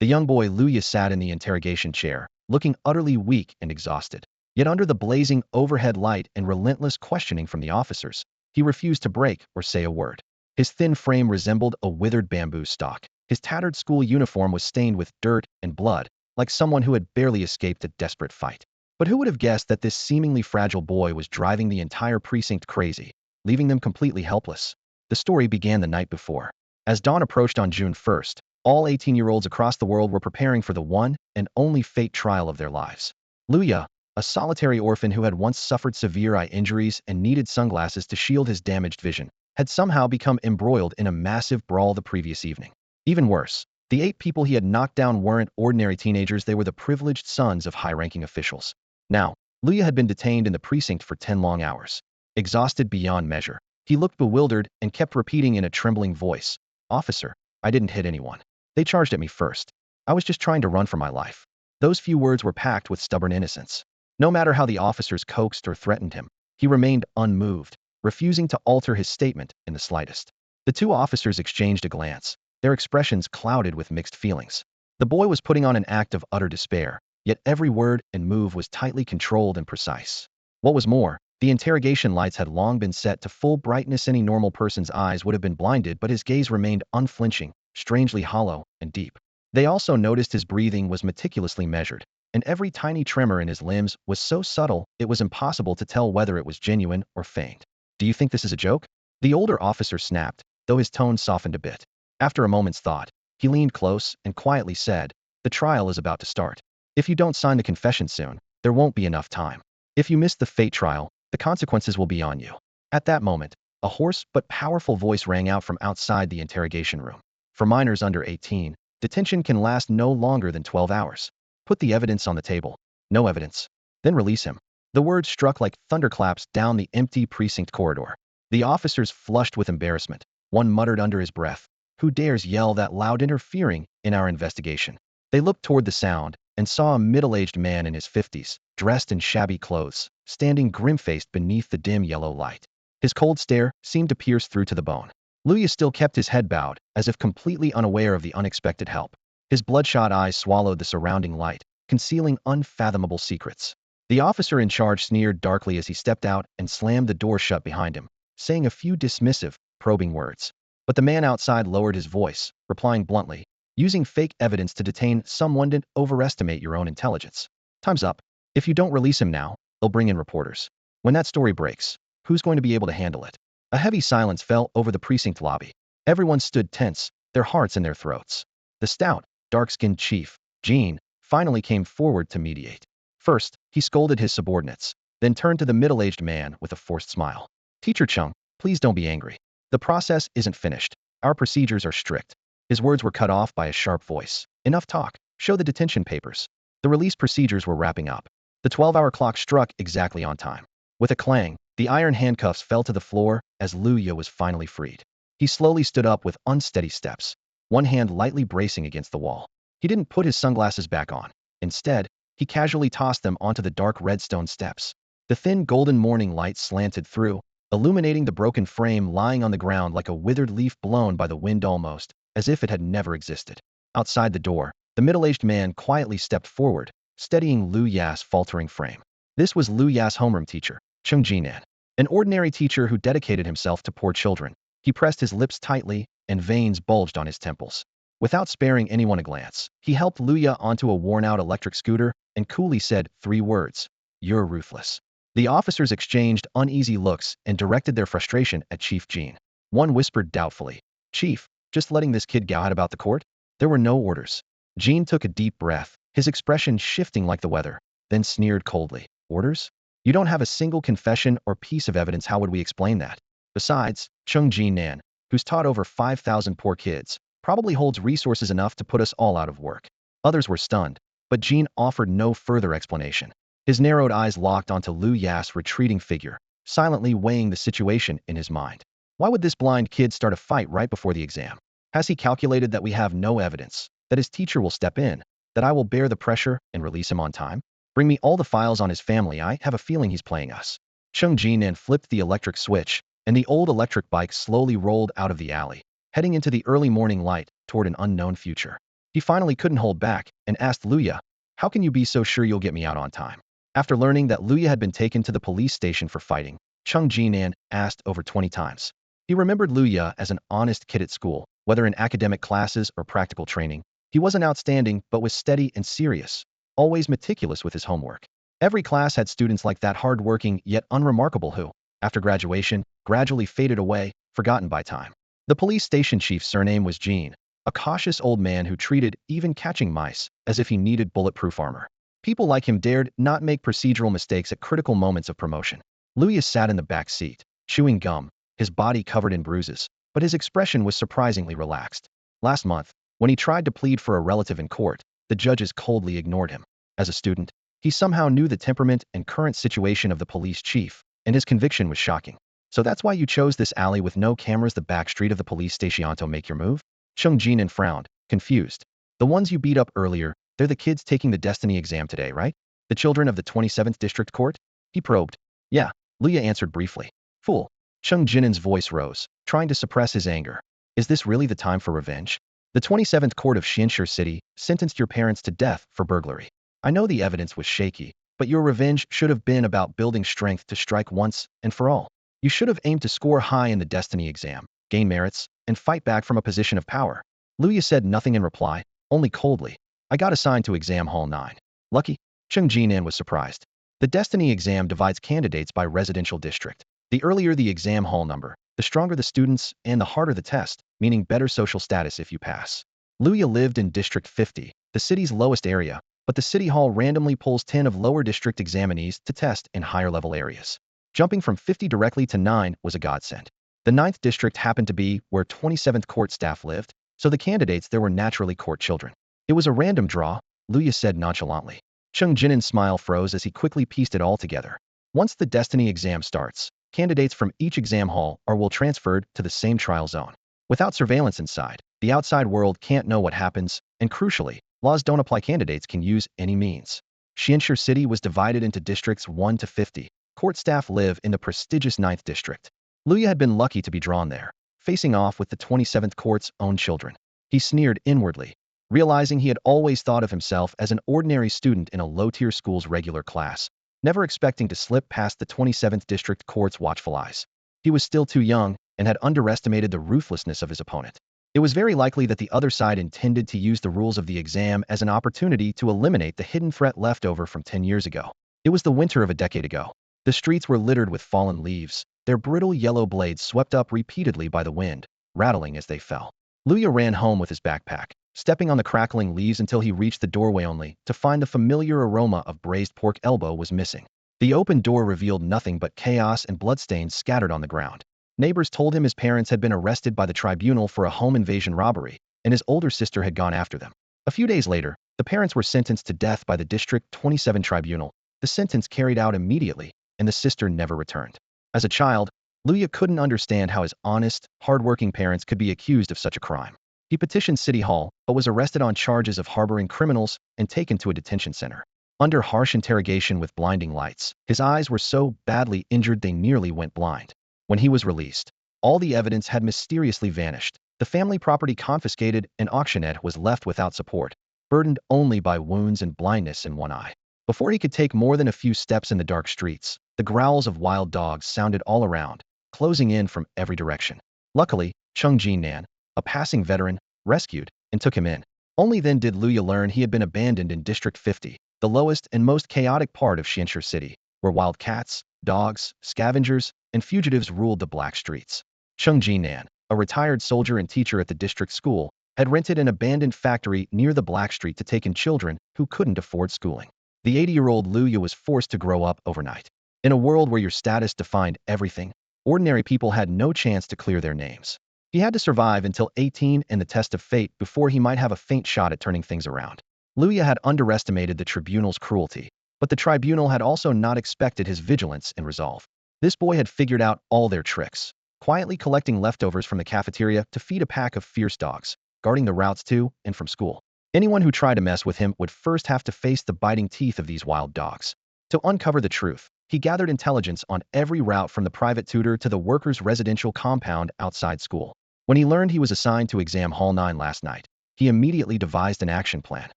The young boy Luya sat in the interrogation chair, looking utterly weak and exhausted. Yet under the blazing overhead light and relentless questioning from the officers, he refused to break or say a word. His thin frame resembled a withered bamboo stalk. His tattered school uniform was stained with dirt and blood, like someone who had barely escaped a desperate fight. But who would have guessed that this seemingly fragile boy was driving the entire precinct crazy, leaving them completely helpless? The story began the night before. As dawn approached on June 1st, all 18-year-olds across the world were preparing for the one and only fate trial of their lives. Luya, a solitary orphan who had once suffered severe eye injuries and needed sunglasses to shield his damaged vision, had somehow become embroiled in a massive brawl the previous evening. Even worse, the 8 people he had knocked down weren't ordinary teenagers, they were the privileged sons of high-ranking officials. Now, Luya had been detained in the precinct for 10 long hours. Exhausted beyond measure, he looked bewildered and kept repeating in a trembling voice, "Officer, I didn't hit anyone. They charged at me first. I was just trying to run for my life." Those few words were packed with stubborn innocence. No matter how the officers coaxed or threatened him, he remained unmoved, refusing to alter his statement in the slightest. The 2 officers exchanged a glance, their expressions clouded with mixed feelings. The boy was putting on an act of utter despair, yet every word and move was tightly controlled and precise. What was more, the interrogation lights had long been set to full brightness. Any normal person's eyes would have been blinded, but his gaze remained unflinching, strangely hollow and deep. They also noticed his breathing was meticulously measured, and every tiny tremor in his limbs was so subtle it was impossible to tell whether it was genuine or feigned. "Do you think this is a joke?" The older officer snapped, though his tone softened a bit. After a moment's thought, he leaned close and quietly said, "The trial is about to start. If you don't sign the confession soon, there won't be enough time. If you miss the fate trial, the consequences will be on you." At that moment, a hoarse but powerful voice rang out from outside the interrogation room. "For minors under 18, detention can last no longer than 12 hours. Put the evidence on the table." "No evidence." "Then release him." The words struck like thunderclaps down the empty precinct corridor. The officers flushed with embarrassment. One muttered under his breath, "Who dares yell that loud, interfering in our investigation?" They looked toward the sound and saw a middle-aged man in his 50s, dressed in shabby clothes, standing grim-faced beneath the dim yellow light. His cold stare seemed to pierce through to the bone. Luya still kept his head bowed, as if completely unaware of the unexpected help. His bloodshot eyes swallowed the surrounding light, concealing unfathomable secrets. The officer in charge sneered darkly as he stepped out and slammed the door shut behind him, saying a few dismissive, probing words. But the man outside lowered his voice, replying bluntly, "Using fake evidence to detain someone didn't overestimate your own intelligence. Time's up. If you don't release him now, they'll bring in reporters. When that story breaks, who's going to be able to handle it?" A heavy silence fell over the precinct lobby. Everyone stood tense, their hearts in their throats. The stout, dark-skinned chief, Jean, finally came forward to mediate. First, he scolded his subordinates, then turned to the middle-aged man with a forced smile. "Teacher Chung, please don't be angry. The process isn't finished. Our procedures are strict." His words were cut off by a sharp voice. "Enough talk. Show the detention papers." The release procedures were wrapping up. The 12-hour clock struck exactly on time. With a clang, the iron handcuffs fell to the floor as Luya was finally freed. He slowly stood up with unsteady steps, one hand lightly bracing against the wall. He didn't put his sunglasses back on. Instead, he casually tossed them onto the dark red stone steps. The thin golden morning light slanted through, illuminating the broken frame lying on the ground like a withered leaf blown by the wind, almost as if it had never existed. Outside the door, the middle-aged man quietly stepped forward, steadying Lu Ya's faltering frame. This was Lu Ya's homeroom teacher, Chung Jinan, an ordinary teacher who dedicated himself to poor children. He pressed his lips tightly, and veins bulged on his temples. Without sparing anyone a glance, he helped Luya onto a worn-out electric scooter and coolly said 3 words, "You're ruthless." The officers exchanged uneasy looks and directed their frustration at Chief Jean. One whispered doubtfully, "Chief, just letting this kid go out about the court?" There were no orders. Jean took a deep breath, his expression shifting like the weather, then sneered coldly, "Orders? You don't have a single confession or piece of evidence. How would we explain that? Besides, Chung Jinan, who's taught over 5,000 poor kids, probably holds resources enough to put us all out of work." Others were stunned, but Jean offered no further explanation. His narrowed eyes locked onto Lu Ya's retreating figure, silently weighing the situation in his mind. Why would this blind kid start a fight right before the exam? Has he calculated that we have no evidence, that his teacher will step in, that I will bear the pressure and release him on time? Bring me all the files on his family. I have a feeling he's playing us. Chung Jinan flipped the electric switch, and the old electric bike slowly rolled out of the alley, heading into the early morning light toward an unknown future. He finally couldn't hold back and asked Luya, "How can you be so sure you'll get me out on time?" After learning that Luya had been taken to the police station for fighting, Chung Jinan asked over 20 times. He remembered Luya as an honest kid at school, whether in academic classes or practical training. He wasn't outstanding, but was steady and serious, always meticulous with his homework. Every class had students like that, hard-working yet unremarkable, who, after graduation, gradually faded away, forgotten by time. The police station chief's surname was Jean, a cautious old man who treated even catching mice as if he needed bulletproof armor. People like him dared not make procedural mistakes at critical moments of promotion. Luya sat in the back seat, chewing gum, his body covered in bruises, but his expression was surprisingly relaxed. Last month, when he tried to plead for a relative in court, the judges coldly ignored him. As a student, he somehow knew the temperament and current situation of the police chief, and his conviction was shocking. "So that's why you chose this alley with no cameras, the back street of the police station, to make your move?" Chung Jinan frowned, confused. "The ones you beat up earlier, they're the kids taking the destiny exam today, right? The children of the 27th District Court?" He probed. "Yeah," Luya answered briefly. "Fool." Chung Jinan's voice rose, trying to suppress his anger. "Is this really the time for revenge? The 27th Court of Xianxia City sentenced your parents to death for burglary. I know the evidence was shaky, but your revenge should have been about building strength to strike once and for all. You should have aimed to score high in the destiny exam, gain merits, and fight back from a position of power." Luya said nothing in reply, only coldly, "I got assigned to exam hall 9. Lucky?" Chung Jinan was surprised. The destiny exam divides candidates by residential district. The earlier the exam hall number, the stronger the students and the harder the test, meaning better social status if you pass. Luya lived in District 50, the city's lowest area, but the city hall randomly pulls 10 of lower district examinees to test in higher level areas. Jumping from 50 directly to 9 was a godsend. The 9th district happened to be where 27th court staff lived, so the candidates there were naturally court children. "It was a random draw," Luya said nonchalantly. Chung Jinan's smile froze as he quickly pieced it all together. Once the destiny exam starts, candidates from each exam hall will transferred to the same trial zone. Without surveillance inside, the outside world can't know what happens, and crucially, laws don't apply. Candidates can use any means. Xianxia City was divided into districts 1 to 50. Court staff live in the prestigious 9th district. Luya had been lucky to be drawn there, facing off with the 27th court's own children. He sneered inwardly, realizing he had always thought of himself as an ordinary student in a low-tier school's regular class, never expecting to slip past the 27th District Court's watchful eyes. He was still too young and had underestimated the ruthlessness of his opponent. It was very likely that the other side intended to use the rules of the exam as an opportunity to eliminate the hidden threat left over from 10 years ago. It was the winter of a decade ago. The streets were littered with fallen leaves, their brittle yellow blades swept up repeatedly by the wind, rattling as they fell. Luya ran home with his backpack, stepping on the crackling leaves until he reached the doorway only to find the familiar aroma of braised pork elbow was missing. The open door revealed nothing but chaos and bloodstains scattered on the ground. Neighbors told him his parents had been arrested by the tribunal for a home invasion robbery, and his older sister had gone after them. A few days later, the parents were sentenced to death by the District 27 tribunal, the sentence carried out immediately, and the sister never returned. As a child, Luya couldn't understand how his honest, hard-working parents could be accused of such a crime. He petitioned City Hall, but was arrested on charges of harboring criminals and taken to a detention center. Under harsh interrogation with blinding lights, his eyes were so badly injured they nearly went blind. When he was released, all the evidence had mysteriously vanished. The family property confiscated and auctioned was left without support, burdened only by wounds and blindness in one eye. Before he could take more than a few steps in the dark streets, the growls of wild dogs sounded all around, closing in from every direction. Luckily, Chung Jinan, a passing veteran, rescued and took him in. Only then did Luya learn he had been abandoned in District 50, the lowest and most chaotic part of Xianxia City, where wild cats, dogs, scavengers, and fugitives ruled the black streets. Chung Jinan, a retired soldier and teacher at the district school, had rented an abandoned factory near the black street to take in children who couldn't afford schooling. The 80-year-old Luya was forced to grow up overnight. In a world where your status defined everything, ordinary people had no chance to clear their names. He had to survive until 18 and the test of fate before he might have a faint shot at turning things around. Luya had underestimated the tribunal's cruelty, but the tribunal had also not expected his vigilance and resolve. This boy had figured out all their tricks, quietly collecting leftovers from the cafeteria to feed a pack of fierce dogs, guarding the routes to and from school. Anyone who tried to mess with him would first have to face the biting teeth of these wild dogs. To uncover the truth, he gathered intelligence on every route from the private tutor to the workers' residential compound outside school. When he learned he was assigned to exam hall 9 last night, he immediately devised an action plan.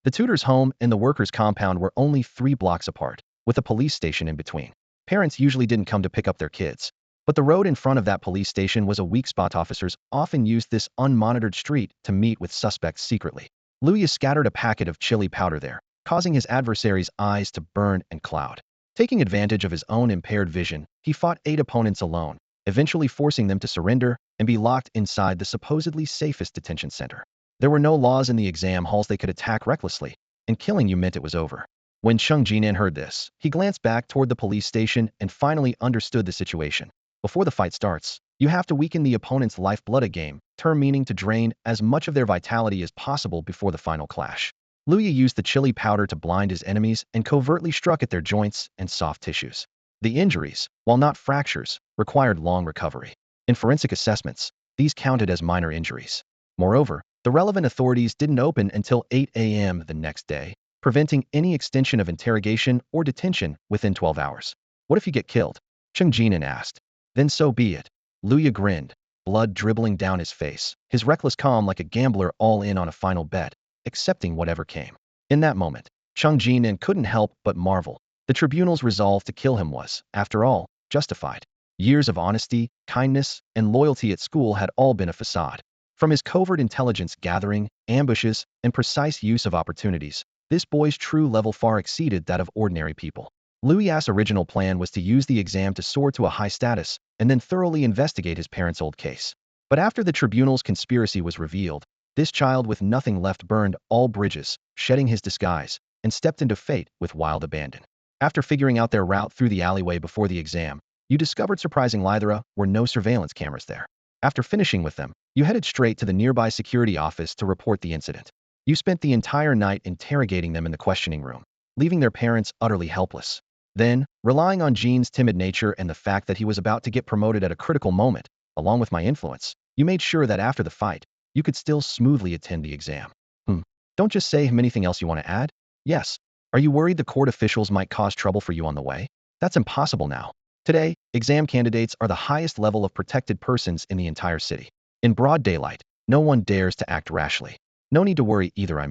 The tutor's home and the worker's compound were only 3 blocks apart, with a police station in between. Parents usually didn't come to pick up their kids, but the road in front of that police station was a weak spot. Officers often used this unmonitored street to meet with suspects secretly. Luya scattered a packet of chili powder there, causing his adversary's eyes to burn and cloud. Taking advantage of his own impaired vision, he fought 8 opponents alone, eventually forcing them to surrender and be locked inside the supposedly safest detention center. There were no laws in the exam halls. They could attack recklessly, and killing you meant it was over. When Cheng Jinan heard this, he glanced back toward the police station and finally understood the situation. Before the fight starts, you have to weaken the opponent's lifeblood, a game term meaning to drain as much of their vitality as possible before the final clash. Luya used the chili powder to blind his enemies and covertly struck at their joints and soft tissues. The injuries, while not fractures, required long recovery. In forensic assessments, these counted as minor injuries. Moreover, the relevant authorities didn't open until 8 a.m. the next day, preventing any extension of interrogation or detention within 12 hours. What if you get killed? Cheng Jinan asked. Then so be it. Luya grinned, blood dribbling down his face, his reckless calm like a gambler all in on a final bet, accepting whatever came. In that moment, Cheng Jinan couldn't help but marvel. The tribunal's resolve to kill him was, after all, justified. Years of honesty, kindness, and loyalty at school had all been a facade. From his covert intelligence gathering, ambushes, and precise use of opportunities, this boy's true level far exceeded that of ordinary people. Luya's original plan was to use the exam to soar to a high status and then thoroughly investigate his parents' old case. But after the tribunal's conspiracy was revealed, this child with nothing left burned all bridges, shedding his disguise, and stepped into fate with wild abandon. After figuring out their route through the alleyway before the exam, you discovered surprisingly there were no surveillance cameras there. After finishing with them, you headed straight to the nearby security office to report the incident. You spent the entire night interrogating them in the questioning room, leaving their parents utterly helpless. Then, relying on Jean's timid nature and the fact that he was about to get promoted at a critical moment, along with my influence, you made sure that after the fight, you could still smoothly attend the exam. Don't just say him. Anything else you want to add? Yes. Are you worried the court officials might cause trouble for you on the way? That's impossible now. Today, exam candidates are the highest level of protected persons in the entire city. In broad daylight, no one dares to act rashly. No need to worry either.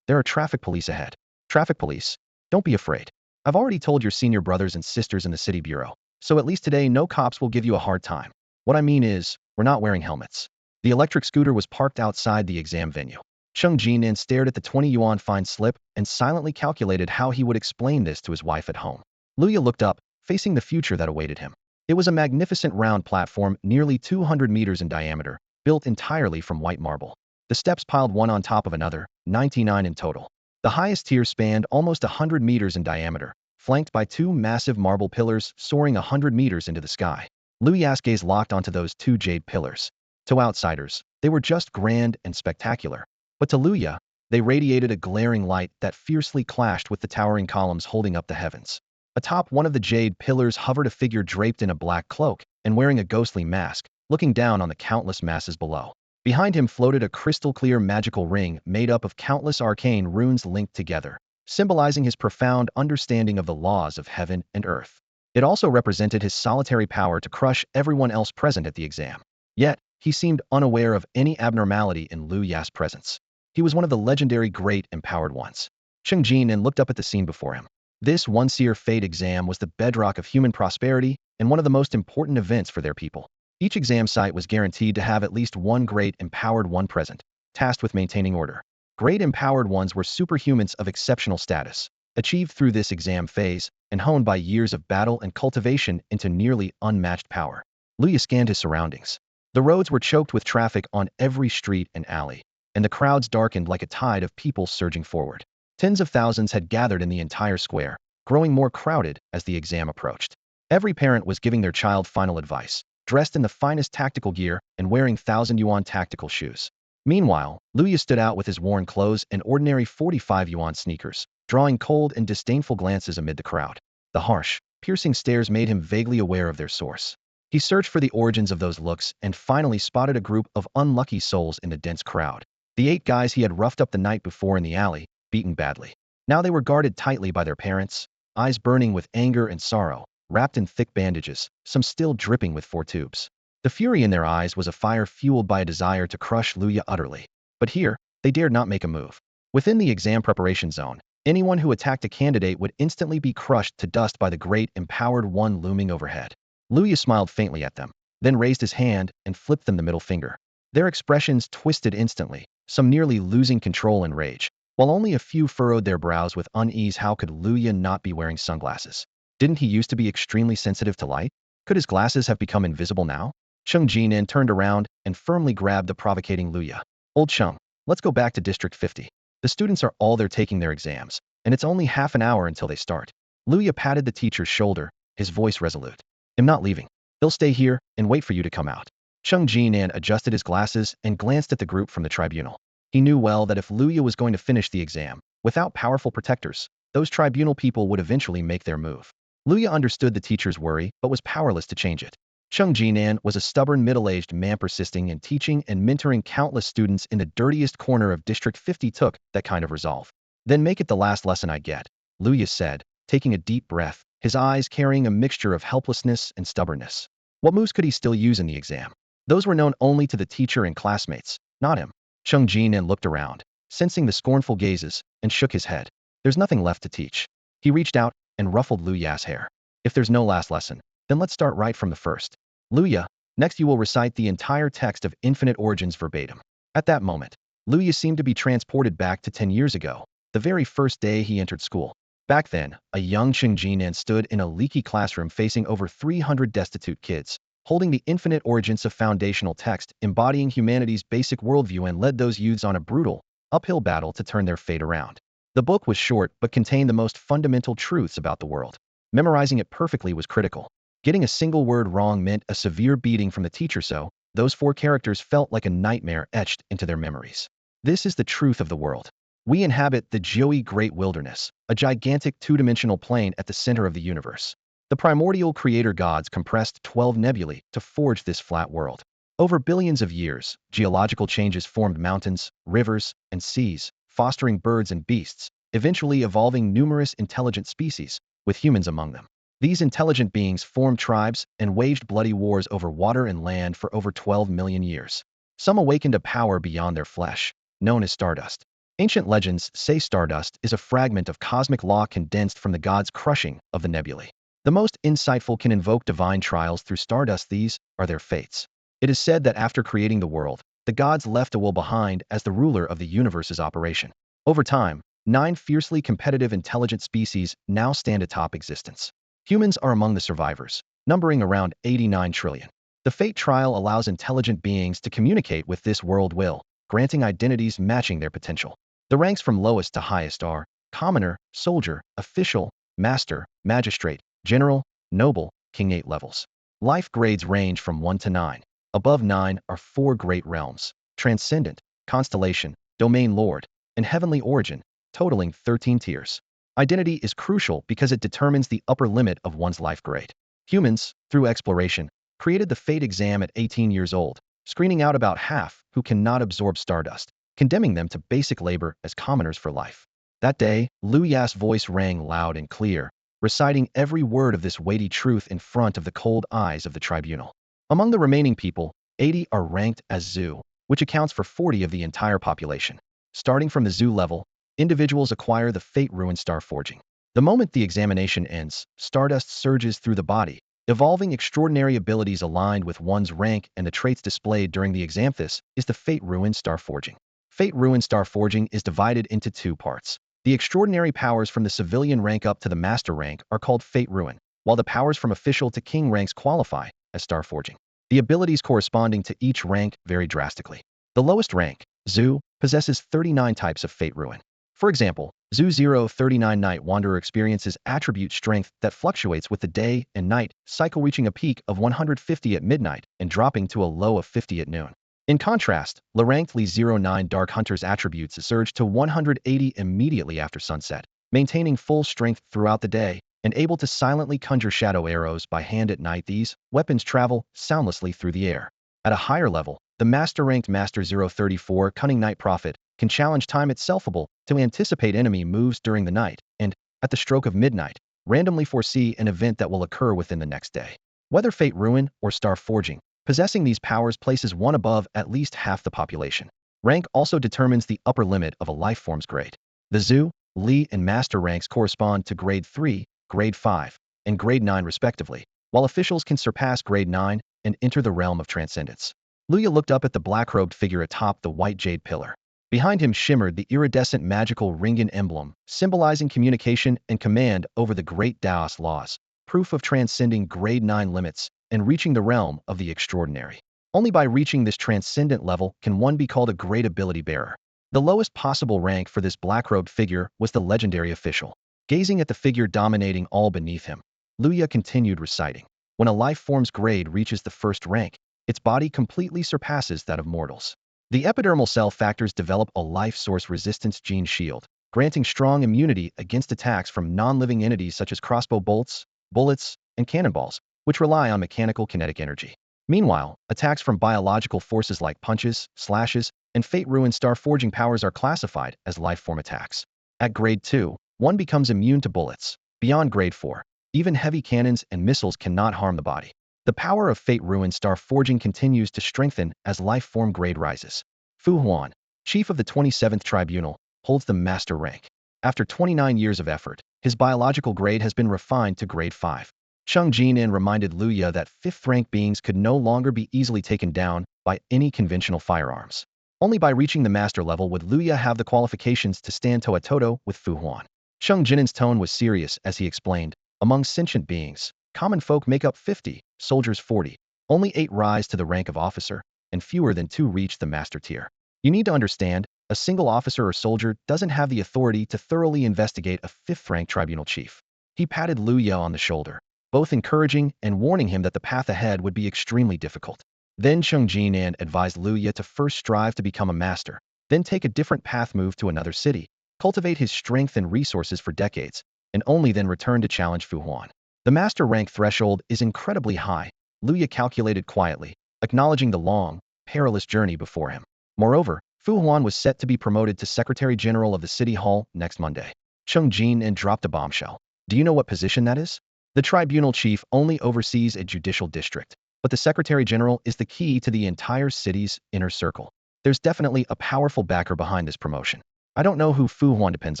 There are traffic police ahead. Traffic police? Don't be afraid. I've already told your senior brothers and sisters in the city bureau, so at least today no cops will give you a hard time. What I mean is, we're not wearing helmets. The electric scooter was parked outside the exam venue. Cheng Jinan stared at the 20 yuan fine slip and silently calculated how he would explain this to his wife at home. Luya looked up, facing the future that awaited him. It was a magnificent round platform nearly 200 meters in diameter, built entirely from white marble. The steps piled one on top of another, 99 in total. The highest tier spanned almost 100 meters in diameter, flanked by 2 massive marble pillars soaring 100 meters into the sky. Luya's gaze locked onto those 2 jade pillars. To outsiders, they were just grand and spectacular. But to Luya, they radiated a glaring light that fiercely clashed with the towering columns holding up the heavens. Atop one of the jade pillars hovered a figure draped in a black cloak and wearing a ghostly mask, looking down on the countless masses below. Behind him floated a crystal-clear magical ring made up of countless arcane runes linked together, symbolizing his profound understanding of the laws of heaven and earth. It also represented his solitary power to crush everyone else present at the exam. Yet, he seemed unaware of any abnormality in Luya's presence. He was one of the legendary great empowered ones. Cheng Jinan looked up at the scene before him. This one-seer fate exam was the bedrock of human prosperity and one of the most important events for their people. Each exam site was guaranteed to have at least one great empowered one present, tasked with maintaining order. Great empowered ones were superhumans of exceptional status, achieved through this exam phase and honed by years of battle and cultivation into nearly unmatched power. Luya scanned his surroundings. The roads were choked with traffic on every street and alley, and the crowds darkened like a tide of people surging forward. Tens of thousands had gathered in the entire square, growing more crowded as the exam approached. Every parent was giving their child final advice, dressed in the finest tactical gear and wearing 1,000 yuan tactical shoes. Meanwhile, Luya stood out with his worn clothes and ordinary 45 yuan sneakers, drawing cold and disdainful glances amid the crowd. The harsh, piercing stares made him vaguely aware of their source. He searched for the origins of those looks and finally spotted a group of unlucky souls in the dense crowd. The 8 guys he had roughed up the night before in the alley, beaten badly. Now they were guarded tightly by their parents, eyes burning with anger and sorrow, wrapped in thick bandages, some still dripping with 4 tubes. The fury in their eyes was a fire fueled by a desire to crush Luya utterly. But here, They dared not make a move. Within the exam preparation zone, anyone who attacked a candidate would instantly be crushed to dust by the great empowered one looming overhead. Luya smiled faintly at them, then raised his hand and flipped them the middle finger. Their expressions twisted instantly, some nearly losing control in rage, while only a few furrowed their brows with unease. How could Luya not be wearing sunglasses? Didn't he used to be extremely sensitive to light? Could his glasses have become invisible now? Cheng Jinan turned around and firmly grabbed the provocating Luya. Old Cheng, let's go back to District 50. The students are all there taking their exams, and it's only half an hour until they start. Luya patted the teacher's shoulder, his voice resolute. I'm not leaving. They'll stay here and wait for you to come out. Cheng Jinan adjusted his glasses and glanced at the group from the tribunal. He knew well that if Luya was going to finish the exam, without powerful protectors, those tribunal people would eventually make their move. Luya understood the teacher's worry, but was powerless to change it. Cheng Jinan was a stubborn middle-aged man persisting in teaching and mentoring countless students in the dirtiest corner of District 50. Took that kind of resolve. Then make it the last lesson I get, Luya said, taking a deep breath, his eyes carrying a mixture of helplessness and stubbornness. What moves could he still use in the exam? Those were known only to the teacher and classmates, not him. Cheng Jinan looked around, sensing the scornful gazes, and shook his head. There's nothing left to teach. He reached out and ruffled Luya's hair. If there's no last lesson, then let's start right from the first. Luya, next you will recite the entire text of Infinite Origins verbatim. At that moment, Luya seemed to be transported back to 10 years ago, the very first day he entered school. Back then, a young Cheng Jinan stood in a leaky classroom facing over 300 destitute kids, holding the Infinite Origins of foundational text embodying humanity's basic worldview, and led those youths on a brutal, uphill battle to turn their fate around. The book was short but contained the most fundamental truths about the world. Memorizing it perfectly was critical. Getting a single word wrong meant a severe beating from the teacher, so those 4 characters felt like a nightmare etched into their memories. This is the truth of the world. We inhabit the Jioi Great Wilderness, a gigantic two-dimensional plane at the center of the universe. The primordial creator gods compressed 12 nebulae to forge this flat world. Over billions of years, geological changes formed mountains, rivers, and seas, fostering birds and beasts, eventually evolving numerous intelligent species, with humans among them. These intelligent beings formed tribes and waged bloody wars over water and land for over 12 million years. Some awakened a power beyond their flesh, known as stardust. Ancient legends say stardust is a fragment of cosmic law condensed from the gods' crushing of the nebulae. The most insightful can invoke divine trials through stardust. These are their fates. It is said that after creating the world, the gods left a will behind as the ruler of the universe's operation. Over time, 9 fiercely competitive intelligent species now stand atop existence. Humans are among the survivors, numbering around 89 trillion. The fate trial allows intelligent beings to communicate with this world will, granting identities matching their potential. The ranks from lowest to highest are commoner, soldier, official, master, magistrate, general, noble, king. 8 levels. Life grades range from 1 to 9. Above 9 are 4 great realms: transcendent, constellation, domain lord, and heavenly origin, totaling 13 tiers. Identity is crucial because it determines the upper limit of one's life grade. Humans, through exploration, created the fate exam at 18 years old, screening out about half who cannot absorb stardust, condemning them to basic labor as commoners for life. That day, Lu Ya's voice rang loud and clear, reciting every word of this weighty truth in front of the cold eyes of the tribunal. Among the remaining people, 80 are ranked as Zoo, which accounts for 40 of the entire population. Starting from the Zoo level, individuals acquire the Fate Ruin Star Forging. The moment the examination ends, stardust surges through the body, evolving extraordinary abilities aligned with one's rank and the traits displayed during the exam. This is the Fate Ruin Star Forging. Fate Ruin Star Forging is divided into 2 parts. The extraordinary powers from the civilian rank up to the master rank are called Fate Ruin, while the powers from official to king ranks qualify as Star Forging. The abilities corresponding to each rank vary drastically. The lowest rank, Zoo, possesses 39 types of Fate Ruin. For example, Zoo 039 Night Wanderer experiences attribute strength that fluctuates with the day and night cycle, reaching a peak of 150 at midnight and dropping to a low of 50 at noon. In contrast, ranked Li 09 Dark Hunter's attributes surge to 180 immediately after sunset, maintaining full strength throughout the day and able to silently conjure shadow arrows by hand at night. These weapons travel soundlessly through the air. At a higher level, the master-ranked Master 034 Cunning Night Prophet can challenge time itself to anticipate enemy moves during the night and, at the stroke of midnight, randomly foresee an event that will occur within the next day. Whether Fate Ruin or Star Forging, possessing these powers places one above at least half the population. Rank also determines the upper limit of a life form's grade. The Zhu, Li, and Master ranks correspond to Grade 3, Grade 5, and Grade 9 respectively, while officials can surpass Grade 9 and enter the realm of transcendence. Luya looked up at the black-robed figure atop the white jade pillar. Behind him shimmered the iridescent magical Ringan emblem, symbolizing communication and command over the great Taoist laws, proof of transcending Grade 9 limits and reaching the realm of the extraordinary. Only by reaching this transcendent level can one be called a great ability bearer. The lowest possible rank for this black-robed figure was the legendary official. Gazing at the figure dominating all beneath him, Luya continued reciting. When a life form's grade reaches the first rank, its body completely surpasses that of mortals. The epidermal cell factors develop a life source resistance gene shield, granting strong immunity against attacks from non-living entities such as crossbow bolts, bullets, and cannonballs, which rely on mechanical kinetic energy. Meanwhile, attacks from biological forces like punches, slashes, and fate-ruined star-forging powers are classified as life-form attacks. At Grade 2, one becomes immune to bullets. Beyond Grade 4, even heavy cannons and missiles cannot harm the body. The power of fate-ruined star-forging continues to strengthen as life-form grade rises. Fu Huan, chief of the 27th Tribunal, holds the Master rank. After 29 years of effort, his biological grade has been refined to Grade 5. Cheng Jinan reminded Luya that 5th-rank beings could no longer be easily taken down by any conventional firearms. Only by reaching the Master level would Luya have the qualifications to stand toe-to-toe with Fu Huan. Cheng Jinan's tone was serious as he explained, among sentient beings, common folk make up 50, soldiers 40. Only 8 rise to the rank of officer, and fewer than 2 reach the Master tier. You need to understand, a single officer or soldier doesn't have the authority to thoroughly investigate a 5th-rank tribunal chief. He patted Luya on the shoulder, both encouraging and warning him that the path ahead would be extremely difficult. Then Cheng Jinan advised Luya to first strive to become a master, then take a different path move to another city, cultivate his strength and resources for decades, and only then return to challenge Fu Huan. The master rank threshold is incredibly high, Luya calculated quietly, acknowledging the long, perilous journey before him. Moreover, Fu Huan was set to be promoted to Secretary General of the City Hall next Monday. Cheng Jinan dropped a bombshell. Do you know what position that is? The tribunal chief only oversees a judicial district, but the Secretary General is the key to the entire city's inner circle. There's definitely a powerful backer behind this promotion. I don't know who Fu Huan depends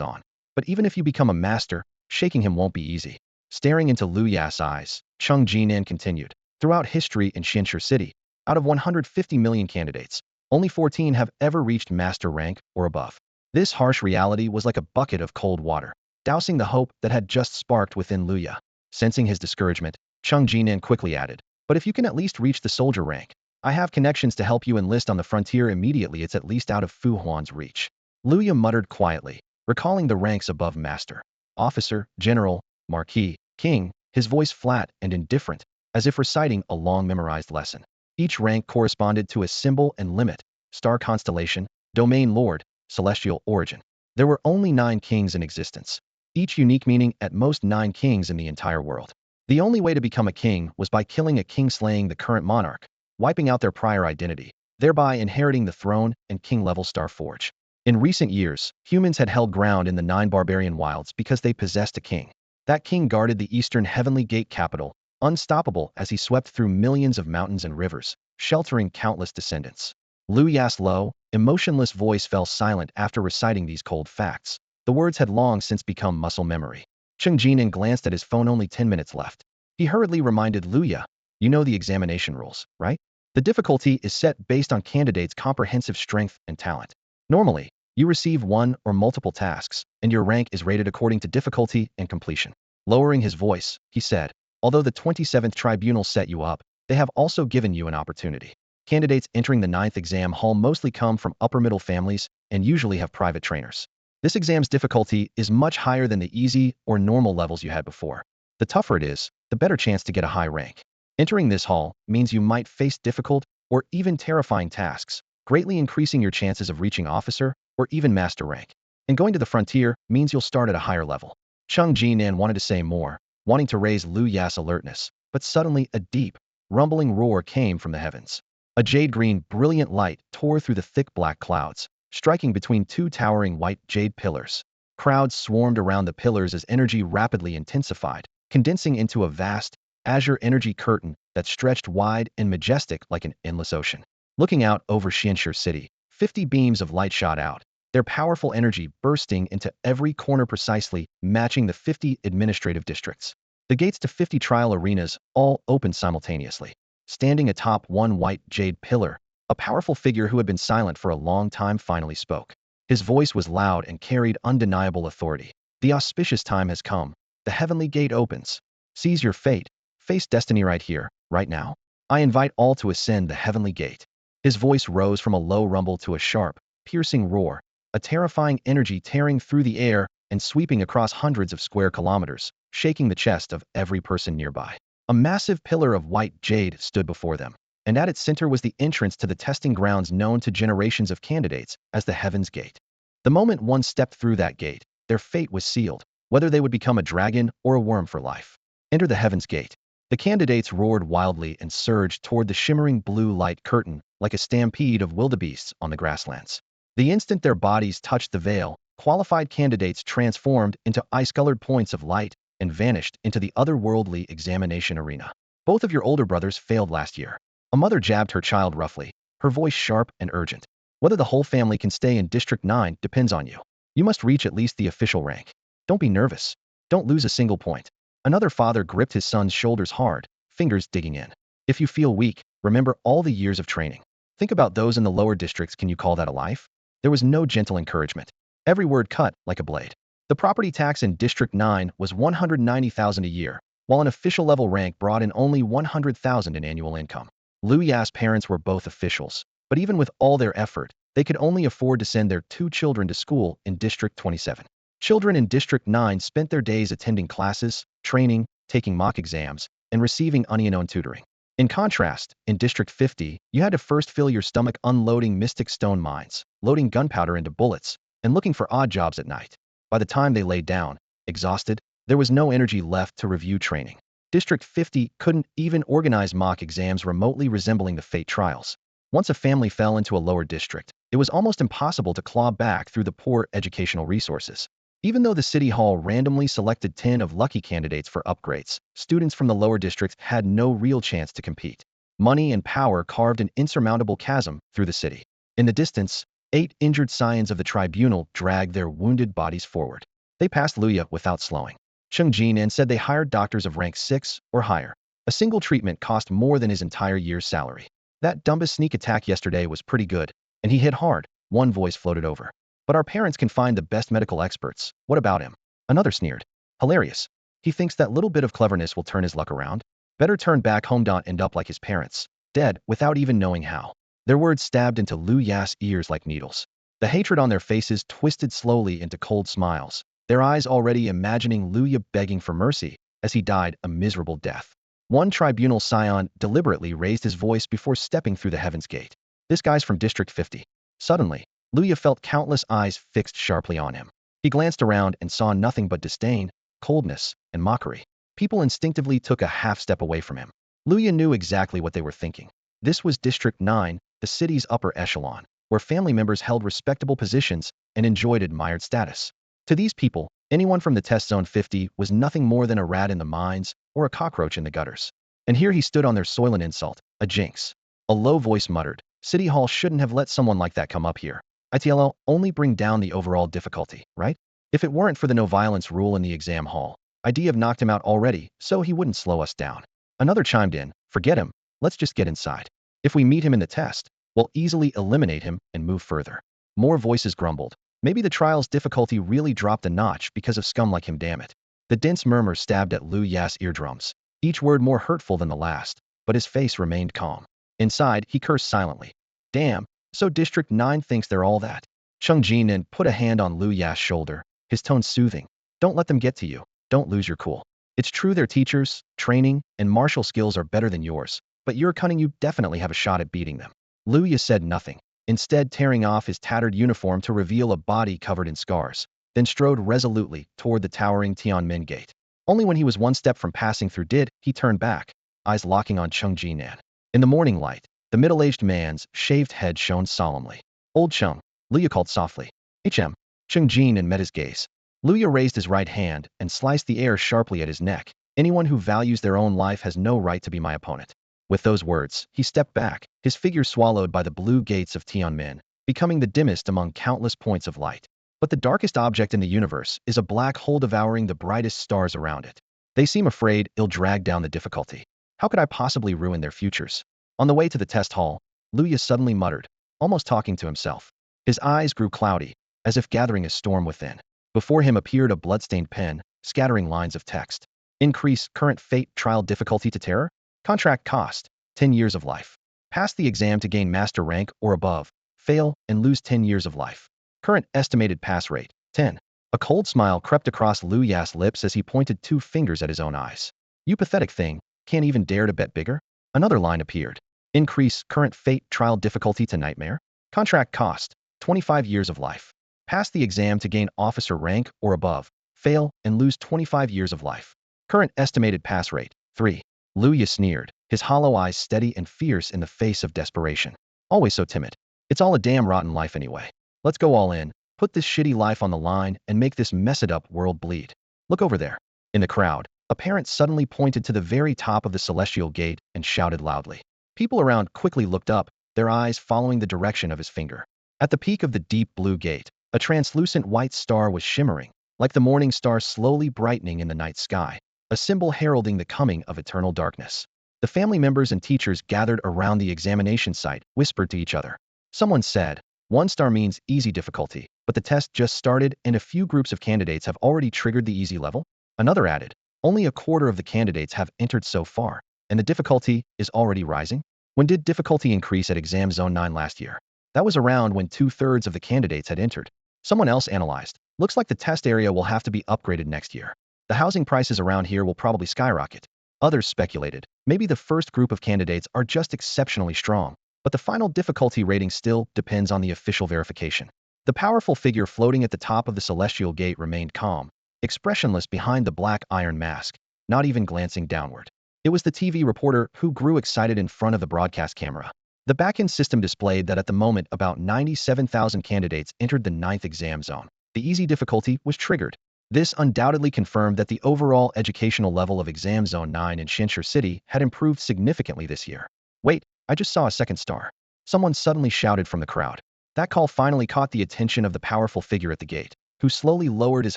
on, but even if you become a master, shaking him won't be easy. Staring into Lu Ya's eyes, Cheng Jinan continued. Throughout history in Xianxia City, out of 150 million candidates, only 14 have ever reached master rank or above. This harsh reality was like a bucket of cold water, dousing the hope that had just sparked within Luya. Sensing his discouragement, Cheng Jinan quickly added, but if you can at least reach the soldier rank, I have connections to help you enlist on the frontier immediately. It's at least out of Fu Huan's reach. Luya muttered quietly, recalling the ranks above master. Officer, general, marquis, king, his voice flat and indifferent, as if reciting a long memorized lesson. Each rank corresponded to a symbol and limit: star constellation, domain lord, celestial origin. There were only 9 kings in existence, each unique meaning at most 9 kings in the entire world. The only way to become a king was by killing a king, slaying the current monarch, wiping out their prior identity, thereby inheriting the throne and king-level star forge. In recent years, humans had held ground in the 9 barbarian wilds because they possessed a king. That king guarded the eastern Heavenly Gate capital, unstoppable as he swept through millions of mountains and rivers, sheltering countless descendants. Lu Ya's low, emotionless voice fell silent after reciting these cold facts. The words had long since become muscle memory. Cheng Jinan glanced at his phone. Only 10 minutes left. He hurriedly reminded Luya, you know the examination rules, right? The difficulty is set based on candidates' comprehensive strength and talent. Normally, you receive 1 or multiple tasks, and your rank is rated according to difficulty and completion. Lowering his voice, he said, although the 27th Tribunal set you up, they have also given you an opportunity. Candidates entering the 9th exam hall mostly come from upper-middle families and usually have private trainers. This exam's difficulty is much higher than the easy or normal levels you had before. The tougher it is, the better chance to get a high rank. Entering this hall means you might face difficult or even terrifying tasks, greatly increasing your chances of reaching officer or even master rank. And going to the frontier means you'll start at a higher level. Cheng Jinan wanted to say more, wanting to raise Lu Ya's alertness, but suddenly a deep, rumbling roar came from the heavens. A jade-green, brilliant light tore through the thick black clouds, striking between 2 towering white jade pillars. Crowds swarmed around the pillars as energy rapidly intensified, condensing into a vast, azure energy curtain that stretched wide and majestic like an endless ocean. Looking out over Xianxia City, 50 beams of light shot out, their powerful energy bursting into every corner precisely matching the 50 administrative districts. The gates to 50 trial arenas all opened simultaneously. Standing atop one white jade pillar, a powerful figure who had been silent for a long time finally spoke. His voice was loud and carried undeniable authority. The auspicious time has come. The heavenly gate opens. Seize your fate. Face destiny right here, right now. I invite all to ascend the heavenly gate. His voice rose from a low rumble to a sharp, piercing roar, a terrifying energy tearing through the air and sweeping across hundreds of square kilometers, shaking the chest of every person nearby. A massive pillar of white jade stood before them, and at its center was the entrance to the testing grounds known to generations of candidates as the Heaven's Gate. The moment one stepped through that gate, their fate was sealed, whether they would become a dragon or a worm for life. Enter the Heaven's Gate. The candidates roared wildly and surged toward the shimmering blue light curtain like a stampede of wildebeests on the grasslands. The instant their bodies touched the veil, qualified candidates transformed into ice-colored points of light and vanished into the otherworldly examination arena. Both of your older brothers failed last year. A mother jabbed her child roughly, her voice sharp and urgent. Whether the whole family can stay in District 9 depends on you. You must reach at least the official rank. Don't be nervous. Don't lose a single point. Another father gripped his son's shoulders hard, fingers digging in. If you feel weak, remember all the years of training. Think about those in the lower districts. Can you call that a life? There was no gentle encouragement. Every word cut like a blade. The property tax in District 9 was $190,000 a year, while an official level rank brought in only $100,000 in annual income. Liu Ya's parents were both officials, but even with all their effort, they could only afford to send their 2 children to school in District 27. Children in District 9 spent their days attending classes, training, taking mock exams, and receiving unknown tutoring. In contrast, in District 50, you had to first fill your stomach unloading mystic stone mines, loading gunpowder into bullets, and looking for odd jobs at night. By the time they laid down, exhausted, there was no energy left to review training. District 50 couldn't even organize mock exams remotely resembling the fate trials. Once a family fell into a lower district, it was almost impossible to claw back through the poor educational resources. Even though the City Hall randomly selected 10 of lucky candidates for upgrades, students from the lower districts had no real chance to compete. Money and power carved an insurmountable chasm through the city. In the distance, 8 injured scions of the tribunal dragged their wounded bodies forward. They passed Luya without slowing. Cheng Jin and said they hired doctors of rank 6 or higher. A single treatment cost more than his entire year's salary. That Dumba's sneak attack yesterday was pretty good, and he hit hard, one voice floated over. But our parents can find the best medical experts. What about him? Another sneered. Hilarious. He thinks that little bit of cleverness will turn his luck around. Better turn back home. End up like his parents, dead without even knowing how. Their words stabbed into Liu Ya's ears like needles. The hatred on their faces twisted slowly into cold smiles, their eyes already imagining Liu Ya begging for mercy as he died a miserable death. One tribunal scion deliberately raised his voice before stepping through the Heaven's Gate. This guy's from District 50. Suddenly, Liu Ya felt countless eyes fixed sharply on him. He glanced around and saw nothing but disdain, coldness, and mockery. People instinctively took a half step away from him. Liu Ya knew exactly what they were thinking. This was District 9, the city's upper echelon, where family members held respectable positions and enjoyed admired status. To these people, anyone from the test zone 50 was nothing more than a rat in the mines or a cockroach in the gutters. And here he stood on their soil, an insult, a jinx. A low voice muttered, City Hall shouldn't have let someone like that come up here. ITLL only bring down the overall difficulty, right? If it weren't for the no violence rule in the exam hall, I'd have knocked him out already, so he wouldn't slow us down. Another chimed in, forget him, let's just get inside. If we meet him in the test, we'll easily eliminate him and move further. More voices grumbled. Maybe the trial's difficulty really dropped a notch because of scum like him, damn it. The dense murmur stabbed at Liu Ya's eardrums, each word more hurtful than the last, but his face remained calm. Inside, he cursed silently. Damn, so District 9 thinks they're all that. Cheng Jinan put a hand on Liu Ya's shoulder, his tone soothing. Don't let them get to you. Don't lose your cool. It's true their teachers, training, and martial skills are better than yours, but you're cunning, you definitely have a shot at beating them. Liu Ya said nothing, instead tearing off his tattered uniform to reveal a body covered in scars, then strode resolutely toward the towering Tianyuan gate. Only when he was one step from passing through did he turn back, eyes locking on Cheng Jinan. In the morning light, the middle-aged man's shaved head shone solemnly. Old Cheng, Liu Ya called softly. HM. Cheng Jinan met his gaze. Liu Ya raised his right hand and sliced the air sharply at his neck. Anyone who values their own life has no right to be my opponent. With those words, he stepped back, his figure swallowed by the blue gates of Tianmen, becoming the dimmest among countless points of light. But the darkest object in the universe is a black hole devouring the brightest stars around it. They seem afraid it'll drag down the difficulty. How could I possibly ruin their futures? On the way to the test hall, Luya suddenly muttered, almost talking to himself. His eyes grew cloudy, as if gathering a storm within. Before him appeared a bloodstained pen, scattering lines of text. Increase current fate trial difficulty to terror. Contract cost, 10 years of life. Pass the exam to gain master rank or above. Fail and lose 10 years of life. Current estimated pass rate, 10. A cold smile crept across Lu Ya's lips as he pointed 2 fingers at his own eyes. You pathetic thing, can't even dare to bet bigger? Another line appeared. Increase current fate trial difficulty to nightmare. Contract cost, 25 years of life. Pass the exam to gain officer rank or above. Fail and lose 25 years of life. Current estimated pass rate, 3. Luya sneered, his hollow eyes steady and fierce in the face of desperation. Always so timid. It's all a damn rotten life anyway. Let's go all in, put this shitty life on the line, and make this messed-up world bleed. Look over there. In the crowd, a parent suddenly pointed to the very top of the celestial gate and shouted loudly. People around quickly looked up, their eyes following the direction of his finger. At the peak of the deep blue gate, a translucent white star was shimmering, like the morning star slowly brightening in the night sky, a symbol heralding the coming of eternal darkness. The family members and teachers gathered around the examination site whispered to each other. Someone said, 1 star means easy difficulty, but the test just started and a few groups of candidates have already triggered the easy level. Another added, only a quarter of the candidates have entered so far, and the difficulty is already rising. When did difficulty increase at Exam Zone 9 last year? That was around when 2/3 of the candidates had entered. Someone else analyzed, looks like the test area will have to be upgraded next year. The housing prices around here will probably skyrocket. Others speculated, maybe the first group of candidates are just exceptionally strong, but the final difficulty rating still depends on the official verification. The powerful figure floating at the top of the celestial gate remained calm, expressionless behind the black iron mask, not even glancing downward. It was the TV reporter who grew excited in front of the broadcast camera. The back-end system displayed that at the moment about 97,000 candidates entered the 9th exam zone. The easy difficulty was triggered. This undoubtedly confirmed that the overall educational level of Exam Zone 9 in Shinshur City had improved significantly this year. Wait, I just saw a second star. Someone suddenly shouted from the crowd. That call finally caught the attention of the powerful figure at the gate, who slowly lowered his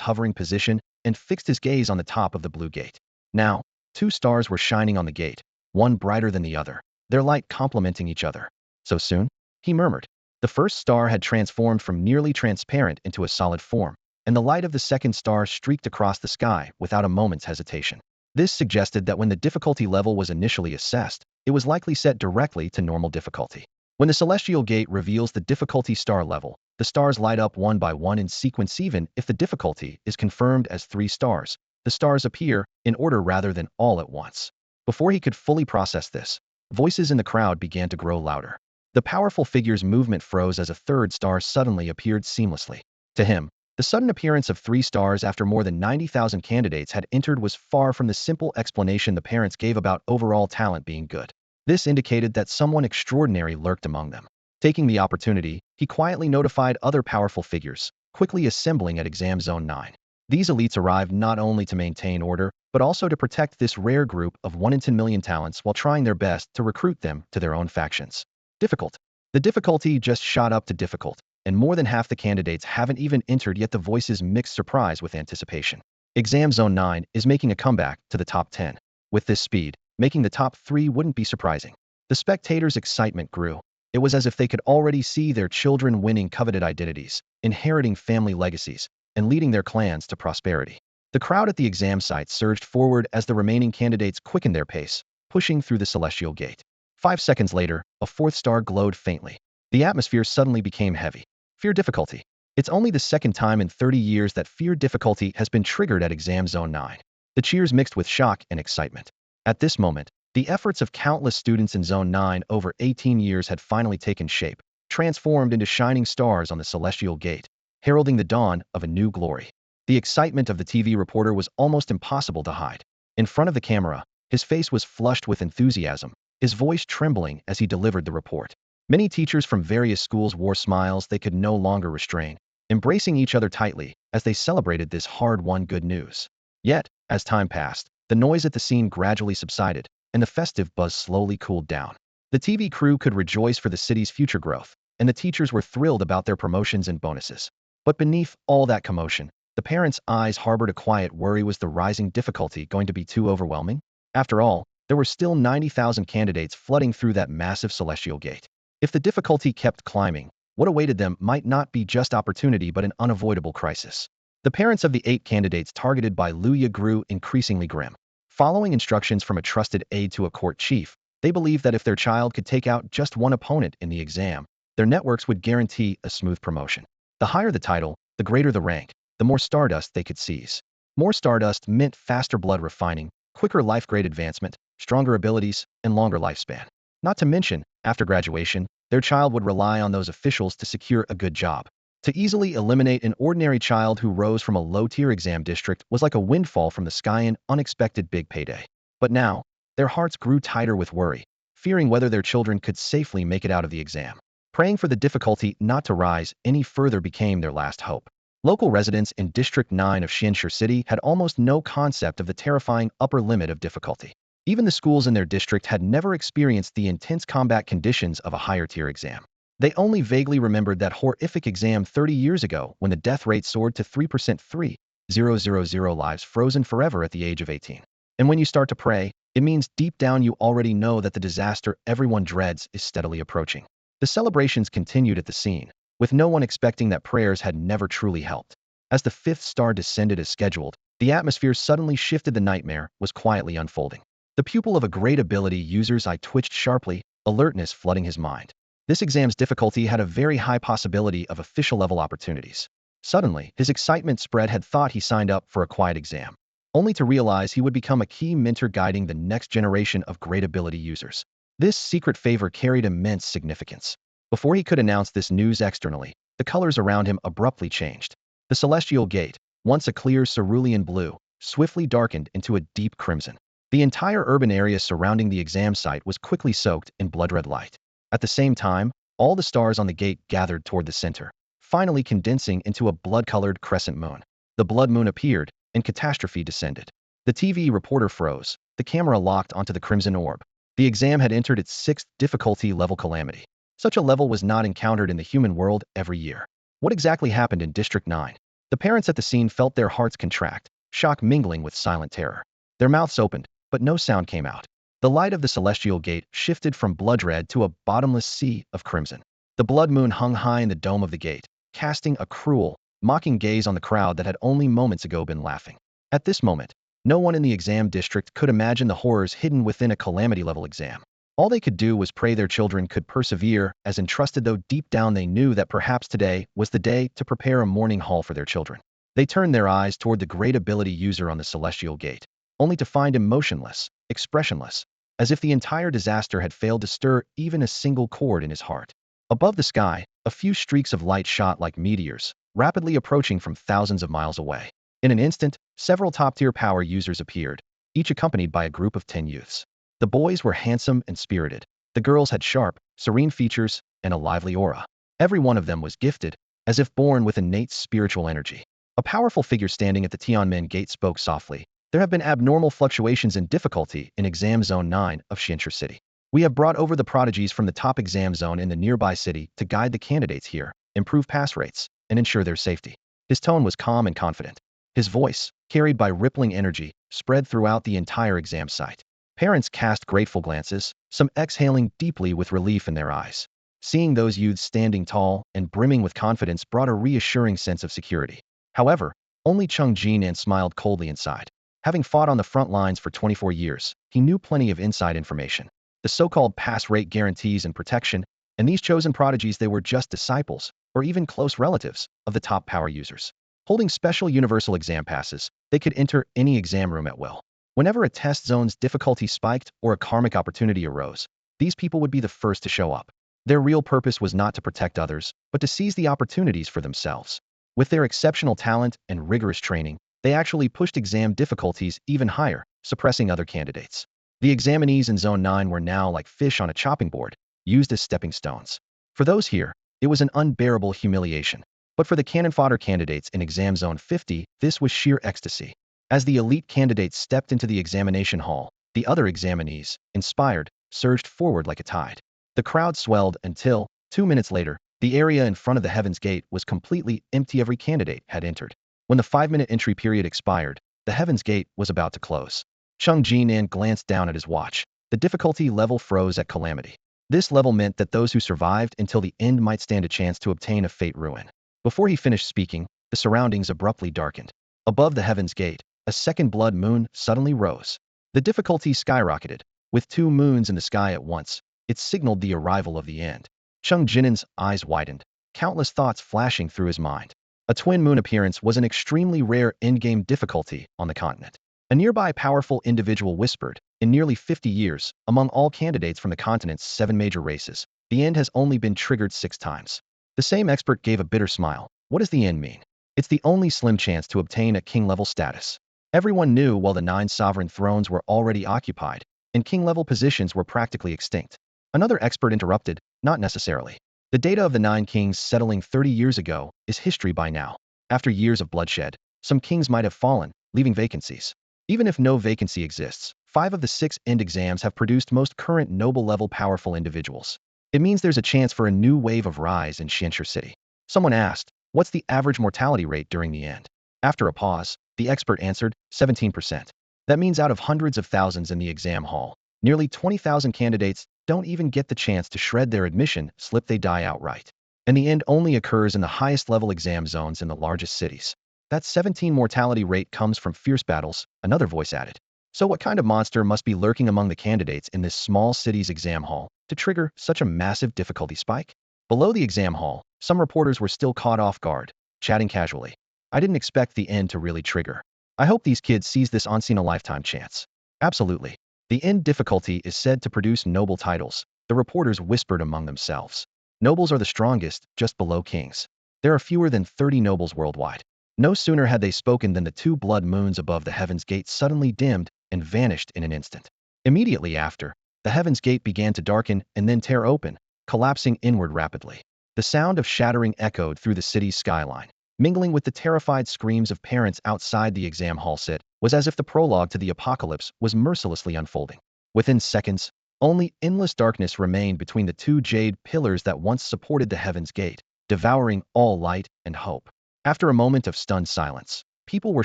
hovering position and fixed his gaze on the top of the blue gate. Now, 2 stars were shining on the gate, one brighter than the other, their light complementing each other. So soon? He murmured. The first star had transformed from nearly transparent into a solid form, and the light of the second star streaked across the sky without a moment's hesitation. This suggested that when the difficulty level was initially assessed, it was likely set directly to normal difficulty. When the celestial gate reveals the difficulty star level, the stars light up one by one in sequence even if the difficulty is confirmed as 3 stars. The stars appear in order rather than all at once. Before he could fully process this, voices in the crowd began to grow louder. The powerful figure's movement froze as a 3rd star suddenly appeared seamlessly. To him, the sudden appearance of 3 stars after more than 90,000 candidates had entered was far from the simple explanation the parents gave about overall talent being good. This indicated that someone extraordinary lurked among them. Taking the opportunity, he quietly notified other powerful figures, quickly assembling at Exam Zone 9. These elites arrived not only to maintain order, but also to protect this rare group of 1 in 10 million talents while trying their best to recruit them to their own factions. Difficult. The difficulty just shot up to difficult, and more than half the candidates haven't even entered yet. The voices mixed surprise with anticipation. Exam Zone 9 is making a comeback to the top 10. With this speed, making the top 3 wouldn't be surprising. The spectators' excitement grew. It was as if they could already see their children winning coveted identities, inheriting family legacies, and leading their clans to prosperity. The crowd at the exam site surged forward as the remaining candidates quickened their pace, pushing through the celestial gate. 5 seconds later, a 4th star glowed faintly. The atmosphere suddenly became heavy. Fear difficulty. It's only the 2nd time in 30 years that fear difficulty has been triggered at Exam Zone 9. The cheers mixed with shock and excitement. At this moment, the efforts of countless students in Zone 9 over 18 years had finally taken shape, transformed into shining stars on the celestial gate, heralding the dawn of a new glory. The excitement of the TV reporter was almost impossible to hide. In front of the camera, his face was flushed with enthusiasm, his voice trembling as he delivered the report. Many teachers from various schools wore smiles they could no longer restrain, embracing each other tightly as they celebrated this hard-won good news. Yet, as time passed, the noise at the scene gradually subsided, and the festive buzz slowly cooled down. The TV crew could rejoice for the city's future growth. and the teachers were thrilled about their promotions and bonuses. But beneath all that commotion, the parents' eyes harbored a quiet worry: was the rising difficulty going to be too overwhelming? After all, there were still 90,000 candidates flooding through that massive celestial gate. If the difficulty kept climbing, what awaited them might not be just opportunity but an unavoidable crisis. The parents of the 8 candidates targeted by Luya grew increasingly grim. Following instructions from a trusted aide to a court chief, they believed that if their child could take out just one opponent in the exam, their networks would guarantee a smooth promotion. The higher the title, the greater the rank, the more stardust they could seize. More stardust meant faster blood refining, quicker life grade advancement, stronger abilities, and longer lifespan. Not to mention, after graduation, their child would rely on those officials to secure a good job. To easily eliminate an ordinary child who rose from a low-tier exam district was like a windfall from the sky, an unexpected big payday. But now, their hearts grew tighter with worry, fearing whether their children could safely make it out of the exam. Praying for the difficulty not to rise any further became their last hope. Local residents in District 9 of Xianxi City had almost no concept of the terrifying upper limit of difficulty. Even the schools in their district had never experienced the intense combat conditions of a higher-tier exam. They only vaguely remembered that horrific exam 30 years ago when the death rate soared to 3%, 3,000 lives frozen forever at the age of 18. And when you start to pray, it means deep down you already know that the disaster everyone dreads is steadily approaching. The celebrations continued at the scene, with no one expecting that prayers had never truly helped. As the 5th star descended as scheduled, the atmosphere suddenly shifted. The nightmare was quietly unfolding. The pupil of a great ability user's eye twitched sharply, alertness flooding his mind. This exam's difficulty had a very high possibility of official-level opportunities. Suddenly, his excitement spread. Had thought he signed up for a quiet exam, only to realize he would become a key mentor guiding the next generation of great ability users. This secret favor carried immense significance. Before he could announce this news externally, the colors around him abruptly changed. The celestial gate, once a clear cerulean blue, swiftly darkened into a deep crimson. The entire urban area surrounding the exam site was quickly soaked in blood-red light. At the same time, all the stars on the gate gathered toward the center, finally condensing into a blood-colored crescent moon. The blood moon appeared, and catastrophe descended. The TV reporter froze, the camera locked onto the crimson orb. The exam had entered its 6th difficulty level. Calamity. Such a level was not encountered in the human world every year. What exactly happened in District 9? The parents at the scene felt their hearts contract, shock mingling with silent terror. Their mouths opened, but no sound came out. The light of the celestial gate shifted from blood red to a bottomless sea of crimson. The blood moon hung high in the dome of the gate, casting a cruel, mocking gaze on the crowd that had only moments ago been laughing. At this moment, no one in the exam district could imagine the horrors hidden within a calamity-level exam. All they could do was pray their children could persevere, as entrusted, though deep down they knew that perhaps today was the day to prepare a mourning hall for their children. They turned their eyes toward the great ability user on the celestial gate, only to find him motionless, expressionless, as if the entire disaster had failed to stir even a single chord in his heart. Above the sky, a few streaks of light shot like meteors, rapidly approaching from thousands of miles away. In an instant, several top-tier power users appeared, each accompanied by a group of 10 youths. The boys were handsome and spirited. The girls had sharp, serene features and a lively aura. Every one of them was gifted, as if born with innate spiritual energy. A powerful figure standing at the Tianyuan gate spoke softly. There have been abnormal fluctuations in difficulty in Exam Zone 9 of Xianxi City. We have brought over the prodigies from the top exam zone in the nearby city to guide the candidates here, improve pass rates, and ensure their safety. His tone was calm and confident. His voice, carried by rippling energy, spread throughout the entire exam site. Parents cast grateful glances, some exhaling deeply with relief in their eyes. Seeing those youths standing tall and brimming with confidence brought a reassuring sense of security. However, only Cheng Jinan smiled coldly inside. Having fought on the front lines for 24 years, he knew plenty of inside information. The so-called pass rate guarantees and protection, and these chosen prodigies, they were just disciples, or even close relatives, of the top power users. Holding special universal exam passes, they could enter any exam room at will. Whenever a test zone's difficulty spiked or a karmic opportunity arose, these people would be the first to show up. Their real purpose was not to protect others, but to seize the opportunities for themselves. With their exceptional talent and rigorous training, they actually pushed exam difficulties even higher, suppressing other candidates. The examinees in Zone 9 were now like fish on a chopping board, used as stepping stones. For those here, it was an unbearable humiliation. But for the cannon fodder candidates in Exam Zone 50, this was sheer ecstasy. As the elite candidates stepped into the examination hall, the other examinees, inspired, surged forward like a tide. The crowd swelled until, 2 minutes later, The area in front of the Heaven's Gate was completely empty. Every candidate had entered. When the 5-minute entry period expired, the Heaven's Gate was about to close. Chung Jinan glanced down at his watch. The difficulty level froze at Calamity. This level meant that those who survived until the end might stand a chance to obtain a fate ruin. Before he finished speaking, the surroundings abruptly darkened. Above the Heaven's Gate, a second blood moon suddenly rose. The difficulty skyrocketed. With 2 moons in the sky at once, it signaled the arrival of the end. Chung Jinan's eyes widened, countless thoughts flashing through his mind. A twin moon appearance was an extremely rare endgame difficulty on the continent. A nearby powerful individual whispered, in nearly 50 years, among all candidates from the continent's 7 major races, the end has only been triggered 6 times. The same expert gave a bitter smile. What does the end mean? It's the only slim chance to obtain a king-level status. Everyone knew while the 9 sovereign thrones were already occupied, and king-level positions were practically extinct. Another expert interrupted, not necessarily. The data of the 9 kings settling 30 years ago is history by now. After years of bloodshed, some kings might have fallen, leaving vacancies. Even if no vacancy exists, 5 of the 6 end exams have produced most current noble-level powerful individuals. It means there's a chance for a new wave of rise in Xianxia City. Someone asked, what's the average mortality rate during the end? After a pause, the expert answered, 17%. That means out of hundreds of thousands in the exam hall, nearly 20,000 candidates don't even get the chance to shred their admission slip. They die outright. And the end only occurs in the highest level exam zones in the largest cities. That 17 mortality rate comes from fierce battles, another voice added. So what kind of monster must be lurking among the candidates in this small city's exam hall to trigger such a massive difficulty spike? Below the exam hall, some reporters were still caught off guard, chatting casually. I didn't expect the end to really trigger. I hope these kids seize this once-in-a-lifetime chance. Absolutely. The end difficulty is said to produce noble titles, the reporters whispered among themselves. Nobles are the strongest, just below kings. There are fewer than 30 nobles worldwide. No sooner had they spoken than the 2 blood moons above the Heaven's Gate suddenly dimmed and vanished in an instant. Immediately after, the Heaven's Gate began to darken and then tear open, collapsing inward rapidly. The sound of shattering echoed through the city's skyline. Mingling with the terrified screams of parents outside the exam hall sit, was as if the prologue to the apocalypse was mercilessly unfolding. Within seconds, only endless darkness remained between the 2 jade pillars that once supported the Heaven's Gate, devouring all light and hope. After a moment of stunned silence, people were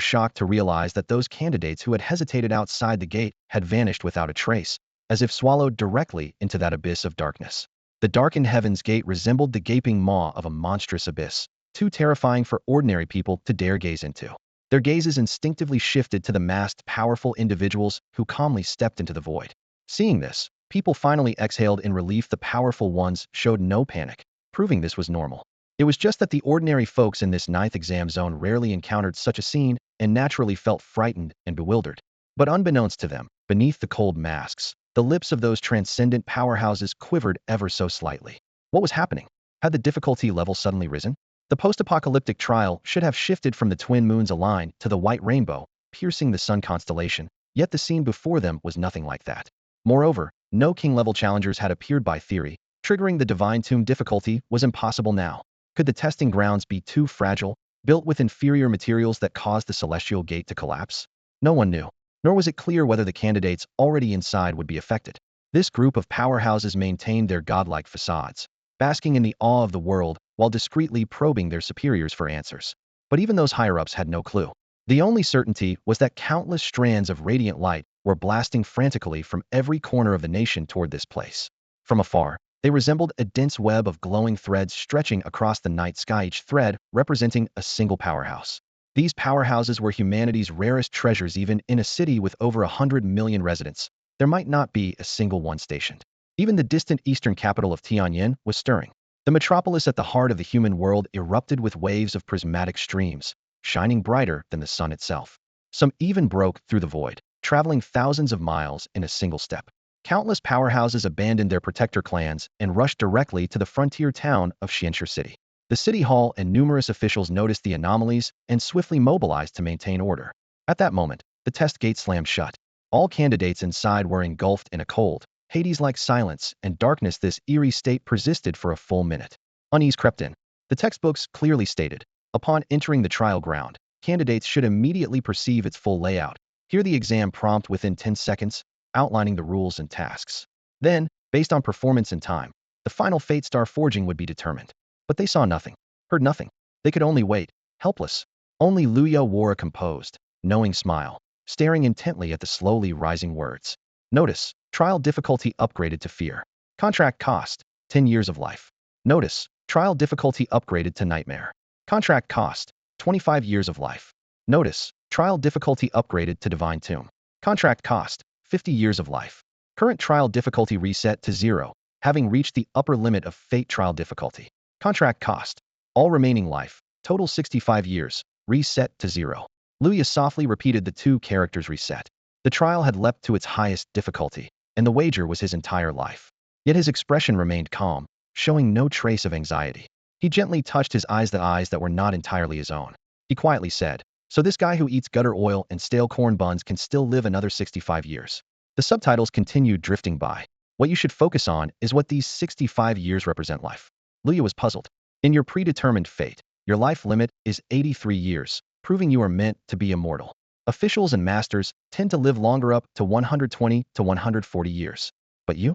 shocked to realize that those candidates who had hesitated outside the gate had vanished without a trace, as if swallowed directly into that abyss of darkness. The darkened Heaven's Gate resembled the gaping maw of a monstrous abyss, too terrifying for ordinary people to dare gaze into. Their gazes instinctively shifted to the masked, powerful individuals who calmly stepped into the void. Seeing this, people finally exhaled in relief. The powerful ones showed no panic, proving this was normal. It was just that the ordinary folks in this 9th exam zone rarely encountered such a scene and naturally felt frightened and bewildered. But unbeknownst to them, beneath the cold masks, the lips of those transcendent powerhouses quivered ever so slightly. What was happening? Had the difficulty level suddenly risen? The post-apocalyptic trial should have shifted from the twin moons aligned to the white rainbow, piercing the sun constellation, yet the scene before them was nothing like that. Moreover, no king-level challengers had appeared. By theory, triggering the Divine Tomb difficulty was impossible now. Could the testing grounds be too fragile, built with inferior materials that caused the Celestial Gate to collapse? No one knew, nor was it clear whether the candidates already inside would be affected. This group of powerhouses maintained their godlike facades, basking in the awe of the world while discreetly probing their superiors for answers. But even those higher-ups had no clue. The only certainty was that countless strands of radiant light were blasting frantically from every corner of the nation toward this place. From afar, they resembled a dense web of glowing threads stretching across the night sky, each thread representing a single powerhouse. These powerhouses were humanity's rarest treasures. Even in a city with over 100 million residents, there might not be a single one stationed. Even the distant eastern capital of Tianyuan was stirring. The metropolis at the heart of the human world erupted with waves of prismatic streams, shining brighter than the sun itself. Some even broke through the void, traveling thousands of miles in a single step. Countless powerhouses abandoned their protector clans and rushed directly to the frontier town of Xianxia City. The city hall and numerous officials noticed the anomalies and swiftly mobilized to maintain order. At that moment, the test gate slammed shut. All candidates inside were engulfed in a cold, Hades-like silence and darkness. This eerie state persisted for a full minute. Unease crept in. The textbooks clearly stated, upon entering the trial ground, candidates should immediately perceive its full layout, hear the exam prompt within 10 seconds, outlining the rules and tasks. Then, based on performance and time, the final fate star forging would be determined. But they saw nothing, heard nothing. They could only wait, helpless. Only Luya wore a composed, knowing smile, staring intently at the slowly rising words. Notice, trial difficulty upgraded to fear. Contract cost, 10 years of life. Notice, trial difficulty upgraded to nightmare. Contract cost, 25 years of life. Notice, trial difficulty upgraded to divine tomb. Contract cost, 50 years of life. Current trial difficulty reset to 0, having reached the upper limit of fate trial difficulty. Contract cost, all remaining life, total 65 years, reset to 0. Luya softly repeated the two characters reset. The trial had leapt to its highest difficulty, and the wager was his entire life. Yet his expression remained calm, showing no trace of anxiety. He gently touched his eyes, the eyes that were not entirely his own. He quietly said, "So this guy who eats gutter oil and stale corn buns can still live another 65 years. The subtitles continued drifting by. What you should focus on is what these 65 years represent life. Luya was puzzled. In your predetermined fate, your life limit is 83 years, proving you are meant to be immortal. Officials and masters tend to live longer, up to 120 to 140 years. But you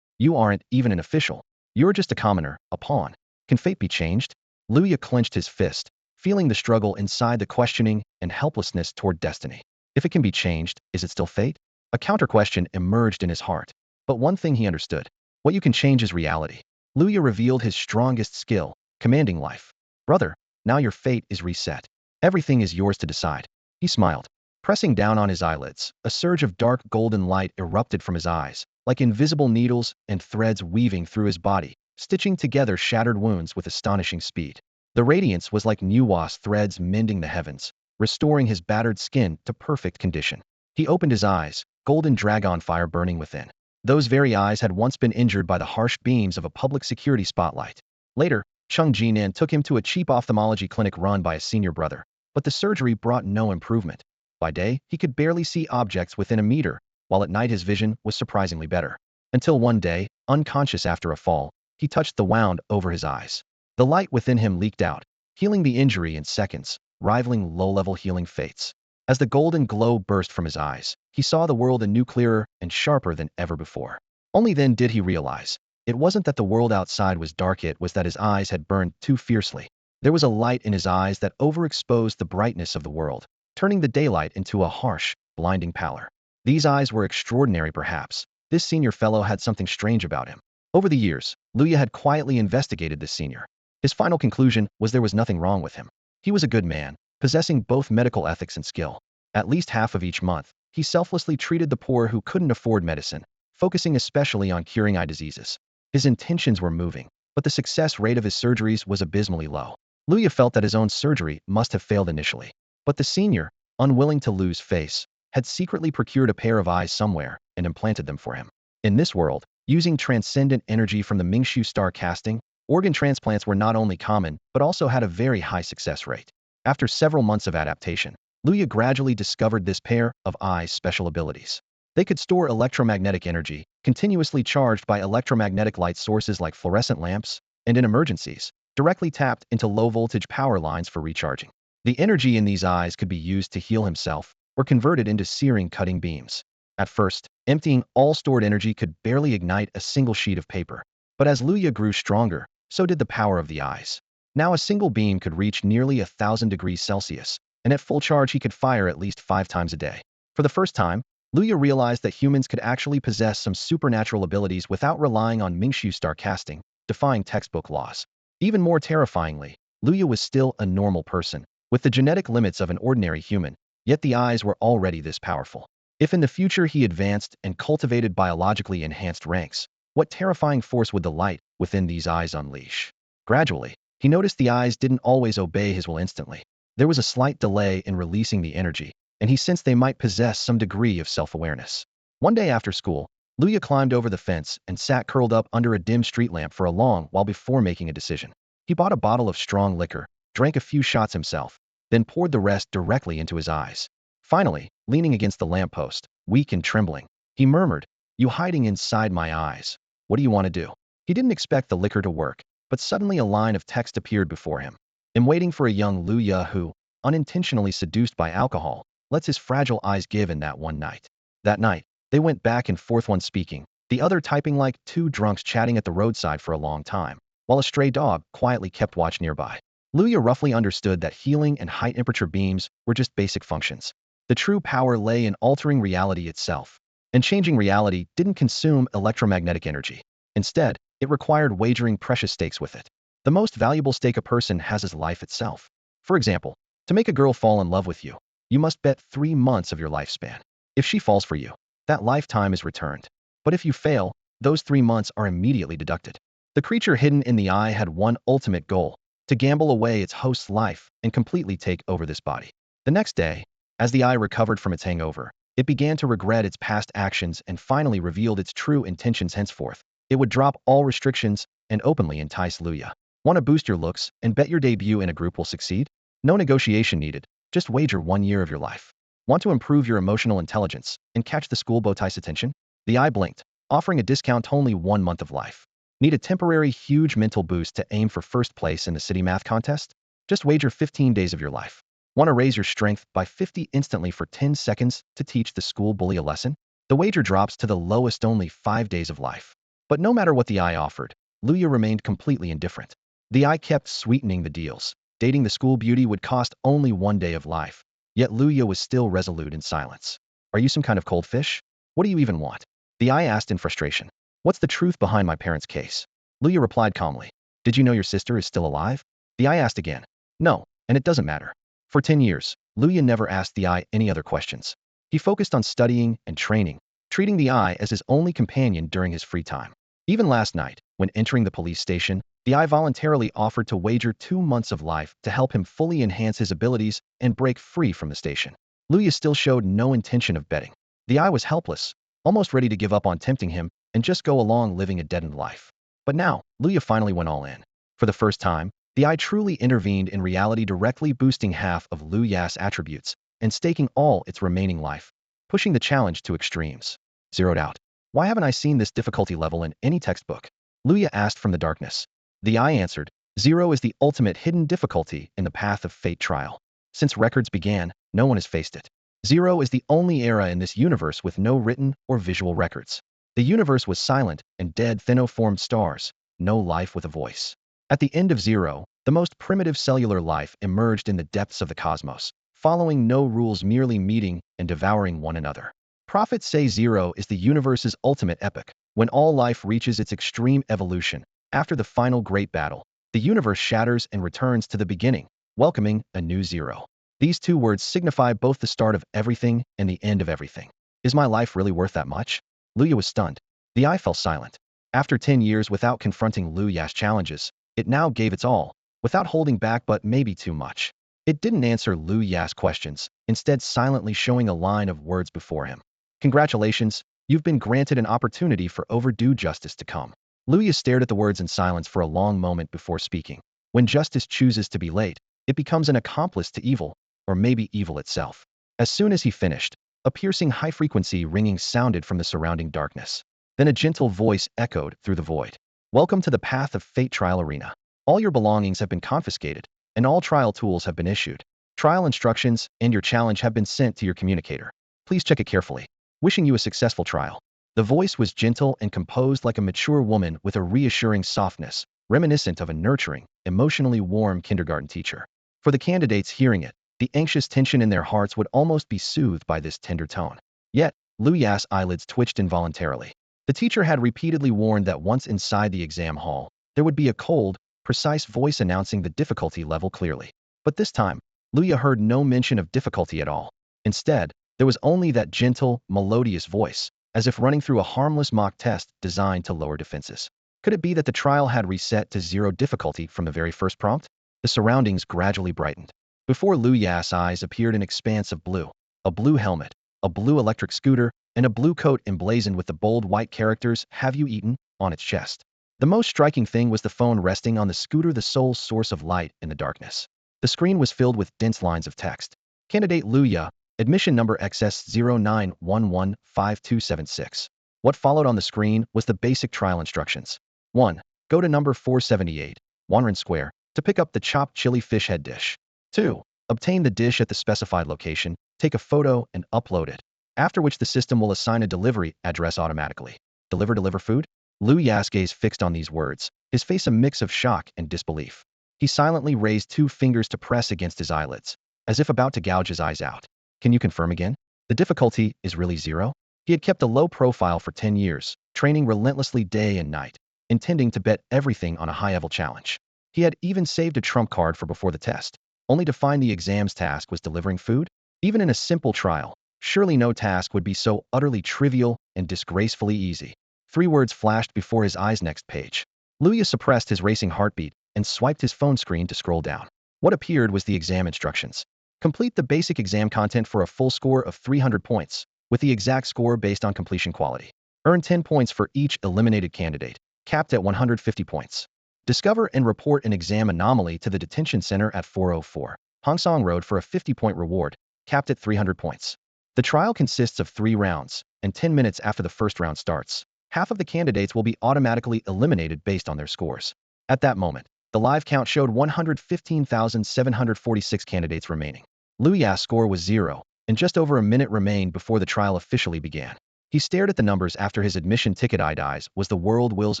aren't even an official. You're just a commoner, a pawn. Can fate be changed?" Luya clenched his fist, feeling the struggle inside, the questioning and helplessness toward destiny. If it can be changed, is it still fate? A counter-question emerged in his heart. But one thing he understood. What you can change is reality. Luya revealed his strongest skill, commanding life. "Brother, now your fate is reset. Everything is yours to decide." He smiled. Pressing down on his eyelids, a surge of dark golden light erupted from his eyes, like invisible needles and threads weaving through his body, stitching together shattered wounds with astonishing speed. The radiance was like nuanced threads mending the heavens, restoring his battered skin to perfect condition. He opened his eyes, golden dragon fire burning within. Those very eyes had once been injured by the harsh beams of a public security spotlight. Later, Chung Jinan took him to a cheap ophthalmology clinic run by a senior brother, but the surgery brought no improvement. By day, he could barely see objects within a meter, while at night his vision was surprisingly better. Until one day, unconscious after a fall, he touched the wound over his eyes. The light within him leaked out, healing the injury in seconds, rivaling low-level healing fates. As the golden glow burst from his eyes, he saw the world anew, clearer and sharper than ever before. Only then did he realize, it wasn't that the world outside was dark, it was that his eyes had burned too fiercely. There was a light in his eyes that overexposed the brightness of the world, turning the daylight into a harsh, blinding pallor. These eyes were extraordinary perhaps. This senior fellow had something strange about him. Over the years, Luya had quietly investigated this senior. His final conclusion was there was nothing wrong with him. He was a good man, possessing both medical ethics and skill. At least half of each month, he selflessly treated the poor who couldn't afford medicine, focusing especially on curing eye diseases. His intentions were moving, but the success rate of his surgeries was abysmally low. Luya felt that his own surgery must have failed initially. But the senior, unwilling to lose face, had secretly procured a pair of eyes somewhere and implanted them for him. In this world, using transcendent energy from the Mingshu star casting, organ transplants were not only common, but also had a very high success rate. After several months of adaptation, Luya gradually discovered this pair of eyes' special abilities. They could store electromagnetic energy, continuously charged by electromagnetic light sources like fluorescent lamps, and in emergencies, directly tapped into low-voltage power lines for recharging. The energy in these eyes could be used to heal himself, or converted into searing cutting beams. At first, emptying all stored energy could barely ignite a single sheet of paper. But as Luya grew stronger, so did the power of the eyes. Now a single beam could reach nearly 1,000 degrees Celsius, and at full charge he could fire at least 5 times a day. For the first time, Luya realized that humans could actually possess some supernatural abilities without relying on Mingshu star casting, defying textbook laws. Even more terrifyingly, Luya was still a normal person, with the genetic limits of an ordinary human, yet the eyes were already this powerful. If in the future he advanced and cultivated biologically enhanced ranks, what terrifying force would the light within these eyes unleash? Gradually, he noticed the eyes didn't always obey his will instantly. There was a slight delay in releasing the energy, and he sensed they might possess some degree of self-awareness. One day after school, Luya climbed over the fence and sat curled up under a dim street lamp for a long while before making a decision. He bought a bottle of strong liquor, drank a few shots himself, then poured the rest directly into his eyes. Finally, leaning against the lamppost, weak and trembling, he murmured, "You hiding inside my eyes. What do you want to do?" He didn't expect the liquor to work, but suddenly a line of text appeared before him. "I'm waiting for a young Luya who, unintentionally seduced by alcohol, lets his fragile eyes give in that one night." That night, they went back and forth, one speaking, the other typing like two drunks chatting at the roadside for a long time. while a stray dog quietly kept watch nearby. Luya roughly understood that healing and high-temperature beams were just basic functions. The true power lay in altering reality itself. And changing reality didn't consume electromagnetic energy. Instead, it required wagering precious stakes with it. The most valuable stake a person has is life itself. For example, to make a girl fall in love with you, you must bet 3 months of your lifespan. If she falls for you, that lifetime is returned. But if you fail, those 3 months are immediately deducted. The creature hidden in the eye had one ultimate goal: to gamble away its host's life and completely take over this body. The next day, as the eye recovered from its hangover, it began to regret its past actions and finally revealed its true intentions henceforth. It would drop all restrictions and openly entice Luya. Want to boost your looks and bet your debut in a group will succeed? No negotiation needed, just wager 1 year of your life. Want to improve your emotional intelligence and catch the school bowtie's attention? The eye blinked, offering a discount only 1 month of life. Need a temporary huge mental boost to aim for first place in the city math contest? Just wager 15 days of your life. Want to raise your strength by 50 instantly for 10 seconds to teach the school bully a lesson? The wager drops to the lowest only 5 days of life. But no matter what the eye offered, Luya remained completely indifferent. The eye kept sweetening the deals. Dating the school beauty would cost only 1 day of life. Yet Luya was still resolute in silence. Are you some kind of cold fish? What do you even want? The eye asked in frustration. What's the truth behind my parents' case? Luya replied calmly. Did you know your sister is still alive? The eye asked again. No, and it doesn't matter. For 10 years, Luya never asked the eye any other questions. He focused on studying and training, treating the eye as his only companion during his free time. Even last night, when entering the police station, the eye voluntarily offered to wager 2 months of life to help him fully enhance his abilities and break free from the station. Luya still showed no intention of betting. The eye was helpless, almost ready to give up on tempting him and just go along living a deadened life. But now, Luya finally went all in. For the first time, the eye truly intervened in reality, directly boosting half of Luya's attributes and staking all its remaining life, pushing the challenge to extremes. Zeroed out. Why haven't I seen this difficulty level in any textbook? Luya asked from the darkness. The eye answered, 0 is the ultimate hidden difficulty in the path of fate trial. Since records began, no one has faced it. 0 is the only era in this universe with no written or visual records. The universe was silent and dead, thinno-formed stars, no life with a voice. At the end of 0, the most primitive cellular life emerged in the depths of the cosmos, following no rules, merely meeting and devouring one another. Prophets say 0 is the universe's ultimate epoch, when all life reaches its extreme evolution. After the final great battle, the universe shatters and returns to the beginning, welcoming a new 0. These 2 words signify both the start of everything and the end of everything. Is my life really worth that much? Luya was stunned. The eye fell silent. After 10 years without confronting Luya's challenges, it now gave its all, without holding back but maybe too much. It didn't answer Luya's questions, instead silently showing a line of words before him. Congratulations, you've been granted an opportunity for overdue justice to come. Luya stared at the words in silence for a long moment before speaking. When justice chooses to be late, it becomes an accomplice to evil, or maybe evil itself. As soon as he finished, a piercing high-frequency ringing sounded from the surrounding darkness. Then a gentle voice echoed through the void. Welcome to the Path of Fate trial arena. All your belongings have been confiscated, and all trial tools have been issued. Trial instructions and your challenge have been sent to your communicator. Please check it carefully. Wishing you a successful trial. The voice was gentle and composed, like a mature woman with a reassuring softness, reminiscent of a nurturing, emotionally warm kindergarten teacher. For the candidates hearing it, the anxious tension in their hearts would almost be soothed by this tender tone. Yet, Luya's eyelids twitched involuntarily. The teacher had repeatedly warned that once inside the exam hall, there would be a cold, precise voice announcing the difficulty level clearly. But this time, Luya heard no mention of difficulty at all. Instead, there was only that gentle, melodious voice, as if running through a harmless mock test designed to lower defenses. Could it be that the trial had reset to 0 difficulty from the very first prompt? The surroundings gradually brightened. Before Luya's eyes appeared an expanse of blue, a blue helmet, a blue electric scooter, and a blue coat emblazoned with the bold white characters, "Have you eaten?" on its chest. The most striking thing was the phone resting on the scooter, the sole source of light in the darkness. The screen was filled with dense lines of text. Candidate Luya, admission number XS09115276. What followed on the screen was the basic trial instructions. 1. Go to number 478, Wanren Square, to pick up the chopped chili fish head dish. 2. Obtain the dish at the specified location, take a photo, and upload it, after which the system will assign a delivery address automatically. Deliver food? Luya's gaze fixed on these words, his face a mix of shock and disbelief. He silently raised 2 fingers to press against his eyelids, as if about to gouge his eyes out. Can you confirm again? The difficulty is really 0? He had kept a low profile for 10 years, training relentlessly day and night, intending to bet everything on a high-level challenge. He had even saved a trump card for before the test, only to find the exam's task was delivering food? Even in a simple trial, surely no task would be so utterly trivial and disgracefully easy. 3 words flashed before his eyes. Next page. Luya suppressed his racing heartbeat and swiped his phone screen to scroll down. What appeared was the exam instructions. Complete the basic exam content for a full score of 300 points, with the exact score based on completion quality. Earn 10 points for each eliminated candidate, capped at 150 points. Discover and report an exam anomaly to the detention center at 404 Hongsong Road for a 50-point reward, capped at 300 points. The trial consists of 3 rounds, and 10 minutes after the first round starts, half of the candidates will be automatically eliminated based on their scores. At that moment, the live count showed 115,746 candidates remaining. Luya's score was 0, and just over a minute remained before the trial officially began. He stared at the numbers after his admission ticket. IDIs was the World Will's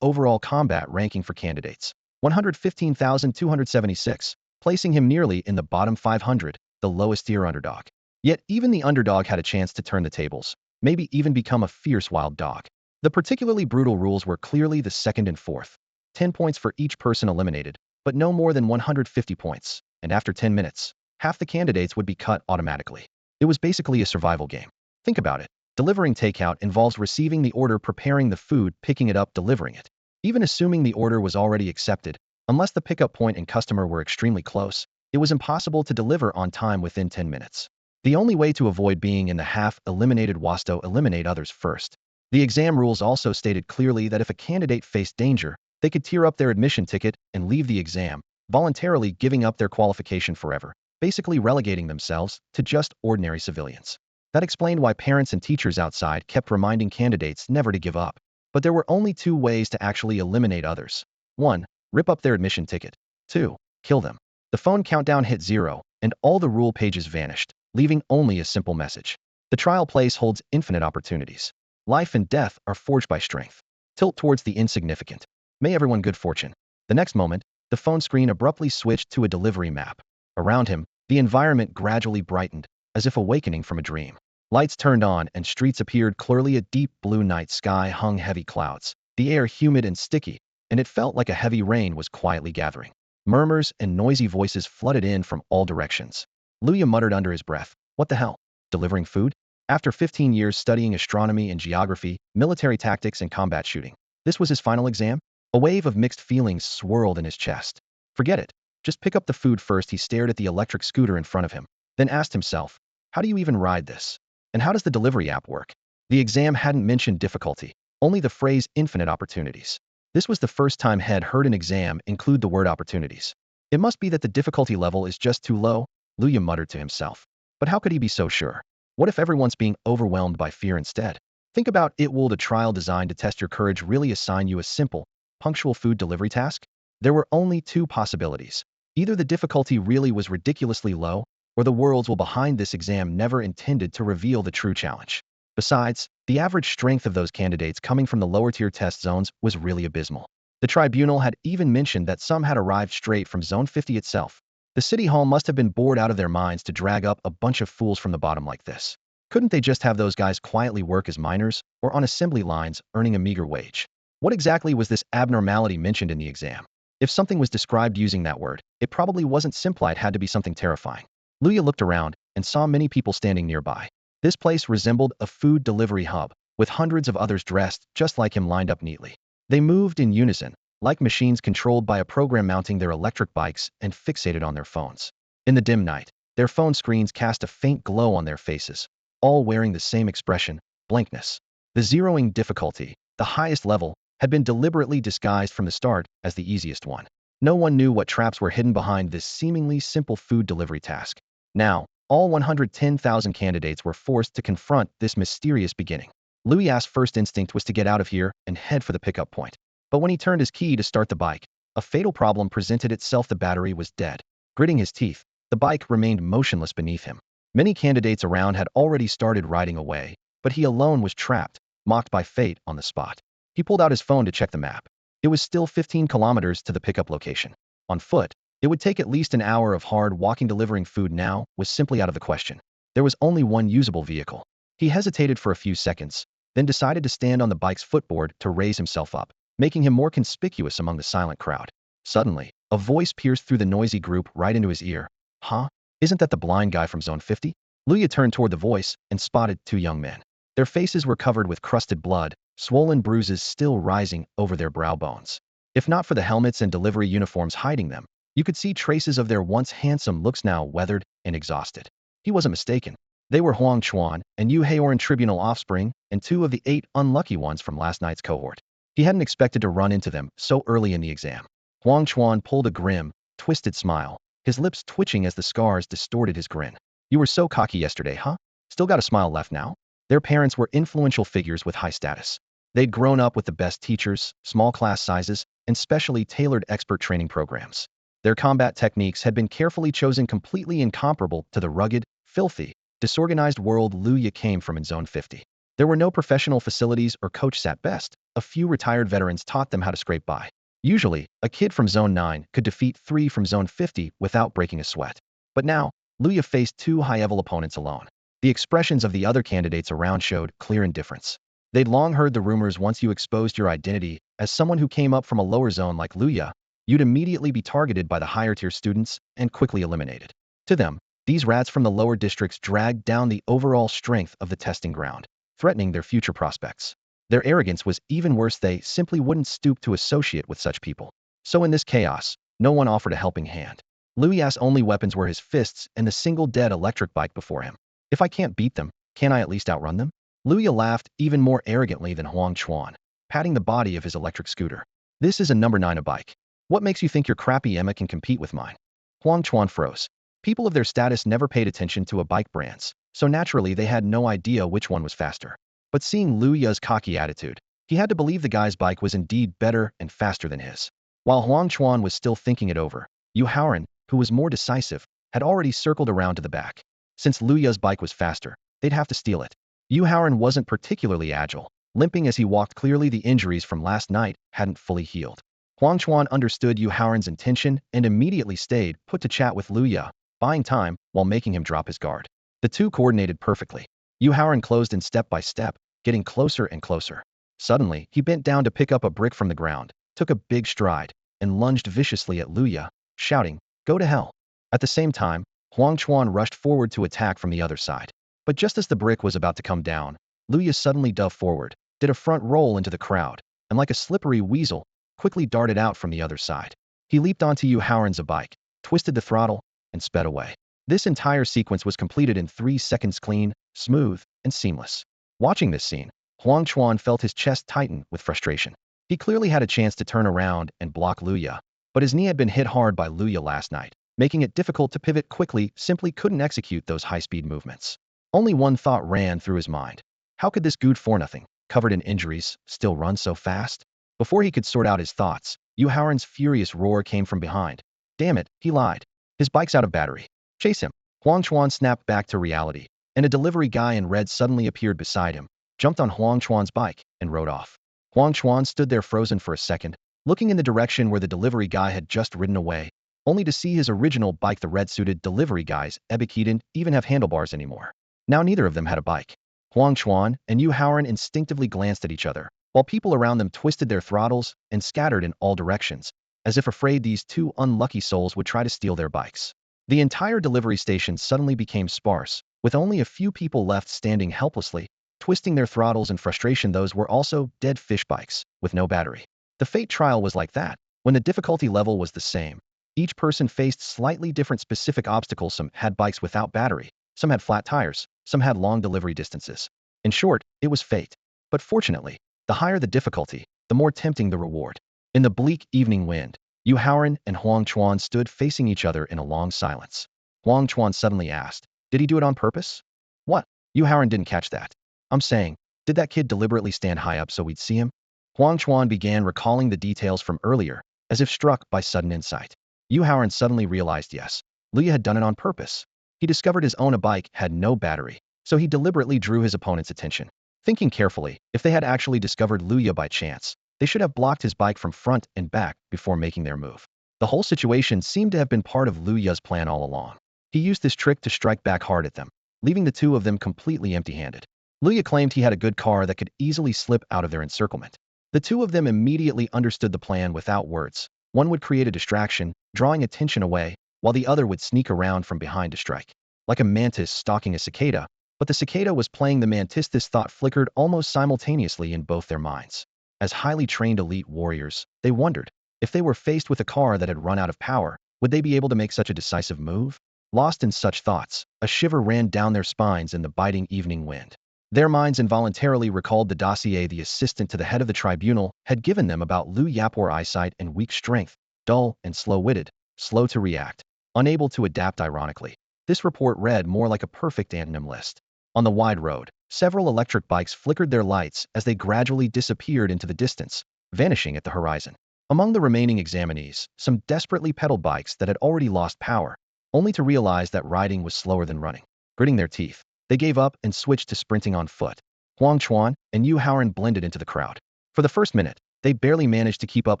overall combat ranking for candidates. 115,276, placing him nearly in the bottom 500, the lowest tier underdog. Yet even the underdog had a chance to turn the tables, maybe even become a fierce wild dog. The particularly brutal rules were clearly the second and fourth. 10 points for each person eliminated, but no more than 150 points, and after 10 minutes, half the candidates would be cut automatically. It was basically a survival game. Think about it. Delivering takeout involves receiving the order, preparing the food, picking it up, delivering it. Even assuming the order was already accepted, unless the pickup point and customer were extremely close, it was impossible to deliver on time within 10 minutes. The only way to avoid being in the half-eliminated was to eliminate others first. The exam rules also stated clearly that if a candidate faced danger, they could tear up their admission ticket and leave the exam, voluntarily giving up their qualification forever, basically relegating themselves to just ordinary civilians. That explained why parents and teachers outside kept reminding candidates never to give up. But there were only 2 ways to actually eliminate others. 1. Rip up their admission ticket. 2. Kill them. The phone countdown hit 0, and all the rule pages vanished, leaving only a simple message. The trial place holds infinite opportunities. Life and death are forged by strength. Tilt towards the insignificant. May everyone good fortune. The next moment, the phone screen abruptly switched to a delivery map. Around him, the environment gradually brightened, as if awakening from a dream. Lights turned on and streets appeared clearly. A deep blue night sky hung heavy clouds, the air humid and sticky, and it felt like a heavy rain was quietly gathering. Murmurs and noisy voices flooded in from all directions. Luya muttered under his breath, "What the hell? Delivering food?" After 15 years studying astronomy and geography, military tactics and combat shooting, this was his final exam? A wave of mixed feelings swirled in his chest. Forget it. Just pick up the food first. He stared at the electric scooter in front of him, then asked himself, how do you even ride this? And how does the delivery app work? The exam hadn't mentioned difficulty, only the phrase infinite opportunities. This was the first time he'd heard an exam include the word opportunities. It must be that the difficulty level is just too low, Luya muttered to himself. But how could he be so sure? What if everyone's being overwhelmed by fear instead? Think about it. Will the trial designed to test your courage really assign you a simple, punctual food delivery task? There were only 2 possibilities. Either the difficulty really was ridiculously low, or the world's will behind this exam never intended to reveal the true challenge. Besides, the average strength of those candidates coming from the lower-tier test zones was really abysmal. The tribunal had even mentioned that some had arrived straight from Zone 50 itself. The city hall must have been bored out of their minds to drag up a bunch of fools from the bottom like this. Couldn't they just have those guys quietly work as miners, or on assembly lines, earning a meager wage? What exactly was this abnormality mentioned in the exam? If something was described using that word, it probably wasn't simple. It had to be something terrifying. Luya looked around and saw many people standing nearby. This place resembled a food delivery hub, with hundreds of others dressed just like him lined up neatly. They moved in unison, like machines controlled by a program, mounting their electric bikes and fixated on their phones. In the dim night, their phone screens cast a faint glow on their faces, all wearing the same expression, blankness. The zeroing difficulty, the highest level, had been deliberately disguised from the start as the easiest one. No one knew what traps were hidden behind this seemingly simple food delivery task. Now, all 110,000 candidates were forced to confront this mysterious beginning. Luya's first instinct was to get out of here and head for the pickup point. But when he turned his key to start the bike, a fatal problem presented itself. The battery was dead. Gritting his teeth, the bike remained motionless beneath him. Many candidates around had already started riding away, but he alone was trapped, mocked by fate on the spot. He pulled out his phone to check the map. It was still 15 kilometers to the pickup location. On foot, it would take at least an hour of hard walking. Delivering food now was simply out of the question. There was only one usable vehicle. He hesitated for a few seconds, then decided to stand on the bike's footboard to raise himself up, making him more conspicuous among the silent crowd. Suddenly, a voice pierced through the noisy group right into his ear. Huh? Isn't that the blind guy from Zone 50? Luya turned toward the voice and spotted two young men. Their faces were covered with crusted blood, swollen bruises still rising over their brow bones. If not for the helmets and delivery uniforms hiding them, you could see traces of their once handsome looks now weathered and exhausted. He wasn't mistaken. They were Huang Chuan and Yu Haoran tribunal offspring, and two of the 8 unlucky ones from last night's cohort. He hadn't expected to run into them so early in the exam. Huang Chuan pulled a grim, twisted smile, his lips twitching as the scars distorted his grin. You were so cocky yesterday, huh? Still got a smile left now? Their parents were influential figures with high status. They'd grown up with the best teachers, small class sizes, and specially tailored expert training programs. Their combat techniques had been carefully chosen, completely incomparable to the rugged, filthy, disorganized world Luya came from in Zone 50. There were no professional facilities or coach at best. A few retired veterans taught them how to scrape by. Usually, a kid from Zone 9 could defeat 3 from Zone 50 without breaking a sweat. But now, Luya faced 2 high-level opponents alone. The expressions of the other candidates around showed clear indifference. They'd long heard the rumors once you exposed your identity as someone who came up from a lower zone like Luya, you'd immediately be targeted by the higher-tier students and quickly eliminated. To them, these rats from the lower districts dragged down the overall strength of the testing ground, threatening their future prospects. Their arrogance was even worse. They simply wouldn't stoop to associate with such people. So in this chaos, no one offered a helping hand. Luya's only weapons were his fists and the single dead electric bike before him. If I can't beat them, can I at least outrun them? Luya laughed even more arrogantly than Huang Chuan, patting the body of his electric scooter. This is a number 9 a bike. What makes you think your crappy Emma can compete with mine? Huang Chuan froze. People of their status never paid attention to a bike brands, so naturally they had no idea which one was faster. But seeing Luya's cocky attitude, he had to believe the guy's bike was indeed better and faster than his. While Huang Chuan was still thinking it over, Yu Haoran, who was more decisive, had already circled around to the back. Since Luya's bike was faster, they'd have to steal it. Yu Haoran wasn't particularly agile, limping as he walked. Clearly the injuries from last night hadn't fully healed. Huang Chuan understood Yu Haoran's intention and immediately stayed put to chat with Luya, buying time while making him drop his guard. The two coordinated perfectly. Yu Haoran closed in step by step, getting closer and closer. Suddenly, he bent down to pick up a brick from the ground, took a big stride, and lunged viciously at Luya, shouting, "Go to hell." At the same time, Huang Chuan rushed forward to attack from the other side. But just as the brick was about to come down, Luya suddenly dove forward, did a front roll into the crowd, and like a slippery weasel, quickly darted out from the other side. He leaped onto Yu Haoran's bike, twisted the throttle, and sped away. This entire sequence was completed in 3 seconds, clean, smooth, and seamless. Watching this scene, Huang Chuan felt his chest tighten with frustration. He clearly had a chance to turn around and block Luya, but his knee had been hit hard by Luya last night, making it difficult to pivot quickly. Simply couldn't execute those high-speed movements. Only one thought ran through his mind. How could this good for nothing, covered in injuries, still run so fast? Before he could sort out his thoughts, Yu Haoran's furious roar came from behind. Damn it, he lied. His bike's out of battery. Chase him. Huang Chuan snapped back to reality, and a delivery guy in red suddenly appeared beside him, jumped on Huang Chuan's bike, and rode off. Huang Chuan stood there frozen for a second, looking in the direction where the delivery guy had just ridden away, only to see his original bike. The red-suited delivery guy's bike didn't even have handlebars anymore. Now neither of them had a bike. Huang Chuan and Yu Haoran instinctively glanced at each other, while people around them twisted their throttles and scattered in all directions, as if afraid these two unlucky souls would try to steal their bikes. The entire delivery station suddenly became sparse, with only a few people left standing helplessly, twisting their throttles in frustration. Those were also dead fish bikes, with no battery. The fate trial was like that, when the difficulty level was the same. Each person faced slightly different specific obstacles. Some had bikes without battery, some had flat tires, some had long delivery distances. In short, it was fate. But fortunately, the higher the difficulty, the more tempting the reward. In the bleak evening wind, Yu Haoran and Huang Chuan stood facing each other in a long silence. Huang Chuan suddenly asked, "Did he do it on purpose?" "What?" Yu Haoran didn't catch that. "I'm saying, did that kid deliberately stand high up so we'd see him?" Huang Chuan began recalling the details from earlier, as if struck by sudden insight. Yu Haoran suddenly realized yes, Luya had done it on purpose. He discovered his own bike had no battery, so he deliberately drew his opponent's attention. Thinking carefully, if they had actually discovered Luya by chance, they should have blocked his bike from front and back before making their move. The whole situation seemed to have been part of Luya's plan all along. He used this trick to strike back hard at them, leaving the two of them completely empty-handed. Luya claimed he had a good car that could easily slip out of their encirclement. The two of them immediately understood the plan without words. One would create a distraction, drawing attention away, while the other would sneak around from behind to strike. Like a mantis stalking a cicada, but the cicada was playing the mantis. This thought flickered almost simultaneously in both their minds. As highly trained elite warriors, they wondered, if they were faced with a car that had run out of power, would they be able to make such a decisive move? Lost in such thoughts, a shiver ran down their spines in the biting evening wind. Their minds involuntarily recalled the dossier the assistant to the head of the tribunal had given them about Luya: poor eyesight and weak strength, dull and slow-witted, slow to react, unable to adapt. Ironically, this report read more like a perfect antonym list. On the wide road, several electric bikes flickered their lights as they gradually disappeared into the distance, vanishing at the horizon. Among the remaining examinees, some desperately pedaled bikes that had already lost power, only to realize that riding was slower than running. Gritting their teeth, they gave up and switched to sprinting on foot. Huang Chuan and Yu Haoran blended into the crowd. For the first minute, they barely managed to keep up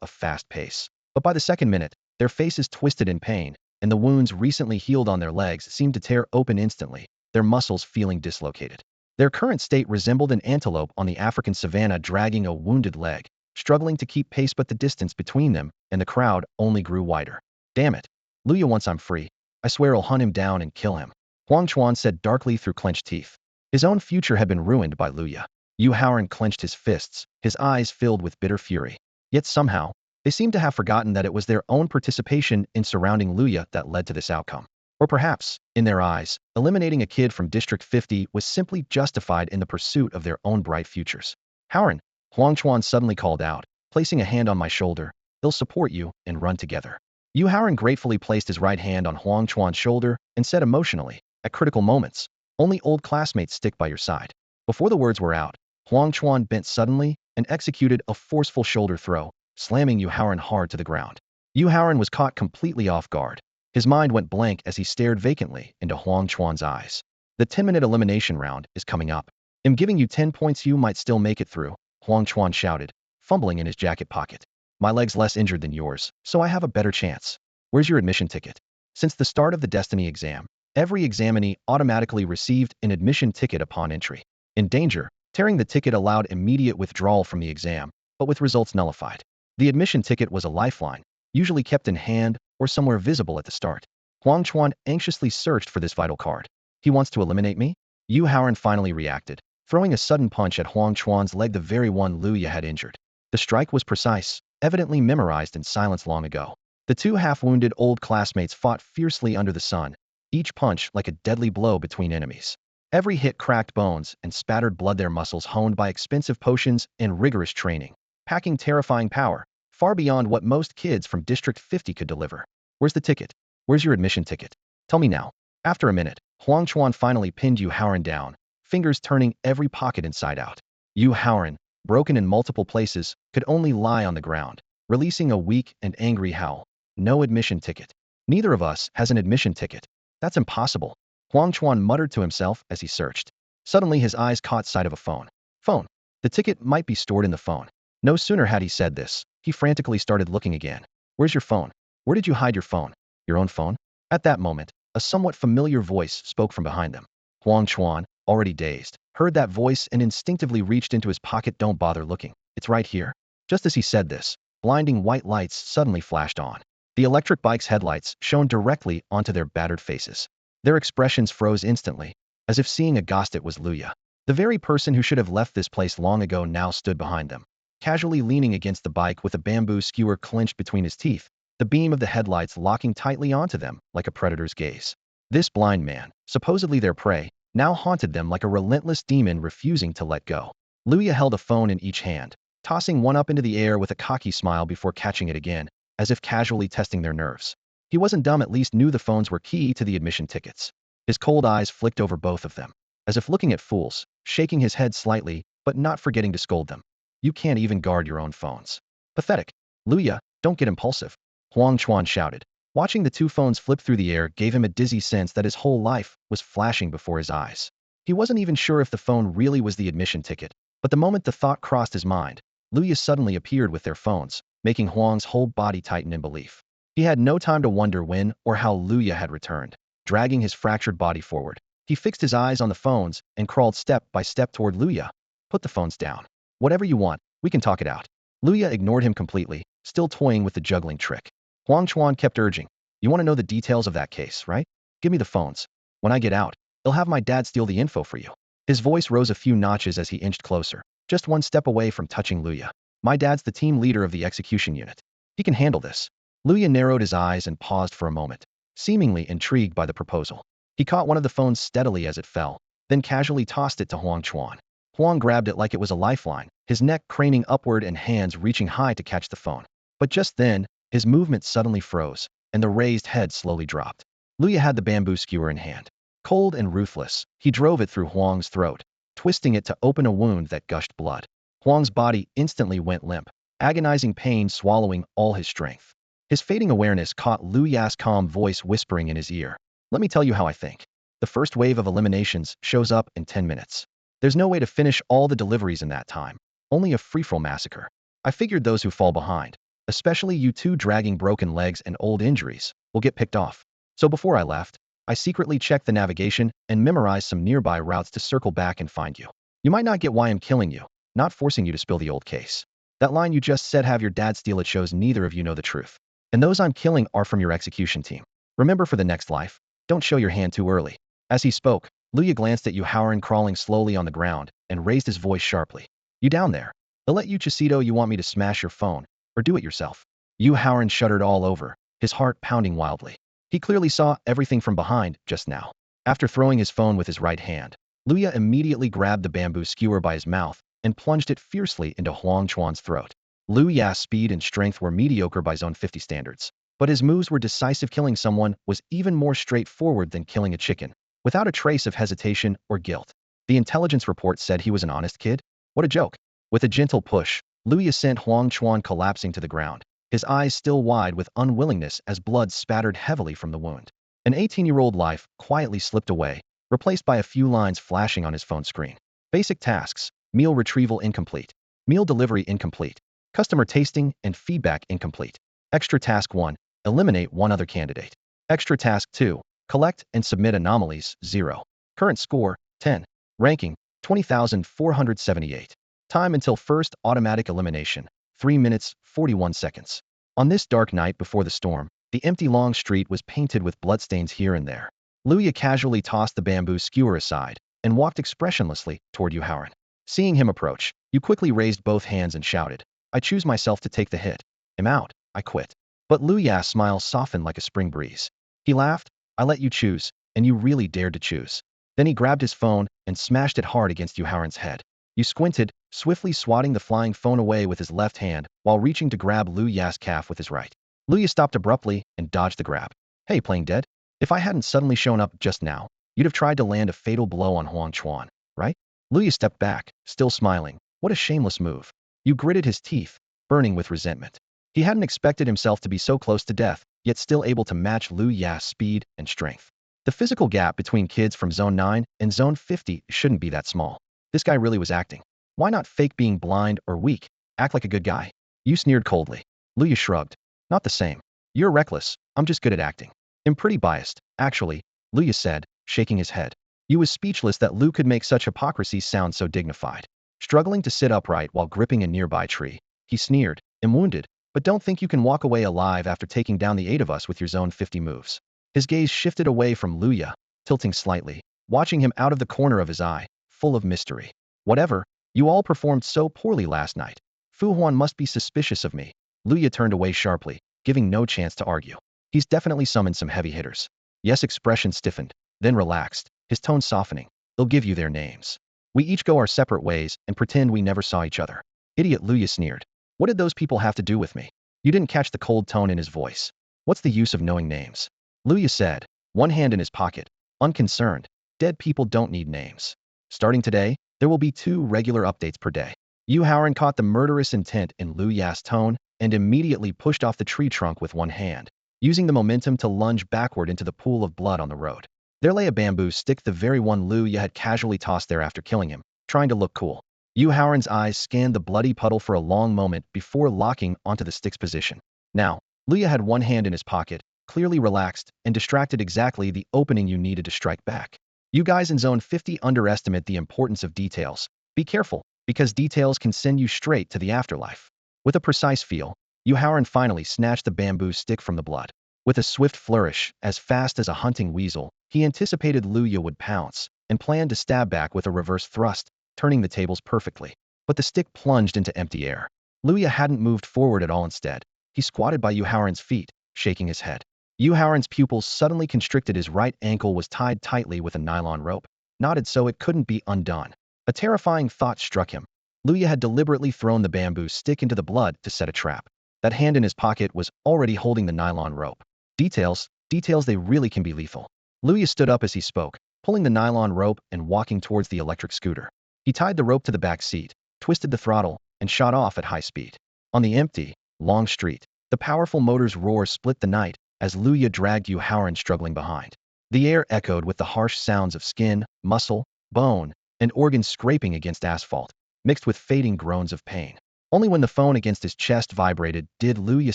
a fast pace. But by the second minute, their faces twisted in pain, and the wounds recently healed on their legs seemed to tear open instantly, their muscles feeling dislocated. Their current state resembled an antelope on the African savanna dragging a wounded leg, struggling to keep pace, but the distance between them and the crowd only grew wider. Damn it. Luya, once I'm free, I swear I'll hunt him down and kill him, Huang Chuan said darkly through clenched teeth. His own future had been ruined by Luya. Yu Haoran clenched his fists, his eyes filled with bitter fury. Yet somehow, they seemed to have forgotten that it was their own participation in surrounding Luya that led to this outcome. Or perhaps, in their eyes, eliminating a kid from District 50 was simply justified in the pursuit of their own bright futures. Haoran, Huang Chuan suddenly called out, placing a hand on my shoulder. They'll support you and run together. Yu Haoran gratefully placed his right hand on Huang Chuan's shoulder and said emotionally, at critical moments, only old classmates stick by your side. Before the words were out, Huang Chuan bent suddenly and executed a forceful shoulder throw, slamming Yu Haoran hard to the ground. Yu Haoran was caught completely off guard. His mind went blank as he stared vacantly into Huang Chuan's eyes. The 10-minute elimination round is coming up. I'm giving you 10 points. You might still make it through, Huang Chuan shouted, fumbling in his jacket pocket. My leg's less injured than yours, so I have a better chance. Where's your admission ticket? Since the start of the Destiny exam, every examinee automatically received an admission ticket upon entry. In danger, tearing the ticket allowed immediate withdrawal from the exam, but with results nullified. The admission ticket was a lifeline, usually kept in hand or somewhere visible at the start. Huang Chuan anxiously searched for this vital card. He wants to eliminate me? Yu Haoran finally reacted, throwing a sudden punch at Huang Chuan's leg, the very one Luya had injured. The strike was precise, evidently memorized in silence long ago. The two half-wounded old classmates fought fiercely under the sun, each punch like a deadly blow between enemies. Every hit cracked bones and spattered blood, their muscles honed by expensive potions and rigorous training, packing terrifying power, far beyond what most kids from District 50 could deliver. Where's the ticket? Where's your admission ticket? Tell me now. After a minute, Huang Chuan finally pinned Yu Haoran down, fingers turning every pocket inside out. Yu Haoran, broken in multiple places, could only lie on the ground, releasing a weak and angry howl. No admission ticket. Neither of us has an admission ticket. That's impossible, Huang Chuan muttered to himself as he searched. Suddenly his eyes caught sight of a phone. Phone. The ticket might be stored in the phone. No sooner had he said this, he frantically started looking again. Where's your phone? Where did you hide your phone? Your own phone? At that moment, a somewhat familiar voice spoke from behind them. Huang Chuan, already dazed, heard that voice and instinctively reached into his pocket. Don't bother looking. It's right here. Just as he said this, blinding white lights suddenly flashed on. The electric bike's headlights shone directly onto their battered faces. Their expressions froze instantly, as if seeing a ghost. It was Luya. The very person who should have left this place long ago now stood behind them, casually leaning against the bike with a bamboo skewer clenched between his teeth, the beam of the headlights locking tightly onto them like a predator's gaze. This blind man, supposedly their prey, now haunted them like a relentless demon refusing to let go. Luya held a phone in each hand, tossing one up into the air with a cocky smile before catching it again, as if casually testing their nerves. He wasn't dumb, at least knew the phones were key to the admission tickets. His cold eyes flicked over both of them, as if looking at fools, shaking his head slightly, but not forgetting to scold them. You can't even guard your own phones. Pathetic. Luya, don't get impulsive, Huang Chuan shouted. Watching the two phones flip through the air gave him a dizzy sense that his whole life was flashing before his eyes. He wasn't even sure if the phone really was the admission ticket, but the moment the thought crossed his mind, Luya suddenly appeared with their phones, making Huang's whole body tighten in belief. He had no time to wonder when or how Luya had returned. Dragging his fractured body forward, he fixed his eyes on the phones and crawled step by step toward Luya. Put the phones down. Whatever you want, we can talk it out. Luya ignored him completely, still toying with the juggling trick. Huang Chuan kept urging, you want to know the details of that case, right? Give me the phones. When I get out, they'll have my dad steal the info for you. His voice rose a few notches as he inched closer, just one step away from touching Luya. My dad's the team leader of the execution unit. He can handle this. Luya narrowed his eyes and paused for a moment, seemingly intrigued by the proposal. He caught one of the phones steadily as it fell, then casually tossed it to Huang Chuan. Huang grabbed it like it was a lifeline, his neck craning upward and hands reaching high to catch the phone. But just then, his movement suddenly froze, and the raised head slowly dropped. Luya had the bamboo skewer in hand. Cold and ruthless, he drove it through Huang's throat, twisting it to open a wound that gushed blood. Huang's body instantly went limp, agonizing pain swallowing all his strength. His fading awareness caught Luya's calm voice whispering in his ear. Let me tell you how I think. The first wave of eliminations shows up in 10 minutes. There's no way to finish all the deliveries in that time. Only a free-for-all massacre. I figured those who fall behind, especially you two dragging broken legs and old injuries, will get picked off. So before I left, I secretly checked the navigation and memorized some nearby routes to circle back and find you. You might not get why I'm killing you, not forcing you to spill the old case. That line you just said, have your dad steal it, shows neither of you know the truth. And those I'm killing are from your execution team. Remember, for the next life, don't show your hand too early. As he spoke, Luya glanced at Yu Haoran crawling slowly on the ground and raised his voice sharply. You down there? I'll let you Chisido, you want me to smash your phone, or do it yourself? Yu Haoran shuddered all over, his heart pounding wildly. He clearly saw everything from behind just now. After throwing his phone with his right hand, Luya immediately grabbed the bamboo skewer by his mouth and plunged it fiercely into Huang Chuan's throat. Luya's speed and strength were mediocre by Zone 50 standards, but his moves were decisive. Killing someone was even more straightforward than killing a chicken, without a trace of hesitation or guilt. The intelligence report said he was an honest kid? What a joke. With a gentle push, Luya sent Huang Chuan collapsing to the ground, his eyes still wide with unwillingness as blood spattered heavily from the wound. An 18-year-old life quietly slipped away, replaced by a few lines flashing on his phone screen. Basic tasks: meal retrieval incomplete, meal delivery incomplete, customer tasting and feedback incomplete. Extra task 1, eliminate one other candidate. Extra task 2, collect and submit anomalies, 0. Current score, 10. Ranking, 20,478. Time until first automatic elimination, 3 minutes, 41 seconds. On this dark night before the storm, the empty long street was painted with bloodstains here and there. Luya casually tossed the bamboo skewer aside and walked expressionlessly toward Yu Haoran. Seeing him approach, Yu quickly raised both hands and shouted, I choose myself to take the hit. I'm out. I quit. But Luya's smile softened like a spring breeze. He laughed, I let you choose, and you really dared to choose. Then he grabbed his phone and smashed it hard against Yu Haoran's head. Yu squinted, swiftly swatting the flying phone away with his left hand while reaching to grab Luya's calf with his right. Luya stopped abruptly and dodged the grab. Hey, playing dead? If I hadn't suddenly shown up just now, you'd have tried to land a fatal blow on Huang Chuan, right? Luya stepped back, still smiling. What a shameless move. Yu gritted his teeth, burning with resentment. He hadn't expected himself to be so close to death, yet still able to match Luya's speed and strength. The physical gap between kids from Zone 9 and Zone 50 shouldn't be that small. This guy really was acting. Why not fake being blind or weak? Act like a good guy. Yu sneered coldly. Luya shrugged. Not the same. You're reckless. I'm just good at acting. I'm pretty biased, actually, Luya said, shaking his head. Yu was speechless that Lu could make such hypocrisy sound so dignified. Struggling to sit upright while gripping a nearby tree, he sneered, I'm wounded, but don't think you can walk away alive after taking down the 8 of us with your Zone 50 moves. His gaze shifted away from Luya, tilting slightly, watching him out of the corner of his eye, full of mystery. Whatever, you all performed so poorly last night. Fu Huan must be suspicious of me. Luya turned away sharply, giving no chance to argue. He's definitely summoned some heavy hitters. Yes, expression stiffened, then relaxed, his tone softening. They'll give you their names. We each go our separate ways and pretend we never saw each other. Idiot, Luya sneered. What did those people have to do with me? You didn't catch the cold tone in his voice. What's the use of knowing names? Luya said, one hand in his pocket, unconcerned. Dead people don't need names. Starting today, there will be 2 regular updates per day. Yu Haoran caught the murderous intent in Luya's tone and immediately pushed off the tree trunk with one hand, using the momentum to lunge backward into the pool of blood on the road. There lay a bamboo stick, the very one Luya had casually tossed there after killing him, trying to look cool. Yu Haoran's eyes scanned the bloody puddle for a long moment before locking onto the stick's position. Now, Luya had one hand in his pocket, clearly relaxed and distracted, exactly the opening you needed to strike back. You guys in Zone 50 underestimate the importance of details. Be careful, because details can send you straight to the afterlife. With a precise feel, Yu Haoran finally snatched the bamboo stick from the blood. With a swift flourish, as fast as a hunting weasel, he anticipated Luya would pounce, and planned to stab back with a reverse thrust, turning the tables perfectly. But the stick plunged into empty air. Luya hadn't moved forward at all. Instead, he squatted by Yu Haoran's feet, shaking his head. Yu Haoran's pupils suddenly constricted. His right ankle was tied tightly with a nylon rope, knotted so it couldn't be undone. A terrifying thought struck him. Luya had deliberately thrown the bamboo stick into the blood to set a trap. That hand in his pocket was already holding the nylon rope. Details, they really can be lethal. Luya stood up as he spoke, pulling the nylon rope and walking towards the electric scooter. He tied the rope to the back seat, twisted the throttle, and shot off at high speed. On the empty, long street, the powerful motor's roar split the night as Luya dragged Yu Haoran struggling behind. The air echoed with the harsh sounds of skin, muscle, bone, and organs scraping against asphalt, mixed with fading groans of pain. Only when the phone against his chest vibrated did Luya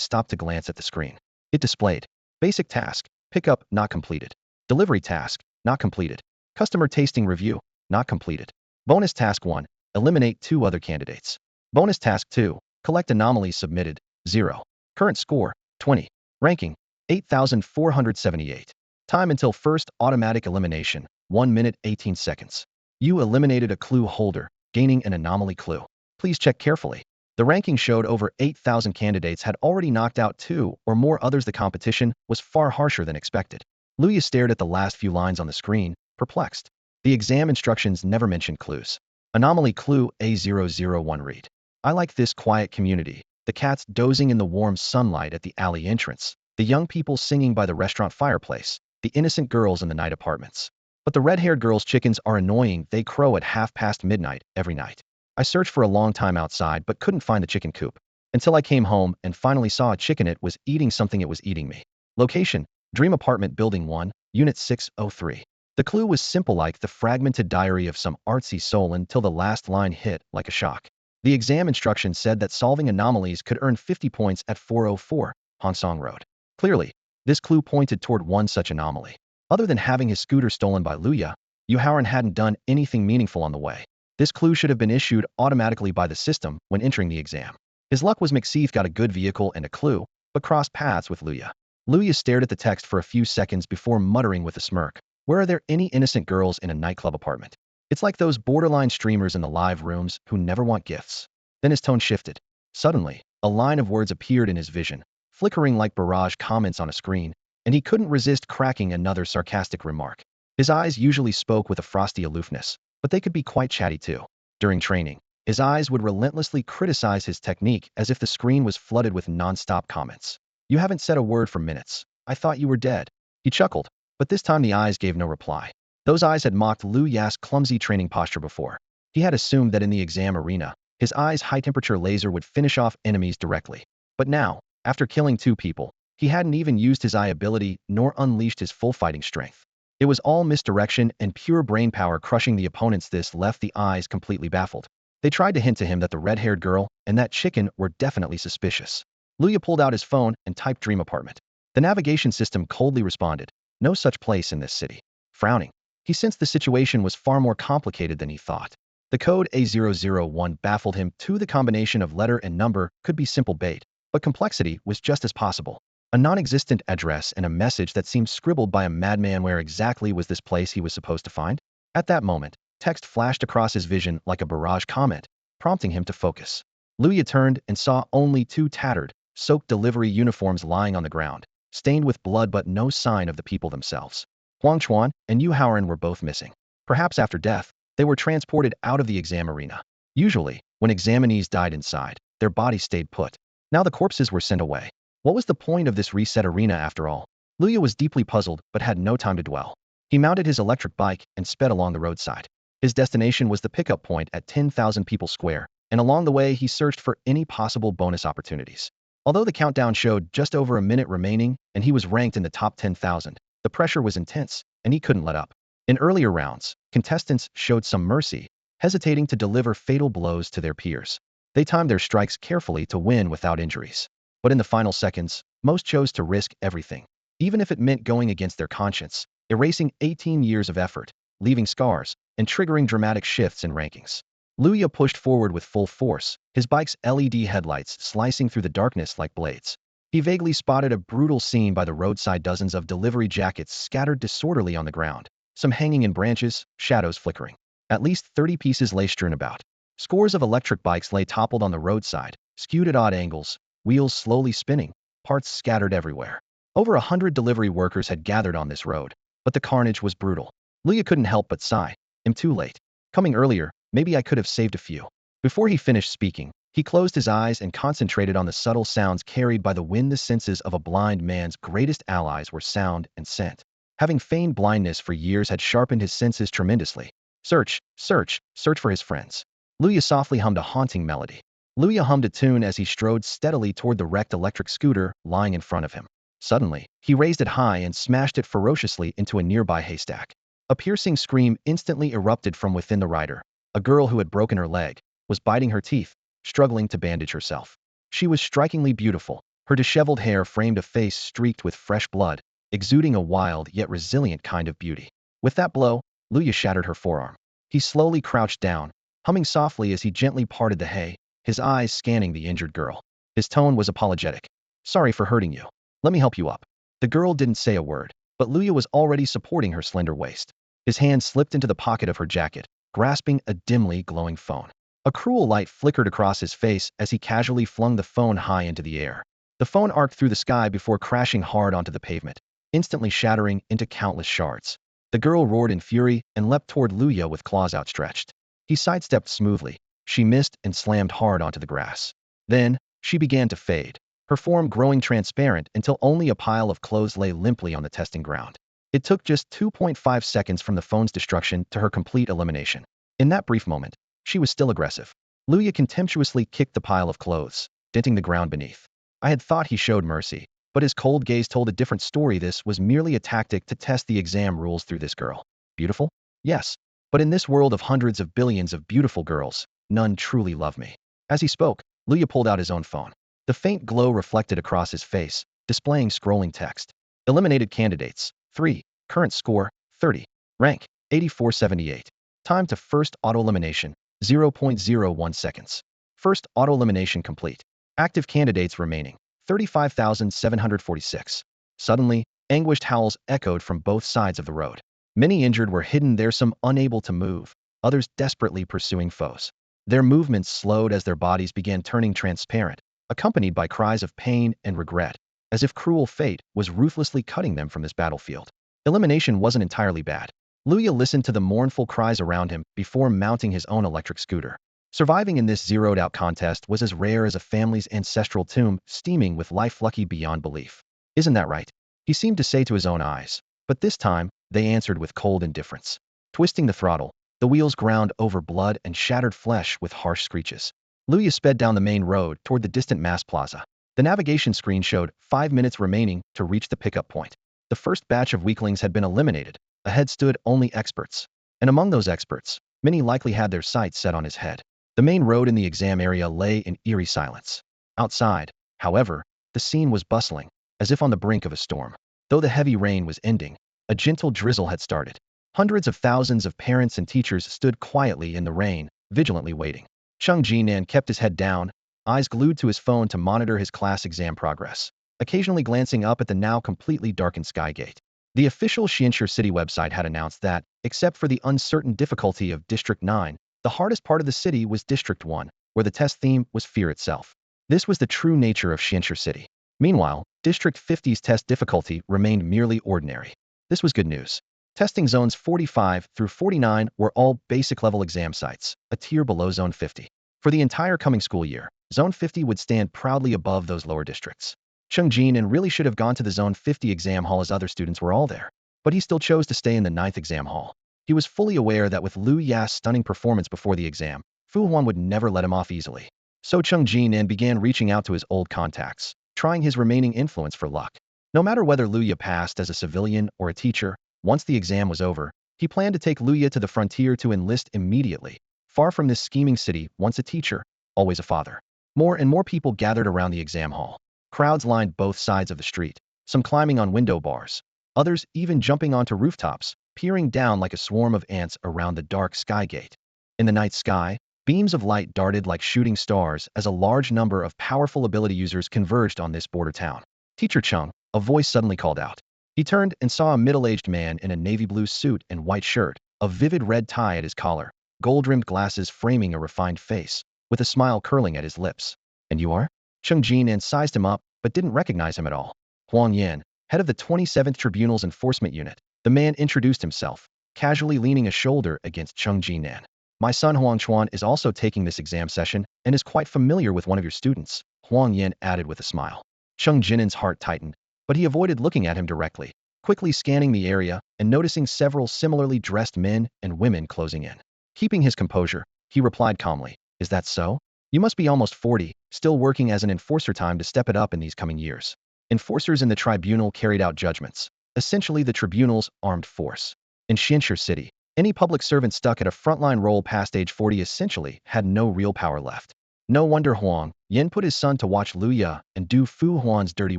stop to glance at the screen. It displayed: basic task, pickup not completed. Delivery task, not completed. Customer tasting review, not completed. Bonus task 1, eliminate 2 other candidates. Bonus task 2, collect anomalies submitted, 0. Current score, 20. Ranking, 8,478. Time until first automatic elimination, 1 minute 18 seconds. You eliminated a clue holder, gaining an anomaly clue. Please check carefully. The ranking showed over 8,000 candidates had already knocked out 2 or more others. The competition was far harsher than expected. Luya stared at the last few lines on the screen, perplexed. The exam instructions never mentioned clues. Anomaly clue A001 read: I like this quiet community. The cats dozing in the warm sunlight at the alley entrance. The young people singing by the restaurant fireplace. The innocent girls in the night apartments. But the red-haired girls' chickens are annoying. They crow at midnight every night. I searched for a long time outside but couldn't find the chicken coop. Until I came home and finally saw a chicken. It was eating something. It was eating me. Location: Dream Apartment Building 1, Unit 603. The clue was simple, like the fragmented diary of some artsy soul, until the last line hit like a shock. The exam instructions said that solving anomalies could earn 50 points at 404 Hansong Road. Clearly, this clue pointed toward one such anomaly. Other than having his scooter stolen by Luya, Yu Haoran hadn't done anything meaningful on the way. This clue should have been issued automatically by the system when entering the exam. His luck was McSeeth got a good vehicle and a clue, but crossed paths with Luya. Luya stared at the text for a few seconds before muttering with a smirk: where are there any innocent girls in a nightclub apartment? It's like those borderline streamers in the live rooms who never want gifts. Then his tone shifted. Suddenly, a line of words appeared in his vision, flickering like barrage comments on a screen, and he couldn't resist cracking another sarcastic remark. His eyes usually spoke with a frosty aloofness, but they could be quite chatty too. During training, his eyes would relentlessly criticize his technique as if the screen was flooded with non-stop comments. You haven't said a word for minutes. I thought you were dead. He chuckled, but this time the eyes gave no reply. Those eyes had mocked Luya's clumsy training posture before. He had assumed that in the exam arena, his eyes' high-temperature laser would finish off enemies directly. But now, after killing 2 people, he hadn't even used his eye ability nor unleashed his full fighting strength. It was all misdirection and pure brain power crushing the opponents. This left the eyes completely baffled. They tried to hint to him that the red-haired girl and that chicken were definitely suspicious. Luya pulled out his phone and typed Dream Apartment. The navigation system coldly responded: no such place in this city. Frowning, he sensed the situation was far more complicated than he thought. The code A001 baffled him too. The combination of letter and number could be simple bait, but complexity was just as possible. A non-existent address and a message that seemed scribbled by a madman. Where exactly was this place he was supposed to find? At that moment, text flashed across his vision like a barrage comment, prompting him to focus. Luya turned and saw only 2 tattered, soaked delivery uniforms lying on the ground, stained with blood, but no sign of the people themselves. Huang Chuan and Yu Haoran were both missing. Perhaps after death, they were transported out of the exam arena. Usually, when examinees died inside, their bodies stayed put. Now the corpses were sent away. What was the point of this reset arena after all? Luya was deeply puzzled but had no time to dwell. He mounted his electric bike and sped along the roadside. His destination was the pickup point at 10,000 People Square, and along the way he searched for any possible bonus opportunities. Although the countdown showed just over a minute remaining and he was ranked in the top 10,000, the pressure was intense. and he couldn't let up. In earlier rounds, contestants showed some mercy, hesitating to deliver fatal blows to their peers. They timed their strikes carefully to win without injuries. But in the final seconds, most chose to risk everything, even if it meant going against their conscience, erasing 18 years of effort, leaving scars, and triggering dramatic shifts in rankings. Luya pushed forward with full force, his bike's LED headlights slicing through the darkness like blades. He vaguely spotted a brutal scene by the roadside, dozens of delivery jackets scattered disorderly on the ground, some hanging in branches, shadows flickering. At least 30 pieces lay strewn about. Scores of electric bikes lay toppled on the roadside, skewed at odd angles, wheels slowly spinning, parts scattered everywhere. Over 100 delivery workers had gathered on this road, but the carnage was brutal. Luya couldn't help but sigh. I'm too late. Coming earlier, maybe I could have saved a few. Before he finished speaking, he closed his eyes and concentrated on the subtle sounds carried by the wind. The senses of a blind man's greatest allies were sound and scent. Having feigned blindness for years had sharpened his senses tremendously. Search, search, search for his friends. Luya softly hummed a haunting melody. Luya hummed a tune as he strode steadily toward the wrecked electric scooter lying in front of him. Suddenly, he raised it high and smashed it ferociously into a nearby haystack. A piercing scream instantly erupted from within the rider. A girl who had broken her leg was biting her teeth, struggling to bandage herself. She was strikingly beautiful. Her disheveled hair framed a face streaked with fresh blood, exuding a wild yet resilient kind of beauty. With that blow, Luya shattered her forearm. He slowly crouched down, humming softly as he gently parted the hay, his eyes scanning the injured girl. His tone was apologetic. Sorry for hurting you. Let me help you up. The girl didn't say a word, but Luya was already supporting her slender waist. His hand slipped into the pocket of her jacket, grasping a dimly glowing phone. A cruel light flickered across his face as he casually flung the phone high into the air. The phone arced through the sky before crashing hard onto the pavement, instantly shattering into countless shards. The girl roared in fury and leapt toward Luya with claws outstretched. He sidestepped smoothly. She missed and slammed hard onto the grass. Then, she began to fade, her form growing transparent until only a pile of clothes lay limply on the testing ground. It took just 2.5 seconds from the phone's destruction to her complete elimination. In that brief moment, she was still aggressive. Luya contemptuously kicked the pile of clothes, denting the ground beneath. I had thought he showed mercy, but his cold gaze told a different story. This was merely a tactic to test the exam rules through this girl. Beautiful? Yes. But in this world of hundreds of billions of beautiful girls, none truly love me. As he spoke, Luya pulled out his own phone. The faint glow reflected across his face, displaying scrolling text. Eliminated candidates, 3. Current score, 30. Rank, 8478. Time to first auto-elimination, 0.01 seconds. First auto-elimination complete. Active candidates remaining, 35,746. Suddenly, anguished howls echoed from both sides of the road. Many injured were hidden there, some unable to move, others desperately pursuing foes. Their movements slowed as their bodies began turning transparent, accompanied by cries of pain and regret, as if cruel fate was ruthlessly cutting them from this battlefield. Elimination wasn't entirely bad. Luya listened to the mournful cries around him before mounting his own electric scooter. Surviving in this zeroed-out contest was as rare as a family's ancestral tomb steaming with life, lucky beyond belief. Isn't that right? He seemed to say to his own eyes, but this time, they answered with cold indifference. Twisting the throttle, the wheels ground over blood and shattered flesh with harsh screeches. Luya sped down the main road toward the distant mass plaza. The navigation screen showed 5 minutes remaining to reach the pickup point. The first batch of weaklings had been eliminated. Ahead stood only experts. And among those experts, many likely had their sights set on his head. The main road in the exam area lay in eerie silence. Outside, however, the scene was bustling, as if on the brink of a storm. Though the heavy rain was ending, a gentle drizzle had started. Hundreds of thousands of parents and teachers stood quietly in the rain, vigilantly waiting. Chung Jinan kept his head down, eyes glued to his phone to monitor his class exam progress, occasionally glancing up at the now completely darkened skygate. The official Xianxia City website had announced that, except for the uncertain difficulty of District 9, the hardest part of the city was District 1, where the test theme was fear itself. This was the true nature of Xianxia City. Meanwhile, District 50's test difficulty remained merely ordinary. This was good news. Testing zones 45 through 49 were all basic-level exam sites, a tier below Zone 50. For the entire coming school year, Zone 50 would stand proudly above those lower districts. Chung Jinan really should have gone to the Zone 50 exam hall as other students were all there, but he still chose to stay in the 9th exam hall. He was fully aware that with Lu Ya's stunning performance before the exam, Fu Huan would never let him off easily. So Chung Jinan began reaching out to his old contacts, trying his remaining influence for luck. No matter whether Lu Ya passed as a civilian or a teacher, Once the exam was over, he planned to take Luya to the frontier to enlist immediately. Far from this scheming city, once a teacher, always a father. More and more people gathered around the exam hall. Crowds lined both sides of the street, some climbing on window bars, others even jumping onto rooftops, peering down like a swarm of ants around the dark sky gate. In the night sky, beams of light darted like shooting stars as a large number of powerful ability users converged on this border town. Teacher Chung, a voice suddenly called out. He turned and saw a middle-aged man in a navy blue suit and white shirt, a vivid red tie at his collar, gold-rimmed glasses framing a refined face, with a smile curling at his lips. And you are? Chung Jin sized him up, but didn't recognize him at all. Huang Yan, head of the 27th Tribunal's Enforcement Unit. The man introduced himself, casually leaning a shoulder against Chung Jinan. My son Huang Chuan is also taking this exam session and is quite familiar with one of your students, Huang Yan added with a smile. Chung Jinan's heart tightened, but he avoided looking at him directly, quickly scanning the area and noticing several similarly dressed men and women closing in. Keeping his composure, he replied calmly, "Is that so? You must be almost 40, still working as an enforcer. Time to step it up in these coming years." Enforcers in the tribunal carried out judgments, essentially the tribunal's armed force. In Xianxia City, any public servant stuck at a frontline role past age 40 essentially had no real power left. No wonder Huang Yan put his son to watch Luya and do Fu Huan's dirty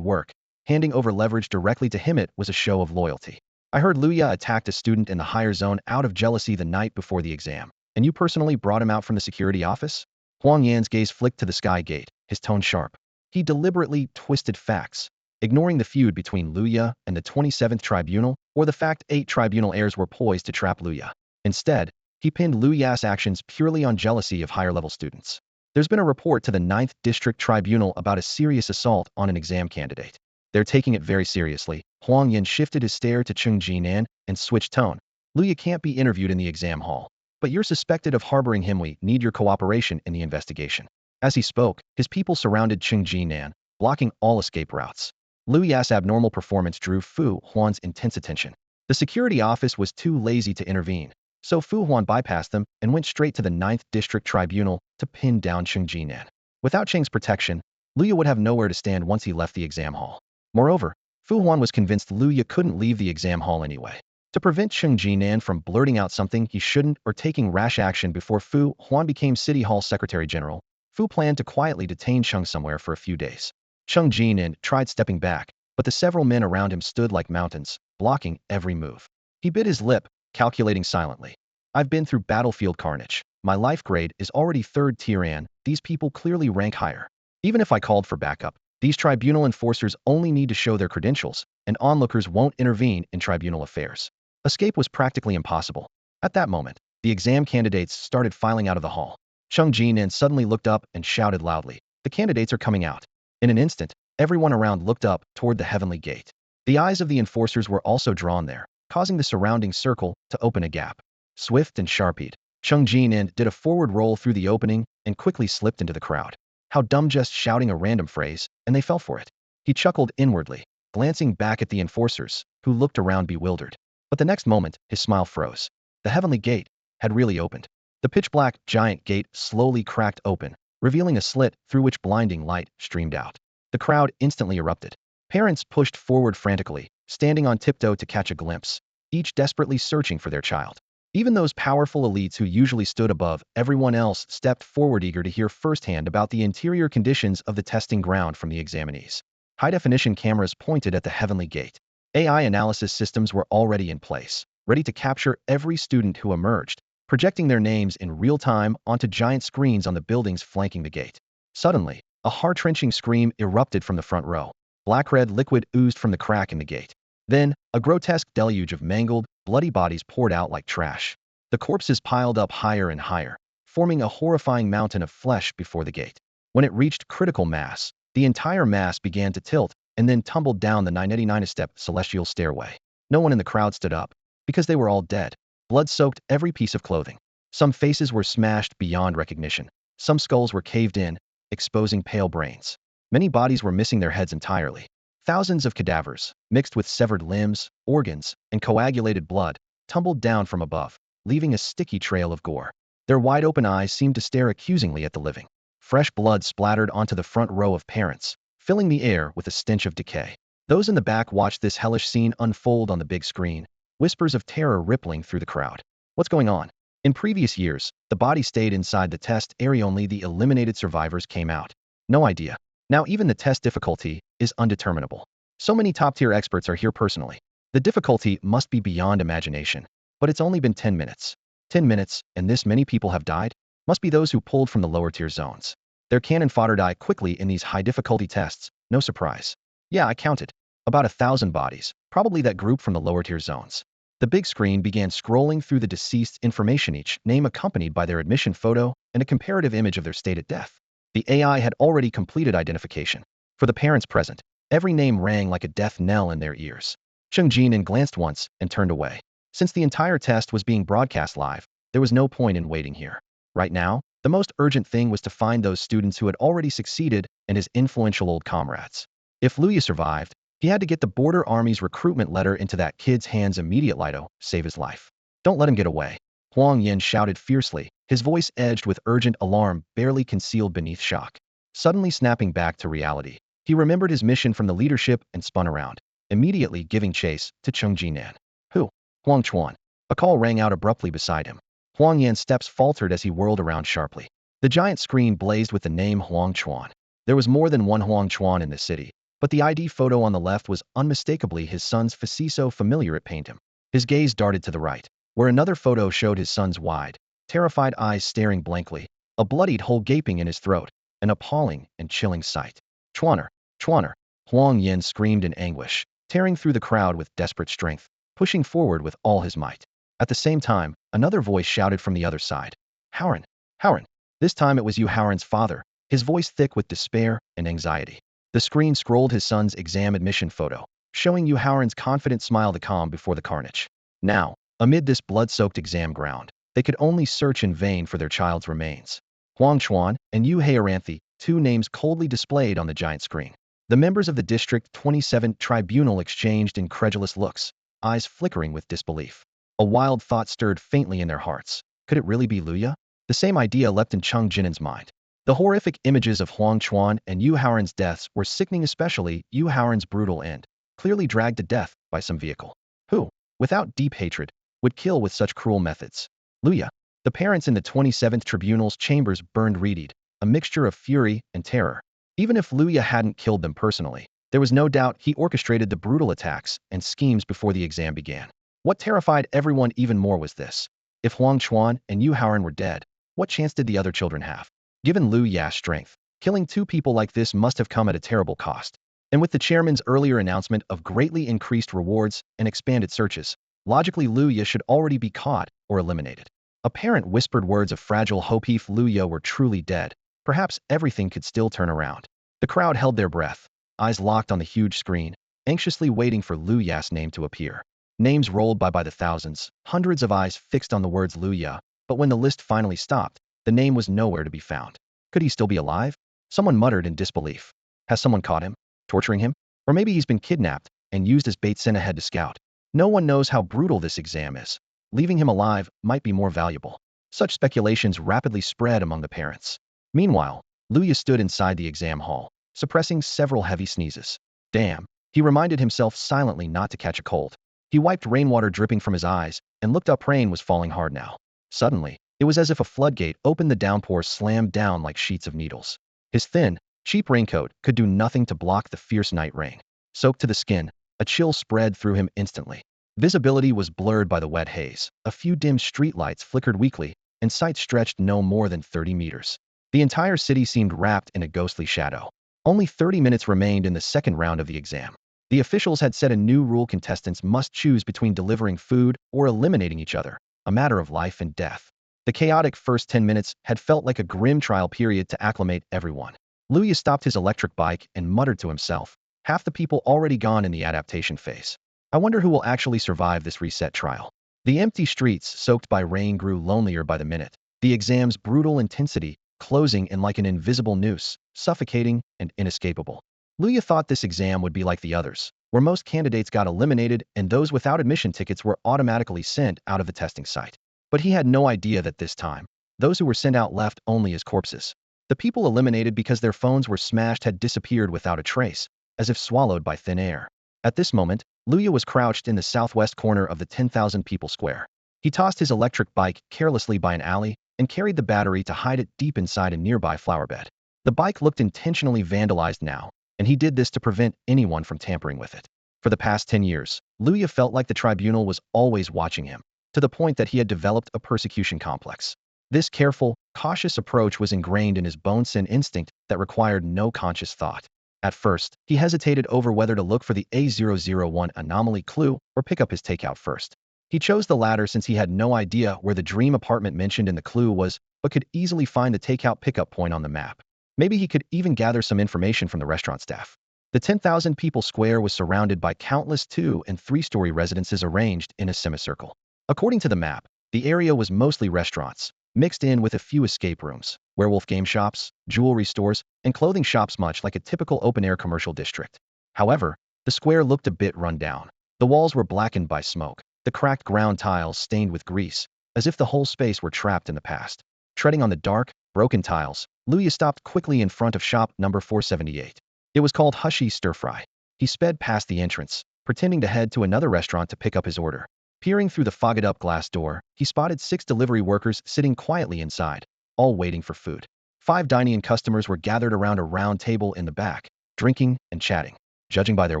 work. Handing over leverage directly to him it was a show of loyalty. I heard Luya attacked a student in the higher zone out of jealousy the night before the exam, and you personally brought him out from the security office? Huang Yan's gaze flicked to the sky gate, his tone sharp. He deliberately twisted facts, ignoring the feud between Luya and the 27th Tribunal, or the fact 8 tribunal heirs were poised to trap Luya. Instead, he pinned Luya's actions purely on jealousy of higher-level students. There's been a report to the 9th District Tribunal about a serious assault on an exam candidate. They're taking it very seriously. Huang Yan shifted his stare to Chung Jinan and switched tone. Luya can't be interviewed in the exam hall, but you're suspected of harboring him. We need your cooperation in the investigation. As he spoke, his people surrounded Chung Jinan, blocking all escape routes. Luya's abnormal performance drew Fu Huan's intense attention. The security office was too lazy to intervene, so Fu Huan bypassed them and went straight to the 9th District Tribunal to pin down Chung Jinan. Without Cheng's protection, Luya would have nowhere to stand once he left the exam hall. Moreover, Fu Huan was convinced Luya couldn't leave the exam hall anyway. To prevent Chung Jinan from blurting out something he shouldn't or taking rash action before Fu Huan became City Hall Secretary General, Fu planned to quietly detain Chung somewhere for a few days. Chung Jinan tried stepping back, but the several men around him stood like mountains, blocking every move. He bit his lip, calculating silently. I've been through battlefield carnage. My life grade is already 3rd tier and these people clearly rank higher. Even if I called for backup, these tribunal enforcers only need to show their credentials, and onlookers won't intervene in tribunal affairs. Escape was practically impossible. At that moment, the exam candidates started filing out of the hall. Chung Jinan suddenly looked up and shouted loudly, "The candidates are coming out." In an instant, everyone around looked up toward the heavenly gate. The eyes of the enforcers were also drawn there, causing the surrounding circle to open a gap. Swift and sharp-eyed, Chung Jinan did a forward roll through the opening and quickly slipped into the crowd. How dumb, just shouting a random phrase, and they fell for it. He chuckled inwardly, glancing back at the enforcers, who looked around bewildered. But the next moment, his smile froze. The heavenly gate had really opened. The pitch-black, giant gate slowly cracked open, revealing a slit through which blinding light streamed out. The crowd instantly erupted. Parents pushed forward frantically, standing on tiptoe to catch a glimpse, each desperately searching for their child. Even those powerful elites who usually stood above everyone else stepped forward, eager to hear firsthand about the interior conditions of the testing ground from the examinees. High-definition cameras pointed at the heavenly gate. AI analysis systems were already in place, ready to capture every student who emerged, projecting their names in real time onto giant screens on the buildings flanking the gate. Suddenly, a heart-wrenching scream erupted from the front row. Black-red liquid oozed from the crack in the gate. Then, a grotesque deluge of mangled, bloody bodies poured out like trash. The corpses piled up higher and higher, forming a horrifying mountain of flesh before the gate. When it reached critical mass, the entire mass began to tilt and then tumbled down the 999-step celestial stairway. No one in the crowd stood up, because they were all dead. Blood soaked every piece of clothing. Some faces were smashed beyond recognition. Some skulls were caved in, exposing pale brains. Many bodies were missing their heads entirely. Thousands of cadavers, mixed with severed limbs, organs, and coagulated blood, tumbled down from above, leaving a sticky trail of gore. Their wide-open eyes seemed to stare accusingly at the living. Fresh blood splattered onto the front row of parents, filling the air with a stench of decay. Those in the back watched this hellish scene unfold on the big screen, whispers of terror rippling through the crowd. What's going on? In previous years, the body stayed inside the test area, only the eliminated survivors came out. No idea. Now even the test difficulty is undeterminable. So many top-tier experts are here personally. The difficulty must be beyond imagination. But it's only been 10 minutes. 10 minutes, and this many people have died? Must be those who pulled from the lower tier zones. Their cannon fodder die quickly in these high-difficulty tests, no surprise. Yeah, I counted. About 1,000 bodies, probably that group from the lower tier zones. The big screen began scrolling through the deceased's information, each name accompanied by their admission photo and a comparative image of their state at death. The AI had already completed identification. For the parents present, every name rang like a death knell in their ears. Cheng Jinan glanced once and turned away. Since the entire test was being broadcast live, there was no point in waiting here. Right now, the most urgent thing was to find those students who had already succeeded and his influential old comrades. If Luya survived, he had to get the Border Army's recruitment letter into that kid's hands immediately to save his life. Don't let him get away. Huang Yin shouted fiercely, his voice edged with urgent alarm barely concealed beneath shock. Suddenly snapping back to reality, he remembered his mission from the leadership and spun around, immediately giving chase to Cheng Jinan. Who? Huang Chuan. A call rang out abruptly beside him. Huang Yan's steps faltered as he whirled around sharply. The giant screen blazed with the name Huang Chuan. There was more than one Huang Chuan in this city, but the ID photo on the left was unmistakably his son's face, so familiar it pained him. His gaze darted to the right, where another photo showed his son's wide, terrified eyes staring blankly, a bloodied hole gaping in his throat, an appalling and chilling sight. Chuaner! Chuaner! Huang Yin screamed in anguish, tearing through the crowd with desperate strength, pushing forward with all his might. At the same time, another voice shouted from the other side. Howren! Howren! This time it was Yu Howren's father, his voice thick with despair and anxiety. The screen scrolled his son's exam admission photo, showing Yu Howren's confident smile, the calm before the carnage. Now, amid this blood-soaked exam ground, they could only search in vain for their child's remains. Huang Chuan and Yu Heiranthi, two names coldly displayed on the giant screen. The members of the District 27 Tribunal exchanged incredulous looks, eyes flickering with disbelief. A wild thought stirred faintly in their hearts. Could it really be Luya? The same idea leapt in Cheng Jinan's mind. The horrific images of Huang Chuan and Yu Howren's deaths were sickening, especially Yu Howren's brutal end, clearly dragged to death by some vehicle. Who, without deep hatred, would kill with such cruel methods? Luya. The parents in the 27th Tribunal's chambers burned reedied, a mixture of fury and terror. Even if Luya hadn't killed them personally, there was no doubt he orchestrated the brutal attacks and schemes before the exam began. What terrified everyone even more was this. If Huang Chuan and Yu Howren were dead, what chance did the other children have? Given Lu Ya's strength, killing two people like this must have come at a terrible cost. And with the chairman's earlier announcement of greatly increased rewards and expanded searches, logically Lu Ya should already be caught or eliminated. Apparent whispered words of fragile hope. If Lu Ya were truly dead, perhaps everything could still turn around. The crowd held their breath, eyes locked on the huge screen, anxiously waiting for Lu Ya's name to appear. Names rolled by the thousands, hundreds of eyes fixed on the words Lu Ya, but when the list finally stopped, the name was nowhere to be found. Could he still be alive? Someone muttered in disbelief. Has someone caught him? Torturing him? Or maybe he's been kidnapped and used as bait sent ahead to scout. No one knows how brutal this exam is. Leaving him alive might be more valuable. Such speculations rapidly spread among the parents. Meanwhile, Luya stood inside the exam hall, suppressing several heavy sneezes. Damn, he reminded himself silently not to catch a cold. He wiped rainwater dripping from his eyes and looked up. Rain was falling hard now. Suddenly, it was as if a floodgate opened. The downpour slammed down like sheets of needles. His thin, cheap raincoat could do nothing to block the fierce night rain. Soaked to the skin, a chill spread through him instantly. Visibility was blurred by the wet haze. A few dim streetlights flickered weakly, and sight stretched no more than 30 meters. The entire city seemed wrapped in a ghostly shadow. Only 30 minutes remained in the second round of the exam. The officials had set a new rule: contestants must choose between delivering food or eliminating each other, a matter of life and death. The chaotic first 10 minutes had felt like a grim trial period to acclimate everyone. Luya stopped his electric bike and muttered to himself, half the people already gone in the adaptation phase. I wonder who will actually survive this reset trial. The empty streets, soaked by rain, grew lonelier by the minute. The exam's brutal intensity, closing in like an invisible noose, suffocating and inescapable. Luya thought this exam would be like the others, where most candidates got eliminated and those without admission tickets were automatically sent out of the testing site. But he had no idea that this time, those who were sent out left only as corpses. The people eliminated because their phones were smashed had disappeared without a trace, as if swallowed by thin air. At this moment, Luya was crouched in the southwest corner of the 10,000 people square. He tossed his electric bike carelessly by an alley and carried the battery to hide it deep inside a nearby flower bed. The bike looked intentionally vandalized now, and he did this to prevent anyone from tampering with it. For the past 10 years, Luya felt like the tribunal was always watching him, to the point that he had developed a persecution complex. This careful, cautious approach was ingrained in his bones, an instinct that required no conscious thought. At first, he hesitated over whether to look for the A001 anomaly clue or pick up his takeout first. He chose the latter since he had no idea where the dream apartment mentioned in the clue was, but could easily find the takeout pickup point on the map. Maybe he could even gather some information from the restaurant staff. The 10,000 people square was surrounded by countless 2- and 3-story residences arranged in a semicircle. According to the map, the area was mostly restaurants, mixed in with a few escape rooms, werewolf game shops, jewelry stores, and clothing shops, much like a typical open-air commercial district. However, the square looked a bit run down. The walls were blackened by smoke, the cracked ground tiles stained with grease, as if the whole space were trapped in the past. Treading on the dark, broken tiles, Luya stopped quickly in front of shop number 478. It was called Hushy Stir Fry. He sped past the entrance, pretending to head to another restaurant to pick up his order. Peering through the fogged-up glass door, he spotted 6 delivery workers sitting quietly inside, all waiting for food. 5 dining customers were gathered around a round table in the back, drinking and chatting. Judging by their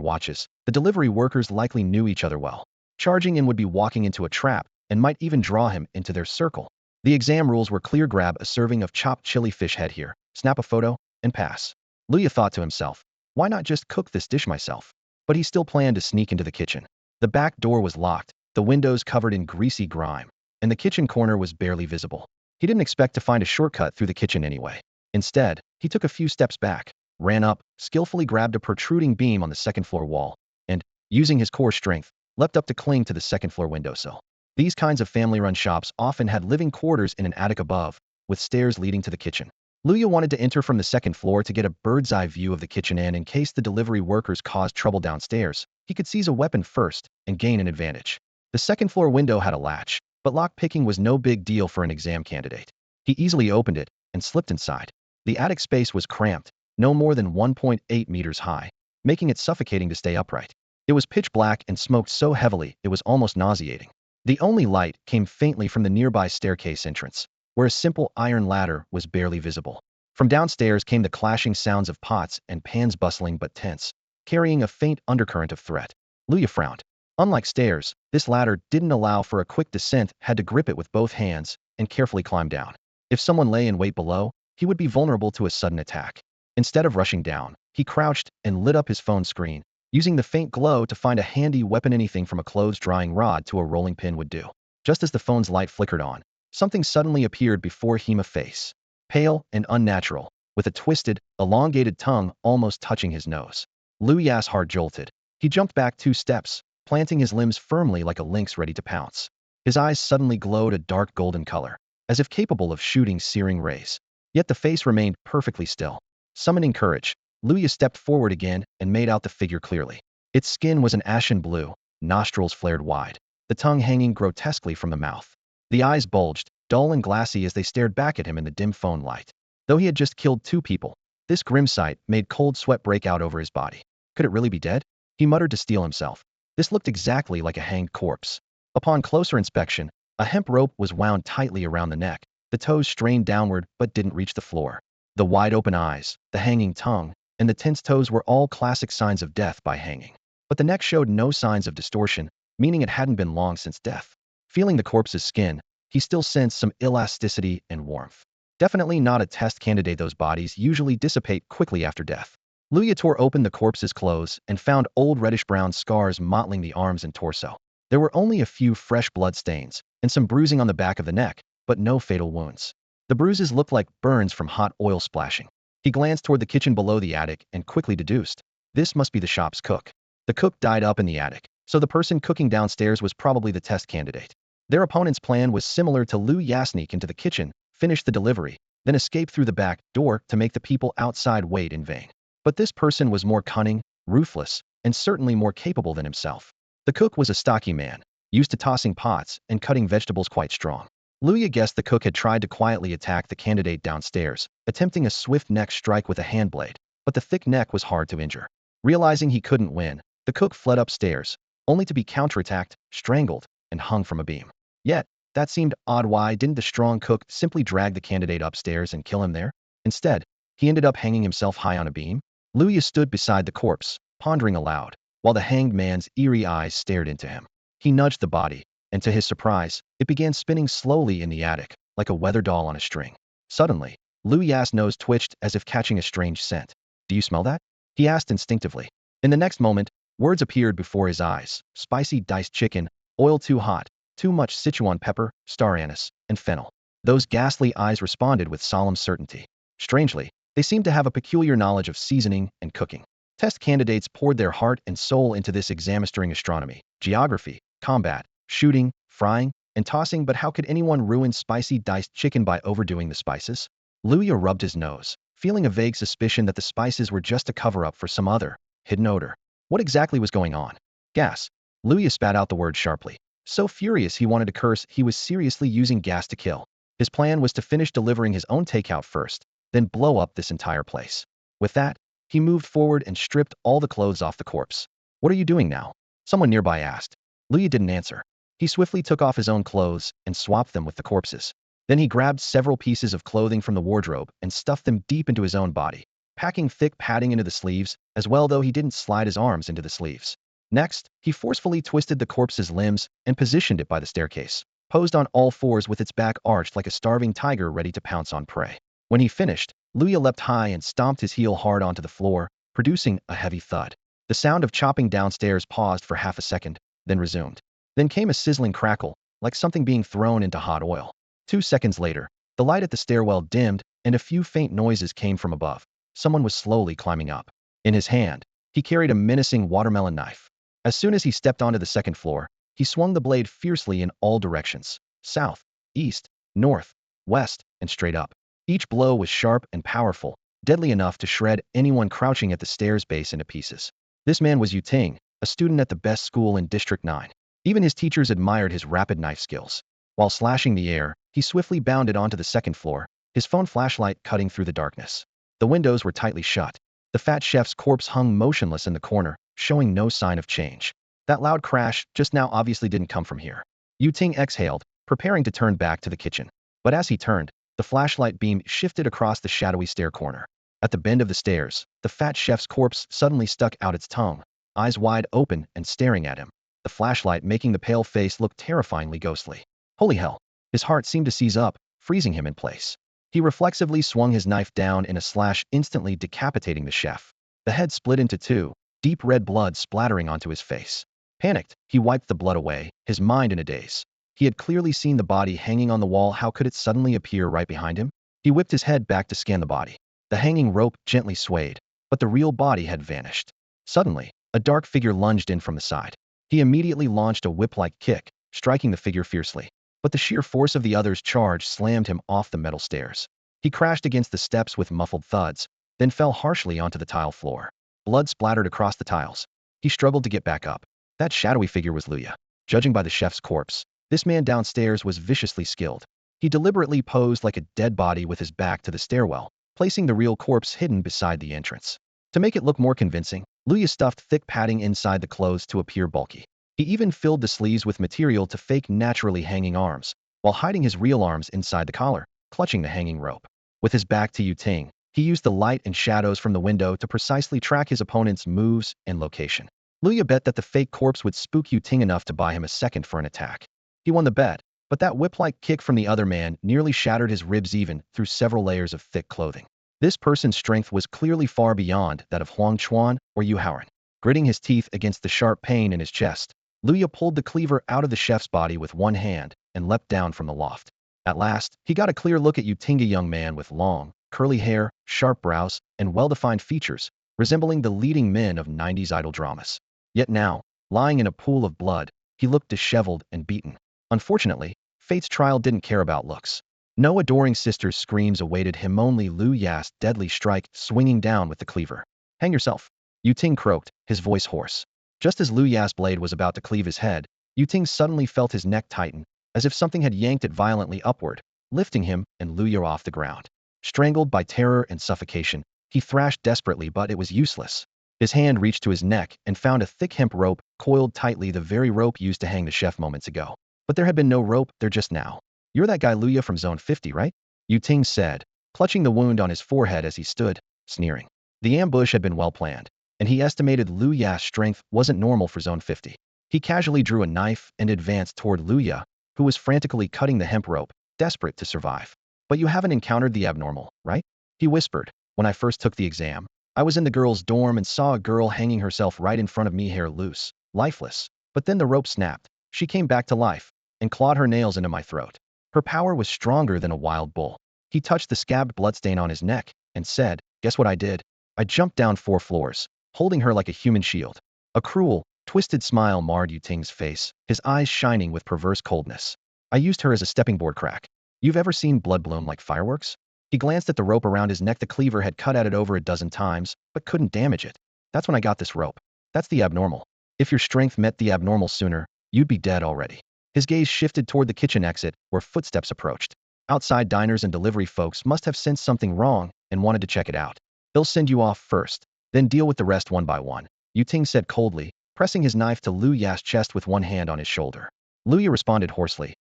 watches, the delivery workers likely knew each other well. Charging in would be walking into a trap and might even draw him into their circle. The exam rules were clear: grab a serving of chopped chili fish head here, snap a photo, and pass. Luya thought to himself, why not just cook this dish myself? But he still planned to sneak into the kitchen. The back door was locked, the windows covered in greasy grime, and the kitchen corner was barely visible. He didn't expect to find a shortcut through the kitchen anyway. Instead, he took a few steps back, ran up, skillfully grabbed a protruding beam on the second-floor wall, and, using his core strength, leapt up to cling to the second-floor windowsill. These kinds of family-run shops often had living quarters in an attic above, with stairs leading to the kitchen. Luya wanted to enter from the second floor to get a bird's-eye view of the kitchen, and in case the delivery workers caused trouble downstairs, he could seize a weapon first and gain an advantage. The second-floor window had a latch, but lock-picking was no big deal for an exam candidate. He easily opened it and slipped inside. The attic space was cramped, no more than 1.8 meters high, making it suffocating to stay upright. It was pitch black and smoked so heavily it was almost nauseating. The only light came faintly from the nearby staircase entrance, where a simple iron ladder was barely visible. From downstairs came the clashing sounds of pots and pans, bustling but tense, carrying a faint undercurrent of threat. Luya frowned. Unlike stairs, this ladder didn't allow for a quick descent, had to grip it with both hands and carefully climb down. If someone lay in wait below, he would be vulnerable to a sudden attack. Instead of rushing down, he crouched and lit up his phone screen, using the faint glow to find a handy weapon. Anything from a clothes-drying rod to a rolling pin would do. Just as the phone's light flickered on, something suddenly appeared before him, a face. Pale and unnatural, with a twisted, elongated tongue almost touching his nose. Luya's heart jolted. He jumped back 2 steps, planting his limbs firmly like a lynx ready to pounce. His eyes suddenly glowed a dark golden color, as if capable of shooting searing rays. Yet the face remained perfectly still. Summoning courage, Luya stepped forward again and made out the figure clearly. Its skin was an ashen blue, nostrils flared wide, the tongue hanging grotesquely from the mouth. The eyes bulged, dull and glassy as they stared back at him in the dim phone light. Though he had just killed 2 people, this grim sight made cold sweat break out over his body. Could it really be dead? He muttered to steel himself. This looked exactly like a hanged corpse. Upon closer inspection, a hemp rope was wound tightly around the neck, the toes strained downward but didn't reach the floor. The wide-open eyes, the hanging tongue, and the tense toes were all classic signs of death by hanging. But the neck showed no signs of distortion, meaning it hadn't been long since death. Feeling the corpse's skin, he still sensed some elasticity and warmth. Definitely not a test candidate. Those bodies usually dissipate quickly after death. Luya tore open the corpse's clothes and found old reddish-brown scars mottling the arms and torso. There were only a few fresh blood stains and some bruising on the back of the neck, but no fatal wounds. The bruises looked like burns from hot oil splashing. He glanced toward the kitchen below the attic and quickly deduced, this must be the shop's cook. The cook died up in the attic, so the person cooking downstairs was probably the test candidate. Their opponent's plan was similar to Luya: sneak into the kitchen, finish the delivery, then escape through the back door to make the people outside wait in vain. But this person was more cunning, ruthless, and certainly more capable than himself. The cook was a stocky man, used to tossing pots and cutting vegetables, quite strong. Luya guessed the cook had tried to quietly attack the candidate downstairs, attempting a swift neck strike with a hand blade, but the thick neck was hard to injure. Realizing he couldn't win, the cook fled upstairs, only to be counterattacked, strangled, and hung from a beam. Yet, that seemed odd. Why didn't the strong cook simply drag the candidate upstairs and kill him there? Instead, he ended up hanging himself high on a beam. Luya stood beside the corpse, pondering aloud, while the hanged man's eerie eyes stared into him. He nudged the body, and to his surprise, it began spinning slowly in the attic, like a weather doll on a string. Suddenly, Luya's nose twitched as if catching a strange scent. "Do you smell that?" he asked instinctively. In the next moment, words appeared before his eyes: spicy diced chicken, oil too hot, too much Sichuan pepper, star anise, and fennel. Those ghastly eyes responded with solemn certainty. Strangely, they seemed to have a peculiar knowledge of seasoning and cooking. Test candidates poured their heart and soul into this exam-mastering astronomy, geography, combat, shooting, frying, and tossing, but how could anyone ruin spicy diced chicken by overdoing the spices? Luya rubbed his nose, feeling a vague suspicion that the spices were just a cover-up for some other, hidden odor. What exactly was going on? Gas. Luya spat out the word sharply. So furious he wanted to curse, he was seriously using gas to kill. His plan was to finish delivering his own takeout first, then blow up this entire place. With that, he moved forward and stripped all the clothes off the corpse. "What are you doing now?" someone nearby asked. Luya didn't answer. He swiftly took off his own clothes and swapped them with the corpse's. Then he grabbed several pieces of clothing from the wardrobe and stuffed them deep into his own body, packing thick padding into the sleeves, as well, though he didn't slide his arms into the sleeves. Next, he forcefully twisted the corpse's limbs and positioned it by the staircase, posed on all fours with its back arched like a starving tiger ready to pounce on prey. When he finished, Luya leapt high and stomped his heel hard onto the floor, producing a heavy thud. The sound of chopping downstairs paused for half a second, then resumed. Then came a sizzling crackle, like something being thrown into hot oil. 2 seconds later, the light at the stairwell dimmed, and a few faint noises came from above. Someone was slowly climbing up. In his hand, he carried a menacing watermelon knife. As soon as he stepped onto the second floor, he swung the blade fiercely in all directions: south, east, north, west, and straight up. Each blow was sharp and powerful, deadly enough to shred anyone crouching at the stairs base into pieces. This man was Yu Ting, a student at the best school in District 9. Even his teachers admired his rapid knife skills. While slashing the air, he swiftly bounded onto the second floor, his phone flashlight cutting through the darkness. The windows were tightly shut. The fat chef's corpse hung motionless in the corner, showing no sign of change. That loud crash just now obviously didn't come from here. Yu Ting exhaled, preparing to turn back to the kitchen. But as he turned, the flashlight beam shifted across the shadowy stair corner. At the bend of the stairs, the fat chef's corpse suddenly stuck out its tongue, eyes wide open and staring at him, the flashlight making the pale face look terrifyingly ghostly. Holy hell! His heart seemed to seize up, freezing him in place. He reflexively swung his knife down in a slash, instantly decapitating the chef. The head split into two, deep red blood splattering onto his face. Panicked, he wiped the blood away, his mind in a daze. He had clearly seen the body hanging on the wall. How could it suddenly appear right behind him? He whipped his head back to scan the body. The hanging rope gently swayed, but the real body had vanished. Suddenly, a dark figure lunged in from the side. He immediately launched a whip-like kick, striking the figure fiercely. But the sheer force of the other's charge slammed him off the metal stairs. He crashed against the steps with muffled thuds, then fell harshly onto the tile floor. Blood splattered across the tiles. He struggled to get back up. That shadowy figure was Luya. Judging by the chef's corpse, this man downstairs was viciously skilled. He deliberately posed like a dead body with his back to the stairwell, placing the real corpse hidden beside the entrance. To make it look more convincing, Luya stuffed thick padding inside the clothes to appear bulky. He even filled the sleeves with material to fake naturally hanging arms, while hiding his real arms inside the collar, clutching the hanging rope. With his back to Yu Ting, he used the light and shadows from the window to precisely track his opponent's moves and location. Luya bet that the fake corpse would spook Yu Ting enough to buy him a second for an attack. He won the bet, but that whip-like kick from the other man nearly shattered his ribs even through several layers of thick clothing. This person's strength was clearly far beyond that of Huang Chuan or Yu Haoran. Gritting his teeth against the sharp pain in his chest, Luya pulled the cleaver out of the chef's body with one hand and leapt down from the loft. At last, he got a clear look at Yu Ting, a young man with long, curly hair, sharp brows, and well-defined features, resembling the leading men of 90s idol dramas. Yet now, lying in a pool of blood, he looked disheveled and beaten. Unfortunately, fate's trial didn't care about looks. No adoring sister's screams awaited him, only Luya's deadly strike swinging down with the cleaver. "Hang yourself," Yu Ting croaked, his voice hoarse. Just as Luya's blade was about to cleave his head, Yu Ting suddenly felt his neck tighten, as if something had yanked it violently upward, lifting him and Luya off the ground. Strangled by terror and suffocation, he thrashed desperately, but it was useless. His hand reached to his neck and found a thick hemp rope coiled tightly, the very rope used to hang the chef moments ago. But there had been no rope there just now. You're that guy Luya from Zone 50, right? Yu Ting said, clutching the wound on his forehead as he stood, sneering. The ambush had been well planned, and he estimated Lu Ya's strength wasn't normal for Zone 50. He casually drew a knife and advanced toward Lu Ya, who was frantically cutting the hemp rope, desperate to survive. But you haven't encountered the abnormal, right? He whispered. When I first took the exam, I was in the girls' dorm and saw a girl hanging herself right in front of me, hair loose, lifeless. But then the rope snapped. She came back to life and clawed her nails into my throat. Her power was stronger than a wild bull. He touched the scabbed bloodstain on his neck and said, guess what I did? I jumped down 4 floors, holding her like a human shield. A cruel, twisted smile marred Yu Ting's face, his eyes shining with perverse coldness. I used her as a stepping board crack. You've ever seen blood bloom like fireworks? He glanced at the rope around his neck. The cleaver had cut at it over a dozen times, but couldn't damage it. That's when I got this rope. That's the abnormal. If your strength met the abnormal sooner, you'd be dead already. His gaze shifted toward the kitchen exit, where footsteps approached. Outside, diners and delivery folks must have sensed something wrong and wanted to check it out. They'll send you off first, then deal with the rest one by one, Yu Ting said coldly, pressing his knife to Lu Ya's chest with one hand on his shoulder. Lu Ya responded hoarsely.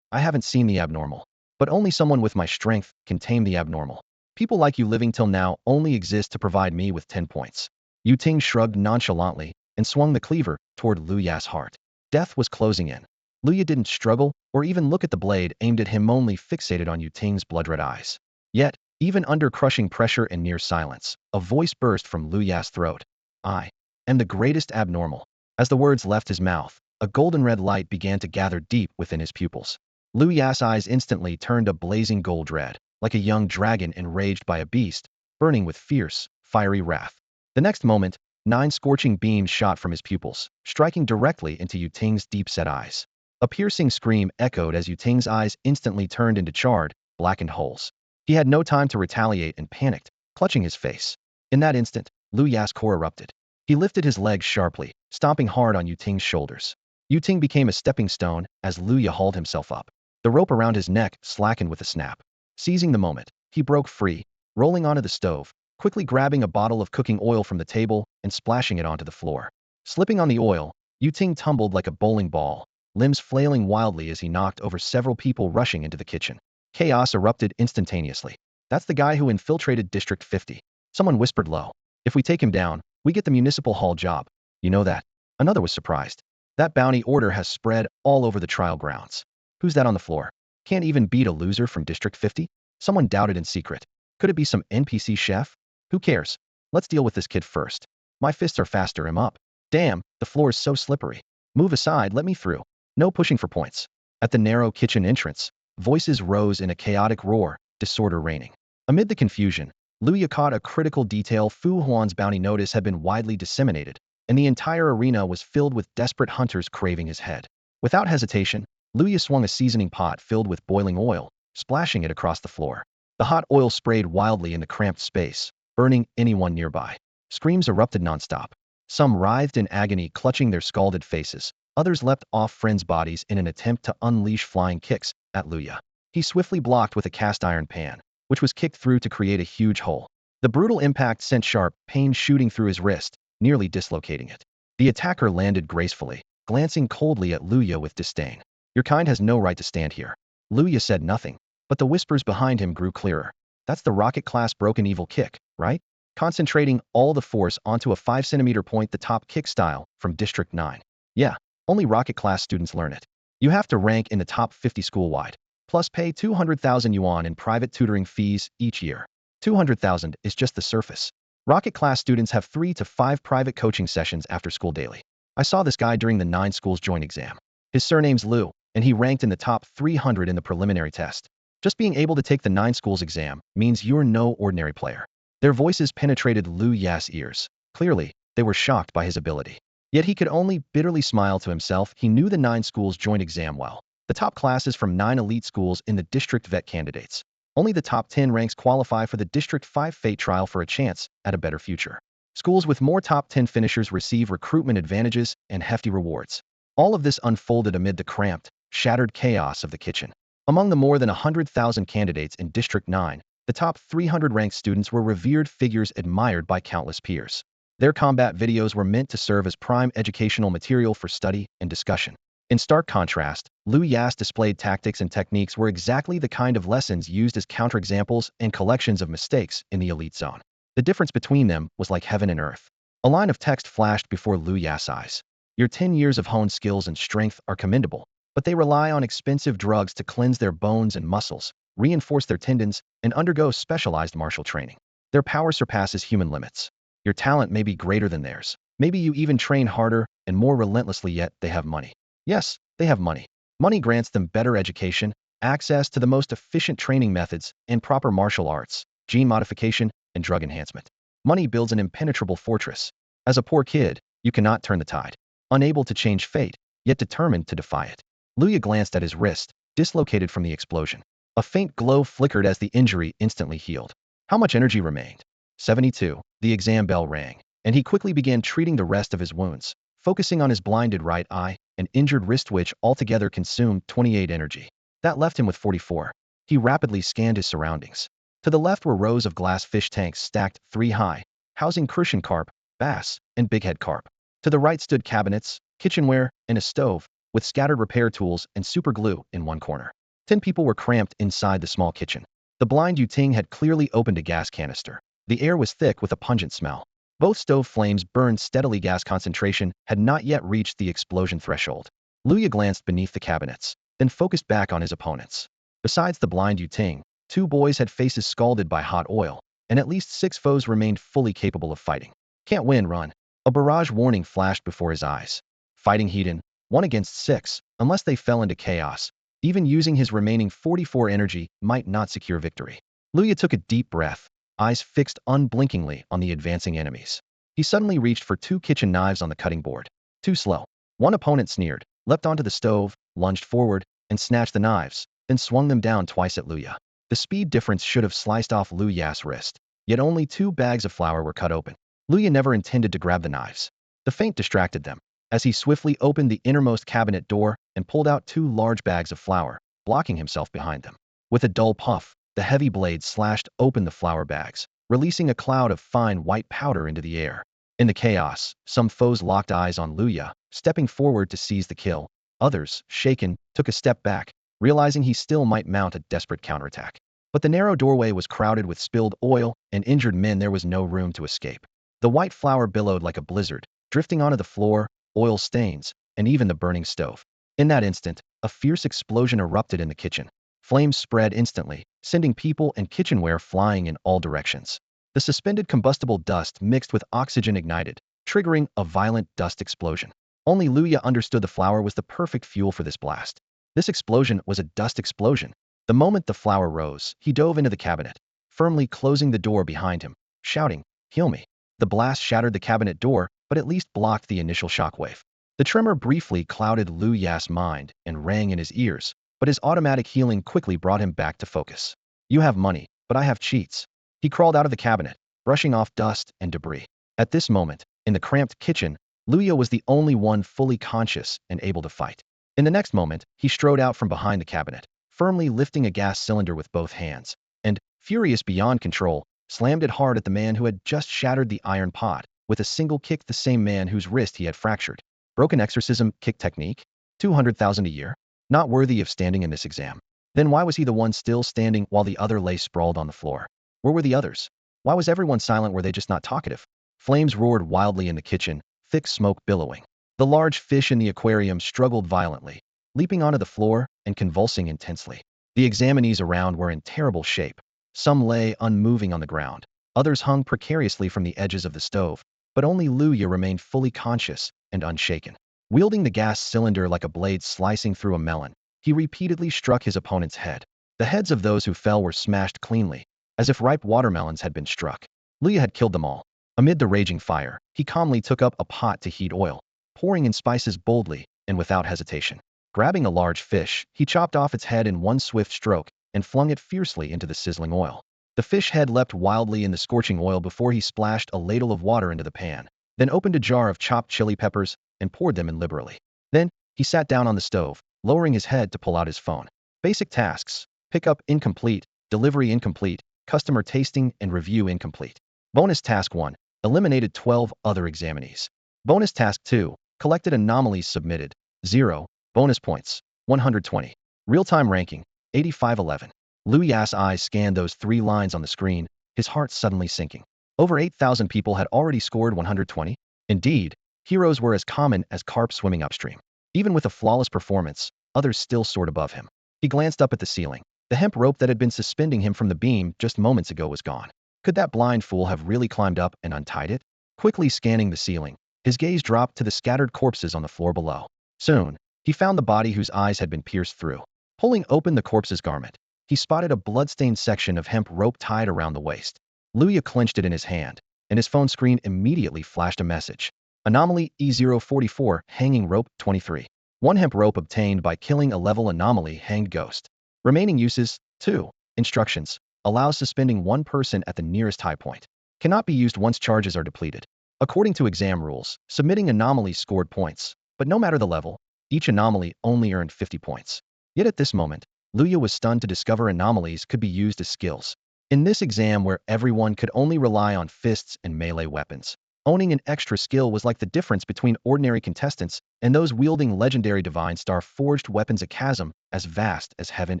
I haven't seen the abnormal. But only someone with my strength can tame the abnormal. People like you living till now only exist to provide me with 10 points. Yu Ting shrugged nonchalantly and swung the cleaver toward Lu Ya's heart. Death was closing in. Lu Ya didn't struggle or even look at the blade aimed at him, only fixated on Yu Ting's blood-red eyes. Yet, even under crushing pressure and near silence, a voice burst from Lu Ya's throat. I am the greatest abnormal. As the words left his mouth, a golden-red light began to gather deep within his pupils. Lu Ya's eyes instantly turned a blazing gold red, like a young dragon enraged by a beast, burning with fierce, fiery wrath. The next moment, 9 scorching beams shot from his pupils, striking directly into Yu Ting's deep-set eyes. A piercing scream echoed as Yu Ting's eyes instantly turned into charred, blackened holes. He had no time to retaliate and panicked, clutching his face. In that instant, Lu Ya's core erupted. He lifted his legs sharply, stomping hard on Yu Ting's shoulders. Yu Ting became a stepping stone as Lu Ya hauled himself up. The rope around his neck slackened with a snap. Seizing the moment, he broke free, rolling onto the stove, quickly grabbing a bottle of cooking oil from the table and splashing it onto the floor. Slipping on the oil, Yu Ting tumbled like a bowling ball, limbs flailing wildly as he knocked over several people rushing into the kitchen. Chaos erupted instantaneously. That's the guy who infiltrated District 50. Someone whispered low. If we take him down, we get the municipal hall job. You know that? Another was surprised. That bounty order has spread all over the trial grounds. Who's that on the floor? Can't even beat a loser from District 50? Someone doubted in secret. Could it be some NPC chef? Who cares? Let's deal with this kid first. My fists are faster. I'm up. Damn, the floor is so slippery. Move aside, let me through. No pushing for points. At the narrow kitchen entrance, voices rose in a chaotic roar, disorder reigning. Amid the confusion, Lu Ya caught a critical detail. Fu Huan's bounty notice had been widely disseminated, and the entire arena was filled with desperate hunters craving his head. Without hesitation, Lu Ya swung a seasoning pot filled with boiling oil, splashing it across the floor. The hot oil sprayed wildly in the cramped space, burning anyone nearby. Screams erupted nonstop. Some writhed in agony, clutching their scalded faces. Others leapt off friends' bodies in an attempt to unleash flying kicks at Lu Ya. He swiftly blocked with a cast-iron pan, which was kicked through to create a huge hole. The brutal impact sent sharp pain shooting through his wrist, nearly dislocating it. The attacker landed gracefully, glancing coldly at Lu Ya with disdain. Your kind has no right to stand here. Lu Ya said nothing, but the whispers behind him grew clearer. That's the rocket-class broken evil kick, right? Concentrating all the force onto a 5-centimeter point, the top kick style from District 9. Yeah, only rocket-class students learn it. You have to rank in the top 50 school-wide, plus pay 200,000 yuan in private tutoring fees each year. 200,000 is just the surface. Rocket-class students have 3 to 5 private coaching sessions after school daily. I saw this guy during the 9 schools joint exam. His surname's Liu, and he ranked in the top 300 in the preliminary test. Just being able to take the 9 schools exam means you're no ordinary player. Their voices penetrated Lu Ya's ears. Clearly, they were shocked by his ability. Yet he could only bitterly smile to himself. He knew the 9 schools joint exam well. The top classes from 9 elite schools in the district vet candidates. Only the top 10 ranks qualify for the District 5 fate trial for a chance at a better future. Schools with more top 10 finishers receive recruitment advantages and hefty rewards. All of this unfolded amid the cramped, shattered chaos of the kitchen. Among the more than 100,000 candidates in District 9, the top 300 ranked students were revered figures admired by countless peers. Their combat videos were meant to serve as prime educational material for study and discussion. In stark contrast, Liu Ya's displayed tactics and techniques were exactly the kind of lessons used as counterexamples and collections of mistakes in the elite zone. The difference between them was like heaven and earth. A line of text flashed before Liu Ya's eyes. Your 10 years of honed skills and strength are commendable, but they rely on expensive drugs to cleanse their bones and muscles, reinforce their tendons, and undergo specialized martial training. Their power surpasses human limits. Your talent may be greater than theirs. Maybe you even train harder and more relentlessly, yet they have money. Yes, they have money. Money grants them better education, access to the most efficient training methods, and proper martial arts, gene modification, and drug enhancement. Money builds an impenetrable fortress. As a poor kid, you cannot turn the tide. Unable to change fate, yet determined to defy it. Liu glanced at his wrist, dislocated from the explosion. A faint glow flickered as the injury instantly healed. How much energy remained? 72. The exam bell rang, and he quickly began treating the rest of his wounds, focusing on his blinded right eye and injured wrist, which altogether consumed 28 energy. That left him with 44. He rapidly scanned his surroundings. To the left were rows of glass fish tanks stacked 3 high, housing crucian carp, bass, and bighead carp. To the right stood cabinets, kitchenware, and a stove, with scattered repair tools and super glue in one corner. 10 people were cramped inside the small kitchen. The blind Yuting had clearly opened a gas canister. The air was thick with a pungent smell. Both stove flames burned steadily. Gas concentration had not yet reached the explosion threshold. Liu glanced beneath the cabinets, then focused back on his opponents. Besides the blind Yuting, 2 boys had faces scalded by hot oil, and at least 6 foes remained fully capable of fighting. Can't win, run. A barrage warning flashed before his eyes. Fighting Heaton, 1 against 6, unless they fell into chaos. Even using his remaining 44 energy might not secure victory. Liu took a deep breath, eyes fixed unblinkingly on the advancing enemies. He suddenly reached for 2 kitchen knives on the cutting board. Too slow. One opponent sneered, leapt onto the stove, lunged forward, and snatched the knives, then swung them down twice at Liu. The speed difference should have sliced off Liu Ya's wrist, yet only 2 bags of flour were cut open. Liu never intended to grab the knives. The feint distracted them, as he swiftly opened the innermost cabinet door and pulled out 2 large bags of flour, blocking himself behind them. With a dull puff, the heavy blade slashed open the flour bags, releasing a cloud of fine white powder into the air. In the chaos, some foes locked eyes on Liu, stepping forward to seize the kill. Others, shaken, took a step back, realizing he still might mount a desperate counterattack. But the narrow doorway was crowded with spilled oil and injured men. There was no room to escape. The white flour billowed like a blizzard, drifting onto the floor, oil stains, and even the burning stove. In that instant, a fierce explosion erupted in the kitchen. Flames spread instantly, sending people and kitchenware flying in all directions. The suspended combustible dust mixed with oxygen ignited, triggering a violent dust explosion. Only Liu understood the flour was the perfect fuel for this blast. This explosion was a dust explosion. The moment the flour rose, he dove into the cabinet, firmly closing the door behind him, shouting, "Heal me." The blast shattered the cabinet door, but at least blocked the initial shockwave. The tremor briefly clouded Liu Ya's mind and rang in his ears, but his automatic healing quickly brought him back to focus. You have money, but I have cheats. He crawled out of the cabinet, brushing off dust and debris. At this moment, in the cramped kitchen, Liu was the only one fully conscious and able to fight. In the next moment, he strode out from behind the cabinet, firmly lifting a gas cylinder with both hands, and, furious beyond control, slammed it hard at the man who had just shattered the iron pot, with a single kick. The same man whose wrist he had fractured. Broken exorcism kick technique? 200,000 a year? Not worthy of standing in this exam. Then why was he the one still standing while the other lay sprawled on the floor? Where were the others? Why was everyone silent? Were they just not talkative? Flames roared wildly in the kitchen, thick smoke billowing. The large fish in the aquarium struggled violently, leaping onto the floor and convulsing intensely. The examinees around were in terrible shape. Some lay unmoving on the ground. Others hung precariously from the edges of the stove, but only Liu remained fully conscious and unshaken. Wielding the gas cylinder like a blade slicing through a melon, he repeatedly struck his opponent's head. The heads of those who fell were smashed cleanly, as if ripe watermelons had been struck. Liu had killed them all. Amid the raging fire, he calmly took up a pot to heat oil, pouring in spices boldly and without hesitation. Grabbing a large fish, he chopped off its head in one swift stroke and flung it fiercely into the sizzling oil. The fish head leapt wildly in the scorching oil before he splashed a ladle of water into the pan, then opened a jar of chopped chili peppers and poured them in liberally. Then, he sat down on the stove, lowering his head to pull out his phone. Basic tasks: pickup incomplete, delivery incomplete, customer tasting and review incomplete. Bonus task 1, eliminated 12 other examinees. Bonus Task 2, collected anomalies submitted, 0, bonus points, 120. Real-time ranking, 8511. Luya's eyes scanned those 3 lines on the screen, his heart suddenly sinking. Over 8,000 people had already scored 120. Indeed, heroes were as common as carp swimming upstream. Even with a flawless performance, others still soared above him. He glanced up at the ceiling. The hemp rope that had been suspending him from the beam just moments ago was gone. Could that blind fool have really climbed up and untied it? Quickly scanning the ceiling, his gaze dropped to the scattered corpses on the floor below. Soon, he found the body whose eyes had been pierced through. Pulling open the corpse's garment, he spotted a bloodstained section of hemp rope tied around the waist. Luya clenched it in his hand, and his phone screen immediately flashed a message. Anomaly E044, hanging rope 23. 1 hemp rope obtained by killing a level anomaly hanged ghost. Remaining uses, 2. Instructions. Allows suspending 1 person at the nearest high point. Cannot be used once charges are depleted. According to exam rules, submitting anomalies scored points, but no matter the level, each anomaly only earned 50 points. Yet at this moment, Luya was stunned to discover anomalies could be used as skills. In this exam where everyone could only rely on fists and melee weapons, owning an extra skill was like the difference between ordinary contestants and those wielding legendary Divine Star-forged weapons, a chasm as vast as heaven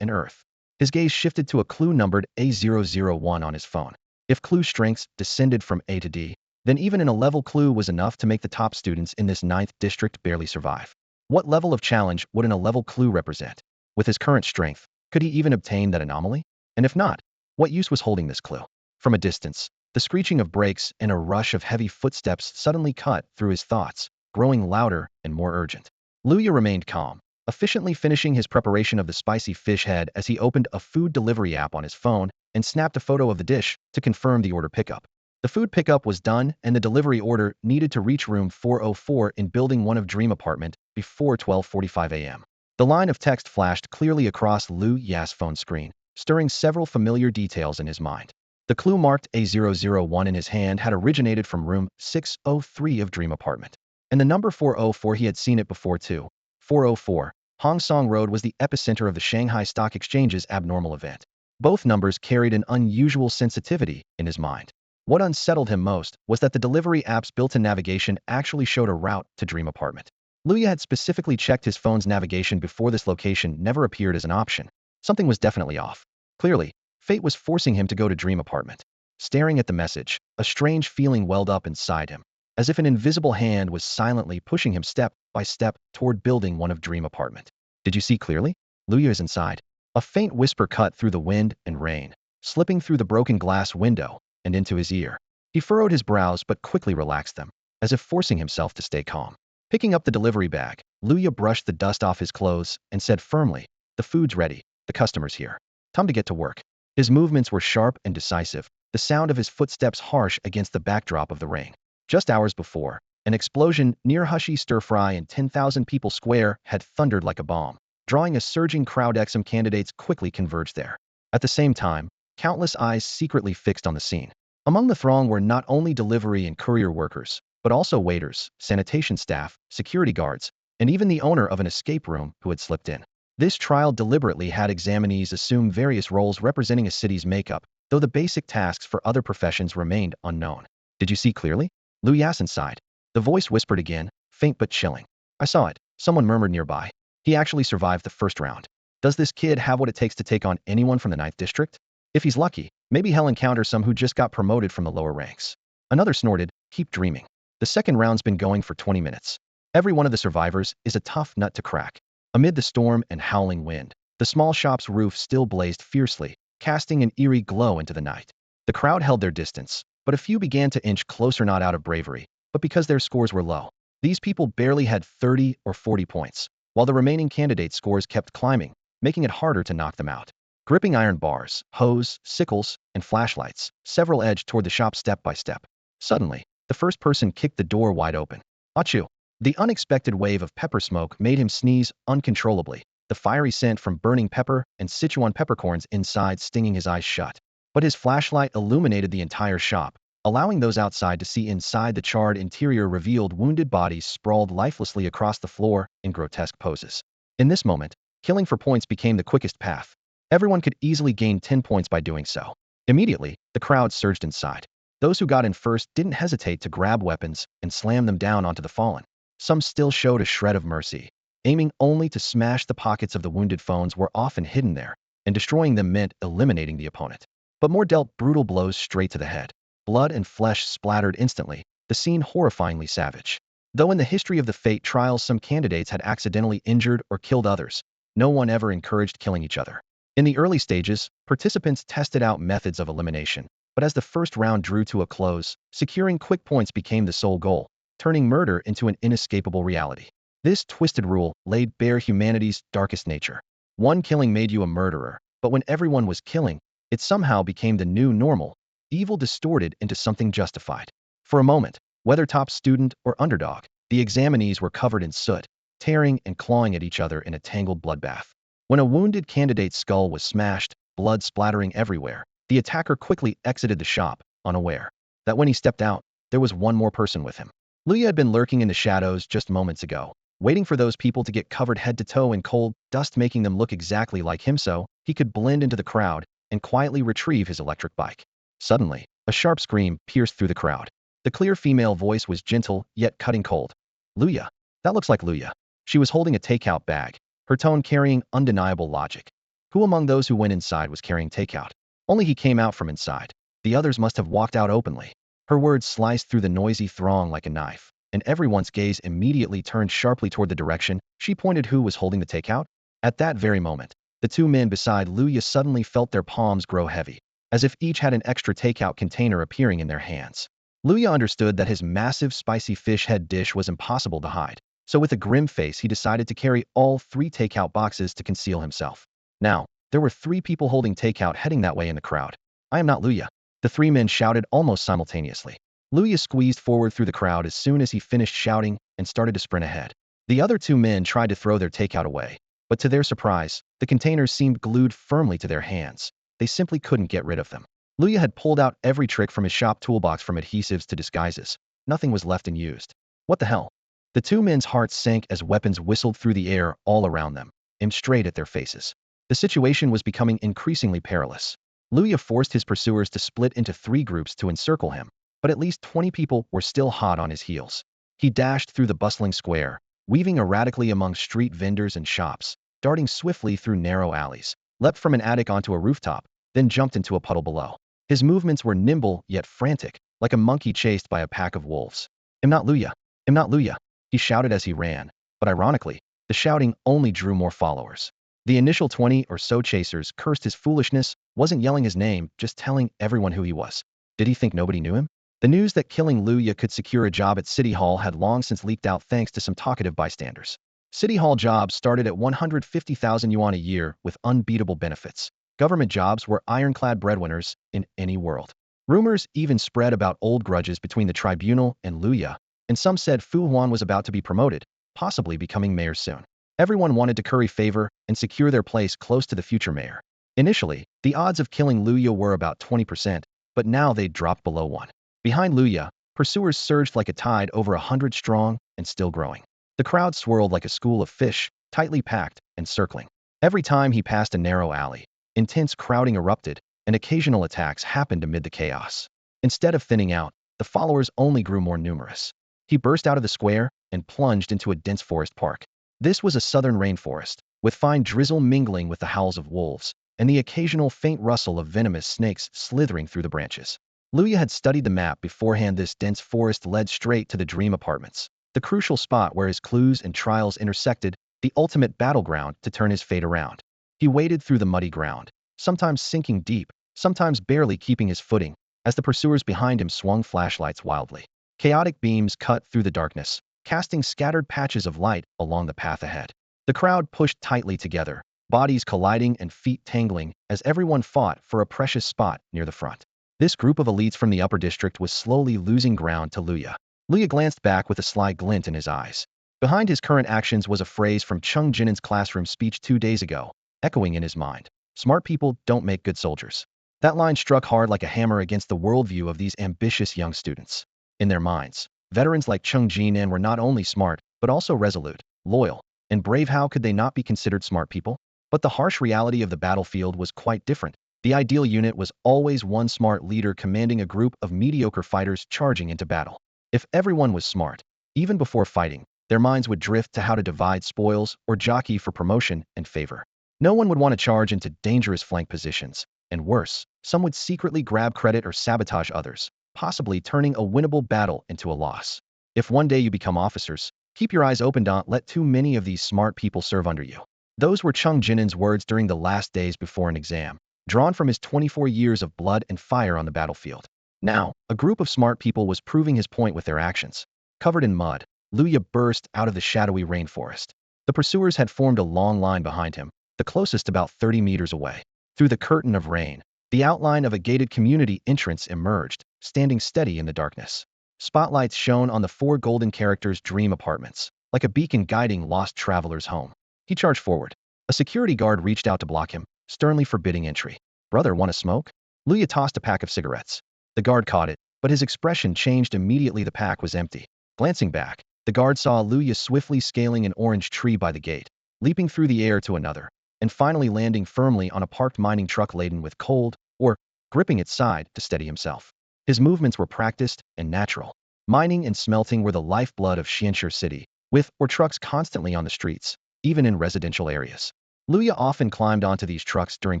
and earth. His gaze shifted to a clue numbered A001 on his phone. If clue strengths descended from A to D, then even an 11 clue was enough to make the top students in this 9th district barely survive. What level of challenge would an 11 clue represent? With his current strength, could he even obtain that anomaly? And if not, what use was holding this clue? From a distance, the screeching of brakes and a rush of heavy footsteps suddenly cut through his thoughts, growing louder and more urgent. Luya remained calm, efficiently finishing his preparation of the spicy fish head as he opened a food delivery app on his phone and snapped a photo of the dish to confirm the order pickup. The food pickup was done and the delivery order needed to reach room 404 in Building 1 of Dream Apartment before 12:45 a.m. The line of text flashed clearly across Lu Ya's phone screen, stirring several familiar details in his mind. The clue marked A001 in his hand had originated from room 603 of Dream Apartment. And the number 404, he had seen it before too. 404, Hong Song Road, was the epicenter of the Shanghai Stock Exchange's abnormal event. Both numbers carried an unusual sensitivity in his mind. What unsettled him most was that the delivery app's built-in navigation actually showed a route to Dream Apartment. Luya had specifically checked his phone's navigation before this location never appeared as an option. Something was definitely off. Clearly, fate was forcing him to go to Dream Apartment. Staring at the message, a strange feeling welled up inside him, as if an invisible hand was silently pushing him step by step toward Building 1 of Dream Apartment. Did you see clearly? Luya is inside. A faint whisper cut through the wind and rain, slipping through the broken glass window and into his ear. He furrowed his brows but quickly relaxed them, as if forcing himself to stay calm. Picking up the delivery bag, Luya brushed the dust off his clothes and said firmly, "The food's ready. The customer's here. Time to get to work." His movements were sharp and decisive, the sound of his footsteps harsh against the backdrop of the rain. Just hours before, an explosion near Hushy Stir Fry in 10,000 People Square had thundered like a bomb, drawing a surging crowd. Exam candidates quickly converged there. At the same time, countless eyes secretly fixed on the scene. Among the throng were not only delivery and courier workers, but also waiters, sanitation staff, security guards, and even the owner of an escape room who had slipped in. This trial deliberately had examinees assume various roles representing a city's makeup, though the basic tasks for other professions remained unknown. Did you see clearly? Luya sighed. The voice whispered again, faint but chilling. I saw it, someone murmured nearby. He actually survived the first round. Does this kid have what it takes to take on anyone from the 9th district? If he's lucky, maybe he'll encounter some who just got promoted from the lower ranks. Another snorted, keep dreaming. The second round's been going for 20 minutes. Every one of the survivors is a tough nut to crack. Amid the storm and howling wind, the small shop's roof still blazed fiercely, casting an eerie glow into the night. The crowd held their distance, but a few began to inch closer, not out of bravery, but because their scores were low. These people barely had 30 or 40 points, while the remaining candidates' scores kept climbing, making it harder to knock them out. Gripping iron bars, hose, sickles, and flashlights, several edged toward the shop step by step. Suddenly, the first person kicked the door wide open. Achoo! The unexpected wave of pepper smoke made him sneeze uncontrollably, the fiery scent from burning pepper and Sichuan peppercorns inside stinging his eyes shut. But his flashlight illuminated the entire shop, allowing those outside to see inside. The charred interior revealed wounded bodies sprawled lifelessly across the floor in grotesque poses. In this moment, killing for points became the quickest path. Everyone could easily gain 10 points by doing so. Immediately, the crowd surged inside. Those who got in first didn't hesitate to grab weapons and slam them down onto the fallen. Some still showed a shred of mercy, aiming only to smash the pockets of the wounded foes were often hidden there, and destroying them meant eliminating the opponent. But more dealt brutal blows straight to the head. Blood and flesh splattered instantly, the scene horrifyingly savage. Though in the history of the fate trials some candidates had accidentally injured or killed others, no one ever encouraged killing each other. In the early stages, participants tested out methods of elimination, but as the first round drew to a close, securing quick points became the sole goal, turning murder into an inescapable reality. This twisted rule laid bare humanity's darkest nature. One killing made you a murderer, but when everyone was killing, it somehow became the new normal, evil distorted into something justified. For a moment, whether top student or underdog, the examinees were covered in soot, tearing and clawing at each other in a tangled bloodbath. When a wounded candidate's skull was smashed, blood splattering everywhere, the attacker quickly exited the shop, unaware that when he stepped out, there was one more person with him. Luya had been lurking in the shadows just moments ago, waiting for those people to get covered head to toe in cold dust, making them look exactly like him so he could blend into the crowd and quietly retrieve his electric bike. Suddenly, a sharp scream pierced through the crowd. The clear female voice was gentle, yet cutting cold. Luya. That looks like Luya. She was holding a takeout bag, her tone carrying undeniable logic. Who among those who went inside was carrying takeout? Only he came out from inside. The others must have walked out openly. Her words sliced through the noisy throng like a knife, and everyone's gaze immediately turned sharply toward the direction she pointed. Who was holding the takeout? At that very moment, the two men beside Luya suddenly felt their palms grow heavy, as if each had an extra takeout container appearing in their hands. Luya understood that his massive spicy fish head dish was impossible to hide, so with a grim face he decided to carry all 3 takeout boxes to conceal himself. Now, there were 3 people holding takeout heading that way in the crowd. I am not Luya. The 3 men shouted almost simultaneously. Luya squeezed forward through the crowd as soon as he finished shouting and started to sprint ahead. The other 2 men tried to throw their takeout away, but to their surprise, the containers seemed glued firmly to their hands. They simply couldn't get rid of them. Luya had pulled out every trick from his shop toolbox, from adhesives to disguises. Nothing was left unused. What the hell? The 2 men's hearts sank as weapons whistled through the air all around them, aimed straight at their faces. The situation was becoming increasingly perilous. Luya forced his pursuers to split into 3 groups to encircle him, but at least 20 people were still hot on his heels. He dashed through the bustling square, weaving erratically among street vendors and shops, darting swiftly through narrow alleys, leapt from an attic onto a rooftop, then jumped into a puddle below. His movements were nimble yet frantic, like a monkey chased by a pack of wolves. I'm not Luya. I'm not Luya, he shouted as he ran, but ironically, the shouting only drew more followers. The initial 20 or so chasers cursed his foolishness, wasn't yelling his name, just telling everyone who he was. Did he think nobody knew him? The news that killing Luya could secure a job at City Hall had long since leaked out thanks to some talkative bystanders. City Hall jobs started at 150,000 yuan a year with unbeatable benefits. Government jobs were ironclad breadwinners in any world. Rumors even spread about old grudges between the tribunal and Luya, and some said Fu Huan was about to be promoted, possibly becoming mayor soon. Everyone wanted to curry favor and secure their place close to the future mayor. Initially, the odds of killing Luya were about 20%, but now they'd dropped below 1. Behind Luya, pursuers surged like a tide, over 100 strong and still growing. The crowd swirled like a school of fish, tightly packed and circling. Every time he passed a narrow alley, intense crowding erupted, and occasional attacks happened amid the chaos. Instead of thinning out, the followers only grew more numerous. He burst out of the square and plunged into a dense forest park. This was a southern rainforest, with fine drizzle mingling with the howls of wolves, and the occasional faint rustle of venomous snakes slithering through the branches. Luya had studied the map beforehand. This dense forest led straight to the dream apartments, the crucial spot where his clues and trials intersected, the ultimate battleground to turn his fate around. He waded through the muddy ground, sometimes sinking deep, sometimes barely keeping his footing, as the pursuers behind him swung flashlights wildly. Chaotic beams cut through the darkness, casting scattered patches of light along the path ahead. The crowd pushed tightly together, bodies colliding and feet tangling as everyone fought for a precious spot near the front. This group of elites from the upper district was slowly losing ground to Luya. Luya glanced back with a sly glint in his eyes. Behind his current actions was a phrase from Chung Jinin's classroom speech 2 days ago, echoing in his mind. Smart people don't make good soldiers. That line struck hard like a hammer against the worldview of these ambitious young students. In their minds, veterans like Chung Jinan were not only smart, but also resolute, loyal, and brave. How could they not be considered smart people? But the harsh reality of the battlefield was quite different. The ideal unit was always one smart leader commanding a group of mediocre fighters charging into battle. If everyone was smart, even before fighting, their minds would drift to how to divide spoils or jockey for promotion and favor. No one would want to charge into dangerous flank positions, and worse, some would secretly grab credit or sabotage others, possibly turning a winnable battle into a loss. If one day you become officers, keep your eyes open, don't let too many of these smart people serve under you. Those were Chung Jinin's words during the last days before an exam, drawn from his 24 years of blood and fire on the battlefield. Now, a group of smart people was proving his point with their actions. Covered in mud, Luya burst out of the shadowy rainforest. The pursuers had formed a long line behind him, the closest about 30 meters away. Through the curtain of rain, the outline of a gated community entrance emerged, standing steady in the darkness. Spotlights shone on the 4 golden characters' dream apartments, like a beacon guiding lost travelers home. He charged forward. A security guard reached out to block him, sternly forbidding entry. "Brother, want a smoke?" Luya tossed a pack of cigarettes. The guard caught it, but his expression changed immediately. The pack was empty. Glancing back, the guard saw Luya swiftly scaling an orange tree by the gate, leaping through the air to another, and finally landing firmly on a parked mining truck laden with coal, or gripping its side to steady himself. His movements were practiced and natural. Mining and smelting were the lifeblood of Xianxia City, with or trucks constantly on the streets, even in residential areas. Luya often climbed onto these trucks during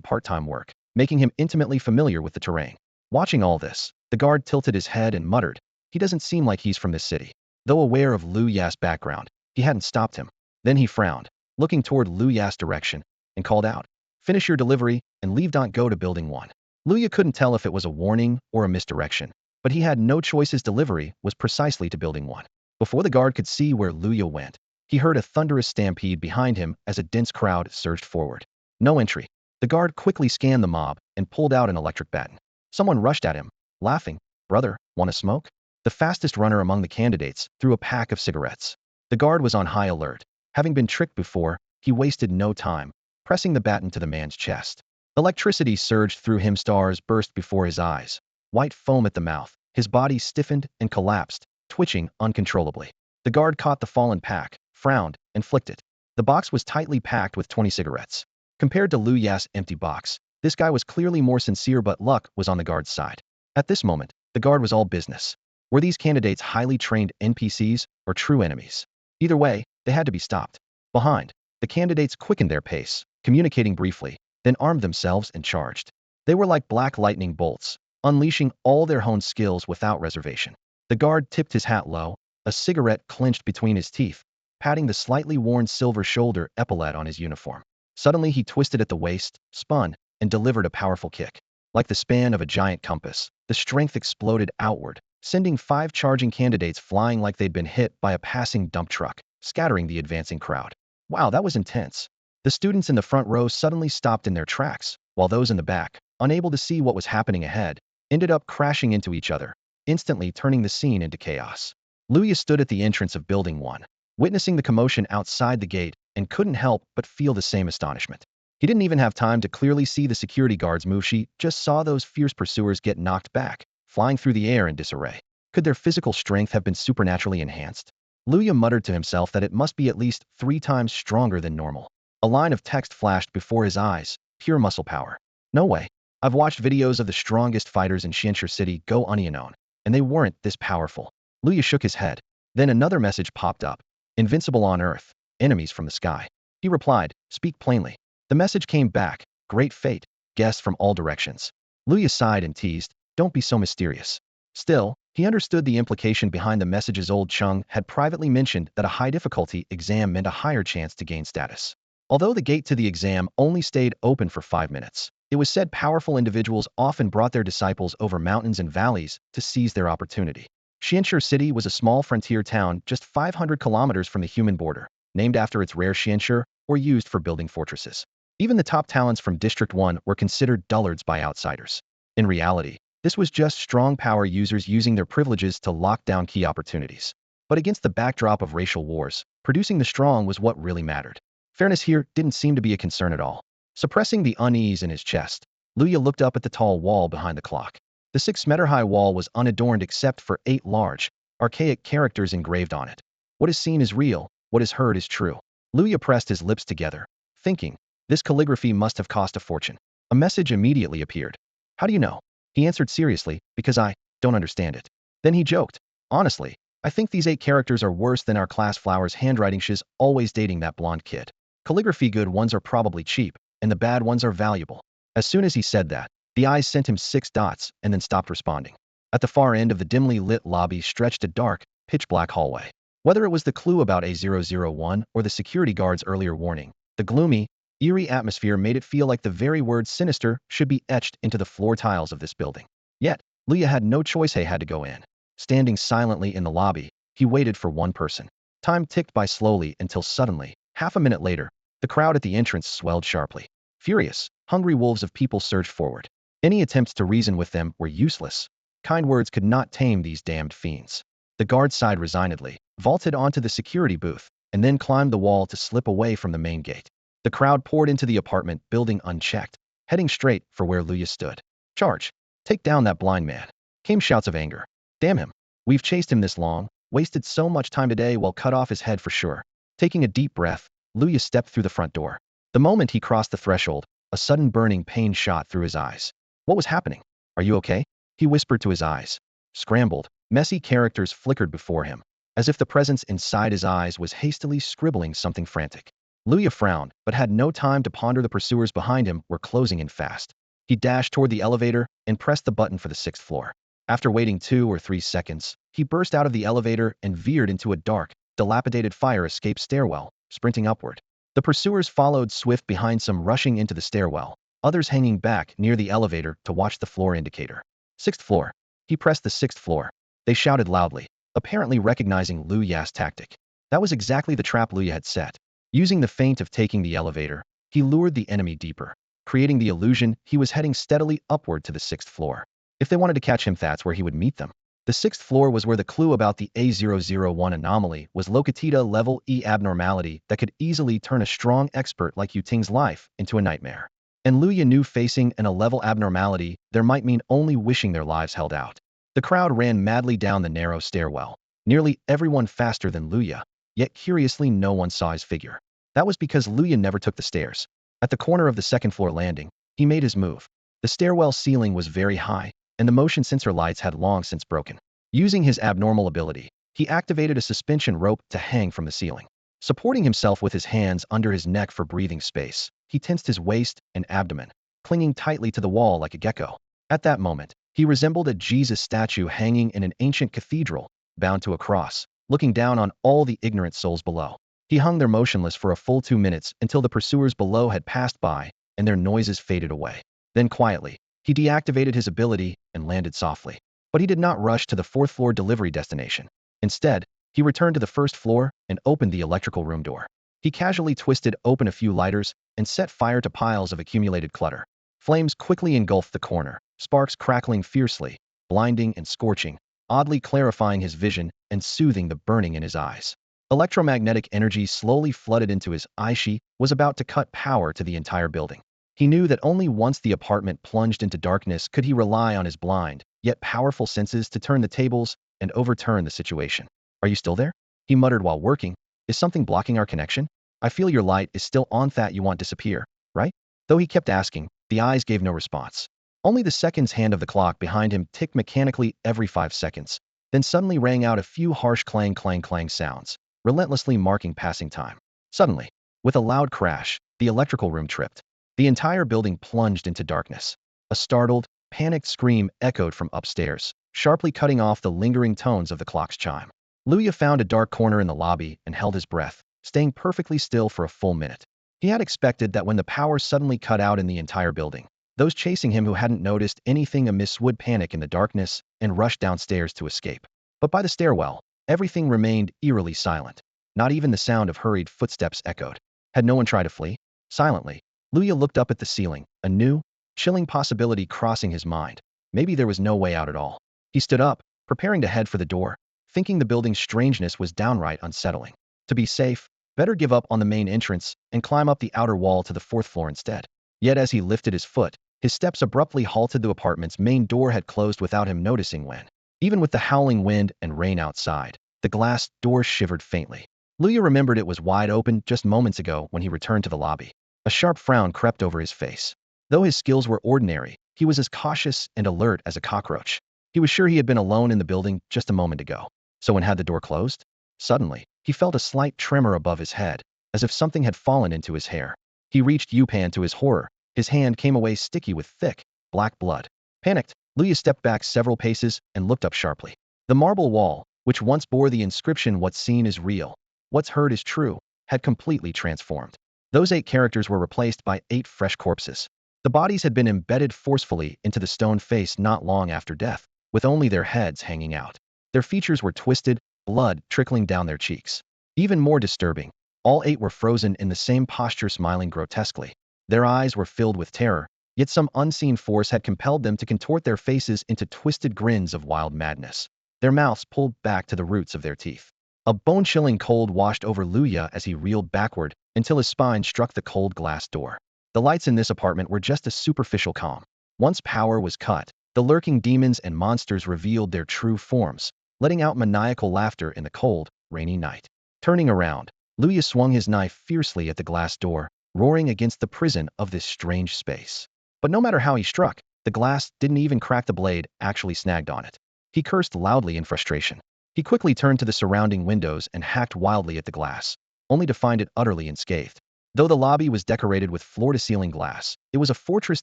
part-time work, making him intimately familiar with the terrain. Watching all this, the guard tilted his head and muttered, "He doesn't seem like he's from this city." Though aware of Lu Ya's background, he hadn't stopped him. Then he frowned, looking toward Lu Ya's direction, and called out, "Finish your delivery and leave. Don't go to Building 1. Luya couldn't tell if it was a warning or a misdirection, but he had no choice. His delivery was precisely to Building 1. Before the guard could see where Luya went, he heard a thunderous stampede behind him as a dense crowd surged forward. No entry. The guard quickly scanned the mob and pulled out an electric baton. Someone rushed at him, laughing. "Brother, want a smoke?" The fastest runner among the candidates threw a pack of cigarettes. The guard was on high alert. Having been tricked before, he wasted no time, pressing the baton to the man's chest. Electricity surged through him. Stars burst before his eyes. White foam at the mouth. His body stiffened and collapsed, twitching uncontrollably. The guard caught the fallen pack, frowned, and flicked it. The box was tightly packed with 20 cigarettes. Compared to Lu Ya's empty box, this guy was clearly more sincere, but luck was on the guard's side. At this moment, the guard was all business. Were these candidates highly trained NPCs or true enemies? Either way, they had to be stopped. Behind, the candidates quickened their pace, communicating briefly, then armed themselves and charged. They were like black lightning bolts, unleashing all their honed skills without reservation. The guard tipped his hat low, a cigarette clenched between his teeth, patting the slightly worn silver shoulder epaulette on his uniform. Suddenly he twisted at the waist, spun, and delivered a powerful kick. Like the span of a giant compass, the strength exploded outward, sending 5 charging candidates flying like they'd been hit by a passing dump truck, scattering the advancing crowd. Wow, that was intense. The students in the front row suddenly stopped in their tracks, while those in the back, unable to see what was happening ahead, ended up crashing into each other, instantly turning the scene into chaos. Luya stood at the entrance of Building 1, witnessing the commotion outside the gate, and couldn't help but feel the same astonishment. He didn't even have time to clearly see the security guards move. She just saw those fierce pursuers get knocked back, flying through the air in disarray. Could their physical strength have been supernaturally enhanced? Luya muttered to himself that it must be at least 3 times stronger than normal. A line of text flashed before his eyes, pure muscle power. No way. I've watched videos of the strongest fighters in Xianxia City go unknown, and they weren't this powerful. Luya shook his head. Then another message popped up. Invincible on Earth, enemies from the sky. He replied, "Speak plainly." The message came back, "Great fate, guests from all directions." Luya sighed and teased, "Don't be so mysterious." Still, he understood the implication behind the messages. Old Chung had privately mentioned that a high difficulty exam meant a higher chance to gain status. Although the gate to the exam only stayed open for 5 minutes, it was said powerful individuals often brought their disciples over mountains and valleys to seize their opportunity. Xianxia City was a small frontier town just 500 kilometers from the human border, named after its rare xianxia, or used for building fortresses. Even the top talents from District 1 were considered dullards by outsiders. In reality, this was just strong power users using their privileges to lock down key opportunities. But against the backdrop of racial wars, producing the strong was what really mattered. Fairness here didn't seem to be a concern at all. Suppressing the unease in his chest, Luya looked up at the tall wall behind the clock. The 6-meter-high wall was unadorned except for 8 large, archaic characters engraved on it. What is seen is real, what is heard is true. Luya pressed his lips together, thinking, this calligraphy must have cost a fortune. A message immediately appeared. How do you know? He answered seriously, because I don't understand it. Then he joked. Honestly, I think these 8 characters are worse than our class Flower's handwriting. She's always dating that blonde kid. Calligraphy good ones are probably cheap, and the bad ones are valuable. As soon as he said that, the eyes sent him 6 dots and then stopped responding. At the far end of the dimly lit lobby stretched a dark, pitch-black hallway. Whether it was the clue about A001 or the security guard's earlier warning, the gloomy, eerie atmosphere made it feel like the very word sinister should be etched into the floor tiles of this building. Yet, Luya had no choice. He had to go in. Standing silently in the lobby, he waited for one person. Time ticked by slowly until suddenly, half a minute later, the crowd at the entrance swelled sharply. Furious, hungry wolves of people surged forward. Any attempts to reason with them were useless. Kind words could not tame these damned fiends. The guard sighed resignedly, vaulted onto the security booth, and then climbed the wall to slip away from the main gate. The crowd poured into the apartment building unchecked, heading straight for where Luya stood. Charge! Take down that blind man! Came shouts of anger. Damn him! We've chased him this long, wasted so much time today. We'll cut off his head for sure. Taking a deep breath, Luya stepped through the front door. The moment he crossed the threshold, a sudden burning pain shot through his eyes. What was happening? Are you okay? He whispered to his eyes. Scrambled, messy characters flickered before him, as if the presence inside his eyes was hastily scribbling something frantic. Luya frowned, but had no time to ponder. The pursuers behind him were closing in fast. He dashed toward the elevator and pressed the button for the 6th floor. After waiting 2 or 3 seconds, he burst out of the elevator and veered into a dark, dilapidated fire escape stairwell, sprinting upward. The pursuers followed swift behind, some rushing into the stairwell, others hanging back near the elevator to watch the floor indicator. 6th floor. He pressed the 6th floor. They shouted loudly, apparently recognizing Luya's tactic. That was exactly the trap Luya had set. Using the feint of taking the elevator, he lured the enemy deeper, creating the illusion he was heading steadily upward to the 6th floor. If they wanted to catch him, that's where he would meet them. The 6th floor was where the clue about the A001 anomaly was located, a level E abnormality that could easily turn a strong expert like Yu Ting's life into a nightmare. And Luya knew facing a level abnormality there might mean only wishing their lives held out. The crowd ran madly down the narrow stairwell, nearly everyone faster than Luya, yet curiously no one saw his figure. That was because Luya never took the stairs. At the corner of the 2nd floor landing, he made his move. The stairwell ceiling was very high, and the motion sensor lights had long since broken. Using his abnormal ability, he activated a suspension rope to hang from the ceiling. Supporting himself with his hands under his neck for breathing space, he tensed his waist and abdomen, clinging tightly to the wall like a gecko. At that moment, he resembled a Jesus statue hanging in an ancient cathedral, bound to a cross, looking down on all the ignorant souls below. He hung there motionless for a full 2 minutes until the pursuers below had passed by and their noises faded away. Then quietly, he deactivated his ability and landed softly. But he did not rush to the 4th floor delivery destination. Instead, he returned to the 1st floor and opened the electrical room door. He casually twisted open a few lighters and set fire to piles of accumulated clutter. Flames quickly engulfed the corner, sparks crackling fiercely, blinding and scorching, oddly clarifying his vision and soothing the burning in his eyes. Electromagnetic energy slowly flooded into his eyes. She was about to cut power to the entire building. He knew that only once the apartment plunged into darkness could he rely on his blind, yet powerful senses to turn the tables and overturn the situation. Are you still there? He muttered while working. Is something blocking our connection? I feel your light is still on. That you want disappear, right? Though he kept asking, the eyes gave no response. Only the seconds hand of the clock behind him ticked mechanically every 5 seconds, then suddenly rang out a few harsh clang clang clang sounds, relentlessly marking passing time. Suddenly, with a loud crash, the electrical room tripped. The entire building plunged into darkness. A startled, panicked scream echoed from upstairs, sharply cutting off the lingering tones of the clock's chime. Luya found a dark corner in the lobby and held his breath, staying perfectly still for a full minute. He had expected that when the power suddenly cut out in the entire building, those chasing him who hadn't noticed anything amiss would panic in the darkness and rush downstairs to escape. But by the stairwell, everything remained eerily silent. Not even the sound of hurried footsteps echoed. Had no one tried to flee? Silently, Luya looked up at the ceiling, a new, chilling possibility crossing his mind. Maybe there was no way out at all. He stood up, preparing to head for the door, thinking the building's strangeness was downright unsettling. To be safe, better give up on the main entrance and climb up the outer wall to the 4th floor instead. Yet as he lifted his foot, his steps abruptly halted. The apartment's main door had closed without him noticing when. Even with the howling wind and rain outside, the glass door shivered faintly. Luya remembered it was wide open just moments ago when he returned to the lobby. A sharp frown crept over his face. Though his skills were ordinary, he was as cautious and alert as a cockroach. He was sure he had been alone in the building just a moment ago. So when had the door closed? Suddenly, he felt a slight tremor above his head, as if something had fallen into his hair. He reached Yupan. To his horror, his hand came away sticky with thick, black blood. Panicked, Luya stepped back several paces and looked up sharply. The marble wall, which once bore the inscription "What's seen is real, what's heard is true," had completely transformed. Those 8 characters were replaced by 8 fresh corpses. The bodies had been embedded forcefully into the stone face not long after death, with only their heads hanging out. Their features were twisted, blood trickling down their cheeks. Even more disturbing, all 8 were frozen in the same posture, smiling grotesquely. Their eyes were filled with terror, yet some unseen force had compelled them to contort their faces into twisted grins of wild madness. Their mouths pulled back to the roots of their teeth. A bone-chilling cold washed over Luya as he reeled backward until his spine struck the cold glass door. The lights in this apartment were just a superficial calm. Once power was cut, the lurking demons and monsters revealed their true forms, letting out maniacal laughter in the cold, rainy night. Turning around, Luya swung his knife fiercely at the glass door, roaring against the prison of this strange space. But no matter how he struck, the glass didn't even crack. The blade actually snagged on it. He cursed loudly in frustration. He quickly turned to the surrounding windows and hacked wildly at the glass, only to find it utterly unscathed. Though the lobby was decorated with floor-to-ceiling glass, it was a fortress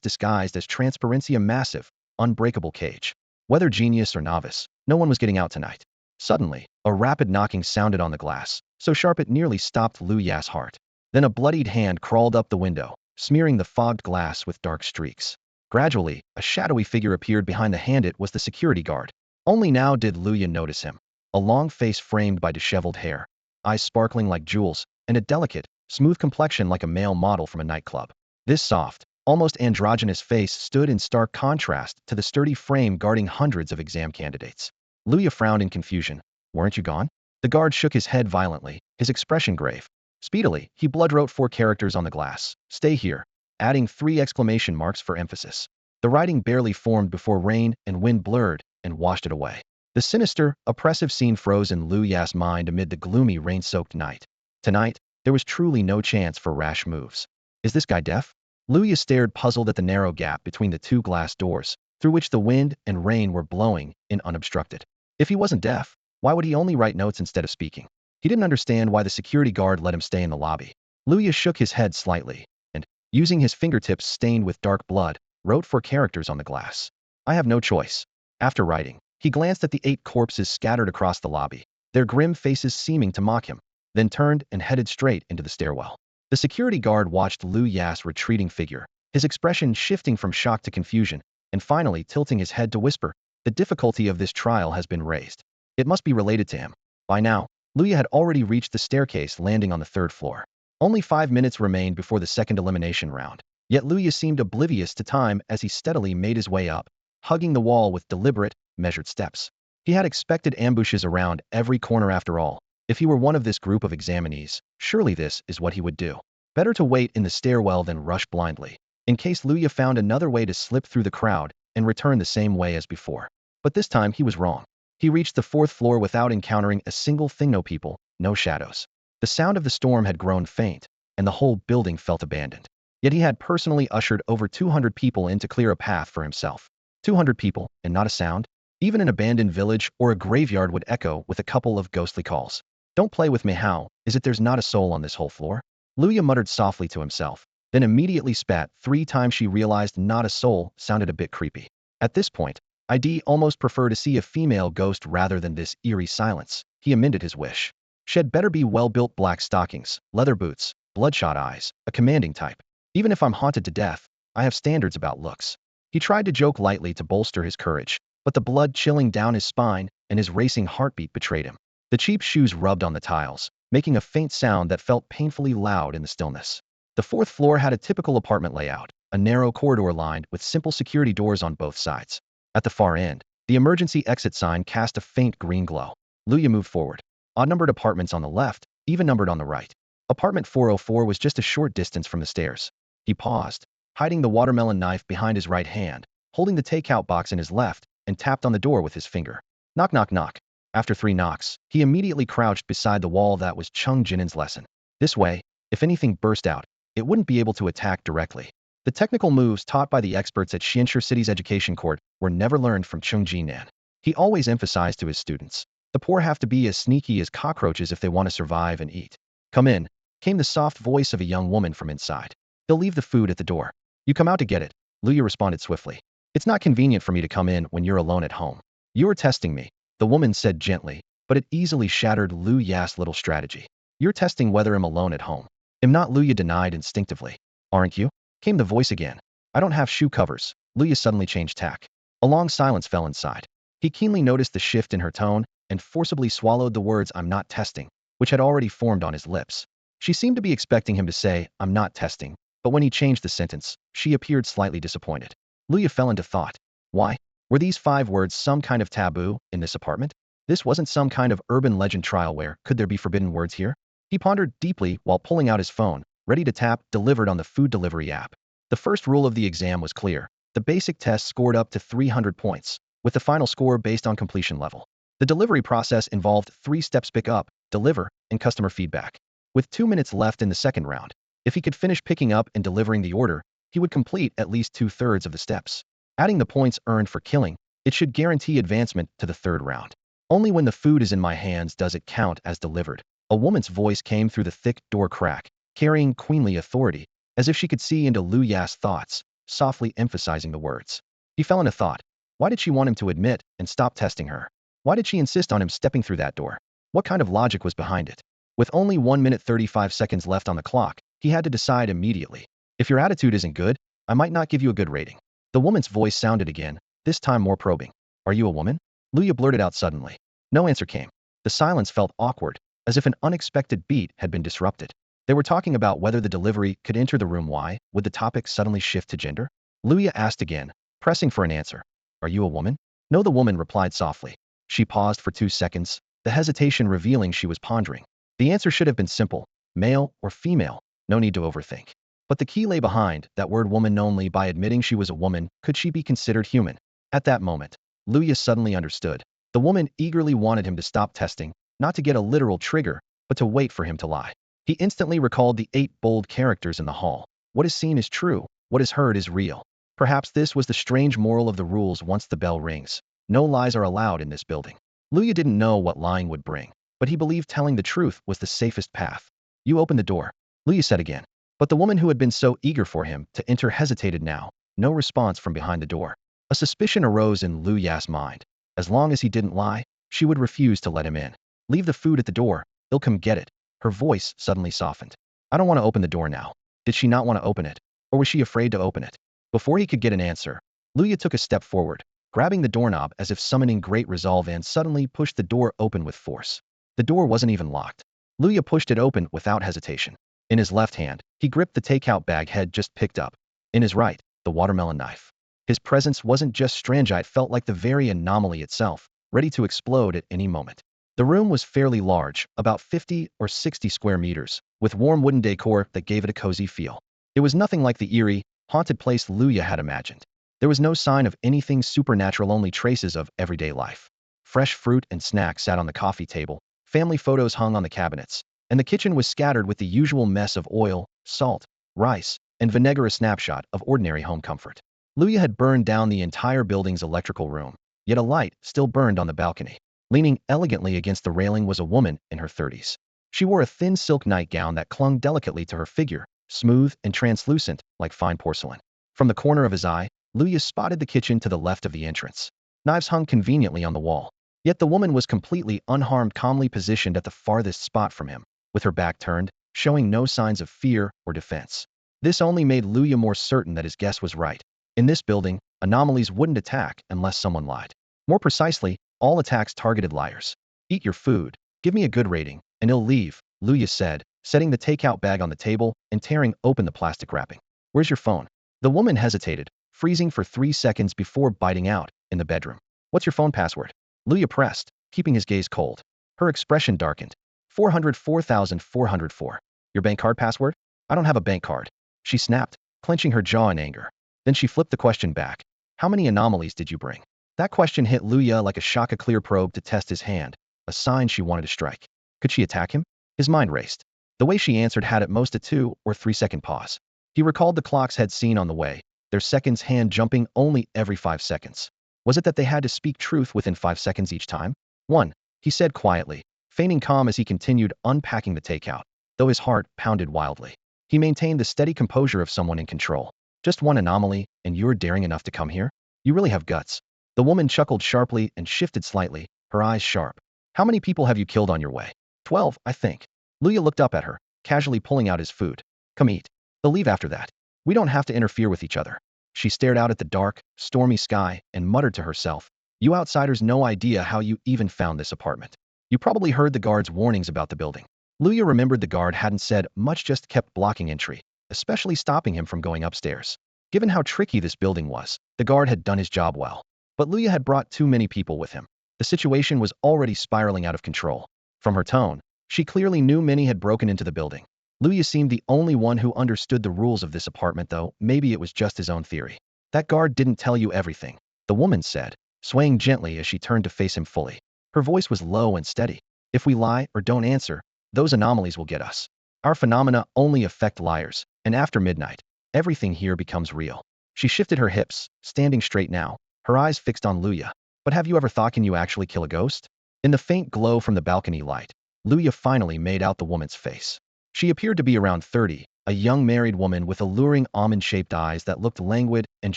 disguised as transparency, a massive, unbreakable cage. Whether genius or novice, no one was getting out tonight. Suddenly, a rapid knocking sounded on the glass, so sharp it nearly stopped Luya's heart. Then a bloodied hand crawled up the window, smearing the fogged glass with dark streaks. Gradually, a shadowy figure appeared behind the hand. It was the security guard. Only now did Luya notice him. A long face framed by disheveled hair, eyes sparkling like jewels, and a delicate, smooth complexion like a male model from a nightclub. This soft, almost androgynous face stood in stark contrast to the sturdy frame guarding hundreds of exam candidates. Luya frowned in confusion. "Weren't you gone?" The guard shook his head violently, his expression grave. Speedily, he blood-wrote 4 characters on the glass. "Stay here," adding 3 exclamation marks for emphasis. The writing barely formed before rain and wind blurred and washed it away. The sinister, oppressive scene froze in Luya's mind amid the gloomy, rain-soaked night. Tonight, there was truly no chance for rash moves. Is this guy deaf? Luya stared puzzled at the narrow gap between the 2 glass doors, through which the wind and rain were blowing in unobstructed. If he wasn't deaf, why would he only write notes instead of speaking? He didn't understand why the security guard let him stay in the lobby. Luya shook his head slightly, and, using his fingertips stained with dark blood, wrote 4 characters on the glass. "I have no choice." After writing, he glanced at the 8 corpses scattered across the lobby, their grim faces seeming to mock him, then turned and headed straight into the stairwell. The security guard watched Luya's retreating figure, his expression shifting from shock to confusion, and finally tilting his head to whisper, "The difficulty of this trial has been raised. It must be related to him." By now, Luya had already reached the staircase landing on the 3rd floor. Only 5 minutes remained before the second elimination round, yet Luya seemed oblivious to time as he steadily made his way up, hugging the wall with deliberate, measured steps. He had expected ambushes around every corner. After all, if he were one of this group of examinees, surely this is what he would do. Better to wait in the stairwell than rush blindly, in case Luya found another way to slip through the crowd and return the same way as before. But this time he was wrong. He reached the 4th floor without encountering a single thing. No people, no shadows. The sound of the storm had grown faint, and the whole building felt abandoned. Yet he had personally ushered over 200 people in to clear a path for himself. 200 people, and not a sound? Even an abandoned village or a graveyard would echo with a couple of ghostly calls. "Don't play with me. How is it there's not a soul on this whole floor?" Luya muttered softly to himself, then immediately spat 3 times. She realized not a soul sounded a bit creepy. At this point, I'd almost prefer to see a female ghost rather than this eerie silence. He amended his wish. She'd better be well-built, black stockings, leather boots, bloodshot eyes, a commanding type. Even if I'm haunted to death, I have standards about looks. He tried to joke lightly to bolster his courage, but the blood chilling down his spine and his racing heartbeat betrayed him. The cheap shoes rubbed on the tiles, making a faint sound that felt painfully loud in the stillness. The 4th floor had a typical apartment layout, a narrow corridor lined with simple security doors on both sides. At the far end, the emergency exit sign cast a faint green glow. Luya moved forward. Odd-numbered apartments on the left, even-numbered on the right. Apartment 404 was just a short distance from the stairs. He paused, hiding the watermelon knife behind his right hand, holding the takeout box in his left, and tapped on the door with his finger. Knock, knock, knock. After 3 knocks, he immediately crouched beside the wall. That was Chung Jinin's lesson. This way, if anything burst out, it wouldn't be able to attack directly. The technical moves taught by the experts at Xianxi City's education court were never learned from Chengjinan. He always emphasized to his students, the poor have to be as sneaky as cockroaches if they want to survive and eat. Come in, came the soft voice of a young woman from inside. They'll leave the food at the door. You come out to get it, Luya responded swiftly. It's not convenient for me to come in when you're alone at home. You are testing me, the woman said gently, but it easily shattered Lu Ya's little strategy. You're testing whether I'm alone at home. Am not, Luya denied instinctively. Aren't you? Came the voice again. I don't have shoe covers. Luya suddenly changed tack. A long silence fell inside. He keenly noticed the shift in her tone and forcibly swallowed the words I'm not testing, which had already formed on his lips. She seemed to be expecting him to say, I'm not testing, but when he changed the sentence, she appeared slightly disappointed. Luya fell into thought. Why? Were these 5 words some kind of taboo in this apartment? This wasn't some kind of urban legend trial where could there be forbidden words here? He pondered deeply while pulling out his phone, ready to tap delivered on the food delivery app. The first rule of the exam was clear. The basic test scored up to 300 points, with the final score based on completion level. The delivery process involved 3 steps: pick up, deliver, and customer feedback. With 2 minutes left in the second round, if he could finish picking up and delivering the order, he would complete at least 2/3 of the steps. Adding the points earned for killing, it should guarantee advancement to the 3rd round. Only when the food is in my hands does it count as delivered. A woman's voice came through the thick door crack, carrying queenly authority, as if she could see into Lu Ya's thoughts, softly emphasizing the words. He fell into thought. Why did she want him to admit and stop testing her? Why did she insist on him stepping through that door? What kind of logic was behind it? With only 1 minute 35 seconds left on the clock, he had to decide immediately. If your attitude isn't good, I might not give you a good rating. The woman's voice sounded again, this time more probing. Are you a woman? Luya blurted out suddenly. No answer came. The silence felt awkward, as if an unexpected beat had been disrupted. They were talking about whether the delivery could enter the room. Why would the topic suddenly shift to gender? Luya asked again, pressing for an answer. Are you a woman? No, the woman replied softly. She paused for 2 seconds, the hesitation revealing she was pondering. The answer should have been simple, male or female, no need to overthink. But the key lay behind that word woman. Only by admitting she was a woman could she be considered human. At that moment, Luya suddenly understood. The woman eagerly wanted him to stop testing, not to get a literal trigger, but to wait for him to lie. He instantly recalled the 8 bold characters in the hall. What is seen is true, what is heard is real. Perhaps this was the strange moral of the rules once the bell rings. No lies are allowed in this building. Luya didn't know what lying would bring, but he believed telling the truth was the safest path. You open the door, Luya said again. But the woman who had been so eager for him to enter hesitated now, no response from behind the door. A suspicion arose in Lu Ya's mind. As long as he didn't lie, she would refuse to let him in. Leave the food at the door, he'll come get it. Her voice suddenly softened. I don't want to open the door now. Did she not want to open it? Or was she afraid to open it? Before he could get an answer, Luya took a step forward, grabbing the doorknob as if summoning great resolve, and suddenly pushed the door open with force. The door wasn't even locked. Luya pushed it open without hesitation. In his left hand, he gripped the takeout bag head just picked up. In his right, the watermelon knife. His presence wasn't just strange, it felt like the very anomaly itself, ready to explode at any moment. The room was fairly large, about 50 or 60 square meters, with warm wooden decor that gave it a cozy feel. It was nothing like the eerie, haunted place Luya had imagined. There was no sign of anything supernatural, only traces of everyday life. Fresh fruit and snacks sat on the coffee table, family photos hung on the cabinets, and the kitchen was scattered with the usual mess of oil, salt, rice, and vinegar, a snapshot of ordinary home comfort. Luya had burned down the entire building's electrical room, yet a light still burned on the balcony. Leaning elegantly against the railing was a woman in her 30s. She wore a thin silk nightgown that clung delicately to her figure, smooth and translucent like fine porcelain. From the corner of his eye, Luya spotted the kitchen to the left of the entrance. Knives hung conveniently on the wall. Yet the woman was completely unharmed, calmly positioned at the farthest spot from him, with her back turned, showing no signs of fear or defense. This only made Luya more certain that his guess was right. In this building, anomalies wouldn't attack unless someone lied. More precisely, all attacks targeted liars. Eat your food, give me a good rating, and he'll leave, Luya said, setting the takeout bag on the table and tearing open the plastic wrapping. Where's your phone? The woman hesitated, freezing for 3 seconds before biting out, in the bedroom. What's your phone password? Luya pressed, keeping his gaze cold. Her expression darkened. 404,404. Your bank card password? I don't have a bank card. She snapped, clenching her jaw in anger. Then she flipped the question back. How many anomalies did you bring? That question hit Luya like a shock, a clear probe to test his hand, a sign she wanted to strike. Could she attack him? His mind raced. The way she answered had at most a 2 or 3 second pause. He recalled the clocks had seen on the way, their seconds hand jumping only every 5 seconds. Was it that they had to speak truth within 5 seconds each time? 1. He said quietly, feigning calm as he continued unpacking the takeout, though his heart pounded wildly. He maintained the steady composure of someone in control. Just one anomaly, and you're daring enough to come here? You really have guts. The woman chuckled sharply and shifted slightly, her eyes sharp. How many people have you killed on your way? 12, I think. Luya looked up at her, casually pulling out his food. Come eat. They'll leave after that. We don't have to interfere with each other. She stared out at the dark, stormy sky and muttered to herself, you outsiders no idea how you even found this apartment. You probably heard the guard's warnings about the building. Luya remembered the guard hadn't said much, just kept blocking entry, especially stopping him from going upstairs. Given how tricky this building was, the guard had done his job well. But Luya had brought too many people with him. The situation was already spiraling out of control. From her tone, she clearly knew many had broken into the building. Luya seemed the only one who understood the rules of this apartment, though maybe it was just his own theory. That guard didn't tell you everything, the woman said, swaying gently as she turned to face him fully. Her voice was low and steady. If we lie or don't answer, those anomalies will get us. Our phenomena only affect liars, and after midnight, everything here becomes real. She shifted her hips, standing straight now, her eyes fixed on Luya. But have you ever thought, can you actually kill a ghost? In the faint glow from the balcony light, Luya finally made out the woman's face. She appeared to be around 30, a young married woman with alluring almond-shaped eyes that looked languid and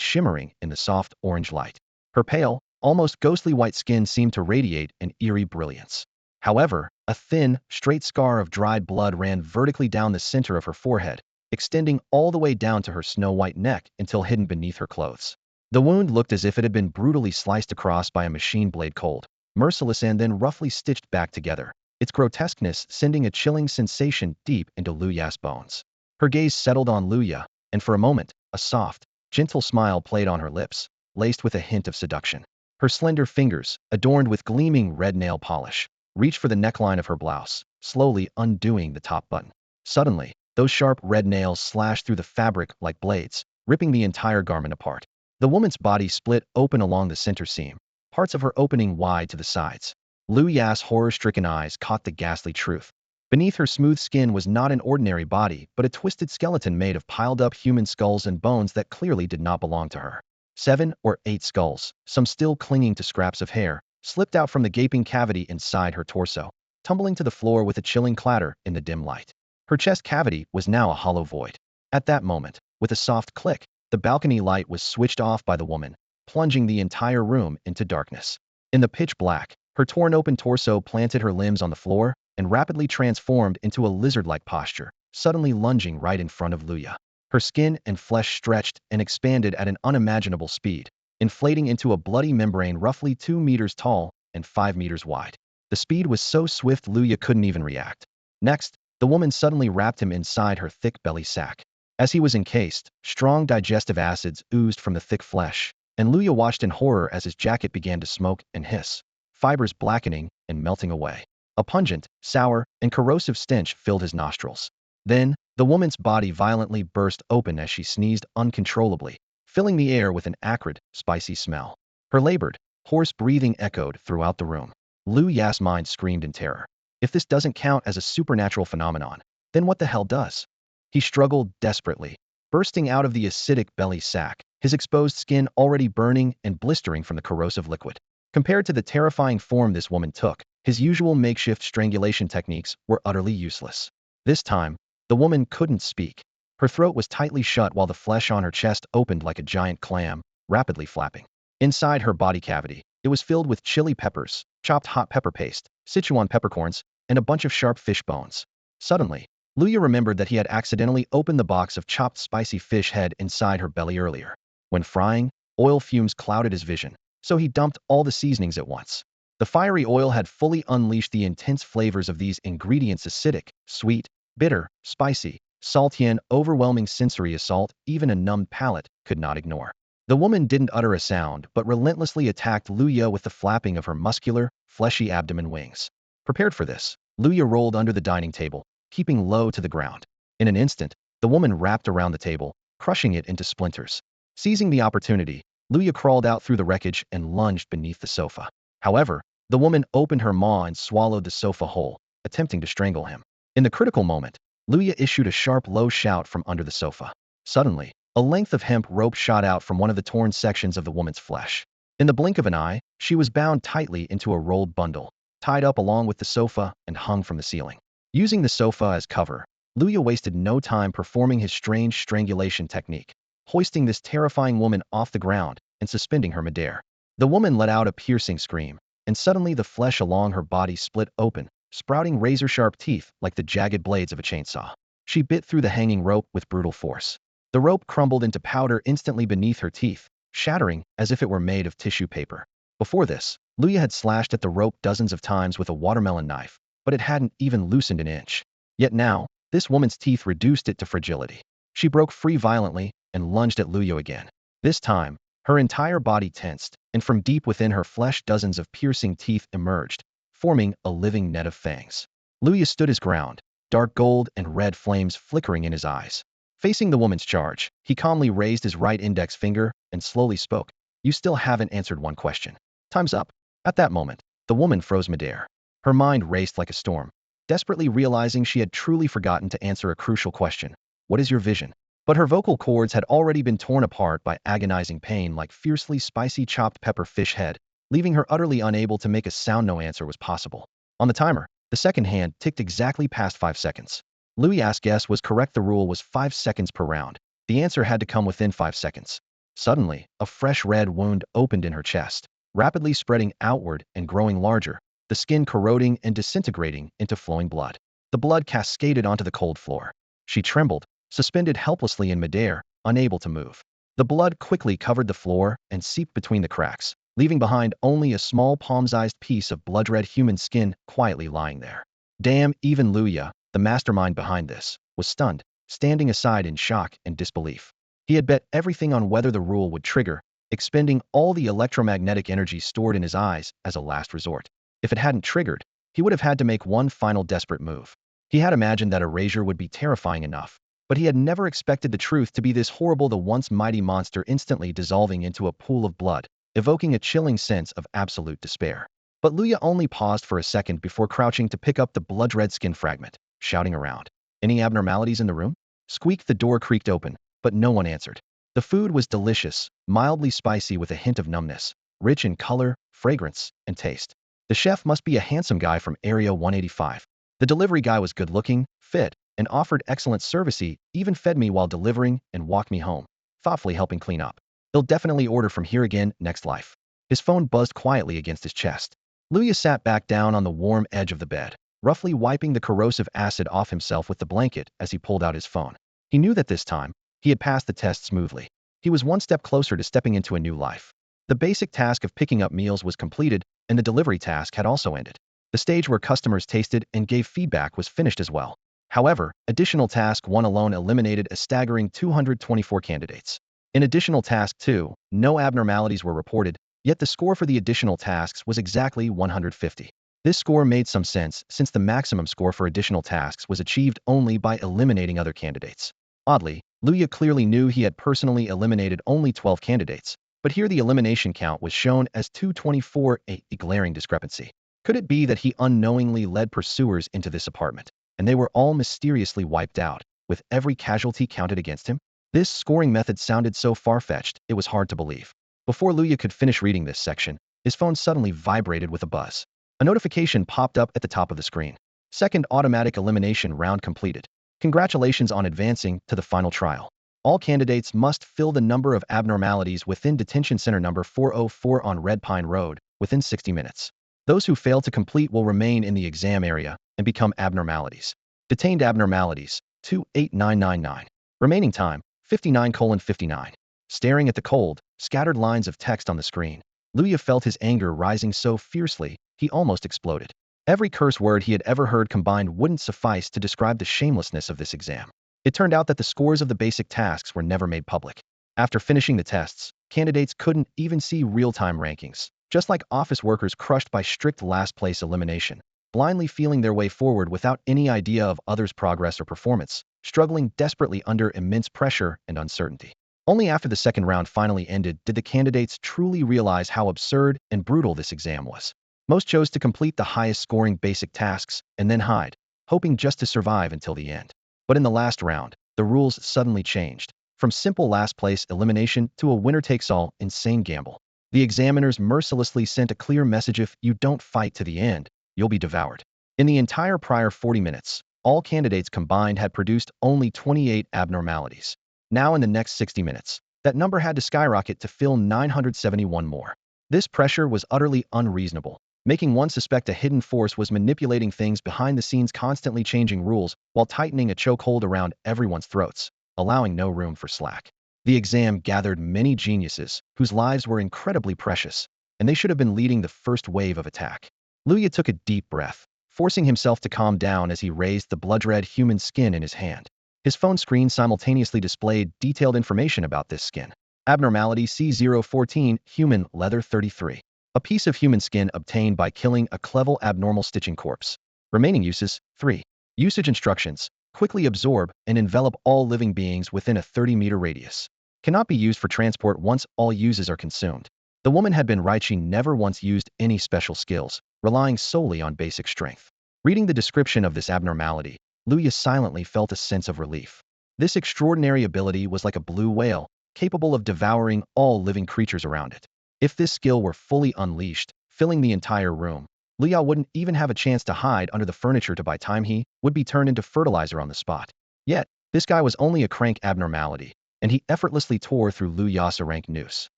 shimmering in the soft orange light. Her pale, almost ghostly white skin seemed to radiate an eerie brilliance. However, a thin, straight scar of dried blood ran vertically down the center of her forehead, extending all the way down to her snow-white neck until hidden beneath her clothes. The wound looked as if it had been brutally sliced across by a machine blade, cold, merciless, and then roughly stitched back together, its grotesqueness sending a chilling sensation deep into Luya's bones. Her gaze settled on Luya, and for a moment, a soft, gentle smile played on her lips, laced with a hint of seduction. Her slender fingers, adorned with gleaming red nail polish, reached for the neckline of her blouse, slowly undoing the top button. Suddenly, those sharp red nails slashed through the fabric like blades, ripping the entire garment apart. The woman's body split open along the center seam, parts of her opening wide to the sides. Luya's horror-stricken eyes caught the ghastly truth. Beneath her smooth skin was not an ordinary body, but a twisted skeleton made of piled-up human skulls and bones that clearly did not belong to her. 7 or 8 skulls, some still clinging to scraps of hair, slipped out from the gaping cavity inside her torso, tumbling to the floor with a chilling clatter in the dim light. Her chest cavity was now a hollow void. At that moment, with a soft click, the balcony light was switched off by the woman, plunging the entire room into darkness. In the pitch black, her torn open torso planted her limbs on the floor and rapidly transformed into a lizard-like posture, suddenly lunging right in front of Luya. Her skin and flesh stretched and expanded at an unimaginable speed, inflating into a bloody membrane roughly 2 meters tall and 5 meters wide. The speed was so swift Luya couldn't even react. Next, the woman suddenly wrapped him inside her thick belly sack. As he was encased, strong digestive acids oozed from the thick flesh, and Luya watched in horror as his jacket began to smoke and hiss, fibers blackening and melting away. A pungent, sour, and corrosive stench filled his nostrils. Then, the woman's body violently burst open as she sneezed uncontrollably, filling the air with an acrid, spicy smell. Her labored, hoarse breathing echoed throughout the room. Luya's mind screamed in terror. If this doesn't count as a supernatural phenomenon, then what the hell does? He struggled desperately, bursting out of the acidic belly sack, his exposed skin already burning and blistering from the corrosive liquid. Compared to the terrifying form this woman took, his usual makeshift strangulation techniques were utterly useless. This time, the woman couldn't speak. Her throat was tightly shut while the flesh on her chest opened like a giant clam, rapidly flapping. Inside her body cavity, it was filled with chili peppers, chopped hot pepper paste, Sichuan peppercorns, and a bunch of sharp fish bones. Suddenly, Luya remembered that he had accidentally opened the box of chopped spicy fish head inside her belly earlier. When frying, oil fumes clouded his vision, so he dumped all the seasonings at once. The fiery oil had fully unleashed the intense flavors of these ingredients: acidic, sweet, bitter, spicy, salty, and overwhelming sensory assault even a numbed palate could not ignore. The woman didn't utter a sound but relentlessly attacked Luya with the flapping of her muscular, fleshy abdomen wings. Prepared for this, Luya rolled under the dining table, keeping low to the ground. In an instant, the woman wrapped around the table, crushing it into splinters. Seizing the opportunity, Luya crawled out through the wreckage and lunged beneath the sofa. However, the woman opened her maw and swallowed the sofa whole, attempting to strangle him. In the critical moment, Luya issued a sharp low shout from under the sofa. Suddenly, a length of hemp rope shot out from one of the torn sections of the woman's flesh. In the blink of an eye, she was bound tightly into a rolled bundle, tied up along with the sofa and hung from the ceiling. Using the sofa as cover, Luya wasted no time performing his strange strangulation technique, hoisting this terrifying woman off the ground and suspending her midair. The woman let out a piercing scream, and suddenly the flesh along her body split open, sprouting razor-sharp teeth like the jagged blades of a chainsaw. She bit through the hanging rope with brutal force. The rope crumbled into powder instantly beneath her teeth, shattering as if it were made of tissue paper. Before this, Luya had slashed at the rope dozens of times with a watermelon knife, but it hadn't even loosened an inch. Yet now, this woman's teeth reduced it to fragility. She broke free violently and lunged at Luya again. This time, her entire body tensed, and from deep within her flesh dozens of piercing teeth emerged, forming a living net of fangs. Luya stood his ground, dark gold and red flames flickering in his eyes. Facing the woman's charge, he calmly raised his right index finger and slowly spoke. "You still haven't answered one question. Time's up." At that moment, the woman froze midair. Her mind raced like a storm, desperately realizing she had truly forgotten to answer a crucial question. "What is your vision?" But her vocal cords had already been torn apart by agonizing pain like fiercely spicy chopped pepper fish head, leaving her utterly unable to make a sound. No answer was possible. On the timer, the second hand ticked exactly past 5 seconds. Louis' guess was correct. The rule was 5 seconds per round. The answer had to come within 5 seconds. Suddenly, a fresh red wound opened in her chest, rapidly spreading outward and growing larger, the skin corroding and disintegrating into flowing blood. The blood cascaded onto the cold floor. She trembled, suspended helplessly in midair, unable to move. The blood quickly covered the floor and seeped between the cracks, leaving behind only a small palm-sized piece of blood-red human skin quietly lying there. Damn, even Luya, the mastermind behind this, was stunned, standing aside in shock and disbelief. He had bet everything on whether the rule would trigger, expending all the electromagnetic energy stored in his eyes as a last resort. If it hadn't triggered, he would have had to make one final desperate move. He had imagined that erasure would be terrifying enough, but he had never expected the truth to be this horrible. The once mighty monster instantly dissolving into a pool of blood, evoking a chilling sense of absolute despair. But Luya only paused for a second before crouching to pick up the blood-red skin fragment, shouting around. "Any abnormalities in the room?" Squeaked. The door creaked open, but no one answered. The food was delicious, mildly spicy with a hint of numbness, rich in color, fragrance, and taste. The chef must be a handsome guy from Area 185. The delivery guy was good-looking, fit, and offered excellent service. He even fed me while delivering and walked me home, thoughtfully helping clean up. "He'll definitely order from here again next life." His phone buzzed quietly against his chest. Luya sat back down on the warm edge of the bed, roughly wiping the corrosive acid off himself with the blanket as he pulled out his phone. He knew that this time, he had passed the test smoothly. He was one step closer to stepping into a new life. The basic task of picking up meals was completed, and the delivery task had also ended. The stage where customers tasted and gave feedback was finished as well. However, additional task 1 alone eliminated a staggering 224 candidates. In additional task 2, no abnormalities were reported, yet the score for the additional tasks was exactly 150. This score made some sense since the maximum score for additional tasks was achieved only by eliminating other candidates. Oddly, Luya clearly knew he had personally eliminated only 12 candidates, but here the elimination count was shown as 224, a glaring discrepancy. Could it be that he unknowingly led pursuers into this apartment, and they were all mysteriously wiped out, with every casualty counted against him? This scoring method sounded so far-fetched, it was hard to believe. Before Luya could finish reading this section, his phone suddenly vibrated with a buzz. A notification popped up at the top of the screen. Second automatic elimination round completed. Congratulations on advancing to the final trial. All candidates must fill the number of abnormalities within detention center number 404 on Red Pine Road within 60 minutes. Those who fail to complete will remain in the exam area and become abnormalities. Detained abnormalities, 28999. Remaining time, 59:59. Staring at the cold, scattered lines of text on the screen, Luya felt his anger rising so fiercely, he almost exploded. Every curse word he had ever heard combined wouldn't suffice to describe the shamelessness of this exam. It turned out that the scores of the basic tasks were never made public. After finishing the tests, candidates couldn't even see real-time rankings, just like office workers crushed by strict last-place elimination, blindly feeling their way forward without any idea of others' progress or performance, struggling desperately under immense pressure and uncertainty. Only after the second round finally ended did the candidates truly realize how absurd and brutal this exam was. Most chose to complete the highest-scoring basic tasks and then hide, hoping just to survive until the end. But in the last round, the rules suddenly changed. From simple last-place elimination to a winner-takes-all insane gamble. The examiners mercilessly sent a clear message: if you don't fight to the end, you'll be devoured. In the entire prior 40 minutes, all candidates combined had produced only 28 abnormalities. Now in the next 60 minutes, that number had to skyrocket to fill 971 more. This pressure was utterly unreasonable, making one suspect a hidden force was manipulating things behind the scenes, constantly changing rules while tightening a chokehold around everyone's throats, allowing no room for slack. The exam gathered many geniuses whose lives were incredibly precious, and they should have been leading the first wave of attack. Luya took a deep breath, forcing himself to calm down as he raised the blood-red human skin in his hand. His phone screen simultaneously displayed detailed information about this skin. Abnormality C014, human, leather 33. A piece of human skin obtained by killing a clevel abnormal stitching corpse. Remaining uses, 3. Usage instructions: quickly absorb and envelop all living beings within a 30-meter radius. Cannot be used for transport once all uses are consumed. The woman had been right. She never once used any special skills, relying solely on basic strength. Reading the description of this abnormality, Luya silently felt a sense of relief. This extraordinary ability was like a blue whale, capable of devouring all living creatures around it. If this skill were fully unleashed, filling the entire room, Luya wouldn't even have a chance to hide under the furniture to buy time. He would be turned into fertilizer on the spot. Yet, this guy was only a crank abnormality, and he effortlessly tore through Luya's rank noose.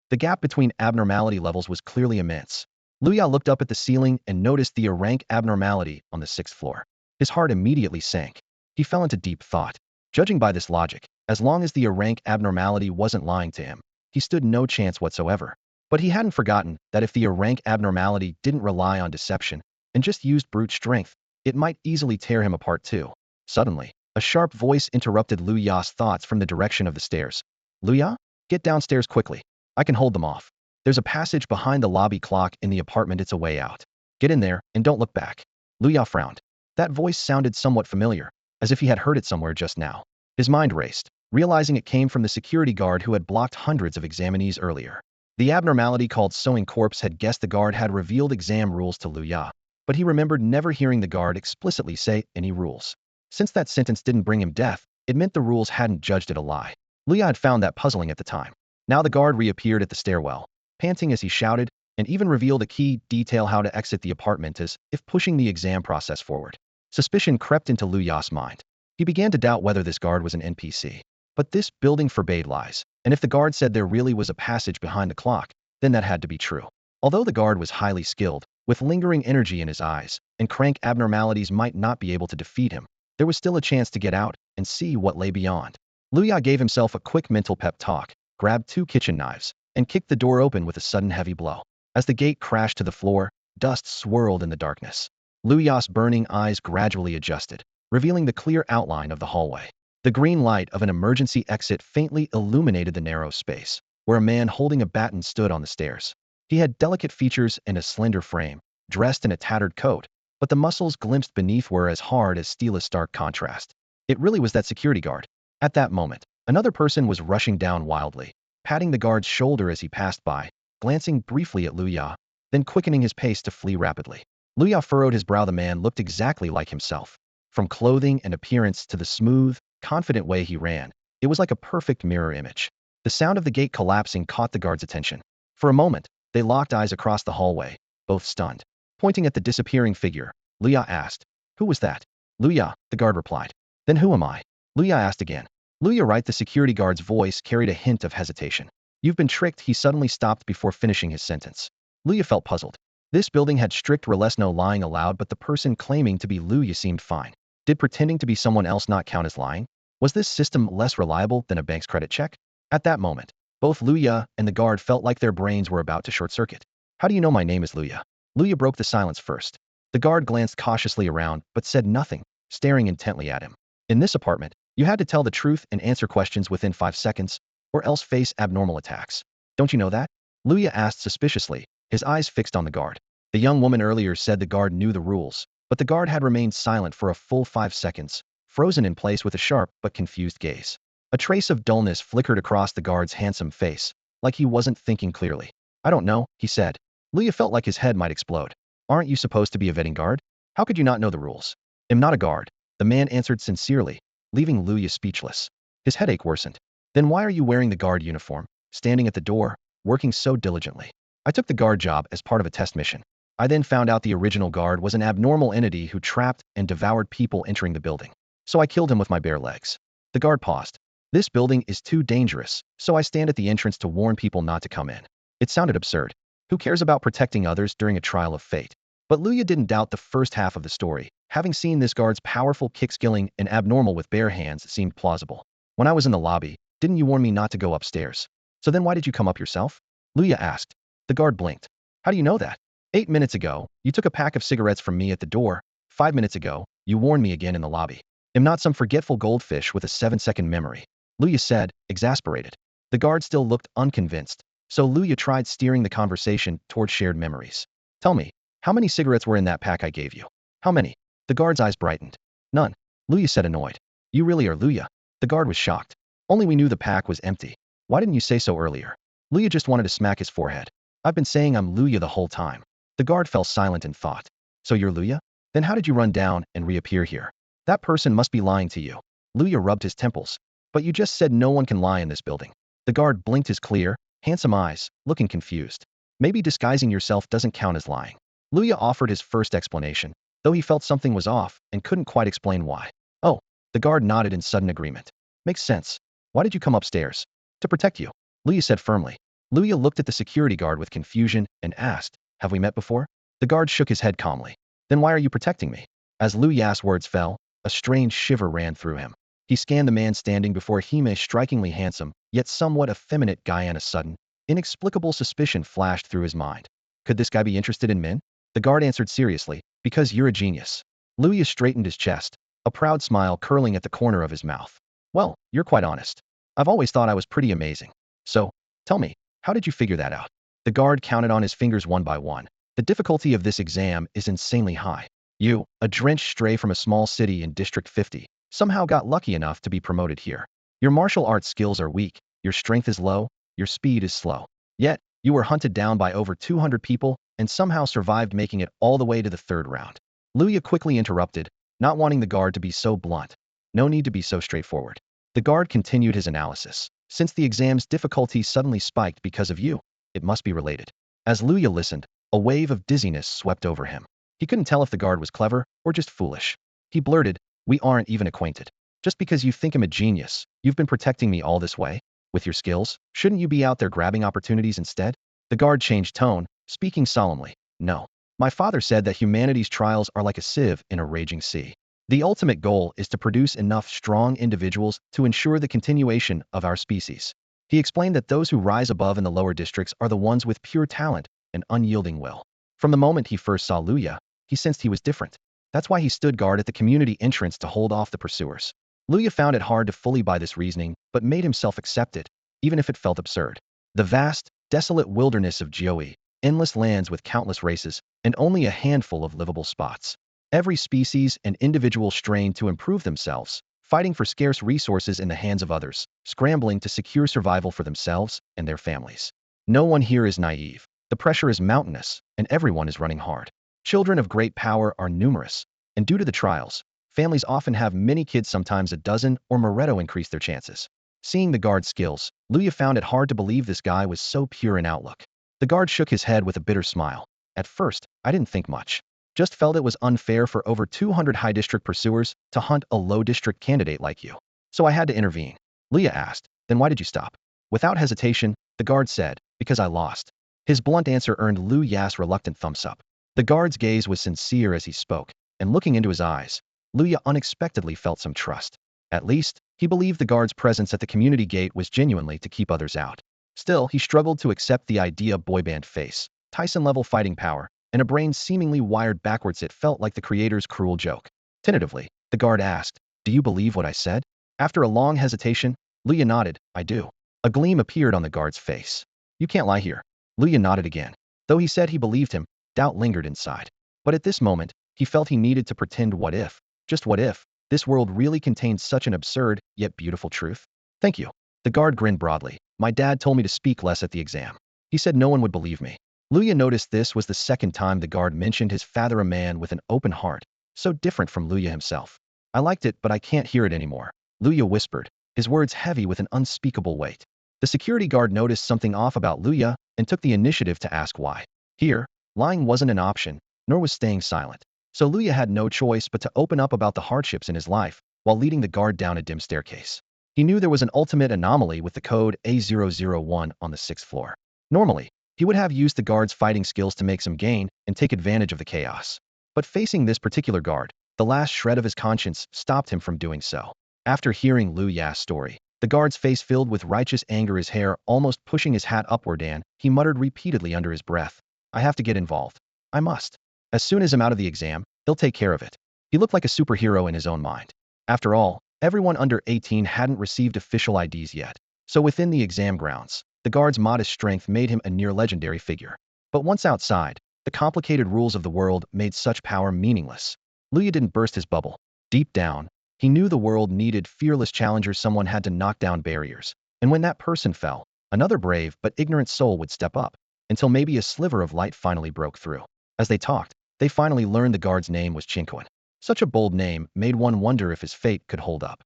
The gap between abnormality levels was clearly immense. Luya looked up at the ceiling and noticed the rank abnormality on the 6th floor. His heart immediately sank. He fell into deep thought. Judging by this logic, as long as the rank abnormality wasn't lying to him, he stood no chance whatsoever. But he hadn't forgotten that if the rank abnormality didn't rely on deception and just used brute strength, it might easily tear him apart too. Suddenly, a sharp voice interrupted Luya's thoughts from the direction of the stairs. Luya, get downstairs quickly. I can hold them off. There's a passage behind the lobby clock in the apartment. It's a way out. Get in there and don't look back. Luya frowned. That voice sounded somewhat familiar, as if he had heard it somewhere just now. His mind raced, realizing it came from the security guard who had blocked hundreds of examinees earlier. The abnormality called Sewing Corpse had guessed the guard had revealed exam rules to Luya, but he remembered never hearing the guard explicitly say any rules. Since that sentence didn't bring him death, it meant the rules hadn't judged it a lie. Luya had found that puzzling at the time. Now the guard reappeared at the stairwell, panting as he shouted, and even revealed a key detail: how to exit the apartment, as if pushing the exam process forward. Suspicion crept into Luya's mind. He began to doubt whether this guard was an NPC. But this building forbade lies, and if the guard said there really was a passage behind the clock, then that had to be true. Although the guard was highly skilled, with lingering energy in his eyes, and crank abnormalities might not be able to defeat him, there was still a chance to get out and see what lay beyond. Luya gave himself a quick mental pep talk, grabbed 2 kitchen knives, and kicked the door open with a sudden heavy blow. As the gate crashed to the floor, dust swirled in the darkness. Luya's burning eyes gradually adjusted, revealing the clear outline of the hallway. The green light of an emergency exit faintly illuminated the narrow space, where a man holding a baton stood on the stairs. He had delicate features and a slender frame, dressed in a tattered coat, but the muscles glimpsed beneath were as hard as steel, a stark contrast. It really was that security guard. At that moment, another person was rushing down wildly, patting the guard's shoulder as he passed by, glancing briefly at Luya, then quickening his pace to flee rapidly. Luya furrowed his brow. The man looked exactly like himself. From clothing and appearance to the smooth, confident way he ran, it was like a perfect mirror image. The sound of the gate collapsing caught the guard's attention. For a moment, they locked eyes across the hallway, both stunned. Pointing at the disappearing figure, Luya asked, "Who was that?" "Luya," the guard replied. "Then who am I?" Luya asked again. "Luya, right?" The security guard's voice carried a hint of hesitation. "You've been tricked." He suddenly stopped before finishing his sentence. Luya felt puzzled. This building had strict rules, no lying allowed, but the person claiming to be Luya seemed fine. Did pretending to be someone else not count as lying? Was this system less reliable than a bank's credit check? At that moment, both Luya and the guard felt like their brains were about to short-circuit. "How do you know my name is Luya?" Luya broke the silence first. The guard glanced cautiously around, but said nothing, staring intently at him. "In this apartment, you had to tell the truth and answer questions within 5 seconds, or else face abnormal attacks. Don't you know that?" Luya asked suspiciously, his eyes fixed on the guard. The young woman earlier said the guard knew the rules, but the guard had remained silent for a full 5 seconds, frozen in place with a sharp but confused gaze. A trace of dullness flickered across the guard's handsome face, like he wasn't thinking clearly. "I don't know," he said. Luya felt like his head might explode. "Aren't you supposed to be a vetting guard? How could you not know the rules?" "I'm not a guard," the man answered sincerely, leaving Luya speechless. His headache worsened. Then why are you wearing the guard uniform, standing at the door, working so diligently? I took the guard job as part of a test mission. I then found out the original guard was an abnormal entity who trapped and devoured people entering the building. So I killed him with my bare legs. The guard paused. This building is too dangerous, so I stand at the entrance to warn people not to come in. It sounded absurd. Who cares about protecting others during a trial of fate? But Luya didn't doubt the first half of the story. Having seen this guard's powerful kick-skilling and abnormal with bare hands seemed plausible. When I was in the lobby, didn't you warn me not to go upstairs? So then why did you come up yourself? Luya asked. The guard blinked. How do you know that? 8 minutes ago, you took a pack of cigarettes from me at the door. 5 minutes ago, you warned me again in the lobby. I'm not some forgetful goldfish with a 7-second memory, Luya said, exasperated. The guard still looked unconvinced, so Luya tried steering the conversation toward shared memories. Tell me, how many cigarettes were in that pack I gave you? How many? The guard's eyes brightened. None, Luya said, annoyed. You really are, Luya? The guard was shocked. Only we knew the pack was empty. Why didn't you say so earlier? Luya just wanted to smack his forehead. I've been saying I'm Luya the whole time. The guard fell silent in thought. So you're Luya? Then how did you run down and reappear here? That person must be lying to you. Luya rubbed his temples. But you just said no one can lie in this building. The guard blinked his clear, handsome eyes, looking confused. Maybe disguising yourself doesn't count as lying. Luya offered his first explanation, though he felt something was off and couldn't quite explain why. Oh, the guard nodded in sudden agreement. Makes sense. Why did you come upstairs? To protect you, Luya said firmly. Luya looked at the security guard with confusion and asked, have we met before? The guard shook his head calmly. Then why are you protecting me? As Luya's words fell, a strange shiver ran through him. He scanned the man standing before him, a strikingly handsome, yet somewhat effeminate guy, and a sudden, inexplicable suspicion flashed through his mind. Could this guy be interested in men? The guard answered seriously, because you're a genius. Luya straightened his chest, a proud smile curling at the corner of his mouth. Well, you're quite honest. I've always thought I was pretty amazing. So, tell me, how did you figure that out? The guard counted on his fingers one by one. The difficulty of this exam is insanely high. You, a drenched stray from a small city in District 50, somehow got lucky enough to be promoted here. Your martial arts skills are weak, your strength is low, your speed is slow. Yet, you were hunted down by over 200 people and somehow survived, making it all the way to the third round. Luya quickly interrupted, not wanting the guard to be so blunt. No need to be so straightforward. The guard continued his analysis. Since the exam's difficulty suddenly spiked because of you, it must be related. As Luya listened, a wave of dizziness swept over him. He couldn't tell if the guard was clever or just foolish. He blurted, we aren't even acquainted. Just because you think I'm a genius, you've been protecting me all this way? With your skills, shouldn't you be out there grabbing opportunities instead? The guard changed tone, speaking solemnly. No. My father said that humanity's trials are like a sieve in a raging sea. The ultimate goal is to produce enough strong individuals to ensure the continuation of our species. He explained that those who rise above in the lower districts are the ones with pure talent and unyielding will. From the moment he first saw Luya, he sensed he was different. That's why he stood guard at the community entrance to hold off the pursuers. Luya found it hard to fully buy this reasoning, but made himself accept it, even if it felt absurd. The vast, desolate wilderness of Jioi, endless lands with countless races, and only a handful of livable spots. Every species and individual strained to improve themselves, fighting for scarce resources in the hands of others, scrambling to secure survival for themselves and their families. No one here is naive. The pressure is mountainous, and everyone is running hard. Children of great power are numerous, and due to the trials, families often have many kids, sometimes a dozen or more, to increase their chances. Seeing the guard's skills, Luya found it hard to believe this guy was so pure in outlook. The guard shook his head with a bitter smile. At first, I didn't think much. Just felt it was unfair for over 200 high district pursuers to hunt a low district candidate like you. So I had to intervene. Luya asked, then why did you stop? Without hesitation, the guard said, because I lost. His blunt answer earned Luya's reluctant thumbs up. The guard's gaze was sincere as he spoke, and looking into his eyes, Luya unexpectedly felt some trust. At least, he believed the guard's presence at the community gate was genuinely to keep others out. Still, he struggled to accept the idea of boyband face, Tyson-level fighting power, and a brain seemingly wired backwards. It felt like the creator's cruel joke. Tentatively, the guard asked, do you believe what I said? After a long hesitation, Luya nodded, I do. A gleam appeared on the guard's face. You can't lie here. Luya nodded again. Though he said he believed him, doubt lingered inside. But at this moment, he felt he needed to pretend. What if, just what if, this world really contained such an absurd, yet beautiful truth? Thank you. The guard grinned broadly. My dad told me to speak less at the exam. He said no one would believe me. Luya noticed this was the second time the guard mentioned his father, a man with an open heart, so different from Luya himself. I liked it, but I can't hear it anymore, Luya whispered, his words heavy with an unspeakable weight. The security guard noticed something off about Luya and took the initiative to ask why. Here, lying wasn't an option, nor was staying silent. So Luya had no choice but to open up about the hardships in his life while leading the guard down a dim staircase. He knew there was an ultimate anomaly with the code A001 on the 6th floor. Normally, he would have used the guard's fighting skills to make some gain and take advantage of the chaos. But facing this particular guard, the last shred of his conscience stopped him from doing so. After hearing Lu Ya's story, the guard's face filled with righteous anger, his hair almost pushing his hat upward, and he muttered repeatedly under his breath, "I have to get involved. I must. As soon as I'm out of the exam, he'll take care of it." He looked like a superhero in his own mind. After all, everyone under 18 hadn't received official IDs yet. So within the exam grounds, the guard's modest strength made him a near-legendary figure. But once outside, the complicated rules of the world made such power meaningless. Luya didn't burst his bubble. Deep down, he knew the world needed fearless challengers. Someone had to knock down barriers. And when that person fell, another brave but ignorant soul would step up, until maybe a sliver of light finally broke through. As they talked, they finally learned the guard's name was Tianyuan. Such a bold name made one wonder if his fate could hold up.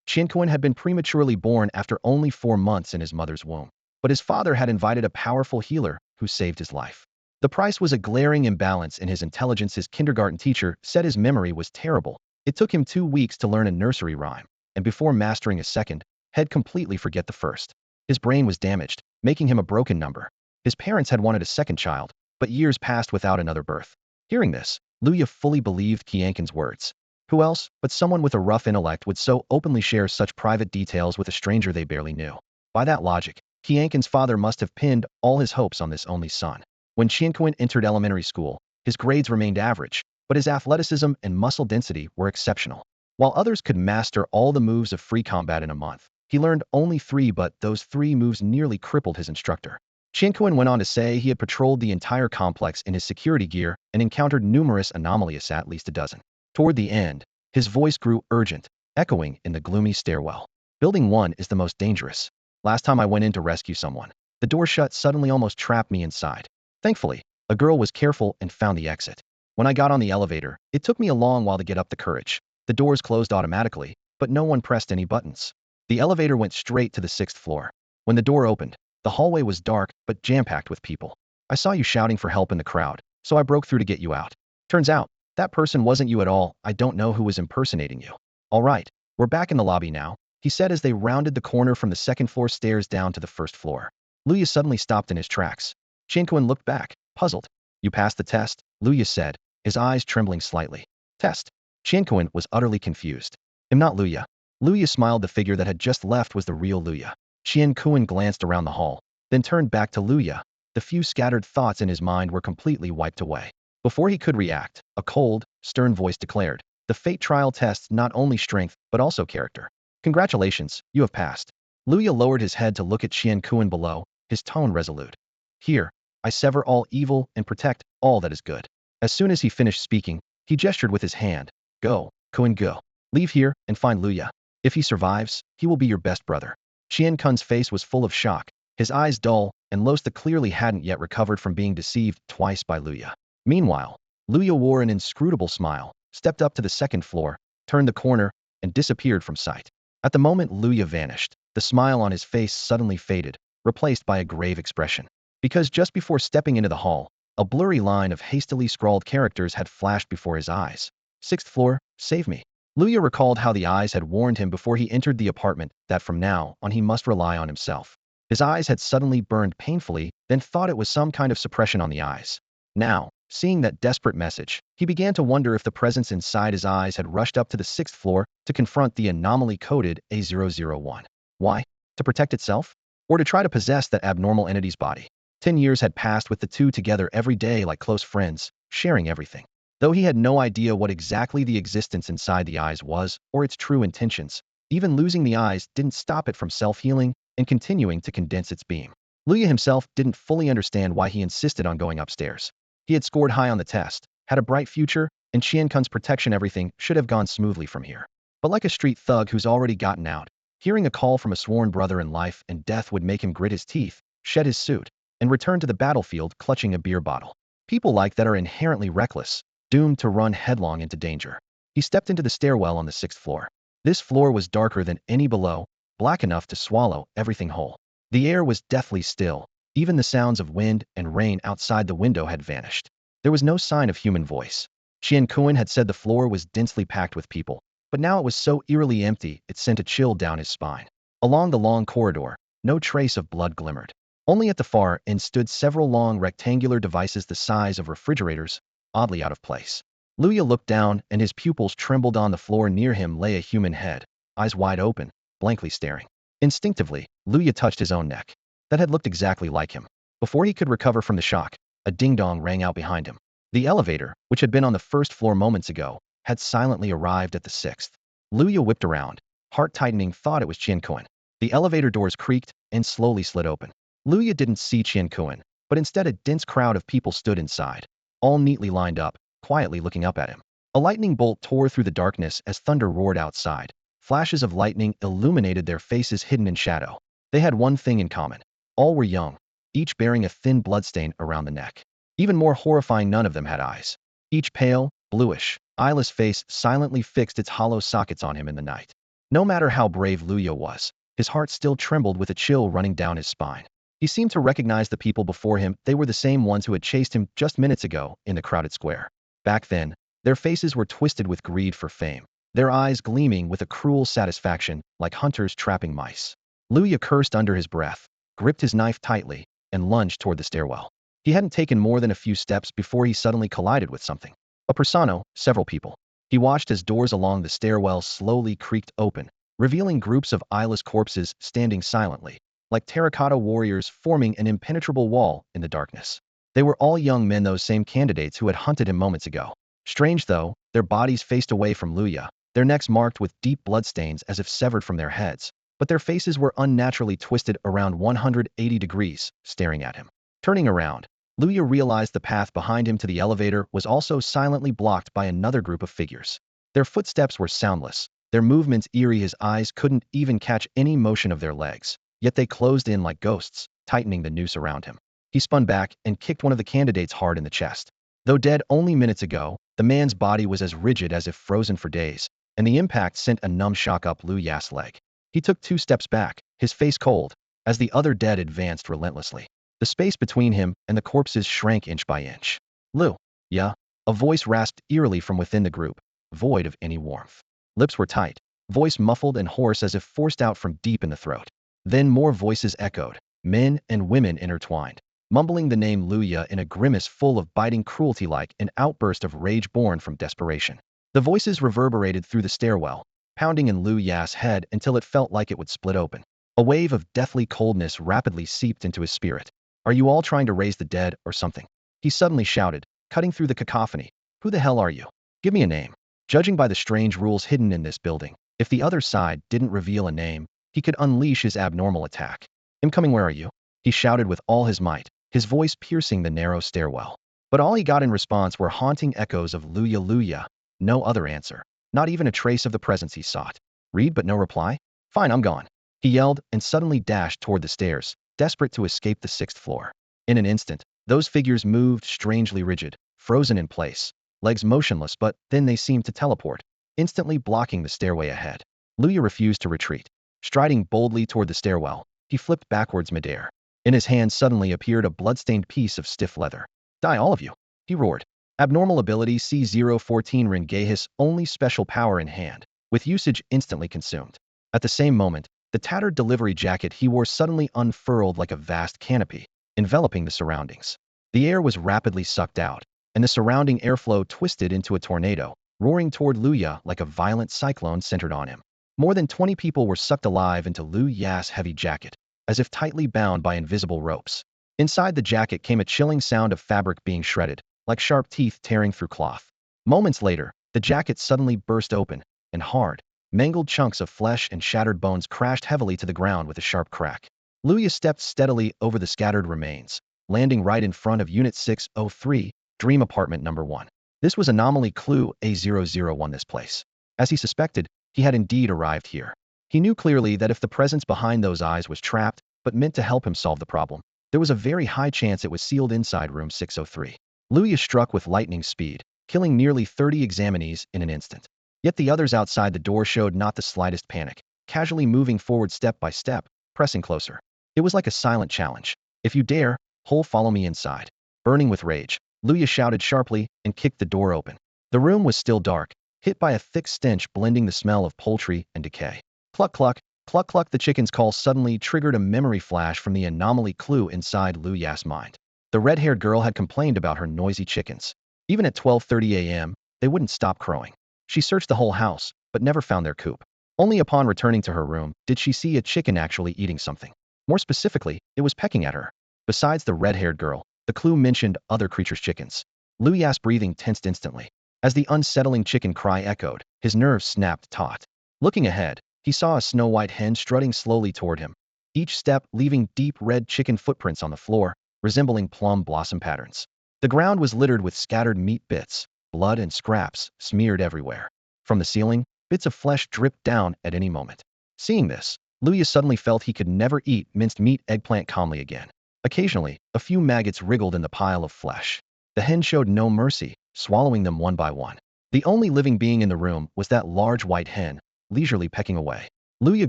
Tianyuan had been prematurely born after only 4 months in his mother's womb, but his father had invited a powerful healer who saved his life. The price was a glaring imbalance in his intelligence. His kindergarten teacher said his memory was terrible. It took him 2 weeks to learn a nursery rhyme, and before mastering a second, he'd completely forget the first. His brain was damaged, making him a broken number. His parents had wanted a second child, but years passed without another birth. Hearing this, Luya fully believed Tianyuan's words. Who else but someone with a rough intellect would so openly share such private details with a stranger they barely knew? By that logic, Tianyuan's father must have pinned all his hopes on this only son. When Tianyuan entered elementary school, his grades remained average, but his athleticism and muscle density were exceptional. While others could master all the moves of free combat in a month, he learned only 3, but those 3 moves nearly crippled his instructor. Tianyuan went on to say he had patrolled the entire complex in his security gear and encountered numerous anomalies, at least a dozen. Toward the end, his voice grew urgent, echoing in the gloomy stairwell. "Building 1 is the most dangerous. Last time I went in to rescue someone, the door shut suddenly, almost trapped me inside. Thankfully, a girl was careful and found the exit. When I got on the elevator, it took me a long while to get up the courage. The doors closed automatically, but no one pressed any buttons. The elevator went straight to the 6th floor. When the door opened, the hallway was dark but jam-packed with people. I saw you shouting for help in the crowd, so I broke through to get you out. Turns out, that person wasn't you at all. I don't know who was impersonating you." "All right, we're back in the lobby now," he said as they rounded the corner from the 2nd floor stairs down to the 1st floor. Luya suddenly stopped in his tracks. Tianyuan looked back, puzzled. "You passed the test?" Luya said, his eyes trembling slightly. "Test?" Tianyuan was utterly confused. "I'm not Luya." Luya smiled. The figure that had just left was the real Luya. Tianyuan glanced around the hall, then turned back to Luya. The few scattered thoughts in his mind were completely wiped away. Before he could react, a cold, stern voice declared, "The fate trial tests not only strength, but also character. Congratulations, you have passed." Luya lowered his head to look at Tianyuan below, his tone resolute. "Here, I sever all evil and protect all that is good." As soon as he finished speaking, he gestured with his hand. "Go, Kuan, go. Leave here and find Luya. If he survives, he will be your best brother." Tianyuan's face was full of shock, his eyes dull and lost. The clearly hadn't yet recovered from being deceived twice by Luya. Meanwhile, Luya wore an inscrutable smile, stepped up to the 2nd floor, turned the corner, and disappeared from sight. At the moment Luya vanished, the smile on his face suddenly faded, replaced by a grave expression. Because just before stepping into the hall, a blurry line of hastily scrawled characters had flashed before his eyes. "6th floor, save me." Luya recalled how the eyes had warned him before he entered the apartment that from now on he must rely on himself. His eyes had suddenly burned painfully, then thought it was some kind of suppression on the eyes. Now, seeing that desperate message, he began to wonder if the presence inside his eyes had rushed up to the 6th floor to confront the anomaly-coded A001. Why? To protect itself? Or to try to possess that abnormal entity's body? 10 years had passed with the two together every day like close friends, sharing everything. Though he had no idea what exactly the existence inside the eyes was, or its true intentions, even losing the eyes didn't stop it from self-healing and continuing to condense its beam. Luya himself didn't fully understand why he insisted on going upstairs. He had scored high on the test, had a bright future, and Tianyuan's protection. Everything should have gone smoothly from here. But like a street thug who's already gotten out, hearing a call from a sworn brother in life and death would make him grit his teeth, shed his suit, and return to the battlefield clutching a beer bottle. People like that are inherently reckless, doomed to run headlong into danger. He stepped into the stairwell on the 6th floor. This floor was darker than any below, black enough to swallow everything whole. The air was deathly still. Even the sounds of wind and rain outside the window had vanished. There was no sign of human voice. Tianyuan had said the floor was densely packed with people, but now it was so eerily empty it sent a chill down his spine. Along the long corridor, no trace of blood glimmered. Only at the far end stood several long rectangular devices the size of refrigerators, oddly out of place. Luya looked down, and his pupils trembled. On the floor near him lay a human head, eyes wide open, blankly staring. Instinctively, Luya touched his own neck. That had looked exactly like him. Before he could recover from the shock, a ding-dong rang out behind him. The elevator, which had been on the first floor moments ago, had silently arrived at the sixth. Luya whipped around. Heart tightening thought it was Tianyuan. The elevator doors creaked and slowly slid open. Luya didn't see Tianyuan, but instead a dense crowd of people stood inside, all neatly lined up, quietly looking up at him. A lightning bolt tore through the darkness as thunder roared outside. Flashes of lightning illuminated their faces hidden in shadow. They had one thing in common. All were young, each bearing a thin bloodstain around the neck. Even more horrifying, none of them had eyes. Each pale, bluish, eyeless face silently fixed its hollow sockets on him in the night. No matter how brave Luya was, his heart still trembled with a chill running down his spine. He seemed to recognize the people before him. They were the same ones who had chased him just minutes ago in the crowded square. Back then, their faces were twisted with greed for fame, their eyes gleaming with a cruel satisfaction like hunters trapping mice. Luya cursed under his breath, gripped his knife tightly, and lunged toward the stairwell. He hadn't taken more than a few steps before he suddenly collided with something. A persona, several people. He watched as doors along the stairwell slowly creaked open, revealing groups of eyeless corpses standing silently, like terracotta warriors forming an impenetrable wall in the darkness. They were all young men, those same candidates who had hunted him moments ago. Strange though, their bodies faced away from Luya, their necks marked with deep bloodstains as if severed from their heads, but their faces were unnaturally twisted around 180 degrees, staring at him. Turning around, Luya realized the path behind him to the elevator was also silently blocked by another group of figures. Their footsteps were soundless, their movements eerie. His eyes couldn't even catch any motion of their legs, yet they closed in like ghosts, tightening the noose around him. He spun back and kicked one of the candidates hard in the chest. Though dead only minutes ago, the man's body was as rigid as if frozen for days, and the impact sent a numb shock up Luya's leg. He took 2 steps back, his face cold, as the other dead advanced relentlessly. The space between him and the corpses shrank inch by inch. Lu, yeah? A voice rasped eerily from within the group, void of any warmth. Lips were tight, voice muffled and hoarse as if forced out from deep in the throat. Then more voices echoed, men and women intertwined, mumbling the name Luya in a grimace full of biting cruelty like an outburst of rage born from desperation. The voices reverberated through the stairwell, pounding in Luya's head until it felt like it would split open. A wave of deathly coldness rapidly seeped into his spirit. Are you all trying to raise the dead or something? He suddenly shouted, cutting through the cacophony. Who the hell are you? Give me a name. Judging by the strange rules hidden in this building, if the other side didn't reveal a name, he could unleash his abnormal attack. Incoming, where are you? He shouted with all his might, his voice piercing the narrow stairwell. But all he got in response were haunting echoes of Luya Luya. No other answer. Not even a trace of the presence he sought. Read but no reply? Fine, I'm gone. He yelled and suddenly dashed toward the stairs, desperate to escape the 6th floor. In an instant, those figures moved strangely rigid, frozen in place, legs motionless, but then they seemed to teleport, instantly blocking the stairway ahead. Luya refused to retreat. Striding boldly toward the stairwell, he flipped backwards midair. In his hand suddenly appeared a bloodstained piece of stiff leather. Die all of you, he roared. Abnormal ability C014 Rengehis, only special power in hand, with usage instantly consumed. At the same moment, the tattered delivery jacket he wore suddenly unfurled like a vast canopy, enveloping the surroundings. The air was rapidly sucked out, and the surrounding airflow twisted into a tornado, roaring toward Luya like a violent cyclone centered on him. More than 20 people were sucked alive into Luya's heavy jacket, as if tightly bound by invisible ropes. Inside the jacket came a chilling sound of fabric being shredded, like sharp teeth tearing through cloth. Moments later, the jacket suddenly burst open, and hard, mangled chunks of flesh and shattered bones crashed heavily to the ground with a sharp crack. Luya stepped steadily over the scattered remains, landing right in front of Unit 603, Dream Apartment Number 1. This was Anomaly Clue A001. This place. As he suspected, he had indeed arrived here. He knew clearly that if the presence behind those eyes was trapped, but meant to help him solve the problem, there was a very high chance it was sealed inside room 603. Luya struck with lightning speed, killing nearly 30 examinees in an instant. Yet the others outside the door showed not the slightest panic, casually moving forward step by step, pressing closer. It was like a silent challenge. If you dare, follow me inside. Burning with rage, Luya shouted sharply and kicked the door open. The room was still dark, hit by a thick stench blending the smell of poultry and decay. Cluck cluck, cluck cluck. The chicken's call suddenly triggered a memory flash from the anomaly clue inside Luya's mind. The red-haired girl had complained about her noisy chickens. Even at 12:30 a.m., they wouldn't stop crowing. She searched the whole house, but never found their coop. Only upon returning to her room did she see a chicken actually eating something. More specifically, it was pecking at her. Besides the red-haired girl, the clue mentioned other creatures' chickens. Luya's breathing tensed instantly. As the unsettling chicken cry echoed, his nerves snapped taut. Looking ahead, he saw a snow-white hen strutting slowly toward him, each step leaving deep red chicken footprints on the floor, resembling plum blossom patterns. The ground was littered with scattered meat bits, blood and scraps smeared everywhere. From the ceiling, bits of flesh dripped down at any moment. Seeing this, Luya suddenly felt he could never eat minced meat eggplant calmly again. Occasionally, a few maggots wriggled in the pile of flesh. The hen showed no mercy, swallowing them one by one. The only living being in the room was that large white hen, leisurely pecking away. Luya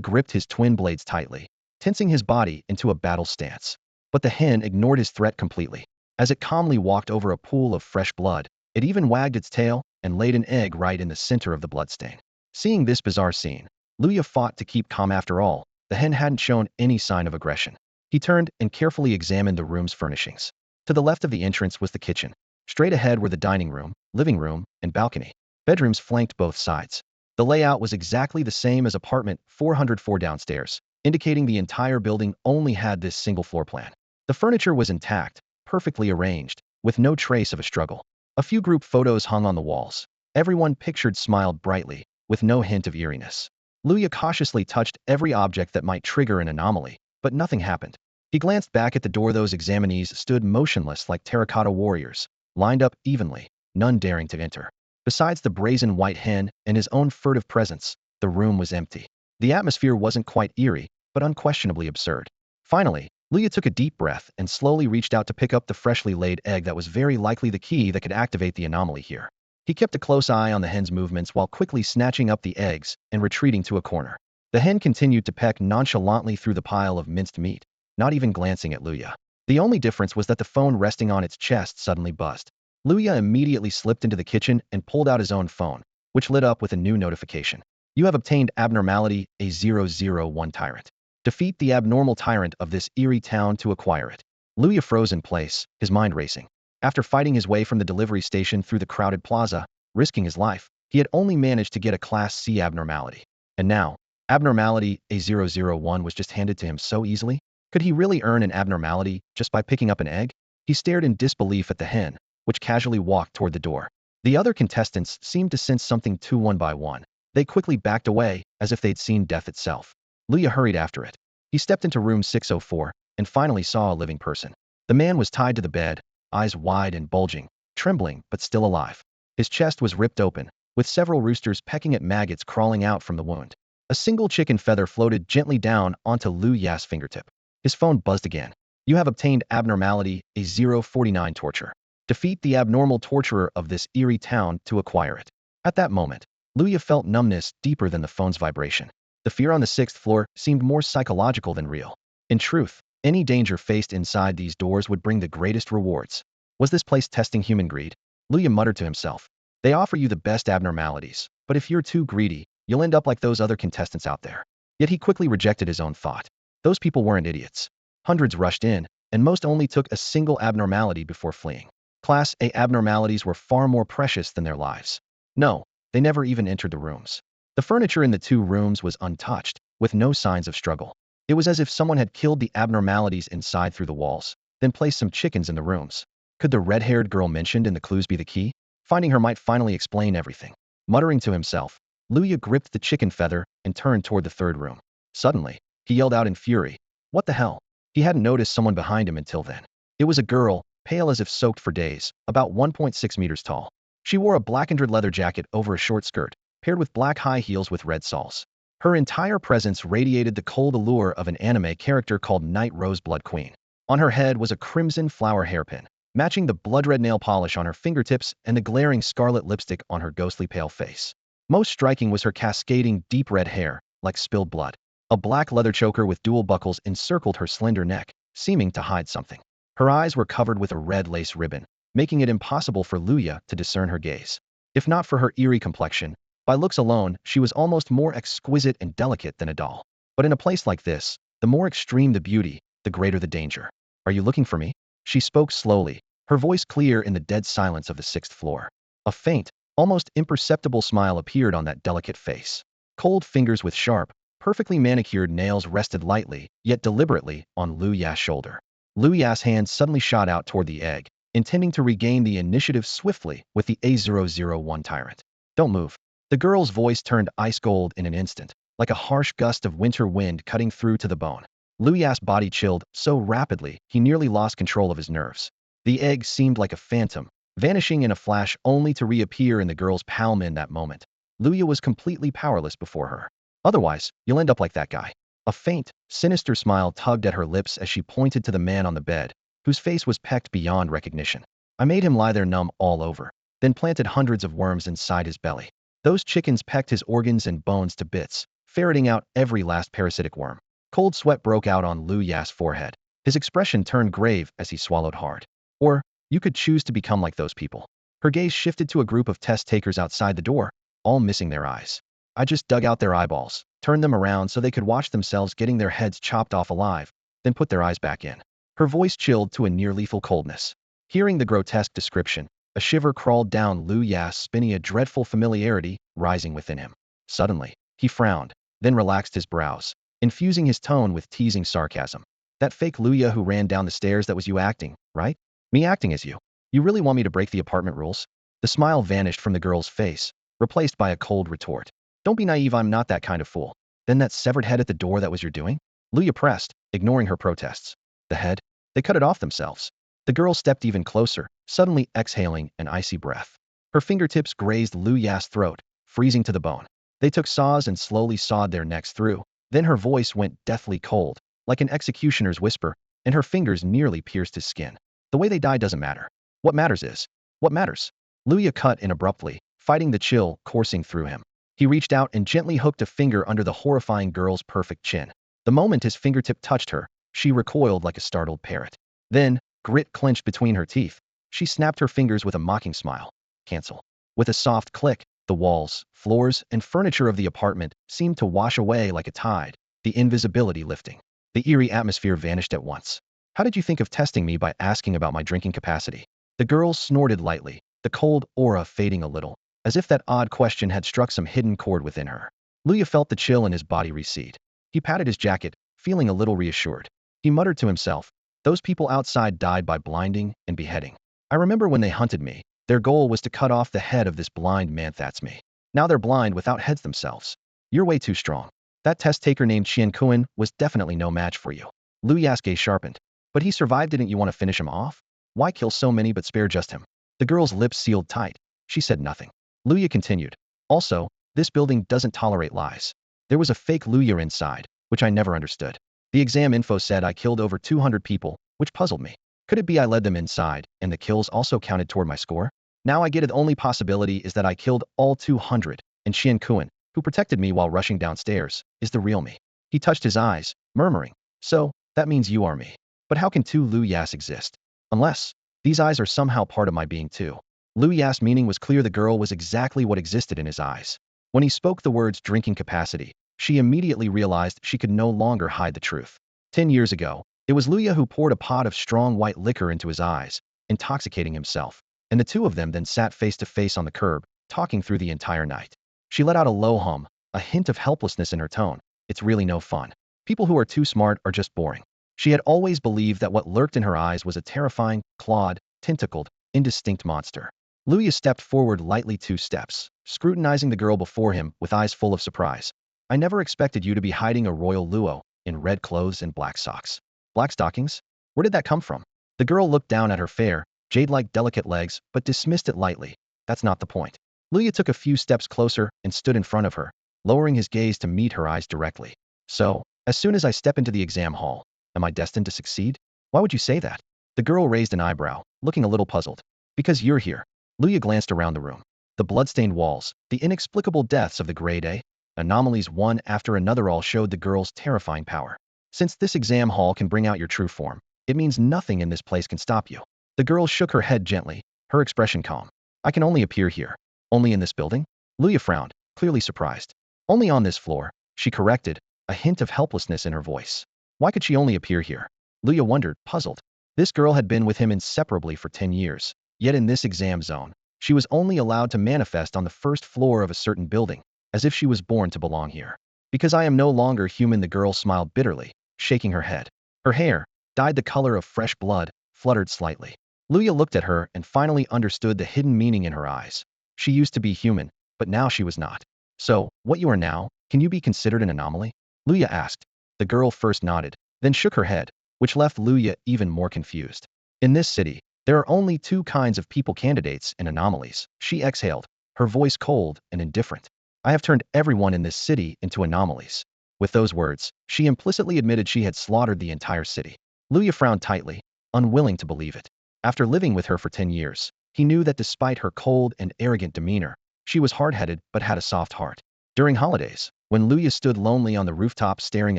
gripped his twin blades tightly, tensing his body into a battle stance. But the hen ignored his threat completely. As it calmly walked over a pool of fresh blood, it even wagged its tail and laid an egg right in the center of the bloodstain. Seeing this bizarre scene, Luya fought to keep calm. After all, the hen hadn't shown any sign of aggression. He turned and carefully examined the room's furnishings. To the left of the entrance was the kitchen. Straight ahead were the dining room, living room, and balcony. Bedrooms flanked both sides. The layout was exactly the same as apartment 404 downstairs, indicating the entire building only had this single floor plan. The furniture was intact, perfectly arranged, with no trace of a struggle. A few group photos hung on the walls. Everyone pictured smiled brightly, with no hint of eeriness. Luya cautiously touched every object that might trigger an anomaly, but nothing happened. He glanced back at the door. Those examinees stood motionless like terracotta warriors, lined up evenly, none daring to enter. Besides the brazen white hen and his own furtive presence, the room was empty. The atmosphere wasn't quite eerie, but unquestionably absurd. Finally, Luya took a deep breath and slowly reached out to pick up the freshly laid egg that was very likely the key that could activate the anomaly here. He kept a close eye on the hen's movements while quickly snatching up the eggs and retreating to a corner. The hen continued to peck nonchalantly through the pile of minced meat, not even glancing at Luya. The only difference was that the phone resting on its chest suddenly buzzed. Luya immediately slipped into the kitchen and pulled out his own phone, which lit up with a new notification. You have obtained Abnormality, a 001 tyrant. Defeat the abnormal tyrant of this eerie town to acquire it. Luya froze in place, his mind racing. After fighting his way from the delivery station through the crowded plaza, risking his life, he had only managed to get a Class C abnormality. And now, Abnormality, a 001 was just handed to him so easily? Could he really earn an abnormality just by picking up an egg? He stared in disbelief at the hen, which casually walked toward the door. The other contestants seemed to sense something too. One by one, they quickly backed away, as if they'd seen death itself. Luya hurried after it. He stepped into room 604 and finally saw a living person. The man was tied to the bed, eyes wide and bulging, trembling but still alive. His chest was ripped open, with several roosters pecking at maggots crawling out from the wound. A single chicken feather floated gently down onto Luya's fingertip. His phone buzzed again. You have obtained Abnormality, a 049 torture. Defeat the abnormal torturer of this eerie town to acquire it. At that moment, Luya felt numbness deeper than the phone's vibration. The fear on the 6th floor seemed more psychological than real. In truth, any danger faced inside these doors would bring the greatest rewards. Was this place testing human greed? Luya muttered to himself. They offer you the best abnormalities, but if you're too greedy, you'll end up like those other contestants out there. Yet he quickly rejected his own thought. Those people weren't idiots. Hundreds rushed in, and most only took a single abnormality before fleeing. Class A abnormalities were far more precious than their lives. No, they never even entered the rooms. The furniture in the two rooms was untouched, with no signs of struggle. It was as if someone had killed the abnormalities inside through the walls, then placed some chickens in the rooms. Could the red-haired girl mentioned in the clues be the key? Finding her might finally explain everything. Muttering to himself, Luya gripped the chicken feather and turned toward the third room. Suddenly, he yelled out in fury. What the hell? He hadn't noticed someone behind him until then. It was a girl, pale as if soaked for days, about 1.6 meters tall. She wore a blackened leather jacket over a short skirt, paired with black high heels with red soles. Her entire presence radiated the cold allure of an anime character called Night Roseblood Queen. On her head was a crimson flower hairpin, matching the blood-red nail polish on her fingertips and the glaring scarlet lipstick on her ghostly pale face. Most striking was her cascading deep red hair, like spilled blood. A black leather choker with dual buckles encircled her slender neck, seeming to hide something. Her eyes were covered with a red lace ribbon, making it impossible for Luya to discern her gaze. If not for her eerie complexion, by looks alone, she was almost more exquisite and delicate than a doll. But in a place like this, the more extreme the beauty, the greater the danger. Are you looking for me? She spoke slowly, her voice clear in the dead silence of the sixth floor. A faint, almost imperceptible smile appeared on that delicate face. Cold fingers with sharp, perfectly manicured nails rested lightly, yet deliberately, on Lu Ya's shoulder. Lu Ya's hand suddenly shot out toward the egg, intending to regain the initiative swiftly with the A001 tyrant. Don't move. The girl's voice turned ice gold in an instant, like a harsh gust of winter wind cutting through to the bone. Lu Ya's body chilled so rapidly he nearly lost control of his nerves. The egg seemed like a phantom, vanishing in a flash only to reappear in the girl's palm in that moment. Luya was completely powerless before her. Otherwise, you'll end up like that guy. A faint, sinister smile tugged at her lips as she pointed to the man on the bed, whose face was pecked beyond recognition. I made him lie there numb all over, then planted hundreds of worms inside his belly. Those chickens pecked his organs and bones to bits, ferreting out every last parasitic worm. Cold sweat broke out on Lu Ya's forehead. His expression turned grave as he swallowed hard. Or, you could choose to become like those people. Her gaze shifted to a group of test takers outside the door, all missing their eyes. I just dug out their eyeballs, turned them around so they could watch themselves getting their heads chopped off alive, then put their eyes back in. Her voice chilled to a near-lethal coldness. Hearing the grotesque description, a shiver crawled down Lu Ya's spine, a dreadful familiarity rising within him. Suddenly, he frowned, then relaxed his brows, infusing his tone with teasing sarcasm. That fake Luya who ran down the stairs, that was you acting, right? Me acting as you. You really want me to break the apartment rules? The smile vanished from the girl's face, replaced by a cold retort. Don't be naive, I'm not that kind of fool. Then that severed head at the door, that was your doing? Luya pressed, ignoring her protests. The head? They cut it off themselves. The girl stepped even closer, suddenly exhaling an icy breath. Her fingertips grazed Lu Ya's throat, freezing to the bone. They took saws and slowly sawed their necks through. Then her voice went deathly cold, like an executioner's whisper, and her fingers nearly pierced his skin. The way they die doesn't matter. What matters is, what matters? Luya cut in abruptly, fighting the chill coursing through him. He reached out and gently hooked a finger under the horrifying girl's perfect chin. The moment his fingertip touched her, she recoiled like a startled parrot. Then, grit clenched between her teeth, she snapped her fingers with a mocking smile. Cancel. With a soft click, the walls, floors, and furniture of the apartment seemed to wash away like a tide, the invisibility lifting. The eerie atmosphere vanished at once. How did you think of testing me by asking about my drinking capacity? The girl snorted lightly, the cold aura fading a little, as if that odd question had struck some hidden chord within her. Luya felt the chill in his body recede. He patted his jacket, feeling a little reassured. He muttered to himself, those people outside died by blinding and beheading. I remember when they hunted me, their goal was to cut off the head of this blind man, that's me. Now they're blind without heads themselves. You're way too strong. That test taker named Tianyuan was definitely no match for you. Lu Ya's gaze sharpened. But he survived, didn't you want to finish him off? Why kill so many but spare just him? The girl's lips sealed tight. She said nothing. Luya continued. Also, this building doesn't tolerate lies. There was a fake Luya inside, which I never understood. The exam info said I killed over 200 people, which puzzled me. Could it be I led them inside, and the kills also counted toward my score? Now I get it, the only possibility is that I killed all 200, and Tianyuan, who protected me while rushing downstairs, is the real me. He touched his eyes, murmuring, so, that means you are me. But how can two Lu Yas exist? Unless, these eyes are somehow part of my being too. Lu Yas' meaning was clear, the girl was exactly what existed in his eyes. When he spoke the words drinking capacity, she immediately realized she could no longer hide the truth. 10 years ago, it was Luya who poured a pot of strong white liquor into his eyes, intoxicating himself, and the two of them then sat face to face on the curb, talking through the entire night. She let out a low hum, a hint of helplessness in her tone. It's really no fun. People who are too smart are just boring. She had always believed that what lurked in her eyes was a terrifying, clawed, tentacled, indistinct monster. Luya stepped forward lightly 2 steps, scrutinizing the girl before him with eyes full of surprise. I never expected you to be hiding a royal Luo, in red clothes and black socks. Black stockings? Where did that come from? The girl looked down at her fair, jade-like delicate legs, but dismissed it lightly. That's not the point. Luya took a few steps closer and stood in front of her, lowering his gaze to meet her eyes directly. So, as soon as I step into the exam hall, am I destined to succeed? Why would you say that? The girl raised an eyebrow, looking a little puzzled. Because you're here. Luya glanced around the room. The bloodstained walls, the inexplicable deaths of the grade A. Anomalies one after another all showed the girl's terrifying power. Since this exam hall can bring out your true form, it means nothing in this place can stop you. The girl shook her head gently, her expression calm. I can only appear here. Only in this building? Luya frowned, clearly surprised. Only on this floor, she corrected, a hint of helplessness in her voice. Why could she only appear here? Luya wondered, puzzled. This girl had been with him inseparably for 10 years, yet in this exam zone, she was only allowed to manifest on the first floor of a certain building, as if she was born to belong here. Because I am no longer human, the girl smiled bitterly, shaking her head. Her hair, dyed the color of fresh blood, fluttered slightly. Luya looked at her and finally understood the hidden meaning in her eyes. She used to be human, but now she was not. So, what you are now, can you be considered an anomaly? Luya asked. The girl first nodded, then shook her head, which left Luya even more confused. In this city, there are only two kinds of people, candidates and anomalies. She exhaled, her voice cold and indifferent. I have turned everyone in this city into anomalies. With those words, she implicitly admitted she had slaughtered the entire city. Luya frowned tightly, unwilling to believe it. After living with her for 10 years, he knew that despite her cold and arrogant demeanor, she was hard-headed but had a soft heart. During holidays, when Luya stood lonely on the rooftop staring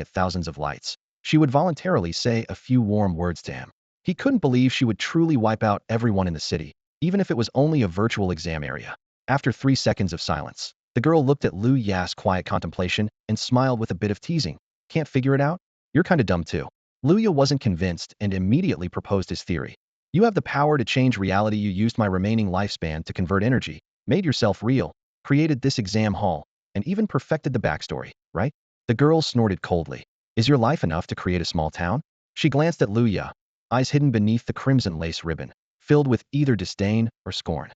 at thousands of lights, she would voluntarily say a few warm words to him. He couldn't believe she would truly wipe out everyone in the city, even if it was only a virtual exam area. After 3 seconds of silence, the girl looked at Lu Ya's quiet contemplation and smiled with a bit of teasing. Can't figure it out? You're kinda dumb too. Luya wasn't convinced and immediately proposed his theory. You have the power to change reality. You used my remaining lifespan to convert energy, made yourself real, created this exam hall, and even perfected the backstory, right? The girl snorted coldly. Is your life enough to create a small town? She glanced at Luya, eyes hidden beneath the crimson lace ribbon, filled with either disdain or scorn.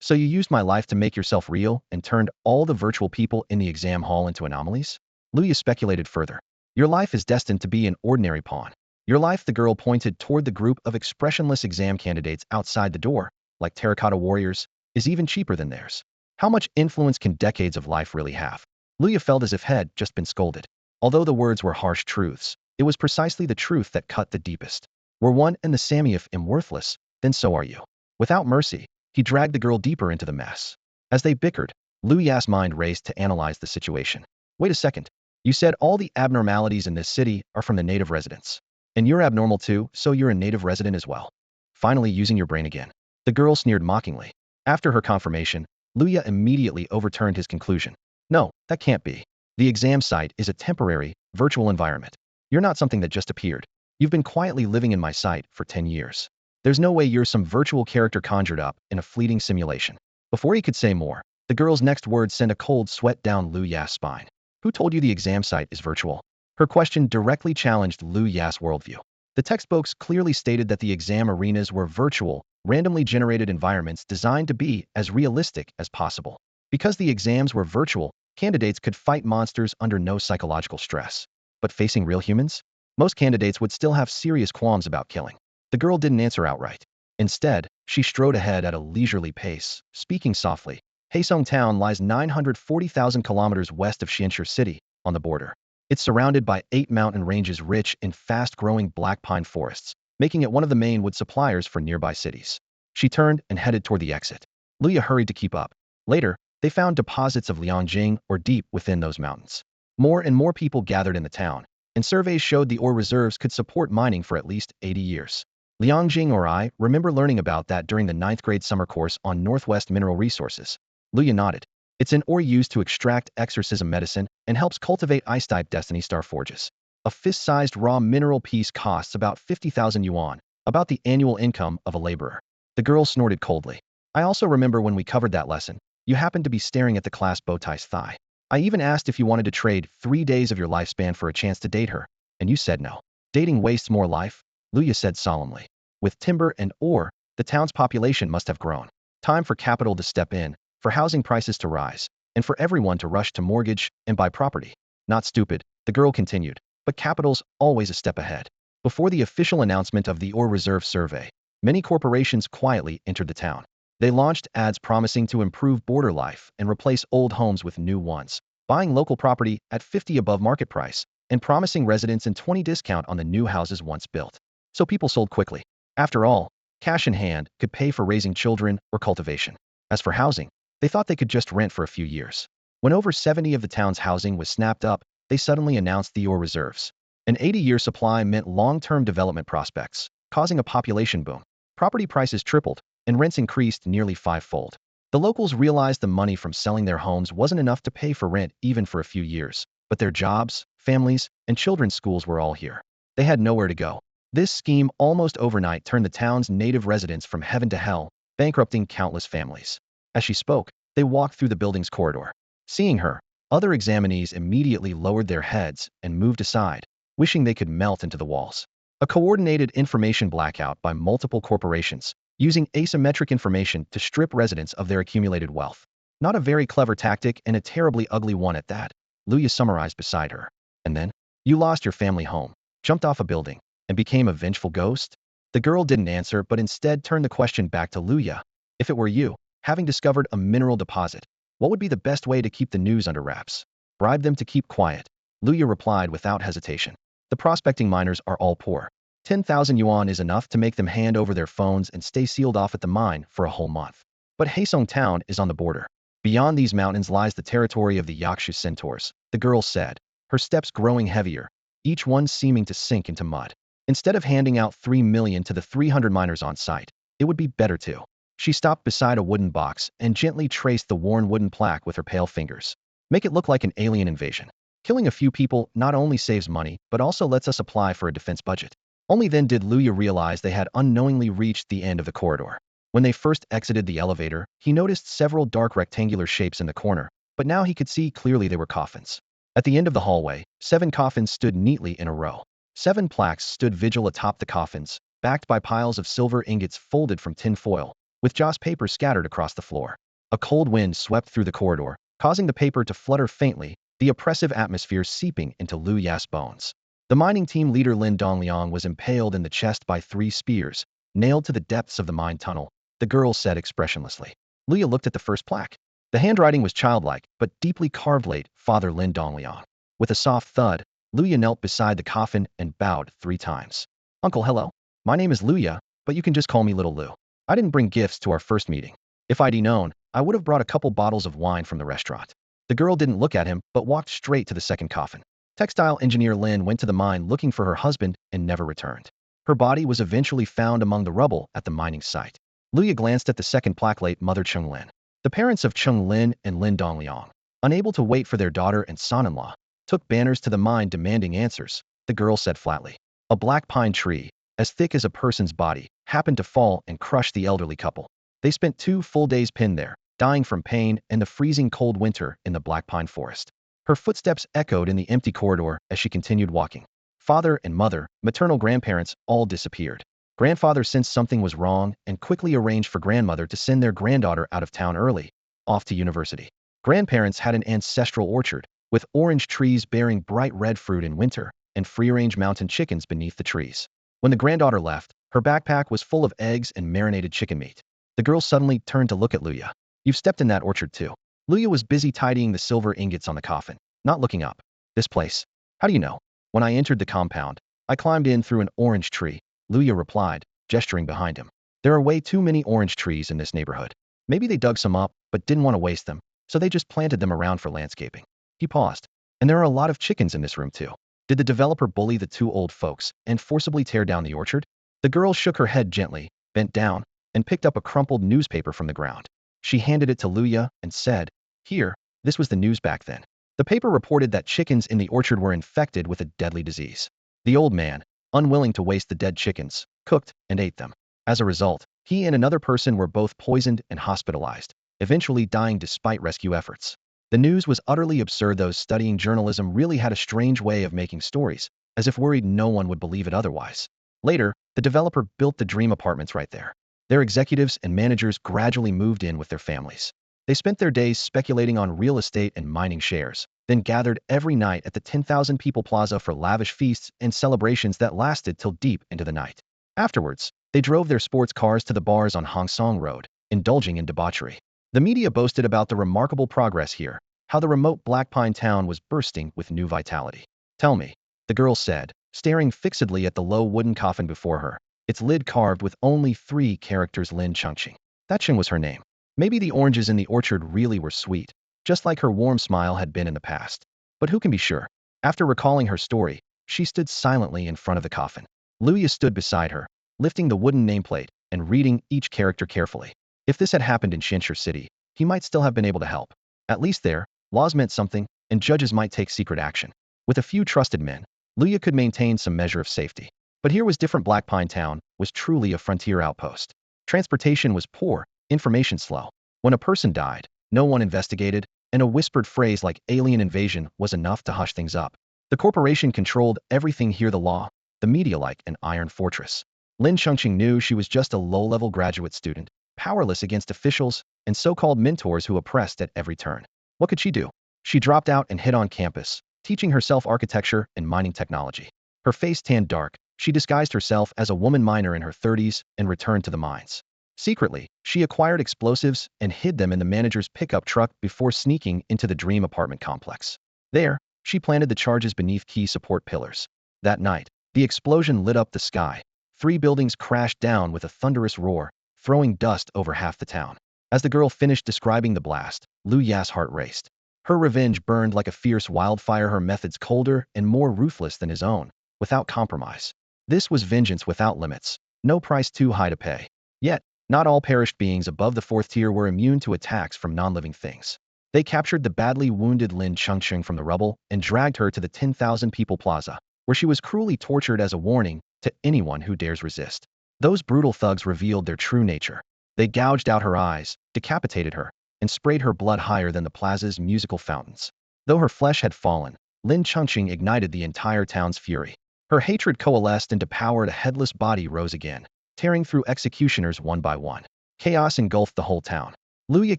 So you used my life to make yourself real and turned all the virtual people in the exam hall into anomalies? Luya speculated further. Your life is destined to be an ordinary pawn. Your life, the girl pointed toward the group of expressionless exam candidates outside the door, like terracotta warriors, is even cheaper than theirs. How much influence can decades of life really have? Luya felt as if had just been scolded. Although the words were harsh truths, it was precisely the truth that cut the deepest. Were one and the same. If I'm worthless, then so are you. Without mercy, he dragged the girl deeper into the mess. As they bickered, Lu Ya's mind raced to analyze the situation. Wait a second. You said all the abnormalities in this city are from the native residents. And you're abnormal too, so you're a native resident as well. Finally using your brain again. The girl sneered mockingly. After her confirmation, Luya immediately overturned his conclusion. No, that can't be. The exam site is a temporary, virtual environment. You're not something that just appeared. You've been quietly living in my sight for 10 years. There's no way you're some virtual character conjured up in a fleeting simulation. Before he could say more, the girl's next words sent a cold sweat down Lu Ya's spine. Who told you the exam site is virtual? Her question directly challenged Lu Ya's worldview. The textbooks clearly stated that the exam arenas were virtual, randomly generated environments designed to be as realistic as possible. Because the exams were virtual, candidates could fight monsters under no psychological stress. But facing real humans? Most candidates would still have serious qualms about killing. The girl didn't answer outright. Instead, she strode ahead at a leisurely pace, speaking softly. Haesong Town lies 940,000 kilometers west of Xianxia City, on the border. It's surrounded by 8 mountain ranges rich in fast-growing black pine forests, making it one of the main wood suppliers for nearby cities. She turned and headed toward the exit. Luya hurried to keep up. Later, they found deposits of liangjing ore deep within those mountains. More and more people gathered in the town, and surveys showed the ore reserves could support mining for at least 80 years. Liangjing ore. I remember learning about that during the 9th grade summer course on Northwest Mineral Resources. Luya nodded. It's an ore used to extract exorcism medicine and helps cultivate ice-type Destiny Star forges. A fist-sized raw mineral piece costs about 50,000 yuan, about the annual income of a laborer. The girl snorted coldly. I also remember when we covered that lesson, you happened to be staring at the class bowtie's thigh. I even asked if you wanted to trade 3 days of your lifespan for a chance to date her, and you said no. Dating wastes more life, Luya said solemnly. With timber and ore, the town's population must have grown. Time for capital to step in, for housing prices to rise, and for everyone to rush to mortgage and buy property. Not stupid, the girl continued, but capital's always a step ahead. Before the official announcement of the ore reserve survey, many corporations quietly entered the town. They launched ads promising to improve border life and replace old homes with new ones, buying local property at 50 above market price, and promising residents a 20% discount on the new houses once built. So people sold quickly. After all, cash in hand could pay for raising children or cultivation. As for housing, they thought they could just rent for a few years. When over 70 of the town's housing was snapped up, they suddenly announced the ore reserves. An 80-year supply meant long-term development prospects, causing a population boom. Property prices tripled, and rents increased nearly fivefold. The locals realized the money from selling their homes wasn't enough to pay for rent even for a few years, but their jobs, families, and children's schools were all here. They had nowhere to go. This scheme almost overnight turned the town's native residents from heaven to hell, bankrupting countless families. As she spoke, they walked through the building's corridor. Seeing her, other examinees immediately lowered their heads and moved aside, wishing they could melt into the walls. A coordinated information blackout by multiple corporations, using asymmetric information to strip residents of their accumulated wealth. Not a very clever tactic and a terribly ugly one at that, Luya summarized beside her. And then, you lost your family home, jumped off a building, and became a vengeful ghost? The girl didn't answer but instead turned the question back to Luya. If it were you, having discovered a mineral deposit, what would be the best way to keep the news under wraps? Bribe them to keep quiet. Luya replied without hesitation. The prospecting miners are all poor. 10,000 yuan is enough to make them hand over their phones and stay sealed off at the mine for a whole month. But Haesong town is on the border. Beyond these mountains lies the territory of the Yakshu centaurs, the girl said, her steps growing heavier, each one seeming to sink into mud. Instead of handing out 3 million to the 300 miners on site, it would be better to. She stopped beside a wooden box and gently traced the worn wooden plaque with her pale fingers. Make it look like an alien invasion. Killing a few people not only saves money, but also lets us apply for a defense budget. Only then did Luya realize they had unknowingly reached the end of the corridor. When they first exited the elevator, he noticed several dark rectangular shapes in the corner, but now he could see clearly they were coffins. At the end of the hallway, 7 coffins stood neatly in a row. 7 plaques stood vigil atop the coffins, backed by piles of silver ingots folded from tin foil, with joss paper scattered across the floor. A cold wind swept through the corridor, causing the paper to flutter faintly, the oppressive atmosphere seeping into Lu Ya's bones. The mining team leader Lin Dongliang was impaled in the chest by 3 spears, nailed to the depths of the mine tunnel, the girl said expressionlessly. Luya looked at the first plaque. The handwriting was childlike, but deeply carved late, Father Lin Dongliang. With a soft thud, Luya knelt beside the coffin and bowed 3 times. Uncle, hello. My name is Luya, but you can just call me Little Lu. I didn't bring gifts to our first meeting. If I'd known, I would have brought a couple bottles of wine from the restaurant. The girl didn't look at him, but walked straight to the second coffin. Textile engineer Lin went to the mine looking for her husband and never returned. Her body was eventually found among the rubble at the mining site. Luya glanced at the second plaque late Mother Chung Lin. The parents of Chung Lin and Lin Dongliang, unable to wait for their daughter and son-in-law, took banners to the mine demanding answers, the girl said flatly. A black pine tree, as thick as a person's body, happened to fall and crush the elderly couple. They spent 2 full days pinned there, dying from pain and the freezing cold winter in the black pine forest. Her footsteps echoed in the empty corridor as she continued walking. Father and mother, maternal grandparents, all disappeared. Grandfather sensed something was wrong and quickly arranged for grandmother to send their granddaughter out of town early, off to university. Grandparents had an ancestral orchard, with orange trees bearing bright red fruit in winter, and free-range mountain chickens beneath the trees. When the granddaughter left, her backpack was full of eggs and marinated chicken meat. The girl suddenly turned to look at Luya. You've stepped in that orchard too. Luya was busy tidying the silver ingots on the coffin, not looking up. This place. How do you know? When I entered the compound, I climbed in through an orange tree, Luya replied, gesturing behind him. There are way too many orange trees in this neighborhood. Maybe they dug some up, but didn't want to waste them, so they just planted them around for landscaping. He paused. And there are a lot of chickens in this room too. Did the developer bully the 2 old folks and forcibly tear down the orchard? The girl shook her head gently, bent down, and picked up a crumpled newspaper from the ground. She handed it to Luya and said, Here, this was the news back then. The paper reported that chickens in the orchard were infected with a deadly disease. The old man, unwilling to waste the dead chickens, cooked and ate them. As a result, he and another person were both poisoned and hospitalized, eventually dying despite rescue efforts. The news was utterly absurd. Those studying journalism really had a strange way of making stories, as if worried no one would believe it otherwise. Later, the developer built the dream apartments right there. Their executives and managers gradually moved in with their families. They spent their days speculating on real estate and mining shares, then gathered every night at the 10,000 people plaza for lavish feasts and celebrations that lasted till deep into the night. Afterwards, they drove their sports cars to the bars on Hongsong Road, indulging in debauchery. The media boasted about the remarkable progress here, how the remote Black Pine town was bursting with new vitality. Tell me, the girl said, staring fixedly at the low wooden coffin before her, its lid carved with only 3 characters Lin Chengqing. That Cheng was her name. Maybe the oranges in the orchard really were sweet. just like her warm smile had been in the past. But who can be sure? After recalling her story, she stood silently in front of the coffin. Luya stood beside her, lifting the wooden nameplate and reading each character carefully. If this had happened in Shinshur City, he might still have been able to help. At least there, laws meant something, and judges might take secret action. With a few trusted men, Luya could maintain some measure of safety. But here was different. Black Pine Town was truly a frontier outpost. Transportation was poor, information slow. When a person died, no one investigated, and a whispered phrase like alien invasion was enough to hush things up. The corporation controlled everything here, the law, the media like an iron fortress. Lin Chengqing knew she was just a low-level graduate student, powerless against officials and so-called mentors who oppressed at every turn. What could she do? She dropped out and hid on campus, teaching herself architecture and mining technology. Her face tanned dark. She disguised herself as a woman miner in her 30s and returned to the mines. Secretly, she acquired explosives and hid them in the manager's pickup truck before sneaking into the dream apartment complex. There, she planted the charges beneath key support pillars. That night, the explosion lit up the sky. 3 buildings crashed down with a thunderous roar, throwing dust over half the town. As the girl finished describing the blast, Lu Ya's heart raced. Her revenge burned like a fierce wildfire, her methods colder and more ruthless than his own, without compromise. This was vengeance without limits, no price too high to pay. Yet, not all perished beings above the 4th tier were immune to attacks from non-living things. They captured the badly wounded Lin Chengqing from the rubble and dragged her to the 10,000 people plaza, where she was cruelly tortured as a warning to anyone who dares resist. Those brutal thugs revealed their true nature. They gouged out her eyes, decapitated her, and sprayed her blood higher than the plaza's musical fountains. Though her flesh had fallen, Lin Chengqing ignited the entire town's fury. Her hatred coalesced into power. The headless body rose again, tearing through executioners one by one. Chaos engulfed the whole town. Luya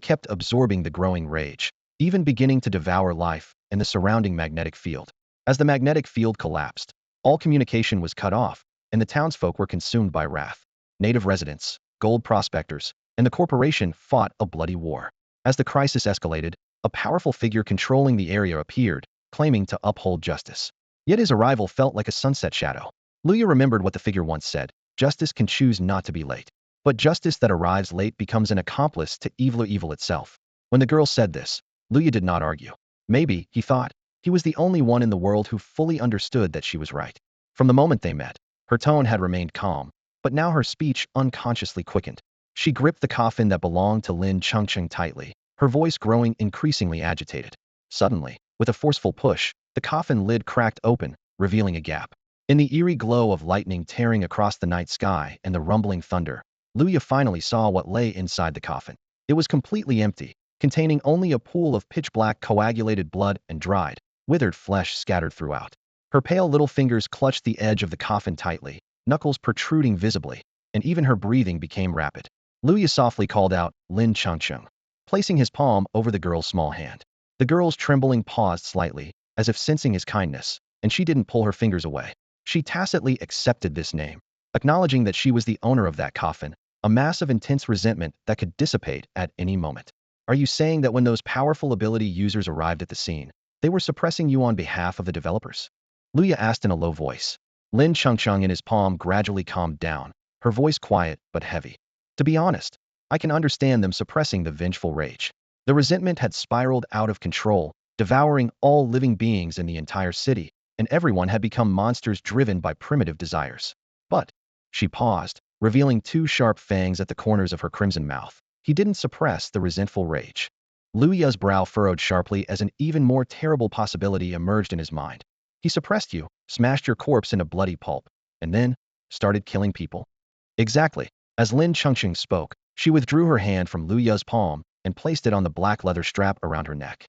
kept absorbing the growing rage, even beginning to devour life and the surrounding magnetic field. As the magnetic field collapsed, all communication was cut off, and the townsfolk were consumed by wrath. Native residents, gold prospectors, and the corporation fought a bloody war. As the crisis escalated, a powerful figure controlling the area appeared, claiming to uphold justice. Yet his arrival felt like a sunset shadow. Luya remembered what the figure once said: justice can choose not to be late. But justice that arrives late becomes an accomplice to evil itself. When the girl said this, Luya did not argue. Maybe, he thought, he was the only one in the world who fully understood that she was right. From the moment they met, her tone had remained calm, but now her speech unconsciously quickened. She gripped the coffin that belonged to Lin Chengqing tightly, her voice growing increasingly agitated. Suddenly, with a forceful push, the coffin lid cracked open, revealing a gap. In the eerie glow of lightning tearing across the night sky and the rumbling thunder, Luya finally saw what lay inside the coffin. It was completely empty, containing only a pool of pitch-black coagulated blood and dried, withered flesh scattered throughout. Her pale little fingers clutched the edge of the coffin tightly, knuckles protruding visibly, and even her breathing became rapid. Luya softly called out, "Lin Chengqing," placing his palm over the girl's small hand. The girl's trembling paused slightly, as if sensing his kindness, and she didn't pull her fingers away. She tacitly accepted this name, acknowledging that she was the owner of that coffin, a mass of intense resentment that could dissipate at any moment. Are you saying that when those powerful ability users arrived at the scene, they were suppressing you on behalf of the developers? Luya asked in a low voice. Lin Chengqing in his palm gradually calmed down, her voice quiet but heavy. To be honest, I can understand them suppressing the vengeful rage. The resentment had spiraled out of control, devouring all living beings in the entire city, and everyone had become monsters driven by primitive desires. But, she paused, revealing 2 sharp fangs at the corners of her crimson mouth. He didn't suppress the resentful rage. Luya's brow furrowed sharply as an even more terrible possibility emerged in his mind. He suppressed you, smashed your corpse into bloody pulp, and then started killing people. Exactly. As Lin Chengqing spoke, she withdrew her hand from Luya's palm and placed it on the black leather strap around her neck.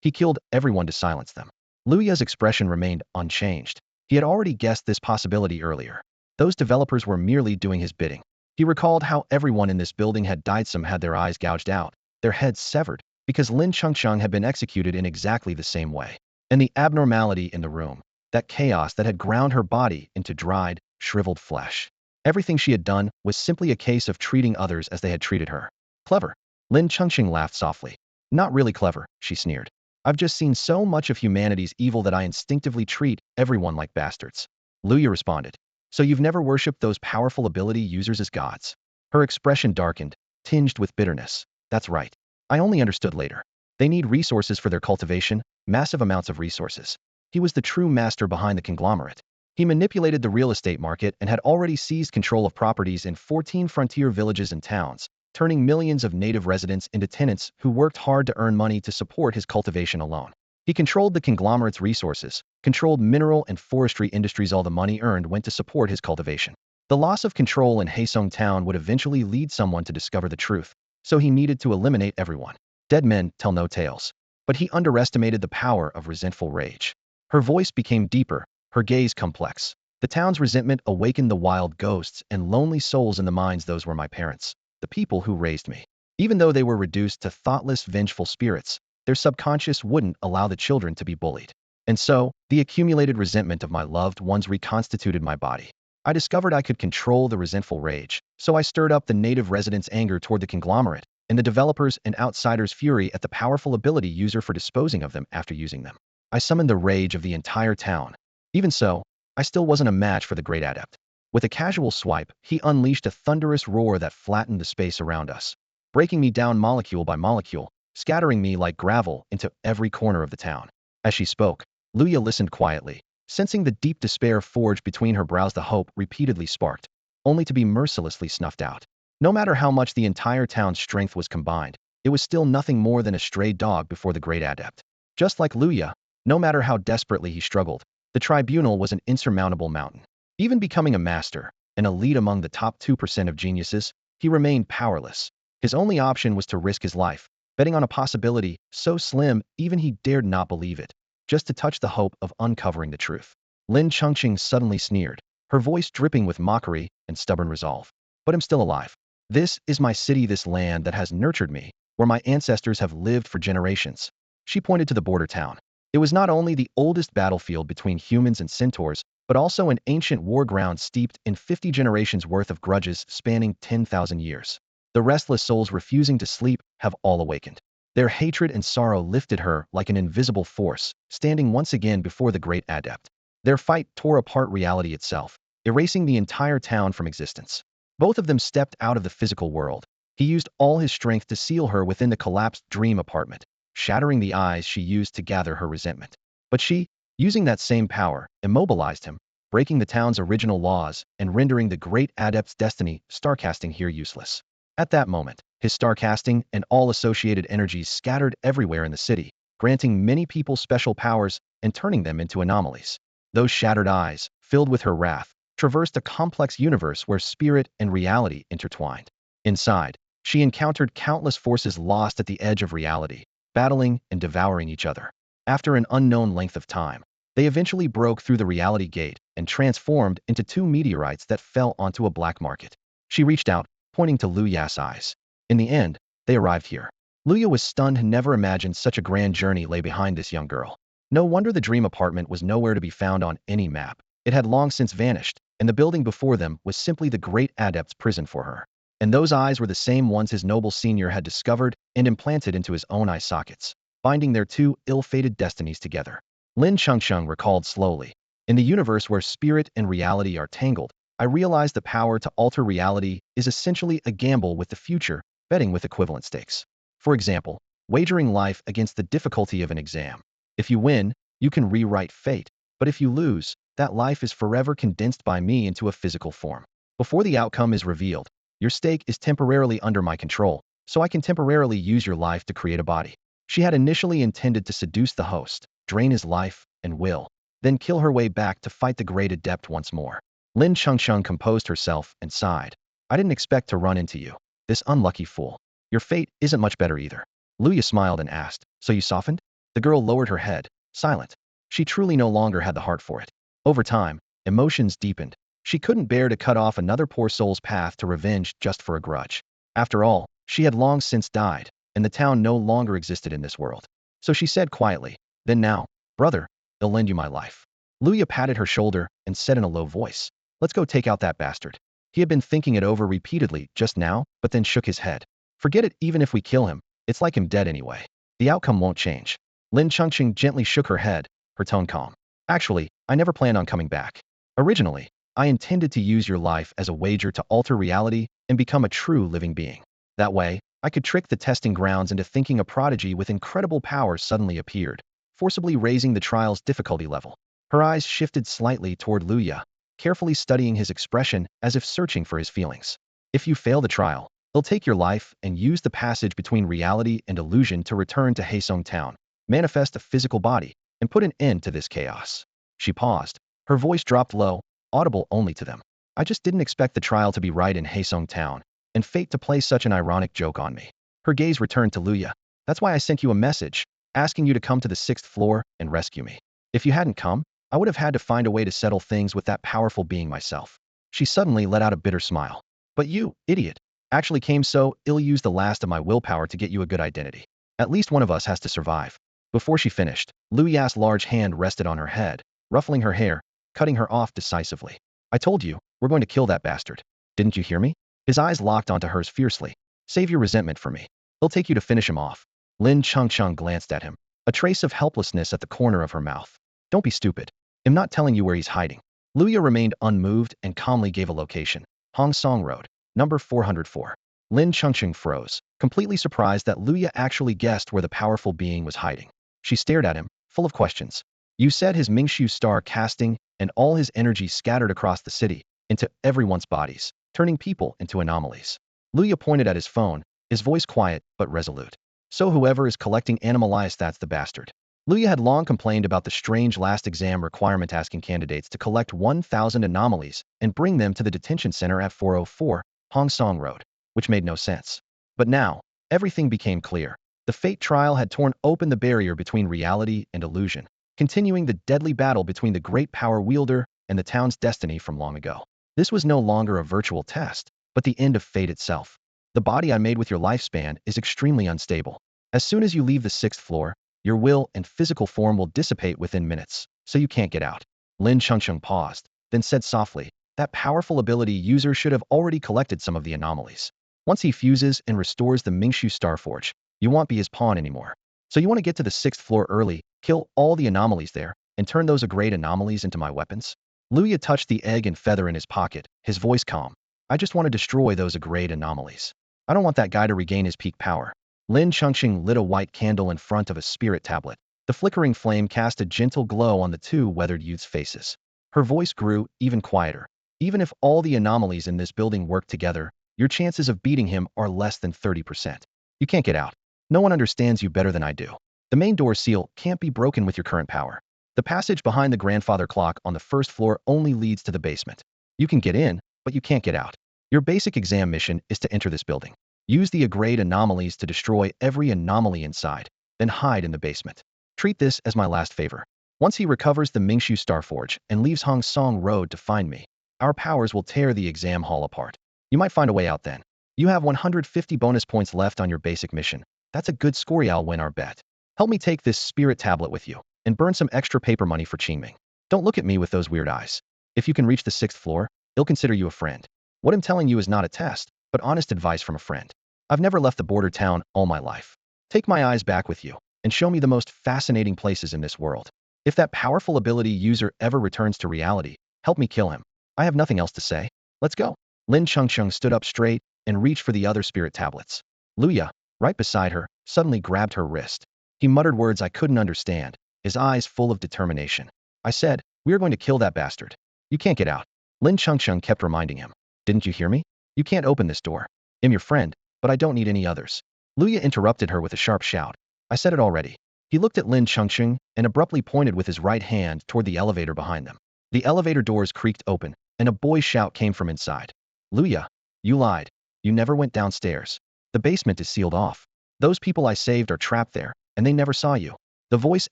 He killed everyone to silence them. Luya's expression remained unchanged. He had already guessed this possibility earlier. Those developers were merely doing his bidding. He recalled how everyone in this building had died. Some had their eyes gouged out, their heads severed, because Lin Chengqing had been executed in exactly the same way. And the abnormality in the room, that chaos that had ground her body into dried, shriveled flesh. Everything she had done was simply a case of treating others as they had treated her. Clever. Lin Chengqing laughed softly. Not really clever, she sneered. I've just seen so much of humanity's evil that I instinctively treat everyone like bastards. Luya responded. So you've never worshipped those powerful ability users as gods? Her expression darkened, tinged with bitterness. That's right. I only understood later. They need resources for their cultivation, massive amounts of resources. He was the true master behind the conglomerate. He manipulated the real estate market and had already seized control of properties in 14 frontier villages and towns, turning millions of native residents into tenants who worked hard to earn money to support his cultivation alone. He controlled the conglomerate's resources, controlled mineral and forestry industries. All the money earned went to support his cultivation. The loss of control in Haesung Town would eventually lead someone to discover the truth, so he needed to eliminate everyone. Dead men tell no tales. But he underestimated the power of resentful rage. Her voice became deeper, her gaze complex. The town's resentment awakened the wild ghosts and lonely souls in the minds. Those were my parents, the people who raised me. Even though they were reduced to thoughtless, vengeful spirits, their subconscious wouldn't allow the children to be bullied. And so, the accumulated resentment of my loved ones reconstituted my body. I discovered I could control the resentful rage, so I stirred up the native residents' anger toward the conglomerate, and the developers' and outsiders' fury at the powerful ability user for disposing of them after using them. I summoned the rage of the entire town. Even so, I still wasn't a match for the great adept. With a casual swipe, he unleashed a thunderous roar that flattened the space around us, breaking me down molecule by molecule, scattering me like gravel into every corner of the town. As she spoke, Luya listened quietly, sensing the deep despair forged between her brows. The hope repeatedly sparked, only to be mercilessly snuffed out. No matter how much the entire town's strength was combined, it was still nothing more than a stray dog before the great adept. Just like Luya, no matter how desperately he struggled, the tribunal was an insurmountable mountain. Even becoming a master, an elite among the top 2% of geniuses, he remained powerless. His only option was to risk his life, betting on a possibility so slim even he dared not believe it, just to touch the hope of uncovering the truth. Lin Chengqing suddenly sneered, her voice dripping with mockery and stubborn resolve. But I'm still alive. This is my city, this land that has nurtured me, where my ancestors have lived for generations. She pointed to the border town. It was not only the oldest battlefield between humans and centaurs, but also an ancient war ground steeped in 50 generations worth of grudges spanning 10,000 years. The restless souls refusing to sleep have all awakened. Their hatred and sorrow lifted her like an invisible force, standing once again before the great adept. Their fight tore apart reality itself, erasing the entire town from existence. Both of them stepped out of the physical world. He used all his strength to seal her within the collapsed dream apartment, shattering the eyes she used to gather her resentment. But she, using that same power, immobilized him, breaking the town's original laws and rendering the great adept's destiny starcasting here useless. At that moment, his starcasting and all associated energies scattered everywhere in the city, granting many people special powers and turning them into anomalies. Those shattered eyes, filled with her wrath, traversed a complex universe where spirit and reality intertwined. Inside, she encountered countless forces lost at the edge of reality, battling and devouring each other. After an unknown length of time, they eventually broke through the reality gate and transformed into two meteorites that fell onto a black market. She reached out, pointing to Luya's eyes. In the end, they arrived here. Luya was stunned and never imagined such a grand journey lay behind this young girl. No wonder the dream apartment was nowhere to be found on any map. It had long since vanished, and the building before them was simply the great adept's prison for her. And those eyes were the same ones his noble senior had discovered and implanted into his own eye sockets, binding their two ill-fated destinies together. Lin Chengsheng recalled slowly. In the universe where spirit and reality are tangled, I realized the power to alter reality is essentially a gamble with the future, betting with equivalent stakes. For example, wagering life against the difficulty of an exam. If you win, you can rewrite fate, but if you lose, that life is forever condensed by me into a physical form. Before the outcome is revealed, your stake is temporarily under my control, so I can temporarily use your life to create a body. She had initially intended to seduce the host, drain his life and will, then kill her way back to fight the great adept once more. Lin Chengsheng composed herself and sighed. I didn't expect to run into you, this unlucky fool. Your fate isn't much better either. Luya smiled and asked, so you softened? The girl lowered her head, silent. She truly no longer had the heart for it. Over time, emotions deepened. She couldn't bear to cut off another poor soul's path to revenge just for a grudge. After all, she had long since died, and the town no longer existed in this world. So she said quietly, then now, brother, I'll lend you my life. Luya patted her shoulder and said in a low voice, let's go take out that bastard. He had been thinking it over repeatedly just now, but then shook his head. Forget it, even if we kill him, it's like him dead anyway. The outcome won't change. Lin Chengqing gently shook her head, her tone calm. Actually, I never planned on coming back. Originally, I intended to use your life as a wager to alter reality and become a true living being. That way, I could trick the testing grounds into thinking a prodigy with incredible powers suddenly appeared, forcibly raising the trial's difficulty level. Her eyes shifted slightly toward Luya, carefully studying his expression as if searching for his feelings. If you fail the trial, they'll take your life and use the passage between reality and illusion to return to Haesong Town, manifest a physical body, and put an end to this chaos. She paused. Her voice dropped low, audible only to them. I just didn't expect the trial to be right in Haesong Town, and fate to play such an ironic joke on me. Her gaze returned to Luya. That's why I sent you a message, asking you to come to the 6th floor and rescue me. If you hadn't come, I would have had to find a way to settle things with that powerful being myself. She suddenly let out a bitter smile. But you, idiot, actually came so ill-used the last of my willpower to get you a good identity. At least one of us has to survive. Before she finished, Luya's large hand rested on her head, ruffling her hair, cutting her off decisively. I told you, we're going to kill that bastard. Didn't you hear me? His eyes locked onto hers fiercely. Save your resentment for me. He'll take you to finish him off. Lin Chengcheng glanced at him, a trace of helplessness at the corner of her mouth. Don't be stupid. I'm not telling you where he's hiding. Luya remained unmoved and calmly gave a location. Hong Song Road, number 404. Lin Chengcheng froze, completely surprised that Luya actually guessed where the powerful being was hiding. She stared at him, full of questions. You said his Mingshu star casting and all his energy scattered across the city, into everyone's bodies, turning people into anomalies. Luya pointed at his phone, his voice quiet but resolute. So whoever is collecting anomalies, that's the bastard. Luya had long complained about the strange last exam requirement asking candidates to collect 1,000 anomalies and bring them to the detention center at 404 Hong Song Road, which made no sense. But now, everything became clear. The fate trial had torn open the barrier between reality and illusion, continuing the deadly battle between the great power wielder and the town's destiny from long ago. This was no longer a virtual test, but the end of fate itself. The body I made with your lifespan is extremely unstable. As soon as you leave the 6th floor, your will and physical form will dissipate within minutes, so you can't get out. Lin Chengcheng paused, then said softly, that powerful ability user should have already collected some of the anomalies. Once he fuses and restores the Mingshu Starforge, you won't be his pawn anymore. So you want to get to the 6th floor early, kill all the anomalies there, and turn those great anomalies into my weapons? Luya touched the egg and feather in his pocket, his voice calm. I just want to destroy those great anomalies. I don't want that guy to regain his peak power. Lin Chengcheng lit a white candle in front of a spirit tablet. The flickering flame cast a gentle glow on the two weathered youths' faces. Her voice grew even quieter. Even if all the anomalies in this building work together, your chances of beating him are less than 30%. You can't get out. No one understands you better than I do. The main door seal can't be broken with your current power. The passage behind the grandfather clock on the 1st floor only leads to the basement. You can get in, but you can't get out. Your basic exam mission is to enter this building. Use the agreed anomalies to destroy every anomaly inside, then hide in the basement. Treat this as my last favor. Once he recovers the Mingshu Starforge and leaves Hong Song Road to find me, our powers will tear the exam hall apart. You might find a way out then. You have 150 bonus points left on your basic mission. That's a good score. I'll win our bet. Help me take this spirit tablet with you, and burn some extra paper money for Qingming. Don't look at me with those weird eyes. If you can reach the 6th floor, he'll consider you a friend. What I'm telling you is not a test, but honest advice from a friend. I've never left the border town all my life. Take my eyes back with you, and show me the most fascinating places in this world. If that powerful ability user ever returns to reality, help me kill him. I have nothing else to say. Let's go. Lin Chengcheng stood up straight and reached for the other spirit tablets. Luya, right beside her, suddenly grabbed her wrist. He muttered words I couldn't understand, his eyes full of determination. I said, we're going to kill that bastard. You can't get out. Lin Chengcheng kept reminding him. Didn't you hear me? You can't open this door. I'm your friend, but I don't need any others. Luya interrupted her with a sharp shout. I said it already. He looked at Lin Chengcheng and abruptly pointed with his right hand toward the elevator behind them. The elevator doors creaked open, and a boy's shout came from inside. Luya, you lied. You never went downstairs. The basement is sealed off. Those people I saved are trapped there, and they never saw you. The voice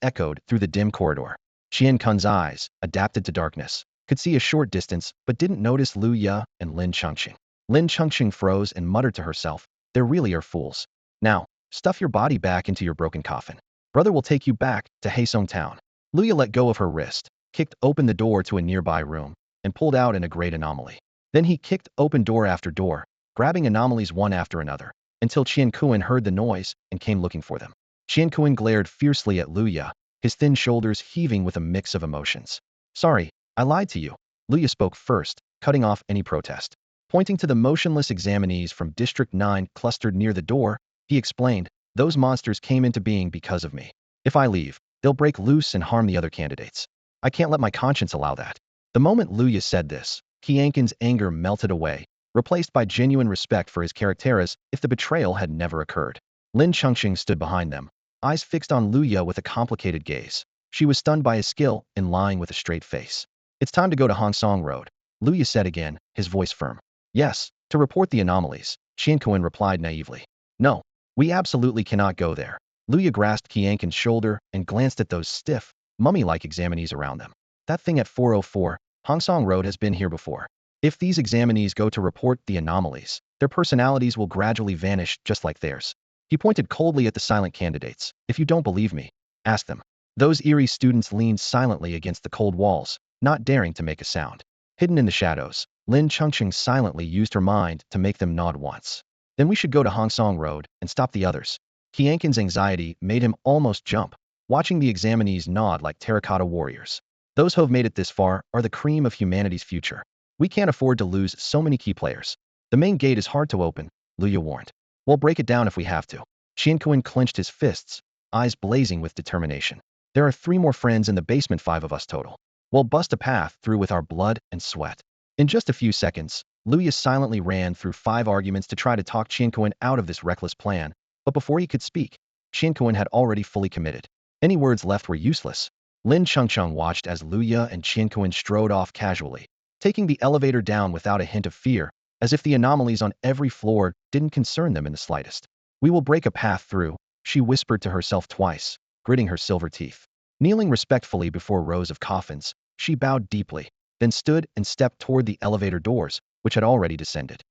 echoed through the dim corridor. Qian Kun's eyes, adapted to darkness, could see a short distance but didn't notice Luya and Lin Chengcheng. Lin Chengcheng froze and muttered to herself, there really are fools. Now, stuff your body back into your broken coffin. Brother will take you back to Haesong Town. Luya let go of her wrist, kicked open the door to a nearby room, and pulled out a great anomaly. Then he kicked open door after door, grabbing anomalies one after another, until Qian Kun heard the noise and came looking for them. Qian Kun glared fiercely at Luya, his thin shoulders heaving with a mix of emotions. Sorry, I lied to you. Luya spoke first, cutting off any protest. Pointing to the motionless examinees from District 9 clustered near the door, he explained, "Those monsters came into being because of me. If I leave, they'll break loose and harm the other candidates. I can't let my conscience allow that." The moment Luya said this, Kiankin's anger melted away, replaced by genuine respect for his character as if the betrayal had never occurred. Lin Chengqing stood behind them, eyes fixed on Luya with a complicated gaze. She was stunned by his skill in lying with a straight face. "It's time to go to Hongsong Road," Luya said again, his voice firm. "Yes, to report the anomalies," Qianquan replied naively. "No, we absolutely cannot go there." Luya grasped Qiankin's shoulder and glanced at those stiff, mummy-like examinees around them. "That thing at 404, Hongsong Road has been here before. If these examinees go to report the anomalies, their personalities will gradually vanish just like theirs." He pointed coldly at the silent candidates. "If you don't believe me, ask them." Those eerie students leaned silently against the cold walls, not daring to make a sound. Hidden in the shadows, Lin Chengqing silently used her mind to make them nod once. "Then we should go to Hongsong Road and stop the others." Qiankin's anxiety made him almost jump, watching the examinees nod like terracotta warriors. "Those who've made it this far are the cream of humanity's future. We can't afford to lose so many key players. The main gate is hard to open," Luya warned. "We'll break it down if we have to." Qianquan clenched his fists, eyes blazing with determination. "There are 3 more friends in the basement, 5 of us total. We'll bust a path through with our blood and sweat." In just a few seconds, Luya silently ran through 5 arguments to try to talk Qianquan out of this reckless plan, but before he could speak, Qianquan had already fully committed. Any words left were useless. Lin Chengcheng watched as Luya and Qianquan strode off casually, taking the elevator down without a hint of fear, as if the anomalies on every floor didn't concern them in the slightest. "We will break a path through," she whispered to herself twice, gritting her silver teeth. Kneeling respectfully before rows of coffins, she bowed deeply, then stood and stepped toward the elevator doors, which had already descended.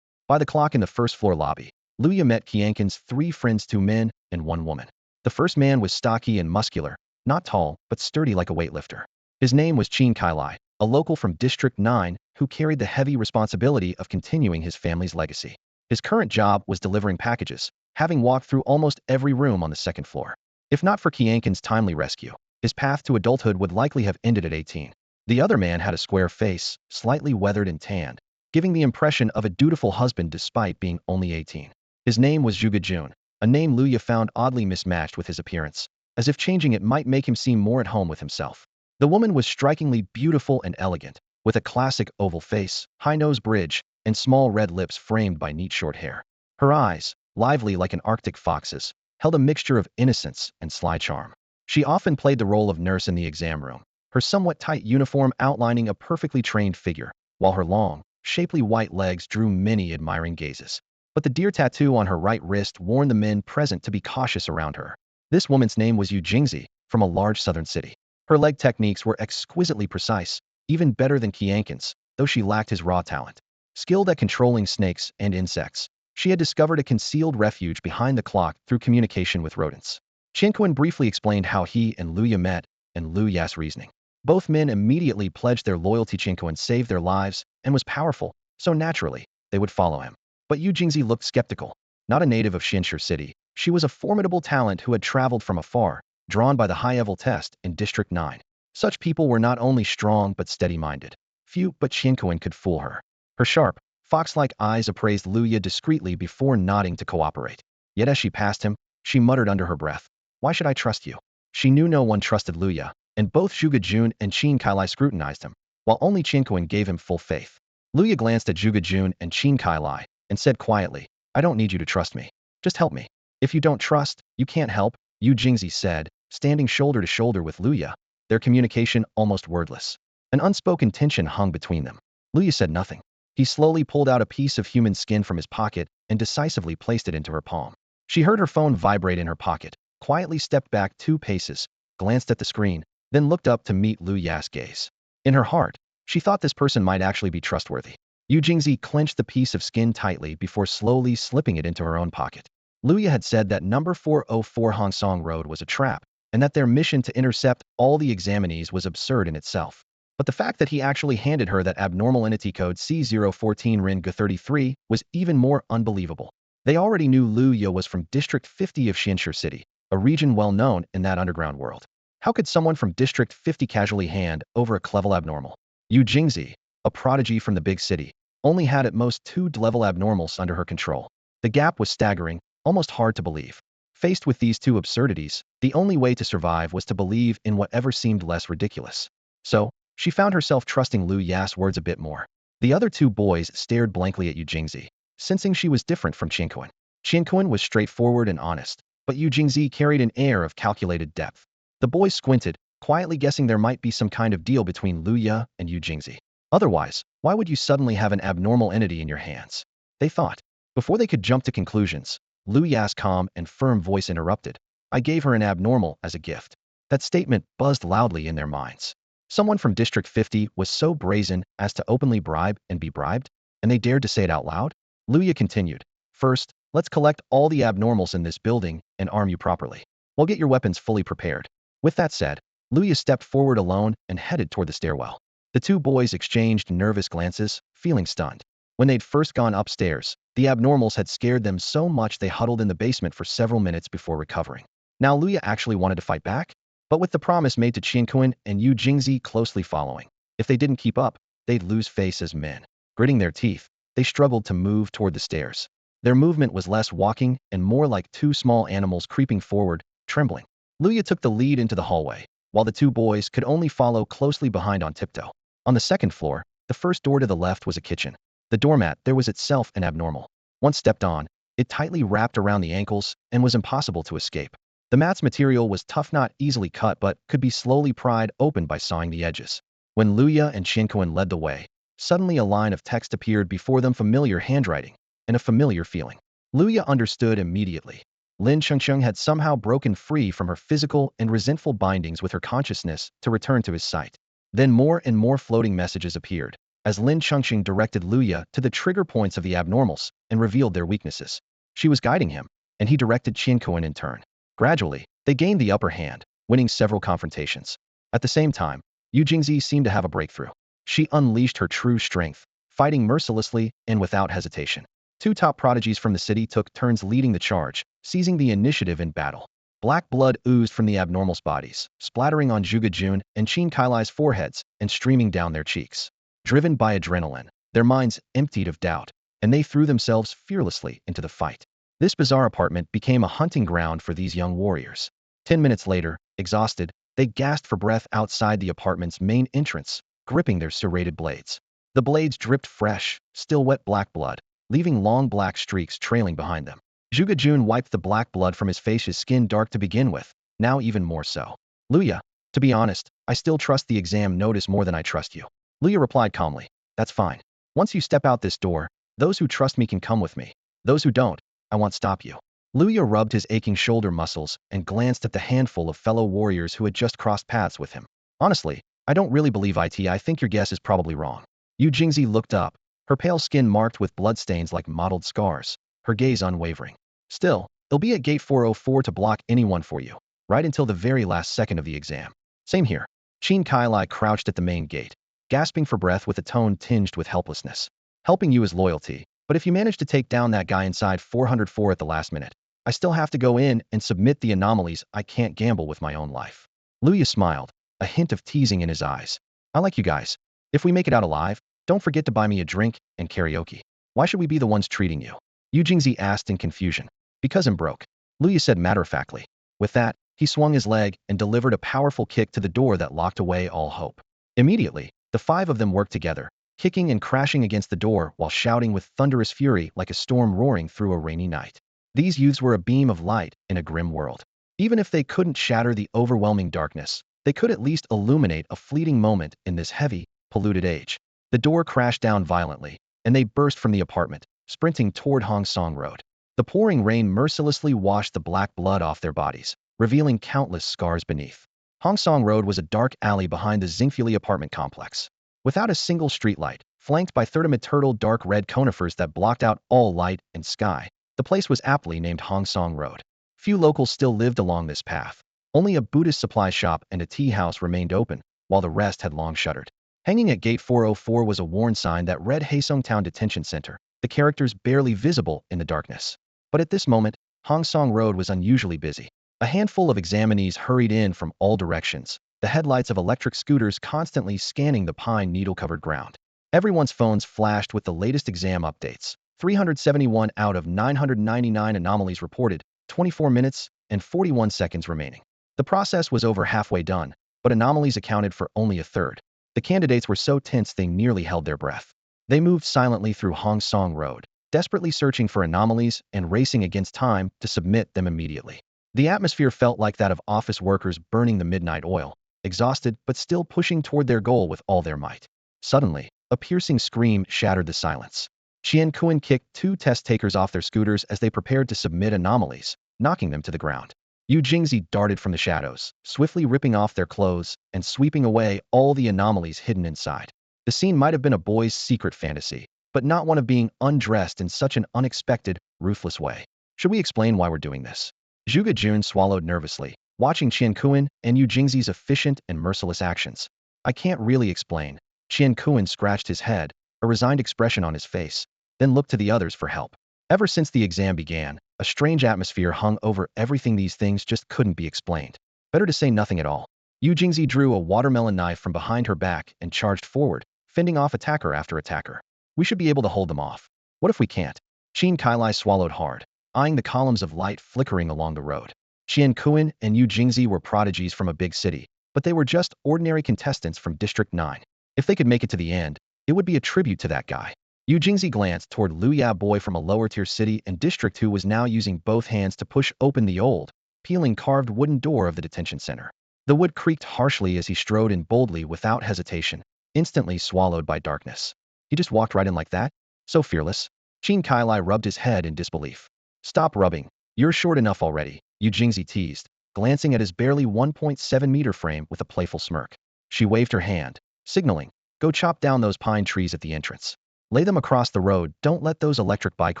By the clock in the first-floor lobby, Luya met Qiankin's 3 friends, 2 men and 1 woman. The first man was stocky and muscular, not tall, but sturdy like a weightlifter. His name was Qin Kailai, a local from District 9 who carried the heavy responsibility of continuing his family's legacy. His current job was delivering packages, having walked through almost every room on the 2nd floor. If not for Qiankin's timely rescue, his path to adulthood would likely have ended at 18. The other man had a square face, slightly weathered and tanned, giving the impression of a dutiful husband despite being only 18. His name was Zhuge Jun, a name Luya found oddly mismatched with his appearance, as if changing it might make him seem more at home with himself. The woman was strikingly beautiful and elegant, with a classic oval face, high nose bridge, and small red lips framed by neat short hair. Her eyes, lively like an Arctic fox's, held a mixture of innocence and sly charm. She often played the role of nurse in the exam room, her somewhat tight uniform outlining a perfectly trained figure, while her long, shapely white legs drew many admiring gazes. But the deer tattoo on her right wrist warned the men present to be cautious around her. This woman's name was Yu Jingzi, from a large southern city. Her leg techniques were exquisitely precise, even better than Qiankin's, though she lacked his raw talent. Skilled at controlling snakes and insects, she had discovered a concealed refuge behind the clock through communication with rodents. Qianquan briefly explained how he and Luya met, and Luya's reasoning. Both men immediately pledged their loyalty. Qianquan saved their lives and was powerful, so naturally, they would follow him. But Yu Jingzi looked skeptical. Not a native of Xianshi City, she was a formidable talent who had traveled from afar, drawn by the high-level test in District 9. Such people were not only strong but steady-minded. Few but Qianquan could fool her. Her sharp, fox-like eyes appraised Luya discreetly before nodding to cooperate. Yet as she passed him, she muttered under her breath, "Why should I trust you?" She knew no one trusted Luya, and both Zhuge Jun and Qin Kailai scrutinized him, while only Qianquan gave him full faith. Luya glanced at Zhuge Jun and Qin Kailai and said quietly, "I don't need you to trust me. Just help me." "If you don't trust, you can't help," Yu Jingzi said, standing shoulder to shoulder with Luya, their communication almost wordless. An unspoken tension hung between them. Luya said nothing. He slowly pulled out a piece of human skin from his pocket and decisively placed it into her palm. She heard her phone vibrate in her pocket, quietly stepped back 2 paces, glanced at the screen, then looked up to meet Luya's gaze. In her heart, she thought this person might actually be trustworthy. Yu Jingzi clenched the piece of skin tightly before slowly slipping it into her own pocket. Luya had said that number 404 Hongsong Road was a trap, and that their mission to intercept all the examinees was absurd in itself. But the fact that he actually handed her that abnormal entity code C014 Rin G33 was even more unbelievable. They already knew Luya was from District 50 of Xianshi City, a region well known in that underground world. How could someone from District 50 casually hand over a clever abnormal? Yu Jingzi, a prodigy from the big city, only had at most 2 level abnormals under her control. The gap was staggering, almost hard to believe. Faced with these two absurdities, the only way to survive was to believe in whatever seemed less ridiculous. So, she found herself trusting Lu Ya's words a bit more. The other two boys stared blankly at Yu Jingzi, sensing she was different from Qianquan. Qianquan was straightforward and honest, but Yu Jingzi carried an air of calculated depth. The boys squinted, quietly guessing there might be some kind of deal between Lu Ya and Yu Jingzi. Otherwise, why would you suddenly have an abnormal entity in your hands? They thought. Before they could jump to conclusions, Lu Ya's calm and firm voice interrupted. I gave her an abnormal as a gift. That statement buzzed loudly in their minds. Someone from District 50 was so brazen as to openly bribe and be bribed, and they dared to say it out loud? Lu Ya continued. First, let's collect all the abnormals in this building and arm you properly. We'll get your weapons fully prepared. With that said, Lu Ya stepped forward alone and headed toward the stairwell. The two boys exchanged nervous glances, feeling stunned. When they'd first gone upstairs, the abnormals had scared them so much they huddled in the basement for several minutes before recovering. Now Lu Ya actually wanted to fight back? But with the promise made to Qianquan and Yu Jingzi closely following, if they didn't keep up, they'd lose face as men. Gritting their teeth, they struggled to move toward the stairs. Their movement was less walking and more like two small animals creeping forward, trembling. Lu Ya took the lead into the hallway, while the two boys could only follow closely behind on tiptoe. On the second floor, the first door to the left was a kitchen. The doormat there was itself an abnormal. Once stepped on, it tightly wrapped around the ankles and was impossible to escape. The mat's material was tough, not easily cut, but could be slowly pried open by sawing the edges. When Lu Ya and Qianquan led the way, suddenly a line of text appeared before them, familiar handwriting, and a familiar feeling. Lu Ya understood immediately. Lin Chengcheng had somehow broken free from her physical and resentful bindings with her consciousness to return to his sight. Then more and more floating messages appeared, as Lin Chengcheng directed Lu Ya to the trigger points of the abnormals and revealed their weaknesses. She was guiding him, and he directed Qianquan in turn. Gradually, they gained the upper hand, winning several confrontations. At the same time, Yu Jingzi seemed to have a breakthrough. She unleashed her true strength, fighting mercilessly and without hesitation. Two top prodigies from the city took turns leading the charge, seizing the initiative in battle. Black blood oozed from the abnormals' bodies, splattering on Zhuge Jun and Qin Kailai's foreheads and streaming down their cheeks. Driven by adrenaline, their minds emptied of doubt, and they threw themselves fearlessly into the fight. This bizarre apartment became a hunting ground for these young warriors. 10 minutes later, exhausted, they gasped for breath outside the apartment's main entrance, gripping their serrated blades. The blades dripped fresh, still wet black blood, leaving long black streaks trailing behind them. Zhuge Jun wiped the black blood from his face, his skin dark to begin with, now even more so. Lu Ya, to be honest, I still trust the exam notice more than I trust you. Lu Ya replied calmly. That's fine. Once you step out this door, those who trust me can come with me. Those who don't, I won't stop you. Lu Ya rubbed his aching shoulder muscles and glanced at the handful of fellow warriors who had just crossed paths with him. Honestly, I don't really believe it. I think your guess is probably wrong. Yu Jingzi looked up, her pale skin marked with bloodstains like mottled scars, her gaze unwavering. Still, it'll be at gate 404 to block anyone for you, right until the very last second of the exam. Same here. Qin Kailai crouched at the main gate, gasping for breath with a tone tinged with helplessness. Helping you is loyalty, but if you manage to take down that guy inside 404 at the last minute, I still have to go in and submit the anomalies. I can't gamble with my own life. Lu Ya smiled, a hint of teasing in his eyes. I like you guys. If we make it out alive, don't forget to buy me a drink and karaoke. Why should we be the ones treating you? Yu Jingzi asked in confusion. Because I'm broke. Lu Ya said matter-of-factly. With that, he swung his leg and delivered a powerful kick to the door that locked away all hope. Immediately, the five of them worked together, kicking and crashing against the door while shouting with thunderous fury like a storm roaring through a rainy night. These youths were a beam of light in a grim world. Even if they couldn't shatter the overwhelming darkness, they could at least illuminate a fleeting moment in this heavy, polluted age. The door crashed down violently, and they burst from the apartment, sprinting toward Hong Song Road. The pouring rain mercilessly washed the black blood off their bodies, revealing countless scars beneath. Hong Song Road was a dark alley behind the Xingfuli apartment complex. Without a single streetlight, flanked by 30 turtle dark red conifers that blocked out all light and sky, the place was aptly named Hong Song Road. Few locals still lived along this path. Only a Buddhist supply shop and a tea house remained open, while the rest had long shuttered. Hanging at gate 404 was a worn sign that read Haesong Town Detention Center, the characters barely visible in the darkness. But at this moment, Hong Song Road was unusually busy. A handful of examinees hurried in from all directions, the headlights of electric scooters constantly scanning the pine needle-covered ground. Everyone's phones flashed with the latest exam updates. 371 out of 999 anomalies reported, 24 minutes and 41 seconds remaining. The process was over halfway done, but anomalies accounted for only a third. The candidates were so tense they nearly held their breath. They moved silently through Hong Song Road, desperately searching for anomalies and racing against time to submit them immediately. The atmosphere felt like that of office workers burning the midnight oil, exhausted but still pushing toward their goal with all their might. Suddenly, a piercing scream shattered the silence. Tianyuan kicked two test takers off their scooters as they prepared to submit anomalies, knocking them to the ground. Yu Jingzi darted from the shadows, swiftly ripping off their clothes and sweeping away all the anomalies hidden inside. The scene might have been a boy's secret fantasy, but not one of being undressed in such an unexpected, ruthless way. Should we explain why we're doing this? Zhuge Jun swallowed nervously, watching Tianyuan and Yu Jingzi's efficient and merciless actions. I can't really explain. Tianyuan scratched his head, a resigned expression on his face, then looked to the others for help. Ever since the exam began, a strange atmosphere hung over everything. These things just couldn't be explained. Better to say nothing at all. Yu Jingzi drew a watermelon knife from behind her back and charged forward, fending off attacker after attacker. We should be able to hold them off. What if we can't? Qin Kailai swallowed hard, eyeing the columns of light flickering along the road. Tianyuan and Yu Jingzi were prodigies from a big city, but they were just ordinary contestants from District 9. If they could make it to the end, it would be a tribute to that guy. Yu Jingzi glanced toward Liu Ya boy from a lower-tier city in District 2 was now using both hands to push open the old, peeling carved wooden door of the detention center. The wood creaked harshly as he strode in boldly without hesitation, instantly swallowed by darkness. He just walked right in like that? So fearless. Qin Kailai rubbed his head in disbelief. Stop rubbing. You're short enough already, Yu Jingzi teased, glancing at his barely 1.7-meter frame with a playful smirk. She waved her hand, signaling, go chop down those pine trees at the entrance. Lay them across the road. Don't let those electric bike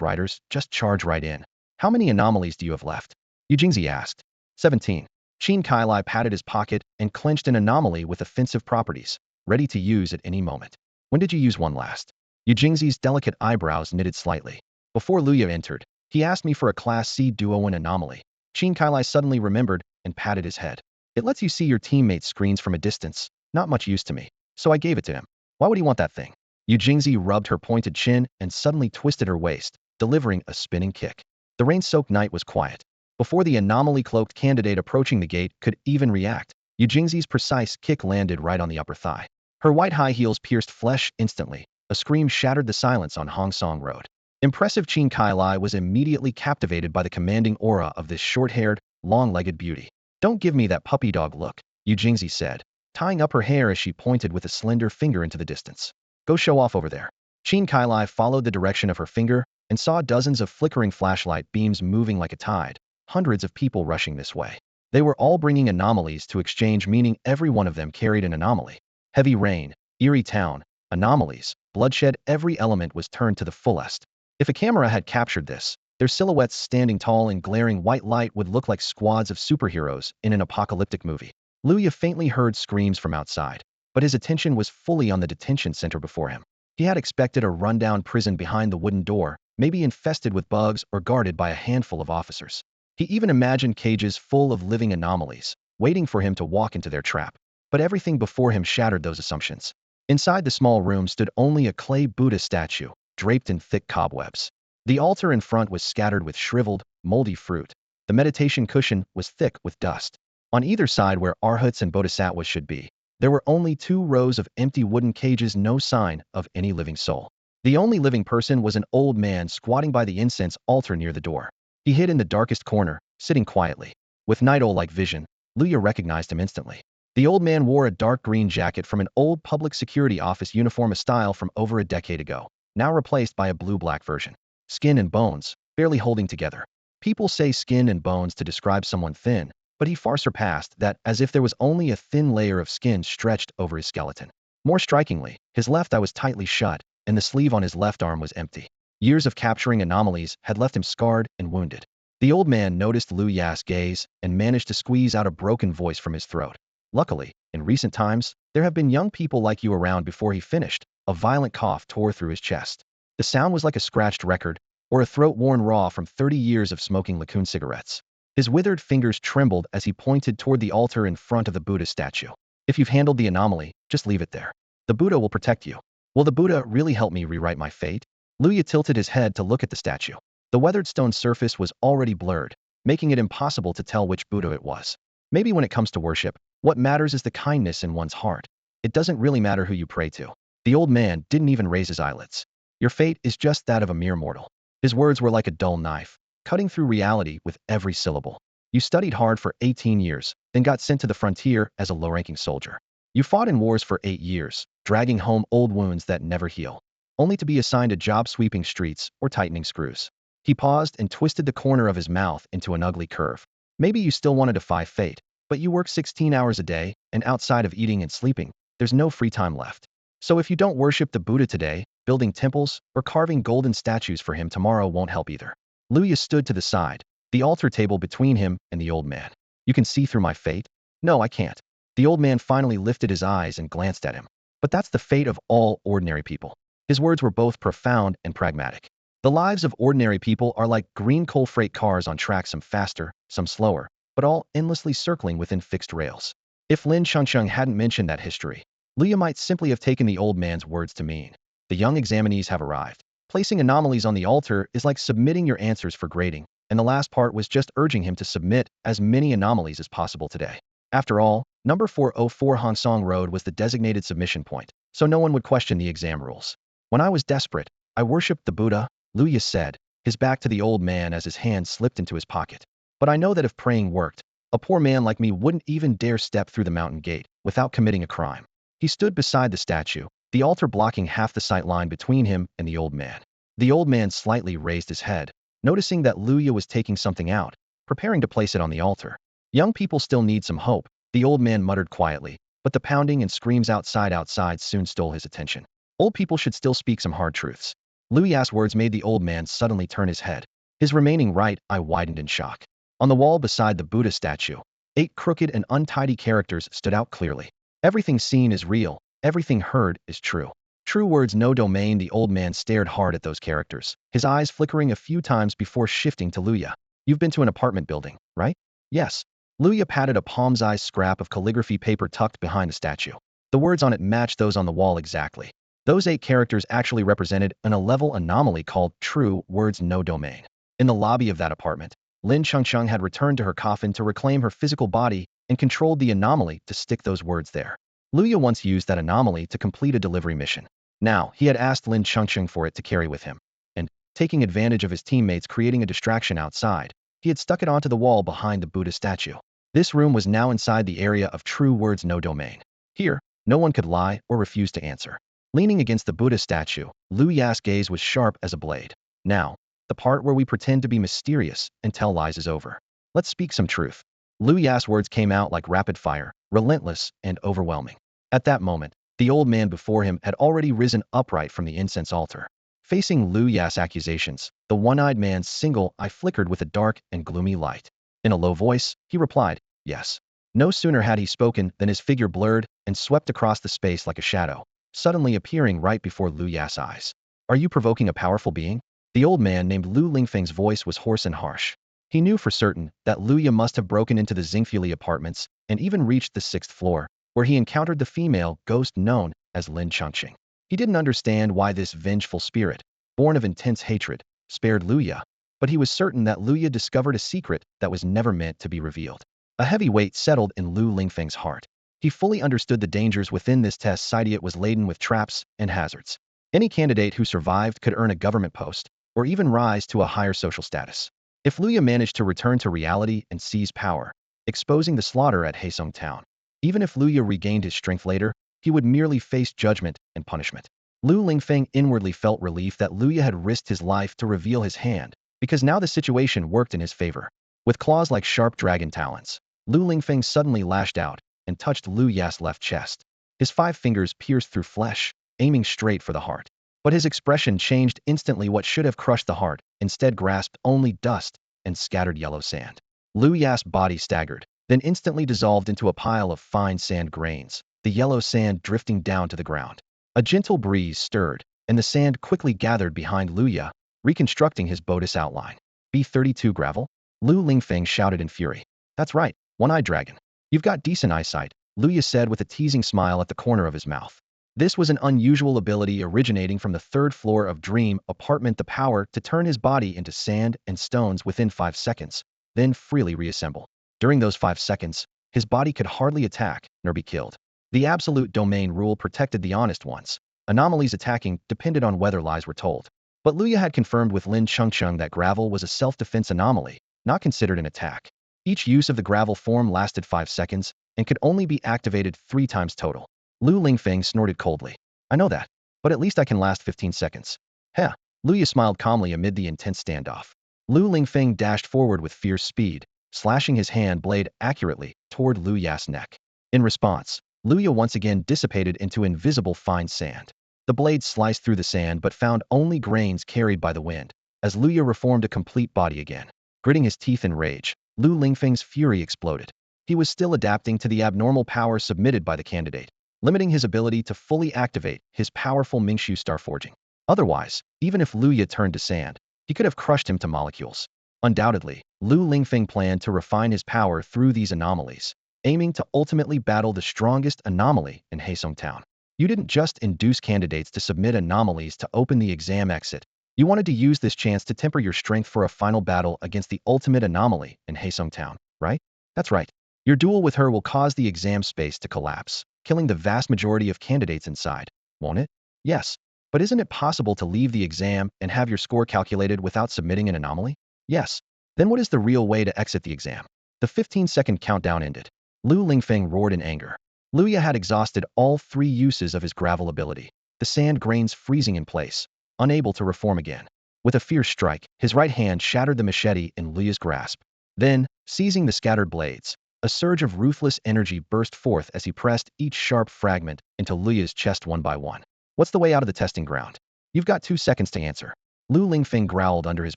riders just charge right in. How many anomalies do you have left? Yu Jingzi asked. 17. Qin Kailai patted his pocket and clenched an anomaly with offensive properties, ready to use at any moment. When did you use one last? Yu Jingzi's delicate eyebrows knitted slightly. Before Liu Ya entered, he asked me for a Class C Duo-1 anomaly. Qin Kailai suddenly remembered and patted his head. It lets you see your teammates' screens from a distance. Not much use to me, so I gave it to him. Why would he want that thing? Yu Jingzi rubbed her pointed chin and suddenly twisted her waist, delivering a spinning kick. The rain-soaked night was quiet. Before the anomaly-cloaked candidate approaching the gate could even react, Yu Jingzi's precise kick landed right on the upper thigh. Her white high heels pierced flesh instantly. A scream shattered the silence on Hong Song Road. Impressive Qin Kailai was immediately captivated by the commanding aura of this short-haired, long-legged beauty. Don't give me that puppy dog look, Yu Jingzi said, tying up her hair as she pointed with a slender finger into the distance. Go show off over there. Qin Kailai followed the direction of her finger and saw dozens of flickering flashlight beams moving like a tide, hundreds of people rushing this way. They were all bringing anomalies to exchange, meaning every one of them carried an anomaly. Heavy rain, eerie town, anomalies, bloodshed, every element was turned to the fullest. If a camera had captured this, their silhouettes standing tall in glaring white light would look like squads of superheroes in an apocalyptic movie. Liu Ya faintly heard screams from outside, but his attention was fully on the detention center before him. He had expected a rundown prison behind the wooden door, maybe infested with bugs or guarded by a handful of officers. He even imagined cages full of living anomalies, waiting for him to walk into their trap. But everything before him shattered those assumptions. Inside the small room stood only a clay Buddha statue, draped in thick cobwebs. The altar in front was scattered with shriveled, moldy fruit. The meditation cushion was thick with dust. On either side where arhats and bodhisattvas should be, there were only 2 rows of empty wooden cages, no sign of any living soul. The only living person was an old man squatting by the incense altar near the door. He hid in the darkest corner, sitting quietly. With night owl-like vision, Liu Ya recognized him instantly. The old man wore a dark green jacket from an old public security office uniform, a style from over a decade ago, now replaced by a blue-black version. Skin and bones, barely holding together. People say skin and bones to describe someone thin, but he far surpassed that, as if there was only a thin layer of skin stretched over his skeleton. More strikingly, his left eye was tightly shut, and the sleeve on his left arm was empty. Years of capturing anomalies had left him scarred and wounded. The old man noticed Liu Ya's gaze and managed to squeeze out a broken voice from his throat. Luckily, in recent times, there have been young people like you around. Before he finished, a violent cough tore through his chest. The sound was like a scratched record, or a throat worn raw from 30 years of smoking Lacoon cigarettes. His withered fingers trembled as he pointed toward the altar in front of the Buddha statue. If you've handled the anomaly, just leave it there. The Buddha will protect you. Will the Buddha really help me rewrite my fate? Luya tilted his head to look at the statue. The weathered stone surface was already blurred, making it impossible to tell which Buddha it was. Maybe when it comes to worship, what matters is the kindness in one's heart. It doesn't really matter who you pray to. The old man didn't even raise his eyelids. Your fate is just that of a mere mortal. His words were like a dull knife, cutting through reality with every syllable. You studied hard for 18 years, then got sent to the frontier as a low-ranking soldier. You fought in wars for 8 years, dragging home old wounds that never heal, only to be assigned a job sweeping streets or tightening screws. He paused and twisted the corner of his mouth into an ugly curve. Maybe you still want to defy fate, but you work 16 hours a day, and outside of eating and sleeping, there's no free time left. So if you don't worship the Buddha today, building temples or carving golden statues for him tomorrow won't help either. Luya stood to the side, the altar table between him and the old man. You can see through my fate? No, I can't. The old man finally lifted his eyes and glanced at him. But that's the fate of all ordinary people. His words were both profound and pragmatic. The lives of ordinary people are like green coal freight cars on tracks, some faster, some slower, but all endlessly circling within fixed rails. If Lin Chengcheng hadn't mentioned that history, Luya might simply have taken the old man's words to mean. The young examinees have arrived. Placing anomalies on the altar is like submitting your answers for grading, and the last part was just urging him to submit as many anomalies as possible today. After all, number 404 Hansong Road was the designated submission point, so no one would question the exam rules. When I was desperate, I worshipped the Buddha, Luya said, his back to the old man as his hand slipped into his pocket. But I know that if praying worked, a poor man like me wouldn't even dare step through the mountain gate without committing a crime. He stood beside the statue, the altar blocking half the sight line between him and the old man. The old man slightly raised his head, noticing that Luya was taking something out, preparing to place it on the altar. Young people still need some hope, the old man muttered quietly, but the pounding and screams outside soon stole his attention. Old people should still speak some hard truths. Luya's words made the old man suddenly turn his head. His remaining right eye widened in shock. On the wall beside the Buddha statue, 8 crooked and untidy characters stood out clearly. Everything seen is real, everything heard is true. True words, no domain. The old man stared hard at those characters, his eyes flickering a few times before shifting to Luya. You've been to an apartment building, right? Yes. Luya patted a palm-sized scrap of calligraphy paper tucked behind the statue. The words on it matched those on the wall exactly. Those 8 characters actually represented an A-level anomaly called True Words No Domain. In the lobby of that apartment, Lin Chengcheng had returned to her coffin to reclaim her physical body and controlled the anomaly to stick those words there. Luya once used that anomaly to complete a delivery mission. Now, he had asked Lin Chengcheng for it to carry with him. And, taking advantage of his teammates creating a distraction outside, he had stuck it onto the wall behind the Buddha statue. This room was now inside the area of True Words No Domain. Here, no one could lie or refuse to answer. Leaning against the Buddha statue, Luya's gaze was sharp as a blade. Now, the part where we pretend to be mysterious and tell lies is over. Let's speak some truth. Luya's words came out like rapid fire, relentless and overwhelming. At that moment, the old man before him had already risen upright from the incense altar. Facing Luya's accusations, the one-eyed man's single eye flickered with a dark and gloomy light. In a low voice, he replied, yes. No sooner had he spoken than his figure blurred and swept across the space like a shadow, suddenly appearing right before Luya's eyes. Are you provoking a powerful being? The old man named Lu Lingfeng's voice was hoarse and harsh. He knew for certain that Luya must have broken into the Xingfuli apartments and even reached the 6th floor, where he encountered the female ghost known as Lin Chengcheng. He didn't understand why this vengeful spirit, born of intense hatred, spared Luya, but he was certain that Luya discovered a secret that was never meant to be revealed. A heavy weight settled in Lu Lingfeng's heart. He fully understood the dangers within this test site. It was laden with traps and hazards. Any candidate who survived could earn a government post, or even rise to a higher social status. If Luya managed to return to reality and seize power, exposing the slaughter at Haesong Town, even if Luya regained his strength later, he would merely face judgment and punishment. Lu Lingfeng inwardly felt relief that Luya had risked his life to reveal his hand, because now the situation worked in his favor. With claws like sharp dragon talons, Lu Lingfeng suddenly lashed out and touched Luya's left chest. His 5 fingers pierced through flesh, aiming straight for the heart. But his expression changed instantly. What should have crushed the heart instead grasped only dust and scattered yellow sand. Luya's body staggered, then instantly dissolved into a pile of fine sand grains, the yellow sand drifting down to the ground. A gentle breeze stirred, and the sand quickly gathered behind Luya, reconstructing his bodice outline. B32 gravel? Lu Lingfeng shouted in fury. That's right, one-eyed dragon. You've got decent eyesight, Luya said with a teasing smile at the corner of his mouth. This was an unusual ability originating from the third floor of Dream apartment, the power to turn his body into sand and stones within 5 seconds, then freely reassemble. During those 5 seconds, his body could hardly attack nor be killed. The absolute domain rule protected the honest ones. Anomalies attacking depended on whether lies were told. But Luya had confirmed with Lin Chengcheng that gravel was a self-defense anomaly, not considered an attack. Each use of the gravel form lasted 5 seconds and could only be activated 3 times total. Lu Lingfeng snorted coldly. I know that, but at least I can last 15 seconds. Heh. Luya smiled calmly amid the intense standoff. Lu Lingfeng dashed forward with fierce speed, slashing his hand blade accurately toward Lu Ya's neck. In response, Luya once again dissipated into invisible fine sand. The blade sliced through the sand but found only grains carried by the wind, as Luya reformed a complete body again. Gritting his teeth in rage, Lu Lingfeng's fury exploded. He was still adapting to the abnormal power submitted by the candidate, limiting his ability to fully activate his powerful Mingshu star forging. Otherwise, even if Luya turned to sand, he could have crushed him to molecules. Undoubtedly, Lu Lingfeng planned to refine his power through these anomalies, aiming to ultimately battle the strongest anomaly in Heisong Town. You didn't just induce candidates to submit anomalies to open the exam exit. You wanted to use this chance to temper your strength for a final battle against the ultimate anomaly in Heisong Town, right? That's right. Your duel with her will cause the exam space to collapse, killing the vast majority of candidates inside, won't it? Yes. But isn't it possible to leave the exam and have your score calculated without submitting an anomaly? Yes. Then what is the real way to exit the exam? The 15-second countdown ended. Lu Lingfeng roared in anger. Luya had exhausted all 3 uses of his gravel ability, the sand grains freezing in place, unable to reform again. With a fierce strike, his right hand shattered the machete in Luya's grasp. Then, seizing the scattered blades, a surge of ruthless energy burst forth as he pressed each sharp fragment into Luya's chest one by one. What's the way out of the testing ground? You've got 2 seconds to answer. Lu Lingfeng growled under his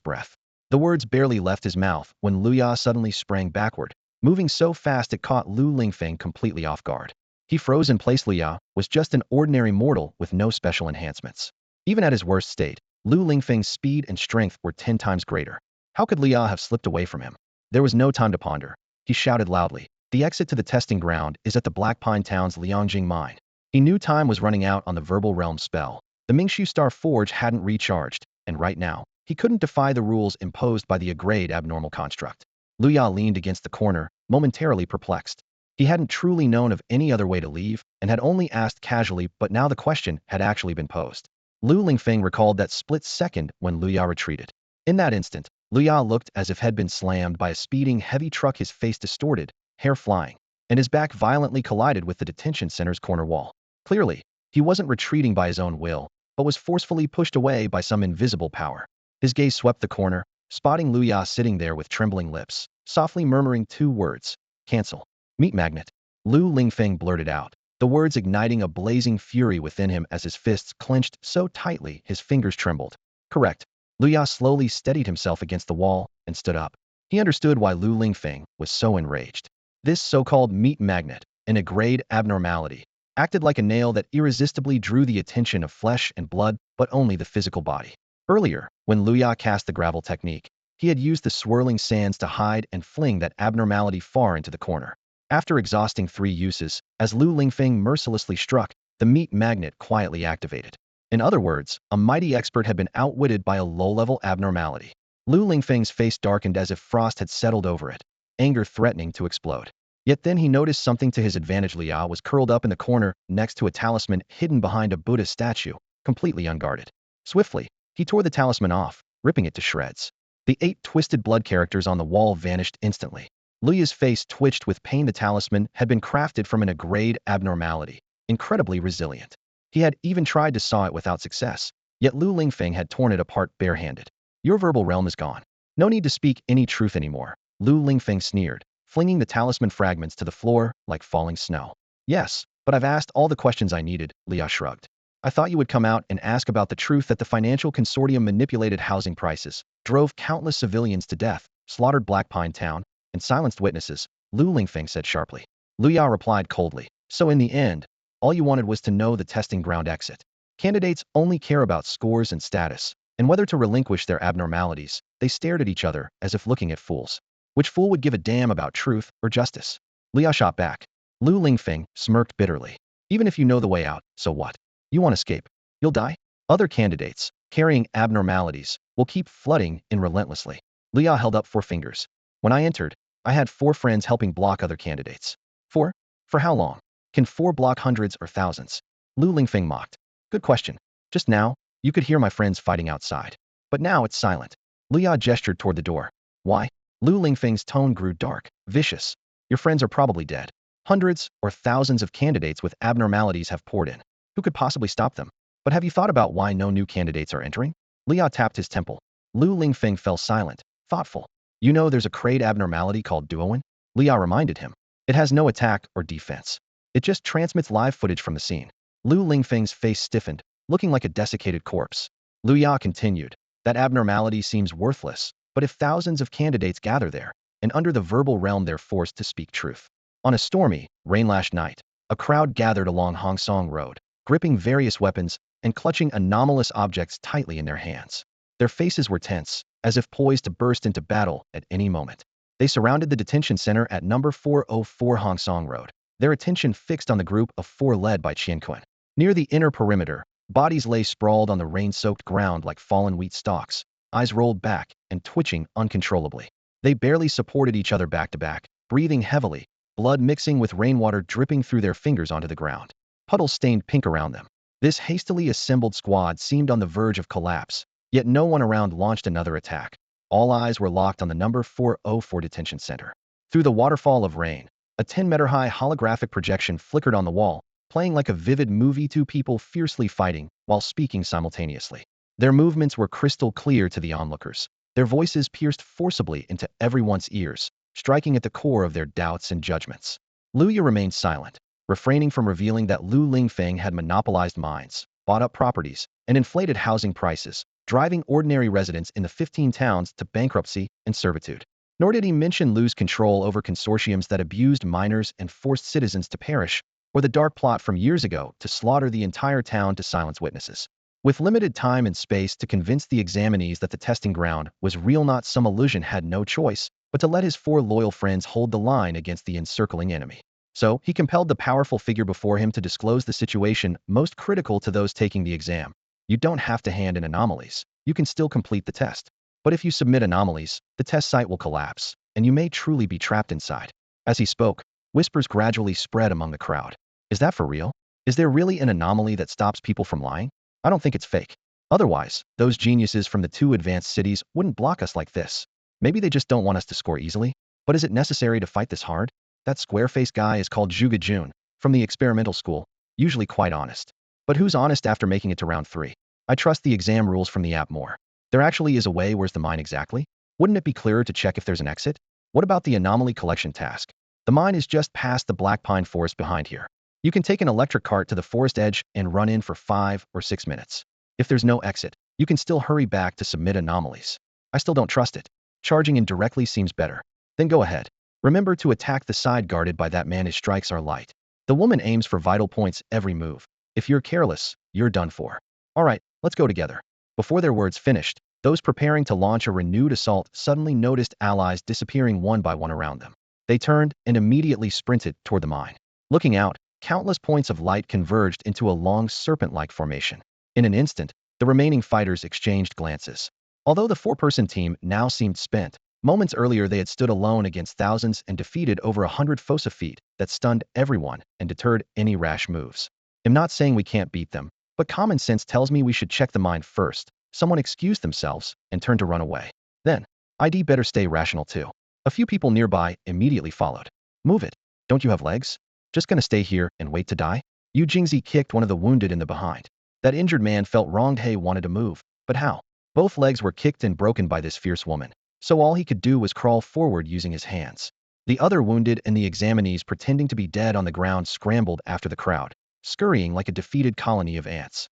breath. The words barely left his mouth when Luya suddenly sprang backward, moving so fast it caught Lu Lingfeng completely off guard. He froze in place. Luya was just an ordinary mortal with no special enhancements. Even at his worst state, Lu Lingfeng's speed and strength were 10 times greater. How could Luya have slipped away from him? There was no time to ponder. He shouted loudly. The exit to the testing ground is at the Black Pine Town's Liangjing mine. He knew time was running out on the verbal realm spell. The Mingshu Star Forge hadn't recharged, and right now, he couldn't defy the rules imposed by the Agrade abnormal construct. Luya leaned against the corner, momentarily perplexed. He hadn't truly known of any other way to leave, and had only asked casually, but now the question had actually been posed. Lu Lingfeng recalled that split second when Luya retreated. In that instant, Luya looked as if had been slammed by a speeding heavy truck, his face distorted, hair flying, and his back violently collided with the detention center's corner wall. Clearly, he wasn't retreating by his own will, but was forcefully pushed away by some invisible power. His gaze swept the corner, spotting Luya sitting there with trembling lips, softly murmuring 2 words. Cancel. Meat magnet. Lu Lingfeng blurted out, the words igniting a blazing fury within him as his fists clenched so tightly his fingers trembled. Correct. Luya slowly steadied himself against the wall and stood up. He understood why Lu Lingfeng was so enraged. This so-called meat magnet, an Agrade abnormality, acted like a nail that irresistibly drew the attention of flesh and blood, but only the physical body. Earlier, when Luya cast the gravel technique, he had used the swirling sands to hide and fling that abnormality far into the corner. After exhausting 3 uses, as Lu Lingfeng mercilessly struck, the meat magnet quietly activated. In other words, a mighty expert had been outwitted by a low-level abnormality. Lu Lingfeng's face darkened as if frost had settled over it, anger threatening to explode. Yet then he noticed something to his advantage. Luya was curled up in the corner, next to a talisman hidden behind a Buddha statue, completely unguarded. Swiftly, he tore the talisman off, ripping it to shreds. The 8 twisted blood characters on the wall vanished instantly. Luya's face twitched with pain. The talisman had been crafted from an Agrade abnormality, incredibly resilient. He had even tried to saw it without success, yet Lu Lingfeng had torn it apart barehanded. Your verbal realm is gone. No need to speak any truth anymore, Lu Lingfeng sneered, flinging the talisman fragments to the floor like falling snow. Yes, but I've asked all the questions I needed, Luya shrugged. I thought you would come out and ask about the truth that the financial consortium manipulated housing prices, drove countless civilians to death, slaughtered Black Pine Town, and silenced witnesses, Lu Lingfeng said sharply. Luya replied coldly. So in the end, all you wanted was to know the testing ground exit. Candidates only care about scores and status, and whether to relinquish their abnormalities. They stared at each other as if looking at fools. Which fool would give a damn about truth or justice? Luya shot back. Lu Lingfeng smirked bitterly. Even if you know the way out, so what? You want escape. You'll die. Other candidates, carrying abnormalities, will keep flooding in relentlessly. Leah held up 4 fingers. When I entered, I had 4 friends helping block other candidates. 4? For how long? Can 4 block hundreds or thousands? Lu Lingfeng mocked. Good question. Just now, you could hear my friends fighting outside. But now it's silent. Leah gestured toward the door. Why? Lu Lingfeng's tone grew dark, vicious. Your friends are probably dead. Hundreds or thousands of candidates with abnormalities have poured in. Who could possibly stop them? But have you thought about why no new candidates are entering? Leah tapped his temple. Lu Lingfeng fell silent, thoughtful. You know there's a crate abnormality called Duowen? Leah reminded him. It has no attack or defense. It just transmits live footage from the scene. Lu Lingfeng's face stiffened, looking like a desiccated corpse. Lu Ya continued. That abnormality seems worthless, but if thousands of candidates gather there, and under the verbal realm they're forced to speak truth. On a stormy, rain-lashed night, a crowd gathered along Hongsong Road, gripping various weapons and clutching anomalous objects tightly in their hands. Their faces were tense, as if poised to burst into battle at any moment. They surrounded the detention center at number 404 Hongsong Road, their attention fixed on the group of 4 led by Tianyuan. Near the inner perimeter, bodies lay sprawled on the rain-soaked ground like fallen wheat stalks, eyes rolled back and twitching uncontrollably. They barely supported each other back to back, breathing heavily, blood mixing with rainwater dripping through their fingers onto the ground. Puddles stained pink around them. This hastily assembled squad seemed on the verge of collapse, yet no one around launched another attack. All eyes were locked on the number 404 detention center. Through the waterfall of rain, a 10-meter-high holographic projection flickered on the wall, playing like a vivid movie, 2 people fiercely fighting while speaking simultaneously. Their movements were crystal clear to the onlookers. Their voices pierced forcibly into everyone's ears, striking at the core of their doubts and judgments. Lu Ya remained silent, refraining from revealing that Lu Lingfeng had monopolized mines, bought up properties, and inflated housing prices, driving ordinary residents in the 15 towns to bankruptcy and servitude. Nor did he mention Lu's control over consortiums that abused miners and forced citizens to perish, or the dark plot from years ago to slaughter the entire town to silence witnesses. With limited time and space to convince the examinees that the testing ground was real, not some illusion, had no choice but to let his 4 loyal friends hold the line against the encircling enemy. So, he compelled the powerful figure before him to disclose the situation most critical to those taking the exam. You don't have to hand in anomalies. You can still complete the test. But if you submit anomalies, the test site will collapse, and you may truly be trapped inside. As he spoke, whispers gradually spread among the crowd. Is that for real? Is there really an anomaly that stops people from lying? I don't think it's fake. Otherwise, those geniuses from the 2 advanced cities wouldn't block us like this. Maybe they just don't want us to score easily. But is it necessary to fight this hard? That square-faced guy is called Zhuge Jun, from the experimental school, usually quite honest. But who's honest after making it to round 3? I trust the exam rules from the app more. There actually is a way. Where's the mine exactly? Wouldn't it be clearer to check if there's an exit? What about the anomaly collection task? The mine is just past the black pine forest behind here. You can take an electric cart to the forest edge and run in for 5 or 6 minutes. If there's no exit, you can still hurry back to submit anomalies. I still don't trust it. Charging in directly seems better. Then go ahead. Remember to attack the side guarded by that man. His strikes are light. The woman aims for vital points every move. If you're careless, you're done for. All right, let's go together. Before their words finished, those preparing to launch a renewed assault suddenly noticed allies disappearing one by one around them. They turned and immediately sprinted toward the mine. Looking out, countless points of light converged into a long serpent-like formation. In an instant, the remaining fighters exchanged glances. Although the 4-person team now seemed spent, moments earlier they had stood alone against thousands and defeated over 100 fossa feet that stunned everyone and deterred any rash moves. I'm not saying we can't beat them, but common sense tells me we should check the mine first. Someone excused themselves and turned to run away. Then, I'd better stay rational too. A few people nearby immediately followed. Move it. Don't you have legs? Just gonna stay here and wait to die? Yu Jingzi kicked one of the wounded in the behind. That injured man felt wronged. He wanted to move, but how? Both legs were kicked and broken by this fierce woman, so all he could do was crawl forward using his hands. The other wounded and the examinees pretending to be dead on the ground scrambled after the crowd, scurrying like a defeated colony of ants.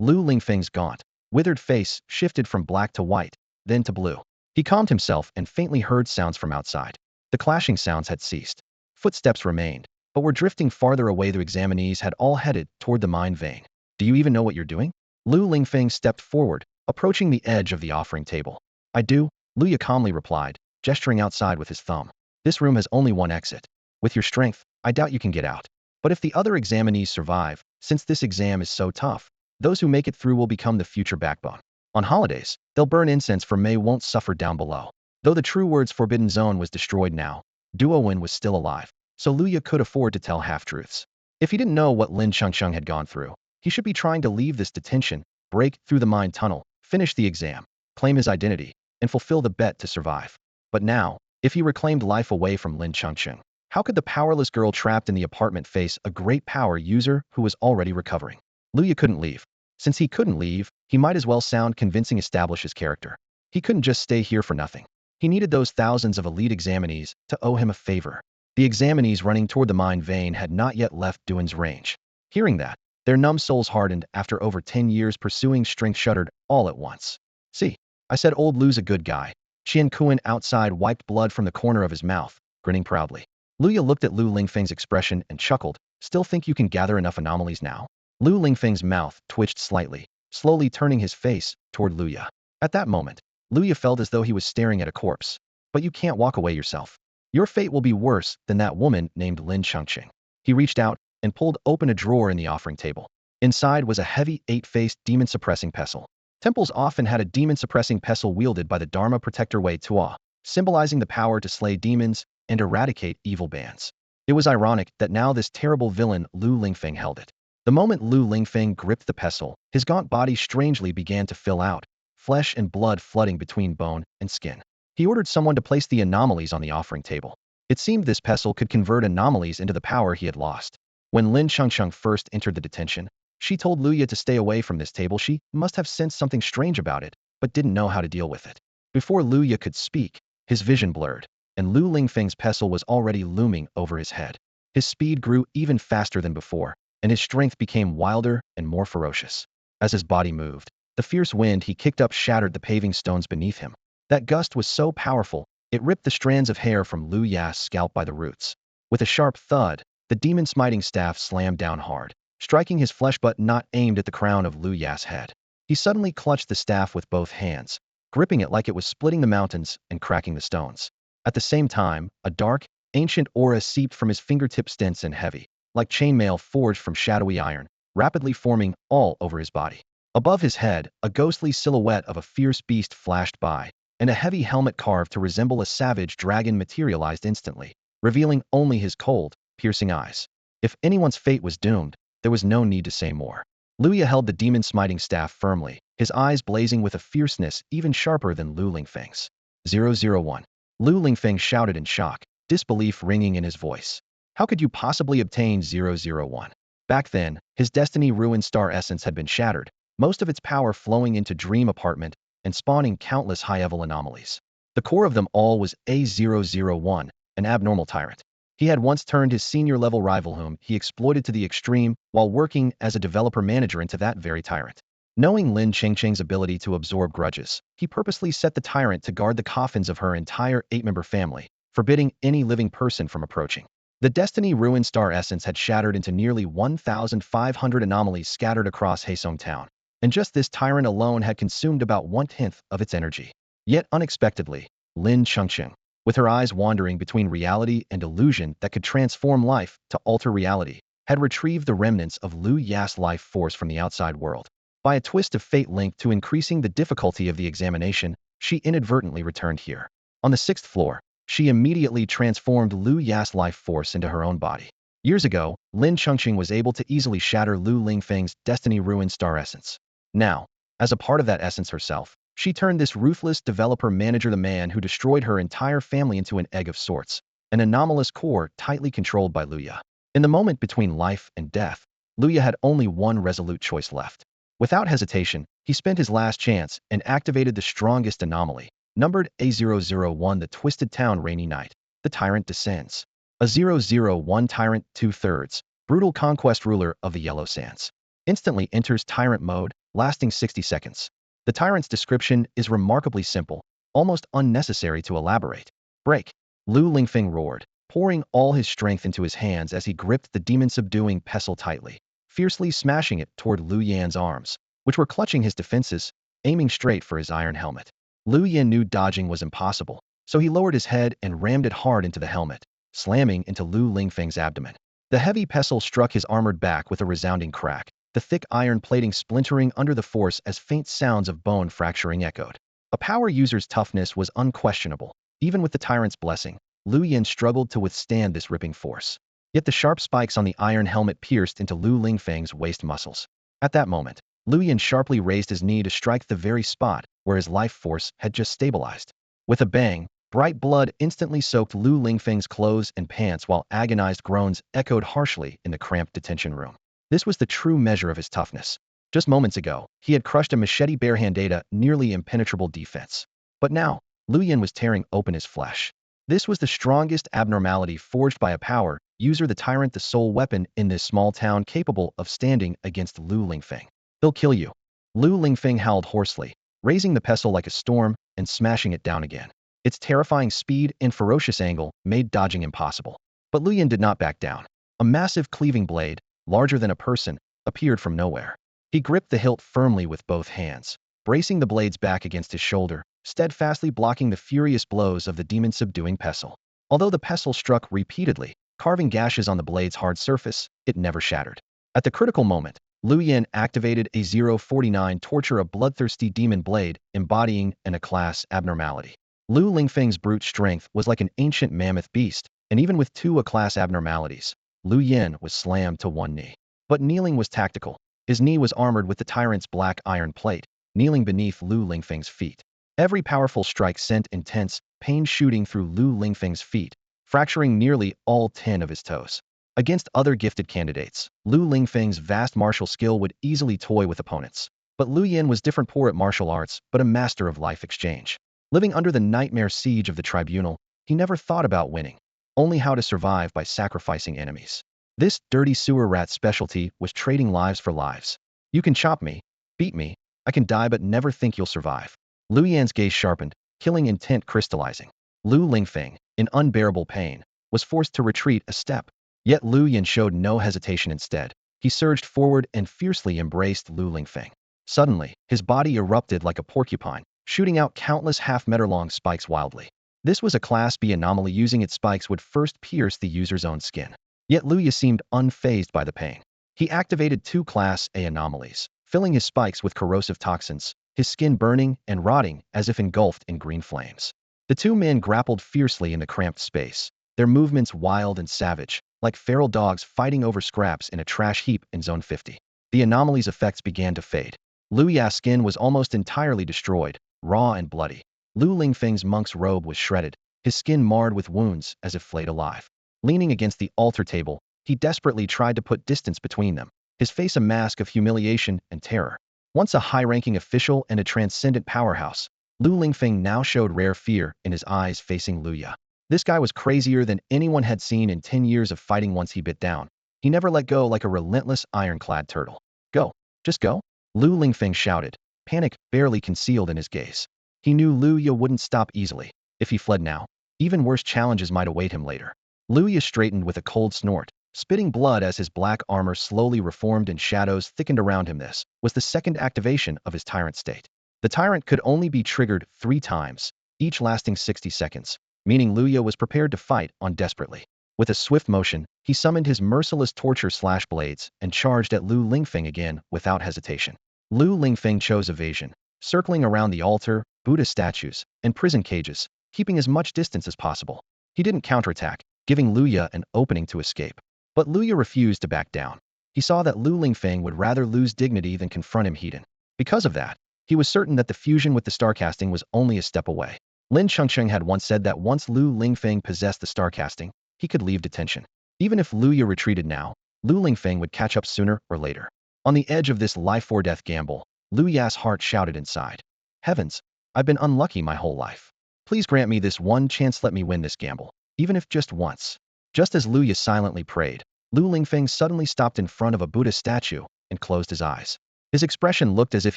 Lu Lingfeng's gaunt, withered face shifted from black to white, then to blue. He calmed himself and faintly heard sounds from outside. The clashing sounds had ceased. Footsteps remained, but were drifting farther away. The examinees had all headed toward the mine vein. Do you even know what you're doing? Lu Lingfeng stepped forward, approaching the edge of the offering table. I do, Lu Ya calmly replied, gesturing outside with his thumb. This room has only one exit. With your strength, I doubt you can get out. But if the other examinees survive, since this exam is so tough, those who make it through will become the future backbone. On holidays, they'll burn incense for May won't suffer down below. Though the true words Forbidden Zone was destroyed now, Duo-Win was still alive, so Luya could afford to tell half-truths. If he didn't know what Lin Chengcheng had gone through, he should be trying to leave this detention, break through the mind tunnel, finish the exam, claim his identity, and fulfill the bet to survive. But now, if he reclaimed life away from Lin Chengcheng, how could the powerless girl trapped in the apartment face a great power user who was already recovering? Luya couldn't leave. Since he couldn't leave, he might as well sound convincing, establish his character. He couldn't just stay here for nothing. He needed those thousands of elite examinees to owe him a favor. The examinees running toward the mine vein had not yet left Duan's range. Hearing that, their numb souls hardened. After over 10 years pursuing strength shuddered all at once. See, I said old Lu's a good guy. Qian Kuan outside wiped blood from the corner of his mouth, grinning proudly. Luya looked at Lu Lingfeng's expression and chuckled. Still think you can gather enough anomalies now? Lu Lingfeng's mouth twitched slightly, slowly turning his face toward Luya. At that moment, Luya felt as though he was staring at a corpse. But you can't walk away yourself. Your fate will be worse than that woman named Lin Chengqing. He reached out and pulled open a drawer in the offering table. Inside was a heavy, 8-faced demon-suppressing pestle. Temples often had a demon-suppressing pestle wielded by the Dharma protector Wei Tua, symbolizing the power to slay demons and eradicate evil bands. It was ironic that now this terrible villain Lu Lingfeng held it. The moment Lu Lingfeng gripped the pestle, his gaunt body strangely began to fill out, flesh and blood flooding between bone and skin. He ordered someone to place the anomalies on the offering table. It seemed this pestle could convert anomalies into the power he had lost. When Lin Chengcheng first entered the detention, she told Luya to stay away from this table. She must have sensed something strange about it, but didn't know how to deal with it. Before Luya could speak, his vision blurred, and Lu Lingfeng's pestle was already looming over his head. His speed grew even faster than before, and his strength became wilder and more ferocious. As his body moved, the fierce wind he kicked up shattered the paving stones beneath him. That gust was so powerful, it ripped the strands of hair from Lu Ya's scalp by the roots. With a sharp thud, the demon-smiting staff slammed down hard, striking his flesh but not aimed at the crown of Lu Ya's head. He suddenly clutched the staff with both hands, gripping it like it was splitting the mountains and cracking the stones. At the same time, a dark, ancient aura seeped from his fingertips, dense and heavy, like chainmail forged from shadowy iron, rapidly forming all over his body. Above his head, a ghostly silhouette of a fierce beast flashed by, and a heavy helmet carved to resemble a savage dragon materialized instantly, revealing only his cold, piercing eyes. If anyone's fate was doomed, there was no need to say more. Luya held the demon-smiting staff firmly, his eyes blazing with a fierceness even sharper than Lu Lingfeng's. 001. Lu Lingfeng shouted in shock, disbelief ringing in his voice. How could you possibly obtain 001? Back then, his destiny ruined star essence had been shattered, most of its power flowing into Dream Apartment and spawning countless high-level anomalies. The core of them all was A001, an abnormal tyrant. He had once turned his senior-level rival whom he exploited to the extreme while working as a developer manager into that very tyrant. Knowing Lin Chengcheng's ability to absorb grudges, he purposely set the tyrant to guard the coffins of her entire 8-member family, forbidding any living person from approaching. The destiny-ruined star essence had shattered into nearly 1,500 anomalies scattered across Haesong Town, and just this tyrant alone had consumed about 1/10 of its energy. Yet unexpectedly, Lin Chengcheng, with her eyes wandering between reality and illusion that could transform life to alter reality, had retrieved the remnants of Lu Ya's life force from the outside world. By a twist of fate linked to increasing the difficulty of the examination, she inadvertently returned here. On the 6th floor, she immediately transformed Lu Ya's life force into her own body. Years ago, Lin Chengcheng was able to easily shatter Lu Lingfeng's destiny-ruined star essence. Now, as a part of that essence herself, she turned this ruthless developer manager, the man who destroyed her entire family, into an egg of sorts, an anomalous core tightly controlled by Luya. In the moment between life and death, Luya had only one resolute choice left. Without hesitation, he spent his last chance and activated the strongest anomaly, numbered A001, the Twisted Town Rainy Night. The Tyrant descends. A 001 Tyrant 2/3, brutal conquest ruler of the Yellow Sands, instantly enters Tyrant mode, lasting 60 seconds. The Tyrant's description is remarkably simple, almost unnecessary to elaborate. Break! Lu Lingfeng roared, pouring all his strength into his hands as he gripped the demon-subduing pestle tightly, fiercely smashing it toward Lu Yan's arms, which were clutching his defenses, aiming straight for his iron helmet. Lu Yan knew dodging was impossible, so he lowered his head and rammed it hard into the helmet, slamming into Lu Lingfeng's abdomen. The heavy pestle struck his armored back with a resounding crack, the thick iron plating splintering under the force as faint sounds of bone fracturing echoed. A power user's toughness was unquestionable. Even with the tyrant's blessing, Lu Yin struggled to withstand this ripping force. Yet the sharp spikes on the iron helmet pierced into Lu Lingfeng's waist muscles. At that moment, Lu Yin sharply raised his knee to strike the very spot where his life force had just stabilized. With a bang, bright blood instantly soaked Lu Lingfeng's clothes and pants while agonized groans echoed harshly in the cramped detention room. This was the true measure of his toughness. Just moments ago, he had crushed a machete barehanded a nearly impenetrable defense. But now, Lu Yin was tearing open his flesh. This was the strongest abnormality forged by a power user, the tyrant, the sole weapon in this small town capable of standing against Lu Lingfeng. He'll kill you. Lu Lingfeng howled hoarsely, raising the pestle like a storm and smashing it down again. Its terrifying speed and ferocious angle made dodging impossible. But Lu Yin did not back down. A massive cleaving blade, larger than a person, appeared from nowhere. He gripped the hilt firmly with both hands, bracing the blades back against his shoulder, steadfastly blocking the furious blows of the demon-subduing pestle. Although the pestle struck repeatedly, carving gashes on the blade's hard surface, it never shattered. At the critical moment, Lu Yin activated a 049 torture, a bloodthirsty demon blade embodying an A-class abnormality. Lu Lingfeng's brute strength was like an ancient mammoth beast, and even with two A-class abnormalities, Lu Yin was slammed to one knee. But kneeling was tactical. His knee was armored with the tyrant's black iron plate, kneeling beneath Lu Lingfeng's feet. Every powerful strike sent intense pain shooting through Lu Lingfeng's feet, fracturing nearly all 10 of his toes. Against other gifted candidates, Lu Lingfeng's vast martial skill would easily toy with opponents. But Lu Yin was different, poor at martial arts, but a master of life exchange. Living under the nightmare siege of the tribunal, he never thought about winning, only how to survive by sacrificing enemies. This dirty sewer rat's specialty was trading lives for lives. You can chop me, beat me, I can die, but never think you'll survive. Lu Yan's gaze sharpened, killing intent crystallizing. Lu Lingfeng, in unbearable pain, was forced to retreat a step. Yet Lu Yan showed no hesitation. Instead, he surged forward and fiercely embraced Lu Lingfeng. Suddenly, his body erupted like a porcupine, shooting out countless half-meter-long spikes wildly. This was a Class B anomaly. Using its spikes would first pierce the user's own skin. Yet Lu Yan seemed unfazed by the pain. He activated two Class A anomalies, filling his spikes with corrosive toxins, his skin burning and rotting as if engulfed in green flames. The two men grappled fiercely in the cramped space, their movements wild and savage, like feral dogs fighting over scraps in a trash heap in Zone 50. The anomaly's effects began to fade. Lu Ya's skin was almost entirely destroyed, raw and bloody. Lu Lingfeng's monk's robe was shredded, his skin marred with wounds as if flayed alive. Leaning against the altar table, he desperately tried to put distance between them, his face a mask of humiliation and terror. Once a high-ranking official and a transcendent powerhouse, Lu Lingfeng now showed rare fear in his eyes facing Lu Ya. This guy was crazier than anyone had seen in 10 years of fighting. Once he bit down, he never let go, like a relentless ironclad turtle. Go. Just go. Lu Lingfeng shouted, panic barely concealed in his gaze. He knew Lu Ya wouldn't stop easily. If he fled now, even worse challenges might await him later. Lu Ya straightened with a cold snort, spitting blood as his black armor slowly reformed and shadows thickened around him. This was the second activation of his tyrant state. The tyrant could only be triggered 3 times, each lasting 60 seconds, meaning Lu Ya was prepared to fight on desperately. With a swift motion, he summoned his merciless torture slash blades and charged at Lu Lingfeng again without hesitation. Lu Lingfeng chose evasion, circling around the altar, Buddha statues, and prison cages, keeping as much distance as possible. He didn't counterattack, giving Lu Ya an opening to escape. But Lu Ya refused to back down. He saw that Lu Lingfeng would rather lose dignity than confront him head-on. Because of that, he was certain that the fusion with the starcasting was only a step away. Lin Chengsheng had once said that once Lu Lingfeng possessed the starcasting, he could leave detention. Even if Lu Ya retreated now, Lu Lingfeng would catch up sooner or later. On the edge of this life-or-death gamble, Lu Ya's heart shouted inside. Heavens, I've been unlucky my whole life. Please grant me this one chance, let me win this gamble, even if just once. Just as Lu Ya silently prayed, Lu Lingfeng suddenly stopped in front of a Buddha statue and closed his eyes. His expression looked as if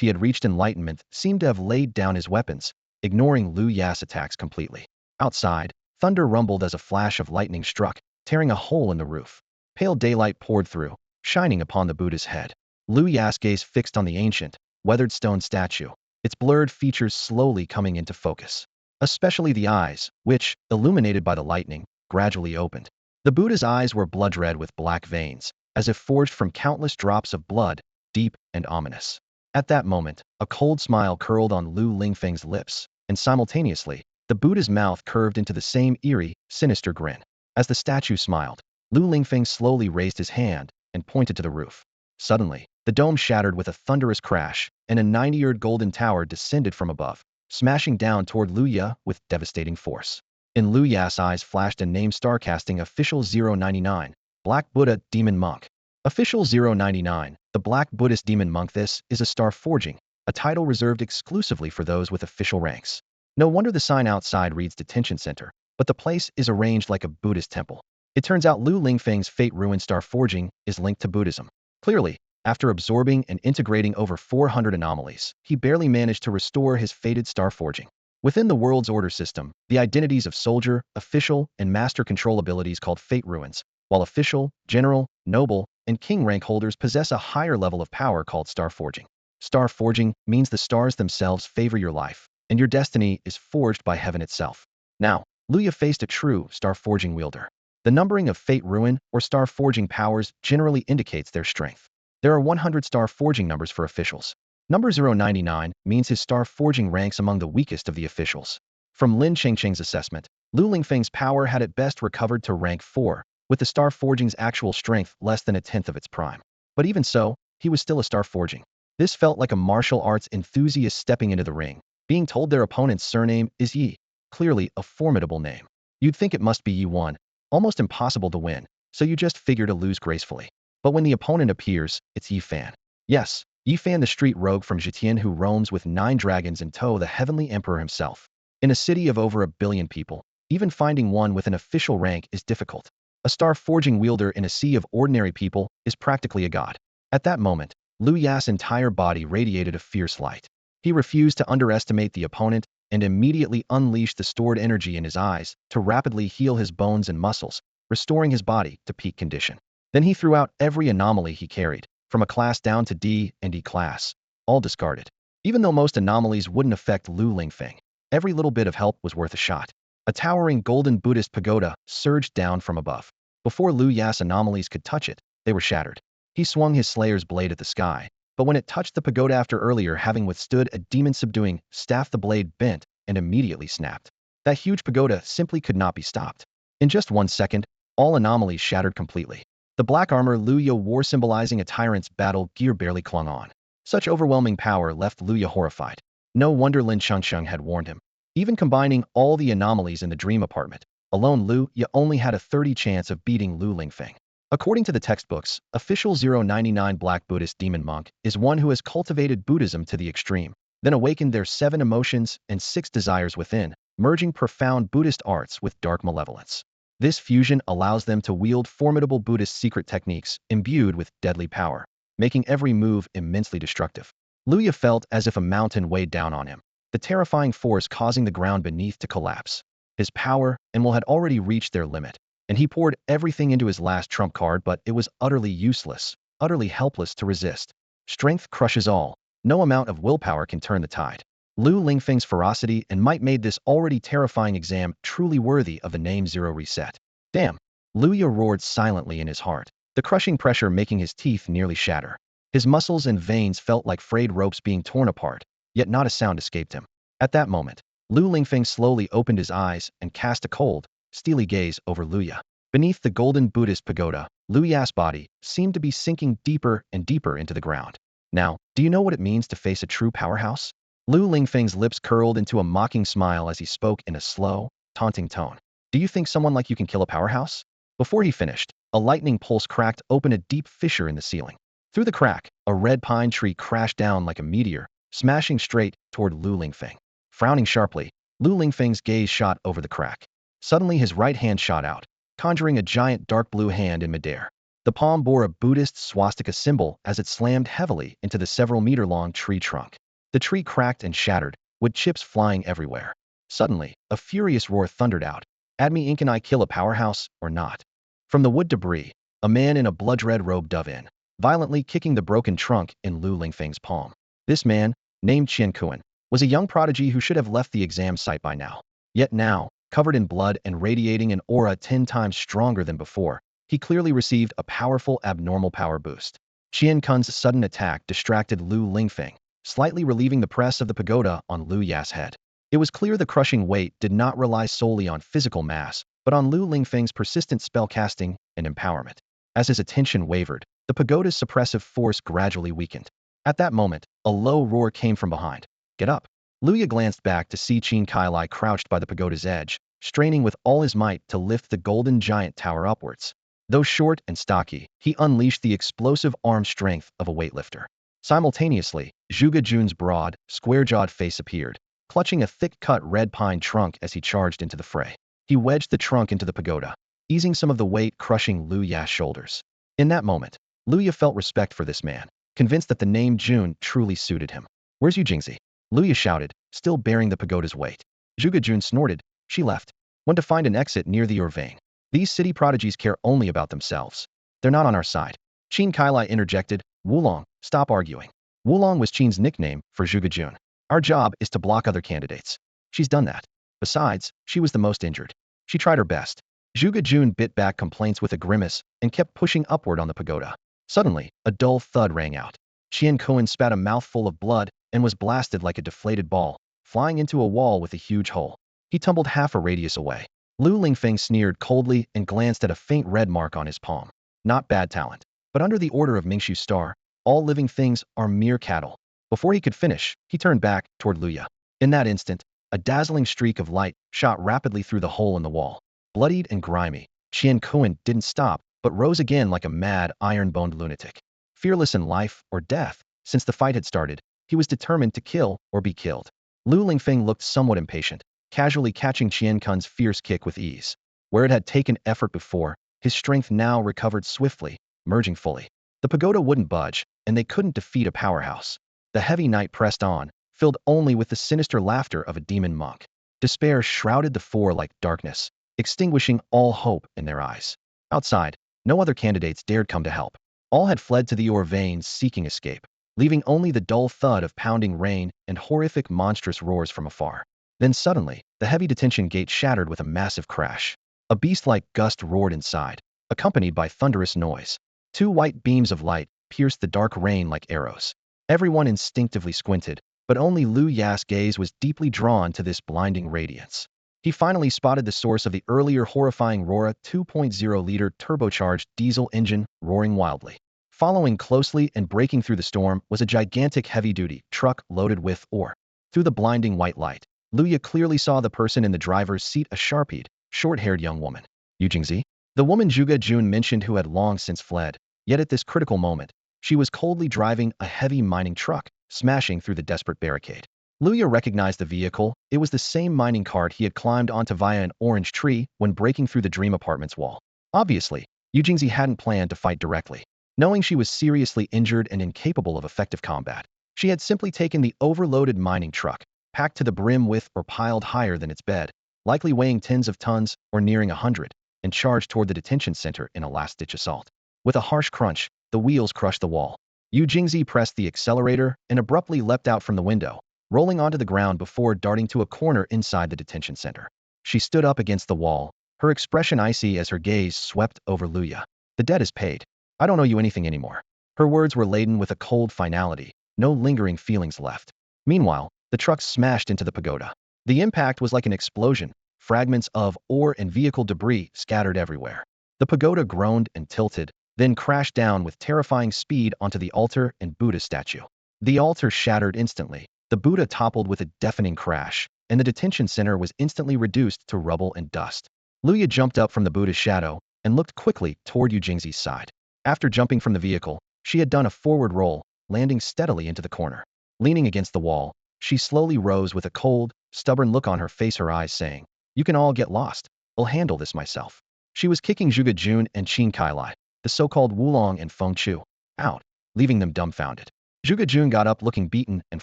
he had reached enlightenment, seemed to have laid down his weapons, ignoring Lu Ya's attacks completely. Outside, thunder rumbled as a flash of lightning struck, tearing a hole in the roof. Pale daylight poured through, shining upon the Buddha's head. Lu Ya's gaze fixed on the ancient, weathered stone statue, its blurred features slowly coming into focus. Especially the eyes, which, illuminated by the lightning, gradually opened. The Buddha's eyes were blood-red with black veins, as if forged from countless drops of blood, deep and ominous. At that moment, a cold smile curled on Lu Lingfeng's lips, and simultaneously, the Buddha's mouth curved into the same eerie, sinister grin. As the statue smiled, Lu Lingfeng slowly raised his hand and pointed to the roof. Suddenly, the dome shattered with a thunderous crash, and a 90-year golden tower descended from above, smashing down toward Lu Ya with devastating force. In Lu Ya's eyes flashed a name star casting Official 099, Black Buddha Demon Monk. Official 099, the Black Buddhist Demon Monk. This is a star forging, a title reserved exclusively for those with official ranks. No wonder the sign outside reads Detention Center, but the place is arranged like a Buddhist temple. It turns out Lu Lingfeng's fate ruined star forging is linked to Buddhism. Clearly, after absorbing and integrating over 400 anomalies, he barely managed to restore his fated star forging. Within the world's order system, the identities of soldier, official, and master control abilities called fate ruins, while official, general, noble, and king rank holders possess a higher level of power called star forging. Star forging means the stars themselves favor your life, and your destiny is forged by heaven itself. Now, Luya faced a true star forging wielder. The numbering of fate ruin or star forging powers generally indicates their strength. There are 100 star forging numbers for officials. Number 099 means his star forging ranks among the weakest of the officials. From Lin Chengcheng's assessment, Lu Lingfeng's power had at best recovered to rank 4, with the star forging's actual strength less than a tenth of its prime. But even so, he was still a star forging. This felt like a martial arts enthusiast stepping into the ring, being told their opponent's surname is Yi, clearly a formidable name. You'd think it must be Yi One, almost impossible to win, so you just figure to lose gracefully. But when the opponent appears, it's Yi Fan. Yes, Yi Fan, the street rogue from Zhejian who roams with 9 dragons in tow, the heavenly emperor himself. In a city of over 1 billion people, even finding one with an official rank is difficult. A star forging wielder in a sea of ordinary people is practically a god. At that moment, Lu Ya's entire body radiated a fierce light. He refused to underestimate the opponent and immediately unleashed the stored energy in his eyes to rapidly heal his bones and muscles, restoring his body to peak condition. Then he threw out every anomaly he carried, from a class down to D and E class, all discarded. Even though most anomalies wouldn't affect Lu Lingfeng, every little bit of help was worth a shot. A towering golden Buddhist pagoda surged down from above. Before Lu Ya's anomalies could touch it, they were shattered. He swung his slayer's blade at the sky, but when it touched the pagoda after earlier having withstood a demon-subduing staff, the blade bent and immediately snapped. That huge pagoda simply could not be stopped. In just 1 second, all anomalies shattered completely. The black armor Lu Ya wore symbolizing a tyrant's battle gear barely clung on. Such overwhelming power left Lu Ya horrified. No wonder Lin Chengcheng had warned him. Even combining all the anomalies in the dream apartment, alone Lu Ya only had a 30 chance of beating Lu Lingfeng. According to the textbooks, Official 099 Black Buddhist Demon Monk is one who has cultivated Buddhism to the extreme, then awakened their 7 emotions and 6 desires within, merging profound Buddhist arts with dark malevolence. This fusion allows them to wield formidable Buddhist secret techniques imbued with deadly power, making every move immensely destructive. Lu Ya felt as if a mountain weighed down on him, the terrifying force causing the ground beneath to collapse. His power and will had already reached their limit, and he poured everything into his last trump card, but it was utterly useless, utterly helpless to resist. Strength crushes all. No amount of willpower can turn the tide. Lu Lingfeng's ferocity and might made this already terrifying exam truly worthy of the name Zero Reset. Damn! Lu Ya roared silently in his heart, the crushing pressure making his teeth nearly shatter. His muscles and veins felt like frayed ropes being torn apart, yet not a sound escaped him. At that moment, Lu Lingfeng slowly opened his eyes and cast a cold, steely gaze over Lu Ya. Beneath the golden Buddhist pagoda, Lu Ya's body seemed to be sinking deeper and deeper into the ground. Now, do you know what it means to face a true powerhouse? Lu Lingfeng's lips curled into a mocking smile as he spoke in a slow, taunting tone. Do you think someone like you can kill a powerhouse? Before he finished, a lightning pulse cracked open a deep fissure in the ceiling. Through the crack, a red pine tree crashed down like a meteor, smashing straight toward Lu Lingfeng. Frowning sharply, Lu Lingfeng's gaze shot over the crack. Suddenly his right hand shot out, conjuring a giant dark blue hand in midair. The palm bore a Buddhist swastika symbol as it slammed heavily into the several meter-long tree trunk. The tree cracked and shattered, wood chips flying everywhere. Suddenly, a furious roar thundered out. Admi can I kill a powerhouse, or not? From the wood debris, a man in a blood-red robe dove in, violently kicking the broken trunk in Lu Lingfeng's palm. This man, named Qian Kuan, was a young prodigy who should have left the exam site by now. Yet now, covered in blood and radiating an aura 10 times stronger than before. He clearly received a powerful abnormal power boost. Qian Kun's sudden attack distracted Lu Lingfeng, slightly relieving the press of the pagoda on Lu Ya's head. It was clear the crushing weight did not rely solely on physical mass, but on Lu Lingfeng's persistent spellcasting and empowerment. As his attention wavered, the pagoda's suppressive force gradually weakened. At that moment, a low roar came from behind. "Get up!" Luya glanced back to see Qin Kailai crouched by the pagoda's edge, straining with all his might to lift the golden giant tower upwards. Though short and stocky, he unleashed the explosive arm strength of a weightlifter. Simultaneously, Zhuge Jun's broad, square-jawed face appeared, clutching a thick-cut red pine trunk as he charged into the fray. He wedged the trunk into the pagoda, easing some of the weight crushing Lu Ya's shoulders. In that moment, Lu Ya felt respect for this man, convinced that the name Jun truly suited him. "Where's Yu Jingzi?" Lu Ya shouted, still bearing the pagoda's weight. Zhuge Jun snorted. "She left. Went to find an exit near the Urvain. These city prodigies care only about themselves. They're not on our side." Qin Kailai interjected. "Wulong, stop arguing." Wulong was Qin's nickname for Zhuge Jun. "Our job is to block other candidates. She's done that. Besides, she was the most injured. She tried her best." Zhuge Jun bit back complaints with a grimace and kept pushing upward on the pagoda. Suddenly, a dull thud rang out. Qian Kuan spat a mouthful of blood and was blasted like a deflated ball, flying into a wall with a huge hole. He tumbled half a radius away. Lu Lingfeng sneered coldly and glanced at a faint red mark on his palm. Not bad talent. But under the order of Mingshu's star, all living things are mere cattle. Before he could finish, he turned back toward Luya. In that instant, a dazzling streak of light shot rapidly through the hole in the wall. Bloodied and grimy, Qian Kuan didn't stop, but rose again like a mad, iron-boned lunatic. Fearless in life or death, since the fight had started, he was determined to kill or be killed. Lu Lingfeng looked somewhat impatient, casually catching Qian Kun's fierce kick with ease. Where it had taken effort before, his strength now recovered swiftly, merging fully. The pagoda wouldn't budge, and they couldn't defeat a powerhouse. The heavy night pressed on, filled only with the sinister laughter of a demon monk. Despair shrouded the four like darkness, extinguishing all hope in their eyes. Outside, no other candidates dared come to help. All had fled to the Urvains seeking escape, leaving only the dull thud of pounding rain and horrific monstrous roars from afar. Then suddenly, the heavy detention gate shattered with a massive crash. A beast-like gust roared inside, accompanied by thunderous noise. Two white beams of light pierced the dark rain like arrows. Everyone instinctively squinted, but only Lu Ya's gaze was deeply drawn to this blinding radiance. He finally spotted the source of the earlier horrifying Rora 2.0-liter turbocharged diesel engine roaring wildly. Following closely and breaking through the storm was a gigantic heavy-duty truck loaded with ore. Through the blinding white light, Luya clearly saw the person in the driver's seat, a sharp-eyed, short-haired young woman. Yu Jingzi? The woman Zhuge Jun mentioned who had long since fled, yet at this critical moment, she was coldly driving a heavy mining truck, smashing through the desperate barricade. Luya recognized the vehicle. It was the same mining cart he had climbed onto via an orange tree when breaking through the Dream Apartment's wall. Obviously, Yu Jingzi hadn't planned to fight directly. Knowing she was seriously injured and incapable of effective combat, she had simply taken the overloaded mining truck, packed to the brim with or piled higher than its bed, likely weighing tens of tons or nearing 100, and charged toward the detention center in a last-ditch assault. With a harsh crunch, the wheels crushed the wall. Yu Jingzi pressed the accelerator and abruptly leapt out from the window, rolling onto the ground before darting to a corner inside the detention center. She stood up against the wall, her expression icy as her gaze swept over Luya. "The debt is paid. I don't owe you anything anymore." Her words were laden with a cold finality, no lingering feelings left. Meanwhile, the truck smashed into the pagoda. The impact was like an explosion, fragments of ore and vehicle debris scattered everywhere. The pagoda groaned and tilted, then crashed down with terrifying speed onto the altar and Buddha statue. The altar shattered instantly, the Buddha toppled with a deafening crash, and the detention center was instantly reduced to rubble and dust. Luya jumped up from the Buddha's shadow and looked quickly toward Yu Jingzi's side. After jumping from the vehicle, she had done a forward roll, landing steadily into the corner. Leaning against the wall, she slowly rose with a cold, stubborn look on her face, her eyes saying, "You can all get lost. I'll handle this myself." She was kicking Zhuge Jun and Qin Kailai, the so-called Wulong and Feng Chu, out, leaving them dumbfounded. Zhuge Jun got up looking beaten and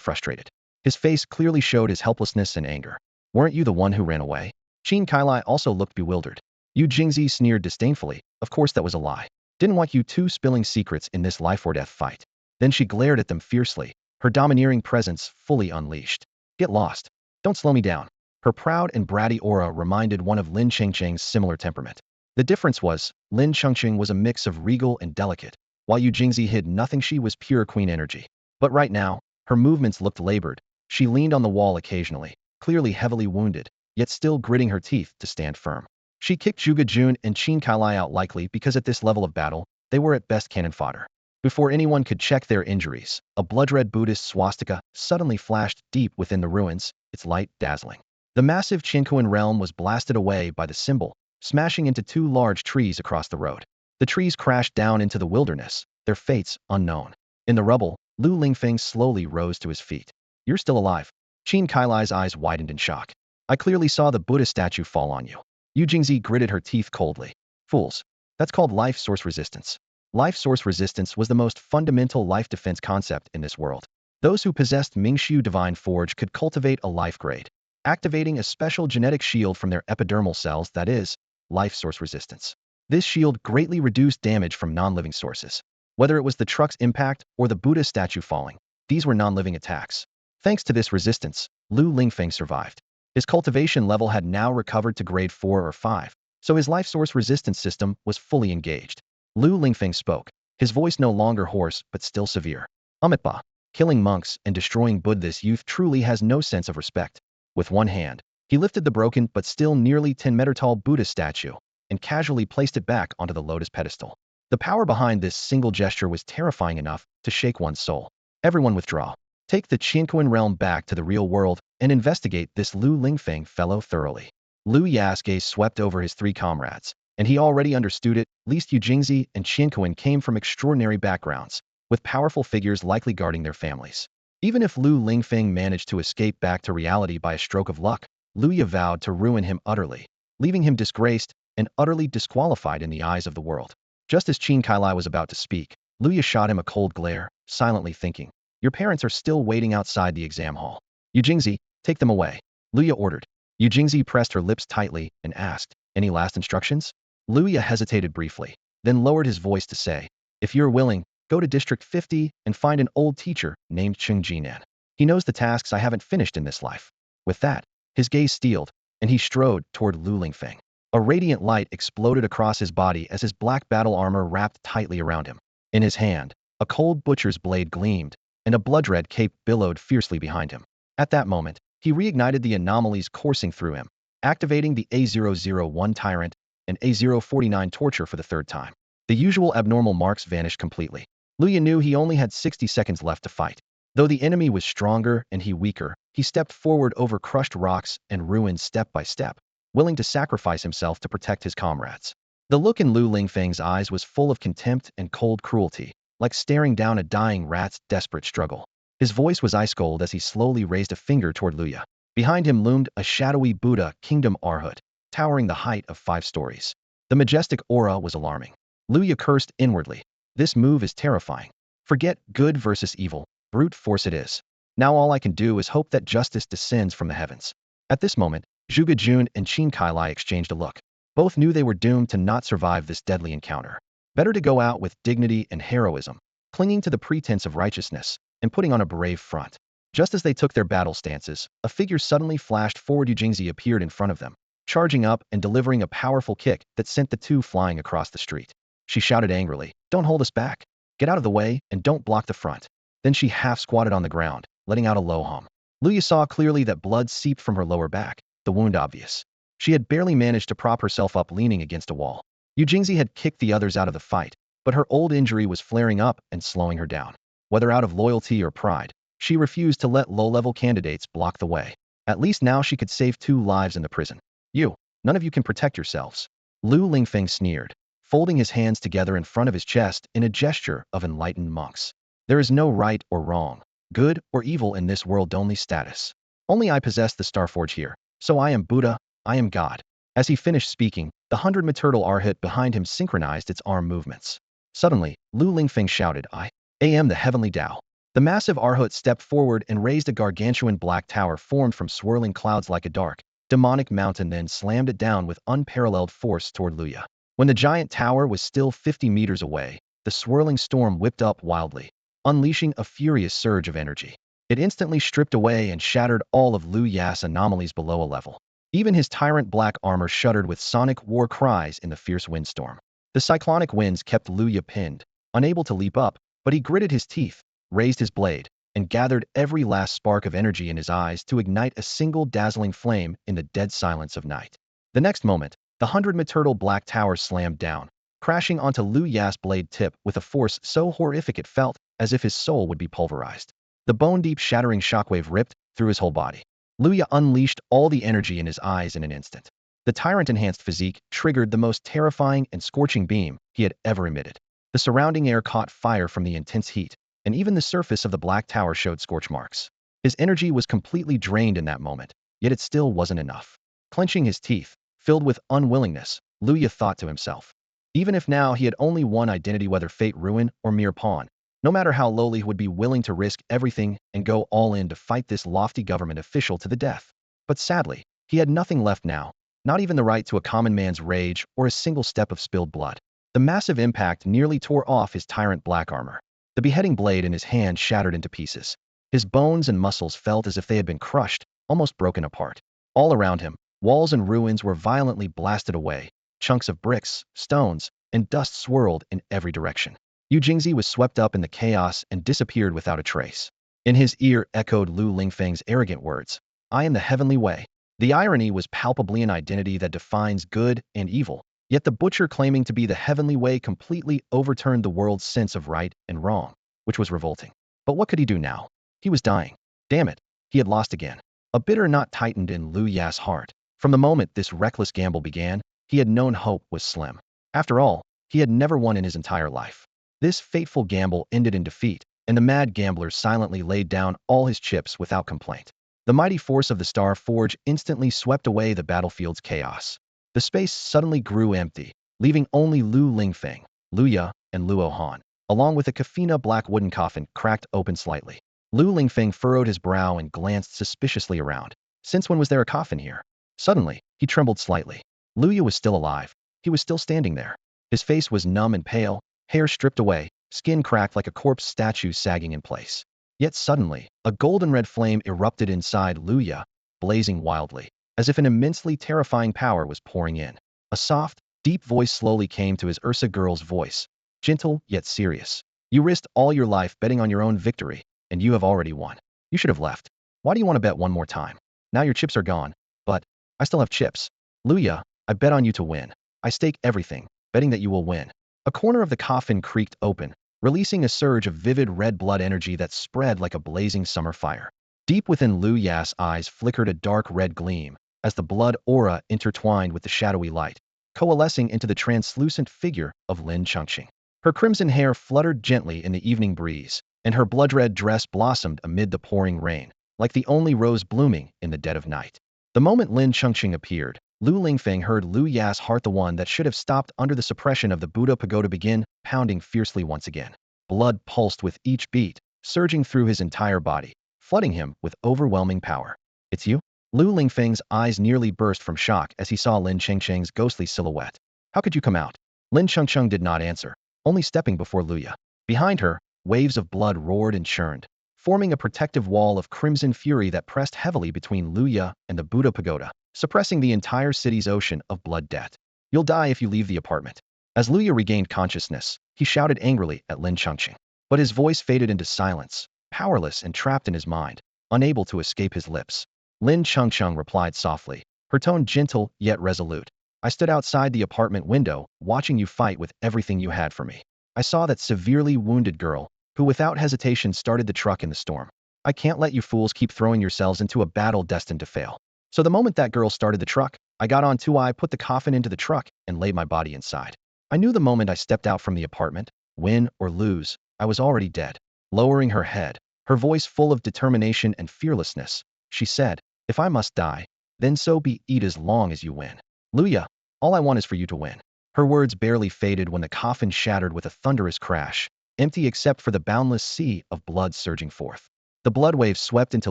frustrated. His face clearly showed his helplessness and anger. "Weren't you the one who ran away?" Qin Kailai also looked bewildered. Yu Jingzi sneered disdainfully. "Of course that was a lie. Didn't want you two spilling secrets in this life-or-death fight." Then she glared at them fiercely, her domineering presence fully unleashed. "Get lost. Don't slow me down." Her proud and bratty aura reminded one of Lin Chengcheng's similar temperament. The difference was, Lin Chengcheng was a mix of regal and delicate, while Yu Jingzi hid nothing. She was pure queen energy. But right now, her movements looked labored. She leaned on the wall occasionally, clearly heavily wounded, yet still gritting her teeth to stand firm. She kicked Zhuge Jun and Qin Kailai out, likely because at this level of battle, they were at best cannon fodder. Before anyone could check their injuries, a blood-red Buddhist swastika suddenly flashed deep within the ruins, its light dazzling. The massive Tianyuan realm was blasted away by the symbol, smashing into two large trees across the road. The trees crashed down into the wilderness, their fates unknown. In the rubble, Lu Lingfeng slowly rose to his feet. "You're still alive." Qin Kailai's eyes widened in shock. "I clearly saw the Buddha statue fall on you." Yu Jingzi gritted her teeth coldly. "Fools. That's called life source resistance." Life source resistance was the most fundamental life defense concept in this world. Those who possessed Mingshu Divine Forge could cultivate a life grade, activating a special genetic shield from their epidermal cells, that is, life source resistance. This shield greatly reduced damage from non-living sources. Whether it was the truck's impact or the Buddha statue falling, these were non-living attacks. Thanks to this resistance, Lu Lingfeng survived. His cultivation level had now recovered to grade 4 or 5, so his life source resistance system was fully engaged. Lu Lingfeng spoke, his voice no longer hoarse but still severe. "Amitba, killing monks and destroying Buddha, this youth truly has no sense of respect." With one hand, he lifted the broken but still nearly 10-meter tall Buddha statue and casually placed it back onto the lotus pedestal. The power behind this single gesture was terrifying enough to shake one's soul. "Everyone withdraw. Take the Tianyuan realm back to the real world and investigate this Lu Lingfeng fellow thoroughly." Lu Ya's gaze swept over his three comrades, and he already understood it. At least Yu Jingzi and Tianyuan came from extraordinary backgrounds, with powerful figures likely guarding their families. Even if Lu Lingfeng managed to escape back to reality by a stroke of luck, Lu Ya vowed to ruin him utterly, leaving him disgraced and utterly disqualified in the eyes of the world. Just as Qin Kailai was about to speak, Lu Ya shot him a cold glare, silently thinking, "Your parents are still waiting outside the exam hall. Yu Jingzi, take them away," Lu Ya ordered. Yu Jingzi pressed her lips tightly and asked, "Any last instructions?" Lu Ya hesitated briefly, then lowered his voice to say, "If you're willing, go to District 50 and find an old teacher named Cheng Jinan. He knows the tasks I haven't finished in this life." With that, his gaze steeled, and he strode toward Lu Lingfeng. A radiant light exploded across his body as his black battle armor wrapped tightly around him. In his hand, a cold butcher's blade gleamed, and a blood-red cape billowed fiercely behind him. At that moment, he reignited the anomalies coursing through him, activating the A001 Tyrant and A049 Torture for the third time. The usual abnormal marks vanished completely. Lu Ya knew he only had 60 seconds left to fight. Though the enemy was stronger and he weaker, he stepped forward over crushed rocks and ruins step by step, willing to sacrifice himself to protect his comrades. The look in Lu Lingfeng's eyes was full of contempt and cold cruelty, like staring down a dying rat's desperate struggle. His voice was ice-cold as he slowly raised a finger toward Lu Ya. Behind him loomed a shadowy Buddha kingdom Arhat, towering the height of 5 stories. The majestic aura was alarming. Lu Ya cursed inwardly. "This move is terrifying. Forget good versus evil, brute force it is. Now all I can do is hope that justice descends from the heavens." At this moment, Zhuge Jun and Qin Kailai exchanged a look. Both knew they were doomed to not survive this deadly encounter. Better to go out with dignity and heroism, clinging to the pretense of righteousness, and putting on a brave front. Just as they took their battle stances, a figure suddenly flashed forward. Yu Jingzi appeared in front of them, charging up and delivering a powerful kick that sent the two flying across the street. She shouted angrily, "Don't hold us back. Get out of the way and don't block the front." Then she half-squatted on the ground, letting out a low hum. Lu Ya saw clearly that blood seeped from her lower back, the wound obvious. She had barely managed to prop herself up leaning against a wall. Yu Jingzi had kicked the others out of the fight, but her old injury was flaring up and slowing her down. Whether out of loyalty or pride, she refused to let low-level candidates block the way. At least now she could save 2 lives in the prison. None of you can protect yourselves." Lu Lingfeng sneered, folding his hands together in front of his chest in a gesture of enlightened monks. "There is no right or wrong, good or evil in this world, only status. Only I possess the Starforge here, so I am Buddha, I am God." As he finished speaking, the 100-meter Arhat behind him synchronized its arm movements. Suddenly, Lu Lingfeng shouted, "I am the heavenly Tao." The massive Arhat stepped forward and raised a gargantuan black tower formed from swirling clouds like a dark, demonic mountain, then slammed it down with unparalleled force toward Lu Ya. When the giant tower was still 50 meters away, the swirling storm whipped up wildly, unleashing a furious surge of energy. It instantly stripped away and shattered all of Lu Ya's anomalies below a level. Even his tyrant black armor shuddered with sonic war cries in the fierce windstorm. The cyclonic winds kept Lu Ya pinned, unable to leap up, but he gritted his teeth, raised his blade, and gathered every last spark of energy in his eyes to ignite a single dazzling flame in the dead silence of night. The next moment, the 100-meter black tower slammed down, crashing onto Lu Ya's blade tip with a force so horrific it felt as if his soul would be pulverized. The bone-deep shattering shockwave ripped through his whole body. Lu Ya unleashed all the energy in his eyes in an instant. The tyrant-enhanced physique triggered the most terrifying and scorching beam he had ever emitted. The surrounding air caught fire from the intense heat, and even the surface of the black tower showed scorch marks. His energy was completely drained in that moment, yet it still wasn't enough. Clenching his teeth, filled with unwillingness, Lu Ya thought to himself. Even if now he had only one identity, whether fate, ruin, or mere pawn, no matter how lowly, he would be willing to risk everything and go all in to fight this lofty government official to the death. But sadly, he had nothing left now, not even the right to a common man's rage or a single step of spilled blood. The massive impact nearly tore off his tyrant black armor. The beheading blade in his hand shattered into pieces. His bones and muscles felt as if they had been crushed, almost broken apart. All around him, walls and ruins were violently blasted away. Chunks of bricks, stones, and dust swirled in every direction. Yu Jingzi was swept up in the chaos and disappeared without a trace. In his ear echoed Lu Lingfeng's arrogant words, "I am the heavenly way." The irony was palpably an identity that defines good and evil, yet the butcher claiming to be the heavenly way completely overturned the world's sense of right and wrong, which was revolting. But what could he do now? He was dying. Damn it, he had lost again. A bitter knot tightened in Lu Ya's heart. From the moment this reckless gamble began, he had known hope was slim. After all, he had never won in his entire life. This fateful gamble ended in defeat, and the mad gambler silently laid down all his chips without complaint. The mighty force of the Star Forge instantly swept away the battlefield's chaos. The space suddenly grew empty, leaving only Lu Lingfeng, Lu Ya, and Luo Han, along with a kafina black wooden coffin cracked open slightly. Lu Lingfeng furrowed his brow and glanced suspiciously around. Since when was there a coffin here? Suddenly, he trembled slightly. Lu Ya was still alive. He was still standing there. His face was numb and pale, hair stripped away, skin cracked like a corpse statue sagging in place. Yet suddenly, a golden red flame erupted inside Lu Ya, blazing wildly, as if an immensely terrifying power was pouring in. A soft, deep voice slowly came to his Ursa girl's voice, gentle yet serious. "You risked all your life betting on your own victory, and you have already won. You should have left. Why do you want to bet one more time? Now your chips are gone, but I still have chips. Lu Ya, I bet on you to win. I stake everything, betting that you will win." A corner of the coffin creaked open, releasing a surge of vivid red blood energy that spread like a blazing summer fire. Deep within Lu Ya's eyes flickered a dark red gleam, as the blood aura intertwined with the shadowy light, coalescing into the translucent figure of Lin Chengqing. Her crimson hair fluttered gently in the evening breeze, and her blood-red dress blossomed amid the pouring rain, like the only rose blooming in the dead of night. The moment Lin Chengqing appeared, Lu Lingfeng heard Lu Ya's heart, the one that should have stopped under the suppression of the Buddha pagoda, begin pounding fiercely once again. Blood pulsed with each beat, surging through his entire body, flooding him with overwhelming power. "It's you?" Lu Lingfeng's eyes nearly burst from shock as he saw Lin Chengqing's ghostly silhouette. "How could you come out?" Lin Chengqing did not answer, only stepping before Lu Ya. Behind her, waves of blood roared and churned, forming a protective wall of crimson fury that pressed heavily between Lu Ya and the Buddha pagoda, suppressing the entire city's ocean of blood debt. "You'll die if you leave the apartment." As Lu Ya regained consciousness, he shouted angrily at Lin Chengqing. But his voice faded into silence, powerless and trapped in his mind, unable to escape his lips. Lin Chengqing replied softly, her tone gentle yet resolute. "I stood outside the apartment window, watching you fight with everything you had for me. I saw that severely wounded girl, who without hesitation started the truck in the storm. I can't let you fools keep throwing yourselves into a battle destined to fail. So the moment that girl started the truck, I got on too. I put the coffin into the truck and laid my body inside. I knew the moment I stepped out from the apartment, win or lose, I was already dead." Lowering her head, her voice full of determination and fearlessness, she said, "If I must die, then so be it, as long as you win. Lu Ya, all I want is for you to win." Her words barely faded when the coffin shattered with a thunderous crash, empty except for the boundless sea of blood surging forth. The blood wave swept into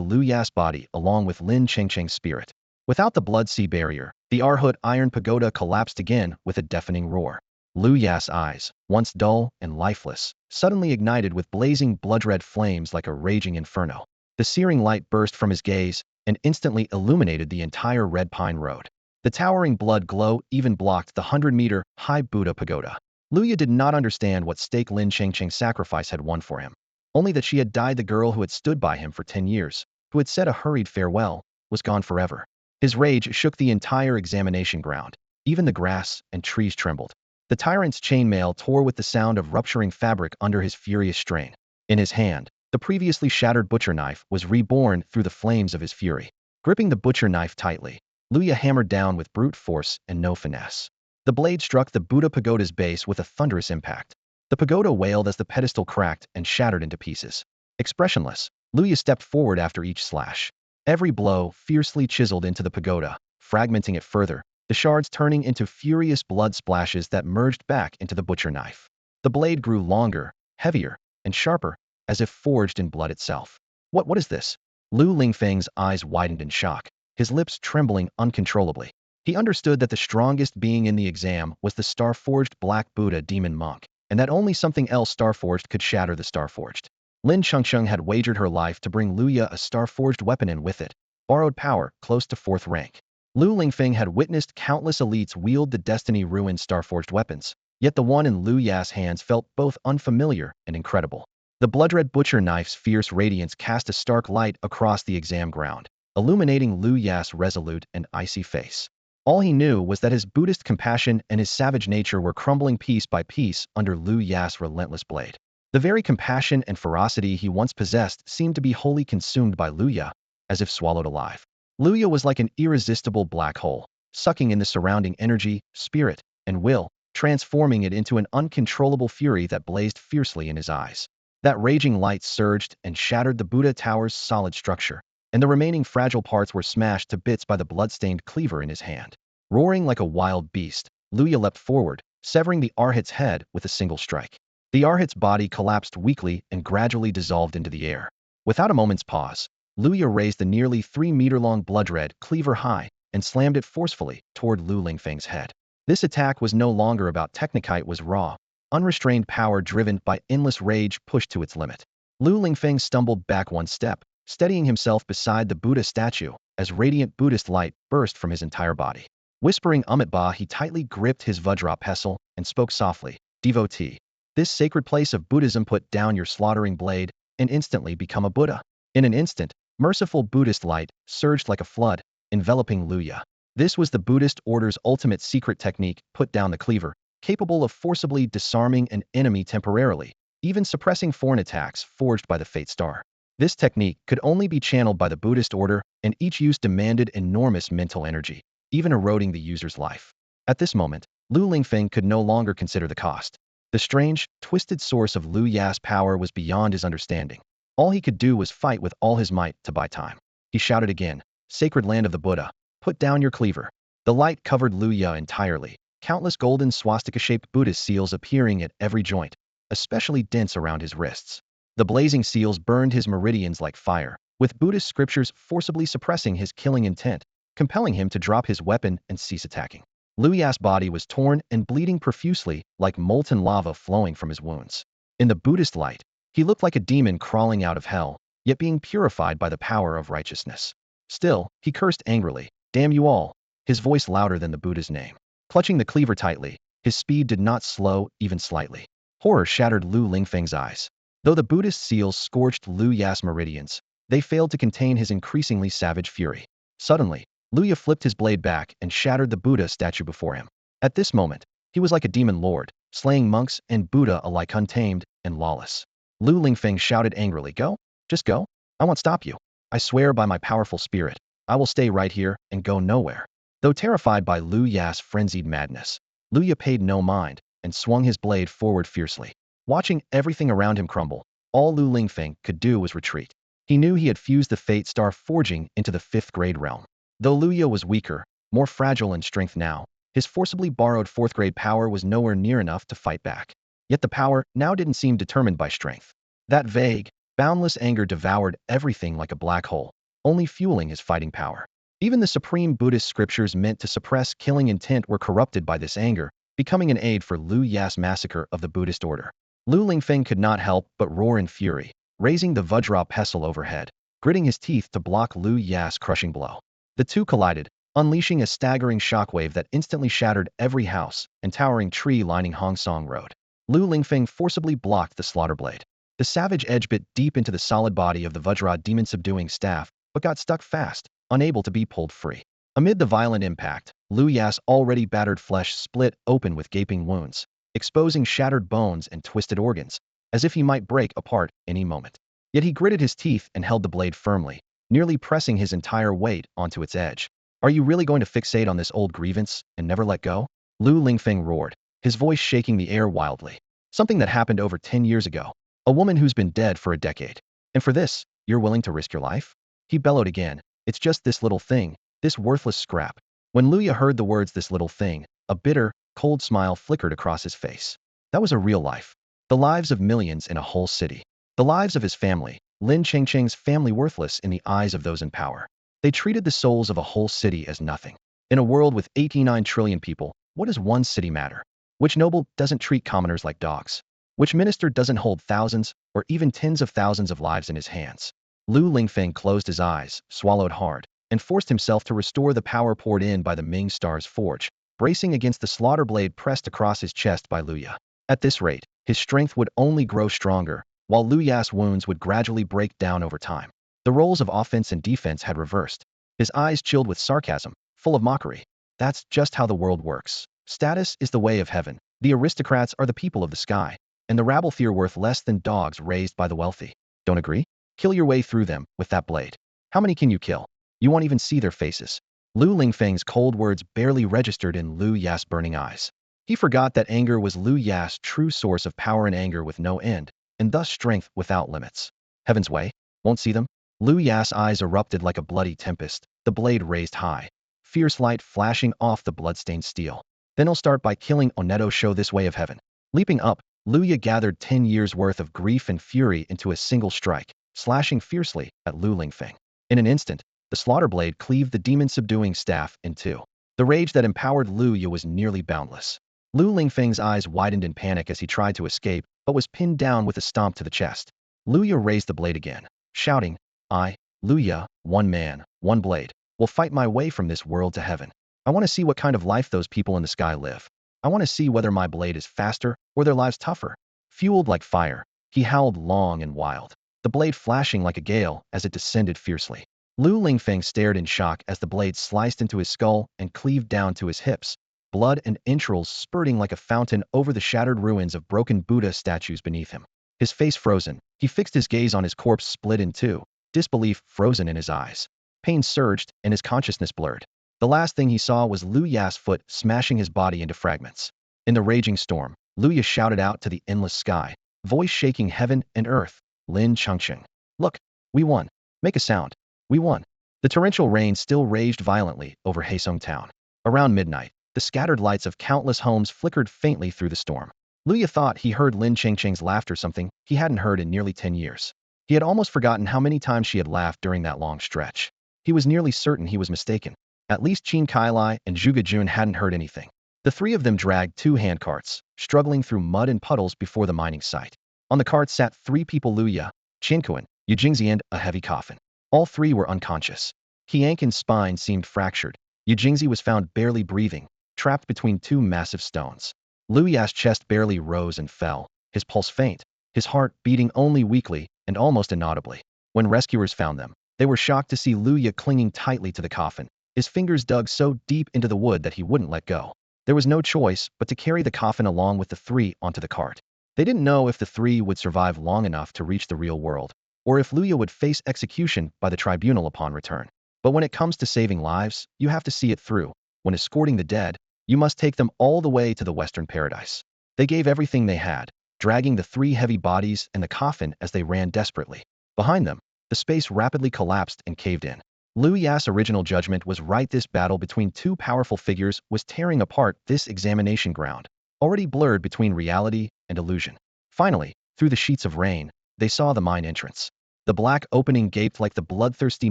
Lu Ya's body along with Lin Chengqing's spirit. Without the blood sea barrier, the Arhut iron pagoda collapsed again with a deafening roar. Lu Ya's eyes, once dull and lifeless, suddenly ignited with blazing blood-red flames like a raging inferno. The searing light burst from his gaze and instantly illuminated the entire Red Pine Road. The towering blood glow even blocked the 100-meter-high Buddha pagoda. Luya did not understand what stake Lin Chengcheng's sacrifice had won for him. Only that she had died. The girl who had stood by him for 10 years, who had said a hurried farewell, was gone forever. His rage shook the entire examination ground. Even the grass and trees trembled. The tyrant's chainmail tore with the sound of rupturing fabric under his furious strain. In his hand, the previously shattered butcher knife was reborn through the flames of his fury. Gripping the butcher knife tightly, Luya hammered down with brute force and no finesse. The blade struck the Buddha pagoda's base with a thunderous impact. The pagoda wailed as the pedestal cracked and shattered into pieces. Expressionless, Luya stepped forward after each slash. Every blow fiercely chiseled into the pagoda, fragmenting it further, the shards turning into furious blood splashes that merged back into the butcher knife. The blade grew longer, heavier, and sharper, as if forged in blood itself. What is this? Lu Lingfeng's eyes widened in shock, his lips trembling uncontrollably. He understood that the strongest being in the exam was the star-forged Black Buddha demon monk, and that only something else star-forged could shatter the star-forged. Lin Chengcheng had wagered her life to bring Luya a star-forged weapon, and with it, borrowed power close to 4th rank. Lu Lingfeng had witnessed countless elites wield the destiny-ruined star-forged weapons, yet the one in Lu Ya's hands felt both unfamiliar and incredible. The blood-red butcher knife's fierce radiance cast a stark light across the exam ground, illuminating Lu Ya's resolute and icy face. All he knew was that his Buddhist compassion and his savage nature were crumbling piece by piece under Lu Ya's relentless blade. The very compassion and ferocity he once possessed seemed to be wholly consumed by Lu Ya, as if swallowed alive. Lu Ya was like an irresistible black hole, sucking in the surrounding energy, spirit, and will, transforming it into an uncontrollable fury that blazed fiercely in his eyes. That raging light surged and shattered the Buddha tower's solid structure, and the remaining fragile parts were smashed to bits by the blood-stained cleaver in his hand. Roaring like a wild beast, Luya leapt forward, severing the Arhat's head with a single strike. The Arhat's body collapsed weakly and gradually dissolved into the air. Without a moment's pause, Luya raised the nearly 3-meter-long blood-red cleaver high and slammed it forcefully toward Lu Lingfeng's head. This attack was no longer about technicite, it was raw, unrestrained power driven by endless rage pushed to its limit. Lu Lingfeng stumbled back one step, steadying himself beside the Buddha statue as radiant Buddhist light burst from his entire body. Whispering Amitabha, he tightly gripped his Vajra pestle and spoke softly, "Devotee, this sacred place of Buddhism, put down your slaughtering blade and instantly become a Buddha." In an instant, merciful Buddhist light surged like a flood, enveloping Luya. This was the Buddhist order's ultimate secret technique, put down the cleaver, capable of forcibly disarming an enemy temporarily, even suppressing foreign attacks forged by the Fate Star. This technique could only be channeled by the Buddhist order, and each use demanded enormous mental energy, even eroding the user's life. At this moment, Lu Lingfeng could no longer consider the cost. The strange, twisted source of Lu Ya's power was beyond his understanding. All he could do was fight with all his might to buy time. He shouted again, "Sacred land of the Buddha, put down your cleaver." The light covered Lu Ya entirely, countless golden swastika-shaped Buddhist seals appearing at every joint, especially dense around his wrists. The blazing seals burned his meridians like fire, with Buddhist scriptures forcibly suppressing his killing intent, compelling him to drop his weapon and cease attacking. Lu Ya's body was torn and bleeding profusely, like molten lava flowing from his wounds. In the Buddhist light, he looked like a demon crawling out of hell, yet being purified by the power of righteousness. Still, he cursed angrily, "Damn you all," his voice louder than the Buddha's name. Clutching the cleaver tightly, his speed did not slow even slightly. Horror shattered Lu Lingfeng's eyes. Though the Buddhist seals scorched Lu Ya's meridians, they failed to contain his increasingly savage fury. Suddenly, Lu Ya flipped his blade back and shattered the Buddha statue before him. At this moment, he was like a demon lord, slaying monks and Buddha alike untamed and lawless. Lu Lingfeng shouted angrily, "Go? Just go? I won't stop you. I swear by my powerful spirit, I will stay right here and go nowhere." Though terrified by Lu Ya's frenzied madness, Lu Ya paid no mind and swung his blade forward fiercely. Watching everything around him crumble, all Lu Lingfeng could do was retreat. He knew he had fused the Fate Star forging into the 5th grade realm. Though Lu Ya was weaker, more fragile in strength now, his forcibly borrowed 4th grade power was nowhere near enough to fight back. Yet the power now didn't seem determined by strength. That vague, boundless anger devoured everything like a black hole, only fueling his fighting power. Even the supreme Buddhist scriptures meant to suppress killing intent were corrupted by this anger, becoming an aid for Lu Ya's massacre of the Buddhist order. Lu Lingfeng could not help but roar in fury, raising the Vajra pestle overhead. gritting his teeth to block Lu Ya's crushing blow. The two collided, unleashing a staggering shockwave that instantly shattered every house and towering tree lining Hong Song Road. Lu Lingfeng forcibly blocked the slaughter blade. The savage edge bit deep into the solid body of the Vajra demon-subduing staff, but got stuck fast, unable to be pulled free. Amid the violent impact, Lu Ya's already battered flesh split open with gaping wounds, exposing shattered bones and twisted organs, as if he might break apart any moment. Yet he gritted his teeth and held the blade firmly, nearly pressing his entire weight onto its edge. Are you really going to fixate on this old grievance and never let go? Lu Lingfeng roared, his voice shaking the air wildly. Something that happened over 10 years ago. A woman who's been dead for a decade. And for this, you're willing to risk your life? He bellowed again. It's just this little thing, this worthless scrap. When Luya heard the words this little thing, a bitter, cold smile flickered across his face. That was a real life. The lives of millions in a whole city. The lives of his family, Lin Chengcheng's family, worthless in the eyes of those in power. They treated the souls of a whole city as nothing. In a world with 89 trillion people, what does one city matter? Which noble doesn't treat commoners like dogs? Which minister doesn't hold thousands, or even tens of thousands of lives in his hands? Lu Lingfeng closed his eyes, swallowed hard, and forced himself to restore the power poured in by the Ming Star's forge, bracing against the slaughter blade pressed across his chest by Luya. At this rate, his strength would only grow stronger, while Luya's wounds would gradually break down over time. The roles of offense and defense had reversed. His eyes chilled with sarcasm, full of mockery. That's just how the world works. Status is the way of heaven. The aristocrats are the people of the sky, and the rabble fear worth less than dogs raised by the wealthy. Don't agree? Kill your way through them with that blade. How many can you kill? You won't even see their faces. Lu Lingfeng's cold words barely registered in Lu Ya's burning eyes. He forgot that anger was Lu Ya's true source of power, and anger with no end, and thus strength without limits. Heaven's way? Won't see them? Lu Ya's eyes erupted like a bloody tempest, the blade raised high, fierce light flashing off the bloodstained steel. Then I'll start by killing Oneto, show this way of heaven. Leaping up, Luya gathered 10 years' worth of grief and fury into a single strike, slashing fiercely at Lu Lingfeng. In an instant, the slaughter blade cleaved the demon-subduing staff in two. The rage that empowered Luya was nearly boundless. Lu Lingfeng's eyes widened in panic as he tried to escape, but was pinned down with a stomp to the chest. Luya raised the blade again, shouting, I, Luya, one man, one blade, will fight my way from this world to heaven. I want to see what kind of life those people in the sky live. I want to see whether my blade is faster or their lives tougher. Fueled like fire, he howled long and wild, the blade flashing like a gale as it descended fiercely. Lu Lingfeng stared in shock as the blade sliced into his skull and cleaved down to his hips, blood and entrails spurting like a fountain over the shattered ruins of broken Buddha statues beneath him. His face frozen, he fixed his gaze on his corpse split in two, disbelief frozen in his eyes. Pain surged and his consciousness blurred. The last thing he saw was Lu Ya's foot smashing his body into fragments. In the raging storm, Lu Ya shouted out to the endless sky, voice shaking heaven and earth, Lin Chengcheng. Look, we won. Make a sound. We won. The torrential rain still raged violently over Haesong town. Around midnight, the scattered lights of countless homes flickered faintly through the storm. Lu Ya thought he heard Lin Chengcheng's laughter, something he hadn't heard in nearly 10 years. He had almost forgotten how many times she had laughed during that long stretch. He was nearly certain he was mistaken. At least Qin Kailai and Zhuge Jun hadn't heard anything. The three of them dragged two handcarts, struggling through mud and puddles before the mining site. On the cart sat three people: Luya, Qinkuan, Yujingzi, and a heavy coffin. All three were unconscious. Qianqin's spine seemed fractured. Yujingzi was found barely breathing, trapped between two massive stones. Luya's chest barely rose and fell, his pulse faint, his heart beating only weakly and almost inaudibly. When rescuers found them, they were shocked to see Luya clinging tightly to the coffin, his fingers dug so deep into the wood that he wouldn't let go. There was no choice but to carry the coffin along with the three onto the cart. They didn't know if the three would survive long enough to reach the real world, or if Luya would face execution by the tribunal upon return. But when it comes to saving lives, you have to see it through. When escorting the dead, you must take them all the way to the Western Paradise. They gave everything they had, dragging the three heavy bodies and the coffin as they ran desperately. Behind them, the space rapidly collapsed and caved in. Lu Ya's original judgment was right. This battle between two powerful figures was tearing apart this examination ground, already blurred between reality and illusion. Finally, through the sheets of rain, they saw the mine entrance. The black opening gaped like the bloodthirsty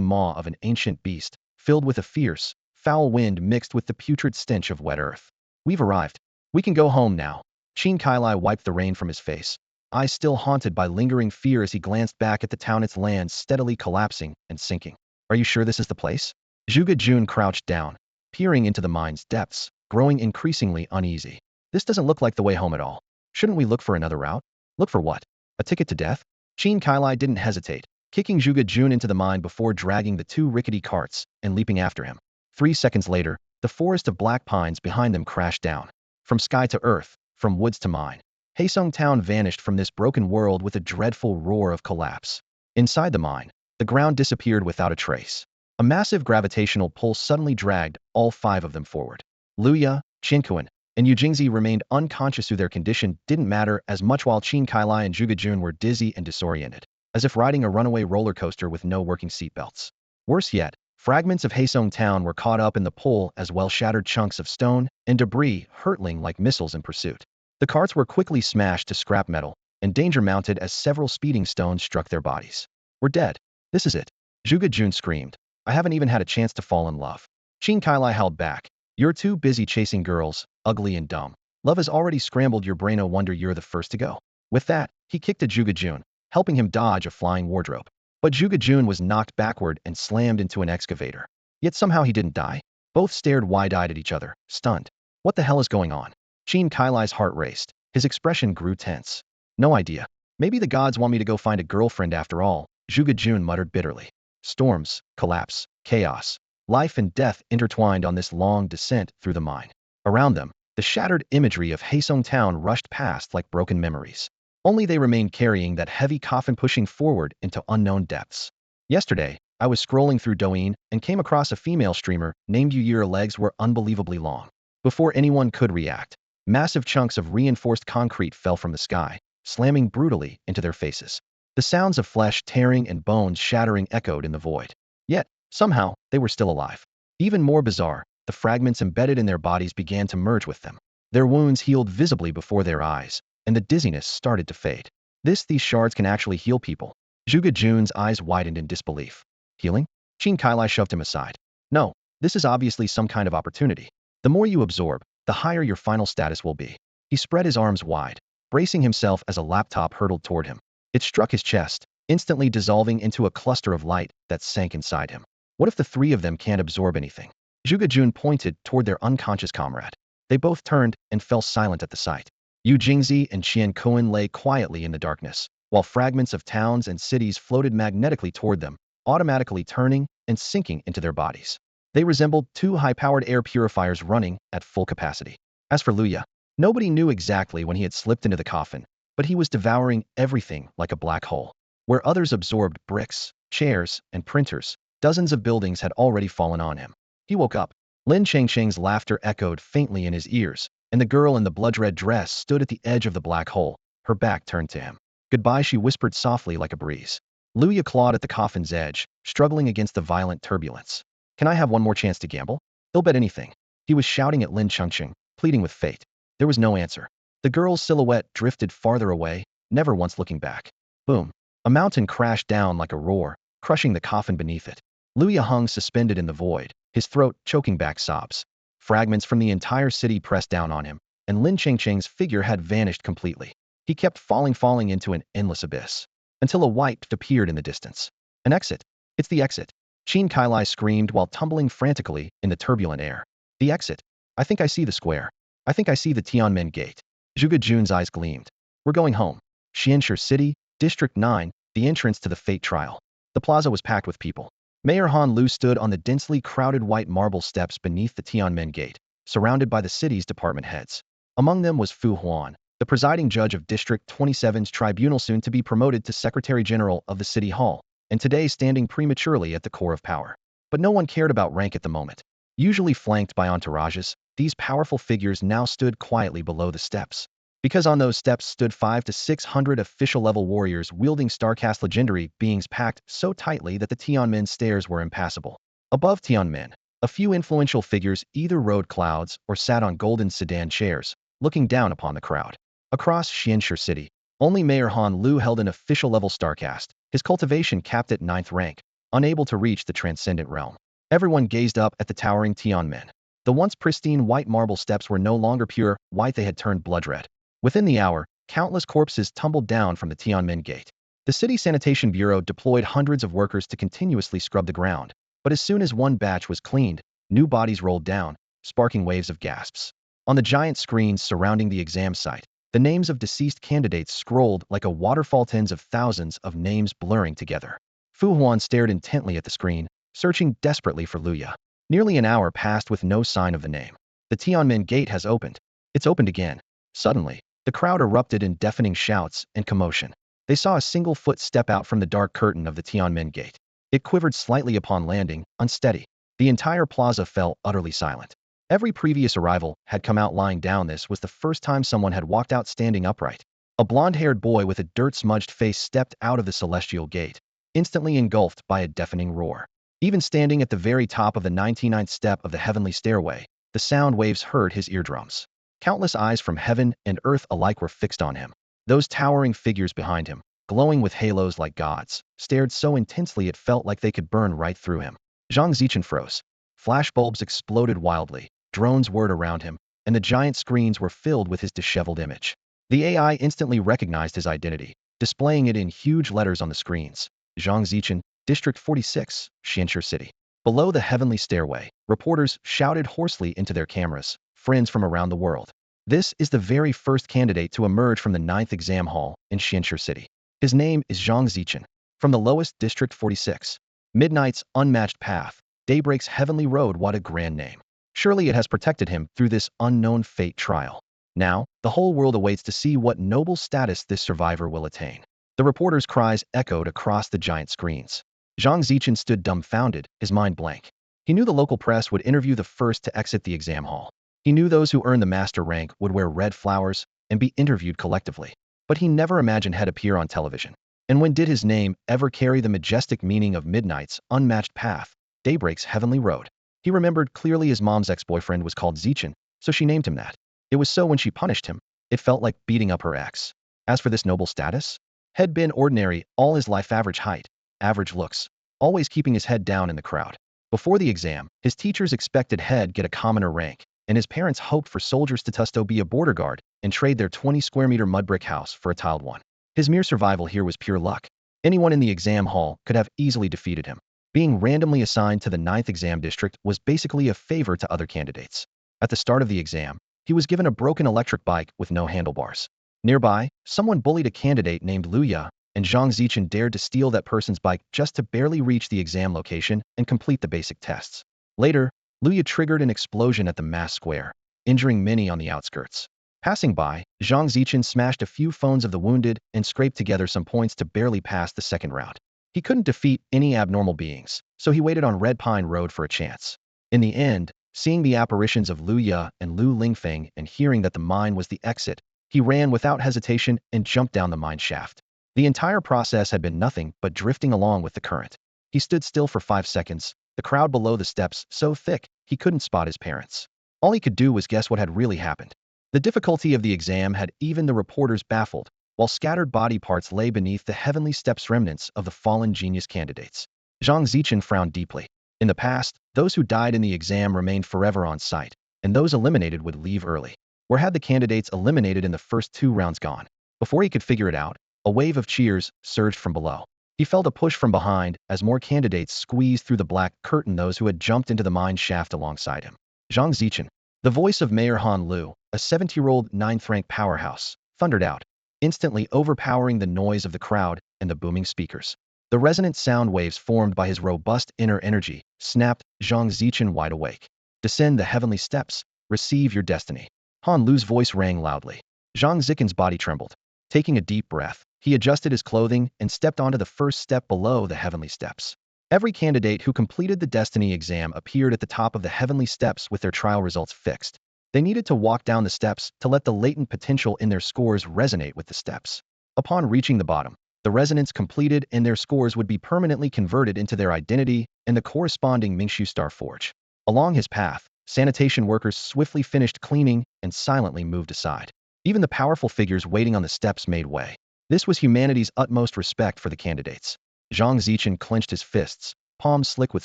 maw of an ancient beast, filled with a fierce, foul wind mixed with the putrid stench of wet earth. We've arrived. We can go home now. Qin Kailai wiped the rain from his face. eyes still haunted by lingering fear as he glanced back at the town, its lands steadily collapsing and sinking. Are you sure this is the place? Zhuge Jun crouched down, peering into the mine's depths, growing increasingly uneasy. This doesn't look like the way home at all. Shouldn't we look for another route? Look for what? A ticket to death? Qin Kailai didn't hesitate, kicking Zhuge Jun into the mine before dragging the two rickety carts and leaping after him. 3 seconds later, the forest of black pines behind them crashed down. From sky to earth, from woods to mine, Haesung Town vanished from this broken world with a dreadful roar of collapse. Inside the mine, the ground disappeared without a trace. A massive gravitational pull suddenly dragged all 5 of them forward. Luya, Qinkuan, and Yujingzi remained unconscious, who their condition didn't matter as much, while Qin Kailai and Zhuge Jun were dizzy and disoriented, as if riding a runaway roller coaster with no working seatbelts. Worse yet, fragments of Haesung Town were caught up in the pull as well, shattered chunks of stone and debris hurtling like missiles in pursuit. The carts were quickly smashed to scrap metal, and danger mounted as several speeding stones struck their bodies. We're dead. This is it. Zhuge Jun screamed. I haven't even had a chance to fall in love. Qin Kailai held back. You're too busy chasing girls, ugly and dumb. Love has already scrambled your brain, no wonder you're the first to go. With that, he kicked at Zhuge Jun, helping him dodge a flying wardrobe. But Zhuge Jun was knocked backward and slammed into an excavator. Yet somehow he didn't die. Both stared wide-eyed at each other, stunned. What the hell is going on? Qin Kailai's heart raced. His expression grew tense. No idea. Maybe the gods want me to go find a girlfriend after all, Zhuge Jun muttered bitterly. Storms, collapse, chaos. Life and death intertwined on this long descent through the mine. Around them, the shattered imagery of Haesung Town rushed past like broken memories. Only they remained carrying that heavy coffin, pushing forward into unknown depths. Yesterday, I was scrolling through Douyin and came across a female streamer named Yu. Her legs were unbelievably long. Before anyone could react, massive chunks of reinforced concrete fell from the sky, slamming brutally into their faces. The sounds of flesh tearing and bones shattering echoed in the void. Yet, somehow, they were still alive. Even more bizarre, the fragments embedded in their bodies began to merge with them. Their wounds healed visibly before their eyes, and the dizziness started to fade. These shards can actually heal people. Zhuge Jun's eyes widened in disbelief. Healing? Qin Kailai shoved him aside. No, this is obviously some kind of opportunity. The more you absorb, the higher your final status will be. He spread his arms wide, bracing himself as a laptop hurtled toward him. It struck his chest, instantly dissolving into a cluster of light that sank inside him. What if the 3 of them can't absorb anything? Zhuge Jun pointed toward their unconscious comrade. They both turned and fell silent at the sight. Yu Jingzi and Qian Kuan lay quietly in the darkness, while fragments of towns and cities floated magnetically toward them, automatically turning and sinking into their bodies. They resembled 2 high-powered air purifiers running at full capacity. As for Luya, nobody knew exactly when he had slipped into the coffin, but he was devouring everything like a black hole. Where others absorbed bricks, chairs, and printers, dozens of buildings had already fallen on him. He woke up. Lin Changsheng's laughter echoed faintly in his ears, and the girl in the blood-red dress stood at the edge of the black hole, her back turned to him. Goodbye, she whispered softly like a breeze. Luya clawed at the coffin's edge, struggling against the violent turbulence. Can I have one more chance to gamble? He'll bet anything. He was shouting at Lin Changsheng, pleading with fate. There was no answer. The girl's silhouette drifted farther away, never once looking back. Boom. A mountain crashed down like a roar, crushing the coffin beneath it. Luya hung suspended in the void, his throat choking back sobs. Fragments from the entire city pressed down on him, and Lin Changsheng's figure had vanished completely. He kept falling into an endless abyss, until a white appeared in the distance. An exit. It's the exit. Qin Kailai screamed while tumbling frantically in the turbulent air. The exit. I think I see the square. I think I see the Tianyuan gate. Zhuge Jun's eyes gleamed. We're going home. Xianshi City, District 9, the entrance to the fate trial. The plaza was packed with people. Mayor Han Lu stood on the densely crowded white marble steps beneath the Tianmen Gate, surrounded by the city's department heads. Among them was Fu Huan, the presiding judge of District 27's tribunal, soon to be promoted to Secretary General of the City Hall, and today standing prematurely at the core of power. But no one cared about rank at the moment. Usually flanked by entourages, these powerful figures now stood quietly below the steps. Because on those steps stood 500 to 600 official-level warriors wielding Starcast legendary beings packed so tightly that the Tianmen stairs were impassable. Above Tianmen, a few influential figures either rode clouds or sat on golden sedan chairs, looking down upon the crowd. Across Xianshi City, only Mayor Han Lu held an official-level Starcast, his cultivation capped at 9th rank, unable to reach the transcendent realm. Everyone gazed up at the towering Tianmen. The once pristine white marble steps were no longer pure white, they had turned blood red. Within the hour, countless corpses tumbled down from the Tianyuan gate. The city sanitation bureau deployed hundreds of workers to continuously scrub the ground, but as soon as one batch was cleaned, new bodies rolled down, sparking waves of gasps. On the giant screens surrounding the exam site, the names of deceased candidates scrolled like a waterfall, tens of thousands of names blurring together. Fu Huan stared intently at the screen, searching desperately for Luya. Nearly an hour passed with no sign of the name. The Tianyuan gate has opened. It's opened again. Suddenly, the crowd erupted in deafening shouts and commotion. They saw a single foot step out from the dark curtain of the Tianyuan gate. It quivered slightly upon landing, unsteady. The entire plaza fell utterly silent. Every previous arrival had come out lying down. This was the first time someone had walked out standing upright. A blonde-haired boy with a dirt-smudged face stepped out of the celestial gate, instantly engulfed by a deafening roar. Even standing at the very top of the 99th step of the heavenly stairway, the sound waves hurt his eardrums. Countless eyes from heaven and earth alike were fixed on him. Those towering figures behind him, glowing with halos like gods, stared so intensely it felt like they could burn right through him. Zhang Zichen froze. Flashbulbs exploded wildly, drones whirred around him, and the giant screens were filled with his disheveled image. The AI instantly recognized his identity, displaying it in huge letters on the screens. Zhang Zichen, District 46, Xianxia City. Below the heavenly stairway, reporters shouted hoarsely into their cameras, friends from around the world. This is the very first candidate to emerge from the 9th exam hall in Xianxia City. His name is Zhang Zichen, from the lowest District 46. Midnight's unmatched path, daybreak's heavenly road. What a grand name. Surely it has protected him through this unknown fate trial. Now, the whole world awaits to see what noble status this survivor will attain. The reporters' cries echoed across the giant screens. Zhang Zichen stood dumbfounded, his mind blank. He knew the local press would interview the first to exit the exam hall. He knew those who earned the master rank would wear red flowers and be interviewed collectively. But he never imagined he'd appear on television. And when did his name ever carry the majestic meaning of midnight's unmatched path, daybreak's heavenly road? He remembered clearly his mom's ex-boyfriend was called Zichen, so she named him that. It was so when she punished him. It felt like beating up her ex. As for this noble status, had been ordinary all his life, average height, average looks, always keeping his head down in the crowd. Before the exam, his teachers expected he'd get a commoner rank, and his parents hoped for soldiers to Tusto be a border guard and trade their 20-square-meter mud brick house for a tiled one. His mere survival here was pure luck. Anyone in the exam hall could have easily defeated him. Being randomly assigned to the 9th exam district was basically a favor to other candidates. At the start of the exam, he was given a broken electric bike with no handlebars. Nearby, someone bullied a candidate named Luya, and Zhang Zichen dared to steal that person's bike just to barely reach the exam location and complete the basic tests. Later, Luya triggered an explosion at the mass square, injuring many on the outskirts. Passing by, Zhang Zichen smashed a few phones of the wounded and scraped together some points to barely pass the second round. He couldn't defeat any abnormal beings, so he waited on Red Pine Road for a chance. In the end, seeing the apparitions of Luya and Lu Lingfeng and hearing that the mine was the exit, he ran without hesitation and jumped down the mine shaft. The entire process had been nothing but drifting along with the current. He stood still for 5 seconds, the crowd below the steps so thick he couldn't spot his parents. All he could do was guess what had really happened. The difficulty of the exam had even the reporters baffled, while scattered body parts lay beneath the heavenly steps, remnants of the fallen genius candidates. Zhang Zichen frowned deeply. In the past, those who died in the exam remained forever on site, and those eliminated would leave early. Where had the candidates eliminated in the first 2 rounds gone? Before he could figure it out, a wave of cheers surged from below. He felt a push from behind as more candidates squeezed through the black curtain, those who had jumped into the mine shaft alongside him. Zhang Zichen, the voice of Mayor Han Lu, a 70-year-old 9th-rank powerhouse, thundered out, instantly overpowering the noise of the crowd and the booming speakers. The resonant sound waves formed by his robust inner energy snapped Zhang Zichen wide awake. Descend the heavenly steps, receive your destiny. Han Lu's voice rang loudly. Zhang Zichen's body trembled. Taking a deep breath, he adjusted his clothing and stepped onto the first step below the heavenly steps. Every candidate who completed the destiny exam appeared at the top of the heavenly steps with their trial results fixed. They needed to walk down the steps to let the latent potential in their scores resonate with the steps. Upon reaching the bottom, the resonance completed and their scores would be permanently converted into their identity and the corresponding Mingshu Star Forge. Along his path, sanitation workers swiftly finished cleaning and silently moved aside. Even the powerful figures waiting on the steps made way. This was humanity's utmost respect for the candidates. Zhang Zichen clenched his fists, palms slick with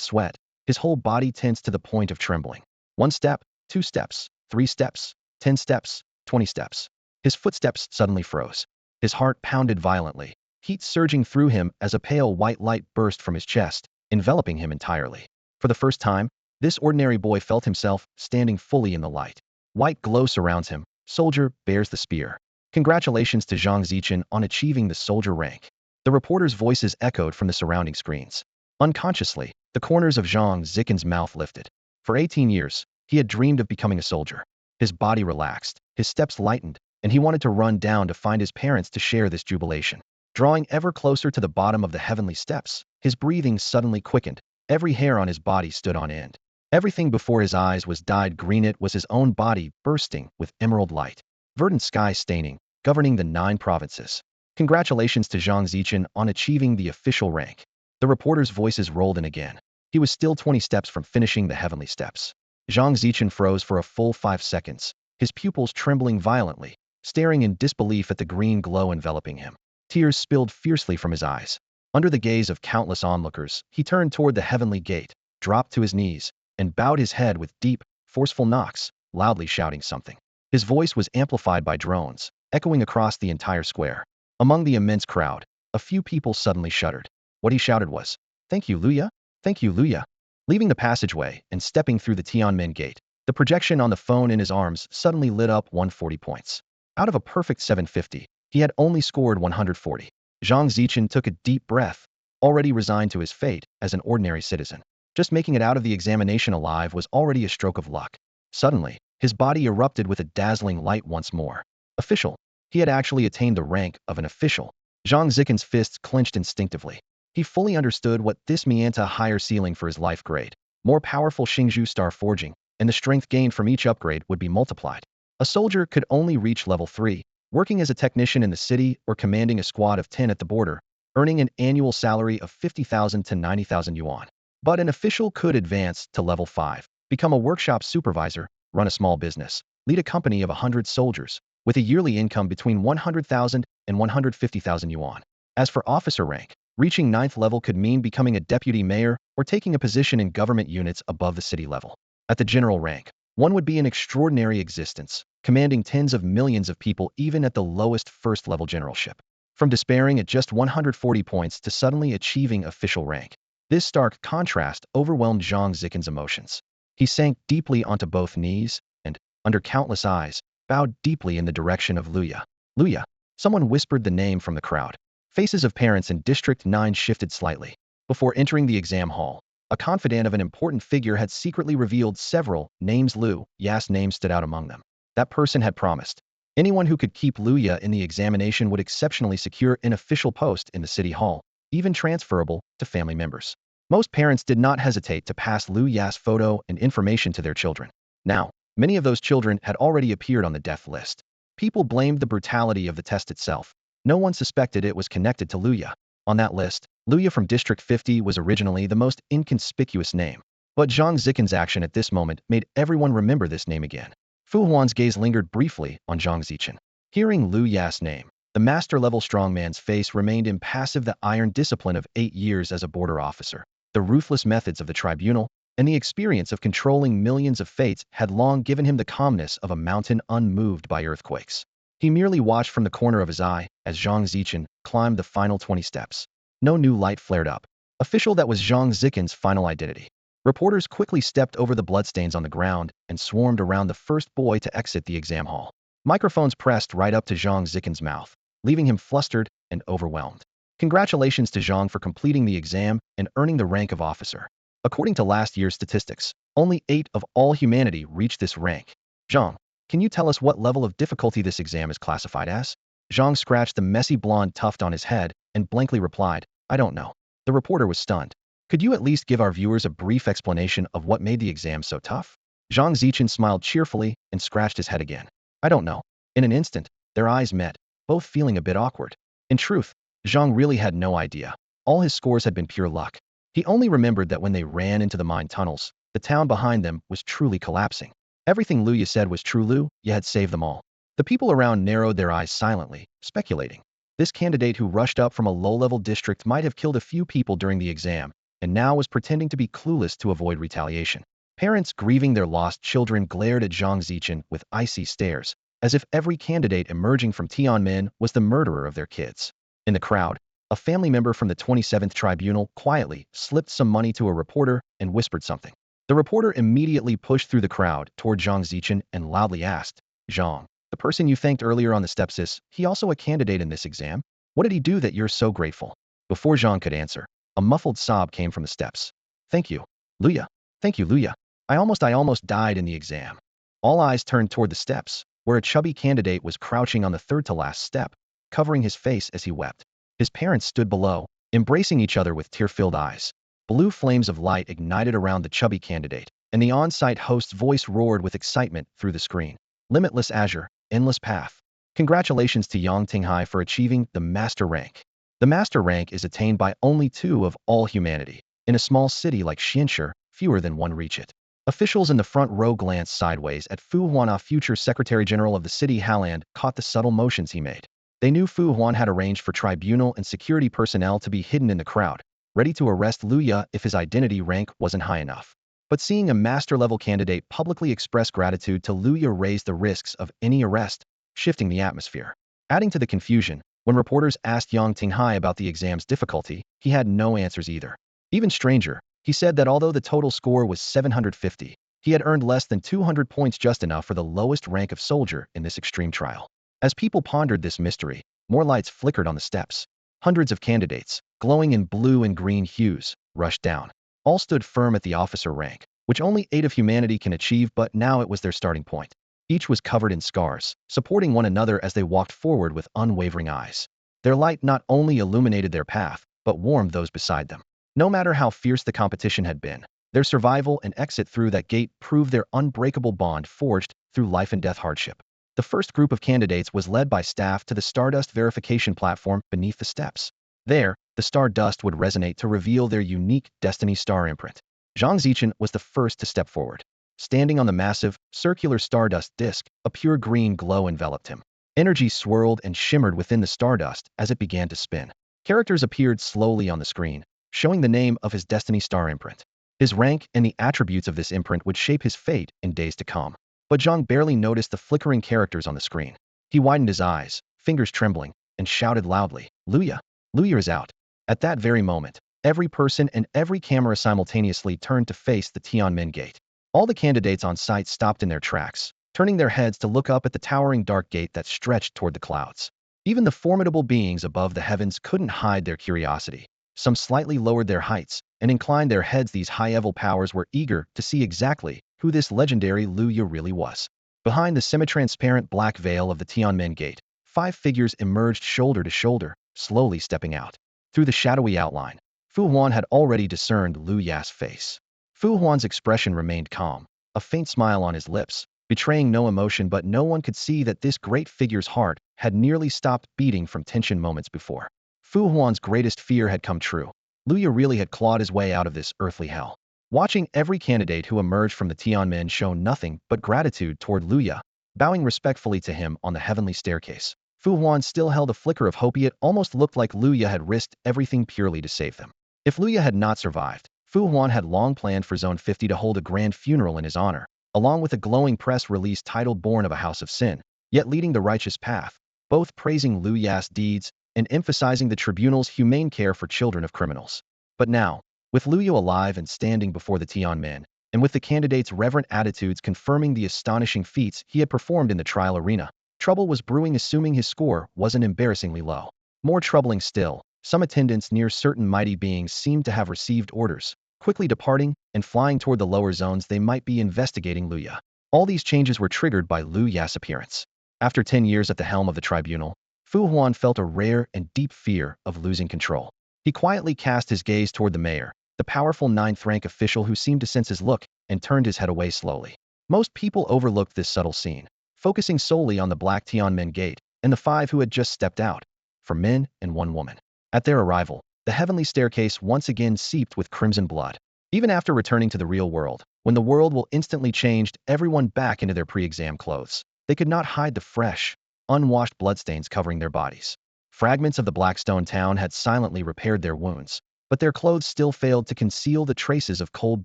sweat, his whole body tense to the point of trembling. 1 step, 2 steps, 3 steps, 10 steps, 20 steps. His footsteps suddenly froze. His heart pounded violently, heat surging through him as a pale white light burst from his chest, enveloping him entirely. For the first time, this ordinary boy felt himself standing fully in the light. White glow surrounds him. Soldier bears the spear. Congratulations to Zhang Zichen on achieving the soldier rank. The reporters' voices echoed from the surrounding screens. Unconsciously, the corners of Zhang Zichen's mouth lifted. For 18 years, he had dreamed of becoming a soldier. His body relaxed, his steps lightened, and he wanted to run down to find his parents to share this jubilation. Drawing ever closer to the bottom of the heavenly steps, his breathing suddenly quickened. Every hair on his body stood on end. Everything before his eyes was dyed green. It was his own body bursting with emerald light. Verdant sky staining, governing the 9 provinces. Congratulations to Zhang Zichen on achieving the official rank. The reporters' voices rolled in again. He was still 20 steps from finishing the heavenly steps. Zhang Zichen froze for a full 5 seconds, his pupils trembling violently, staring in disbelief at the green glow enveloping him. Tears spilled fiercely from his eyes. Under the gaze of countless onlookers, he turned toward the heavenly gate, dropped to his knees, and bowed his head with deep, forceful knocks, loudly shouting something. His voice was amplified by drones, echoing across the entire square. Among the immense crowd, a few people suddenly shuddered. What he shouted was, "Thank you, Luya! Thank you, Luya!" Leaving the passageway and stepping through the Tianyuan gate, the projection on the phone in his arms suddenly lit up 140 points. Out of a perfect 750, he had only scored 140. Zhang Zichen took a deep breath, already resigned to his fate as an ordinary citizen. Just making it out of the examination alive was already a stroke of luck. Suddenly, his body erupted with a dazzling light once more. Official. He had actually attained the rank of an official. Zhang Zichen's fists clenched instinctively. He fully understood what this meant: a higher ceiling for his life grade. More powerful Xingzhu star forging, and the strength gained from each upgrade would be multiplied. A soldier could only reach level 3, working as a technician in the city or commanding a squad of 10 at the border, earning an annual salary of 50,000 to 90,000 yuan. But an official could advance to level 5, become a workshop supervisor, run a small business, lead a company of 100 soldiers, with a yearly income between 100,000 and 150,000 yuan. As for officer rank, reaching 9th level could mean becoming a deputy mayor or taking a position in government units above the city level. At the general rank, one would be an extraordinary existence, commanding tens of millions of people even at the lowest first-level generalship. From despairing at just 140 points to suddenly achieving official rank, this stark contrast overwhelmed Zhang Zichen's emotions. He sank deeply onto both knees and, under countless eyes, bowed deeply in the direction of Luya. Luya. Someone whispered the name from the crowd. Faces of parents in District 9 shifted slightly. Before entering the exam hall, a confidant of an important figure had secretly revealed several names. Lu Ya's name stood out among them. That person had promised. Anyone who could keep Luya in the examination would exceptionally secure an official post in the city hall, even transferable to family members. Most parents did not hesitate to pass Lu Ya's photo and information to their children. Now, many of those children had already appeared on the death list. People blamed the brutality of the test itself. No one suspected it was connected to Luya. On that list, Luya from District 50 was originally the most inconspicuous name. But Zhang Zichen's action at this moment made everyone remember this name again. Fu Huan's gaze lingered briefly on Zhang Zichen. Hearing Lu Ya's name, the master-level strongman's face remained impassive. The iron discipline of 8 years as a border officer, the ruthless methods of the tribunal, and the experience of controlling millions of fates had long given him the calmness of a mountain unmoved by earthquakes. He merely watched from the corner of his eye as Zhang Zichen climbed the final 20 steps. No new light flared up. Official, that was Zhang Zichen's final identity. Reporters quickly stepped over the bloodstains on the ground and swarmed around the first boy to exit the exam hall. Microphones pressed right up to Zhang Zichen's mouth, leaving him flustered and overwhelmed. Congratulations to Zhang for completing the exam and earning the rank of officer. According to last year's statistics, only 8 of all humanity reached this rank. Zhang, can you tell us what level of difficulty this exam is classified as? Zhang scratched the messy blonde tuft on his head and blankly replied, I don't know. The reporter was stunned. Could you at least give our viewers a brief explanation of what made the exam so tough? Zhang Zichen smiled cheerfully and scratched his head again. I don't know. In an instant, their eyes met, both feeling a bit awkward. In truth, Zhang really had no idea. All his scores had been pure luck. He only remembered that when they ran into the mine tunnels, the town behind them was truly collapsing. Everything Luya said was true. Luya had saved them all. The people around narrowed their eyes silently, speculating. This candidate who rushed up from a low-level district might have killed a few people during the exam, and now was pretending to be clueless to avoid retaliation. Parents grieving their lost children glared at Zhang Zichen with icy stares, as if every candidate emerging from Tianyuan was the murderer of their kids. In the crowd, a family member from the 27th Tribunal quietly slipped some money to a reporter and whispered something. The reporter immediately pushed through the crowd toward Zhang Zichen and loudly asked, "Zhang, the person you thanked earlier on the steps, is he also a candidate in this exam? What did he do that you're so grateful?" Before Zhang could answer, a muffled sob came from the steps. "Thank you, Luya. Thank you, Luya. I almost died in the exam." All eyes turned toward the steps, where a chubby candidate was crouching on the third-to-last step, covering his face as he wept. His parents stood below, embracing each other with tear-filled eyes. Blue flames of light ignited around the chubby candidate, and the on-site host's voice roared with excitement through the screen. "Limitless Azure, endless path. Congratulations to Yang Tinghai for achieving the Master rank." The Master rank is attained by only 2 of all humanity. In a small city like Xianshi, fewer than 1 reach it. Officials in the front row glanced sideways at Fu Huan, a future Secretary General of the city. Haland caught the subtle motions he made. They knew Fu Huan had arranged for tribunal and security personnel to be hidden in the crowd, ready to arrest Luya if his identity rank wasn't high enough. But seeing a master-level candidate publicly express gratitude to Luya raised the risks of any arrest, shifting the atmosphere. Adding to the confusion, when reporters asked Yang Tinghai about the exam's difficulty, he had no answers either. Even stranger, he said that although the total score was 750, he had earned less than 200 points, just enough for the lowest rank of soldier in this extreme trial. As people pondered this mystery, more lights flickered on the steps. Hundreds of candidates, glowing in blue and green hues, rushed down. All stood firm at the officer rank, which only 8 of humanity can achieve, but now it was their starting point. Each was covered in scars, supporting one another as they walked forward with unwavering eyes. Their light not only illuminated their path, but warmed those beside them. No matter how fierce the competition had been, their survival and exit through that gate proved their unbreakable bond forged through life and death hardship. The first group of candidates was led by staff to the Stardust verification platform beneath the steps. There, the Stardust would resonate to reveal their unique Destiny Star imprint. Zhang Zichen was the first to step forward. Standing on the massive, circular Stardust disk, a pure green glow enveloped him. Energy swirled and shimmered within the Stardust as it began to spin. Characters appeared slowly on the screen, showing the name of his Destiny Star imprint. His rank and the attributes of this imprint would shape his fate in days to come. But Zhang barely noticed the flickering characters on the screen. He widened his eyes, fingers trembling, and shouted loudly, "Luya! Luya is out!" At that very moment, every person and every camera simultaneously turned to face the Tianyuan gate. All the candidates on site stopped in their tracks, turning their heads to look up at the towering dark gate that stretched toward the clouds. Even the formidable beings above the heavens couldn't hide their curiosity. Some slightly lowered their heights and inclined their heads. These high-level powers were eager to see exactly who this legendary Luya really was. Behind the semi-transparent black veil of the Tianyuan gate, 5 figures emerged shoulder to shoulder, slowly stepping out. Through the shadowy outline, Fu Huan had already discerned Luya's face. Fu Huan's expression remained calm, a faint smile on his lips, betraying no emotion, but no one could see that this great figure's heart had nearly stopped beating from tension moments before. Fu Huan's greatest fear had come true. Luya really had clawed his way out of this earthly hell. Watching every candidate who emerged from the Tianyuan show nothing but gratitude toward Luya, bowing respectfully to him on the heavenly staircase, Fu Huan still held a flicker of hope. It almost looked like Luya had risked everything purely to save them. If Luya had not survived, Fu Huan had long planned for Zone 50 to hold a grand funeral in his honor, along with a glowing press release titled "Born of a House of Sin, Yet Leading the Righteous Path," both praising Luya's deeds and emphasizing the tribunal's humane care for children of criminals. But now, with Luya alive and standing before the Tianyuan, and with the candidates' reverent attitudes confirming the astonishing feats he had performed in the trial arena, trouble was brewing. Assuming his score wasn't embarrassingly low. More troubling still, some attendants near certain mighty beings seemed to have received orders, quickly departing and flying toward the lower zones. They might be investigating Luya. All these changes were triggered by Luya's appearance. After 10 years at the helm of the tribunal, Fu Huan felt a rare and deep fear of losing control. He quietly cast his gaze toward the mayor, the powerful 9th-rank official who seemed to sense his look, and turned his head away slowly. Most people overlooked this subtle scene, focusing solely on the black Tianyuan gate and the 5 who had just stepped out, 4 men and 1 woman. At their arrival, the heavenly staircase once again seeped with crimson blood. Even after returning to the real world, when the world will instantly changed everyone back into their pre-exam clothes, they could not hide the fresh, unwashed bloodstains covering their bodies. Fragments of the Blackstone town had silently repaired their wounds, but their clothes still failed to conceal the traces of cold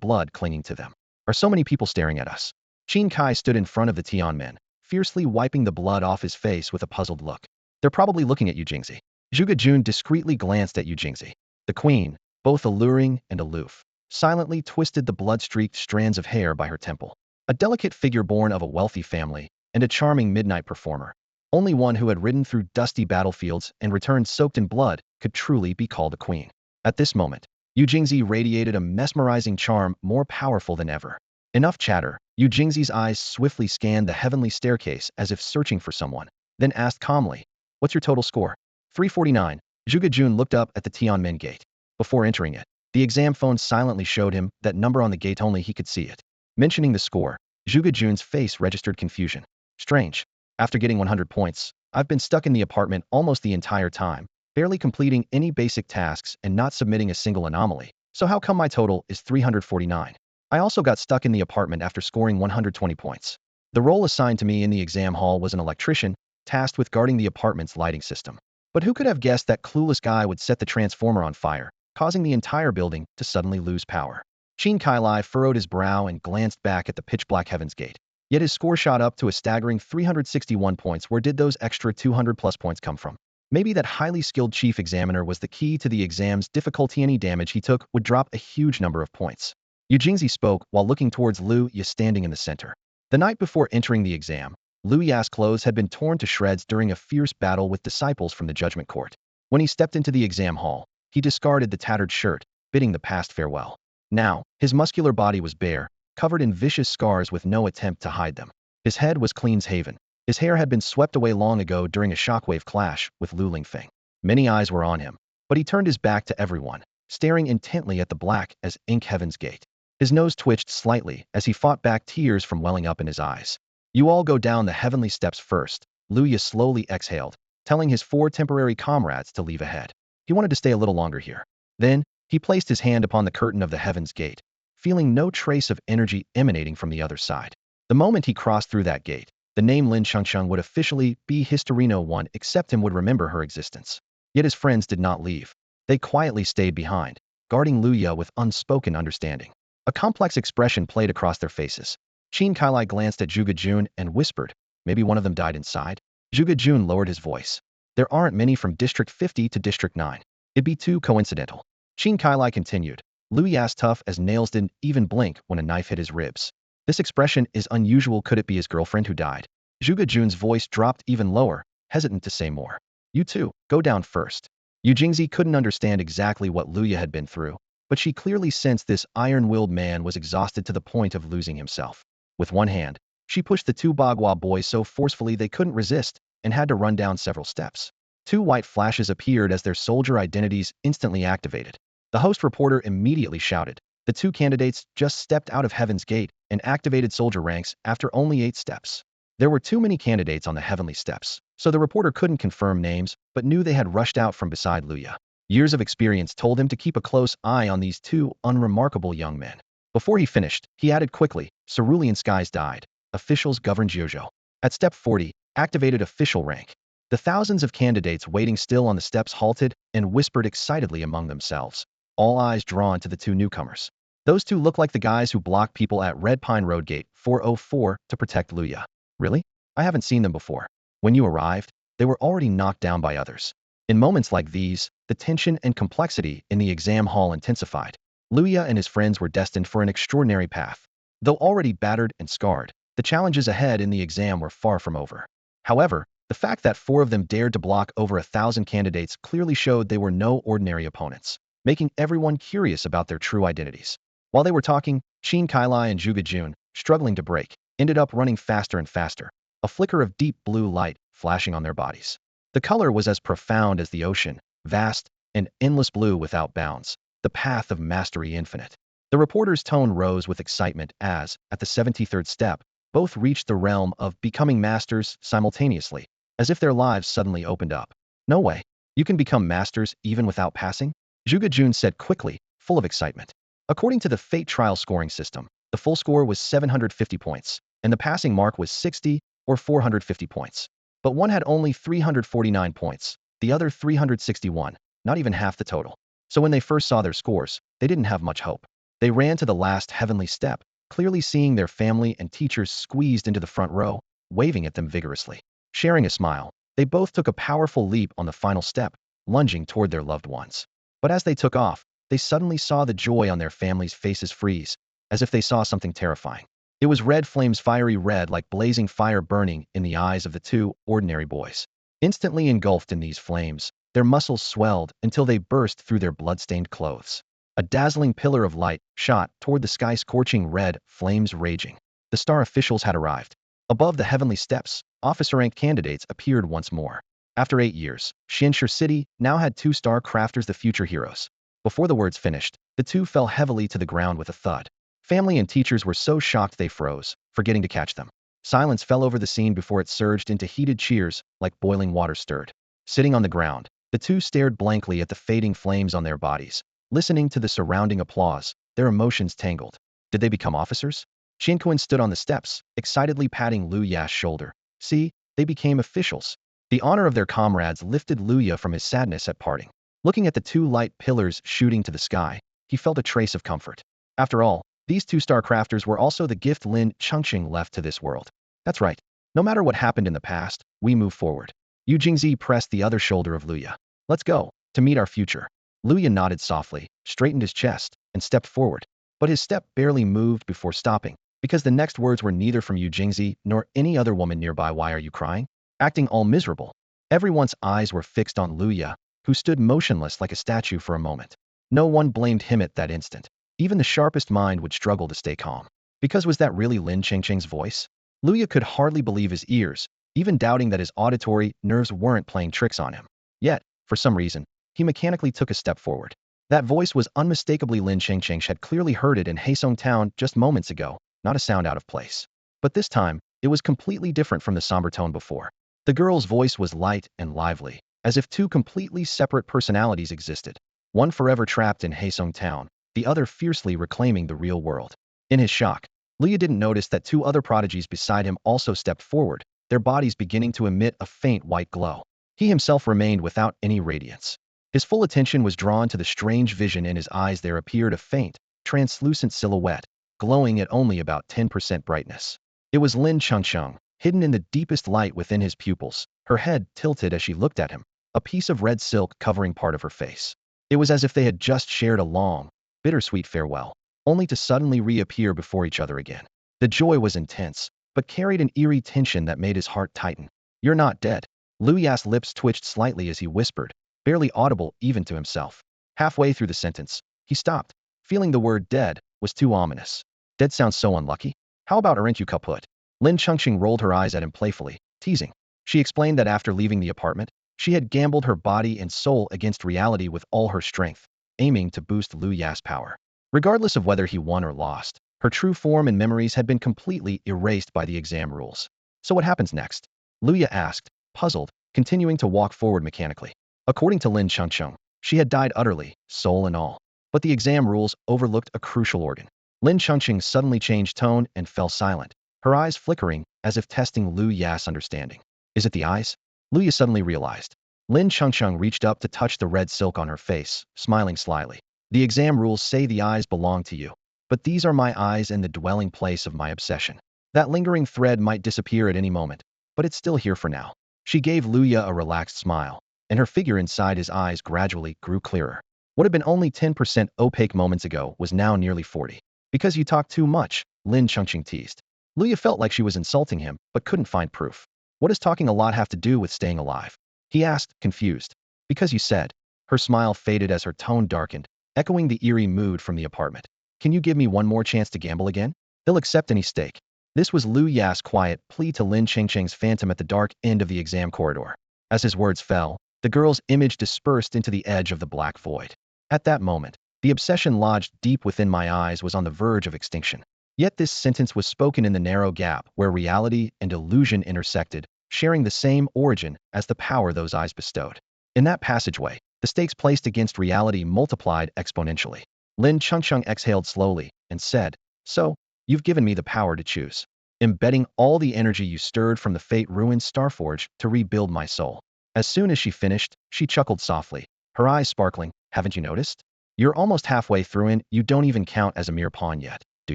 blood clinging to them. Are so many people staring at us? Qin Kai stood in front of the Tianyuan, fiercely wiping the blood off his face with a puzzled look. They're probably looking at you, Jingzi. Zhuge Jun discreetly glanced at Yu Jingzi. The queen, both alluring and aloof, silently twisted the blood-streaked strands of hair by her temple. A delicate figure born of a wealthy family and a charming midnight performer. Only one who had ridden through dusty battlefields and returned soaked in blood could truly be called a queen. At this moment, Yu Jingzi radiated a mesmerizing charm more powerful than ever. Enough chatter. Yu Jingzi's eyes swiftly scanned the heavenly staircase as if searching for someone, then asked calmly, "What's your total score?" 349. Zhuge Jun looked up at the Tianyuan gate. Before entering it, the exam phone silently showed him that number on the gate, only he could see it. Mentioning the score, Zhuge Jun's face registered confusion. Strange. After getting 100 points, I've been stuck in the apartment almost the entire time, barely completing any basic tasks and not submitting a single anomaly. So how come my total is 349? I also got stuck in the apartment after scoring 120 points. The role assigned to me in the exam hall was an electrician, tasked with guarding the apartment's lighting system. But who could have guessed that clueless guy would set the transformer on fire, causing the entire building to suddenly lose power? Qin Kailai furrowed his brow and glanced back at the pitch-black Heaven's Gate. Yet his score shot up to a staggering 361 points. Where did those extra 200-plus points come from? Maybe that highly skilled chief examiner was the key to the exam's difficulty. Any damage he took would drop a huge number of points. Yu Jingzi spoke while looking towards Lu Ye standing in the center. The night before entering the exam, Lu Ye's clothes had been torn to shreds during a fierce battle with disciples from the judgment court. When he stepped into the exam hall, he discarded the tattered shirt, bidding the past farewell. Now, his muscular body was bare, covered in vicious scars with no attempt to hide them. His head was clean shaven. His hair had been swept away long ago during a shockwave clash with Lu Lingfeng. Many eyes were on him, but he turned his back to everyone, staring intently at the black as ink Heaven's Gate. His nose twitched slightly as he fought back tears from welling up in his eyes. "You all go down the heavenly steps first," Lu Ye slowly exhaled, telling his 4 temporary comrades to leave ahead. He wanted to stay a little longer here. Then, he placed his hand upon the curtain of the Heaven's Gate, feeling no trace of energy emanating from the other side. The moment he crossed through that gate, the name Lin Chengcheng would officially be history. No one except him would remember her existence. Yet his friends did not leave. They quietly stayed behind, guarding Lu Ye with unspoken understanding. A complex expression played across their faces. Qin Kailai glanced at Zhuge Jun and whispered, "Maybe one of them died inside?" Zhuge Jun lowered his voice. "There aren't many from District 50 to District 9. It'd be too coincidental." Qin Kailai continued. Lu Ye's tough as nails didn't even blink when a knife hit his ribs. "This expression is unusual. Could it be his girlfriend who died?" Zhuge Jun's voice dropped even lower, hesitant to say more. "You two, go down first." Yu Jingzi couldn't understand exactly what Lu Ye had been through, but she clearly sensed this iron-willed man was exhausted to the point of losing himself. With one hand, she pushed the 2 Bagua boys so forcefully they couldn't resist and had to run down several steps. 2 white flashes appeared as their soldier identities instantly activated. The host reporter immediately shouted, "The 2 candidates just stepped out of Heaven's Gate and activated soldier ranks after only 8 steps." There were too many candidates on the heavenly steps, so the reporter couldn't confirm names but knew they had rushed out from beside Lu Ye. Years of experience told him to keep a close eye on these 2 unremarkable young men. Before he finished, he added quickly, "Cerulean skies died. Officials govern Jiuzhou." At step 40, activated official rank. The thousands of candidates waiting still on the steps halted and whispered excitedly among themselves, all eyes drawn to the 2 newcomers. Those 2 look like the guys who blocked people at Red Pine Road Gate 404 to protect Lu Ye. Really? I haven't seen them before. When you arrived, they were already knocked down by others. In moments like these, the tension and complexity in the exam hall intensified. Lu Ye and his friends were destined for an extraordinary path. Though already battered and scarred, the challenges ahead in the exam were far from over. However, the fact that 4 of them dared to block over 1,000 candidates clearly showed they were no ordinary opponents, making everyone curious about their true identities. While they were talking, Qin Kailai and Zhuge Jun, struggling to break, ended up running faster and faster, a flicker of deep blue light flashing on their bodies. The color was as profound as the ocean, vast and endless blue without bounds, the path of mastery infinite. The reporter's tone rose with excitement as, at the 73rd step, both reached the realm of becoming masters simultaneously, as if their lives suddenly opened up. "No way. You can become masters even without passing?" Zhuge Jun said quickly, full of excitement. According to the Fate Trial scoring system, the full score was 750 points, and the passing mark was 60 or 450 points. But one had only 349 points, the other 361, not even half the total. So when they first saw their scores, they didn't have much hope. They ran to the last heavenly step, clearly seeing their family and teachers squeezed into the front row, waving at them vigorously. Sharing a smile, they both took a powerful leap on the final step, lunging toward their loved ones. But as they took off, they suddenly saw the joy on their families' faces freeze, as if they saw something terrifying. It was red flames, fiery red like blazing fire burning in the eyes of the two ordinary boys. Instantly engulfed in these flames, their muscles swelled until they burst through their bloodstained clothes. A dazzling pillar of light shot toward the sky, scorching red, flames raging. The star officials had arrived. Above the heavenly steps, officer-rank candidates appeared once more. After 8 years, Xianxia City now had 2-star crafters, the future heroes. Before the words finished, the two fell heavily to the ground with a thud. Family and teachers were so shocked they froze, forgetting to catch them. Silence fell over the scene before it surged into heated cheers like boiling water stirred. Sitting on the ground, the two stared blankly at the fading flames on their bodies. Listening to the surrounding applause, their emotions tangled. Did they become officers? Qianquan stood on the steps, excitedly patting Lu Ya's shoulder. See, they became officials. The honor of their comrades lifted Lu Ya from his sadness at parting. Looking at the two light pillars shooting to the sky, he felt a trace of comfort. After all, these 2-star crafters were also the gift Lin Chengqing left to this world. That's right. No matter what happened in the past, we move forward. Yu Jingzi pressed the other shoulder of Lu Ya. Let's go, to meet our future. Lu Ya nodded softly, straightened his chest, and stepped forward. But his step barely moved before stopping, because the next words were neither from Yu Jingzi nor any other woman nearby. Why are you crying? Acting all miserable. Everyone's eyes were fixed on Lu Ya, who stood motionless like a statue for a moment. No one blamed him at that instant. Even the sharpest mind would struggle to stay calm. Because was that really Lin Chengqing's voice? Lu Ya could hardly believe his ears, even doubting that his auditory nerves weren't playing tricks on him. Yet, for some reason, he mechanically took a step forward. That voice was unmistakably Lin Chengqing. Had clearly heard it in Heisong Town just moments ago, not a sound out of place. But this time, it was completely different from the somber tone before. The girl's voice was light and lively, as if two completely separate personalities existed. One forever trapped in Heisong Town, the other fiercely reclaiming the real world. In his shock, Lu Ya didn't notice that 2 other prodigies beside him also stepped forward, their bodies beginning to emit a faint white glow. He himself remained without any radiance. His full attention was drawn to the strange vision in his eyes. There appeared a faint, translucent silhouette, glowing at only about 10% brightness. It was Lin Chengqing, hidden in the deepest light within his pupils, her head tilted as she looked at him, a piece of red silk covering part of her face. It was as if they had just shared a long, bittersweet farewell, only to suddenly reappear before each other again. The joy was intense, but carried an eerie tension that made his heart tighten. You're not dead. Lu Ya's lips twitched slightly as he whispered, barely audible even to himself. Halfway through the sentence, he stopped, feeling the word dead was too ominous. Dead sounds so unlucky. How about aren't you kaput? Lin Chengqing rolled her eyes at him playfully, teasing. She explained that after leaving the apartment, she had gambled her body and soul against reality with all her strength, aiming to boost Lu Ya's power. Regardless of whether he won or lost, her true form and memories had been completely erased by the exam rules. So what happens next? Lu Ya asked, puzzled, continuing to walk forward mechanically. According to Lin Chengqing, she had died utterly, soul and all. But the exam rules overlooked a crucial organ. Lin Chengqing suddenly changed tone and fell silent, her eyes flickering as if testing Lu Ya's understanding. Is it the eyes? Lu Ya suddenly realized. Lin Chengqing reached up to touch the red silk on her face, smiling slyly. The exam rules say the eyes belong to you. But these are my eyes and the dwelling place of my obsession. That lingering thread might disappear at any moment, but it's still here for now. She gave Lu Ya a relaxed smile, and her figure inside his eyes gradually grew clearer. What had been only 10% opaque moments ago was now nearly 40. Because you talk too much, Lin Chengqing teased. Lu Ya felt like she was insulting him, but couldn't find proof. What does talking a lot have to do with staying alive? He asked, confused. Because you said. Her smile faded as her tone darkened, echoing the eerie mood from the apartment. Can you give me one more chance to gamble again? They'll accept any stake. This was Lu Ya's quiet plea to Lin Chengqing's phantom at the dark end of the exam corridor. As his words fell, the girl's image dispersed into the edge of the black void. At that moment, the obsession lodged deep within my eyes was on the verge of extinction. Yet this sentence was spoken in the narrow gap where reality and illusion intersected, sharing the same origin as the power those eyes bestowed. In that passageway, the stakes placed against reality multiplied exponentially. Lin Chengqing exhaled slowly and said, so, you've given me the power to choose. Embedding all the energy you stirred from the fate-ruined Starforge to rebuild my soul. As soon as she finished, she chuckled softly, her eyes sparkling. Haven't you noticed? You're almost halfway through and you don't even count as a mere pawn yet, do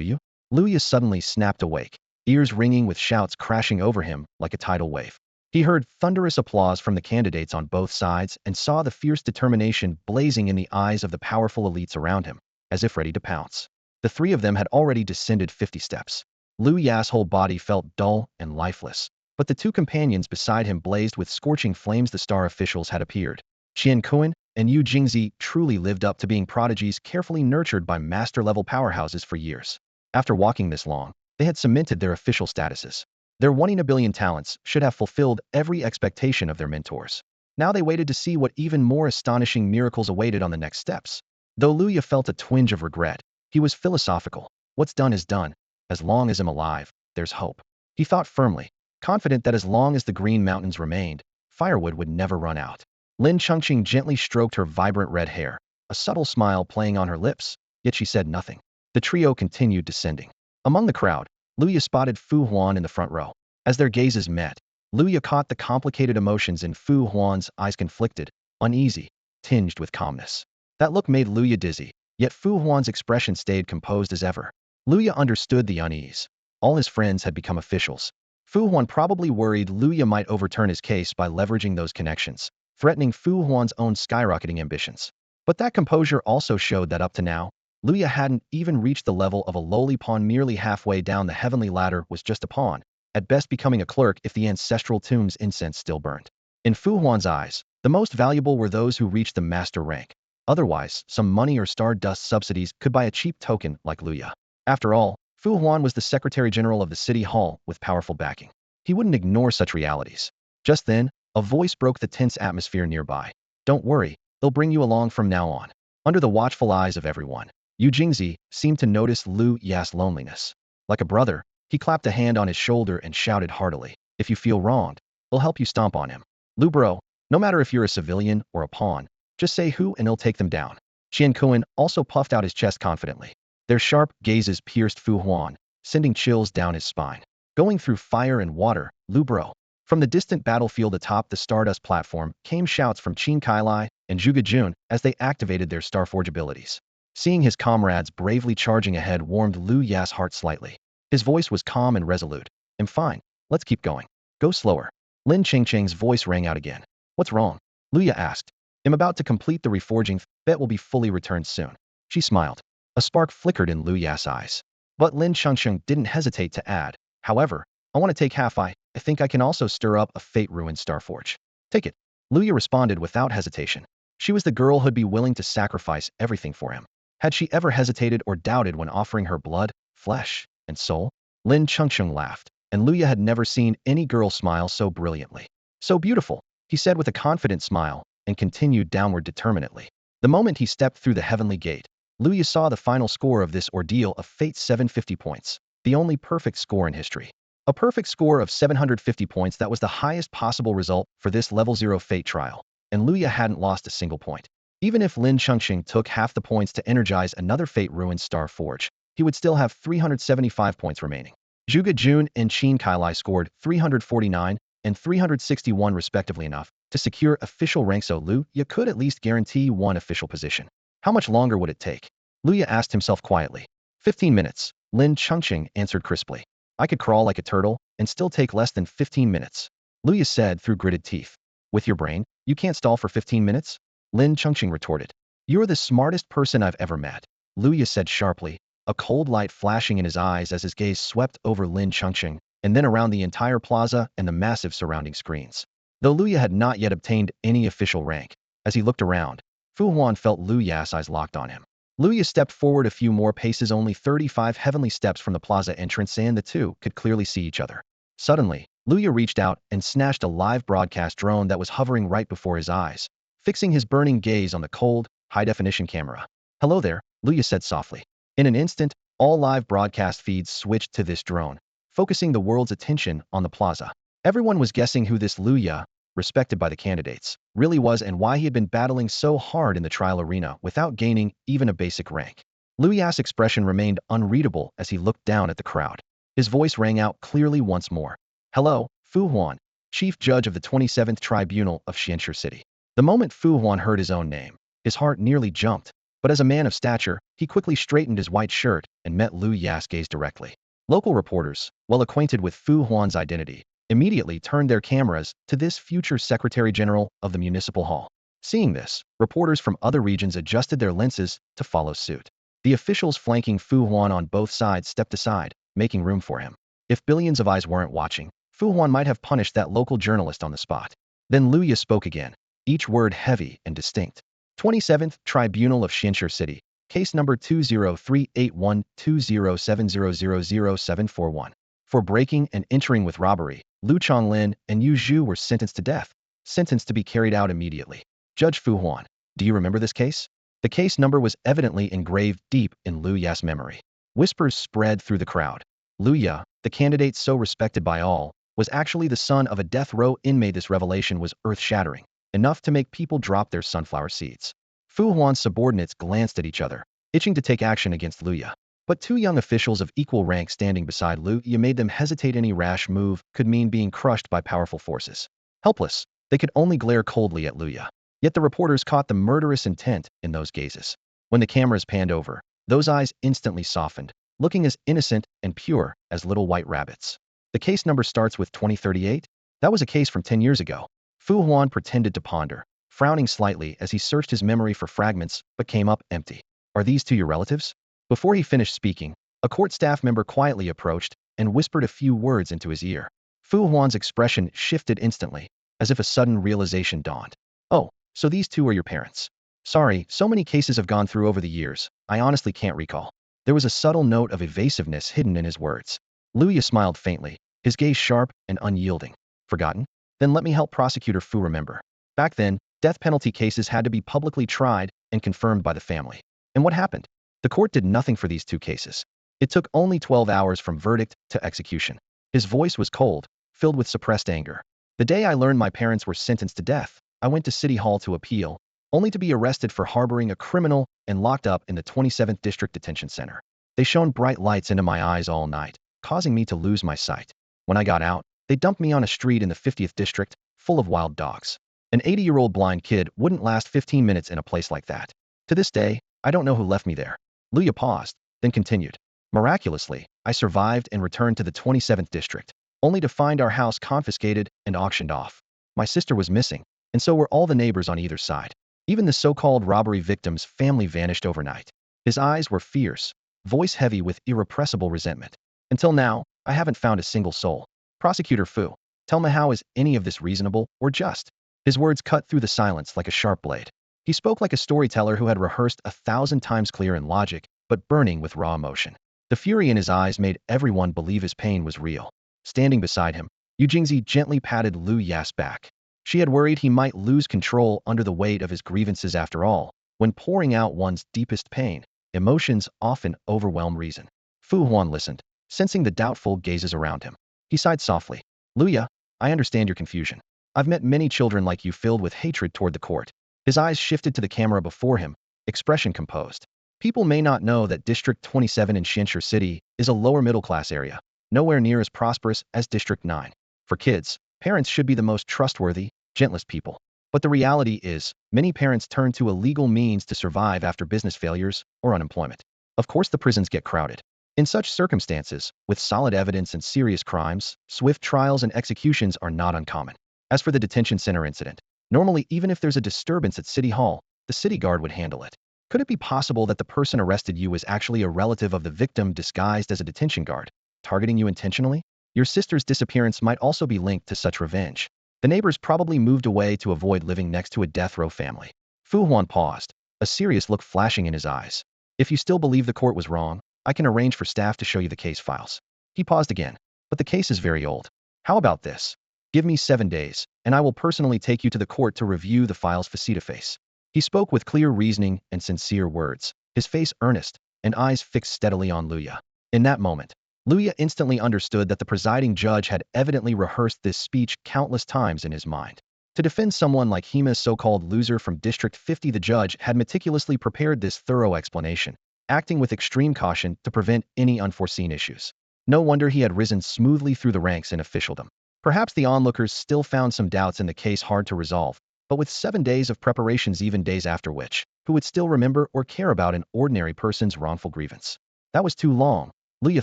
you? Lu Ya suddenly snapped awake. ears ringing with shouts crashing over him like a tidal wave. He heard thunderous applause from the candidates on both sides and saw the fierce determination blazing in the eyes of the powerful elites around him, as if ready to pounce. The three of them had already descended 50 steps. Lu Ya's whole body felt dull and lifeless, but the two companions beside him blazed with scorching flames. The star officials had appeared. Tianyuan and Yu Jingzi truly lived up to being prodigies carefully nurtured by master-level powerhouses for years. After walking this long, they had cemented their official statuses. Their 1 in a billion talents should have fulfilled every expectation of their mentors. Now they waited to see what even more astonishing miracles awaited on the next steps. Though Luya felt a twinge of regret, he was philosophical. What's done is done. As long as I'm alive, there's hope. He thought firmly, confident that as long as the Green Mountains remained, firewood would never run out. Lin Chengqing gently stroked her vibrant red hair, a subtle smile playing on her lips, yet she said nothing. The trio continued descending. Among the crowd, Luya spotted Fu Huan in the front row. As their gazes met, Luya caught the complicated emotions in Fu Huan's eyes, conflicted, uneasy, tinged with calmness. That look made Luya dizzy, yet Fu Huan's expression stayed composed as ever. Luya understood the unease. All his friends had become officials. Fu Huan probably worried Luya might overturn his case by leveraging those connections, threatening Fu Huan's own skyrocketing ambitions. But that composure also showed that up to now, Luya hadn't even reached the level of a lowly pawn. Merely halfway down the heavenly ladder was just a pawn, at best becoming a clerk if the ancestral tomb's incense still burned. In Fu Huan's eyes, the most valuable were those who reached the master rank. Otherwise, some money or stardust subsidies could buy a cheap token like Luya. After all, Fu Huan was the Secretary General of the City Hall with powerful backing. He wouldn't ignore such realities. Just then, a voice broke the tense atmosphere nearby. Don't worry, they'll bring you along from now on. Under the watchful eyes of everyone, Yu Jingzi seemed to notice Lu Ya's loneliness. Like a brother, he clapped a hand on his shoulder and shouted heartily, if you feel wronged, they'll help you stomp on him. Lu bro, no matter if you're a civilian or a pawn, just say who and he'll take them down. Tianyuan also puffed out his chest confidently. Their sharp gazes pierced Fu Huan, sending chills down his spine. Going through fire and water, Lu bro. From the distant battlefield atop the Stardust platform came shouts from Qin Kailai and Zhuge Jun as they activated their Starforge abilities. Seeing his comrades bravely charging ahead warmed Lu Ya's heart slightly. His voice was calm and resolute. I'm fine. Let's keep going. Go slower. Lin Chengqing's voice rang out again. What's wrong? Luya asked. I'm about to complete the reforging. Bet will be fully returned soon. She smiled. A spark flickered in Lu Ya's eyes. But Lin Chengqing didn't hesitate to add. However, I want to take half. I think I can also stir up a fate-ruined Starforge. Take it. Luya responded without hesitation. She was the girl who'd be willing to sacrifice everything for him. Had she ever hesitated or doubted when offering her blood, flesh, and soul? Lin Chengqing laughed, and Luya had never seen any girl smile so brilliantly. So beautiful, he said with a confident smile, and continued downward determinedly. The moment he stepped through the heavenly gate, Luya saw the final score of this ordeal of fate: 750 points, the only perfect score in history. A perfect score of 750 points, that was the highest possible result for this level 0 fate trial, and Luya hadn't lost a single point. Even if Lin Chengqing took half the points to energize another fate-ruined Star Forge, he would still have 375 points remaining. Zhuge Jun and Qin Kailai scored 349 and 361 respectively, enough to secure official rank, so Luya could at least guarantee one official position. How much longer would it take? Luya asked himself quietly. 15 minutes, Lin Chengqing answered crisply. I could crawl like a turtle and still take less than 15 minutes. Luya said through gritted teeth. With your brain, you can't stall for 15 minutes? Lin Chengqing retorted. You're the smartest person I've ever met, Luya said sharply, a cold light flashing in his eyes as his gaze swept over Lin Chengqing and then around the entire plaza and the massive surrounding screens. Though Luya had not yet obtained any official rank, as he looked around, Fu Huan felt Luya's eyes locked on him. Luya stepped forward a few more paces, only 35 heavenly steps from the plaza entrance, and the two could clearly see each other. Suddenly, Luya reached out and snatched a live broadcast drone that was hovering right before his eyes, fixing his burning gaze on the cold, high-definition camera. Hello there, Luya said softly. In an instant, all live broadcast feeds switched to this drone, focusing the world's attention on the plaza. Everyone was guessing who this Luya, respected by the candidates, really was and why he had been battling so hard in the trial arena without gaining even a basic rank. Luya's expression remained unreadable as he looked down at the crowd. His voice rang out clearly once more. Hello, Fu Huan, Chief Judge of the 27th Tribunal of Xianxi City. The moment Fu Huan heard his own name, his heart nearly jumped, but as a man of stature, he quickly straightened his white shirt and met Luya's gaze directly. Local reporters, well acquainted with Fu Huan's identity, immediately turned their cameras to this future Secretary General of the Municipal Hall. Seeing this, reporters from other regions adjusted their lenses to follow suit. The officials flanking Fu Huan on both sides stepped aside, making room for him. If billions of eyes weren't watching, Fu Huan might have punished that local journalist on the spot. Then Luya spoke again, each word heavy and distinct. 27th Tribunal of Xinshe City, case number 203812070000741. For breaking and entering with robbery, Lu Chonglin and Yu Zhu were sentenced to death, sentenced to be carried out immediately. Judge Fu Huan, do you remember this case? The case number was evidently engraved deep in Lu Ya's memory. Whispers spread through the crowd. Lu Ya, the candidate so respected by all, was actually the son of a death row inmate. This revelation was earth-shattering, enough to make people drop their sunflower seeds. Fu Huan's subordinates glanced at each other, itching to take action against Lu Ya. But two young officials of equal rank standing beside Lu Ya made them hesitate. Any rash move could mean being crushed by powerful forces. Helpless, they could only glare coldly at Lu Ya. Yet the reporters caught the murderous intent in those gazes. When the cameras panned over, those eyes instantly softened, looking as innocent and pure as little white rabbits. The case number starts with 2038? That was a case from 10 years ago. Fu Huan pretended to ponder, frowning slightly as he searched his memory for fragments but came up empty. Are these two your relatives? Before he finished speaking, a court staff member quietly approached and whispered a few words into his ear. Fu Huan's expression shifted instantly, as if a sudden realization dawned. Oh, so these two are your parents. Sorry, so many cases have gone through over the years, I honestly can't recall. There was a subtle note of evasiveness hidden in his words. Lu Ya smiled faintly, his gaze sharp and unyielding. Forgotten? Then let me help Prosecutor Fu remember. Back then, death penalty cases had to be publicly tried and confirmed by the family. And what happened? The court did nothing for these two cases. It took only 12 hours from verdict to execution. His voice was cold, filled with suppressed anger. The day I learned my parents were sentenced to death, I went to City Hall to appeal, only to be arrested for harboring a criminal and locked up in the 27th District Detention Center. They shone bright lights into my eyes all night, causing me to lose my sight. When I got out, they dumped me on a street in the 50th District, full of wild dogs. An 80-year-old blind kid wouldn't last 15 minutes in a place like that. To this day, I don't know who left me there. Lu Ya paused, then continued. Miraculously, I survived and returned to the 27th District, only to find our house confiscated and auctioned off. My sister was missing, and so were all the neighbors on either side. Even the so-called robbery victim's family vanished overnight. His eyes were fierce, voice heavy with irrepressible resentment. Until now, I haven't found a single soul. Prosecutor Fu, tell me, how is any of this reasonable or just? His words cut through the silence like a sharp blade. He spoke like a storyteller who had rehearsed 1,000 times, clear in logic, but burning with raw emotion. The fury in his eyes made everyone believe his pain was real. Standing beside him, Yu Jingzi gently patted Lu Ya's back. She had worried he might lose control under the weight of his grievances. After all, when pouring out one's deepest pain, emotions often overwhelm reason. Fu Huan listened, sensing the doubtful gazes around him. He sighed softly. Lu Ya, I understand your confusion. I've met many children like you filled with hatred toward the court. His eyes shifted to the camera before him, expression composed. People may not know that District 27 in Xinshe City is a lower middle-class area, nowhere near as prosperous as District 9. For kids, parents should be the most trustworthy, gentlest people. But the reality is, many parents turn to illegal means to survive after business failures or unemployment. Of course, the prisons get crowded. In such circumstances, with solid evidence and serious crimes, swift trials and executions are not uncommon. As for the detention center incident, normally even if there's a disturbance at City Hall, the city guard would handle it. Could it be possible that the person arrested you was actually a relative of the victim disguised as a detention guard, targeting you intentionally? Your sister's disappearance might also be linked to such revenge. The neighbors probably moved away to avoid living next to a death row family. Fu Huan paused, a serious look flashing in his eyes. If you still believe the court was wrong, I can arrange for staff to show you the case files. He paused again. But the case is very old. How about this? Give me 7 days, and I will personally take you to the court to review the files face-to-face. He spoke with clear reasoning and sincere words, his face earnest, and eyes fixed steadily on Lu Ya. In that moment, Lu Ya instantly understood that the presiding judge had evidently rehearsed this speech countless times in his mind. To defend someone like Hima's so-called loser from District 50, the judge had meticulously prepared this thorough explanation, acting with extreme caution to prevent any unforeseen issues. No wonder he had risen smoothly through the ranks in officialdom. Perhaps the onlookers still found some doubts in the case hard to resolve, but with 7 days of preparations, even days after which, who would still remember or care about an ordinary person's wrongful grievance? That was too long, Lu Ya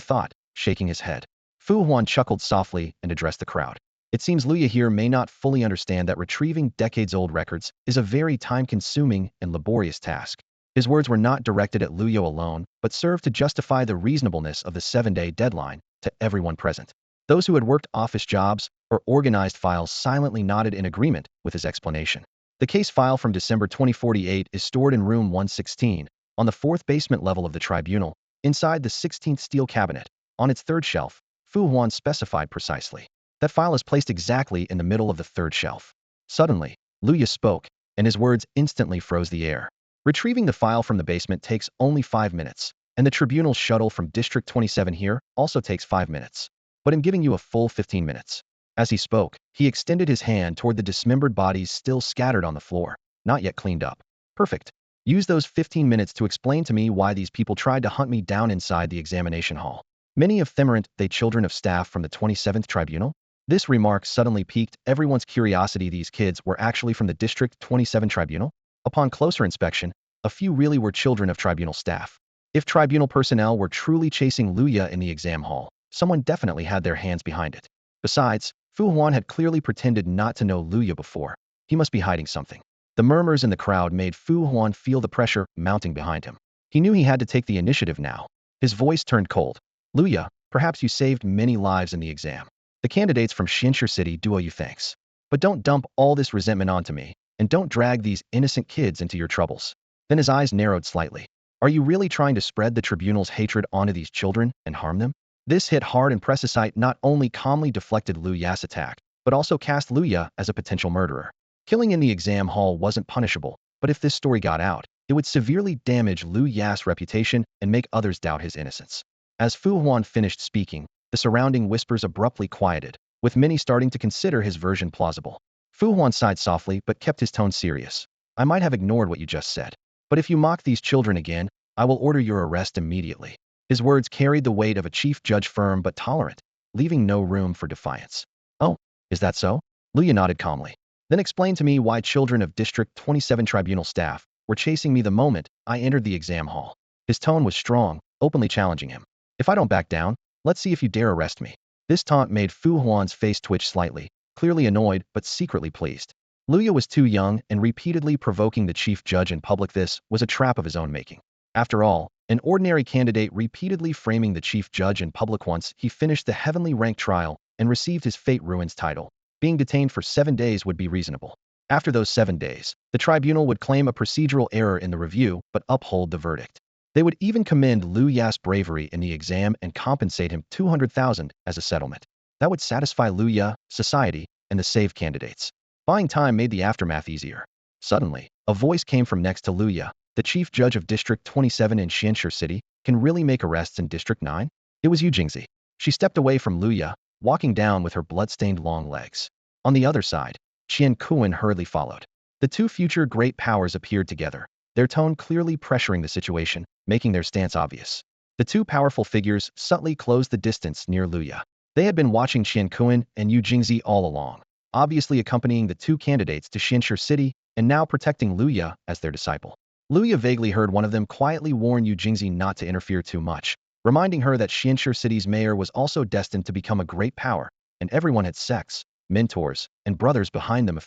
thought, shaking his head. Fu Huan chuckled softly and addressed the crowd. It seems Luya here may not fully understand that retrieving decades-old records is a very time-consuming and laborious task. His words were not directed at Luya alone, but served to justify the reasonableness of the 7-day deadline to everyone present. Those who had worked office jobs or organized files silently nodded in agreement with his explanation. The case file from December 2048 is stored in room 116, on the 4th basement level of the tribunal, inside the 16th steel cabinet, on its 3rd shelf. Fu Huan specified precisely. That file is placed exactly in the middle of the 3rd shelf. Suddenly, Luya spoke, and his words instantly froze the air. Retrieving the file from the basement takes only 5 minutes, and the tribunal's shuttle from District 27 here also takes 5 minutes. But I'm giving you a full 15 minutes. As he spoke, he extended his hand toward the dismembered bodies still scattered on the floor, not yet cleaned up. Perfect. Use those 15 minutes to explain to me why these people tried to hunt me down inside the examination hall. Many of them aren't they children of staff from the 27th Tribunal? This remark suddenly piqued everyone's curiosity. These kids were actually from the District 27 Tribunal? Upon closer inspection, a few really were children of tribunal staff. If tribunal personnel were truly chasing Luya in the exam hall, someone definitely had their hands behind it. Besides, Fu Huan had clearly pretended not to know Luya before. He must be hiding something. The murmurs in the crowd made Fu Huan feel the pressure mounting behind him. He knew he had to take the initiative now. His voice turned cold. Luya, perhaps you saved many lives in the exam. The candidates from Xinshu City do owe you thanks. But don't dump all this resentment onto me, and don't drag these innocent kids into your troubles. Then his eyes narrowed slightly. Are you really trying to spread the tribunal's hatred onto these children and harm them? This hit hard, and Precisight not only calmly deflected Luya's attack, but also cast Luya as a potential murderer. Killing in the exam hall wasn't punishable, but if this story got out, it would severely damage Luya's reputation and make others doubt his innocence. As Fu Huan finished speaking, the surrounding whispers abruptly quieted, with many starting to consider his version plausible. Fu Huan sighed softly but kept his tone serious. I might have ignored what you just said, but if you mock these children again, I will order your arrest immediately. His words carried the weight of a chief judge, firm but tolerant, leaving no room for defiance. Oh, is that so? Luya nodded calmly. Then explain to me why children of District 27 Tribunal staff were chasing me the moment I entered the exam hall. His tone was strong, openly challenging him. If I don't back down, let's see if you dare arrest me. This taunt made Fu Huan's face twitch slightly, clearly annoyed but secretly pleased. Luya was too young, and repeatedly provoking the chief judge in public this was a trap of his own making. After all, an ordinary candidate repeatedly framing the chief judge in public once he finished the heavenly ranked trial and received his fate ruins title. Being detained for 7 days would be reasonable. After those 7 days, the tribunal would claim a procedural error in the review but uphold the verdict. They would even commend Luya's bravery in the exam and compensate him 200,000 as a settlement. That would satisfy Luya, society, and the saved candidates. Buying time made the aftermath easier. Suddenly, a voice came from next to Luya. The chief judge of District 27 in Xinshu City can really make arrests in District 9? It was Yu Jingzi. She stepped away from Luya, walking down with her bloodstained long legs. On the other side, Qian Kuan hurriedly followed. The two future great powers appeared together, their tone clearly pressuring the situation, making their stance obvious. The two powerful figures subtly closed the distance near Luya. They had been watching Qian Kuan and Yu Jingzi all along, obviously accompanying the two candidates to Xinshu City and now protecting Luya as their disciple. Luya vaguely heard one of them quietly warn Yu Jingzi not to interfere too much, reminding her that Xinshu City's mayor was also destined to become a great power, and everyone had sects, mentors, and brothers behind them.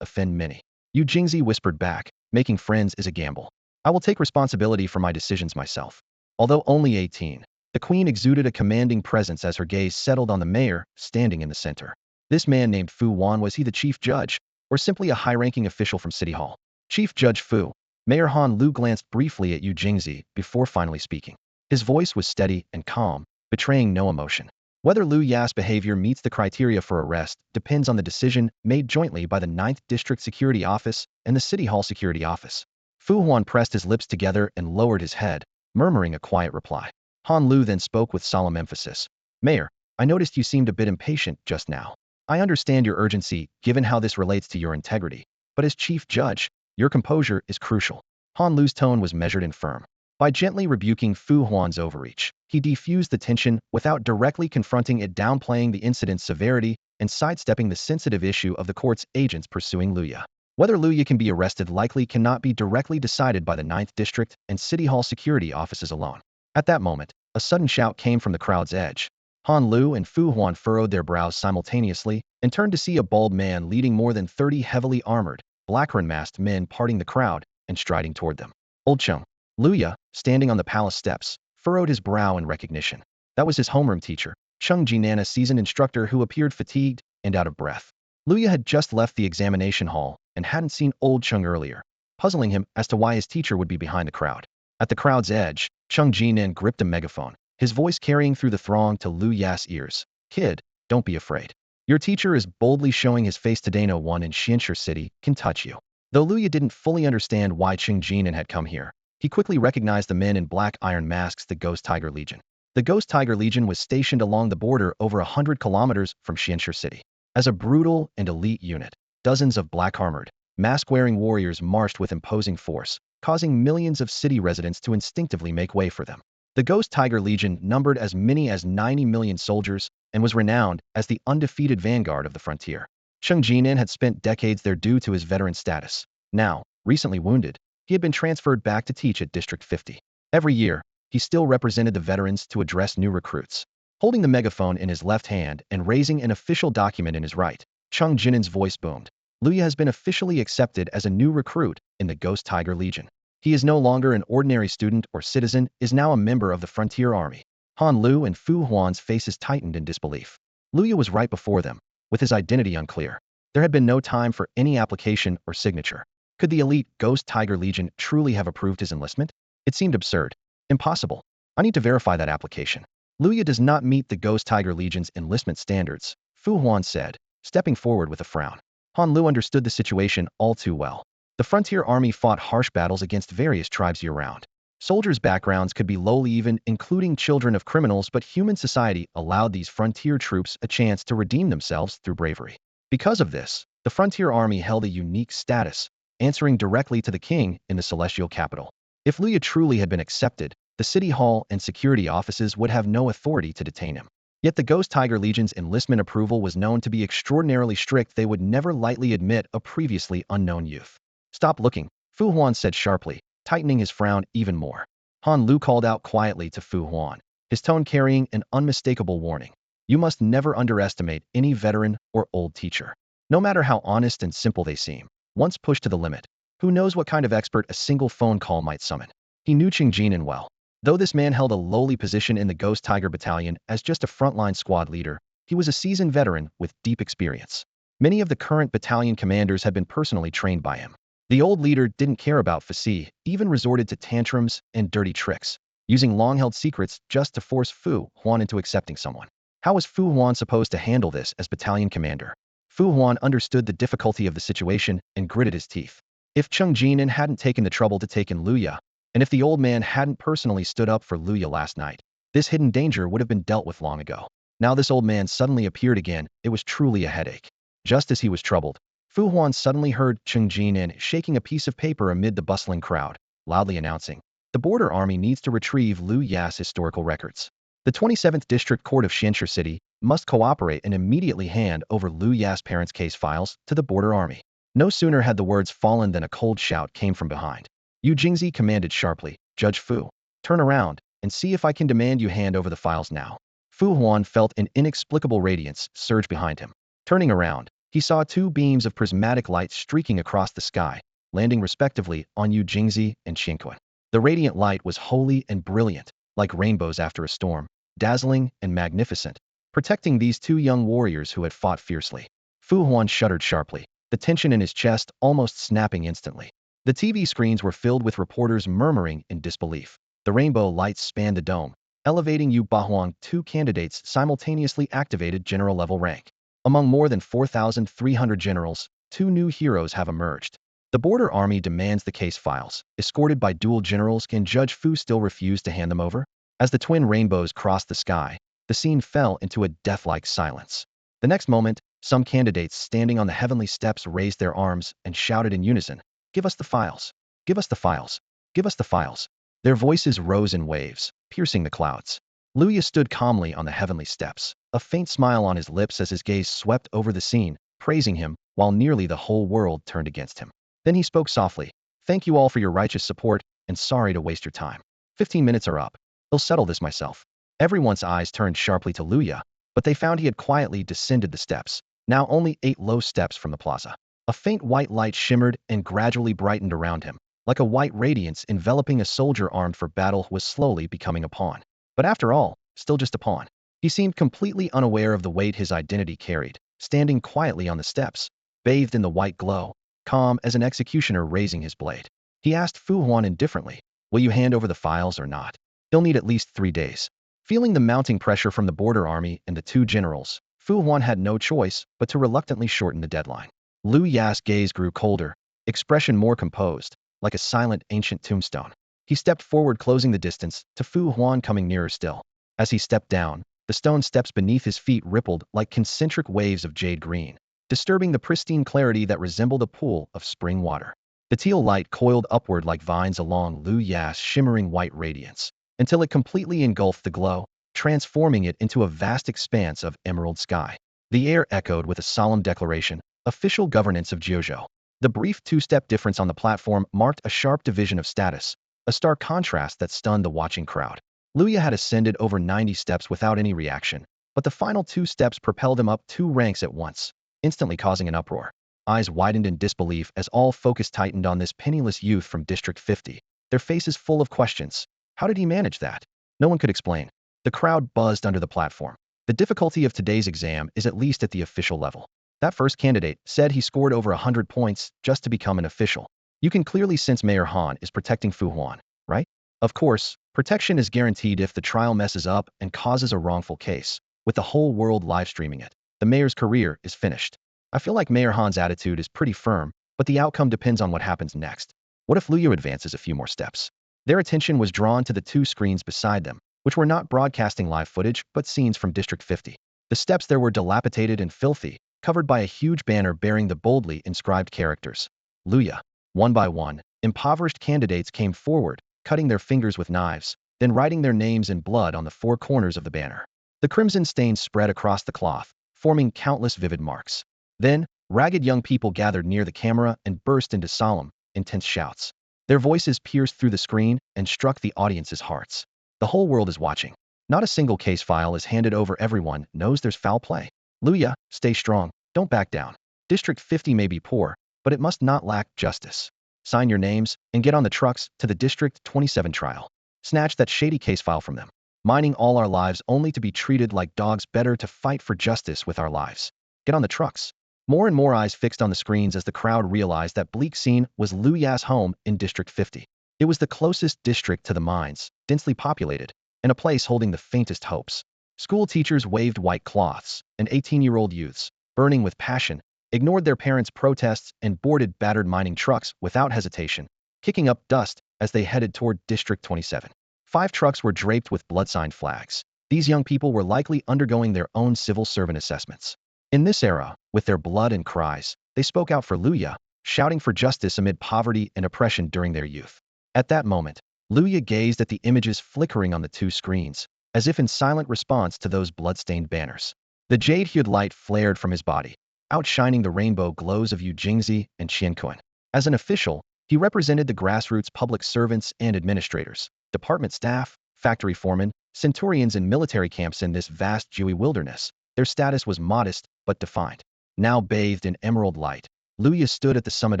Offend many. Yu Jingzi whispered back, making friends is a gamble. I will take responsibility for my decisions myself. Although only 18, the queen exuded a commanding presence as her gaze settled on the mayor, standing in the center. This man named Fu Huan, was he the chief judge, or simply a high-ranking official from City Hall? Chief Judge Fu. Mayor Han Lu glanced briefly at Yu Jingzi before finally speaking. His voice was steady and calm, betraying no emotion. Whether Luya's behavior meets the criteria for arrest depends on the decision made jointly by the 9th District Security Office and the City Hall Security Office. Fu Huan pressed his lips together and lowered his head, murmuring a quiet reply. Han Lu then spoke with solemn emphasis. Mayor, I noticed you seemed a bit impatient just now. I understand your urgency, given how this relates to your integrity, but as chief judge, your composure is crucial. Han Lu's tone was measured and firm. By gently rebuking Fu Huan's overreach, he defused the tension without directly confronting it, downplaying the incident's severity and sidestepping the sensitive issue of the court's agents pursuing Luya. Whether Luya can be arrested likely cannot be directly decided by the 9th District and City Hall security offices alone. At that moment, a sudden shout came from the crowd's edge. Han Lu and Fu Huan furrowed their brows simultaneously and turned to see a bald man leading more than 30 heavily armored, black-masked men parting the crowd and striding toward them. Old Chung, Luya, standing on the palace steps, furrowed his brow in recognition. That was his homeroom teacher, Chung Jinan, a seasoned instructor who appeared fatigued and out of breath. Luya had just left the examination hall and hadn't seen Old Chung earlier, puzzling him as to why his teacher would be behind the crowd. At the crowd's edge, Chung Jinan gripped a megaphone, his voice carrying through the throng to Lu Ya's ears. Kid, don't be afraid. Your teacher is boldly showing his face today. No one in Xianshi City can touch you. Though Luya didn't fully understand why Chung Jinan had come here, he quickly recognized the men in black iron masks, the Ghost Tiger Legion. The Ghost Tiger Legion was stationed along the border over 100 kilometers from Xianshi City. As a brutal and elite unit, dozens of black-armored, mask-wearing warriors marched with imposing force, causing millions of city residents to instinctively make way for them. The Ghost Tiger Legion numbered as many as 90 million soldiers and was renowned as the undefeated vanguard of the frontier. Chung Jinan had spent decades there due to his veteran status. Now, recently wounded, he had been transferred back to teach at District 50. Every year, he still represented the veterans to address new recruits. Holding the megaphone in his left hand and raising an official document in his right, Chung Jinan's voice boomed. Luya has been officially accepted as a new recruit in the Ghost Tiger Legion. He is no longer an ordinary student or citizen, is now a member of the Frontier Army. Han Lu and Fu Huan's faces tightened in disbelief. Luya was right before them, with his identity unclear. There had been no time for any application or signature. Could the elite Ghost Tiger Legion truly have approved his enlistment? It seemed absurd. Impossible. I need to verify that application. Luya does not meet the Ghost Tiger Legion's enlistment standards, Fu Huan said, stepping forward with a frown. Han Lu understood the situation all too well. The Frontier Army fought harsh battles against various tribes year-round. Soldiers' backgrounds could be lowly, even including children of criminals, but human society allowed these frontier troops a chance to redeem themselves through bravery. Because of this, the Frontier Army held a unique status, answering directly to the king in the celestial capital. If Luya truly had been accepted, the city hall and security offices would have no authority to detain him. Yet the Ghost Tiger Legion's enlistment approval was known to be extraordinarily strict. They would never lightly admit a previously unknown youth. Stop looking, Fu Huan said sharply, tightening his frown even more. Han Lu called out quietly to Fu Huan, his tone carrying an unmistakable warning. You must never underestimate any veteran or old teacher. No matter how honest and simple they seem, once pushed to the limit, who knows what kind of expert a single phone call might summon. He knew Chung Jinan well. Though this man held a lowly position in the Ghost Tiger Battalion as just a frontline squad leader, he was a seasoned veteran with deep experience. Many of the current battalion commanders had been personally trained by him. The old leader didn't care about facade, even resorted to tantrums and dirty tricks, using long-held secrets just to force Fu Huan into accepting someone. How was Fu Huan supposed to handle this as battalion commander? Fu Huan understood the difficulty of the situation and gritted his teeth. If Chung Jinan hadn't taken the trouble to take in Luya, and if the old man hadn't personally stood up for Luya last night, this hidden danger would have been dealt with long ago. Now this old man suddenly appeared again. It was truly a headache. Just as he was troubled, Fu Huan suddenly heard Chung Jinan shaking a piece of paper amid the bustling crowd, loudly announcing, "The Border Army needs to retrieve Lu Ya's historical records. The 27th District Court of Xianshi City must cooperate and immediately hand over Lu Ya's parents' case files to the Border Army." No sooner had the words fallen than a cold shout came from behind. Yu Jingzi commanded sharply, "Judge Fu, turn around and see if I can demand you hand over the files now." Fu Huan felt an inexplicable radiance surge behind him. Turning around, he saw two beams of prismatic light streaking across the sky, landing respectively on Yu Jingzi and Qianquan. The radiant light was holy and brilliant, like rainbows after a storm, dazzling and magnificent, protecting these two young warriors who had fought fiercely. Fu Huan shuddered sharply, the tension in his chest almost snapping instantly. The TV screens were filled with reporters murmuring in disbelief. The rainbow lights spanned the dome, elevating Yu Bahuang. Two candidates simultaneously activated general-level rank. Among more than 4,300 generals, two new heroes have emerged. The Border Army demands the case files. Escorted by dual generals, can Judge Fu still refuse to hand them over? As the twin rainbows crossed the sky, the scene fell into a death-like silence. The next moment, some candidates standing on the heavenly steps raised their arms and shouted in unison, "Give us the files! Give us the files! Give us the files!" Their voices rose in waves, piercing the clouds. Luya stood calmly on the heavenly steps, a faint smile on his lips as his gaze swept over the scene, praising him, while nearly the whole world turned against him. Then he spoke softly, "Thank you all for your righteous support, and sorry to waste your time. 15 minutes are up. He'll settle this myself. Everyone's eyes turned sharply to Luya, but they found he had quietly descended the steps, now only 8 low steps from the plaza. A faint white light shimmered and gradually brightened around him, like a white radiance enveloping a soldier armed for battle who was slowly becoming a pawn. But after all, still just a pawn. He seemed completely unaware of the weight his identity carried, standing quietly on the steps, bathed in the white glow, calm as an executioner raising his blade. He asked Fu Huan indifferently, "Will you hand over the files or not? He'll need at least 3 days." Feeling the mounting pressure from the border army and the 2 generals, Fu Huan had no choice but to reluctantly shorten the deadline. Lu Ya's gaze grew colder, expression more composed, like a silent ancient tombstone. He stepped forward, closing the distance, to Fu Huan coming nearer still. As he stepped down, the stone steps beneath his feet rippled like concentric waves of jade green, disturbing the pristine clarity that resembled a pool of spring water. The teal light coiled upward like vines along Lu Ya's shimmering white radiance, until it completely engulfed the glow, transforming it into a vast expanse of emerald sky. The air echoed with a solemn declaration, "Official governance of Jiuzhou." The brief 2-step difference on the platform marked a sharp division of status, a stark contrast that stunned the watching crowd. Luya had ascended over 90 steps without any reaction, but the final 2 steps propelled him up 2 ranks at once, instantly causing an uproar. Eyes widened in disbelief as all focus tightened on this penniless youth from District 50, their faces full of questions. How did he manage that? No one could explain. The crowd buzzed under the platform. The difficulty of today's exam is at least at the official level. That first candidate said he scored over 100 points just to become an official. You can clearly sense Mayor Han is protecting Fu Huan, right? Of course, protection is guaranteed if the trial messes up and causes a wrongful case. With the whole world live streaming it, the mayor's career is finished. I feel like Mayor Han's attitude is pretty firm, but the outcome depends on what happens next. What if Luyu advances a few more steps? Their attention was drawn to the 2 screens beside them, which were not broadcasting live footage, but scenes from District 50. The steps there were dilapidated and filthy, covered by a huge banner bearing the boldly inscribed characters, Luya. One by one, impoverished candidates came forward, cutting their fingers with knives, then writing their names in blood on the 4 corners of the banner. The crimson stains spread across the cloth, forming countless vivid marks. Then, ragged young people gathered near the camera and burst into solemn, intense shouts. Their voices pierced through the screen and struck the audience's hearts. The whole world is watching. Not a single case file is handed over. Everyone knows there's foul play. Luya, stay strong. Don't back down. District 50 may be poor, but it must not lack justice. Sign your names and get on the trucks to the District 27 trial. Snatch that shady case file from them. Mining all our lives only to be treated like dogs. Better to fight for justice with our lives. Get on the trucks. More and more eyes fixed on the screens as the crowd realized that bleak scene was Luya's home in District 50. It was the closest district to the mines, densely populated, and a place holding the faintest hopes. School teachers waved white cloths, and 18-year-old youths, burning with passion, ignored their parents' protests and boarded battered mining trucks without hesitation, kicking up dust as they headed toward District 27. 5 trucks were draped with blood-signed flags. These young people were likely undergoing their own civil servant assessments. In this era, with their blood and cries, they spoke out for Luya, shouting for justice amid poverty and oppression during their youth. At that moment, Luya gazed at the images flickering on the 2 screens, as if in silent response to those blood-stained banners. The jade-hued light flared from his body, outshining the rainbow glows of Yu Jingzi and Qiankuan. As an official, he represented the grassroots public servants and administrators, department staff, factory foremen, centurions and military camps in this vast Jui wilderness. Their status was modest but defined. Now bathed in emerald light, Luya stood at the summit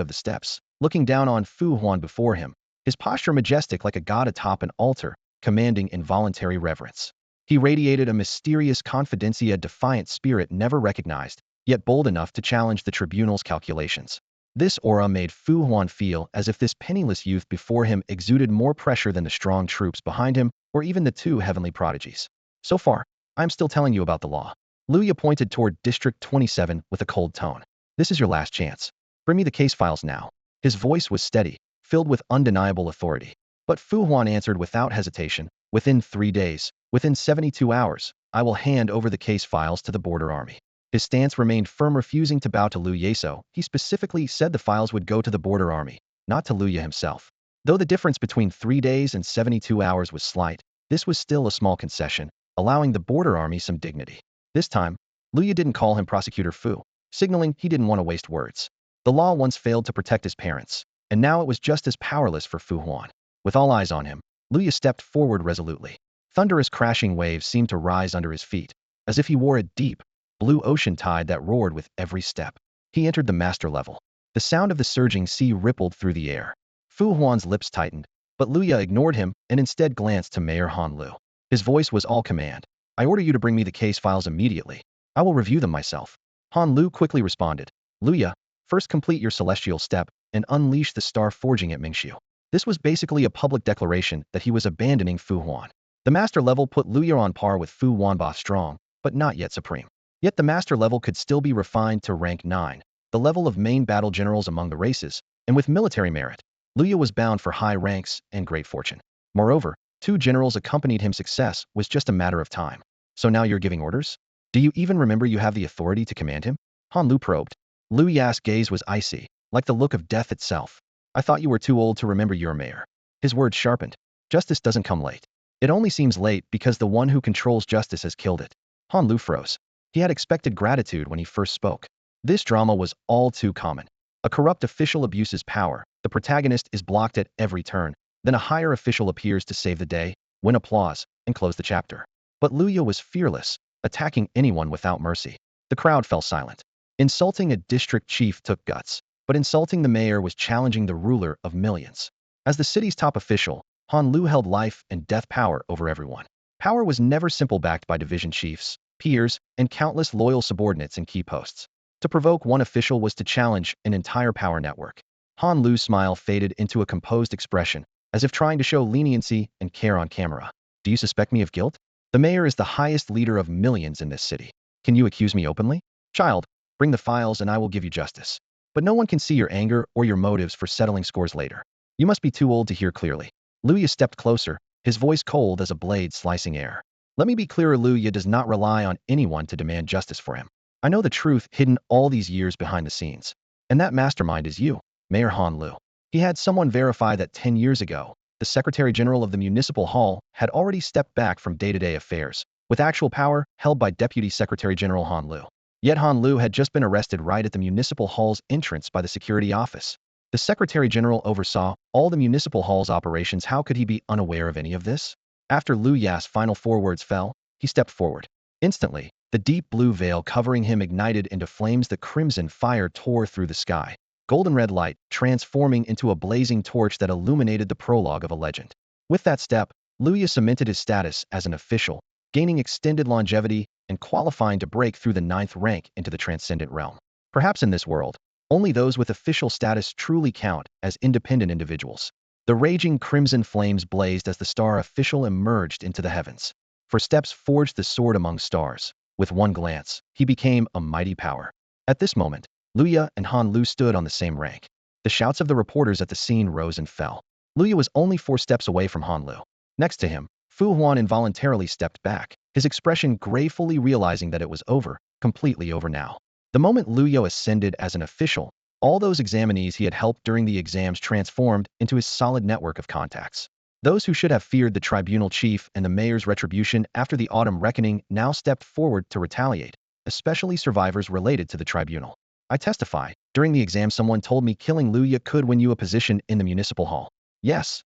of the steps, looking down on Fu Huan before him, his posture majestic like a god atop an altar, commanding involuntary reverence. He radiated a mysterious confidencia, a defiant spirit never recognized, yet bold enough to challenge the tribunal's calculations. This aura made Fu Huan feel as if this penniless youth before him exuded more pressure than the strong troops behind him or even the 2 heavenly prodigies. So far, I'm still telling you about the law. Luya pointed toward District 27 with a cold tone. This is your last chance. Bring me the case files now. His voice was steady, filled with undeniable authority. But Fu Huan answered without hesitation, within 3 days, within 72 hours, I will hand over the case files to the border army. His stance remained firm, refusing to bow to Lu Yeso. He specifically said the files would go to the border army, not to Luya himself. Though the difference between 3 days and 72 hours was slight, this was still a small concession, allowing the border army some dignity. This time, Luya didn't call him Prosecutor Fu, signaling he didn't want to waste words. The law once failed to protect his parents, and now it was just as powerless for Fu Huan. With all eyes on him, Luya stepped forward resolutely. Thunderous crashing waves seemed to rise under his feet, as if he wore a deep, blue ocean tide that roared with every step. He entered the master level. The sound of the surging sea rippled through the air. Fu Huan's lips tightened, but Luya ignored him and instead glanced to Mayor Han Lu. His voice was all command. I order you to bring me the case files immediately. I will review them myself. Han Lu quickly responded. Luya, first complete your celestial step and unleash the star forging at Mingxiu. This was basically a public declaration that he was abandoning Fu Huan. The master level put Luya on par with Fu Huanba strong, but not yet supreme. Yet the master level could still be refined to rank 9, the level of main battle generals among the races, and with military merit, Luya was bound for high ranks and great fortune. Moreover, 2 generals accompanied him. Success was just a matter of time. So now you're giving orders? Do you even remember you have the authority to command him? Han Lu probed. Lu Ya's gaze was icy, like the look of death itself. I thought you were too old to remember your mayor. His words sharpened. Justice doesn't come late. It only seems late because the one who controls justice has killed it. Han Lu froze. He had expected gratitude when he first spoke. This drama was all too common. A corrupt official abuses power, the protagonist is blocked at every turn, then a higher official appears to save the day, win applause, and close the chapter. But Luya was fearless, attacking anyone without mercy. The crowd fell silent. Insulting a district chief took guts, but insulting the mayor was challenging the ruler of millions. As the city's top official, Han Lu held life and death power over everyone. Power was never simple, backed by division chiefs, peers, and countless loyal subordinates in key posts. To provoke one official was to challenge an entire power network. Han Lu's smile faded into a composed expression, as if trying to show leniency and care on camera. Do you suspect me of guilt? The mayor is the highest leader of millions in this city. Can you accuse me openly? Child, bring the files and I will give you justice. But no one can see your anger or your motives for settling scores later. You must be too old to hear clearly. Luya stepped closer, his voice cold as a blade slicing air. Let me be clearer, Luya does not rely on anyone to demand justice for him. I know the truth hidden all these years behind the scenes. And that mastermind is you, Mayor Han Lu. He had someone verify that 10 years ago, the Secretary General of the Municipal Hall had already stepped back from day-to-day affairs, with actual power held by Deputy Secretary General Han Lu. Yet Han Lu had just been arrested right at the Municipal Hall's entrance by the security office. The Secretary General oversaw all the Municipal Hall's operations. How could he be unaware of any of this? After Lu Ya's final 4 words fell, he stepped forward. Instantly, the deep blue veil covering him ignited into flames. The crimson fire tore through the sky. Golden red light, transforming into a blazing torch that illuminated the prologue of a legend. With that step, Luya cemented his status as an official, gaining extended longevity and qualifying to break through the 9th rank into the transcendent realm. Perhaps in this world, only those with official status truly count as independent individuals. The raging crimson flames blazed as the star official emerged into the heavens. For steps forged the sword among stars. With one glance, he became a mighty power. At this moment, Luya and Han Lu stood on the same rank. The shouts of the reporters at the scene rose and fell. Luya was only 4 steps away from Han Lu. Next to him, Fu Huan involuntarily stepped back, his expression gratefully realizing that it was over, completely over now. The moment Luya ascended as an official, all those examinees he had helped during the exams transformed into his solid network of contacts. Those who should have feared the tribunal chief and the mayor's retribution after the autumn reckoning now stepped forward to retaliate, especially survivors related to the tribunal. I testify, during the exam someone told me killing Luya could win you a position in the municipal hall. Yes,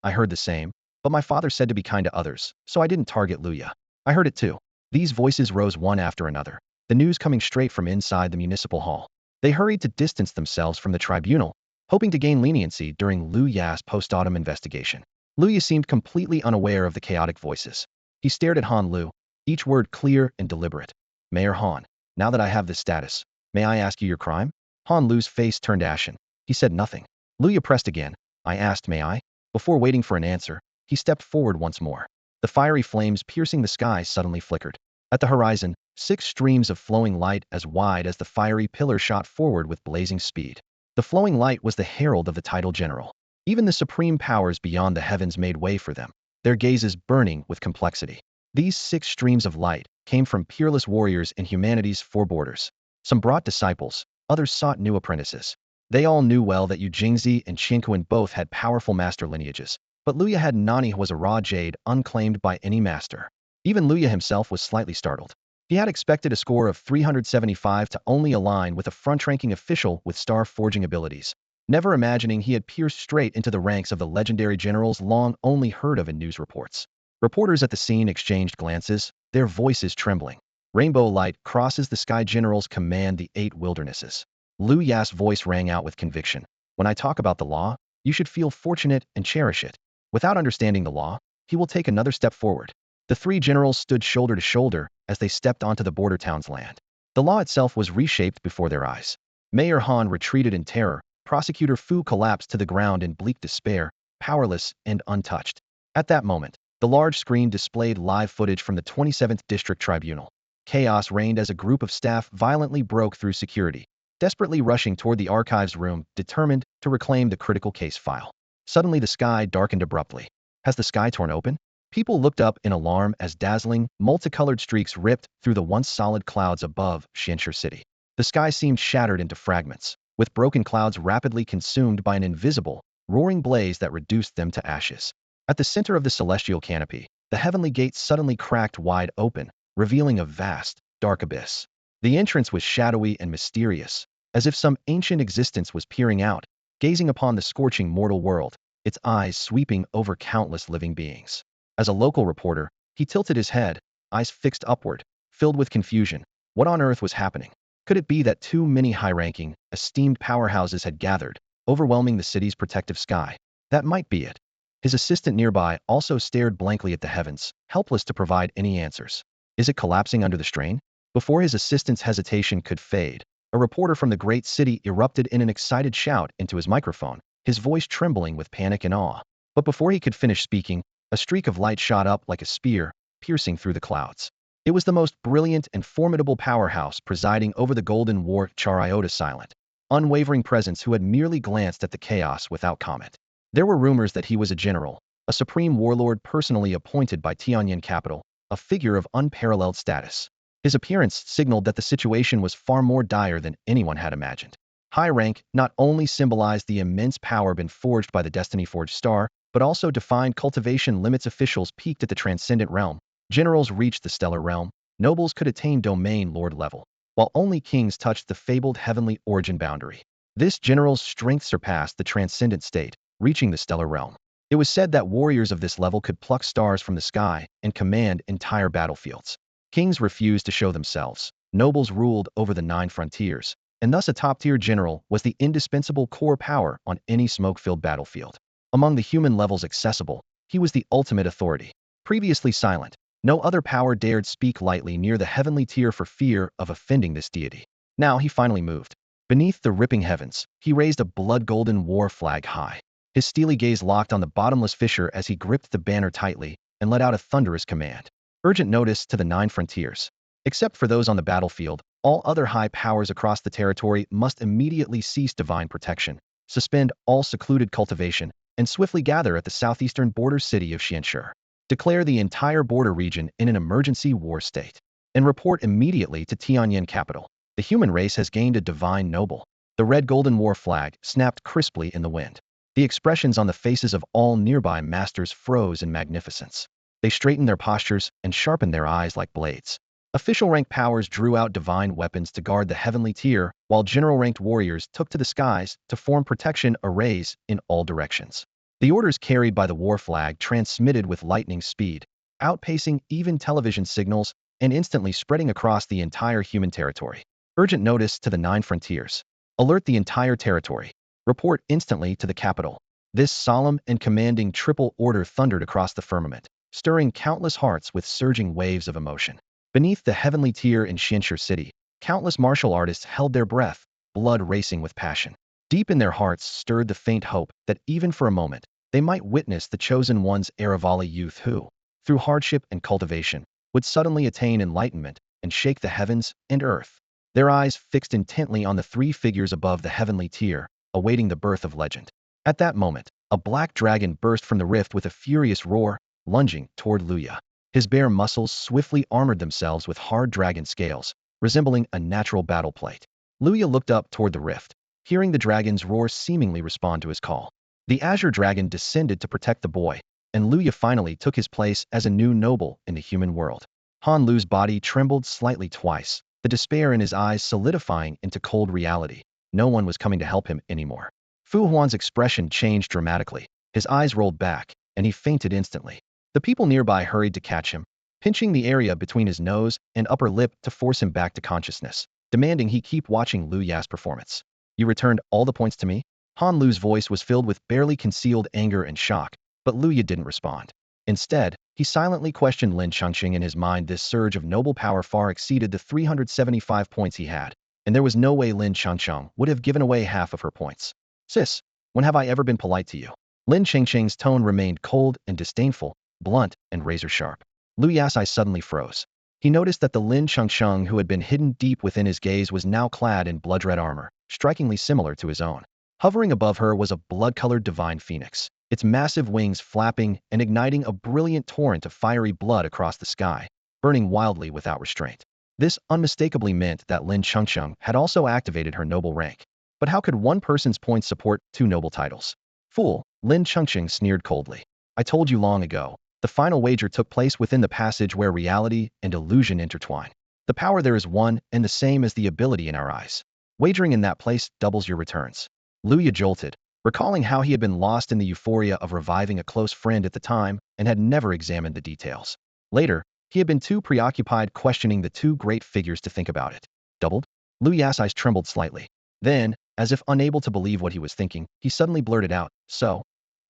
I heard the same, but my father said to be kind to others, so I didn't target Luya. I heard it too. These voices rose one after another, the news coming straight from inside the municipal hall. They hurried to distance themselves from the tribunal, hoping to gain leniency during Lu Ya's post-autumn investigation. Luya seemed completely unaware of the chaotic voices. He stared at Han Lu, each word clear and deliberate. Mayor Han, now that I have this status, may I ask you your crime? Han Lu's face turned ashen. He said nothing. Luya pressed again. I asked, may I? Before waiting for an answer, he stepped forward once more. The fiery flames piercing the sky suddenly flickered. At the horizon, 6 streams of flowing light as wide as the fiery pillar shot forward with blazing speed. The flowing light was the herald of the title general. Even the supreme powers beyond the heavens made way for them, their gazes burning with complexity. These 6 streams of light came from peerless warriors in humanity's 4 borders. Some brought disciples, others sought new apprentices. They all knew well that Yu Jingzi and Qingquan both had powerful master lineages, but Luya had Nani was a raw jade unclaimed by any master. Even Luya himself was slightly startled. He had expected a score of 375 to only align with a front-ranking official with star-forging abilities, never imagining he had pierced straight into the ranks of the legendary generals long only heard of in news reports. Reporters at the scene exchanged glances, their voices trembling. Rainbow light crosses the sky. Generals command the 8 wildernesses. Lu Ya's voice rang out with conviction. When I talk about the law, you should feel fortunate and cherish it. Without understanding the law, he will take another step forward. The 3 generals stood shoulder to shoulder as they stepped onto the border town's land. The law itself was reshaped before their eyes. Mayor Han retreated in terror. Prosecutor Fu collapsed to the ground in bleak despair, powerless and untouched. At that moment, the large screen displayed live footage from the 27th District Tribunal. Chaos reigned as a group of staff violently broke through security, desperately rushing toward the archives room, determined to reclaim the critical case file. Suddenly the sky darkened abruptly. Has the sky torn open? People looked up in alarm as dazzling, multicolored streaks ripped through the once solid clouds above Xianxia City. The sky seemed shattered into fragments, with broken clouds rapidly consumed by an invisible, roaring blaze that reduced them to ashes. At the center of the celestial canopy, the heavenly gates suddenly cracked wide open, revealing a vast, dark abyss. The entrance was shadowy and mysterious, as if some ancient existence was peering out, gazing upon the scorching mortal world, its eyes sweeping over countless living beings. As a local reporter, he tilted his head, eyes fixed upward, filled with confusion. What on earth was happening? Could it be that too many high-ranking, esteemed powerhouses had gathered, overwhelming the city's protective sky? That might be it. His assistant nearby also stared blankly at the heavens, helpless to provide any answers. Is it collapsing under the strain? Before his assistant's hesitation could fade, a reporter from the great city erupted in an excited shout into his microphone, his voice trembling with panic and awe. But before he could finish speaking, a streak of light shot up like a spear, piercing through the clouds. It was the most brilliant and formidable powerhouse presiding over the Golden War, Chariota silent, unwavering presence who had merely glanced at the chaos without comment. There were rumors that he was a general, a supreme warlord personally appointed by Tianyuan capital, a figure of unparalleled status. His appearance signaled that the situation was far more dire than anyone had imagined. High rank not only symbolized the immense power been forged by the Destiny-forged star, but also defined cultivation limits. Officials peaked at the transcendent realm. Generals reached the stellar realm. Nobles could attain domain lord level, while only kings touched the fabled heavenly origin boundary. This general's strength surpassed the transcendent state, reaching the stellar realm. It was said that warriors of this level could pluck stars from the sky and command entire battlefields. Kings refused to show themselves. Nobles ruled over the 9 frontiers, and thus a top-tier general was the indispensable core power on any smoke-filled battlefield. Among the human levels accessible, he was the ultimate authority. Previously silent, no other power dared speak lightly near the heavenly tier for fear of offending this deity. Now he finally moved. Beneath the ripping heavens, he raised a blood-golden war flag high. His steely gaze locked on the bottomless fissure as he gripped the banner tightly and let out a thunderous command. Urgent notice to the 9 frontiers. Except for those on the battlefield, all other high powers across the territory must immediately cease divine protection, suspend all secluded cultivation, and swiftly gather at the southeastern border city of Xianxia. Declare the entire border region in an emergency war state, and report immediately to Tianyuan capital. The human race has gained a divine noble. The red golden war flag snapped crisply in the wind. The expressions on the faces of all nearby masters froze in magnificence. They straightened their postures and sharpened their eyes like blades. Official rank powers drew out divine weapons to guard the heavenly tier, while general-ranked warriors took to the skies to form protection arrays in all directions. The orders carried by the war flag transmitted with lightning speed, outpacing even television signals and instantly spreading across the entire human territory. Urgent notice to the 9 frontiers. Alert the entire territory. Report instantly to the capital. This solemn and commanding triple order thundered across the firmament, stirring countless hearts with surging waves of emotion. Beneath the heavenly tier in Xianxia City, countless martial artists held their breath, blood racing with passion. Deep in their hearts stirred the faint hope that even for a moment, they might witness the chosen one's Aravali youth who, through hardship and cultivation, would suddenly attain enlightenment and shake the heavens and earth. Their eyes fixed intently on the 3 figures above the heavenly tier, awaiting the birth of legend. At that moment, a black dragon burst from the rift with a furious roar, lunging toward Luya. His bare muscles swiftly armored themselves with hard dragon scales, resembling a natural battle plate. Luya looked up toward the rift, hearing the dragon's roar seemingly respond to his call. The azure dragon descended to protect the boy, and Luya finally took his place as a new noble in the human world. Han Lu's body trembled slightly twice, the despair in his eyes solidifying into cold reality. No one was coming to help him anymore. Fu Huan's expression changed dramatically. His eyes rolled back, and he fainted instantly. The people nearby hurried to catch him, pinching the area between his nose and upper lip to force him back to consciousness, demanding he keep watching Lu Ya's performance. You returned all the points to me? Han Lu's voice was filled with barely concealed anger and shock, but Lu Ya didn't respond. Instead, he silently questioned Lin Chengqing in his mind. This surge of noble power far exceeded the 375 points he had, and there was no way Lin Chengqing would have given away half of her points. Sis, when have I ever been polite to you? Lin Chengqing's tone remained cold and disdainful, blunt and razor-sharp. Lu Ya's eyes suddenly froze. He noticed that the Lin Chengqing who had been hidden deep within his gaze was now clad in blood-red armor, strikingly similar to his own. Hovering above her was a blood-colored divine phoenix, its massive wings flapping and igniting a brilliant torrent of fiery blood across the sky, burning wildly without restraint. This unmistakably meant that Lin Chengqing had also activated her noble rank. But how could one person's points support two noble titles? Fool, Lin Chengqing sneered coldly. I told you long ago. The final wager took place within the passage where reality and illusion intertwine. The power there is one and the same as the ability in our eyes. Wagering in that place doubles your returns. Lu Ya jolted, recalling how he had been lost in the euphoria of reviving a close friend at the time and had never examined the details. Later, he had been too preoccupied questioning the two great figures to think about it. Doubled? Lu Ya's eyes trembled slightly. Then, as if unable to believe what he was thinking, he suddenly blurted out, so,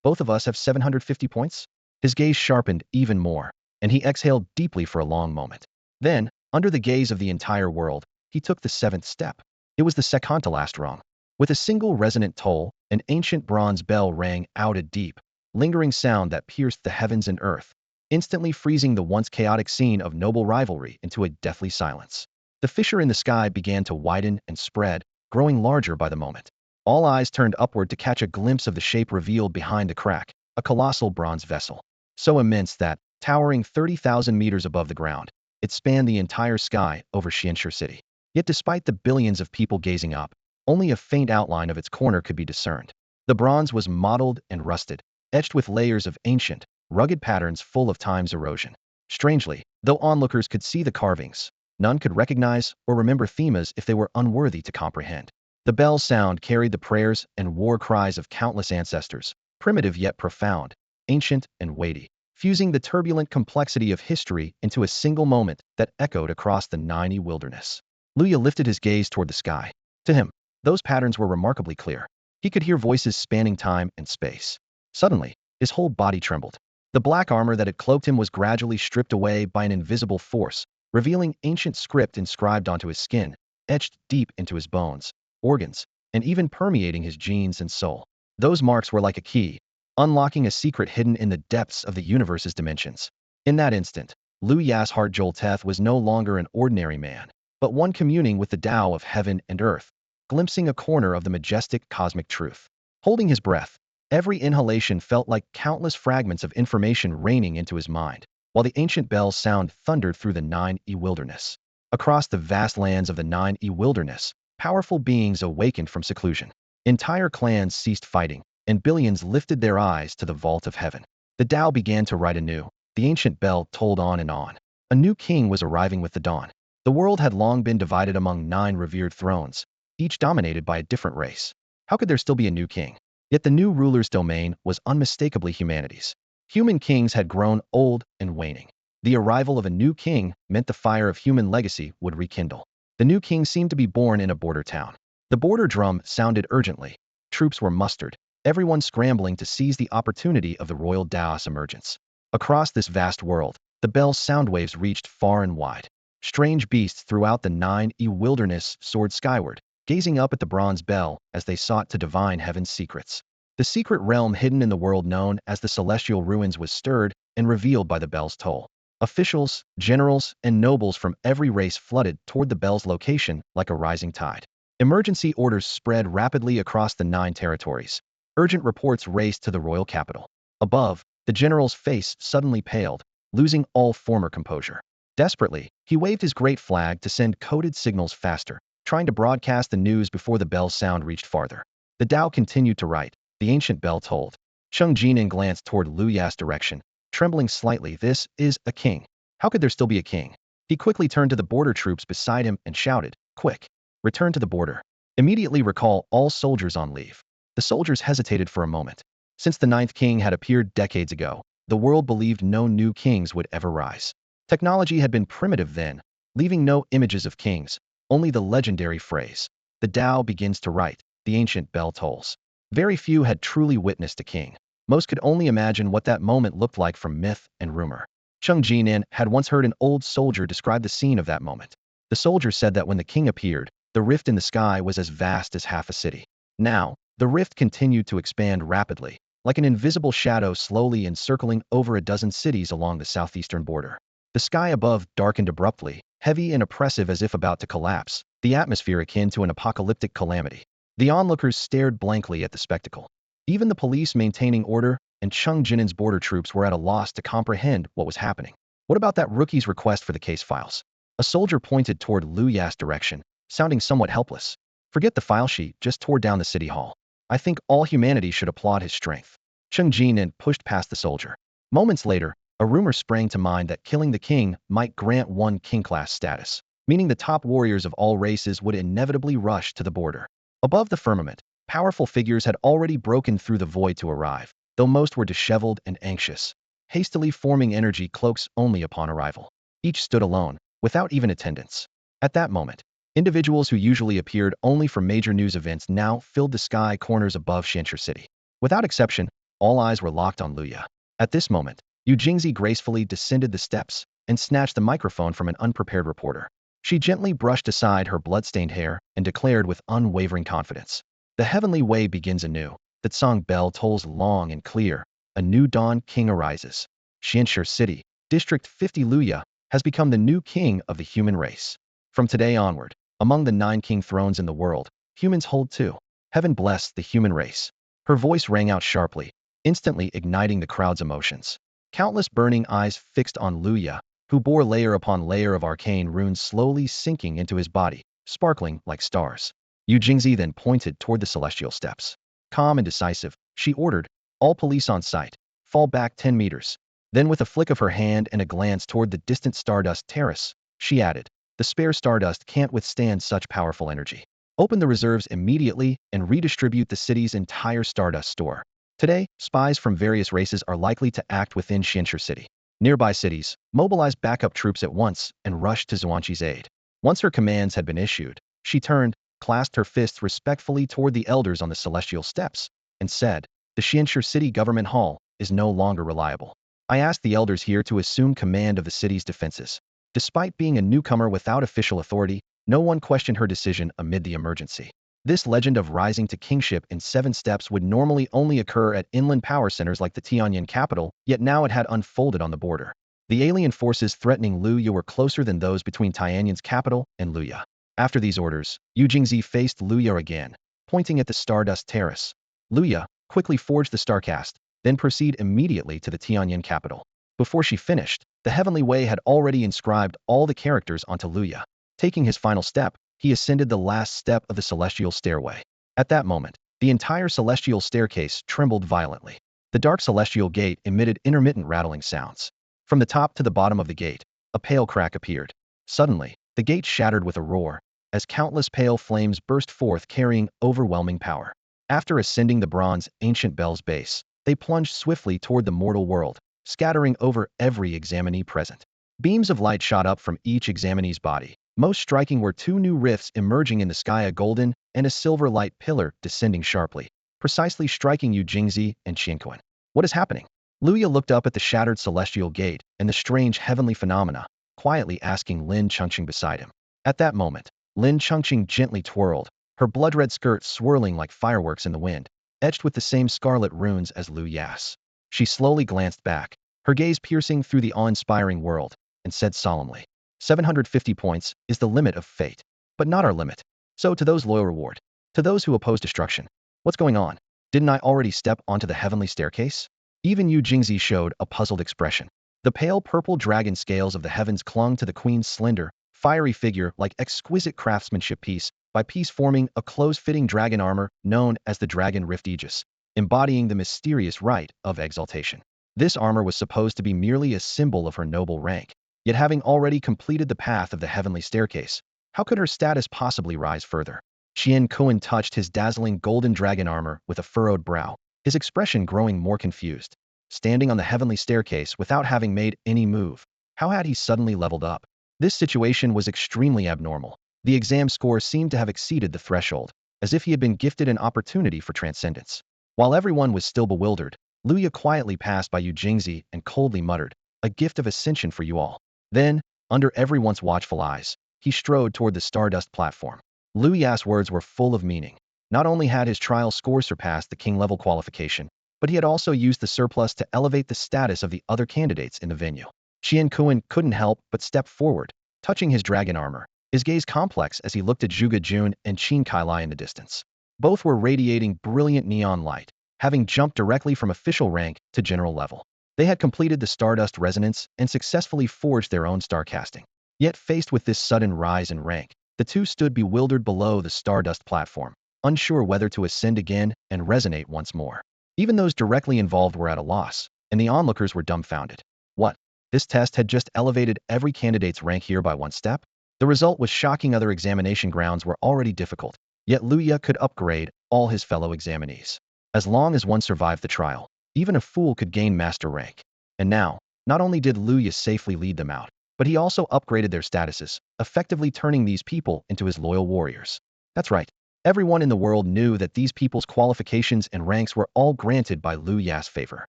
both of us have 750 points? His gaze sharpened even more, and he exhaled deeply for a long moment. Then, under the gaze of the entire world, he took the seventh step. It was the second to last rung. With a single resonant toll, an ancient bronze bell rang out, a deep, lingering sound that pierced the heavens and earth, instantly freezing the once chaotic scene of noble rivalry into a deathly silence. The fissure in the sky began to widen and spread, growing larger by the moment. All eyes turned upward to catch a glimpse of the shape revealed behind the crack, a colossal bronze vessel. So immense that, towering 30,000 meters above the ground, it spanned the entire sky over Xianshi City. Yet despite the billions of people gazing up, only a faint outline of its corner could be discerned. The bronze was mottled and rusted, etched with layers of ancient, rugged patterns full of time's erosion. Strangely, though onlookers could see the carvings, none could recognize or remember themes if they were unworthy to comprehend. The bell's sound carried the prayers and war cries of countless ancestors, primitive yet profound, ancient and weighty, fusing the turbulent complexity of history into a single moment that echoed across the 9E wilderness. Lu Ya lifted his gaze toward the sky. To him, those patterns were remarkably clear. He could hear voices spanning time and space. Suddenly, his whole body trembled. The black armor that had cloaked him was gradually stripped away by an invisible force, revealing ancient script inscribed onto his skin, etched deep into his bones, organs, and even permeating his genes and soul. Those marks were like a key, unlocking a secret hidden in the depths of the universe's dimensions. In that instant, Lu Ya's heart Jolteth was no longer an ordinary man, but one communing with the Tao of heaven and earth, glimpsing a corner of the majestic cosmic truth. Holding his breath, every inhalation felt like countless fragments of information raining into his mind, while the ancient bell's sound thundered through the 9E wilderness. Across the vast lands of the 9E wilderness, powerful beings awakened from seclusion. Entire clans ceased fighting, and billions lifted their eyes to the vault of heaven. The Tao began to write anew. The ancient bell tolled on and on. A new king was arriving with the dawn. The world had long been divided among 9 revered thrones, each dominated by a different race. How could there still be a new king? Yet the new ruler's domain was unmistakably humanity's. Human kings had grown old and waning. The arrival of a new king meant the fire of human legacy would rekindle. The new king seemed to be born in a border town. The border drum sounded urgently. Troops were mustered, everyone scrambling to seize the opportunity of the royal Daos emergence. Across this vast world, the bell's sound waves reached far and wide. Strange beasts throughout the 9E wilderness soared skyward, gazing up at the bronze bell as they sought to divine heaven's secrets. The secret realm hidden in the world known as the celestial ruins was stirred and revealed by the bell's toll. Officials, generals, and nobles from every race flooded toward the bell's location like a rising tide. Emergency orders spread rapidly across the 9 territories. Urgent reports raced to the royal capital. Above, the general's face suddenly paled, losing all former composure. Desperately, he waved his great flag to send coded signals faster, trying to broadcast the news before the bell's sound reached farther. The Tao continued to write. The ancient bell tolled. Cheng Jinan glanced toward Lu Ya's direction, trembling slightly. This is a king. How could there still be a king? He quickly turned to the border troops beside him and shouted, "Quick! Return to the border. Immediately recall all soldiers on leave." The soldiers hesitated for a moment. Since the 9th king had appeared decades ago, the world believed no new kings would ever rise. Technology had been primitive then, leaving no images of kings, only the legendary phrase, "The Tao begins to write, the ancient bell tolls." Very few had truly witnessed a king. Most could only imagine what that moment looked like from myth and rumor. Cheng Jinan had once heard an old soldier describe the scene of that moment. The soldier said that when the king appeared, the rift in the sky was as vast as half a city. Now, the rift continued to expand rapidly, like an invisible shadow slowly encircling over a dozen cities along the southeastern border. The sky above darkened abruptly, heavy and oppressive as if about to collapse, the atmosphere akin to an apocalyptic calamity. The onlookers stared blankly at the spectacle. Even the police maintaining order and Cheng Jinan's border troops were at a loss to comprehend what was happening. What about that rookie's request for the case files? A soldier pointed toward Lu Ya's direction, sounding somewhat helpless. Forget the file sheet, just tore down the city hall. I think all humanity should applaud his strength. Cheng Jinan pushed past the soldier. Moments later, a rumor sprang to mind that killing the king might grant one king-class status, meaning the top warriors of all races would inevitably rush to the border. Above the firmament, powerful figures had already broken through the void to arrive, though most were disheveled and anxious, hastily forming energy cloaks only upon arrival. Each stood alone, without even attendants. At that moment, individuals who usually appeared only for major news events now filled the sky corners above Xianxia City. Without exception, all eyes were locked on Luya. At this moment, Yu Jingzi gracefully descended the steps and snatched the microphone from an unprepared reporter. She gently brushed aside her bloodstained hair and declared with unwavering confidence, "The heavenly way begins anew. The song bell tolls long and clear. A new dawn king arises. Xianxia City, District 50 Luya, has become the new king of the human race. From today onward, among the 9 king thrones in the world, humans hold 2. Heaven bless the human race." Her voice rang out sharply, instantly igniting the crowd's emotions. Countless burning eyes fixed on Luya, who bore layer upon layer of arcane runes slowly sinking into his body, sparkling like stars. Yu Jingzi then pointed toward the celestial steps. Calm and decisive, she ordered, "All police on site, fall back 10 meters." Then with a flick of her hand and a glance toward the distant Stardust Terrace, she added, "The spare Stardust can't withstand such powerful energy. Open the reserves immediately and redistribute the city's entire Stardust store. Today, spies from various races are likely to act within Xianxia City. Nearby cities, mobilize backup troops at once and rush to Zhuangqi's aid." Once her commands had been issued, she turned, clasped her fists respectfully toward the elders on the celestial steps, and said, "The Xianxia City Government Hall is no longer reliable. I ask the elders here to assume command of the city's defenses." Despite being a newcomer without official authority, no one questioned her decision amid the emergency. This legend of rising to kingship in 7 steps would normally only occur at inland power centers like the Tianyuan capital, yet now it had unfolded on the border. The alien forces threatening Luya were closer than those between Tianyuan's capital and Luya. After these orders, Yu Jingzi faced Luya again, pointing at the Stardust Terrace. Luya quickly forged the Starcast, then proceed immediately to the Tianyuan capital. Before she finished, the Heavenly Way had already inscribed all the characters onto Luya. Taking his final step, he ascended the last step of the celestial stairway. At that moment, the entire celestial staircase trembled violently. The dark celestial gate emitted intermittent rattling sounds. From the top to the bottom of the gate, a pale crack appeared. Suddenly, the gate shattered with a roar, as countless pale flames burst forth carrying overwhelming power. After ascending the bronze ancient bell's base, they plunged swiftly toward the mortal world, scattering over every examinee present. Beams of light shot up from each examinee's body. Most striking were 2 new rifts emerging in the sky, a golden and a silver light pillar descending sharply, precisely striking Yu Jingzi and Qianquan. What is happening? Luya looked up at the shattered celestial gate and the strange heavenly phenomena, quietly asking Lin Chengqing beside him. At that moment, Lin Chengqing gently twirled, her blood-red skirt swirling like fireworks in the wind, etched with the same scarlet runes as Lu Yas. She slowly glanced back, her gaze piercing through the awe-inspiring world, and said solemnly, 750 points is the limit of fate, but not our limit. So to those loyal reward. To those who oppose destruction. What's going on? Didn't I already step onto the heavenly staircase? Even Yu Jingzi showed a puzzled expression. The pale purple dragon scales of the heavens clung to the queen's slender, fiery figure like exquisite craftsmanship, piece by piece forming a close-fitting dragon armor known as the Dragon Rift Aegis, embodying the mysterious rite of exaltation. This armor was supposed to be merely a symbol of her noble rank. Yet having already completed the path of the heavenly staircase, how could her status possibly rise further? Qian Kuan touched his dazzling golden dragon armor with a furrowed brow, his expression growing more confused. standing on the heavenly staircase without having made any move. How had he suddenly leveled up? This situation was extremely abnormal. The exam score seemed to have exceeded the threshold, as if he had been gifted an opportunity for transcendence. While everyone was still bewildered, Luya quietly passed by Yu Jingzi and coldly muttered, "A gift of ascension for you all." Then, under everyone's watchful eyes, he strode toward the Stardust platform. Luya's words were full of meaning. Not only had his trial score surpassed the king-level qualification, but he had also used the surplus to elevate the status of the other candidates in the venue. Tianyuan couldn't help but step forward, touching his dragon armor, his gaze complex as he looked at Zhuge Jun and Qin Kailai in the distance. Both were radiating brilliant neon light, having jumped directly from official rank to general level. They had completed the Stardust Resonance and successfully forged their own star casting. Yet faced with this sudden rise in rank, the two stood bewildered below the Stardust platform, unsure whether to ascend again and resonate once more. Even those directly involved were at a loss, and the onlookers were dumbfounded. What? This test had just elevated every candidate's rank here by one step? The result was shocking. Other examination grounds were already difficult, yet Luya could upgrade all his fellow examinees. As long as one survived the trial, even a fool could gain master rank. And now, not only did Luya safely lead them out, but he also upgraded their statuses, effectively turning these people into his loyal warriors. That's right. Everyone in the world knew that these people's qualifications and ranks were all granted by Luya's favor.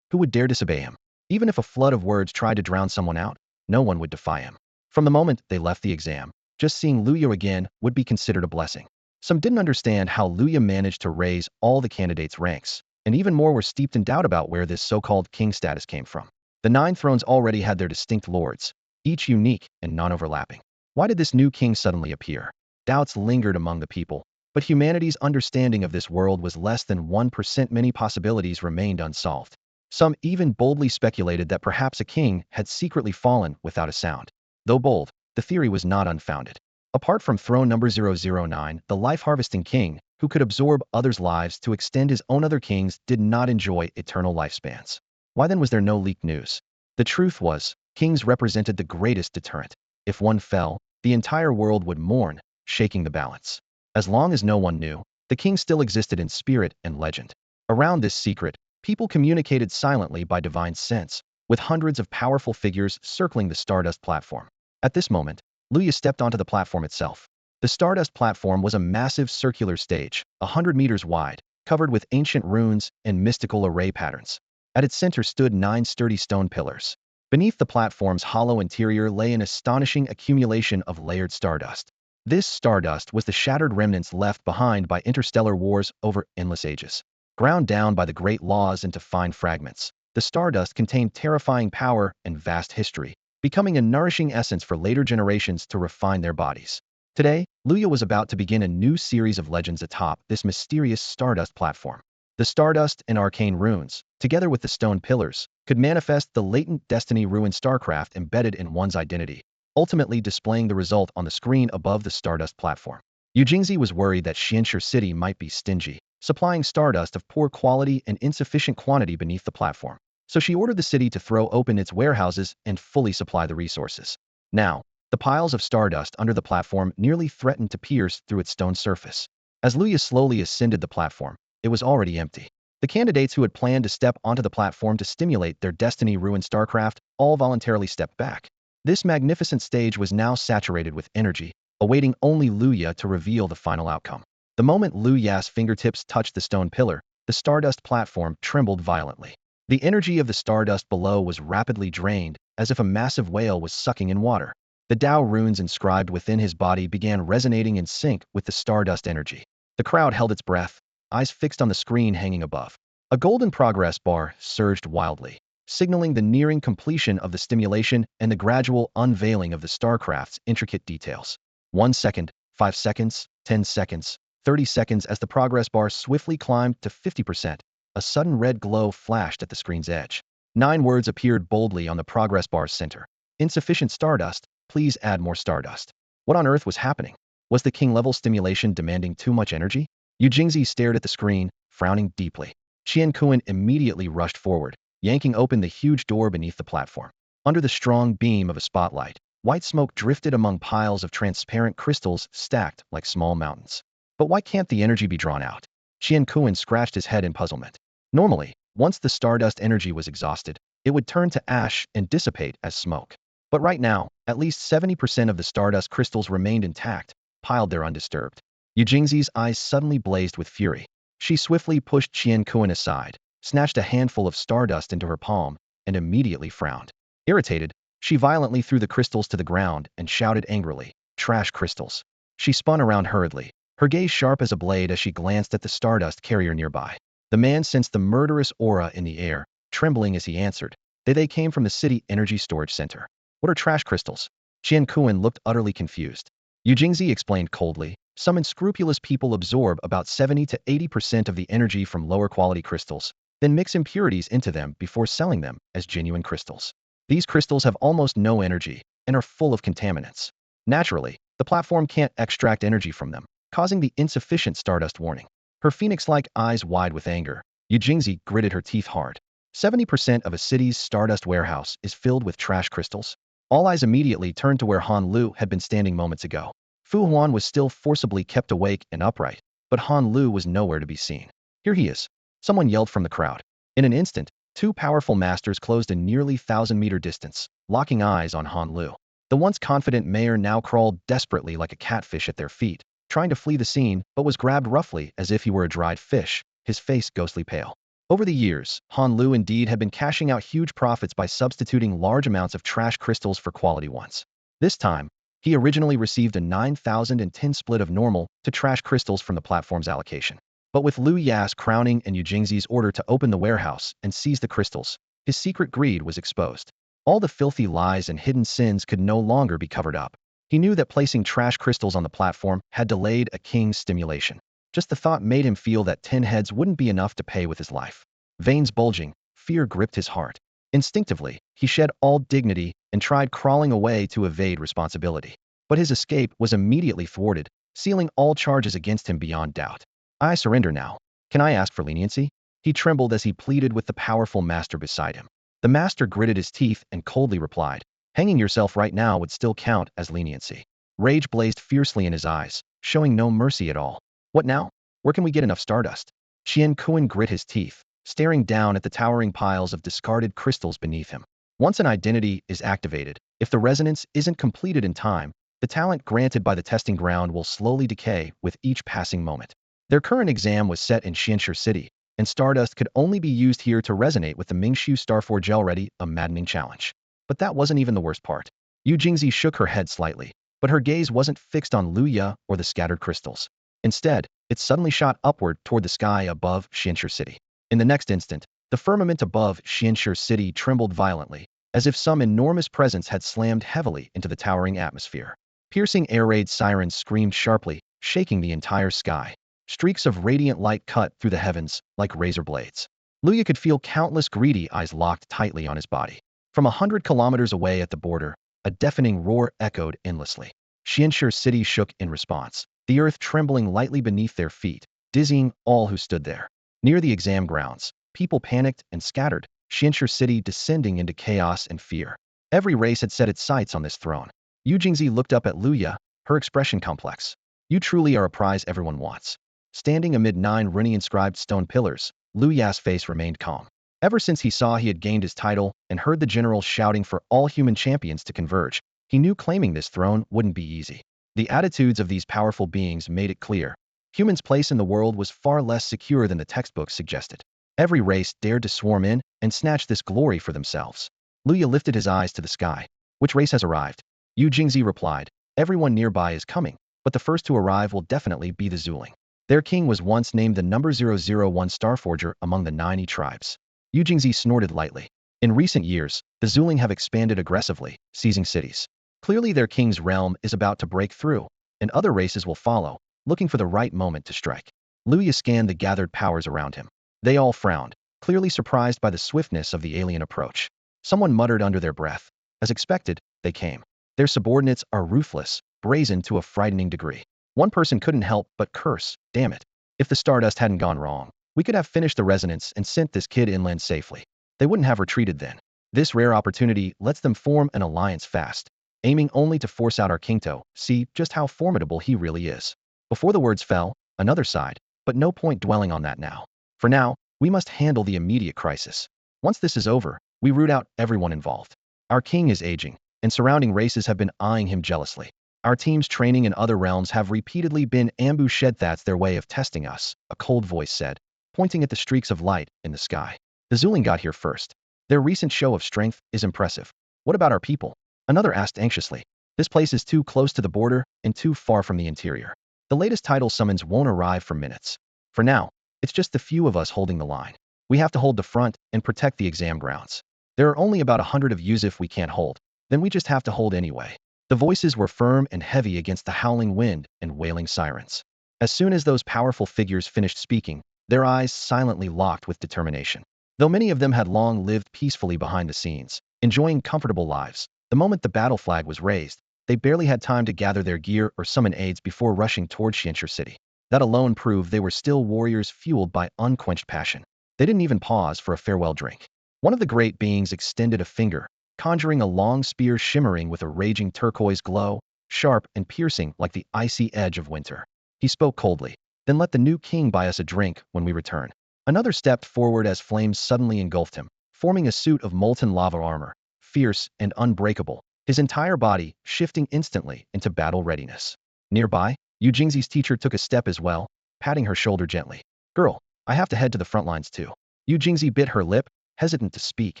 Who would dare disobey him? Even if a flood of words tried to drown someone out, no one would defy him. From the moment they left the exam, just seeing Luya again would be considered a blessing. Some didn't understand how Luya managed to raise all the candidates' ranks, and even more were steeped in doubt about where this so-called king status came from. The 9 thrones already had their distinct lords, each unique and non-overlapping. Why did this new king suddenly appear? Doubts lingered among the people, but humanity's understanding of this world was less than 1%. Many possibilities remained unsolved. Some even boldly speculated that perhaps a king had secretly fallen without a sound. Though bold, the theory was not unfounded. Apart from throne number 009, the life-harvesting king, who could absorb others' lives to extend his own, other kings did not enjoy eternal lifespans. Why then was there no leaked news? The truth was, kings represented the greatest deterrent. If one fell, the entire world would mourn, shaking the balance. As long as no one knew, the king still existed in spirit and legend. Around this secret, people communicated silently by divine sense, with hundreds of powerful figures circling the Stardust platform. At this moment, Luya stepped onto the platform itself. The Stardust platform was a massive circular stage, 100 meters wide, covered with ancient runes and mystical array patterns. At its center stood 9 sturdy stone pillars. Beneath the platform's hollow interior lay an astonishing accumulation of layered stardust. This stardust was the shattered remnants left behind by interstellar wars over endless ages. Ground down by the great laws into fine fragments, the stardust contained terrifying power and vast history, becoming a nourishing essence for later generations to refine their bodies. Today, Luya was about to begin a new series of legends atop this mysterious stardust platform. The stardust and arcane runes, together with the stone pillars, could manifest the latent destiny-ruined starcraft embedded in one's identity, ultimately displaying the result on the screen above the Stardust platform. Yu Jingzi was worried that Xianxia City might be stingy, supplying stardust of poor quality and insufficient quantity beneath the platform. So she ordered the city to throw open its warehouses and fully supply the resources. Now, the piles of stardust under the platform nearly threatened to pierce through its stone surface. As Luya slowly ascended the platform, it was already empty. The candidates who had planned to step onto the platform to stimulate their destiny-ruined starcraft all voluntarily stepped back. This magnificent stage was now saturated with energy, awaiting only Luya to reveal the final outcome. The moment Luya's fingertips touched the stone pillar, the stardust platform trembled violently. The energy of the stardust below was rapidly drained, as if a massive whale was sucking in water. The Tao runes inscribed within his body began resonating in sync with the stardust energy. The crowd held its breath, eyes fixed on the screen hanging above. A golden progress bar surged wildly, signaling the nearing completion of the stimulation and the gradual unveiling of the starcraft's intricate details. 1 second, 5 seconds, 10 seconds, 30 seconds. As the progress bar swiftly climbed to 50%, a sudden red glow flashed at the screen's edge. 9 words appeared boldly on the progress bar's center. Insufficient stardust, please add more stardust. What on earth was happening? Was the king-level stimulation demanding too much energy? Yu Jingzi stared at the screen, frowning deeply. Tianyuan immediately rushed forward, yanking open the huge door beneath the platform. Under the strong beam of a spotlight, white smoke drifted among piles of transparent crystals stacked like small mountains. But why can't the energy be drawn out? Tianyuan scratched his head in puzzlement. Normally, Once the stardust energy was exhausted, it would turn to ash and dissipate as smoke. But right now, at least 70% of the stardust crystals remained intact, piled there undisturbed. Yujingzi's eyes suddenly blazed with fury. She swiftly pushed Tianyuan aside, snatched a handful of stardust into her palm, and immediately frowned. Irritated, she violently threw the crystals to the ground and shouted angrily, "Trash crystals." She spun around hurriedly, her gaze sharp as a blade as she glanced at the stardust carrier nearby. The man sensed the murderous aura in the air, trembling as he answered. They came from the city energy storage center. What are trash crystals? Tianyuan looked utterly confused. Yujingzi explained coldly, some unscrupulous people absorb about 70 to 80% of the energy from lower quality crystals, then mix impurities into them before selling them as genuine crystals. These crystals have almost no energy and are full of contaminants. Naturally, the platform can't extract energy from them, causing the insufficient stardust warning. Her phoenix-like eyes wide with anger, Yujingzi gritted her teeth hard. 70% of a city's stardust warehouse is filled with trash crystals. All eyes immediately turned to where Han Lu had been standing moments ago. Fu Huan was still forcibly kept awake and upright, but Han Lu was nowhere to be seen. Here he is, someone yelled from the crowd. In an instant, two powerful masters closed a nearly 1,000-meter distance, locking eyes on Han Lu. The once confident mayor now crawled desperately like a catfish at their feet, trying to flee the scene, but was grabbed roughly as if he were a dried fish, his face ghostly pale. Over the years, Han Lu indeed had been cashing out huge profits by substituting large amounts of trash crystals for quality ones. This time, he originally received a 9,010 split of normal to trash crystals from the platform's allocation. But with Liu Ya's crowning and Yujingzi's order to open the warehouse and seize the crystals, his secret greed was exposed. All the filthy lies and hidden sins could no longer be covered up. He knew that placing trash crystals on the platform had delayed a king's stimulation. Just the thought made him feel that 10 heads wouldn't be enough to pay with his life. Veins bulging, fear gripped his heart. Instinctively, he shed all dignity and tried crawling away to evade responsibility. But his escape was immediately thwarted, sealing all charges against him beyond doubt. I surrender now. Can I ask for leniency? He trembled as he pleaded with the powerful master beside him. The master gritted his teeth and coldly replied, "Hanging yourself right now would still count as leniency." Rage blazed fiercely in his eyes, showing no mercy at all. What now? Where can we get enough stardust? Tianyuan grit his teeth, staring down at the towering piles of discarded crystals beneath him. Once an identity is activated, if the resonance isn't completed in time, the talent granted by the testing ground will slowly decay with each passing moment. Their current exam was set in Xianxia City, and stardust could only be used here to resonate with the Mingshu Starforge already, a maddening challenge. But that wasn't even the worst part. Yu Jingzi shook her head slightly, but her gaze wasn't fixed on Liu Ya or the scattered crystals. Instead, it suddenly shot upward toward the sky above Xianxia City. In the next instant, the firmament above Xianxia City trembled violently, as if some enormous presence had slammed heavily into the towering atmosphere. Piercing air raid sirens screamed sharply, shaking the entire sky. Streaks of radiant light cut through the heavens like razor blades. Luya could feel countless greedy eyes locked tightly on his body. From 100 kilometers away at the border, a deafening roar echoed endlessly. Xianxia City shook in response, the earth trembling lightly beneath their feet, dizzying all who stood there. Near the exam grounds, people panicked and scattered, Xianxia City descending into chaos and fear. Every race had set its sights on this throne. Yu Jingzi looked up at Luya, her expression complex. You truly are a prize everyone wants. Standing amid 9 rune-inscribed stone pillars, Liu Ya's face remained calm. Ever since he saw he had gained his title and heard the generals shouting for all human champions to converge, he knew claiming this throne wouldn't be easy. The attitudes of these powerful beings made it clear. Humans' place in the world was far less secure than the textbooks suggested. Every race dared to swarm in and snatch this glory for themselves. Liu lifted his eyes to the sky. Which race has arrived? Yu Jingzi replied, everyone nearby is coming, but the first to arrive will definitely be the Zuling. Their king was once named the number 001 Starforger among the 90 tribes. Yu Jingzi snorted lightly. In recent years, the Zuling have expanded aggressively, seizing cities. Clearly their king's realm is about to break through, and other races will follow, looking for the right moment to strike. Liu scanned the gathered powers around him. They all frowned, clearly surprised by the swiftness of the alien approach. Someone muttered under their breath. As expected, they came. Their subordinates are ruthless, brazen to a frightening degree. One person couldn't help but curse, damn it. If the stardust hadn't gone wrong, we could have finished the resonance and sent this kid inland safely. They wouldn't have retreated then. This rare opportunity lets them form an alliance fast, aiming only to force out our king to see just how formidable he really is. Before the words fell, another sighed, but no point dwelling on that now. For now, We must handle the immediate crisis. Once this is over, we root out everyone involved. Our king is aging, and surrounding races have been eyeing him jealously. Our team's training in other realms have repeatedly been ambushed. That's their way of testing us, a cold voice said, pointing at the streaks of light in the sky. The Zuling got here first. Their recent show of strength is impressive. What about our people? Another asked anxiously. This place is too close to the border and too far from the interior. The latest tidal summons won't arrive for minutes. For now, it's just the few of us holding the line. We have to hold the front and protect the exam grounds. There are only about 100 of yous. If we can't hold, then we just have to hold anyway. The voices were firm and heavy against the howling wind and wailing sirens. As soon as those powerful figures finished speaking, their eyes silently locked with determination. Though many of them had long lived peacefully behind the scenes, enjoying comfortable lives, the moment the battle flag was raised, they barely had time to gather their gear or summon aids before rushing toward Xianxia City. That alone proved they were still warriors fueled by unquenched passion. They didn't even pause for a farewell drink. One of the great beings extended a finger, conjuring a long spear shimmering with a raging turquoise glow, sharp and piercing like the icy edge of winter. He spoke coldly. Then let the new king buy us a drink when we return. Another stepped forward as flames suddenly engulfed him, forming a suit of molten lava armor, fierce and unbreakable, his entire body shifting instantly into battle readiness. Nearby, Yu Jingzi's teacher took a step as well, patting her shoulder gently. Girl, I have to head to the front lines too. Yu Jingzi bit her lip, hesitant to speak,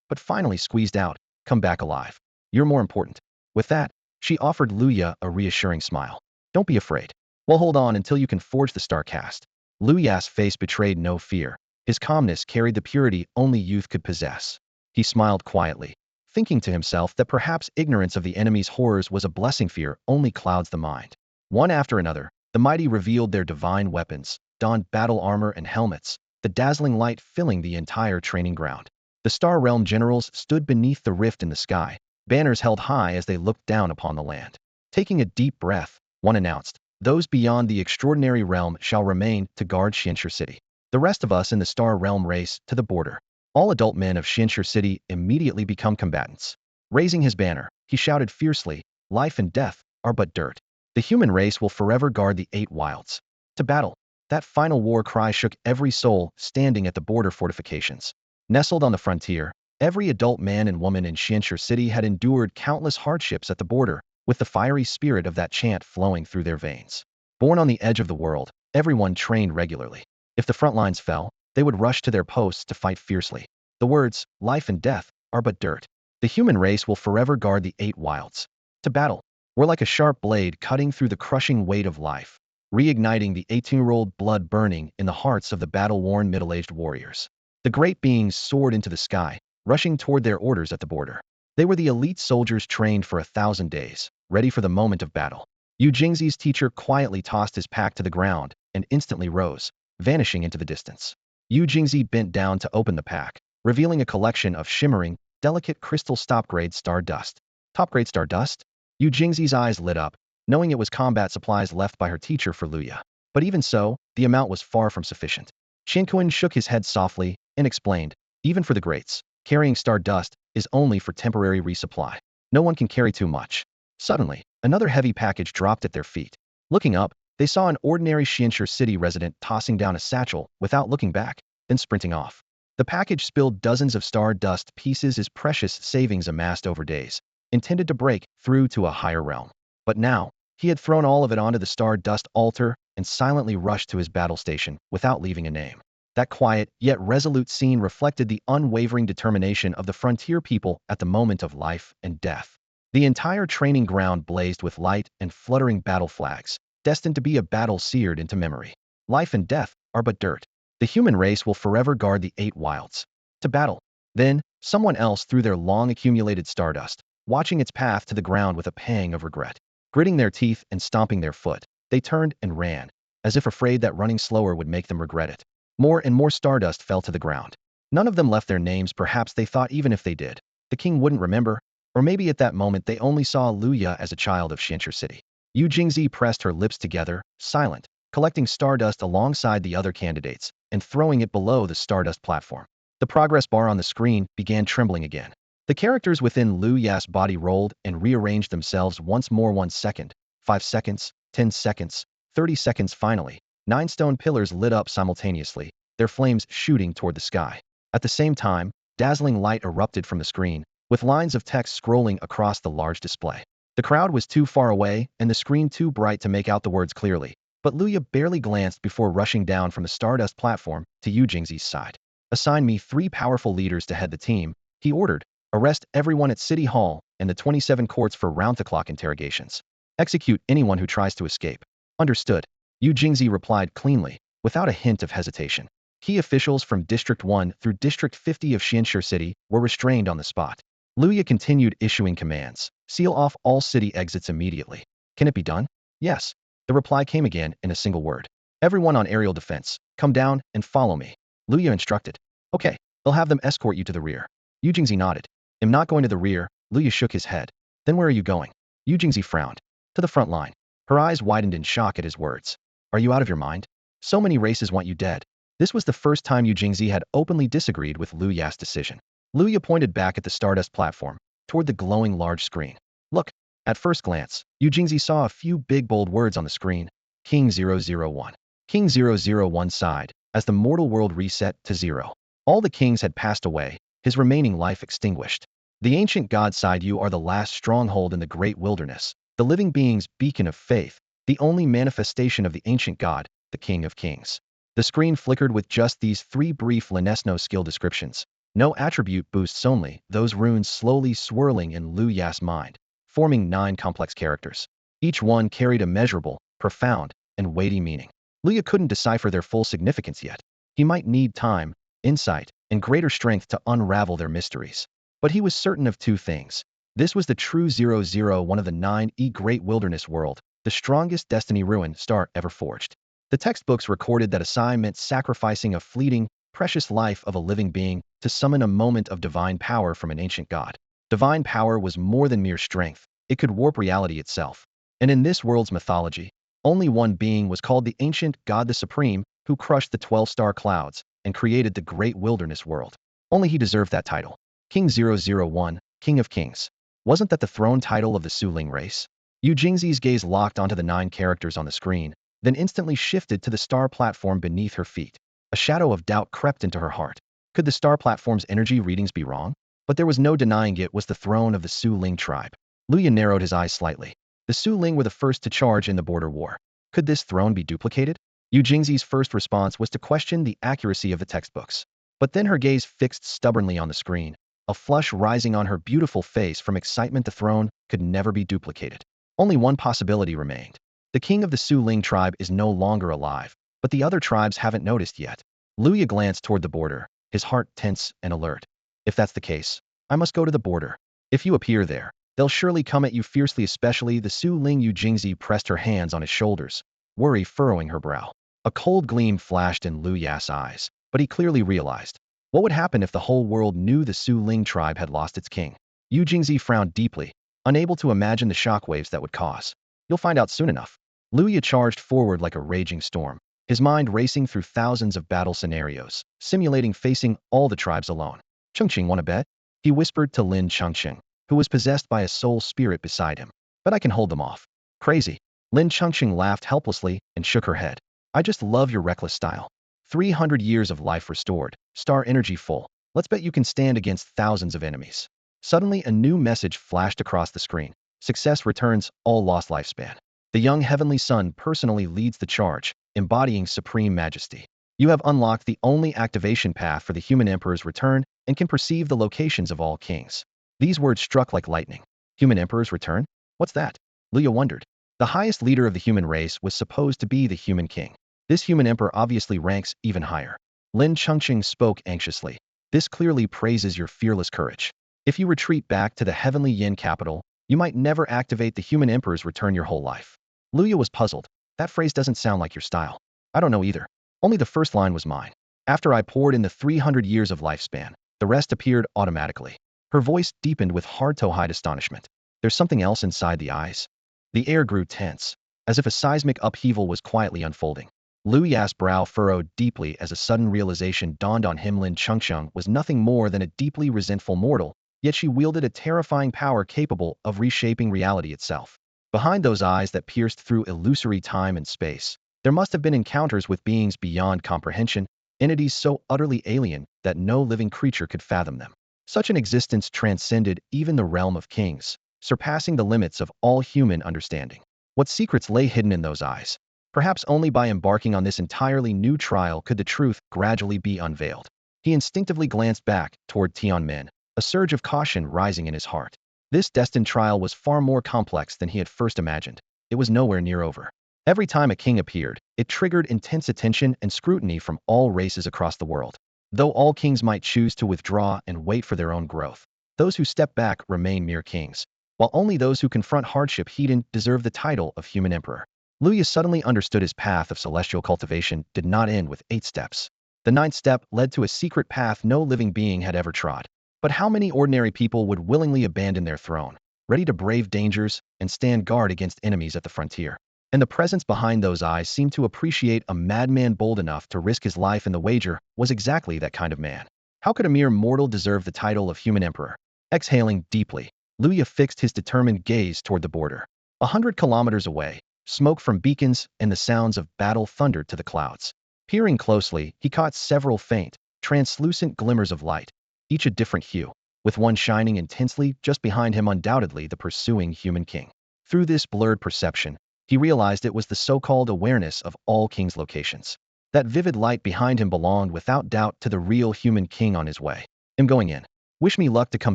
but finally squeezed out, come back alive. You're more important. With that, she offered Luya a reassuring smile. Don't be afraid. We'll hold on until you can forge the star cast. Luya's face betrayed no fear. His calmness carried the purity only youth could possess. He smiled quietly, thinking to himself that perhaps ignorance of the enemy's horrors was a blessing. Fear only clouds the mind. One after another, the mighty revealed their divine weapons, donned battle armor and helmets, the dazzling light filling the entire training ground. The Star Realm generals stood beneath the rift in the sky, banners held high as they looked down upon the land. Taking a deep breath, one announced, those beyond the extraordinary realm shall remain to guard Xianxia City. The rest of us in the Star Realm race to the border. All adult men of Xianxia City immediately become combatants. Raising his banner, he shouted fiercely, life and death are but dirt. The human race will forever guard the 8 wilds. To battle. That final war cry shook every soul standing at the border fortifications. Nestled on the frontier, every adult man and woman in Xianxia City had endured countless hardships at the border, with the fiery spirit of that chant flowing through their veins. Born on the edge of the world, everyone trained regularly. If the front lines fell, they would rush to their posts to fight fiercely. The words, life and death, are but dirt. The human race will forever guard the 8 wilds. To battle. Were like a sharp blade cutting through the crushing weight of life, reigniting the 18-year-old blood burning in the hearts of the battle-worn middle-aged warriors. The great beings soared into the sky, rushing toward their orders at the border. They were the elite soldiers trained for 1,000 days, ready for the moment of battle. Yu Jingzi's teacher quietly tossed his pack to the ground and instantly rose, vanishing into the distance. Yu Jingzi bent down to open the pack, revealing a collection of shimmering, delicate crystal top-grade star dust. Top-grade star dust? Yu Jingzi's eyes lit up, knowing it was combat supplies left by her teacher for Luya. But even so, the amount was far from sufficient. Qianquan shook his head softly and explained, even for the greats, carrying star dust is only for temporary resupply. No one can carry too much. Suddenly, another heavy package dropped at their feet. Looking up, they saw an ordinary Xianxia City resident tossing down a satchel without looking back, then sprinting off. The package spilled dozens of star dust pieces as precious savings amassed over days, intended to break through to a higher realm. But now, he had thrown all of it onto the star dust altar and silently rushed to his battle station without leaving a name. That quiet, yet resolute scene reflected the unwavering determination of the frontier people at the moment of life and death. The entire training ground blazed with light and fluttering battle flags, destined to be a battle seared into memory. Life and death are but dirt. The human race will forever guard the 8 wilds. To battle. Then, someone else threw their long-accumulated stardust, watching its path to the ground with a pang of regret. Gritting their teeth and stomping their foot, they turned and ran, as if afraid that running slower would make them regret it. More and more stardust fell to the ground. None of them left their names. Perhaps they thought even if they did, the king wouldn't remember, or maybe at that moment they only saw Luya as a child of Xianxia City. Yu Jingzi pressed her lips together, silent, collecting stardust alongside the other candidates, and throwing it below the stardust platform. The progress bar on the screen began trembling again. The characters within Luya's body rolled and rearranged themselves once more. 1 second, 5 seconds, 10 seconds, 30 seconds. Finally, 9 stone pillars lit up simultaneously, their flames shooting toward the sky. At the same time, dazzling light erupted from the screen, with lines of text scrolling across the large display. The crowd was too far away and the screen too bright to make out the words clearly, but Luya barely glanced before rushing down from the Stardust platform to Yu Jingzi's side. Assign me 3 powerful leaders to head the team, he ordered. Arrest everyone at City Hall and the 27 courts for round-the-clock interrogations. Execute anyone who tries to escape. Understood. Yu Jingzi replied cleanly, without a hint of hesitation. Key officials from District 1 through District 50 of Xianshi City were restrained on the spot. Luya continued issuing commands. Seal off all city exits immediately. Can it be done? Yes. The reply came again in a single word. Everyone on aerial defense, come down and follow me. Luya instructed. Okay, they'll have them escort you to the rear. Yu Jingzi nodded. I'm not going to the rear. Luya shook his head. Then where are you going? Yu Jingzi frowned. To the front line. Her eyes widened in shock at his words. Are you out of your mind? So many races want you dead. This was the first time Yu Jingzi had openly disagreed with Lu Ya's decision. Luya pointed back at the Stardust platform, toward the glowing large screen. Look. At first glance, Yu Jingzi saw a few big bold words on the screen. King 001. King 001 sighed, as the mortal world reset to 0. All the kings had passed away, his remaining life extinguished. The ancient god sighed. You are the last stronghold in the great wilderness, the living being's beacon of faith, the only manifestation of the ancient god, the King of Kings. The screen flickered with just these 3 brief Linesno skill descriptions. No attribute boosts, only those runes slowly swirling in Lu Ya's mind, forming 9 complex characters. Each one carried a measurable, profound, and weighty meaning. Luya couldn't decipher their full significance yet. He might need time, insight, and greater strength to unravel their mysteries. But he was certain of 2 things. This was the true 001 of the 9E Great Wilderness world, the strongest destiny ruin star ever forged. The textbooks recorded that Asai meant sacrificing a fleeting, precious life of a living being to summon a moment of divine power from an ancient god. Divine power was more than mere strength. It could warp reality itself. And in this world's mythology, only one being was called the ancient god, the supreme, who crushed the 12-star clouds and created the great wilderness world. Only he deserved that title. King 001, King of Kings. Wasn't that the throne title of the Suling race? Yu Jingzi's gaze locked onto the 9 characters on the screen, then instantly shifted to the star platform beneath her feet. A shadow of doubt crept into her heart. Could the star platform's energy readings be wrong? But there was no denying it was the throne of the Su Ling tribe. Luya narrowed his eyes slightly. The Su Ling were the first to charge in the border war. Could this throne be duplicated? Yu Jingzi's first response was to question the accuracy of the textbooks. But then her gaze fixed stubbornly on the screen, a flush rising on her beautiful face from excitement. The throne could never be duplicated. Only one possibility remained. The king of the Su Ling tribe is no longer alive, but the other tribes haven't noticed yet. Luya glanced toward the border, his heart tense and alert. If that's the case, I must go to the border. If you appear there, they'll surely come at you fiercely, especially the Su Ling. Yu Jingzi pressed her hands on his shoulders, worry furrowing her brow. A cold gleam flashed in Lu Ya's eyes, but he clearly realized. What would happen if the whole world knew the Su Ling tribe had lost its king? Yu Jingzi frowned deeply, unable to imagine the shockwaves that would cause. You'll find out soon enough. Luya charged forward like a raging storm, his mind racing through thousands of battle scenarios, simulating facing all the tribes alone. Chengqing, want a bet? He whispered to Lin Chengqing, who was possessed by a soul spirit beside him. But I can hold them off. Crazy. Lin Chengqing laughed helplessly and shook her head. I just love your reckless style. 300 years of life restored, star energy full. Let's bet you can stand against thousands of enemies. Suddenly, a new message flashed across the screen. Success returns all lost lifespan. The young heavenly son personally leads the charge, embodying supreme majesty. You have unlocked the only activation path for the human emperor's return and can perceive the locations of all kings. These words struck like lightning. Human emperor's return? What's that? Luya wondered. The highest leader of the human race was supposed to be the human king. This human emperor obviously ranks even higher. Lin Chengqing spoke anxiously. This clearly praises your fearless courage. If you retreat back to the heavenly Yin capital, you might never activate the human emperor's return your whole life. Luya was puzzled. That phrase doesn't sound like your style. I don't know either. Only the first line was mine. After I poured in the 300 years of lifespan, the rest appeared automatically. Her voice deepened with hard-to-hide astonishment. There's something else inside the eyes. The air grew tense, as if a seismic upheaval was quietly unfolding. Lu Ya's brow furrowed deeply as a sudden realization dawned on him. Lin Chengqing was nothing more than a deeply resentful mortal, yet she wielded a terrifying power capable of reshaping reality itself. Behind those eyes that pierced through illusory time and space, there must have been encounters with beings beyond comprehension, entities so utterly alien that no living creature could fathom them. Such an existence transcended even the realm of kings, surpassing the limits of all human understanding. What secrets lay hidden in those eyes? Perhaps only by embarking on this entirely new trial could the truth gradually be unveiled. He instinctively glanced back toward Tianyuan, a surge of caution rising in his heart. This destined trial was far more complex than he had first imagined. It was nowhere near over. Every time a king appeared, it triggered intense attention and scrutiny from all races across the world. Though all kings might choose to withdraw and wait for their own growth, those who step back remain mere kings, while only those who confront hardship heed deserve the title of human emperor. Luya suddenly understood his path of celestial cultivation did not end with 8 steps. The 9th step led to a secret path no living being had ever trod. But how many ordinary people would willingly abandon their throne, ready to brave dangers and stand guard against enemies at the frontier? And the presence behind those eyes seemed to appreciate a madman bold enough to risk his life in the wager was exactly that kind of man. How could a mere mortal deserve the title of human emperor? Exhaling deeply, Luya fixed his determined gaze toward the border. 100 kilometers away, smoke from beacons and the sounds of battle thundered to the clouds. Peering closely, he caught several faint, translucent glimmers of light, each a different hue, with one shining intensely just behind him, undoubtedly the pursuing human king. Through this blurred perception, he realized it was the so-called awareness of all kings' locations. That vivid light behind him belonged without doubt to the real human king on his way. I'm going in. Wish me luck to come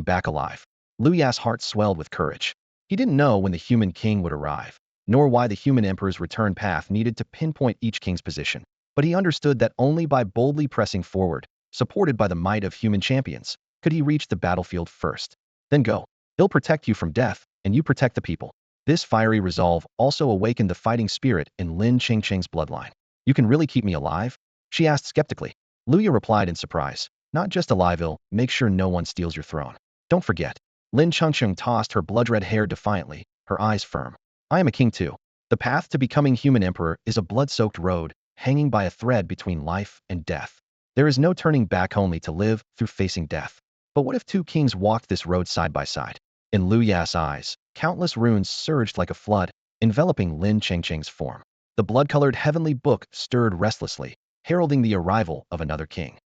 back alive. Luya's heart swelled with courage. He didn't know when the human king would arrive, nor why the human emperor's return path needed to pinpoint each king's position. But he understood that only by boldly pressing forward, supported by the might of human champions, could he reach the battlefield first. Then go. He'll protect you from death, and you protect the people. This fiery resolve also awakened the fighting spirit in Lin Chengcheng's bloodline. You can really keep me alive? She asked skeptically. Luya replied in surprise. Not just alive, I'll make sure no one steals your throne. Don't forget. Lin Chengcheng tossed her blood-red hair defiantly, her eyes firm. I am a king too. The path to becoming human emperor is a blood-soaked road, hanging by a thread between life and death. There is no turning back, only to live through facing death. But what if 2 kings walked this road side by side? In Luya's eyes, countless runes surged like a flood, enveloping Lin Chengcheng's form. The blood-colored heavenly book stirred restlessly, heralding the arrival of another king.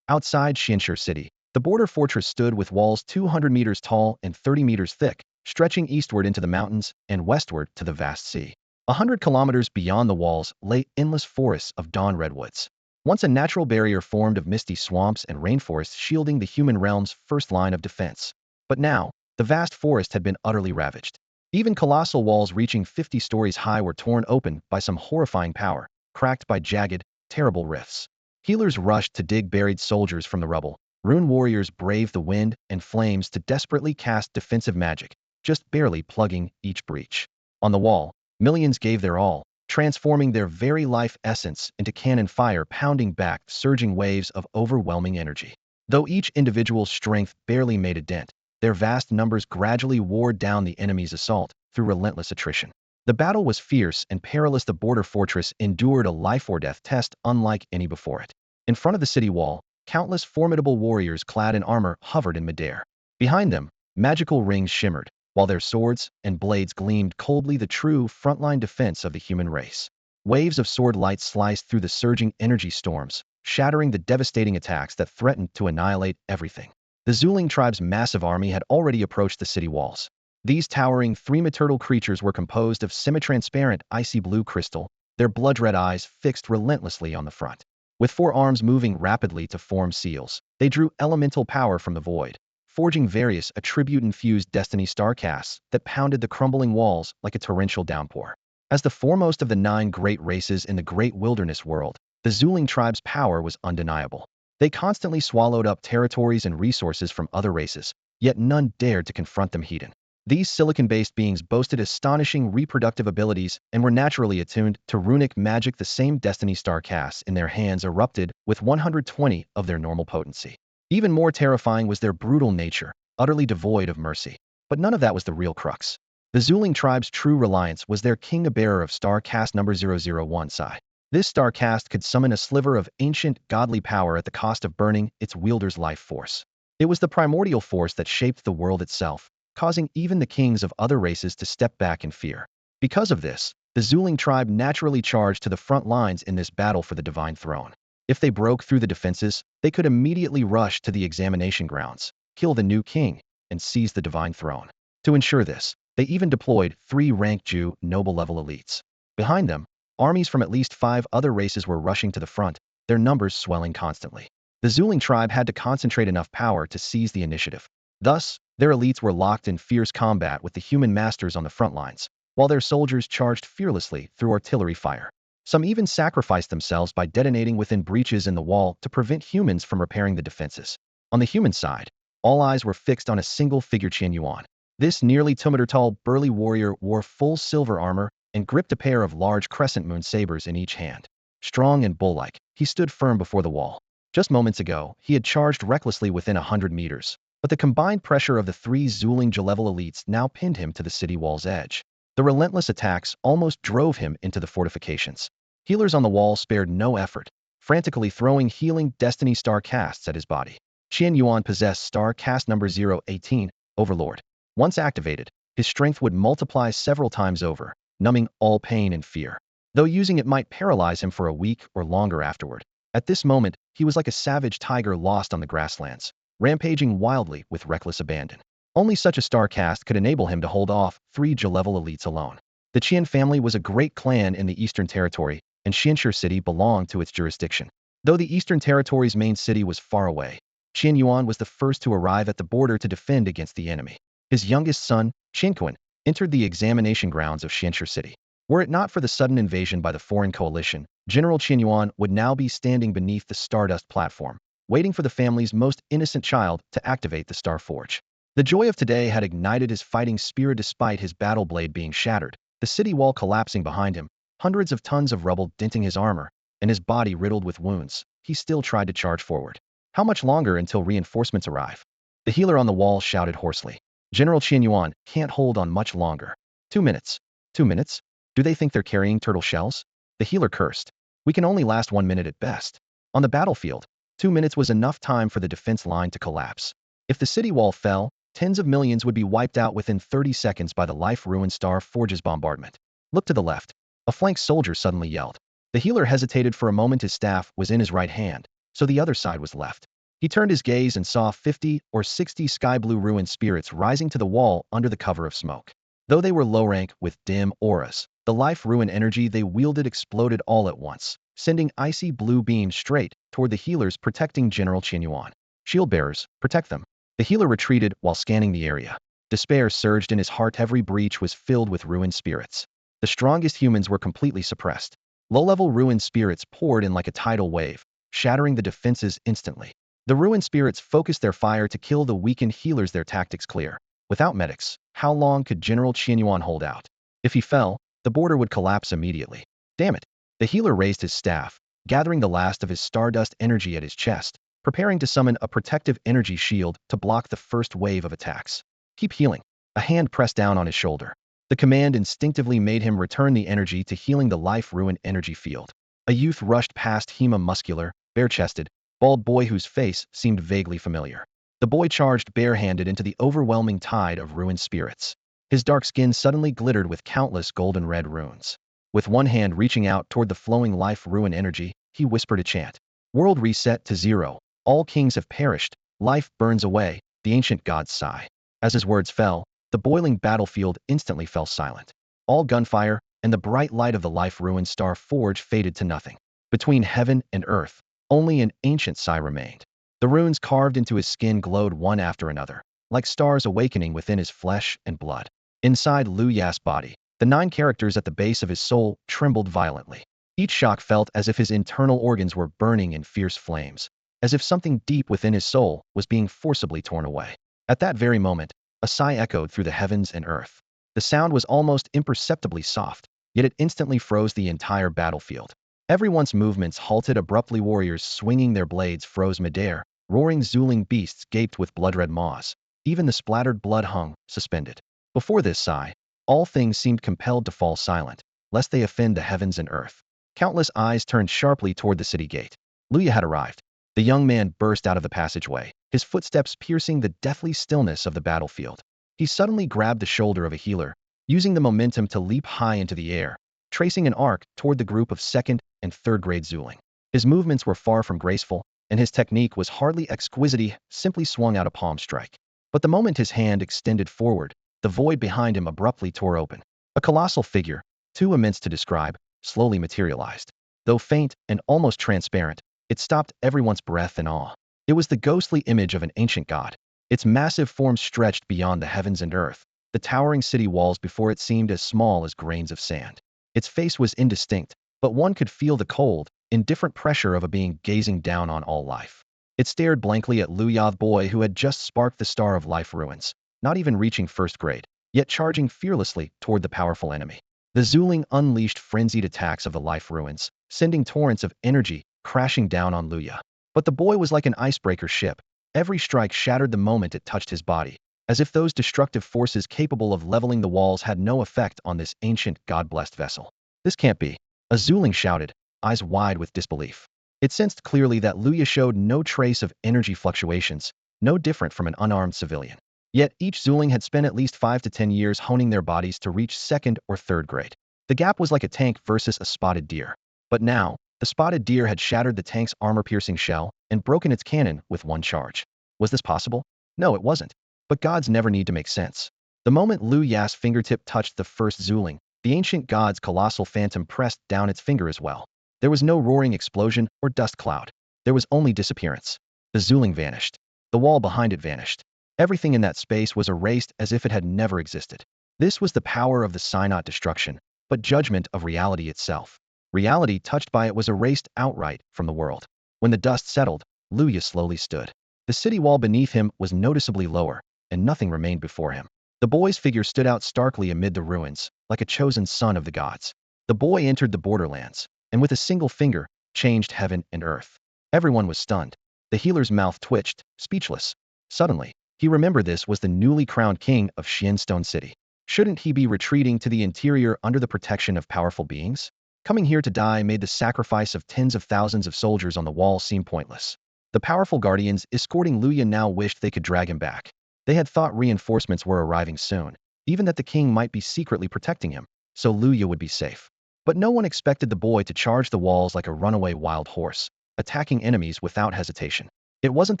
Outside Xianshi City, the border fortress stood with walls 200 meters tall and 30 meters thick, stretching eastward into the mountains and westward to the vast sea. 100 kilometers beyond the walls lay endless forests of dawn redwoods. Once a natural barrier formed of misty swamps and rainforests shielding the human realm's first line of defense. But now, the vast forest had been utterly ravaged. Even colossal walls reaching 50 stories high were torn open by some horrifying power, cracked by jagged, terrible rifts. Healers rushed to dig buried soldiers from the rubble. Rune warriors braved the wind and flames to desperately cast defensive magic, just barely plugging each breach. On the wall, millions gave their all, transforming their very life essence into cannon fire, pounding back surging waves of overwhelming energy. Though each individual's strength barely made a dent, their vast numbers gradually wore down the enemy's assault through relentless attrition. The battle was fierce and perilous. The border fortress endured a life-or-death test unlike any before it. In front of the city wall, countless formidable warriors clad in armor hovered in midair. Behind them, magical rings shimmered, while their swords and blades gleamed coldly, the true frontline defense of the human race. Waves of sword light sliced through the surging energy storms, shattering the devastating attacks that threatened to annihilate everything. The Zuling tribe's massive army had already approached the city walls. These towering 3-meter creatures were composed of semi-transparent icy blue crystal, their blood-red eyes fixed relentlessly on the front. With 4 arms moving rapidly to form seals, they drew elemental power from the void, forging various attribute-infused destiny starcasts that pounded the crumbling walls like a torrential downpour. As the foremost of the 9 great races in the great wilderness world, the Zuling tribe's power was undeniable. They constantly swallowed up territories and resources from other races, yet none dared to confront them heathen. These silicon-based beings boasted astonishing reproductive abilities and were naturally attuned to runic magic. The same destiny star casts in their hands erupted with 120 of their normal potency. Even more terrifying was their brutal nature, utterly devoid of mercy. But none of that was the real crux. The Zuling tribe's true reliance was their king, a bearer of star cast number 001 Psi. This star cast could summon a sliver of ancient, godly power at the cost of burning its wielder's life force. It was the primordial force that shaped the world itself, causing even the kings of other races to step back in fear. Because of this, the Zuling tribe naturally charged to the front lines in this battle for the divine throne. If they broke through the defenses, they could immediately rush to the examination grounds, kill the new king, and seize the divine throne. To ensure this, they even deployed 3 rank Jew noble-level elites. Behind them, armies from at least 5 other races were rushing to the front, their numbers swelling constantly. The Zuling tribe had to concentrate enough power to seize the initiative. Thus, their elites were locked in fierce combat with the human masters on the front lines, while their soldiers charged fearlessly through artillery fire. Some even sacrificed themselves by detonating within breaches in the wall to prevent humans from repairing the defenses. On the human side, all eyes were fixed on a single figure Tianyuan. This nearly 2-meter-tall burly warrior wore full silver armor and gripped a pair of large crescent moon sabers in each hand. Strong and bull-like, he stood firm before the wall. Just moments ago, he had charged recklessly within 100 meters, but the combined pressure of the 3 Zuling J-level elites now pinned him to the city wall's edge. The relentless attacks almost drove him into the fortifications. Healers on the wall spared no effort, frantically throwing healing Destiny Star casts at his body. Tianyuan possessed Star Cast number 018, Overlord. Once activated, his strength would multiply several times over, numbing all pain and fear, though using it might paralyze him for a week or longer afterward. At this moment, he was like a savage tiger lost on the grasslands, rampaging wildly with reckless abandon. Only such a star cast could enable him to hold off 3 J-level elites alone. The Qian family was a great clan in the Eastern Territory, and Xianxi City belonged to its jurisdiction. Though the Eastern Territory's main city was far away, Tianyuan was the first to arrive at the border to defend against the enemy. His youngest son, Qianquan, entered the examination grounds of Xianxi City. Were it not for the sudden invasion by the foreign coalition, General Tianyuan would now be standing beneath the Stardust platform, waiting for the family's most innocent child to activate the Star Forge. The joy of today had ignited his fighting spirit despite his battle blade being shattered, the city wall collapsing behind him, hundreds of tons of rubble denting his armor, and his body riddled with wounds. He still tried to charge forward. How much longer until reinforcements arrive? The healer on the wall shouted hoarsely. General Tianyuan can't hold on much longer. 2 minutes. 2 minutes? Do they think they're carrying turtle shells? The healer cursed. We can only last 1 minute at best. On the battlefield, 2 minutes was enough time for the defense line to collapse. If the city wall fell, tens of millions would be wiped out within 30 seconds by the life-ruined Star Forge's bombardment. Look to the left. A flank soldier suddenly yelled. The healer hesitated for a moment. His staff was in his right hand, so the other side was left. He turned his gaze and saw 50 or 60 sky-blue ruined spirits rising to the wall under the cover of smoke. Though they were low-rank with dim auras, the life-ruin energy they wielded exploded all at once, sending icy blue beams straight toward the healers protecting General Tianyuan. Shield bearers, protect them. The healer retreated while scanning the area. Despair surged in his heart. Every breach was filled with ruined spirits. The strongest humans were completely suppressed. Low-level ruined spirits poured in like a tidal wave, shattering the defenses instantly. The ruined spirits focused their fire to kill the weakened healers. Their tactics clear. Without medics, how long could General Tianyuan hold out? If he fell, the border would collapse immediately. Damn it! The healer raised his staff, gathering the last of his stardust energy at his chest, preparing to summon a protective energy shield to block the first wave of attacks. Keep healing. A hand pressed down on his shoulder. The command instinctively made him return the energy to healing the life-ruined energy field. A youth rushed past him, a muscular, bare-chested, bald boy whose face seemed vaguely familiar. The boy charged barehanded into the overwhelming tide of ruined spirits. His dark skin suddenly glittered with countless golden-red runes. With one hand reaching out toward the flowing life-ruin energy, he whispered a chant. World reset to 0. All kings have perished. Life burns away. The ancient gods sigh. As his words fell, the boiling battlefield instantly fell silent. All gunfire and the bright light of the life-ruined Star Forge faded to nothing. Between heaven and earth, only an ancient sigh remained. The runes carved into his skin glowed one after another, like stars awakening within his flesh and blood. Inside Liu Ya's body, the 9 characters at the base of his soul trembled violently. Each shock felt as if his internal organs were burning in fierce flames, as if something deep within his soul was being forcibly torn away. At that very moment, a sigh echoed through the heavens and earth. The sound was almost imperceptibly soft, yet it instantly froze the entire battlefield. Everyone's movements halted abruptly. Warriors swinging their blades froze midair. Roaring Zuling beasts gaped with blood-red maws. Even the splattered blood hung, suspended. Before this sigh, all things seemed compelled to fall silent, lest they offend the heavens and earth. Countless eyes turned sharply toward the city gate. Luya had arrived. The young man burst out of the passageway, his footsteps piercing the deathly stillness of the battlefield. He suddenly grabbed the shoulder of a healer, using the momentum to leap high into the air, tracing an arc toward the group of 2nd and 3rd grade Zuling. His movements were far from graceful, and his technique was hardly exquisite. He simply swung out a palm strike. But the moment his hand extended forward, the void behind him abruptly tore open. A colossal figure, too immense to describe, slowly materialized. Though faint and almost transparent, it stopped everyone's breath in awe. It was the ghostly image of an ancient god. Its massive form stretched beyond the heavens and earth, the towering city walls before it seemed as small as grains of sand. Its face was indistinct, but one could feel the cold, indifferent pressure of a being gazing down on all life. It stared blankly at Luya, the boy who had just sparked the star of life ruins, not even reaching first grade, yet charging fearlessly toward the powerful enemy. The Zuling unleashed frenzied attacks of the life ruins, sending torrents of energy crashing down on Luya. But the boy was like an icebreaker ship. Every strike shattered the moment it touched his body, as if those destructive forces capable of leveling the walls had no effect on this ancient, god-blessed vessel. This can't be. A Zuling shouted, eyes wide with disbelief. It sensed clearly that Luya showed no trace of energy fluctuations, no different from an unarmed civilian. Yet each Zuling had spent at least 5 to 10 years honing their bodies to reach second or third grade. The gap was like a tank versus a spotted deer. But now, the spotted deer had shattered the tank's armor-piercing shell and broken its cannon with one charge. Was this possible? No, it wasn't. But gods never need to make sense. The moment Lu Ya's fingertip touched the first Zuling, the ancient god's colossal phantom pressed down its finger as well. There was no roaring explosion or dust cloud. There was only disappearance. The Zuling vanished. The wall behind it vanished. Everything in that space was erased as if it had never existed. This was the power of the sign, not destruction, but judgment of reality itself. Reality touched by it was erased outright from the world. When the dust settled, Luya slowly stood. The city wall beneath him was noticeably lower, and nothing remained before him. The boy's figure stood out starkly amid the ruins, like a chosen son of the gods. The boy entered the borderlands, and with a single finger, changed heaven and earth. Everyone was stunned. The healer's mouth twitched, speechless. Suddenly, he remembered this was the newly crowned king of Xianstone City. Shouldn't he be retreating to the interior under the protection of powerful beings? Coming here to die made the sacrifice of tens of thousands of soldiers on the wall seem pointless. The powerful guardians escorting Luya now wished they could drag him back. They had thought reinforcements were arriving soon, even that the king might be secretly protecting him, so Luya would be safe. But no one expected the boy to charge the walls like a runaway wild horse, attacking enemies without hesitation. It wasn't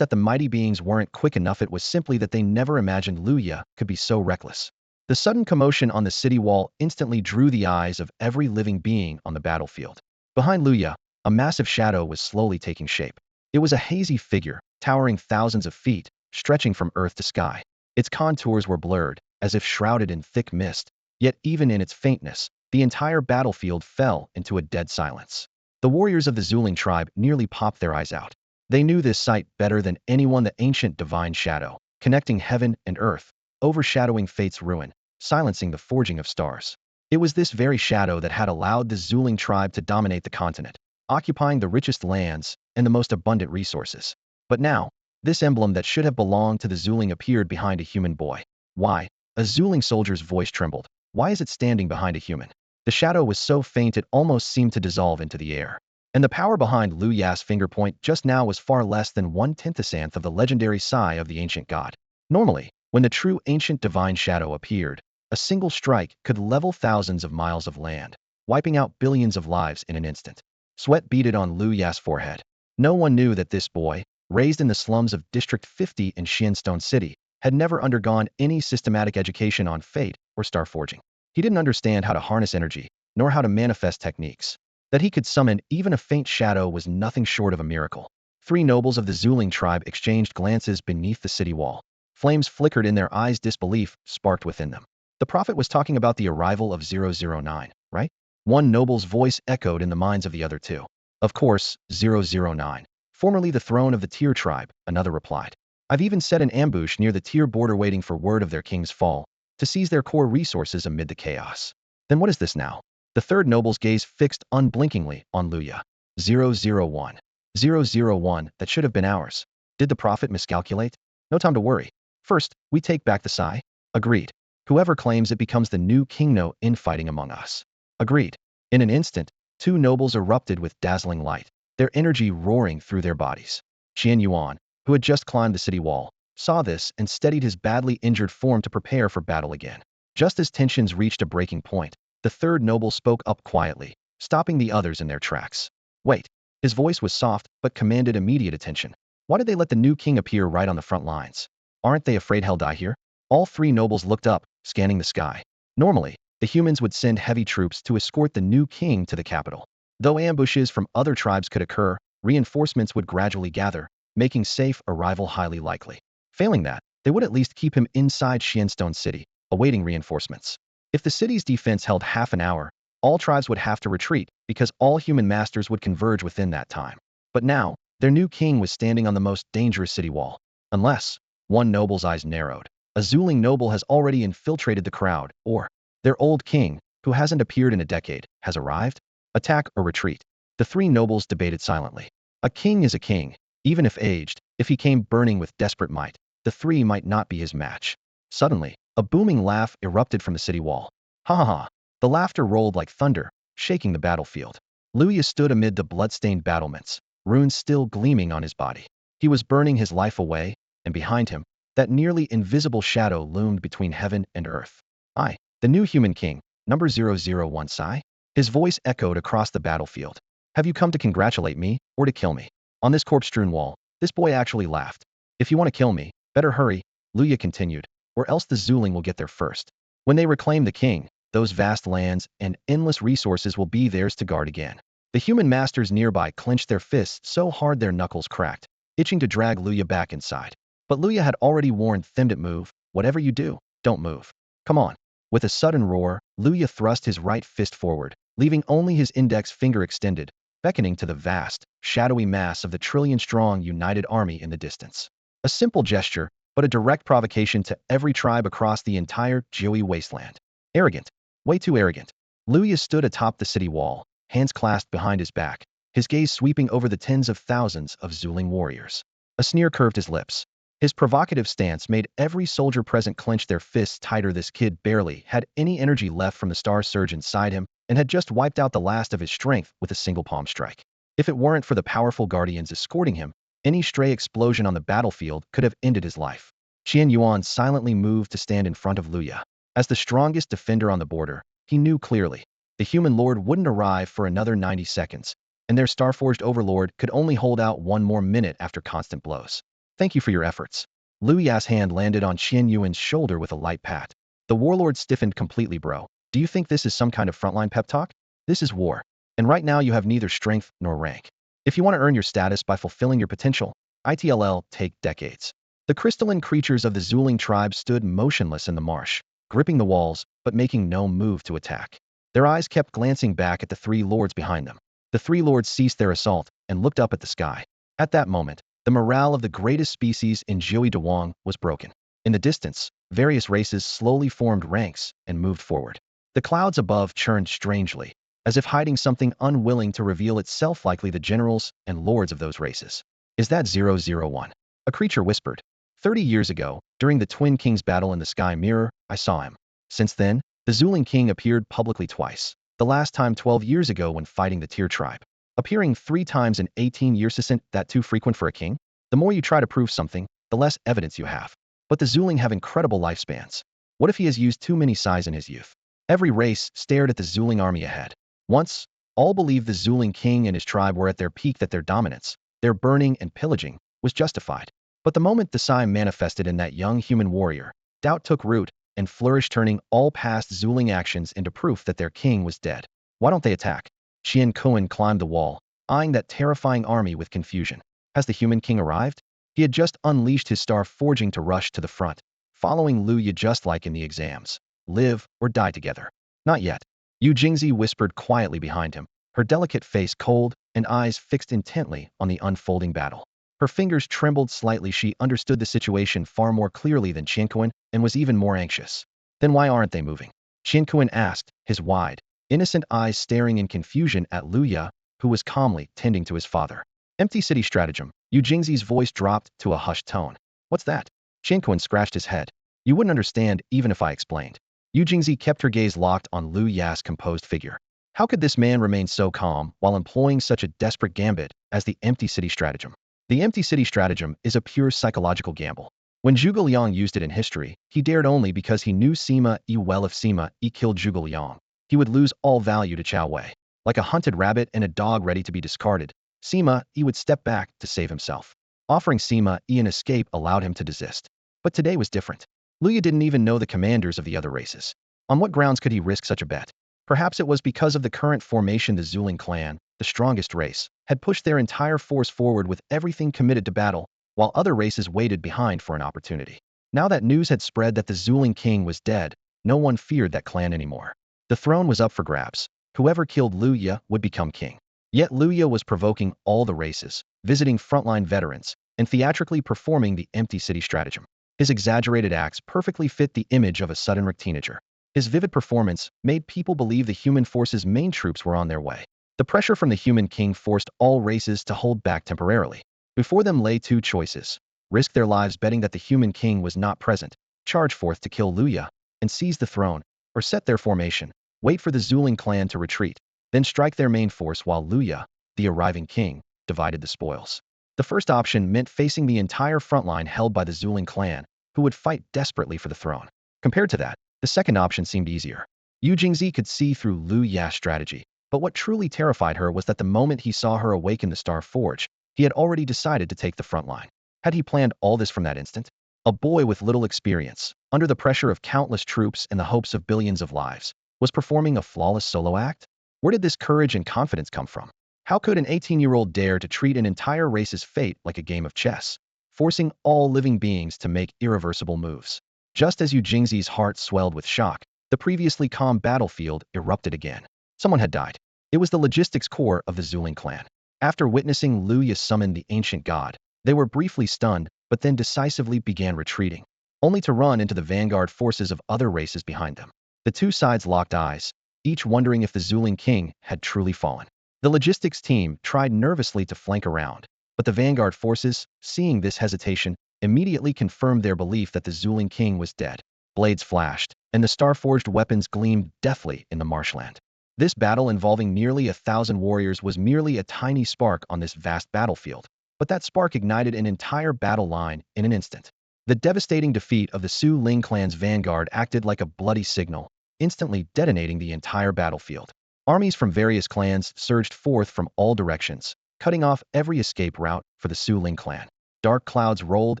that the mighty beings weren't quick enough, it was simply that they never imagined Luya could be so reckless. The sudden commotion on the city wall instantly drew the eyes of every living being on the battlefield. Behind Luya, a massive shadow was slowly taking shape. It was a hazy figure, towering thousands of feet, stretching from earth to sky. Its contours were blurred, as if shrouded in thick mist, yet even in its faintness, the entire battlefield fell into a dead silence. The warriors of the Zuling tribe nearly popped their eyes out. They knew this sight better than anyone, the ancient divine shadow, connecting heaven and earth, overshadowing fate's ruin, silencing the forging of stars. It was this very shadow that had allowed the Zuling tribe to dominate the continent, occupying the richest lands and the most abundant resources. But now, this emblem that should have belonged to the Zuling appeared behind a human boy. Why? A Zuling soldier's voice trembled. Why is it standing behind a human? The shadow was so faint it almost seemed to dissolve into the air. And the power behind Lu Ya's finger point just now was far less than 1/10th of the legendary Sai of the ancient god. Normally, when the true ancient divine shadow appeared, a single strike could level thousands of miles of land, wiping out billions of lives in an instant. Sweat beaded on Lu Ya's forehead. No one knew that this boy, raised in the slums of District 50 in Xianstone City, had never undergone any systematic education on fate or star forging. He didn't understand how to harness energy, nor how to manifest techniques. That he could summon even a faint shadow was nothing short of a miracle. 3 nobles of the Zuling tribe exchanged glances beneath the city wall. Flames flickered in their eyes, disbelief sparked within them. The prophet was talking about the arrival of 009, right? One noble's voice echoed in the minds of the other 2. Of course, 009. Formerly the throne of the Tyr tribe, another replied. I've even set an ambush near the Tyr border waiting for word of their king's fall, to seize their core resources amid the chaos. Then what is this now? The third noble's gaze fixed unblinkingly on Luya. 001. 001, that should have been ours. Did the prophet miscalculate? No time to worry. First, we take back the Sai. Agreed. Whoever claims it becomes the new king, no infighting among us. Agreed. In an instant, 2 nobles erupted with dazzling light, their energy roaring through their bodies. Tianyuan, who had just climbed the city wall, saw this and steadied his badly injured form to prepare for battle again. Just as tensions reached a breaking point, the third noble spoke up quietly, stopping the others in their tracks. Wait. His voice was soft, but commanded immediate attention. Why did they let the new king appear right on the front lines? Aren't they afraid he'll die here? All three nobles looked up, scanning the sky. Normally, the humans would send heavy troops to escort the new king to the capital. Though ambushes from other tribes could occur, reinforcements would gradually gather, making safe arrival highly likely. Failing that, they would at least keep him inside Xianstone City, awaiting reinforcements. If the city's defense held half an hour, all tribes would have to retreat because all human masters would converge within that time. But now, their new king was standing on the most dangerous city wall. Unless, one noble's eyes narrowed. A Zuling noble has already infiltrated the crowd, or their old king, who hasn't appeared in a decade, has arrived? Attack or retreat? The three nobles debated silently. A king is a king, even if aged. If he came burning with desperate might, the three might not be his match. Suddenly, a booming laugh erupted from the city wall. Ha ha ha. The laughter rolled like thunder, shaking the battlefield. Luya stood amid the bloodstained battlements, runes still gleaming on his body. He was burning his life away, and behind him, that nearly invisible shadow loomed between heaven and earth. I, the new human king, number 001 Sai? His voice echoed across the battlefield. Have you come to congratulate me, or to kill me? On this corpse-strewn wall, this boy actually laughed. If you want to kill me, better hurry, Luya continued, or else the Zuling will get there first. When they reclaim the king, those vast lands and endless resources will be theirs to guard again. The human masters nearby clenched their fists so hard their knuckles cracked, itching to drag Luya back inside. But Luya had already warned them to move. Whatever you do, don't move. Come on. With a sudden roar, Luya thrust his right fist forward, leaving only his index finger extended, beckoning to the vast, shadowy mass of the trillion-strong united army in the distance. A simple gesture, but a direct provocation to every tribe across the entire Jiui wasteland. Arrogant. Way too arrogant. Luya stood atop the city wall, hands clasped behind his back, his gaze sweeping over the tens of thousands of Zuling warriors. A sneer curved his lips. His provocative stance made every soldier present clench their fists tighter. This kid barely had any energy left from the star surge inside him and had just wiped out the last of his strength with a single palm strike. If it weren't for the powerful guardians escorting him, any stray explosion on the battlefield could have ended his life. Tianyuan silently moved to stand in front of Luya. As the strongest defender on the border, he knew clearly. The human lord wouldn't arrive for another 90 seconds, and their Starforged overlord could only hold out one more minute after constant blows. Thank you for your efforts. Luya's hand landed on Tianyuan's shoulder with a light pat. The warlord stiffened completely. Bro, do you think this is some kind of frontline pep talk? This is war. And right now you have neither strength nor rank. If you want to earn your status by fulfilling your potential, it'll take decades. The crystalline creatures of the Zuling tribe stood motionless in the marsh, gripping the walls, but making no move to attack. Their eyes kept glancing back at the three lords behind them. The three lords ceased their assault and looked up at the sky. At that moment, the morale of the greatest species in Jiui Dawang was broken. In the distance, various races slowly formed ranks and moved forward. The clouds above churned strangely, as if hiding something unwilling to reveal itself, likely the generals and lords of those races. Is that 001? A creature whispered. 30 years ago, during the Twin Kings battle in the Sky Mirror, I saw him. Since then, the Zuling king appeared publicly twice. The last time 12 years ago when fighting the Tyr tribe. Appearing 3 times in 18 years isn't that too frequent for a king? The more you try to prove something, the less evidence you have. But the Zuling have incredible lifespans. What if he has used too many Sais in his youth? Every race stared at the Zuling army ahead. Once, all believed the Zuling king and his tribe were at their peak, that their dominance, their burning and pillaging, was justified. But the moment the Sai manifested in that young human warrior, doubt took root and flourished, turning all past Zuling actions into proof that their king was dead. Why don't they attack? Qian Kuan climbed the wall, eyeing that terrifying army with confusion. Has the human king arrived? He had just unleashed his star forging to rush to the front, following Luya just like in the exams. Live or die together. Not yet. Yu Jingzi whispered quietly behind him, her delicate face cold and eyes fixed intently on the unfolding battle. Her fingers trembled slightly. She understood the situation far more clearly than Qiankuan and was even more anxious. Then why aren't they moving? Qiankuan asked, his wide, innocent eyes staring in confusion at Luya, who was calmly tending to his father. Empty city stratagem. Yu Jingzi's voice dropped to a hushed tone. What's that? Qiankuan scratched his head. You wouldn't understand even if I explained. Yu Jingzi kept her gaze locked on Lu Ya's composed figure. How could this man remain so calm while employing such a desperate gambit as the empty city stratagem? The empty city stratagem is a pure psychological gamble. When Zhuge Liang used it in history, he dared only because he knew Sima Yi well. If Sima Yi killed Zhuge Liang, he would lose all value to Chao Wei. Like a hunted rabbit and a dog ready to be discarded, Sima Yi would step back to save himself. Offering Sima Yi an escape allowed him to desist. But today was different. Luya didn't even know the commanders of the other races. On what grounds could he risk such a bet? Perhaps it was because of the current formation. The Zuling clan, the strongest race, had pushed their entire force forward with everything committed to battle, while other races waited behind for an opportunity. Now that news had spread that the Zuling king was dead, no one feared that clan anymore. The throne was up for grabs. Whoever killed Luya would become king. Yet Luya was provoking all the races, visiting frontline veterans, and theatrically performing the empty city stratagem. His exaggerated acts perfectly fit the image of a sudden teenager. His vivid performance made people believe the human force's main troops were on their way. The pressure from the human king forced all races to hold back temporarily. Before them lay two choices: risk their lives betting that the human king was not present, charge forth to kill Luya, and seize the throne, or set their formation, wait for the Zuling clan to retreat, then strike their main force while Luya, the arriving king, divided the spoils. The first option meant facing the entire frontline held by the Zuling clan, who would fight desperately for the throne. Compared to that, the second option seemed easier. Yu Jingzi could see through Lu Ya's strategy, but what truly terrified her was that the moment he saw her awaken the Star Forge, he had already decided to take the front line. Had he planned all this from that instant? A boy with little experience, under the pressure of countless troops and the hopes of billions of lives, was performing a flawless solo act? Where did this courage and confidence come from? How could an 18-year-old dare to treat an entire race's fate like a game of chess, forcing all living beings to make irreversible moves? Just as Yu Jingzi's heart swelled with shock, the previously calm battlefield erupted again. Someone had died. It was the logistics core of the Zuling clan. After witnessing Lu Ya summon the ancient god, they were briefly stunned, but then decisively began retreating, only to run into the vanguard forces of other races behind them. The two sides locked eyes, each wondering if the Zuling king had truly fallen. The logistics team tried nervously to flank around, but the vanguard forces, seeing this hesitation, immediately confirmed their belief that the Zuling king was dead. Blades flashed, and the star-forged weapons gleamed deathly in the marshland. This battle involving nearly 1,000 warriors was merely a tiny spark on this vast battlefield, but that spark ignited an entire battle line in an instant. The devastating defeat of the Su Ling clan's vanguard acted like a bloody signal, instantly detonating the entire battlefield. Armies from various clans surged forth from all directions, cutting off every escape route for the Su Ling clan. Dark clouds rolled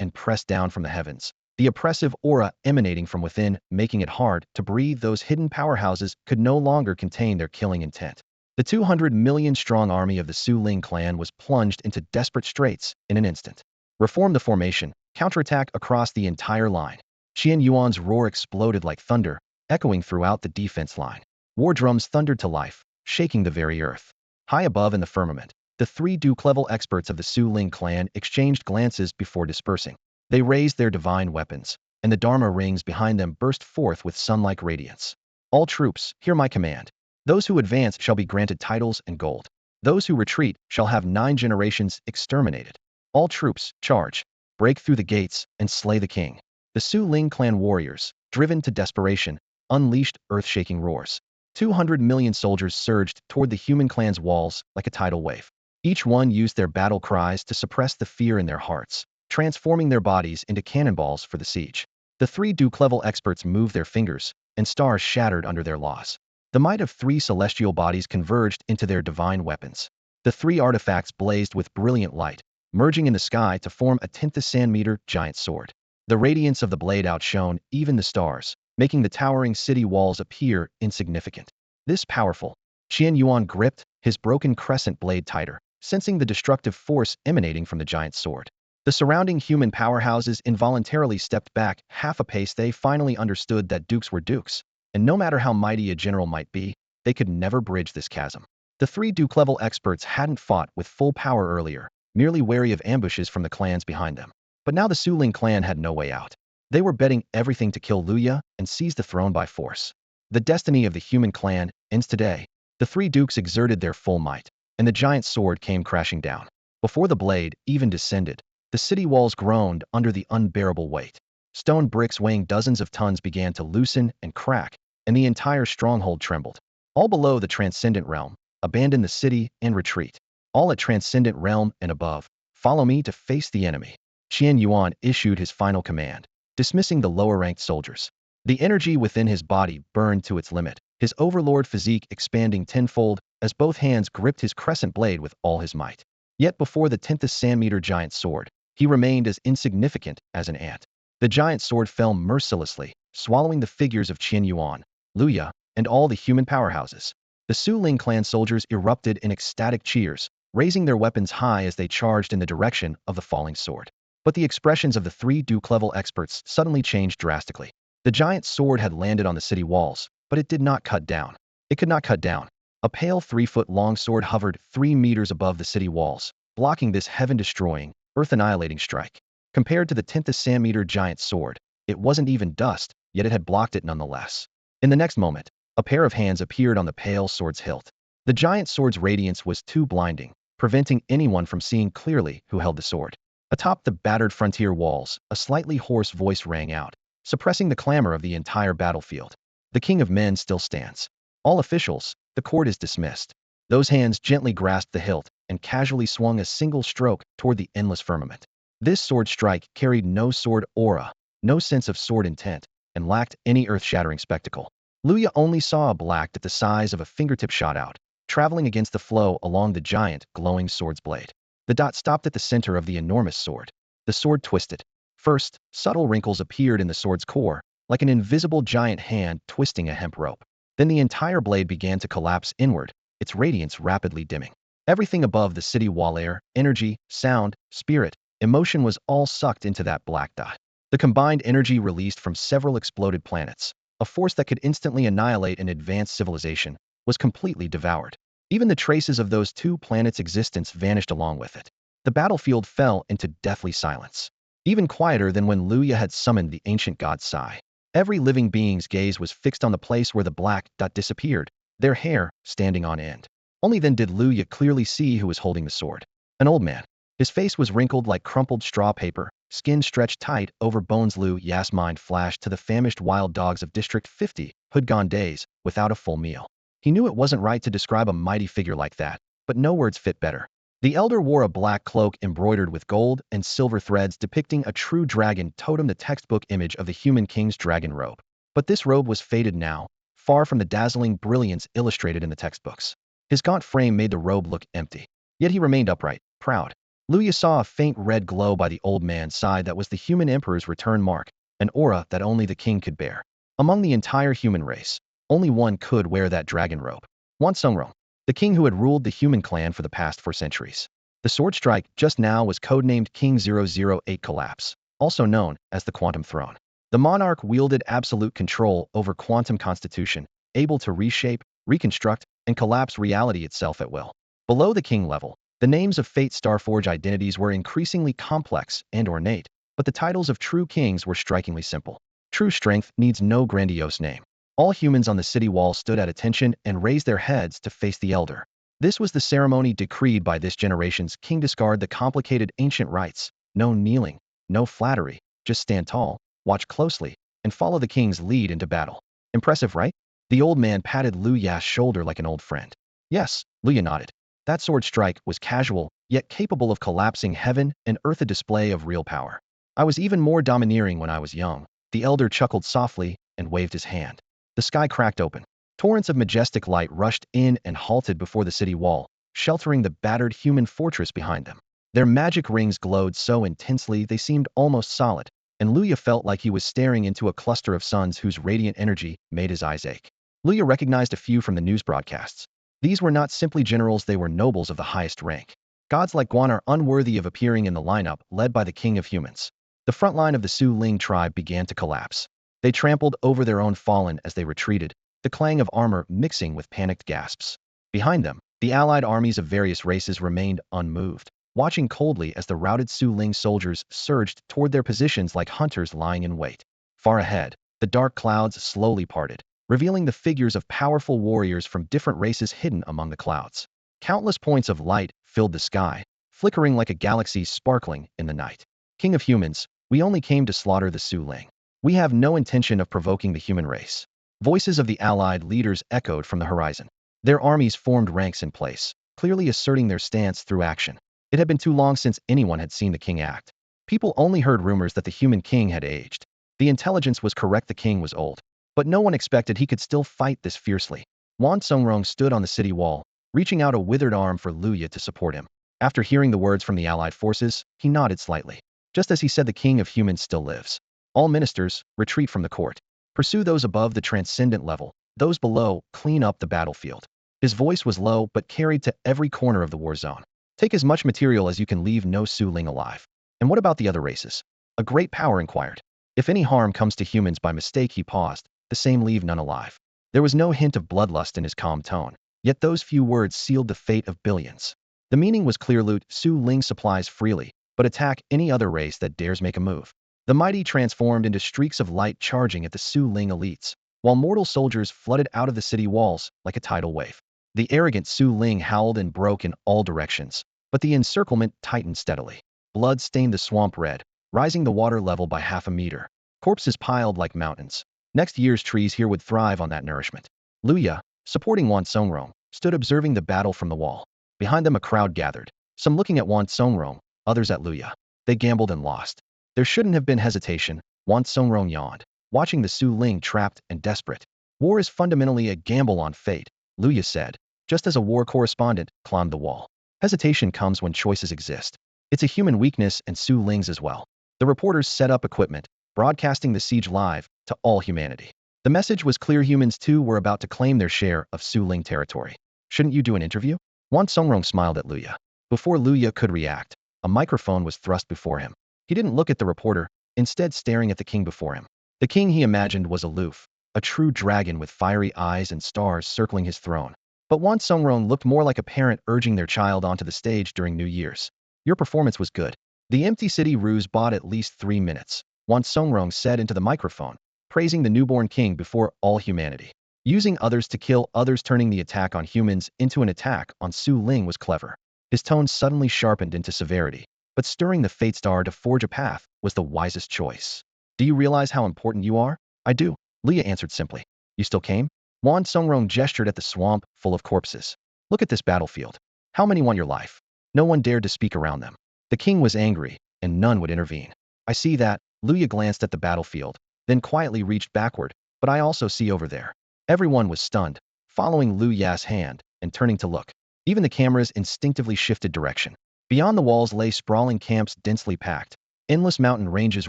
and pressed down from the heavens, the oppressive aura emanating from within, making it hard to breathe. Those hidden powerhouses could no longer contain their killing intent. The 200 million-strong army of the Su Ling clan was plunged into desperate straits in an instant. Reform the formation, counterattack across the entire line. Tianyuan's roar exploded like thunder, echoing throughout the defense line. War drums thundered to life, shaking the very earth. High above in the firmament, the three Duke-level experts of the Su Ling clan exchanged glances before dispersing. They raised their divine weapons, and the Dharma rings behind them burst forth with sun-like radiance. All troops, hear my command. Those who advance shall be granted titles and gold. Those who retreat shall have 9 generations exterminated. All troops, charge, break through the gates, and slay the king. The Su Ling clan warriors, driven to desperation, unleashed earth-shaking roars. 200 million soldiers surged toward the human clan's walls like a tidal wave. Each one used their battle cries to suppress the fear in their hearts, transforming their bodies into cannonballs for the siege. The three Duke-level experts moved their fingers, and stars shattered under their laws. The might of 3 celestial bodies converged into their divine weapons. The 3 artifacts blazed with brilliant light, merging in the sky to form a 10th-centimeter giant sword. The radiance of the blade outshone even the stars, making the towering city walls appear insignificant. This powerful, Tianyuan gripped his broken crescent blade tighter, sensing the destructive force emanating from the giant sword. The surrounding human powerhouses involuntarily stepped back half a pace. They finally understood that dukes were dukes, and no matter how mighty a general might be, they could never bridge this chasm. The 3 Duke-level experts hadn't fought with full power earlier, merely wary of ambushes from the clans behind them. But now the Su Ling clan had no way out. They were betting everything to kill Luya and seize the throne by force. The destiny of the human clan ends today. The 3 dukes exerted their full might, and the giant sword came crashing down. Before the blade even descended, the city walls groaned under the unbearable weight. Stone bricks weighing dozens of tons began to loosen and crack, and the entire stronghold trembled. All below the transcendent realm, abandon the city and retreat. All at transcendent realm and above, follow me to face the enemy. Tianyuan issued his final command, dismissing the lower-ranked soldiers. The energy within his body burned to its limit, his overlord physique expanding tenfold as both hands gripped his crescent blade with all his might. Yet before the 10th sand-meter giant sword, he remained as insignificant as an ant. The giant sword fell mercilessly, swallowing the figures of Tianyuan, Luya, and all the human powerhouses. The Su Ling clan soldiers erupted in ecstatic cheers, raising their weapons high as they charged in the direction of the falling sword. But the expressions of the three Duke-level experts suddenly changed drastically. The giant sword had landed on the city walls, but it did not cut down. It could not cut down. A pale 3-foot-long sword hovered 3 meters above the city walls, blocking this heaven-destroying, earth-annihilating strike. Compared to the 10th sand-meter giant sword, it wasn't even dust, yet it had blocked it nonetheless. In the next moment, a pair of hands appeared on the pale sword's hilt. The giant sword's radiance was too blinding, preventing anyone from seeing clearly who held the sword. Atop the battered frontier walls, a slightly hoarse voice rang out, suppressing the clamor of the entire battlefield. The King of Men still stands. All officials, the court is dismissed. Those hands gently grasped the hilt and casually swung a single stroke toward the endless firmament. This sword strike carried no sword aura, no sense of sword intent, and lacked any earth-shattering spectacle. Luya only saw a black at the size of a fingertip shot out, traveling against the flow along the giant, glowing sword's blade. The dot stopped at the center of the enormous sword. The sword twisted. First, subtle wrinkles appeared in the sword's core, like an invisible giant hand twisting a hemp rope. Then the entire blade began to collapse inward, its radiance rapidly dimming. Everything above the city wall, air, energy, sound, spirit, emotion was all sucked into that black dot. The combined energy released from several exploded planets, a force that could instantly annihilate an advanced civilization, was completely devoured. Even the traces of those two planets' existence vanished along with it. The battlefield fell into deathly silence, even quieter than when Luya had summoned the ancient god Sai. Every living being's gaze was fixed on the place where the black dot disappeared, their hair standing on end. Only then did Luya clearly see who was holding the sword. An old man. His face was wrinkled like crumpled straw paper, skin stretched tight over bones. Luya's mind flashed to the famished wild dogs of District 50, who'd gone days without a full meal. He knew it wasn't right to describe a mighty figure like that, but no words fit better. The elder wore a black cloak embroidered with gold and silver threads depicting a true dragon totem, the textbook image of the human king's dragon robe. But this robe was faded now, far from the dazzling brilliance illustrated in the textbooks. His gaunt frame made the robe look empty. Yet he remained upright, proud. Luya saw a faint red glow by the old man's side that was the human emperor's return mark, an aura that only the king could bear. Among the entire human race, only one could wear that dragon robe. Wan Sungrong, the king who had ruled the human clan for the past 4 centuries. The sword strike just now was codenamed King 008 Collapse, also known as the Quantum Throne. The monarch wielded absolute control over quantum constitution, able to reshape, reconstruct, and collapse reality itself at will. Below the king level, the names of Fate Starforge identities were increasingly complex and ornate, but the titles of true kings were strikingly simple. True strength needs no grandiose name. All humans on the city wall stood at attention and raised their heads to face the elder. This was the ceremony decreed by this generation's king. Discard the complicated ancient rites. No kneeling, no flattery, just stand tall, watch closely, and follow the king's lead into battle. Impressive, right? The old man patted Luya's shoulder like an old friend. Yes, Luya nodded. That sword strike was casual, yet capable of collapsing heaven and earth, a display of real power. I was even more domineering when I was young. The elder chuckled softly and waved his hand. The sky cracked open. Torrents of majestic light rushed in and halted before the city wall, sheltering the battered human fortress behind them. Their magic rings glowed so intensely they seemed almost solid, and Luya felt like he was staring into a cluster of suns whose radiant energy made his eyes ache. Luya recognized a few from the news broadcasts. These were not simply generals, they were nobles of the highest rank. Gods like Guan are unworthy of appearing in the lineup led by the king of humans. The front line of the Su Ling tribe began to collapse. They trampled over their own fallen as they retreated, the clang of armor mixing with panicked gasps. Behind them, the allied armies of various races remained unmoved, watching coldly as the routed Su Ling soldiers surged toward their positions like hunters lying in wait. Far ahead, the dark clouds slowly parted, revealing the figures of powerful warriors from different races hidden among the clouds. Countless points of light filled the sky, flickering like a galaxy sparkling in the night. King of humans, we only came to slaughter the Su Ling. We have no intention of provoking the human race. Voices of the allied leaders echoed from the horizon. Their armies formed ranks in place, clearly asserting their stance through action. It had been too long since anyone had seen the king act. People only heard rumors that the human king had aged. The intelligence was correct, the king was old. But no one expected he could still fight this fiercely. Wan Songrong stood on the city wall, reaching out a withered arm for Luya to support him. After hearing the words from the allied forces, he nodded slightly. Just as he said, the king of humans still lives. All ministers, retreat from the court. Pursue those above the transcendent level. Those below, clean up the battlefield. His voice was low but carried to every corner of the war zone. Take as much material as you can, leave no Su Ling alive. And what about the other races? A great power inquired. If any harm comes to humans by mistake, he paused, the same, leave none alive. There was no hint of bloodlust in his calm tone, yet those few words sealed the fate of billions. The meaning was clear: loot Su Ling supplies freely, but attack any other race that dares make a move. The mighty transformed into streaks of light, charging at the Su Ling elites, while mortal soldiers flooded out of the city walls like a tidal wave. The arrogant Su Ling howled and broke in all directions, but the encirclement tightened steadily. Blood stained the swamp red, rising the water level by half a meter. Corpses piled like mountains. Next year's trees here would thrive on that nourishment. Luya, supporting Wan Songrong, stood observing the battle from the wall. Behind them a crowd gathered, some looking at Wan Songrong, others at Luya. They gambled and lost. There shouldn't have been hesitation, Wan Songrong yawned, watching the Su Ling trapped and desperate. War is fundamentally a gamble on fate, Luya said, just as a war correspondent climbed the wall. Hesitation comes when choices exist. It's a human weakness, and Su Ling's as well. The reporters set up equipment, broadcasting the siege live to all humanity. The message was clear: humans too were about to claim their share of Su Ling territory. Shouldn't you do an interview? Wan Songrong smiled at Luya. Before Luya could react, a microphone was thrust before him. He didn't look at the reporter, instead staring at the king before him. The king he imagined was aloof, a true dragon with fiery eyes and stars circling his throne. But Wan Songrong looked more like a parent urging their child onto the stage during New Year's. Your performance was good. The empty city ruse bought at least 3 minutes, Wan Songrong said into the microphone, praising the newborn king before all humanity. Using others to kill others, turning the attack on humans into an attack on Su Ling was clever. His tone suddenly sharpened into severity, but stirring the fate star to forge a path was the wisest choice. Do you realize how important you are? I do, Leah answered simply. You still came? Wan Songrong gestured at the swamp full of corpses. Look at this battlefield. How many want your life? No one dared to speak around them. The king was angry, and none would intervene. I see that. Luya glanced at the battlefield, then quietly reached backward, but I also see over there. Everyone was stunned, following Luya's hand and turning to look. Even the cameras instinctively shifted direction. Beyond the walls lay sprawling camps densely packed, endless mountain ranges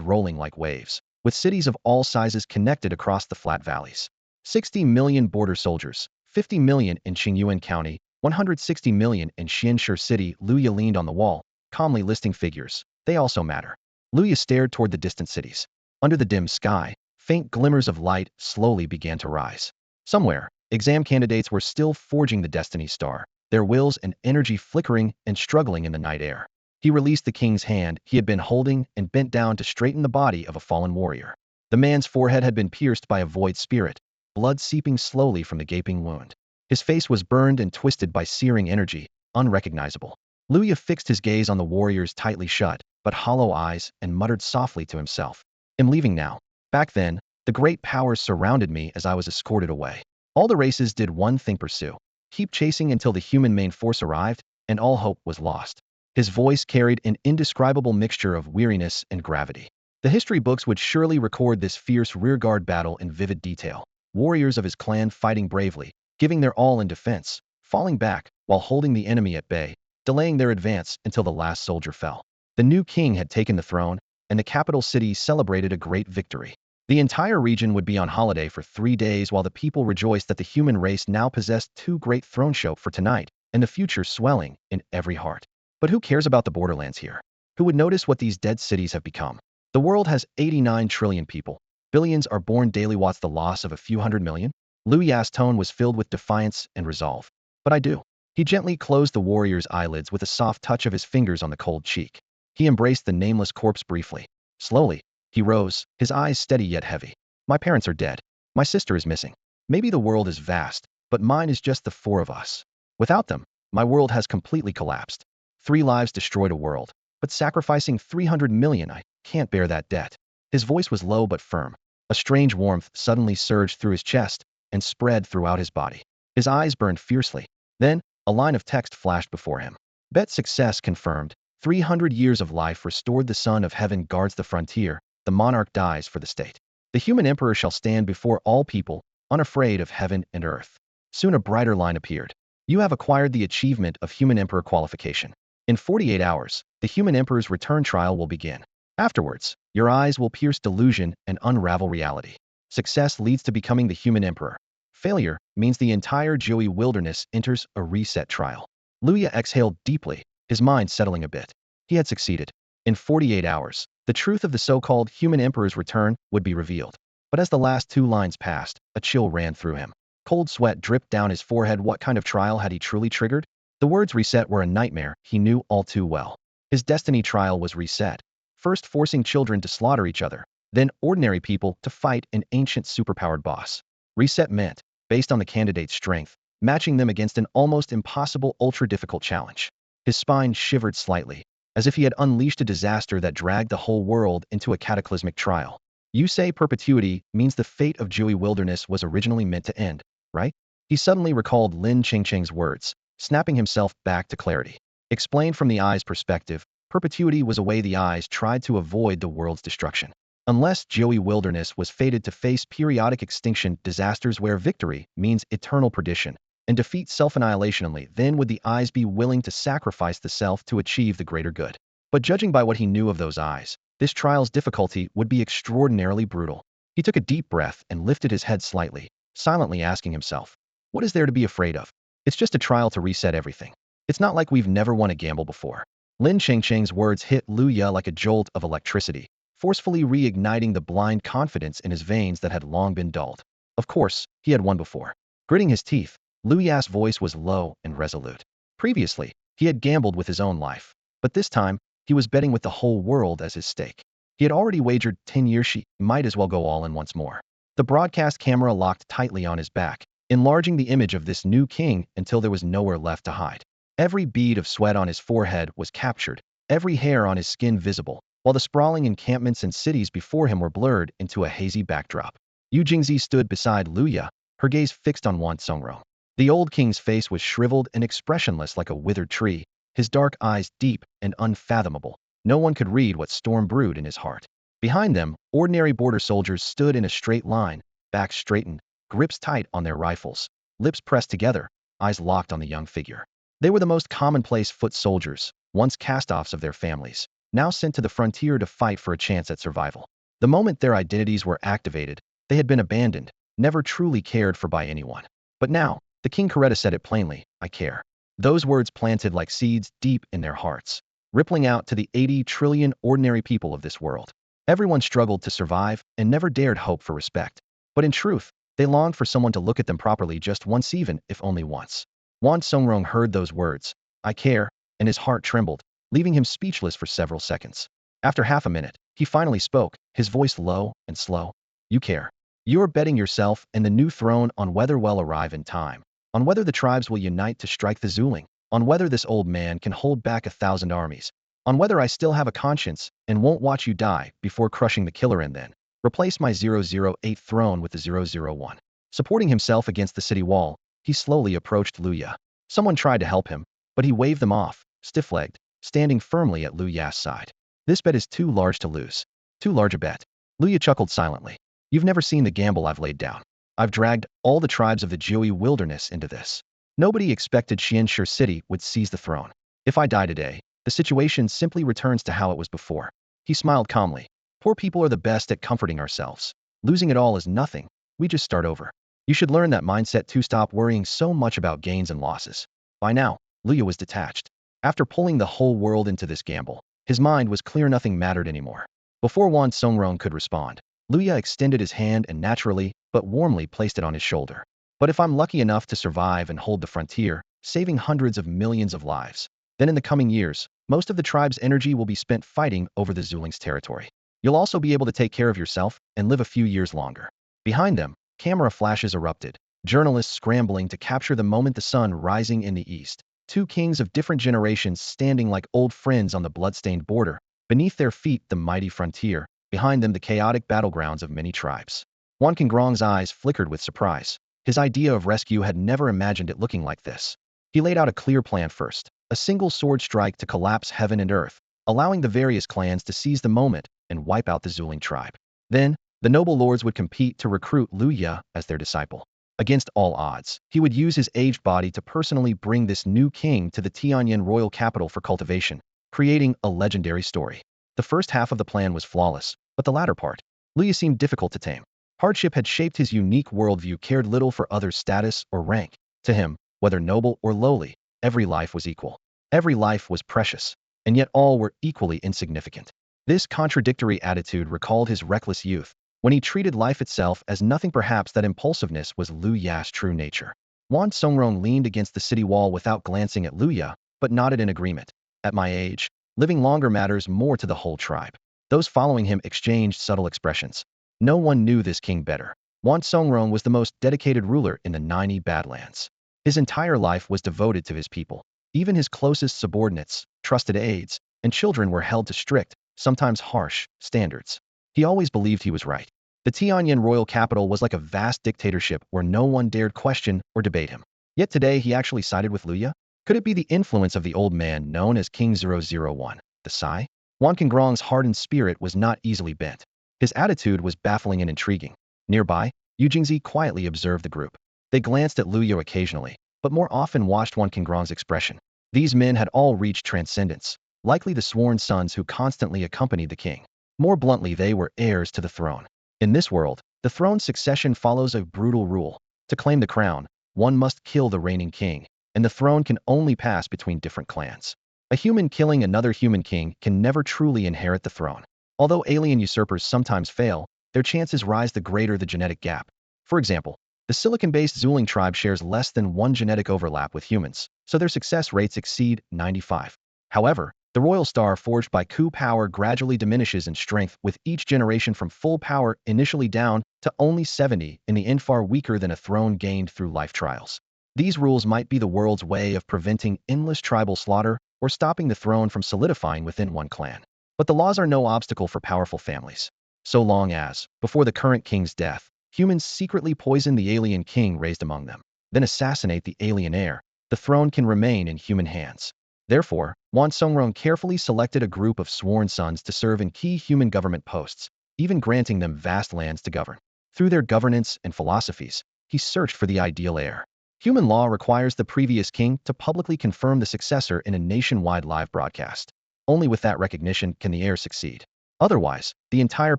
rolling like waves, with cities of all sizes connected across the flat valleys. 60 million border soldiers, 50 million in Qingyuan County, 160 million in Xianshi City. Luya leaned on the wall, calmly listing figures. They also matter. Luya stared toward the distant cities. Under the dim sky, faint glimmers of light slowly began to rise. Somewhere, exam candidates were still forging the destiny star, their wills and energy flickering and struggling in the night air. He released the king's hand he had been holding and bent down to straighten the body of a fallen warrior. The man's forehead had been pierced by a void spirit, blood seeping slowly from the gaping wound. His face was burned and twisted by searing energy, unrecognizable. Luya fixed his gaze on the warrior's tightly shut, but hollow eyes and muttered softly to himself. I'm leaving now. Back then, the great powers surrounded me as I was escorted away. All the races did one thing: pursue. Keep chasing until the human main force arrived, and all hope was lost. His voice carried an indescribable mixture of weariness and gravity. The history books would surely record this fierce rearguard battle in vivid detail. Warriors of his clan fighting bravely, giving their all in defense, falling back while holding the enemy at bay, delaying their advance until the last soldier fell. The new king had taken the throne, and the capital city celebrated a great victory. The entire region would be on holiday for 3 days while the people rejoiced that the human race now possessed 2 great thrones show for tonight, and the future swelling in every heart. But who cares about the borderlands here? Who would notice what these dead cities have become? The world has 89 trillion people. Billions are born daily. What's the loss of a few hundred million? Luya's tone was filled with defiance and resolve. But I do. He gently closed the warrior's eyelids with a soft touch of his fingers on the cold cheek. He embraced the nameless corpse briefly. Slowly, he rose, his eyes steady yet heavy. My parents are dead. My sister is missing. Maybe the world is vast, but mine is just the 4 of us. Without them, my world has completely collapsed. 3 lives destroyed a world, but sacrificing 300 million, I can't bear that debt. His voice was low but firm. A strange warmth suddenly surged through his chest and spread throughout his body. His eyes burned fiercely. Then, a line of text flashed before him. Bet success confirmed. 300 years of life restored. The Son of Heaven guards the frontier. The monarch dies for the state. The human emperor shall stand before all people, unafraid of heaven and earth. Soon a brighter line appeared. You have acquired the achievement of human emperor qualification. In 48 hours, the human emperor's return trial will begin. Afterwards, your eyes will pierce delusion and unravel reality. Success leads to becoming the human emperor. Failure means the entire Joey wilderness enters a reset trial. Luya exhaled deeply, his mind settling a bit. He had succeeded. In 48 hours, the truth of the so-called human emperor's return would be revealed. But as the last two lines passed, a chill ran through him. Cold sweat dripped down his forehead. What kind of trial had he truly triggered? The words reset were a nightmare he knew all too well. His destiny trial was reset. First forcing children to slaughter each other, then ordinary people to fight an ancient superpowered boss. Reset meant, based on the candidate's strength, matching them against an almost impossible ultra-difficult challenge. His spine shivered slightly, as if he had unleashed a disaster that dragged the whole world into a cataclysmic trial. You say perpetuity means the fate of Joey Wilderness was originally meant to end, right? He suddenly recalled Lin Chengcheng's words, snapping himself back to clarity. Explained from the eye's perspective, perpetuity was a way the eyes tried to avoid the world's destruction. Unless Joey Wilderness was fated to face periodic extinction disasters where victory means eternal perdition, and defeat self-annihilation only, then would the eyes be willing to sacrifice the self to achieve the greater good. But judging by what he knew of those eyes, this trial's difficulty would be extraordinarily brutal. He took a deep breath and lifted his head slightly, silently asking himself, what is there to be afraid of? It's just a trial to reset everything. It's not like we've never won a gamble before. Lin Chengcheng's words hit Luya like a jolt of electricity, forcefully reigniting the blind confidence in his veins that had long been dulled. Of course, he had won before. Gritting his teeth, Luya's voice was low and resolute. Previously, he had gambled with his own life, but this time, he was betting with the whole world as his stake. He had already wagered 10 years she might as well go all in once more. The broadcast camera locked tightly on his back, enlarging the image of this new king until there was nowhere left to hide. Every bead of sweat on his forehead was captured, every hair on his skin visible, while the sprawling encampments and cities before him were blurred into a hazy backdrop. Yu Jingzi stood beside Luya, her gaze fixed on Wan Songrong. The old king's face was shriveled and expressionless like a withered tree, his dark eyes deep and unfathomable. No one could read what storm brewed in his heart. Behind them, ordinary border soldiers stood in a straight line, backs straightened, grips tight on their rifles, lips pressed together, eyes locked on the young figure. They were the most commonplace foot soldiers, once cast-offs of their families, now sent to the frontier to fight for a chance at survival. The moment their identities were activated, they had been abandoned, never truly cared for by anyone. But now, the King Coretta said it plainly, I care. Those words planted like seeds deep in their hearts, rippling out to the 80 trillion ordinary people of this world. Everyone struggled to survive and never dared hope for respect. But in truth, they longed for someone to look at them properly just once, even if only once. Wan Songrong heard those words, I care, and his heart trembled, leaving him speechless for several seconds. After half a minute, he finally spoke, his voice low and slow. You care. You're betting yourself and the new throne on whether we'll arrive in time, on whether the tribes will unite to strike the Zuling, on whether this old man can hold back 1,000 armies, on whether I still have a conscience and won't watch you die before crushing the killer and then replace my 008 throne with the 001. Supporting himself against the city wall, he slowly approached Luya. Someone tried to help him, but he waved them off, stiff-legged, standing firmly at Luya's side. This bet is too large to lose. Too large a bet. Luya chuckled silently. You've never seen the gamble I've laid down. I've dragged all the tribes of the Joey wilderness into this. Nobody expected Xianshi City would seize the throne. If I die today, the situation simply returns to how it was before. He smiled calmly. Poor people are the best at comforting ourselves. Losing it all is nothing. We just start over. You should learn that mindset to stop worrying so much about gains and losses. By now, Luya was detached. After pulling the whole world into this gamble, his mind was clear, nothing mattered anymore. Before Wan Songrong could respond, Luya extended his hand and naturally, but warmly placed it on his shoulder. But if I'm lucky enough to survive and hold the frontier, saving hundreds of millions of lives, then in the coming years, most of the tribe's energy will be spent fighting over the Zuling's territory. You'll also be able to take care of yourself and live a few years longer. Behind them, camera flashes erupted, journalists scrambling to capture the moment the sun rising in the east. Two kings of different generations standing like old friends on the bloodstained border, beneath their feet the mighty frontier, behind them the chaotic battlegrounds of many tribes. Wan Qingrong's eyes flickered with surprise. His idea of rescue had never imagined it looking like this. He laid out a clear plan first, a single sword strike to collapse heaven and earth, allowing the various clans to seize the moment and wipe out the Zuling tribe. Then, the noble lords would compete to recruit Luya as their disciple. Against all odds, he would use his aged body to personally bring this new king to the Tianyuan royal capital for cultivation, creating a legendary story. The first half of the plan was flawless, but the latter part, Luya seemed difficult to tame. Hardship had shaped his unique worldview, cared little for others' status or rank. To him, whether noble or lowly, every life was equal. Every life was precious, and yet all were equally insignificant. This contradictory attitude recalled his reckless youth, when he treated life itself as nothing. Perhaps that impulsiveness was Luya's true nature. Wan Songrong leaned against the city wall without glancing at Luya, but nodded in agreement. At my age, living longer matters more to the whole tribe. Those following him exchanged subtle expressions. No one knew this king better. Wan Songrong was the most dedicated ruler in the 90 Badlands. His entire life was devoted to his people. Even his closest subordinates, trusted aides, and children were held to strict, sometimes harsh, standards. He always believed he was right. The Tianyuan royal capital was like a vast dictatorship where no one dared question or debate him. Yet today he actually sided with Luya? Could it be the influence of the old man known as King 001, the Sai? Wan Qingrong's hardened spirit was not easily bent. His attitude was baffling and intriguing. Nearby, Yu Jingzi quietly observed the group. They glanced at Luya occasionally, but more often watched Wan Qingrong's expression. These men had all reached transcendence, likely the sworn sons who constantly accompanied the king. More bluntly, they were heirs to the throne. In this world, the throne's succession follows a brutal rule. To claim the crown, one must kill the reigning king, and the throne can only pass between different clans. A human killing another human king can never truly inherit the throne. Although alien usurpers sometimes fail, their chances rise the greater the genetic gap. For example, the silicon-based Zuling tribe shares less than one genetic overlap with humans, so their success rates exceed 95. However, the royal star forged by coup power gradually diminishes in strength with each generation, from full power initially down to only 70 in the end, far weaker than a throne gained through life trials. These rules might be the world's way of preventing endless tribal slaughter or stopping the throne from solidifying within one clan. But the laws are no obstacle for powerful families. So long as, before the current king's death, humans secretly poison the alien king raised among them, then assassinate the alien heir, the throne can remain in human hands. Therefore, Wan Songrong carefully selected a group of sworn sons to serve in key human government posts, even granting them vast lands to govern. Through their governance and philosophies, he searched for the ideal heir. Human law requires the previous king to publicly confirm the successor in a nationwide live broadcast. Only with that recognition can the heir succeed. Otherwise, the entire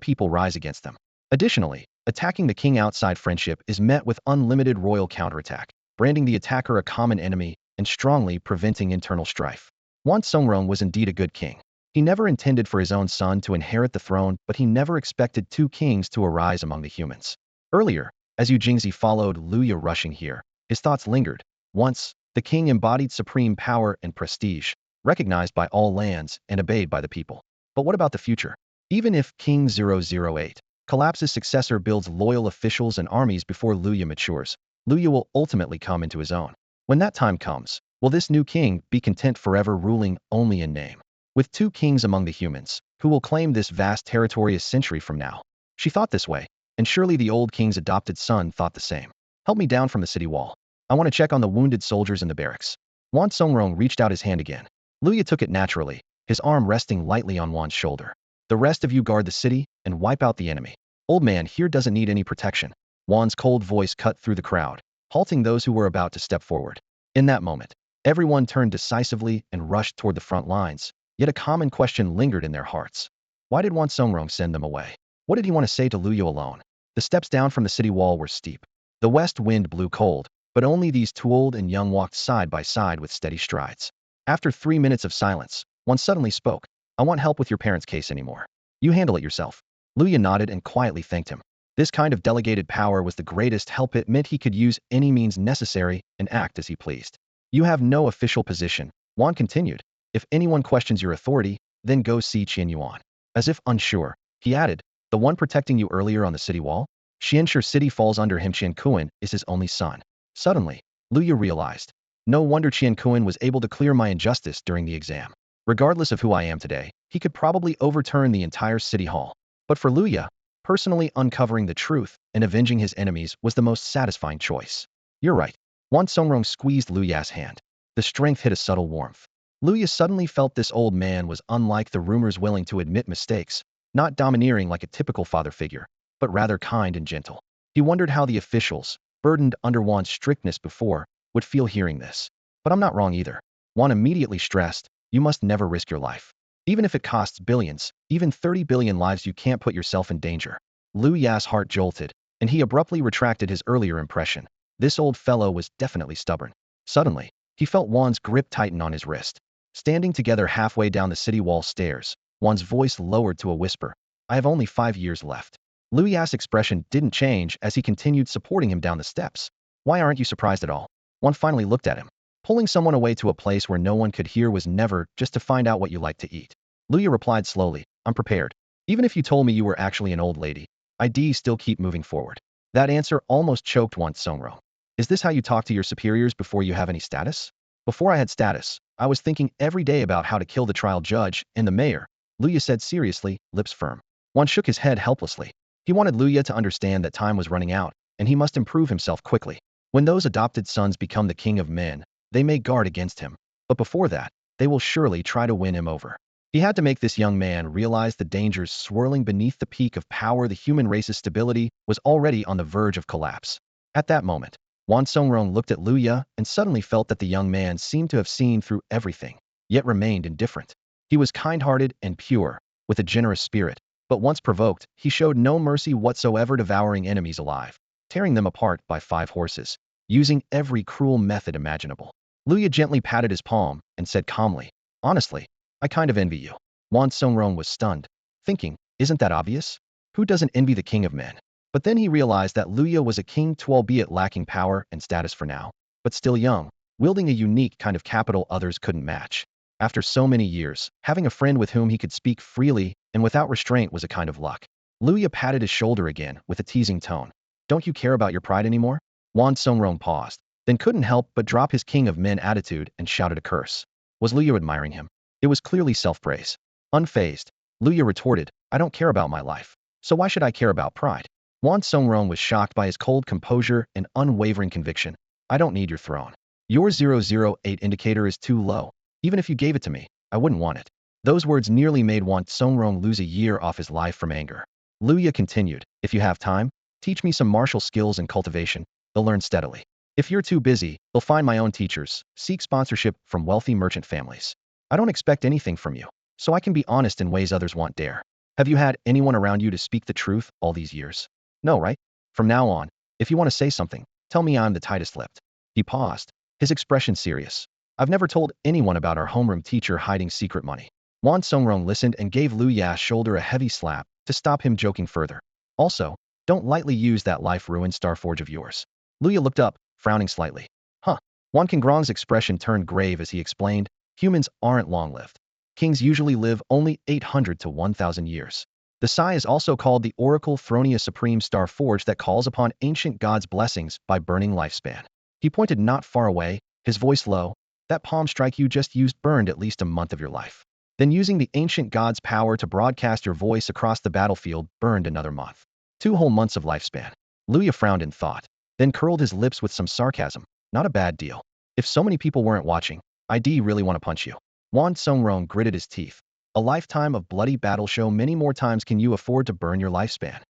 people rise against them. Additionally, attacking the king outside friendship is met with unlimited royal counterattack, branding the attacker a common enemy and strongly preventing internal strife. Wan Songrong was indeed a good king. He never intended for his own son to inherit the throne, but he never expected two kings to arise among the humans. Earlier, as Yu Jingzi followed Luya rushing here, his thoughts lingered. Once, the king embodied supreme power and prestige, recognized by all lands and obeyed by the people. But what about the future? Even if King 008 collapses, successor builds loyal officials and armies before Luya matures, Luya will ultimately come into his own. When that time comes, will this new king be content forever ruling only in name? With two kings among the humans, who will claim this vast territory a century from now? She thought this way, and surely the old king's adopted son thought the same. Help me down from the city wall. I want to check on the wounded soldiers in the barracks. Wan Songrong reached out his hand again. Luya took it naturally, his arm resting lightly on Wan's shoulder. The rest of you guard the city and wipe out the enemy. Old man here doesn't need any protection. Wan's cold voice cut through the crowd, halting those who were about to step forward. In that moment, everyone turned decisively and rushed toward the front lines, yet a common question lingered in their hearts. Why did Wan Songrong send them away? What did he want to say to Luya alone? The steps down from the city wall were steep. The west wind blew cold, but only these two old and young walked side by side with steady strides. After 3 minutes of silence, one suddenly spoke. I want help with your parents' case anymore. You handle it yourself. Luya nodded and quietly thanked him. This kind of delegated power was the greatest help. It meant he could use any means necessary and act as he pleased. You have no official position, Wan continued. If anyone questions your authority, then go see Tianyuan. As if unsure, he added, the one protecting you earlier on the city wall? Xianshi City falls under him. Qiankuan is his only son. Suddenly, Luya realized. No wonder Qiankuan was able to clear my injustice during the exam. Regardless of who I am today, he could probably overturn the entire city hall. But for Luya, personally uncovering the truth and avenging his enemies was the most satisfying choice. You're right. Wan Songrong squeezed Luya's hand. The strength hit a subtle warmth. Luya suddenly felt this old man was unlike the rumors, willing to admit mistakes, not domineering like a typical father figure, but rather kind and gentle. He wondered how the officials, burdened under Juan's strictness before, would feel hearing this. But I'm not wrong either. Juan immediately stressed, you must never risk your life. Even if it costs billions, even 30 billion lives, you can't put yourself in danger. Liu Ya's heart jolted, and he abruptly retracted his earlier impression. This old fellow was definitely stubborn. Suddenly, he felt Juan's grip tighten on his wrist. Standing together halfway down the city wall stairs, Juan's voice lowered to a whisper. I have only 5 years left. Liu Ya's expression didn't change as he continued supporting him down the steps. Why aren't you surprised at all? Juan finally looked at him. Pulling someone away to a place where no one could hear was never just to find out what you like to eat. Liu Ya replied slowly, I'm prepared. Even if you told me you were actually an old lady, I'd still keep moving forward. That answer almost choked Wan Songrong. Is this how you talk to your superiors before you have any status? Before I had status, I was thinking every day about how to kill the trial judge and the mayor, Liu Ya said seriously, lips firm. Wan shook his head helplessly. He wanted Liu Ya to understand that time was running out, and he must improve himself quickly. When those adopted sons become the king of men, they may guard against him. But before that, they will surely try to win him over. He had to make this young man realize the dangers swirling beneath the peak of power. The human race's stability was already on the verge of collapse. At that moment, Wan Songrong looked at Liu Ya and suddenly felt that the young man seemed to have seen through everything, yet remained indifferent. He was kind-hearted and pure, with a generous spirit, but once provoked, he showed no mercy whatsoever, devouring enemies alive, tearing them apart by 5 horses, using every cruel method imaginable. Liu Ya gently patted his palm and said calmly, honestly, I kind of envy you. Wan Songrong was stunned, thinking, isn't that obvious? Who doesn't envy the king of men? But then he realized that Liu Ya was a king too, albeit lacking power and status for now, but still young, wielding a unique kind of capital others couldn't match. After so many years, having a friend with whom he could speak freely and without restraint was a kind of luck. Liu Ya patted his shoulder again with a teasing tone. Don't you care about your pride anymore? Wan Songrong paused, then couldn't help but drop his king of men attitude and shouted a curse. Was Liu Ya admiring him? It was clearly self-praise. Unfazed, Liu Ya retorted, I don't care about my life, so why should I care about pride? Wan Songrong was shocked by his cold composure and unwavering conviction. I don't need your throne. Your 008 indicator is too low. Even if you gave it to me, I wouldn't want it. Those words nearly made Wan Songrong lose a year off his life from anger. Liu Ya continued, if you have time, teach me some martial skills and cultivation. They'll learn steadily. If you're too busy, they'll find my own teachers, seek sponsorship from wealthy merchant families. I don't expect anything from you, so I can be honest in ways others won't dare. Have you had anyone around you to speak the truth all these years? No, right? From now on, if you want to say something, tell me I'm the tightest-lipped. He paused, his expression serious. I've never told anyone about our homeroom teacher hiding secret money. Wan Songrong listened and gave Liu Ya's shoulder a heavy slap to stop him joking further. Also, don't lightly use that life-ruined Starforge of yours. Liu Ya looked up, frowning slightly. Huh. Wan Songrong's expression turned grave as he explained, humans aren't long-lived. Kings usually live only 800 to 1,000 years. The Sai is also called the Oracle Thronia Supreme Star Forge that calls upon ancient gods' blessings by burning lifespan. He pointed not far away, his voice low. That palm strike you just used burned at least a month of your life. Then using the ancient god's power to broadcast your voice across the battlefield burned another month. 2 whole months of lifespan. Liu Ya frowned in thought, then curled his lips with some sarcasm. Not a bad deal. If so many people weren't watching, I'd really want to punch you. Wan Songrong gritted his teeth. A lifetime of bloody battle. Show many more times can you afford to burn your lifespan.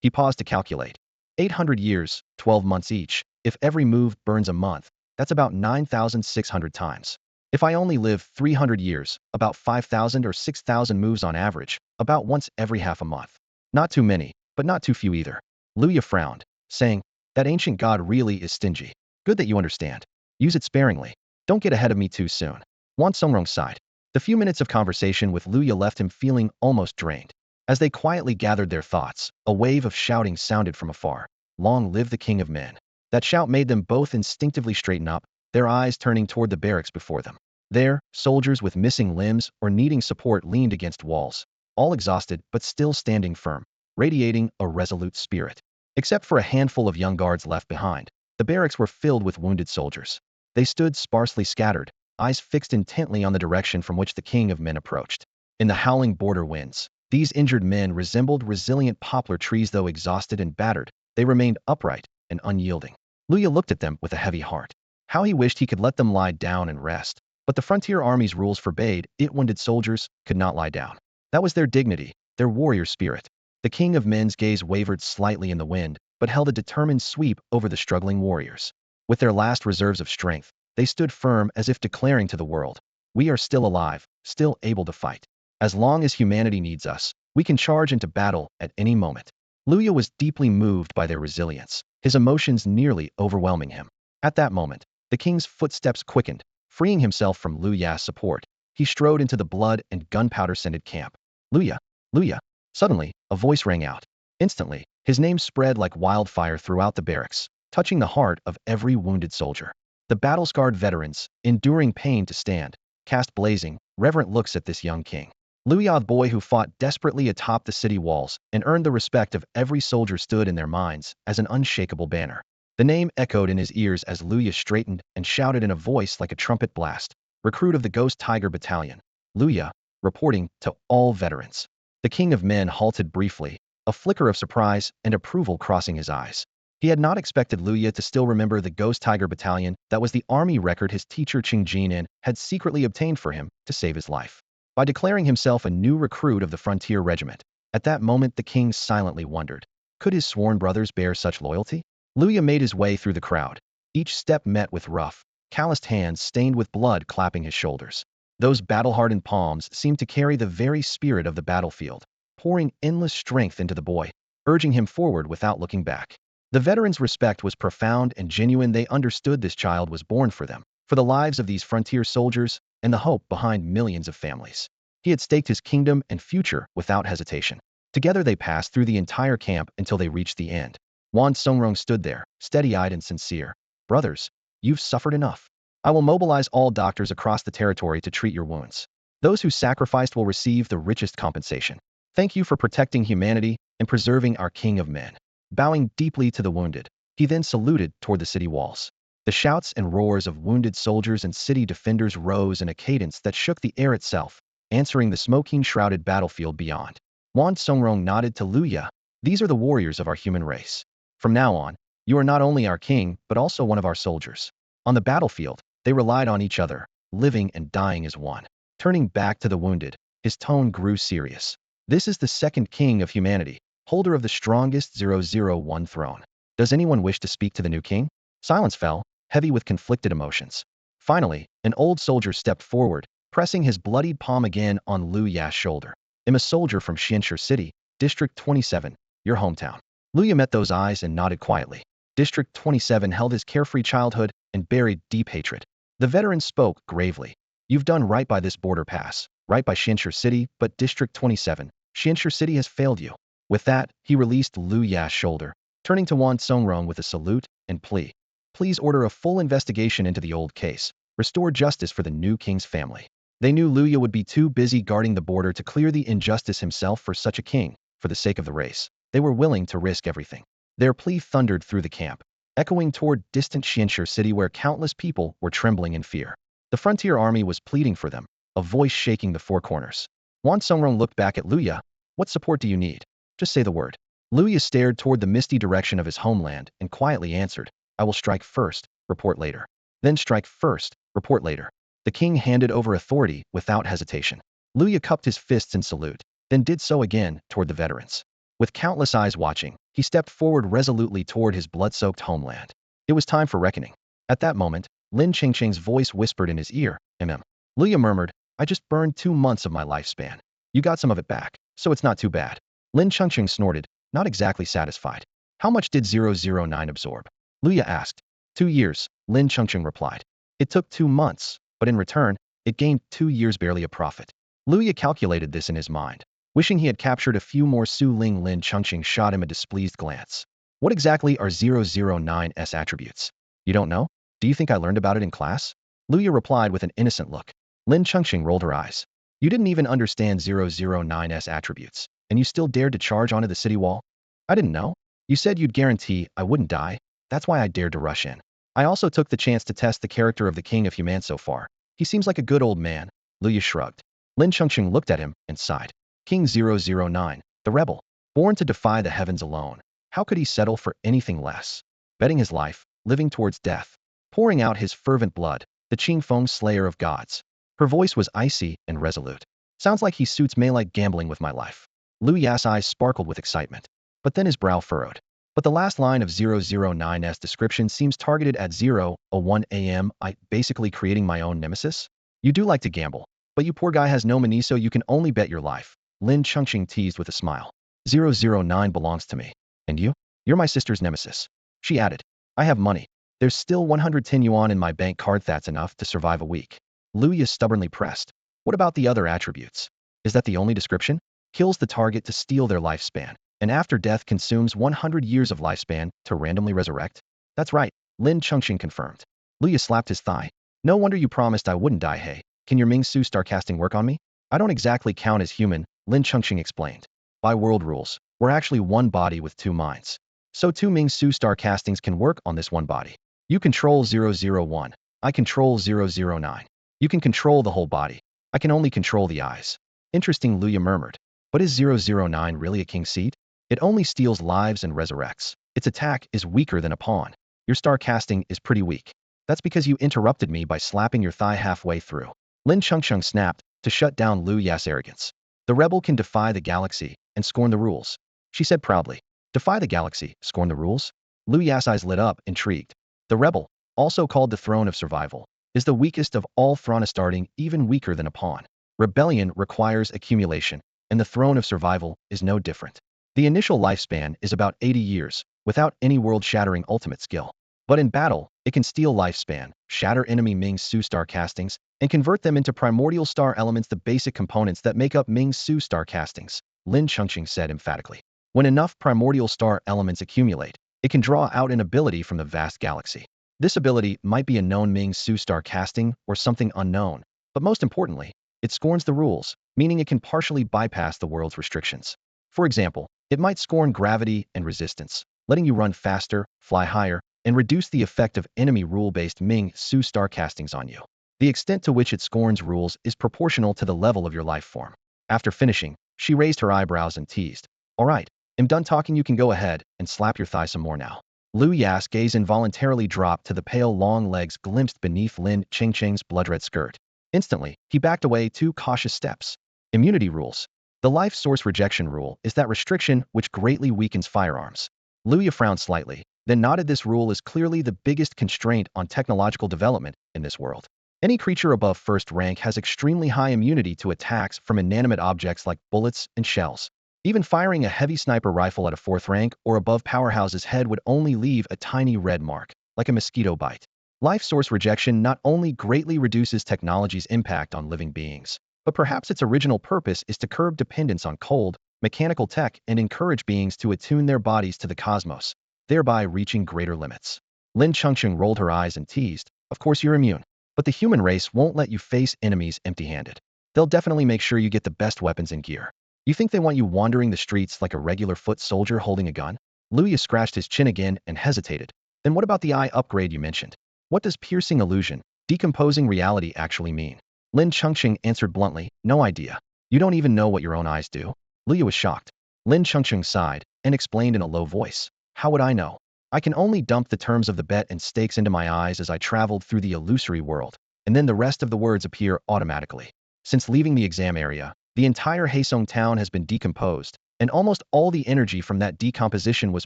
He paused to calculate. 800 years, 12 months each. If every move burns a month, that's about 9,600 times. If I only live 300 years, about 5,000 or 6,000 moves on average, about once every half a month. Not too many, but not too few either. Liu Ya frowned, saying, that ancient god really is stingy. Good that you understand. Use it sparingly. Don't get ahead of me too soon. Wan Songrong sighed. The few minutes of conversation with Liu Ya left him feeling almost drained. As they quietly gathered their thoughts, a wave of shouting sounded from afar. Long live the king of men. That shout made them both instinctively straighten up, their eyes turning toward the barracks before them. There, soldiers with missing limbs or needing support leaned against walls, all exhausted but still standing firm, radiating a resolute spirit. Except for a handful of young guards left behind, the barracks were filled with wounded soldiers. They stood sparsely scattered, eyes fixed intently on the direction from which the king of men approached. In the howling border winds, these injured men resembled resilient poplar trees. Though exhausted and battered, they remained upright and unyielding. Liu Ya looked at them with a heavy heart. How he wished he could let them lie down and rest. But the frontier army's rules forbade it. Wounded soldiers could not lie down. That was their dignity, their warrior spirit. The king of men's gaze wavered slightly in the wind, but held a determined sweep over the struggling warriors. With their last reserves of strength, they stood firm as if declaring to the world, "We are still alive, still able to fight. As long as humanity needs us, we can charge into battle at any moment." Luya was deeply moved by their resilience, his emotions nearly overwhelming him. At that moment, the king's footsteps quickened, freeing himself from Luya's support. He strode into the blood and gunpowder-scented camp. "Luya! Luya!" Suddenly, a voice rang out. Instantly, his name spread like wildfire throughout the barracks, touching the heart of every wounded soldier. The battle-scarred veterans, enduring pain to stand, cast blazing, reverent looks at this young king. Luya, the boy who fought desperately atop the city walls and earned the respect of every soldier, stood in their minds as an unshakable banner. The name echoed in his ears as Luya straightened and shouted in a voice like a trumpet blast, "Recruit of the Ghost Tiger Battalion. Luya, reporting to all veterans." The king of men halted briefly, a flicker of surprise and approval crossing his eyes. He had not expected Luya to still remember the Ghost Tiger Battalion. That was the army record his teacher Qing Jinan had secretly obtained for him to save his life. By declaring himself a new recruit of the Frontier Regiment, at that moment the king silently wondered, could his sworn brothers bear such loyalty? Luya made his way through the crowd, each step met with rough, calloused hands stained with blood clapping his shoulders. Those battle-hardened palms seemed to carry the very spirit of the battlefield, pouring endless strength into the boy, urging him forward without looking back. The veterans' respect was profound and genuine. They understood this child was born for them, for the lives of these frontier soldiers, and the hope behind millions of families. He had staked his kingdom and future without hesitation. Together they passed through the entire camp until they reached the end. Wan Songrong stood there, steady-eyed and sincere. "Brothers, you've suffered enough. I will mobilize all doctors across the territory to treat your wounds. Those who sacrificed will receive the richest compensation. Thank you for protecting humanity and preserving our king of men." Bowing deeply to the wounded, he then saluted toward the city walls. The shouts and roars of wounded soldiers and city defenders rose in a cadence that shook the air itself, answering the smoking-shrouded battlefield beyond. Wan Songrong nodded to Luya. "These are the warriors of our human race. From now on, you are not only our king, but also one of our soldiers." On the battlefield, they relied on each other, living and dying as one. Turning back to the wounded, his tone grew serious. "This is the second king of humanity, holder of the strongest 001 throne. Does anyone wish to speak to the new king?" Silence fell, heavy with conflicted emotions. Finally, an old soldier stepped forward, pressing his bloodied palm again on Luya's shoulder. "I'm a soldier from Xianshi City, District 27, your hometown." Luya met those eyes and nodded quietly. District 27 held his carefree childhood and buried deep hatred. The veteran spoke gravely. "You've done right by this border pass, right by Xianshi City, but District 27, Xianshi City has failed you." With that, he released Luya's shoulder, turning to Wan Songrong with a salute and plea. "Please order a full investigation into the old case. Restore justice for the new king's family." They knew Luya would be too busy guarding the border to clear the injustice himself. For such a king, for the sake of the race, they were willing to risk everything. Their plea thundered through the camp, echoing toward distant Xianshi City where countless people were trembling in fear. The frontier army was pleading for them, a voice shaking the four corners. Wan Songrong looked back at Luya. "What support do you need? Just say the word." Luya stared toward the misty direction of his homeland and quietly answered, "I will strike first, report later. Then strike first, report later." The king handed over authority without hesitation. Luya cupped his fists in salute, then did so again toward the veterans. With countless eyes watching, he stepped forward resolutely toward his blood-soaked homeland. It was time for reckoning. At that moment, Lin Qingqing's voice whispered in his ear, "Mm." Luya murmured, "I just burned 2 months of my lifespan. You got some of it back, so it's not too bad." Lin Qingqing snorted, not exactly satisfied. "How much did 009 absorb?" Luya asked. 2 years, Lin Qingqing replied. "It took 2 months, but in return, it gained 2 years, barely a profit." Luya calculated this in his mind. Wishing he had captured a few more Su Ling. Lin Qingqing shot him a displeased glance. "What exactly are 009's attributes? You don't know? Do you think I learned about it in class?" Luya replied with an innocent look. Lin Qingqing rolled her eyes. "You didn't even understand 009's attributes, and you still dared to charge onto the city wall?" "I didn't know. You said you'd guarantee I wouldn't die. That's why I dared to rush in. I also took the chance to test the character of the king of human so far. He seems like a good old man." Luya shrugged. Lin Qingqing looked at him and sighed. King 009, the rebel, born to defy the heavens alone. How could he settle for anything less? Betting his life, living towards death, pouring out his fervent blood, the Qingfeng slayer of gods. Her voice was icy and resolute. "Sounds like he suits me, like gambling with my life." Lu Ya's eyes sparkled with excitement, but then his brow furrowed. But the last line of 009's description seems targeted at 0:01 a.m. I basically creating my own nemesis? You do like to gamble, but you poor guy has no money, so you can only bet your life. Lin Chengqing teased with a smile. 009 belongs to me. And you? You're my sister's nemesis. She added. I have money. There's still 100 Tianyuan in my bank card. That's enough to survive a week. Luya stubbornly pressed. What about the other attributes? Is that the only description? Kills the target to steal their lifespan, and after death consumes 100 years of lifespan to randomly resurrect? That's right, Lin Chengqing confirmed. Luya slapped his thigh. No wonder you promised I wouldn't die. Hey, can your Ming Su star casting work on me? I don't exactly count as human, Lin Chengqing explained. By world rules, we're actually one body with two minds. So two Ming Su star castings can work on this one body. You control 001. I control 009. You can control the whole body. I can only control the eyes. Interesting, Luya murmured. But is 009 really a king seat? It only steals lives and resurrects. Its attack is weaker than a pawn. Your star casting is pretty weak. That's because you interrupted me by slapping your thigh halfway through. Lin Chengqing snapped to shut down Lu Ya's arrogance. The rebel can defy the galaxy and scorn the rules, she said proudly. Defy the galaxy, scorn the rules? Lu Ya's eyes lit up, intrigued. The rebel, also called the throne of survival, is the weakest of all thrones, starting even weaker than a pawn. Rebellion requires accumulation, and the throne of survival is no different. The initial lifespan is about 80 years, without any world-shattering ultimate skill. But in battle, it can steal lifespan, shatter enemy Ming Su star castings, and convert them into primordial star elements, the basic components that make up Ming Su star castings, Lin Chengqing said emphatically. When enough primordial star elements accumulate, it can draw out an ability from the vast galaxy. This ability might be a known Ming Su star casting or something unknown, but most importantly, it scorns the rules, meaning it can partially bypass the world's restrictions. For example, it might scorn gravity and resistance, letting you run faster, fly higher, and reduce the effect of enemy rule-based Ming Su star castings on you. The extent to which it scorns rules is proportional to the level of your life form. After finishing, she raised her eyebrows and teased. All right, I'm done talking, you can go ahead and slap your thigh some more now. Lu Ya's gaze involuntarily dropped to the pale long legs glimpsed beneath Lin Chengqing's blood-red skirt. Instantly, he backed away 2 cautious steps. Immunity rules. The life source rejection rule is that restriction which greatly weakens firearms. Luya frowned slightly, then nodded. This rule is clearly the biggest constraint on technological development in this world. Any creature above first rank has extremely high immunity to attacks from inanimate objects like bullets and shells. Even firing a heavy sniper rifle at a 4th rank or above powerhouse's head would only leave a tiny red mark, like a mosquito bite. Life source rejection not only greatly reduces technology's impact on living beings, but perhaps its original purpose is to curb dependence on cold, mechanical tech and encourage beings to attune their bodies to the cosmos, thereby reaching greater limits. Lin Chengqing rolled her eyes and teased, of course you're immune, but the human race won't let you face enemies empty-handed. They'll definitely make sure you get the best weapons and gear. You think they want you wandering the streets like a regular foot soldier holding a gun? Luya scratched his chin again and hesitated. Then what about the eye upgrade you mentioned? What does piercing illusion, decomposing reality actually mean? Lin Chengqing answered bluntly, no idea. You don't even know what your own eyes do? Luya was shocked. Lin Chengqing sighed and explained in a low voice. How would I know? I can only dump the terms of the bet and stakes into my eyes as I traveled through the illusory world, and then the rest of the words appear automatically. Since leaving the exam area, the entire Haesong town has been decomposed, and almost all the energy from that decomposition was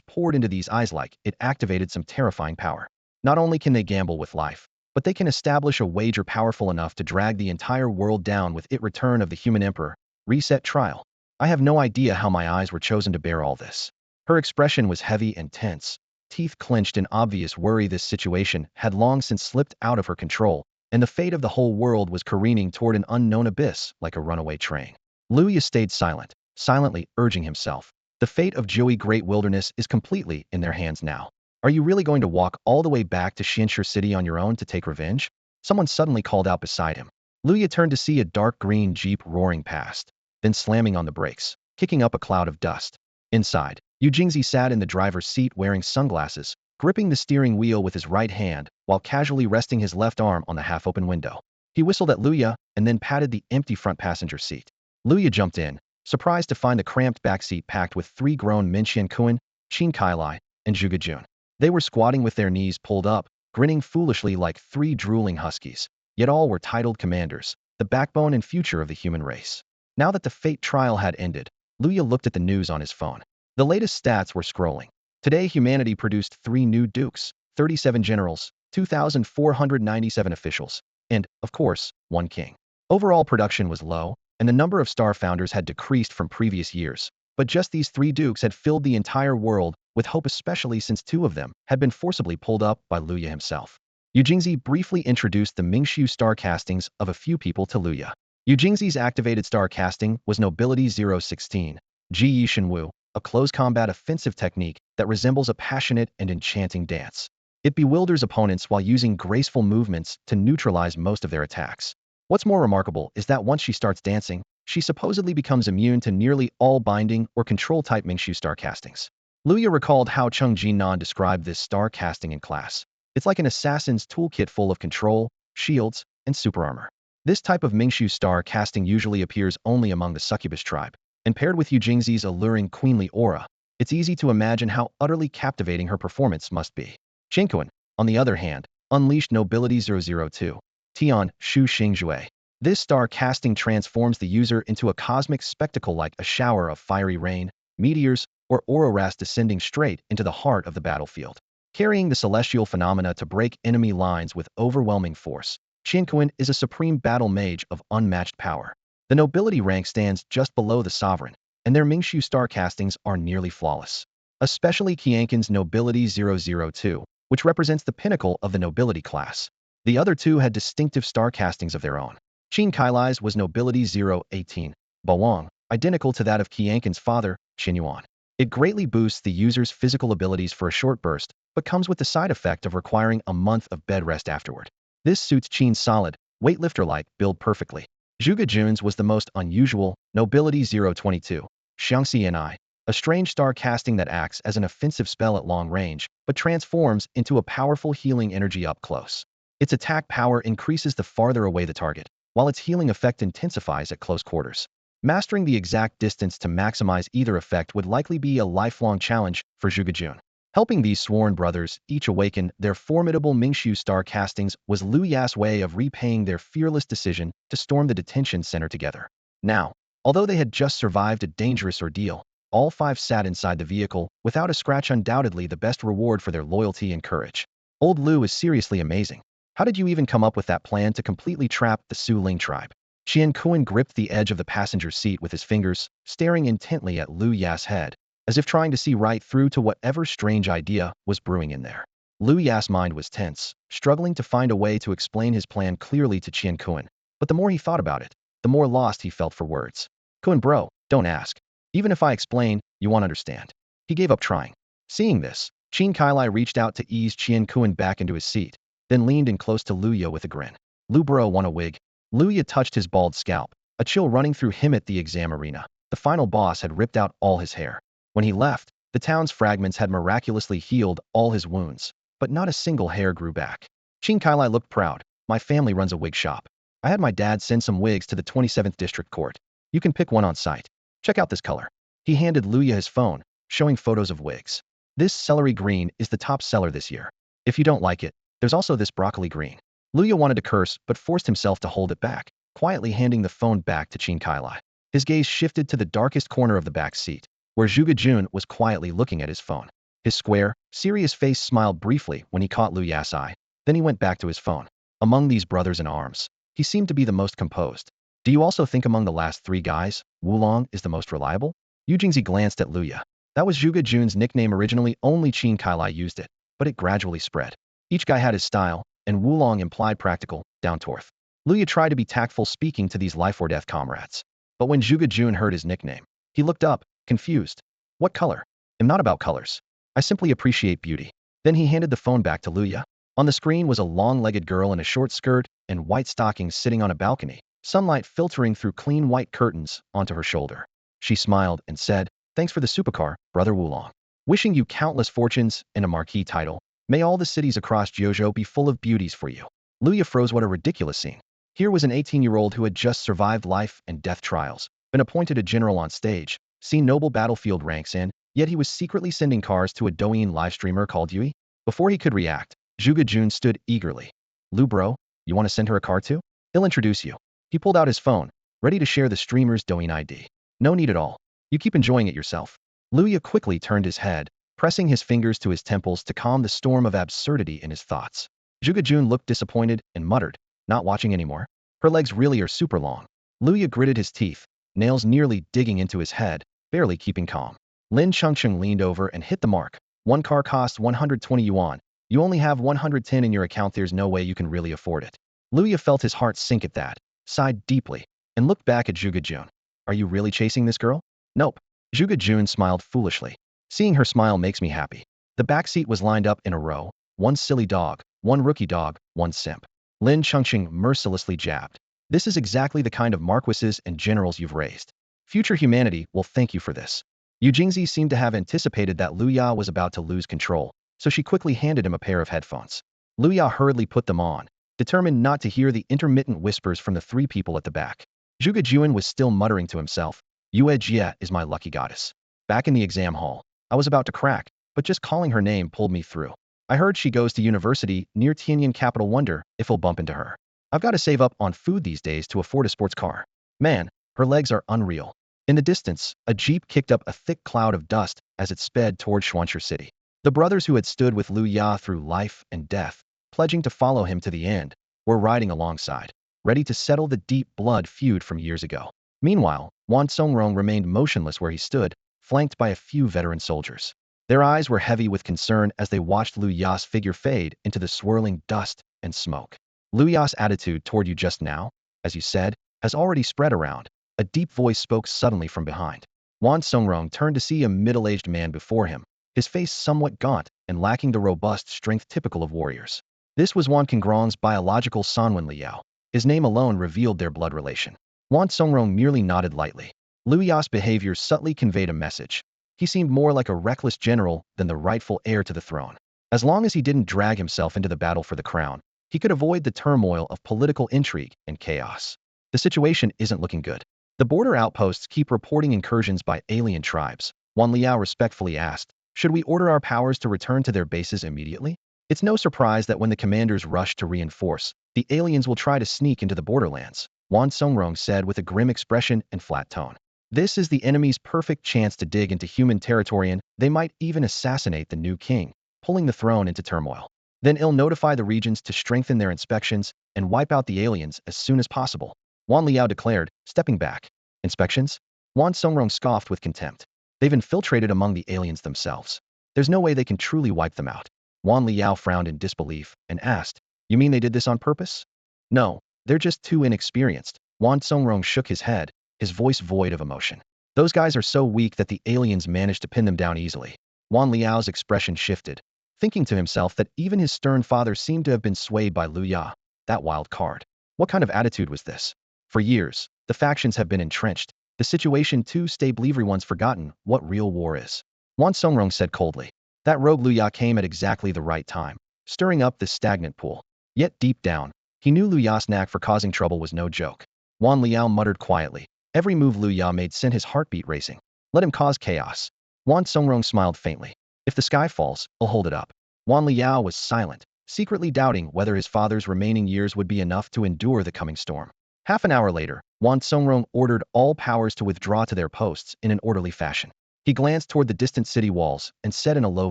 poured into these eyes like it activated some terrifying power. Not only can they gamble with life, but they can establish a wager powerful enough to drag the entire world down with it. Return of the Human Emperor, reset trial. I have no idea how my eyes were chosen to bear all this. Her expression was heavy and tense, teeth clenched in obvious worry. This situation had long since slipped out of her control, and the fate of the whole world was careening toward an unknown abyss like a runaway train. Luya stayed silent, silently urging himself. The fate of Joey Great Wilderness is completely in their hands now. Are you really going to walk all the way back to Xianxia City on your own to take revenge? Someone suddenly called out beside him. Luya turned to see a dark green Jeep roaring past, then slamming on the brakes, kicking up a cloud of dust. Inside, Yu Jingzi sat in the driver's seat wearing sunglasses, gripping the steering wheel with his right hand while casually resting his left arm on the half-open window. He whistled at Luya and then patted the empty front passenger seat. Luya jumped in, surprised to find the cramped backseat packed with 3 grown men: Qian Kuan, Qin Kailai, and Zhuge Jun. They were squatting with their knees pulled up, grinning foolishly like 3 drooling huskies, yet all were titled commanders, the backbone and future of the human race. Now that the fate trial had ended, Luya looked at the news on his phone. The latest stats were scrolling. Today, humanity produced 3 new dukes, 37 generals, 2,497 officials, and, of course, 1 king. Overall production was low, and the number of star founders had decreased from previous years. But just these 3 dukes had filled the entire world with hope, especially since 2 of them had been forcibly pulled up by Luya himself. Yu Jingzi briefly introduced the Mingxiu star castings of a few people to Luya. Yu Jingzi's activated star casting was Nobility 016, Ji Yi Shenwu, a close combat offensive technique that resembles a passionate and enchanting dance. It bewilders opponents while using graceful movements to neutralize most of their attacks. What's more remarkable is that once she starts dancing, she supposedly becomes immune to nearly all binding or control-type Mingxiu star castings. Luya recalled how Cheng Jinan described this star casting in class. It's like an assassin's toolkit full of control, shields, and super armor. This type of Mingxiu star casting usually appears only among the succubus tribe, and paired with Yu Jingzi's alluring queenly aura, it's easy to imagine how utterly captivating her performance must be. Qianquan, on the other hand, unleashed Nobility 002, Tian Shu Xingzhui. This star casting transforms the user into a cosmic spectacle like a shower of fiery rain, meteors, or auroras descending straight into the heart of the battlefield. Carrying the celestial phenomena to break enemy lines with overwhelming force, Qianquan is a supreme battle mage of unmatched power. The nobility rank stands just below the sovereign, and their Mingxiu star castings are nearly flawless. Especially Qianquan's Nobility 002, which represents the pinnacle of the nobility class. The other 2 had distinctive star castings of their own. Qin Kailai's was Nobility 018, Bawang, identical to that of Qianquan's father, Tianyuan. It greatly boosts the user's physical abilities for a short burst, but comes with the side effect of requiring a month of bed rest afterward. This suits Qin's solid, weightlifter-like build perfectly. Zhuge Jun's was the most unusual, Nobility 022, Xiangxi Ni, a strange star casting that acts as an offensive spell at long range, but transforms into a powerful healing energy up close. Its attack power increases the farther away the target, while its healing effect intensifies at close quarters. Mastering the exact distance to maximize either effect would likely be a lifelong challenge for Zhuge Jun. Helping these sworn brothers each awaken their formidable Mingxiu star castings was Lu Ya's way of repaying their fearless decision to storm the detention center together. Now, although they had just survived a dangerous ordeal, all 5 sat inside the vehicle without a scratch, undoubtedly the best reward for their loyalty and courage. Old Lu is seriously amazing. How did you even come up with that plan to completely trap the Su Ling tribe? Qian Kuan gripped the edge of the passenger seat with his fingers, staring intently at Lu Ya's head, as if trying to see right through to whatever strange idea was brewing in there. Lu Ya's mind was tense, struggling to find a way to explain his plan clearly to Qian Kuan. But the more he thought about it, the more lost he felt for words. Kuan bro, don't ask. Even if I explain, you won't understand. He gave up trying. Seeing this, Qin Kailai reached out to ease Qian Kuan back into his seat, then leaned in close to Luya with a grin. Lu bro want a wig? Luya touched his bald scalp, a chill running through him at the exam arena. The final boss had ripped out all his hair. When he left, the town's fragments had miraculously healed all his wounds, but not a single hair grew back. Qin Kailai looked proud. My family runs a wig shop. I had my dad send some wigs to the 27th District Court. You can pick one on site. Check out this color. He handed Luya his phone, showing photos of wigs. This celery green is the top seller this year. If you don't like it, there's also this broccoli green. Luya wanted to curse, but forced himself to hold it back, quietly handing the phone back to Qin Kailai. His gaze shifted to the darkest corner of the back seat, where Zhuge Jun was quietly looking at his phone. His square, serious face smiled briefly when he caught Lu Ya's eye. Then he went back to his phone. Among these brothers in arms, he seemed to be the most composed. Do you also think among the last 3 guys, Wulong is the most reliable? Yu Jingzi glanced at Luya. That was Zhuge Jun's nickname originally, only Qin Kailai used it, but it gradually spread. Each guy had his style, and Wulong implied practical, down-to-earth. Luya tried to be tactful speaking to these life-or-death comrades. But when Zhuge Jun heard his nickname, he looked up, confused. What color? I'm not about colors. I simply appreciate beauty. Then he handed the phone back to Luya. On the screen was a long-legged girl in a short skirt and white stockings sitting on a balcony, sunlight filtering through clean white curtains onto her shoulder. She smiled and said, "Thanks for the supercar, Brother Wulong. Wishing you countless fortunes and a marquee title. May all the cities across Jojo be full of beauties for you." Luya froze. What a ridiculous scene. Here was an 18-year-old who had just survived life and death trials, been appointed a general on stage, seen noble battlefield ranks in, yet he was secretly sending cars to a Douyin live streamer called Yui. Before he could react, Zhuge Jun stood eagerly. "Lu bro, you want to send her a car too? He'll introduce you." He pulled out his phone, ready to share the streamer's Douyin ID. "No need at all. You keep enjoying it yourself." Luya quickly turned his head, pressing his fingers to his temples to calm the storm of absurdity in his thoughts. Zhuge Jun looked disappointed and muttered, "Not watching anymore? Her legs really are super long." Luya gritted his teeth, nails nearly digging into his head, barely keeping calm. Lin Chengsheng leaned over and hit the mark. One car costs 120 yuan. You only have 110 in your account. There's no way you can really afford it. Luya felt his heart sink at that, sighed deeply, and looked back at Zhuge Jun. Are you really chasing this girl? Nope. Zhuge Jun smiled foolishly. Seeing her smile makes me happy. The back seat was lined up in a row. One silly dog, one rookie dog, one simp. Lin Chengsheng mercilessly jabbed. This is exactly the kind of marquises and generals you've raised. Future humanity will thank you for this. Yu Jingzi seemed to have anticipated that Lu Ya was about to lose control, so she quickly handed him a pair of headphones. Lu Ya hurriedly put them on, determined not to hear the intermittent whispers from the three people at the back. Zhuge Jun was still muttering to himself, Yue Jie is my lucky goddess. Back in the exam hall, I was about to crack, but just calling her name pulled me through. I heard she goes to university near Tianyuan capital. Wonder if I'll bump into her. I've got to save up on food these days to afford a sports car. Man, her legs are unreal. In the distance, a jeep kicked up a thick cloud of dust as it sped toward Xuanshi City. The brothers who had stood with Lu Ya through life and death, pledging to follow him to the end, were riding alongside, ready to settle the deep blood feud from years ago. Meanwhile, Wan Songrong remained motionless where he stood, flanked by a few veteran soldiers. Their eyes were heavy with concern as they watched Lu Ya's figure fade into the swirling dust and smoke. Lu Ya's attitude toward you just now, as you said, has already spread around. A deep voice spoke suddenly from behind. Wan Songrong turned to see a middle-aged man before him, his face somewhat gaunt and lacking the robust strength typical of warriors. This was Wan Qingrong's biological son Wen Liao. His name alone revealed their blood relation. Wan Songrong merely nodded lightly. Lu Ya's behavior subtly conveyed a message. He seemed more like a reckless general than the rightful heir to the throne. As long as he didn't drag himself into the battle for the crown, he could avoid the turmoil of political intrigue and chaos. The situation isn't looking good. The border outposts keep reporting incursions by alien tribes. Wan Liao respectfully asked, should we order our powers to return to their bases immediately? It's no surprise that when the commanders rush to reinforce, the aliens will try to sneak into the borderlands, Wan Songrong said with a grim expression and flat tone. This is the enemy's perfect chance to dig into human territory, and they might even assassinate the new king, pulling the throne into turmoil. Then he'll notify the regions to strengthen their inspections and wipe out the aliens as soon as possible, Wan Liao declared, stepping back. Inspections? Wan Songrong scoffed with contempt. They've infiltrated among the aliens themselves. There's no way they can truly wipe them out. Wan Liao frowned in disbelief and asked, you mean they did this on purpose? No, they're just too inexperienced. Wan Songrong shook his head, his voice void of emotion. Those guys are so weak that the aliens managed to pin them down easily. Wan Liao's expression shifted, thinking to himself that even his stern father seemed to have been swayed by Lu Ya, that wild card. What kind of attitude was this? For years, the factions have been entrenched. The situation too stable, everyone's forgotten what real war is. Wan Songrong said coldly. That rogue Lu Ya came at exactly the right time, stirring up this stagnant pool. Yet deep down, he knew Lu Ya's knack for causing trouble was no joke. Wan Liao muttered quietly. Every move Lu Ya made sent his heartbeat racing. Let him cause chaos. Wan Songrong smiled faintly. If the sky falls, I'll hold it up. Wan Liao was silent, secretly doubting whether his father's remaining years would be enough to endure the coming storm. Half an hour later, Wan Songrong ordered all powers to withdraw to their posts in an orderly fashion. He glanced toward the distant city walls and said in a low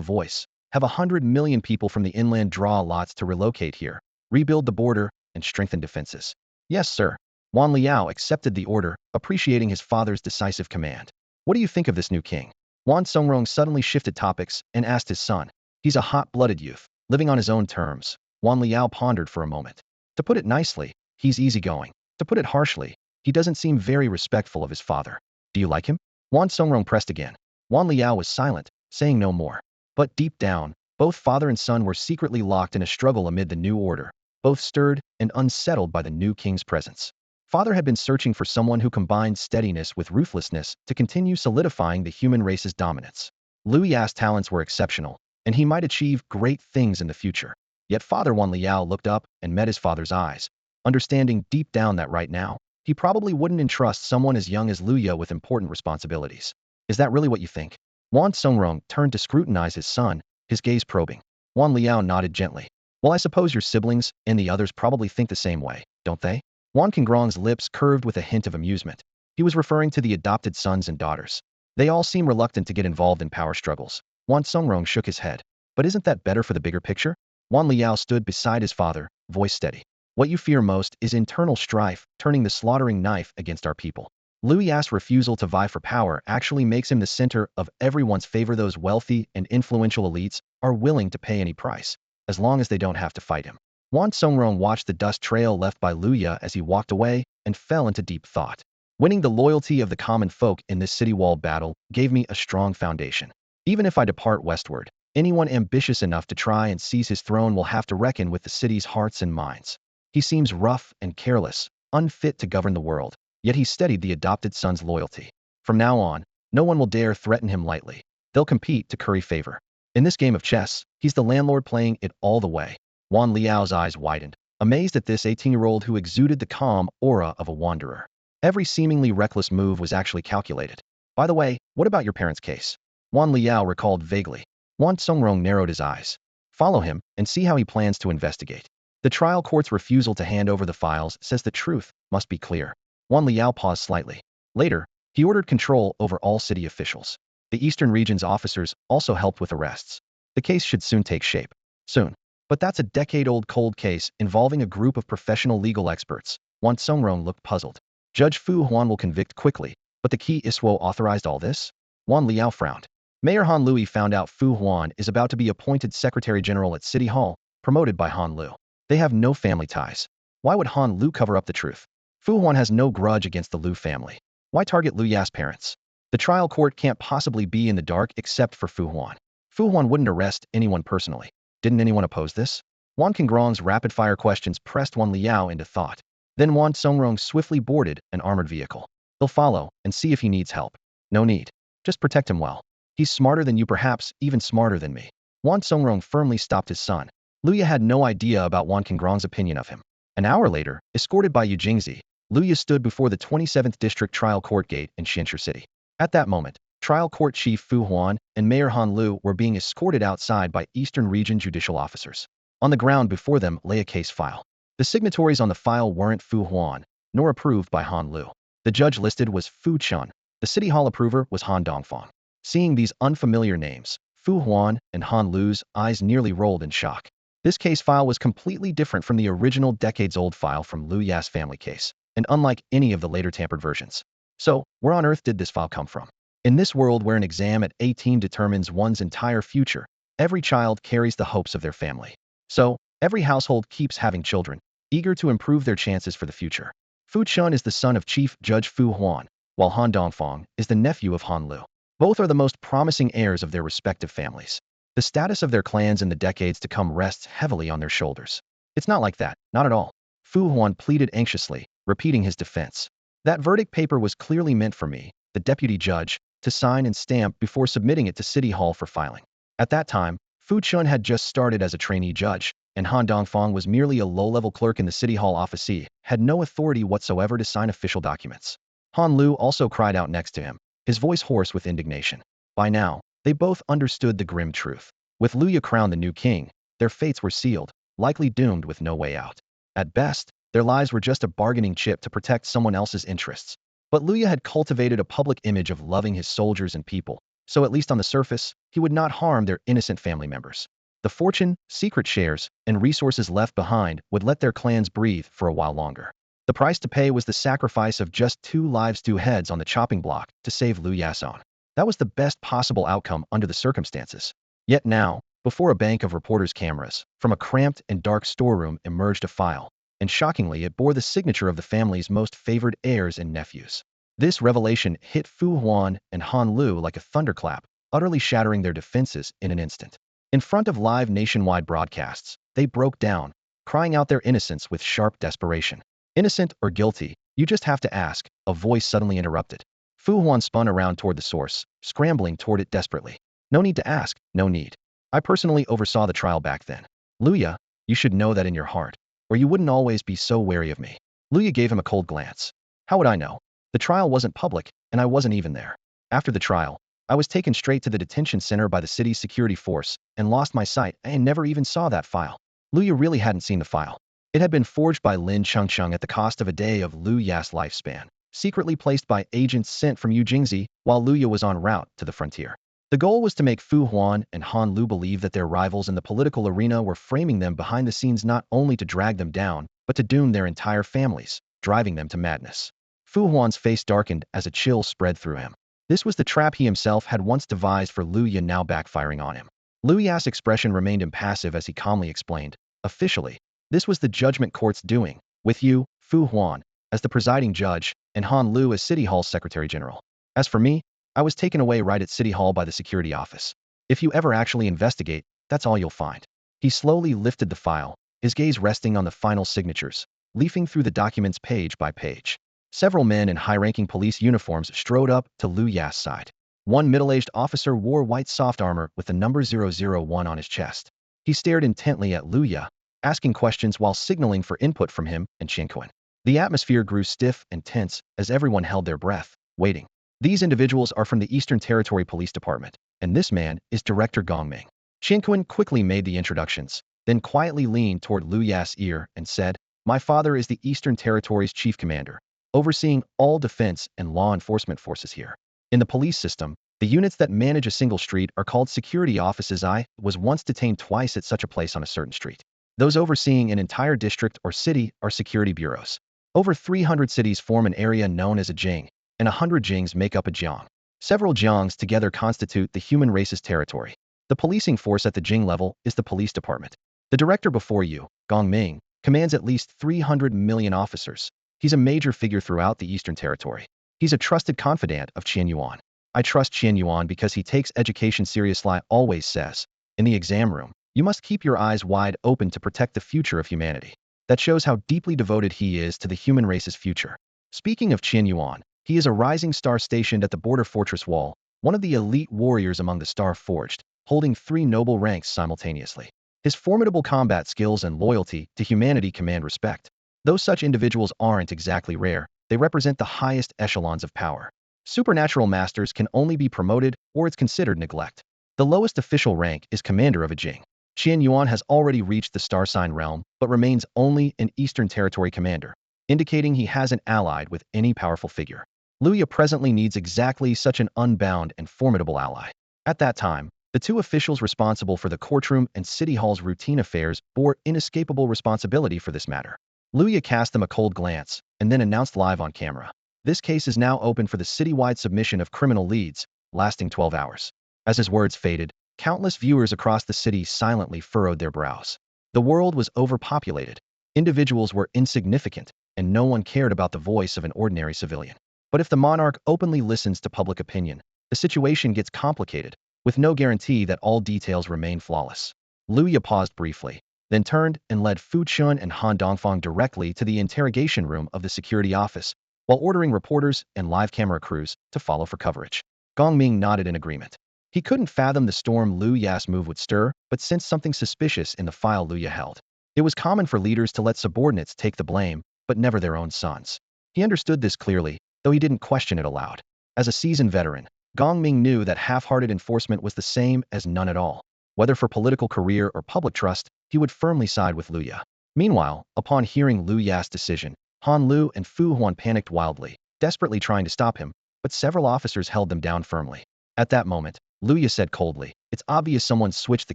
voice, have 100 million people from the inland draw lots to relocate here, rebuild the border, and strengthen defenses. Yes, sir. Wan Liao accepted the order, appreciating his father's decisive command. What do you think of this new king? Wan Songrong suddenly shifted topics and asked his son. He's a hot-blooded youth, living on his own terms. Wan Liao pondered for a moment. To put it nicely, he's easygoing. To put it harshly, he doesn't seem very respectful of his father. Do you like him? Wan Songrong pressed again. Wan Liao was silent, saying no more. But deep down, both father and son were secretly locked in a struggle amid the new order, both stirred and unsettled by the new king's presence. Father had been searching for someone who combined steadiness with ruthlessness to continue solidifying the human race's dominance. Lu Ya's talents were exceptional, and he might achieve great things in the future. Yet Father Wan Liao looked up and met his father's eyes, understanding deep down that right now, he probably wouldn't entrust someone as young as Lu Ya with important responsibilities. Is that really what you think? Wan Songrong turned to scrutinize his son, his gaze probing. Wan Liao nodded gently. Well, I suppose your siblings and the others probably think the same way, don't they? Wan Qingrong's lips curved with a hint of amusement. He was referring to the adopted sons and daughters. They all seem reluctant to get involved in power struggles. Wan Songrong shook his head. But isn't that better for the bigger picture? Wan Liao stood beside his father, voice steady. What you fear most is internal strife, turning the slaughtering knife against our people. Liu Ya's refusal to vie for power actually makes him the center of everyone's favor. Those wealthy and influential elites are willing to pay any price, as long as they don't have to fight him. Wan Songrong watched the dust trail left by Liu Ya as he walked away and fell into deep thought. Winning the loyalty of the common folk in this city wall battle gave me a strong foundation. Even if I depart westward, anyone ambitious enough to try and seize his throne will have to reckon with the city's hearts and minds. He seems rough and careless, unfit to govern the world, yet he steadied the adopted son's loyalty. From now on, no one will dare threaten him lightly. They'll compete to curry favor. In this game of chess, he's the landlord playing it all the way. Wan Liao's eyes widened, amazed at this 18-year-old who exuded the calm aura of a wanderer. Every seemingly reckless move was actually calculated. By the way, what about your parents' case? Wan Liao recalled vaguely. Wan Songrong narrowed his eyes. Follow him and see how he plans to investigate. The trial court's refusal to hand over the files says the truth must be clear. Wan Liao paused slightly. Later, he ordered control over all city officials. The Eastern Region's officers also helped with arrests. The case should soon take shape. Soon. But that's a decade-old cold case involving a group of professional legal experts. Wan Songrong looked puzzled. Judge Fu Huan will convict quickly, but the key Iswo authorized all this? Wan Liao frowned. Mayor Han Lui found out Fu Huan is about to be appointed Secretary General at City Hall, promoted by Han Lu. They have no family ties. Why would Han Lu cover up the truth? Fu Huan has no grudge against the Lu family. Why target Liu Ya's parents? The trial court can't possibly be in the dark except for Fu Huan. Fu Huan wouldn't arrest anyone personally. Didn't anyone oppose this? Wan Qingrong's rapid-fire questions pressed Wan Liao into thought. Then Wan Songrong swiftly boarded an armored vehicle. They'll follow and see if he needs help. No need. Just protect him well. He's smarter than you, perhaps even smarter than me. Wan Songrong firmly stopped his son. Liu Ya had no idea about Wan Qingrong's opinion of him. An hour later, escorted by Yu Jingzi, Liu Ya stood before the 27th District Trial Court Gate in Xianshi City. At that moment, Trial Court Chief Fu Huan and Mayor Han Lu were being escorted outside by Eastern Region judicial officers. On the ground before them lay a case file. The signatories on the file weren't Fu Huan, nor approved by Han Lu. The judge listed was Fu Chun. The City Hall approver was Han Dongfang. Seeing these unfamiliar names, Fu Huan and Han Lu's eyes nearly rolled in shock. This case file was completely different from the original decades-old file from Liu Ya's family case, and unlike any of the later tampered versions. So, where on earth did this file come from? In this world where an exam at 18 determines one's entire future, every child carries the hopes of their family. So, every household keeps having children, eager to improve their chances for the future. Fu Chun is the son of Chief Judge Fu Huan, while Han Dongfang is the nephew of Han Lu. Both are the most promising heirs of their respective families. The status of their clans in the decades to come rests heavily on their shoulders. It's not like that, not at all. Fu Huan pleaded anxiously, repeating his defense. That verdict paper was clearly meant for me, the deputy judge, to sign and stamp before submitting it to City Hall for filing. At that time, Fu Chun had just started as a trainee judge, and Han Dongfang was merely a low-level clerk in the City Hall office. He had no authority whatsoever to sign official documents. Han Lu also cried out next to him, his voice hoarse with indignation. By now, they both understood the grim truth. With Liu Ya crowned the new king, their fates were sealed, likely doomed with no way out. At best, their lives were just a bargaining chip to protect someone else's interests. But Liu Ya had cultivated a public image of loving his soldiers and people, so at least on the surface, he would not harm their innocent family members. The fortune, secret shares, and resources left behind would let their clans breathe for a while longer. The price to pay was the sacrifice of just 2 lives, 2 heads on the chopping block to save Liu Ya's own. That was the best possible outcome under the circumstances. Yet now, before a bank of reporters' cameras, from a cramped and dark storeroom emerged a file, and shockingly it bore the signature of the family's most favored heirs and nephews. This revelation hit Fu Huan and Han Lu like a thunderclap, utterly shattering their defenses in an instant. In front of live nationwide broadcasts, they broke down, crying out their innocence with sharp desperation. Innocent or guilty, you just have to ask, a voice suddenly interrupted. Fu Huan spun around toward the source, scrambling toward it desperately. No need to ask, no need. I personally oversaw the trial back then. Liu Ya, you should know that in your heart, or you wouldn't always be so wary of me. Liu Ya gave him a cold glance. How would I know? The trial wasn't public, and I wasn't even there. After the trial, I was taken straight to the detention center by the city's security force and lost my sight and never even saw that file. Liu Ya really hadn't seen the file. It had been forged by Lin Chengcheng at the cost of a day of Liu Ya's lifespan, secretly placed by agents sent from Yu Jingzi while Liu Ya was en route to the frontier. The goal was to make Fu Huan and Han Lu believe that their rivals in the political arena were framing them behind the scenes not only to drag them down, but to doom their entire families, driving them to madness. Fu Huan's face darkened as a chill spread through him. This was the trap he himself had once devised for Lu Ya, now backfiring on him. Lu Ya's expression remained impassive as he calmly explained, officially, this was the judgment court's doing, with you, Fu Huan, as the presiding judge, and Han Lu as City Hall's Secretary General. As for me, I was taken away right at City Hall by the security office. If you ever actually investigate, that's all you'll find. He slowly lifted the file, his gaze resting on the final signatures, leafing through the documents page by page. Several men in high-ranking police uniforms strode up to Lu Ya's side. One middle-aged officer wore white soft armor with the number 001 on his chest. He stared intently at Lu Ya, asking questions while signaling for input from him and Tianyuan. The atmosphere grew stiff and tense as everyone held their breath, waiting. These individuals are from the Eastern Territory Police Department, and this man is Director Gongming. Tianyuan quickly made the introductions, then quietly leaned toward Lu Ya's ear and said, my father is the Eastern Territory's Chief Commander, overseeing all defense and law enforcement forces here. In the police system, the units that manage a single street are called security offices. I was once detained twice at such a place on a certain street. Those overseeing an entire district or city are security bureaus. Over 300 cities form an area known as a jing, and 100 jings make up a jiang. Several jiangs together constitute the human race's territory. The policing force at the jing level is the police department. The director before you, Gongming, commands at least 300 million officers. He's a major figure throughout the Eastern Territory. He's a trusted confidant of Tianyuan. I trust Tianyuan because he takes education seriously. I always says, in the exam room, you must keep your eyes wide open to protect the future of humanity. That shows how deeply devoted he is to the human race's future. Speaking of Tianyuan, he is a rising star stationed at the border fortress wall, one of the elite warriors among the Star Forged, holding 3 noble ranks simultaneously. His formidable combat skills and loyalty to humanity command respect. Though such individuals aren't exactly rare, they represent the highest echelons of power. Supernatural masters can only be promoted, or it's considered neglect. The lowest official rank is commander of a jing. Tianyuan has already reached the star sign realm, but remains only an Eastern Territory commander, indicating he hasn't allied with any powerful figure. Lu Ya presently needs exactly such an unbound and formidable ally. At that time, the 2 officials responsible for the courtroom and City Hall's routine affairs bore inescapable responsibility for this matter. Lu Ya cast them a cold glance, and then announced live on camera. This case is now open for the citywide submission of criminal leads, lasting 12 hours. As his words faded, countless viewers across the city silently furrowed their brows. The world was overpopulated. Individuals were insignificant, and no one cared about the voice of an ordinary civilian. But if the monarch openly listens to public opinion, the situation gets complicated, with no guarantee that all details remain flawless. Lu Ya paused briefly, then turned and led Fu Chun and Han Dongfang directly to the interrogation room of the security office, while ordering reporters and live camera crews to follow for coverage. Gongming nodded in agreement. He couldn't fathom the storm Lu Ya's move would stir, but sensed something suspicious in the file Lu Ya held. It was common for leaders to let subordinates take the blame, but never their own sons. He understood this clearly, though he didn't question it aloud. As a seasoned veteran, Gongming knew that half-hearted enforcement was the same as none at all. Whether for political career or public trust, he would firmly side with Lu Ya. Meanwhile, upon hearing Lu Ya's decision, Han Lu and Fu Huan panicked wildly, desperately trying to stop him, but several officers held them down firmly. At that moment, Lu Ya said coldly, it's obvious someone switched the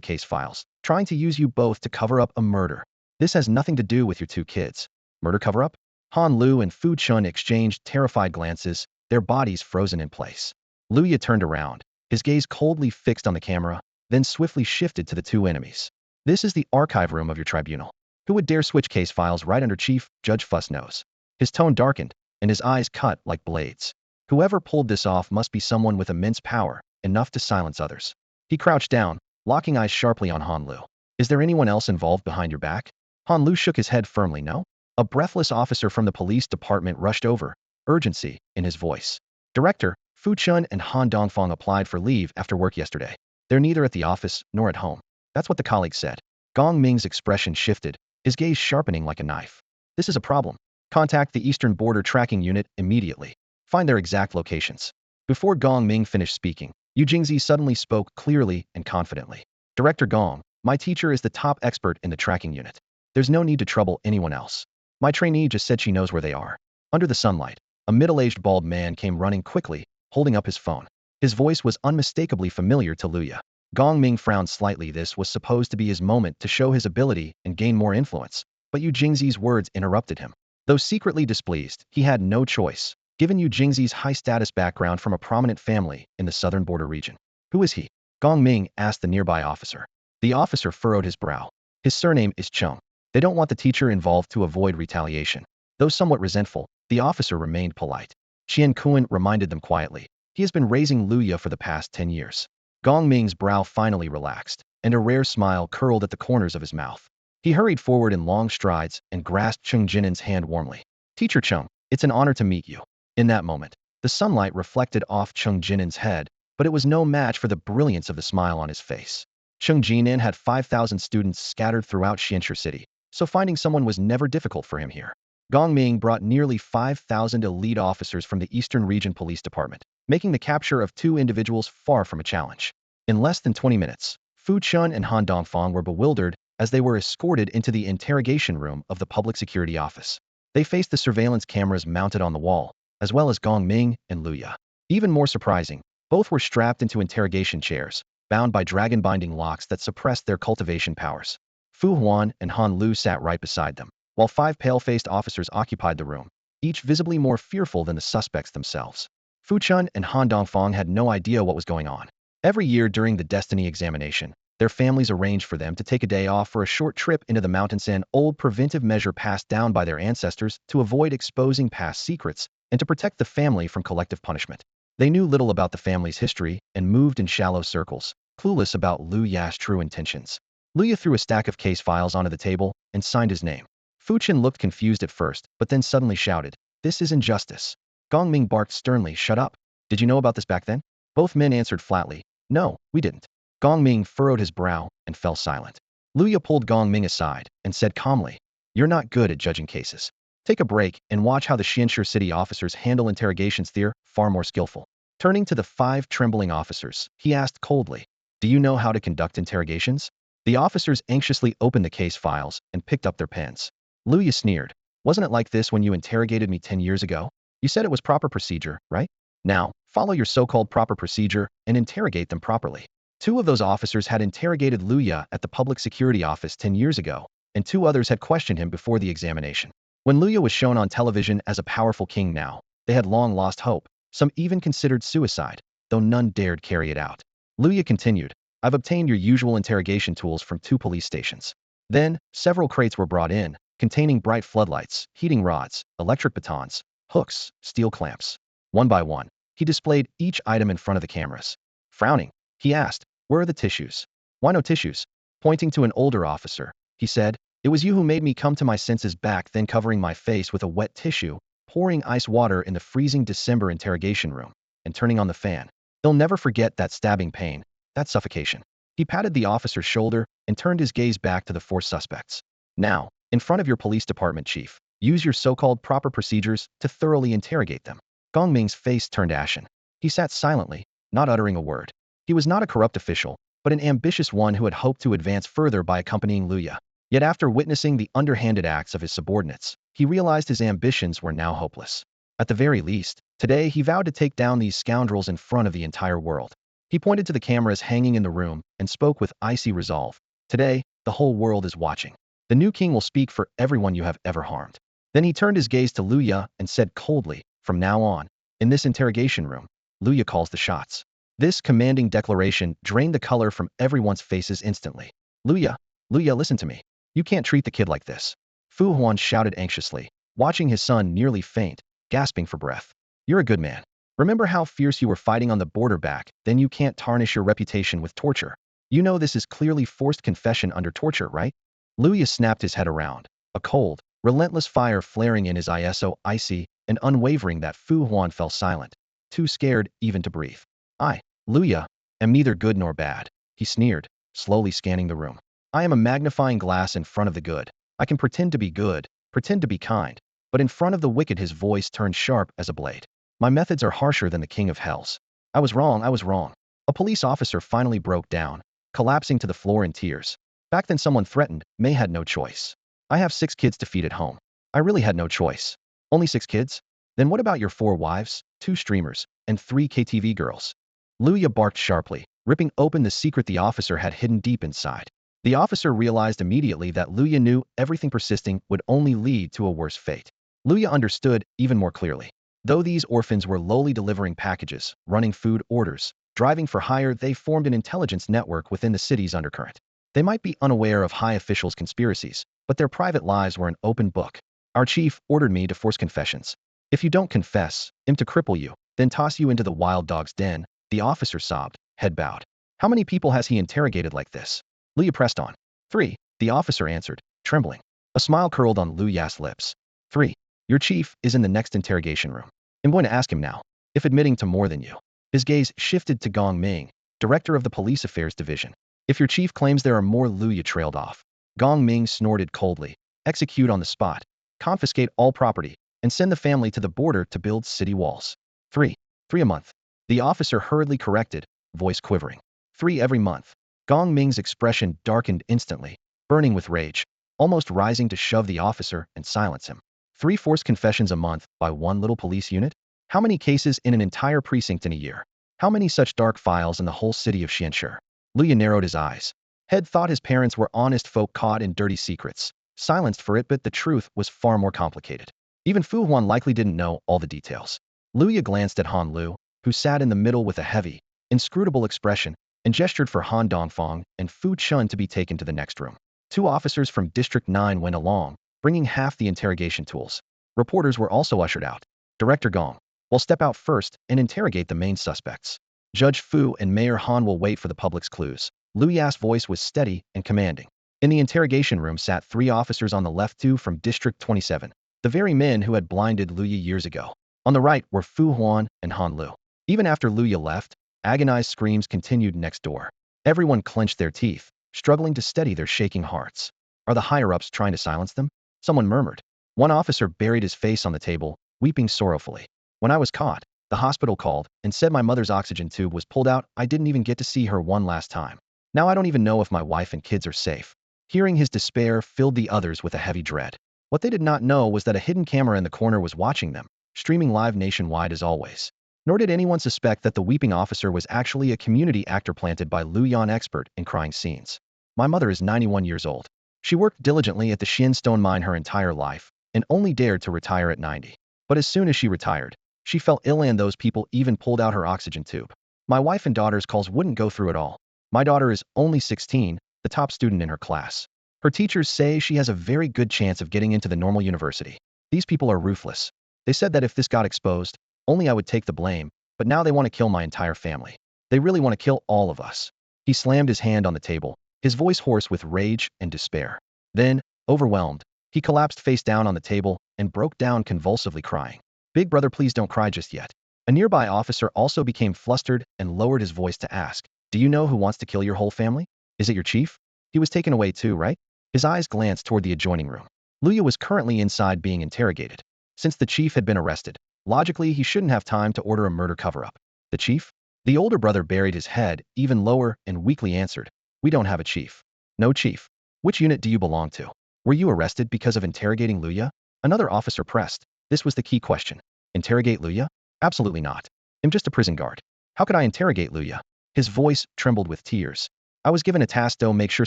case files, trying to use you both to cover up a murder. This has nothing to do with your 2 kids. Murder cover-up? Han Lu and Fu Chun exchanged terrified glances, their bodies frozen in place. Lu Ya turned around, his gaze coldly fixed on the camera, then swiftly shifted to the 2 enemies. This is the archive room of your tribunal. Who would dare switch case files right under Chief Judge Fussnose? His tone darkened, and his eyes cut like blades. Whoever pulled this off must be someone with immense power, enough to silence others. He crouched down, locking eyes sharply on Han Lu. Is there anyone else involved behind your back? Han Lu shook his head firmly. No? A breathless officer from the police department rushed over, urgency in his voice. Director, Fu Chun and Han Dongfang applied for leave after work yesterday. They're neither at the office nor at home. That's what the colleague said. Gong Ming's expression shifted, his gaze sharpening like a knife. This is a problem. Contact the Eastern Border Tracking Unit immediately. Find their exact locations. Before Gong Ming finished speaking, Yu Jingzi suddenly spoke clearly and confidently. Director Gong, my teacher is the top expert in the tracking unit. There's no need to trouble anyone else. My trainee just said she knows where they are. Under the sunlight, a middle-aged bald man came running quickly, holding up his phone. His voice was unmistakably familiar to Luya. Gong Ming frowned slightly. This was supposed to be his moment to show his ability and gain more influence, but Yu Jingzi's words interrupted him. Though secretly displeased, he had no choice, given Yu Jingzi's high-status background from a prominent family in the southern border region. Who is he? Gong Ming asked the nearby officer. The officer furrowed his brow. His surname is Chung. They don't want the teacher involved to avoid retaliation. Though somewhat resentful, the officer remained polite. Qian Kuan reminded them quietly. He has been raising Luya for the past 10 years. Gong Ming's brow finally relaxed, and a rare smile curled at the corners of his mouth. He hurried forward in long strides and grasped Chung Jinin's hand warmly. Teacher Chung, it's an honor to meet you. In that moment, the sunlight reflected off Chung Jinin's head, but it was no match for the brilliance of the smile on his face. Chung Jinin had 5,000 students scattered throughout Xianxia City, so finding someone was never difficult for him here. Gong Ming brought nearly 5,000 elite officers from the Eastern Region Police Department, making the capture of 2 individuals far from a challenge. In less than 20 minutes, Fu Chun and Han Dongfang were bewildered as they were escorted into the interrogation room of the Public Security Office. They faced the surveillance cameras mounted on the wall, as well as Gong Ming and Luya. Even more surprising, both were strapped into interrogation chairs, bound by dragon-binding locks that suppressed their cultivation powers. Fu Huan and Han Lu sat right beside them, while 5 pale-faced officers occupied the room, each visibly more fearful than the suspects themselves. Fu Chun and Han Dongfang had no idea what was going on. Every year during the Destiny examination, their families arranged for them to take a day off for a short trip into the mountains, an old preventive measure passed down by their ancestors to avoid exposing past secrets and to protect the family from collective punishment. They knew little about the family's history and moved in shallow circles, clueless about Lu Ya's true intentions. Luya threw a stack of case files onto the table and signed his name. Fu Chen looked confused at first, but then suddenly shouted, "This is injustice." Gong Ming barked sternly, "Shut up. Did you know about this back then?" Both men answered flatly, "No, we didn't." Gong Ming furrowed his brow and fell silent. Luya pulled Gong Ming aside and said calmly, "You're not good at judging cases. Take a break and watch how the Xianxia City officers handle interrogations. They're far more skillful." Turning to the 5 trembling officers, he asked coldly, "Do you know how to conduct interrogations?" The officers anxiously opened the case files and picked up their pens. Luya sneered, "Wasn't it like this when you interrogated me 10 years ago? You said it was proper procedure, right? Now, follow your so-called proper procedure and interrogate them properly." 2 of those officers had interrogated Luya at the Public Security Office 10 years ago, and 2 others had questioned him before the examination. When Luya was shown on television as a powerful king now, they had long lost hope. Some even considered suicide, though none dared carry it out. Luya continued, "I've obtained your usual interrogation tools from 2 police stations." Then, several crates were brought in, containing bright floodlights, heating rods, electric batons, hooks, steel clamps. One by one, he displayed each item in front of the cameras. Frowning, he asked, "Where are the tissues?" "Why no tissues?" Pointing to an older officer, he said, "It was you who made me come to my senses back then, covering my face with a wet tissue, pouring ice water in the freezing December interrogation room, and turning on the fan. They'll never forget that stabbing pain, that suffocation." He patted the officer's shoulder and turned his gaze back to the 4 suspects. "Now, in front of your police department chief, use your so-called proper procedures to thoroughly interrogate them." Gong Ming's face turned ashen. He sat silently, not uttering a word. He was not a corrupt official, but an ambitious one who had hoped to advance further by accompanying Luya. Yet after witnessing the underhanded acts of his subordinates, he realized his ambitions were now hopeless. At the very least, today he vowed to take down these scoundrels in front of the entire world. He pointed to the cameras hanging in the room and spoke with icy resolve. "Today, the whole world is watching. The new king will speak for everyone you have ever harmed." Then he turned his gaze to Luya and said coldly, "From now on, in this interrogation room, Luya calls the shots." This commanding declaration drained the color from everyone's faces instantly. "Luya, listen to me. You can't treat the kid like this." Fu Huan shouted anxiously, watching his son nearly faint, gasping for breath. "You're a good man. Remember how fierce you were fighting on the border back, then you can't tarnish your reputation with torture. You know this is clearly forced confession under torture, right?" Luya snapped his head around, a cold, relentless fire flaring in his eyes, so icy and unwavering that Fu Huan fell silent, too scared even to breathe. "I, Luya, am neither good nor bad," he sneered, slowly scanning the room. "I am a magnifying glass in front of the good. I can pretend to be good, pretend to be kind, but in front of the wicked his voice turned sharp as a blade. My methods are harsher than the king of hells. I was wrong, I was wrong." A police officer finally broke down, collapsing to the floor in tears. "Back then someone threatened, May had no choice. I have 6 kids to feed at home. I really had no choice." "Only 6 kids? Then what about your 4 wives, 2 streamers, and 3 KTV girls?" Luya barked sharply, ripping open the secret the officer had hidden deep inside. The officer realized immediately that Luya knew everything persisting would only lead to a worse fate. Luya understood even more clearly. Though these orphans were lowly delivering packages, running food orders, driving for hire, they formed an intelligence network within the city's undercurrent. They might be unaware of high officials' conspiracies, but their private lives were an open book. Our chief ordered me to force confessions. If you don't confess, him to cripple you, then toss you into the wild dog's den, the officer sobbed, head bowed. How many people has he interrogated like this? Luya pressed on. 3, the officer answered, trembling. A smile curled on Luya's lips. 3, your chief is in the next interrogation room. I'm going to ask him now, if admitting to more than you. His gaze shifted to Gong Ming, director of the police affairs division. If your chief claims there are more, Luya trailed off. Gong Ming snorted coldly. Execute on the spot. Confiscate all property, and send the family to the border to build city walls. 3 a month. The officer hurriedly corrected, voice quivering. 3 every month. Gong Ming's expression darkened instantly, burning with rage, almost rising to shove the officer and silence him. 3 forced confessions a month by one little police unit? How many cases in an entire precinct in a year? How many such dark files in the whole city of Xianshi? Luya narrowed his eyes. Head thought his parents were honest folk caught in dirty secrets, silenced for it, but the truth was far more complicated. Even Fu Huan likely didn't know all the details. Luya glanced at Han Lu, who sat in the middle with a heavy, inscrutable expression, and gestured for Han Dongfang and Fu Chun to be taken to the next room. 2 officers from District 9 went along, bringing half the interrogation tools. Reporters were also ushered out. Director Gong will step out first and interrogate the main suspects. Judge Fu and Mayor Han will wait for the public's clues. Luya's voice was steady and commanding. In the interrogation room sat 3 officers on the left, 2 from District 27, the very men who had blinded Luya years ago. On the right were Fu Huan and Han Lu. Even after Luya left, agonized screams continued next door. Everyone clenched their teeth, struggling to steady their shaking hearts. Are the higher-ups trying to silence them? Someone murmured. One officer buried his face on the table, weeping sorrowfully. When I was caught, the hospital called and said my mother's oxygen tube was pulled out. I didn't even get to see her one last time. Now I don't even know if my wife and kids are safe. Hearing his despair filled the others with a heavy dread. What they did not know was that a hidden camera in the corner was watching them, streaming live nationwide as always. Nor did anyone suspect that the weeping officer was actually a community actor planted by Lu Yan, expert in crying scenes. My mother is 91 years old. She worked diligently at the Xian stone mine her entire life, and only dared to retire at 90. But as soon as she retired, she fell ill and those people even pulled out her oxygen tube. My wife and daughter's calls wouldn't go through at all. My daughter is only 16, the top student in her class. Her teachers say she has a very good chance of getting into the normal university. These people are ruthless. They said that if this got exposed, only I would take the blame, but now they want to kill my entire family. They really want to kill all of us. He slammed his hand on the table, his voice hoarse with rage and despair. Then, overwhelmed, he collapsed face down on the table and broke down convulsively crying. Big brother, please don't cry just yet. A nearby officer also became flustered and lowered his voice to ask, do you know who wants to kill your whole family? Is it your chief? He was taken away too, right? His eyes glanced toward the adjoining room. Luya was currently inside being interrogated. Since the chief had been arrested, logically he shouldn't have time to order a murder cover-up. The chief? The older brother buried his head even lower and weakly answered, we don't have a chief. No chief. Which unit do you belong to? Were you arrested because of interrogating Luya? Another officer pressed. This was the key question. Interrogate Luya? Absolutely not. I'm just a prison guard. How could I interrogate Luya? His voice trembled with tears. I was given a task to make sure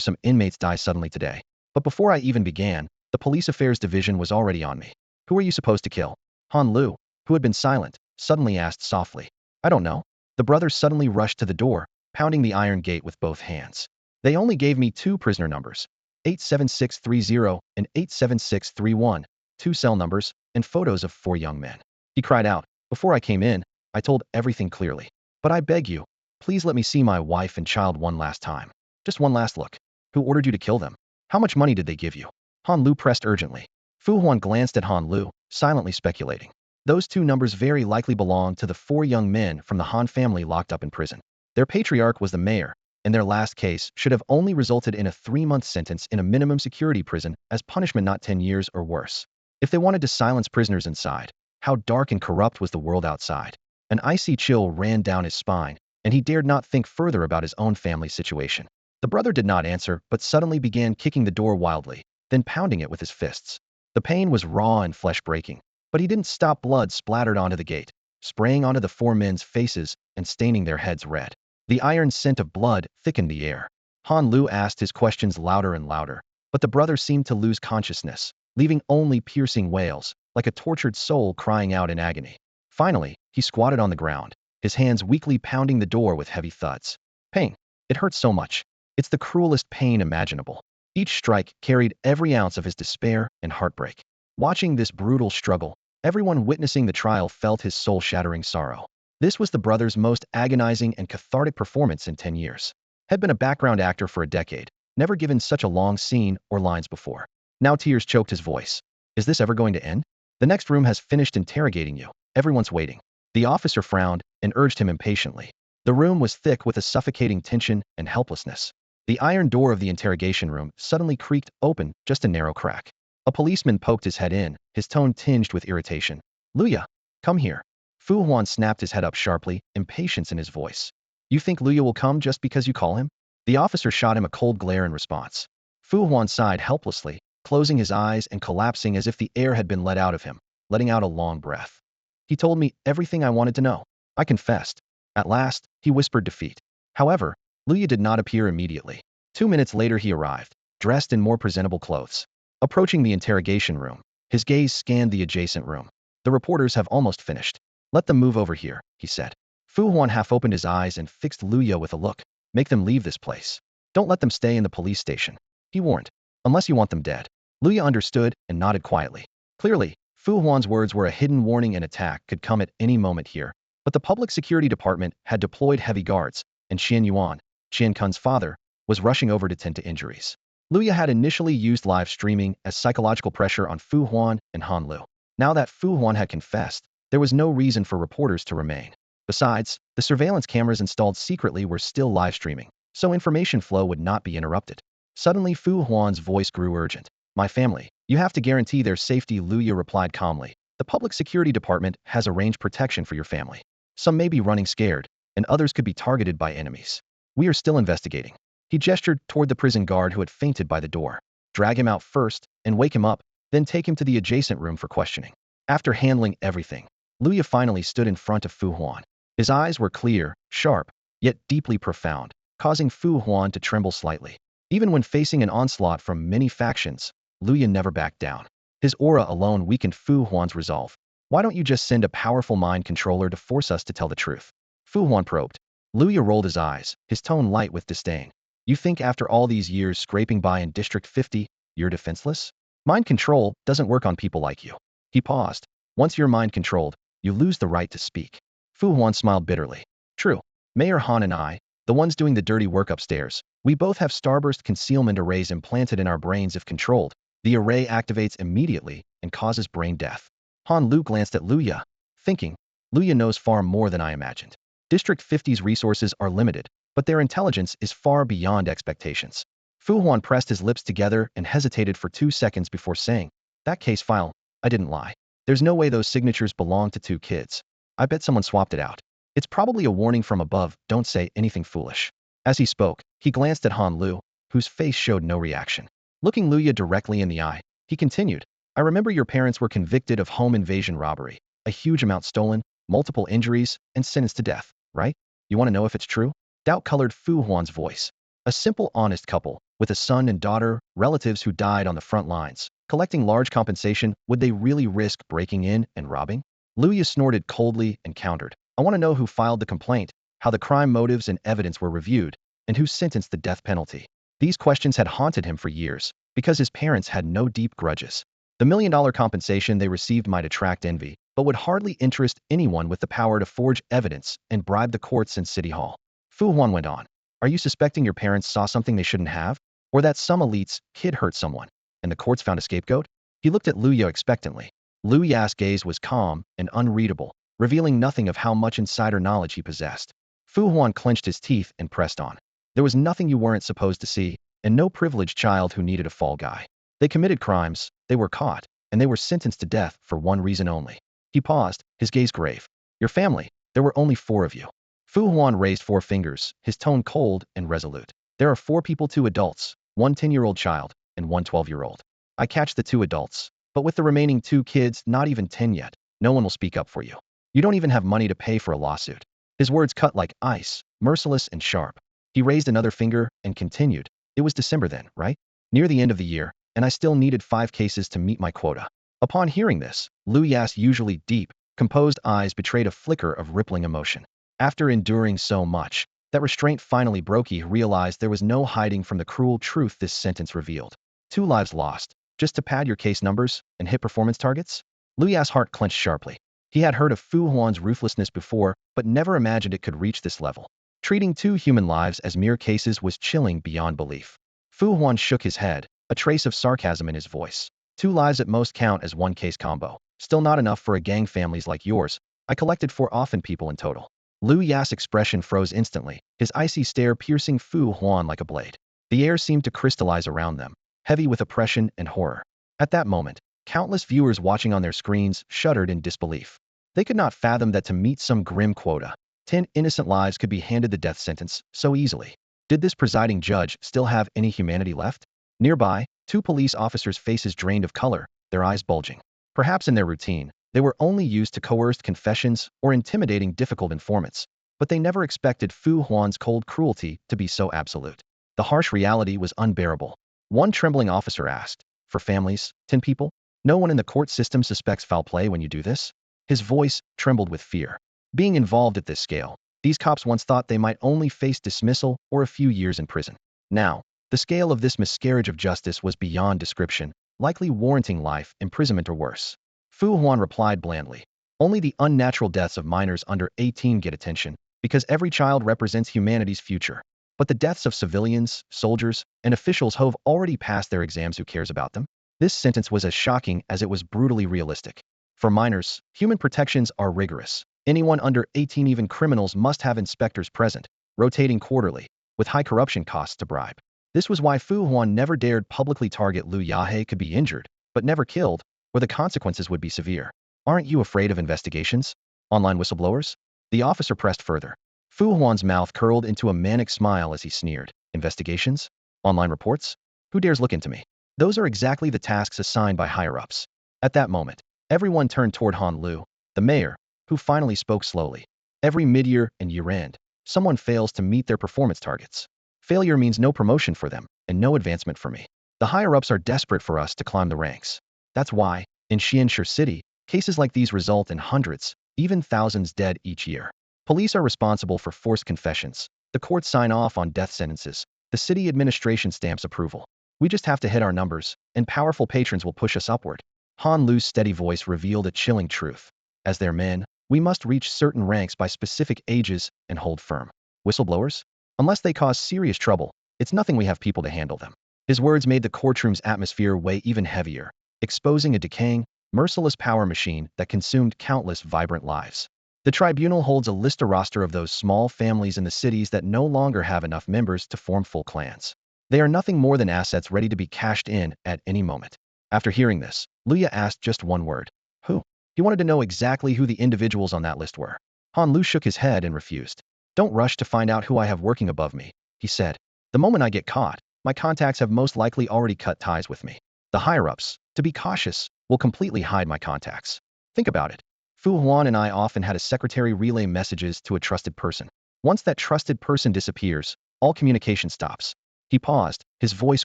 some inmates die suddenly today. But before I even began, the police affairs division was already on me. Who are you supposed to kill? Han Lu, who had been silent, suddenly asked softly. I don't know. The brothers suddenly rushed to the door, pounding the iron gate with both hands. They only gave me 2 prisoner numbers, 87630 and 87631, 2 cell numbers, and photos of 4 young men. He cried out, before I came in, I told everything clearly. But I beg you, please let me see my wife and child one last time. Just one last look. Who ordered you to kill them? How much money did they give you? Han Lu pressed urgently. Fu Huan glanced at Han Lu, silently speculating. Those 2 numbers very likely belonged to the 4 young men from the Han family locked up in prison. Their patriarch was the mayor, and their last case should have only resulted in a 3-month sentence in a minimum security prison as punishment, not 10 years or worse. If they wanted to silence prisoners inside, how dark and corrupt was the world outside? An icy chill ran down his spine, and he dared not think further about his own family's situation. The brother did not answer, but suddenly began kicking the door wildly, then pounding it with his fists. The pain was raw and flesh-breaking, but he didn't stop. Blood splattered onto the gate. spraying onto the four men's faces and staining their heads red. The iron scent of blood thickened the air. Han Lu asked his questions louder and louder, but the brother seemed to lose consciousness, leaving only piercing wails, like a tortured soul crying out in agony. Finally, he squatted on the ground, his hands weakly pounding the door with heavy thuds. Pain. It hurts so much. It's the cruelest pain imaginable. Each strike carried every ounce of his despair and heartbreak. Watching this brutal struggle, everyone witnessing the trial felt his soul-shattering sorrow. This was the brother's most agonizing and cathartic performance in 10 years. Had been a background actor for a decade, never given such a long scene or lines before. Now tears choked his voice. Is this ever going to end? The next room has finished interrogating you. Everyone's waiting. The officer frowned and urged him impatiently. The room was thick with a suffocating tension and helplessness. The iron door of the interrogation room suddenly creaked open, just a narrow crack. A policeman poked his head in, his tone tinged with irritation. Luya, come here. Fu Huan snapped his head up sharply, impatience in his voice. You think Luya will come just because you call him? The officer shot him a cold glare in response. Fu Huan sighed helplessly, closing his eyes and collapsing as if the air had been let out of him, letting out a long breath. He told me everything I wanted to know. I confessed. At last, he whispered defeat. However, Luya did not appear immediately. 2 minutes later he arrived, dressed in more presentable clothes. Approaching the interrogation room, his gaze scanned the adjacent room. The reporters have almost finished. Let them move over here, he said. Fu Huan half opened his eyes and fixed Luya with a look. Make them leave this place. Don't let them stay in the police station, he warned. Unless you want them dead. Luya understood and nodded quietly. Clearly, Fu Huan's words were a hidden warning an attack could come at any moment here. But the public security department had deployed heavy guards, and Tianyuan, Qian Kun's father, was rushing over to tend to injuries. Luya had initially used live streaming as psychological pressure on Fu Huan and Han Lu. Now that Fu Huan had confessed, there was no reason for reporters to remain. Besides, the surveillance cameras installed secretly were still live streaming, so information flow would not be interrupted. Suddenly Fu Huan's voice grew urgent. My family, you have to guarantee their safety, Luya replied calmly. The public security department has arranged protection for your family. Some may be running scared, and others could be targeted by enemies. We are still investigating. He gestured toward the prison guard who had fainted by the door. Drag him out first and wake him up, then take him to the adjacent room for questioning. After handling everything, Luya finally stood in front of Fu Huan. His eyes were clear, sharp, yet deeply profound, causing Fu Huan to tremble slightly. Even when facing an onslaught from many factions, Luya never backed down. His aura alone weakened Fu Huan's resolve. Why don't you just send a powerful mind controller to force us to tell the truth? Fu Huan probed. Luya rolled his eyes, his tone light with disdain. You think after all these years scraping by in District 50, you're defenseless? Mind control doesn't work on people like you. He paused. Once you're mind controlled, you lose the right to speak. Fu Huan smiled bitterly. True. Mayor Han and I, the ones doing the dirty work upstairs, we both have starburst concealment arrays implanted in our brains. If controlled, the array activates immediately and causes brain death. Han Lu glanced at Luya, thinking, Luya knows far more than I imagined. District 50's resources are limited, but their intelligence is far beyond expectations. Fu Huan pressed his lips together and hesitated for 2 seconds before saying, that case file, I didn't lie. There's no way those signatures belong to 2 kids. I bet someone swapped it out. It's probably a warning from above, don't say anything foolish. As he spoke, he glanced at Han Lu, whose face showed no reaction. Looking Luya directly in the eye, he continued, I remember your parents were convicted of home invasion robbery, a huge amount stolen, multiple injuries, and sentenced to death, right? You want to know if it's true? Doubt colored Fu Huan's voice. A simple, honest couple, with a son and daughter, relatives who died on the front lines, collecting large compensation, would they really risk breaking in and robbing? Luya snorted coldly and countered. I want to know who filed the complaint, how the crime motives and evidence were reviewed, and who sentenced the death penalty. These questions had haunted him for years, because his parents had no deep grudges. The $1 million compensation they received might attract envy, but would hardly interest anyone with the power to forge evidence and bribe the courts and city hall. Fu Huan went on. Are you suspecting your parents saw something they shouldn't have? Or that some elite's kid hurt someone, and the courts found a scapegoat? He looked at Luya expectantly. Luya's gaze was calm and unreadable, revealing nothing of how much insider knowledge he possessed. Fu Huan clenched his teeth and pressed on. There was nothing you weren't supposed to see, and no privileged child who needed a fall guy. They committed crimes, they were caught, and they were sentenced to death for one reason only. He paused, his gaze grave. Your family, there were only 4 of you. Fu Huan raised 4 fingers, his tone cold and resolute. There are 4 people, 2 adults, 1 10-year-old child, and 1 12-year-old. I catch the 2 adults, but with the remaining 2 kids not even 10 yet, no one will speak up for you. You don't even have money to pay for a lawsuit. His words cut like ice, merciless and sharp. He raised another finger and continued. It was December then, right? Near the end of the year, and I still needed 5 cases to meet my quota. Upon hearing this, Lu Ya's usually deep, composed eyes betrayed a flicker of rippling emotion. After enduring so much, that restraint finally broke. He realized there was no hiding from the cruel truth this sentence revealed. 2 lives lost, just to pad your case numbers and hit performance targets? Lu Ya's heart clenched sharply. He had heard of Fu Huan's ruthlessness before, but never imagined it could reach this level. Treating 2 human lives as mere cases was chilling beyond belief. Fu Huan shook his head, a trace of sarcasm in his voice. 2 lives at most count as 1 case combo. Still not enough for a gang families like yours. I collected 4 orphan people in total. Lu Ya's expression froze instantly, his icy stare piercing Fu Huan like a blade. The air seemed to crystallize around them, heavy with oppression and horror. At that moment, countless viewers watching on their screens shuddered in disbelief. They could not fathom that to meet some grim quota, 10 innocent lives could be handed the death sentence so easily. Did this presiding judge still have any humanity left? Nearby, 2 police officers' faces drained of color, their eyes bulging. Perhaps in their routine, they were only used to coerced confessions or intimidating difficult informants, but they never expected Fu Huan's cold cruelty to be so absolute. The harsh reality was unbearable. One trembling officer asked, "For families, 10 people? No one in the court system suspects foul play when you do this?" His voice trembled with fear. Being involved at this scale, these cops once thought they might only face dismissal or a few years in prison. Now, the scale of this miscarriage of justice was beyond description, likely warranting life imprisonment or worse. Fu Huan replied blandly, "Only the unnatural deaths of minors under 18 get attention, because every child represents humanity's future. But the deaths of civilians, soldiers, and officials who've already passed their exams, who cares about them?" This sentence was as shocking as it was brutally realistic. For minors, human protections are rigorous. Anyone under 18, even criminals, must have inspectors present, rotating quarterly, with high corruption costs to bribe. This was why Fu Huan never dared publicly target Lu Yahe. Could be injured, but never killed, or the consequences would be severe. "Aren't you afraid of investigations? Online whistleblowers?" The officer pressed further. Fu Huan's mouth curled into a manic smile as he sneered. "Investigations? Online reports? Who dares look into me?" Those are exactly the tasks assigned by higher-ups. At that moment, everyone turned toward Han Lu, the mayor, who finally spoke slowly. "Every mid-year and year-end, someone fails to meet their performance targets. Failure means no promotion for them and no advancement for me. The higher-ups are desperate for us to climb the ranks. That's why, in Xianshi City, cases like these result in hundreds, even thousands dead each year. Police are responsible for forced confessions. The courts sign off on death sentences. The city administration stamps approval. We just have to hit our numbers, and powerful patrons will push us upward." Han Lu's steady voice revealed a chilling truth. "As their men, we must reach certain ranks by specific ages and hold firm. Whistleblowers? Unless they cause serious trouble, it's nothing. We have people to handle them." His words made the courtroom's atmosphere weigh even heavier, exposing a decaying, merciless power machine that consumed countless vibrant lives. The tribunal holds a roster of those small families in the cities that no longer have enough members to form full clans. They are nothing more than assets ready to be cashed in at any moment. After hearing this, Luya asked just one word. "Who?" He wanted to know exactly who the individuals on that list were. Han Lu shook his head and refused. "Don't rush to find out who I have working above me," he said. "The moment I get caught, my contacts have most likely already cut ties with me. The higher-ups, to be cautious, will completely hide my contacts. Think about it. Fu Huan and I often had a secretary relay messages to a trusted person. Once that trusted person disappears, all communication stops." He paused, his voice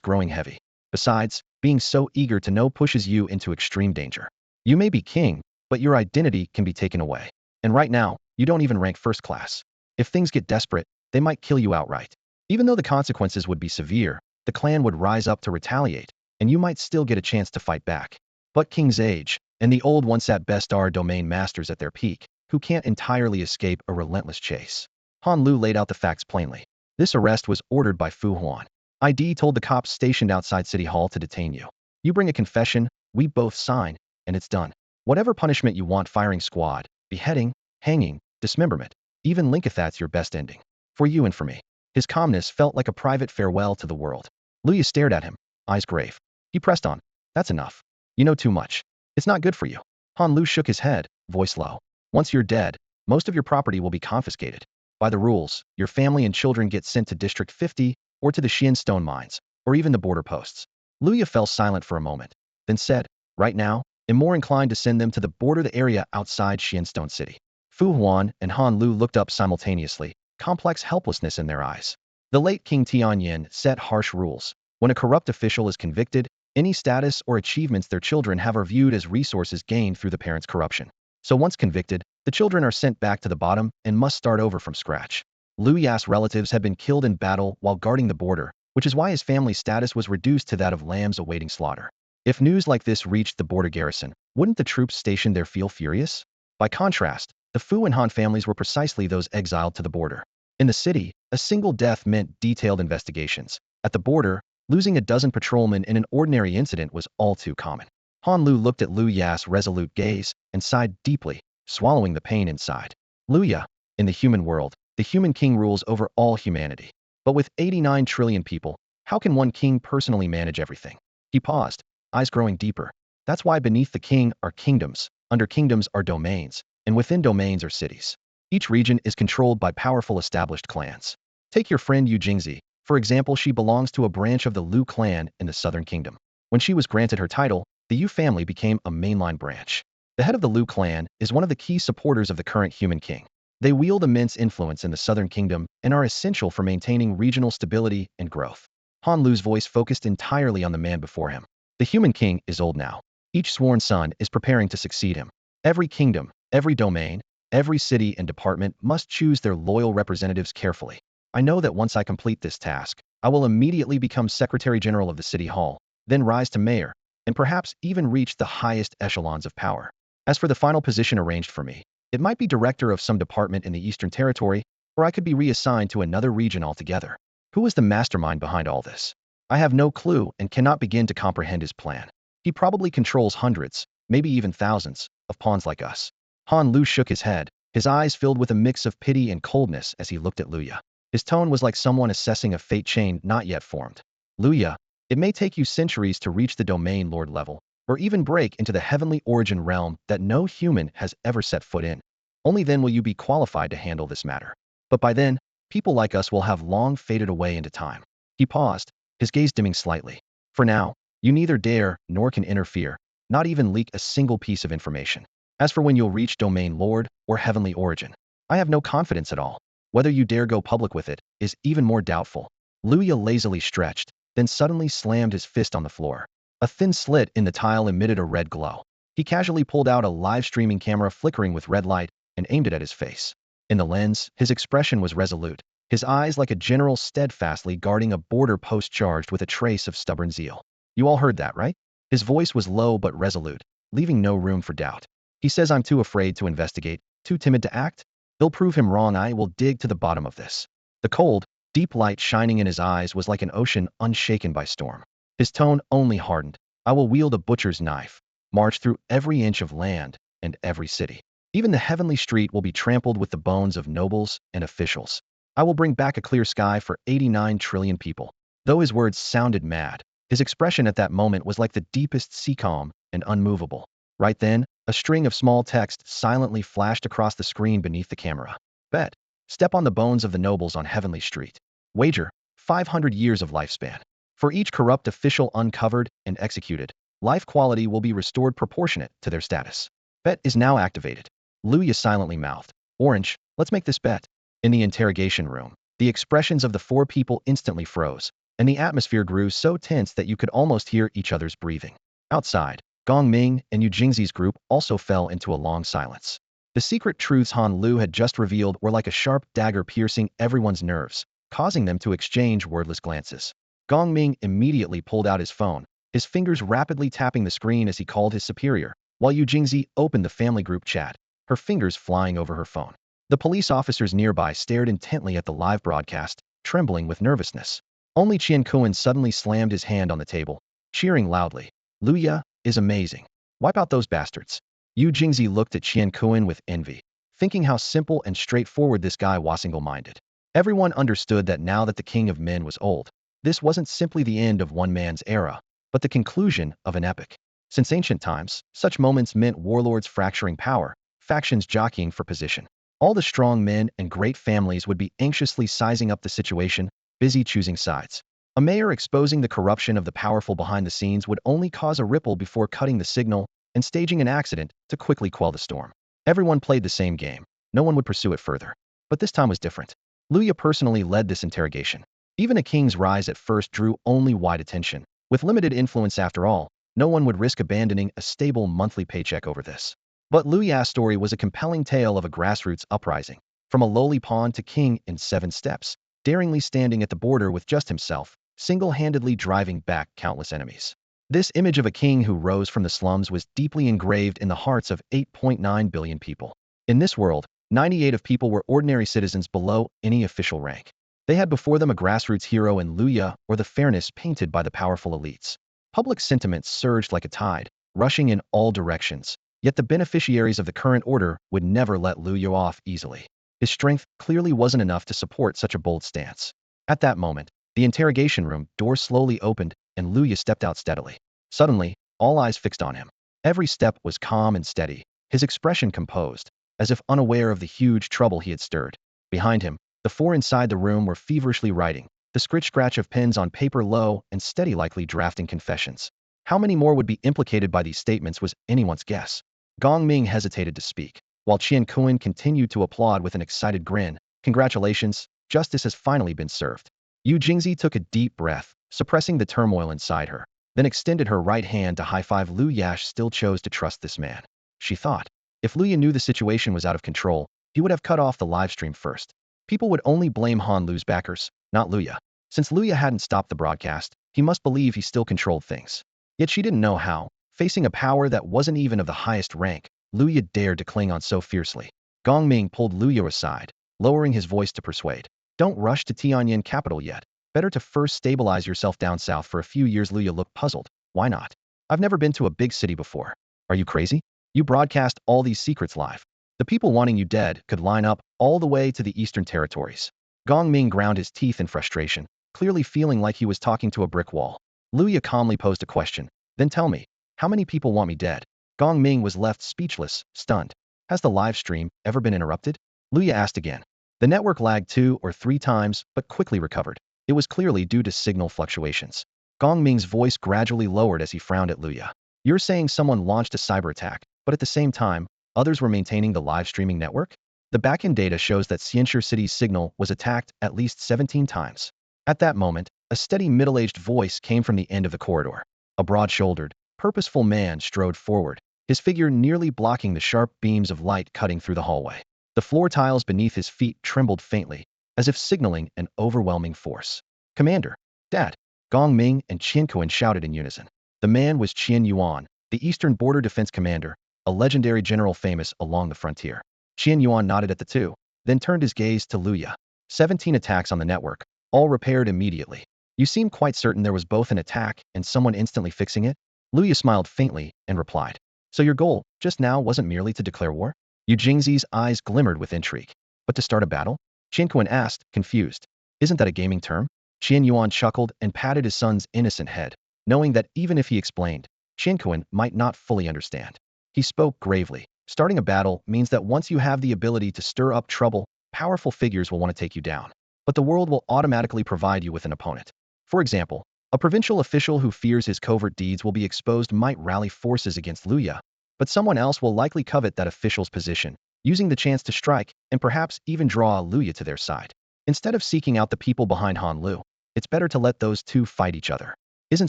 growing heavy. "Besides, being so eager to know pushes you into extreme danger. You may be king, but your identity can be taken away. And right now, you don't even rank first class. If things get desperate, they might kill you outright. Even though the consequences would be severe, the clan would rise up to retaliate, and you might still get a chance to fight back. But king's age, and the old ones at best are domain masters at their peak, who can't entirely escape a relentless chase." Han Lu laid out the facts plainly. "This arrest was ordered by Fu Huan. ID told the cops stationed outside City Hall to detain you. You bring a confession, we both sign, and it's done. Whatever punishment you want, firing squad, beheading, hanging, dismemberment, even Linkathat's your best ending. For you and for me." His calmness felt like a private farewell to the world. Luya stared at him, eyes grave. He pressed on. "That's enough. You know too much. It's not good for you." Han Lu shook his head, voice low. "Once you're dead, most of your property will be confiscated. By the rules, your family and children get sent to District 50, or to the Xian stone mines, or even the border posts." Luya fell silent for a moment, then said, "Right now, I'm more inclined to send them to the border, the area outside Xian Stone City. Fu Huan and Han Lu looked up simultaneously, complex helplessness in their eyes. The late King Tianyuan set harsh rules. When a corrupt official is convicted, any status or achievements their children have are viewed as resources gained through the parents' corruption. So once convicted, the children are sent back to the bottom and must start over from scratch. Liu Ya's relatives had been killed in battle while guarding the border, which is why his family's status was reduced to that of lambs awaiting slaughter. If news like this reached the border garrison, wouldn't the troops stationed there feel furious? By contrast, the Fu and Han families were precisely those exiled to the border. In the city, a single death meant detailed investigations. At the border, losing a dozen patrolmen in an ordinary incident was all too common. Han Lu looked at Liu Ya's resolute gaze and sighed deeply, swallowing the pain inside. Liu Ya, in the human world, the human king rules over all humanity. But with 89 trillion people, how can one king personally manage everything? He paused, eyes growing deeper. That's why beneath the king are kingdoms, under kingdoms are domains, and within domains are cities. Each region is controlled by powerful established clans. Take your friend Yu Jingzi, for example. She belongs to a branch of the Lu clan in the southern kingdom. When she was granted her title, the Yu family became a mainline branch. The head of the Lu clan is one of the key supporters of the current human king. They wield immense influence in the southern kingdom and are essential for maintaining regional stability and growth. Han Lu's voice focused entirely on the man before him. The human king is old now. Each sworn son is preparing to succeed him. Every kingdom, every domain, every city and department must choose their loyal representatives carefully. I know that once I complete this task, I will immediately become Secretary General of the City Hall, then rise to mayor, and perhaps even reach the highest echelons of power. As for the final position arranged for me, it might be director of some department in the Eastern Territory, or I could be reassigned to another region altogether. Who is the mastermind behind all this? I have no clue and cannot begin to comprehend his plan. He probably controls hundreds, maybe even thousands, of pawns like us. Han Lu shook his head, his eyes filled with a mix of pity and coldness as he looked at Liu Ya. His tone was like someone assessing a fate chain not yet formed. Liu Ya, it may take you centuries to reach the domain lord level, or even break into the heavenly origin realm that no human has ever set foot in. Only then will you be qualified to handle this matter. But by then, people like us will have long faded away into time. He paused, his gaze dimming slightly. For now, you neither dare nor can interfere, not even leak a single piece of information. As for when you'll reach domain lord or heavenly origin, I have no confidence at all. Whether you dare go public with it is even more doubtful. Liu Ya lazily stretched, then suddenly slammed his fist on the floor. A thin slit in the tile emitted a red glow. He casually pulled out a live streaming camera flickering with red light and aimed it at his face. In the lens, his expression was resolute, his eyes like a general steadfastly guarding a border post charged with a trace of stubborn zeal. You all heard that, right? His voice was low but resolute, leaving no room for doubt. He says I'm too afraid to investigate, too timid to act? They'll prove him wrong. I will dig to the bottom of this. The cold, deep light shining in his eyes was like an ocean unshaken by storm. His tone only hardened. I will wield a butcher's knife, march through every inch of land and every city. Even the heavenly street will be trampled with the bones of nobles and officials. I will bring back a clear sky for 89 trillion people. Though his words sounded mad, his expression at that moment was like the deepest sea calm and unmovable. Right then, a string of small text silently flashed across the screen beneath the camera. Bet. Step on the bones of the nobles on Heavenly Street. Wager. 500 years of lifespan. For each corrupt official uncovered and executed, life quality will be restored proportionate to their status. Bet is now activated. Liu Ya silently mouthed. Orange, let's make this bet. In the interrogation room, the expressions of the four people instantly froze, and the atmosphere grew so tense that you could almost hear each other's breathing. Outside, Gong Ming and Yu Jingzi's group also fell into a long silence. The secret truths Han Lu had just revealed were like a sharp dagger piercing everyone's nerves, causing them to exchange wordless glances. Gong Ming immediately pulled out his phone, his fingers rapidly tapping the screen as he called his superior, while Yu Jingzi opened the family group chat, her fingers flying over her phone. The police officers nearby stared intently at the live broadcast, trembling with nervousness. Only Tianyuan suddenly slammed his hand on the table, cheering loudly. Liu Ya is amazing. Wipe out those bastards. Yu Jingzi looked at Tianyuan with envy, thinking how simple and straightforward this guy was single-minded. Everyone understood that now that the king of men was old, this wasn't simply the end of one man's era, but the conclusion of an epic. Since ancient times, such moments meant warlords fracturing power, factions jockeying for position. All the strong men and great families would be anxiously sizing up the situation, busy choosing sides. A mayor exposing the corruption of the powerful behind the scenes would only cause a ripple before cutting the signal and staging an accident to quickly quell the storm. Everyone played the same game. no one would pursue it further. But this time was different. Luya personally led this interrogation. Even a king's rise at first drew only wide attention. With limited influence after all, no one would risk abandoning a stable monthly paycheck over this. But Luya's story was a compelling tale of a grassroots uprising. From a lowly pawn to king in 7 steps, daringly standing at the border with just himself, single-handedly driving back countless enemies. This image of a king who rose from the slums was deeply engraved in the hearts of 8.9 billion people. In this world, 98 of people were ordinary citizens below any official rank. They had before them a grassroots hero in Luya or the fairness painted by the powerful elites. Public sentiment surged like a tide, rushing in all directions, yet the beneficiaries of the current order would never let Luya off easily. His strength clearly wasn't enough to support such a bold stance. At that moment, the interrogation room door slowly opened and Luya stepped out steadily. Suddenly, all eyes fixed on him. Every step was calm and steady, his expression composed, as if unaware of the huge trouble he had stirred. Behind him, the 4 inside the room were feverishly writing, the scratch of pens on paper low and steady, likely drafting confessions. How many more would be implicated by these statements was anyone's guess. Gong Ming hesitated to speak, while Qian Kuan continued to applaud with an excited grin. Congratulations, justice has finally been served. Yu Jingzi took a deep breath, suppressing the turmoil inside her, then extended her right hand to high-five. Lu Yash still chose to trust this man. She thought, if Luya knew the situation was out of control, he would have cut off the live stream first. People would only blame Han Lu's backers, not Luya. Since Luya hadn't stopped the broadcast, he must believe he still controlled things. Yet she didn't know how. Facing a power that wasn't even of the highest rank, Luya dared to cling on so fiercely. Gong Ming pulled Luya aside, lowering his voice to persuade. Don't rush to Tianyuan capital yet. Better to first stabilize yourself down south for a few years. Luya looked puzzled. Why not? I've never been to a big city before. Are you crazy? You broadcast all these secrets live. The people wanting you dead could line up all the way to the eastern territories. Gong Ming ground his teeth in frustration, clearly feeling like he was talking to a brick wall. Luya calmly posed a question. Then tell me, how many people want me dead? Gong Ming was left speechless, stunned. Has the live stream ever been interrupted? Luya asked again. The network lagged 2 or 3 times, but quickly recovered. It was clearly due to signal fluctuations. Gong Ming's voice gradually lowered as he frowned at Luya. You're saying someone launched a cyber attack, but at the same time, others were maintaining the live streaming network? The backend data shows that Xianxia City's signal was attacked at least 17 times. At that moment, a steady middle-aged voice came from the end of the corridor. A broad-shouldered, purposeful man strode forward, his figure nearly blocking the sharp beams of light cutting through the hallway. The floor tiles beneath his feet trembled faintly, as if signaling an overwhelming force. Commander! Dad! Gong Ming and Qian Kuan shouted in unison. The man was Tianyuan, the Eastern Border Defense Commander, a legendary general famous along the frontier. Tianyuan nodded at the two, then turned his gaze to Luya. 17 attacks on the network, all repaired immediately. You seem quite certain there was both an attack and someone instantly fixing it? Luya smiled faintly and replied. So your goal, just now, wasn't merely to declare war? Yu Jingzi's eyes glimmered with intrigue. But to start a battle? Qian Kuan asked, confused. Isn't that a gaming term? Tianyuan chuckled and patted his son's innocent head, knowing that even if he explained, Qian Kuan might not fully understand. He spoke gravely. Starting a battle means that once you have the ability to stir up trouble, powerful figures will want to take you down. But the world will automatically provide you with an opponent. For example, a provincial official who fears his covert deeds will be exposed might rally forces against Luya, but someone else will likely covet that official's position, using the chance to strike and perhaps even draw Luya to their side. Instead of seeking out the people behind Han Lu, it's better to let those two fight each other. Isn't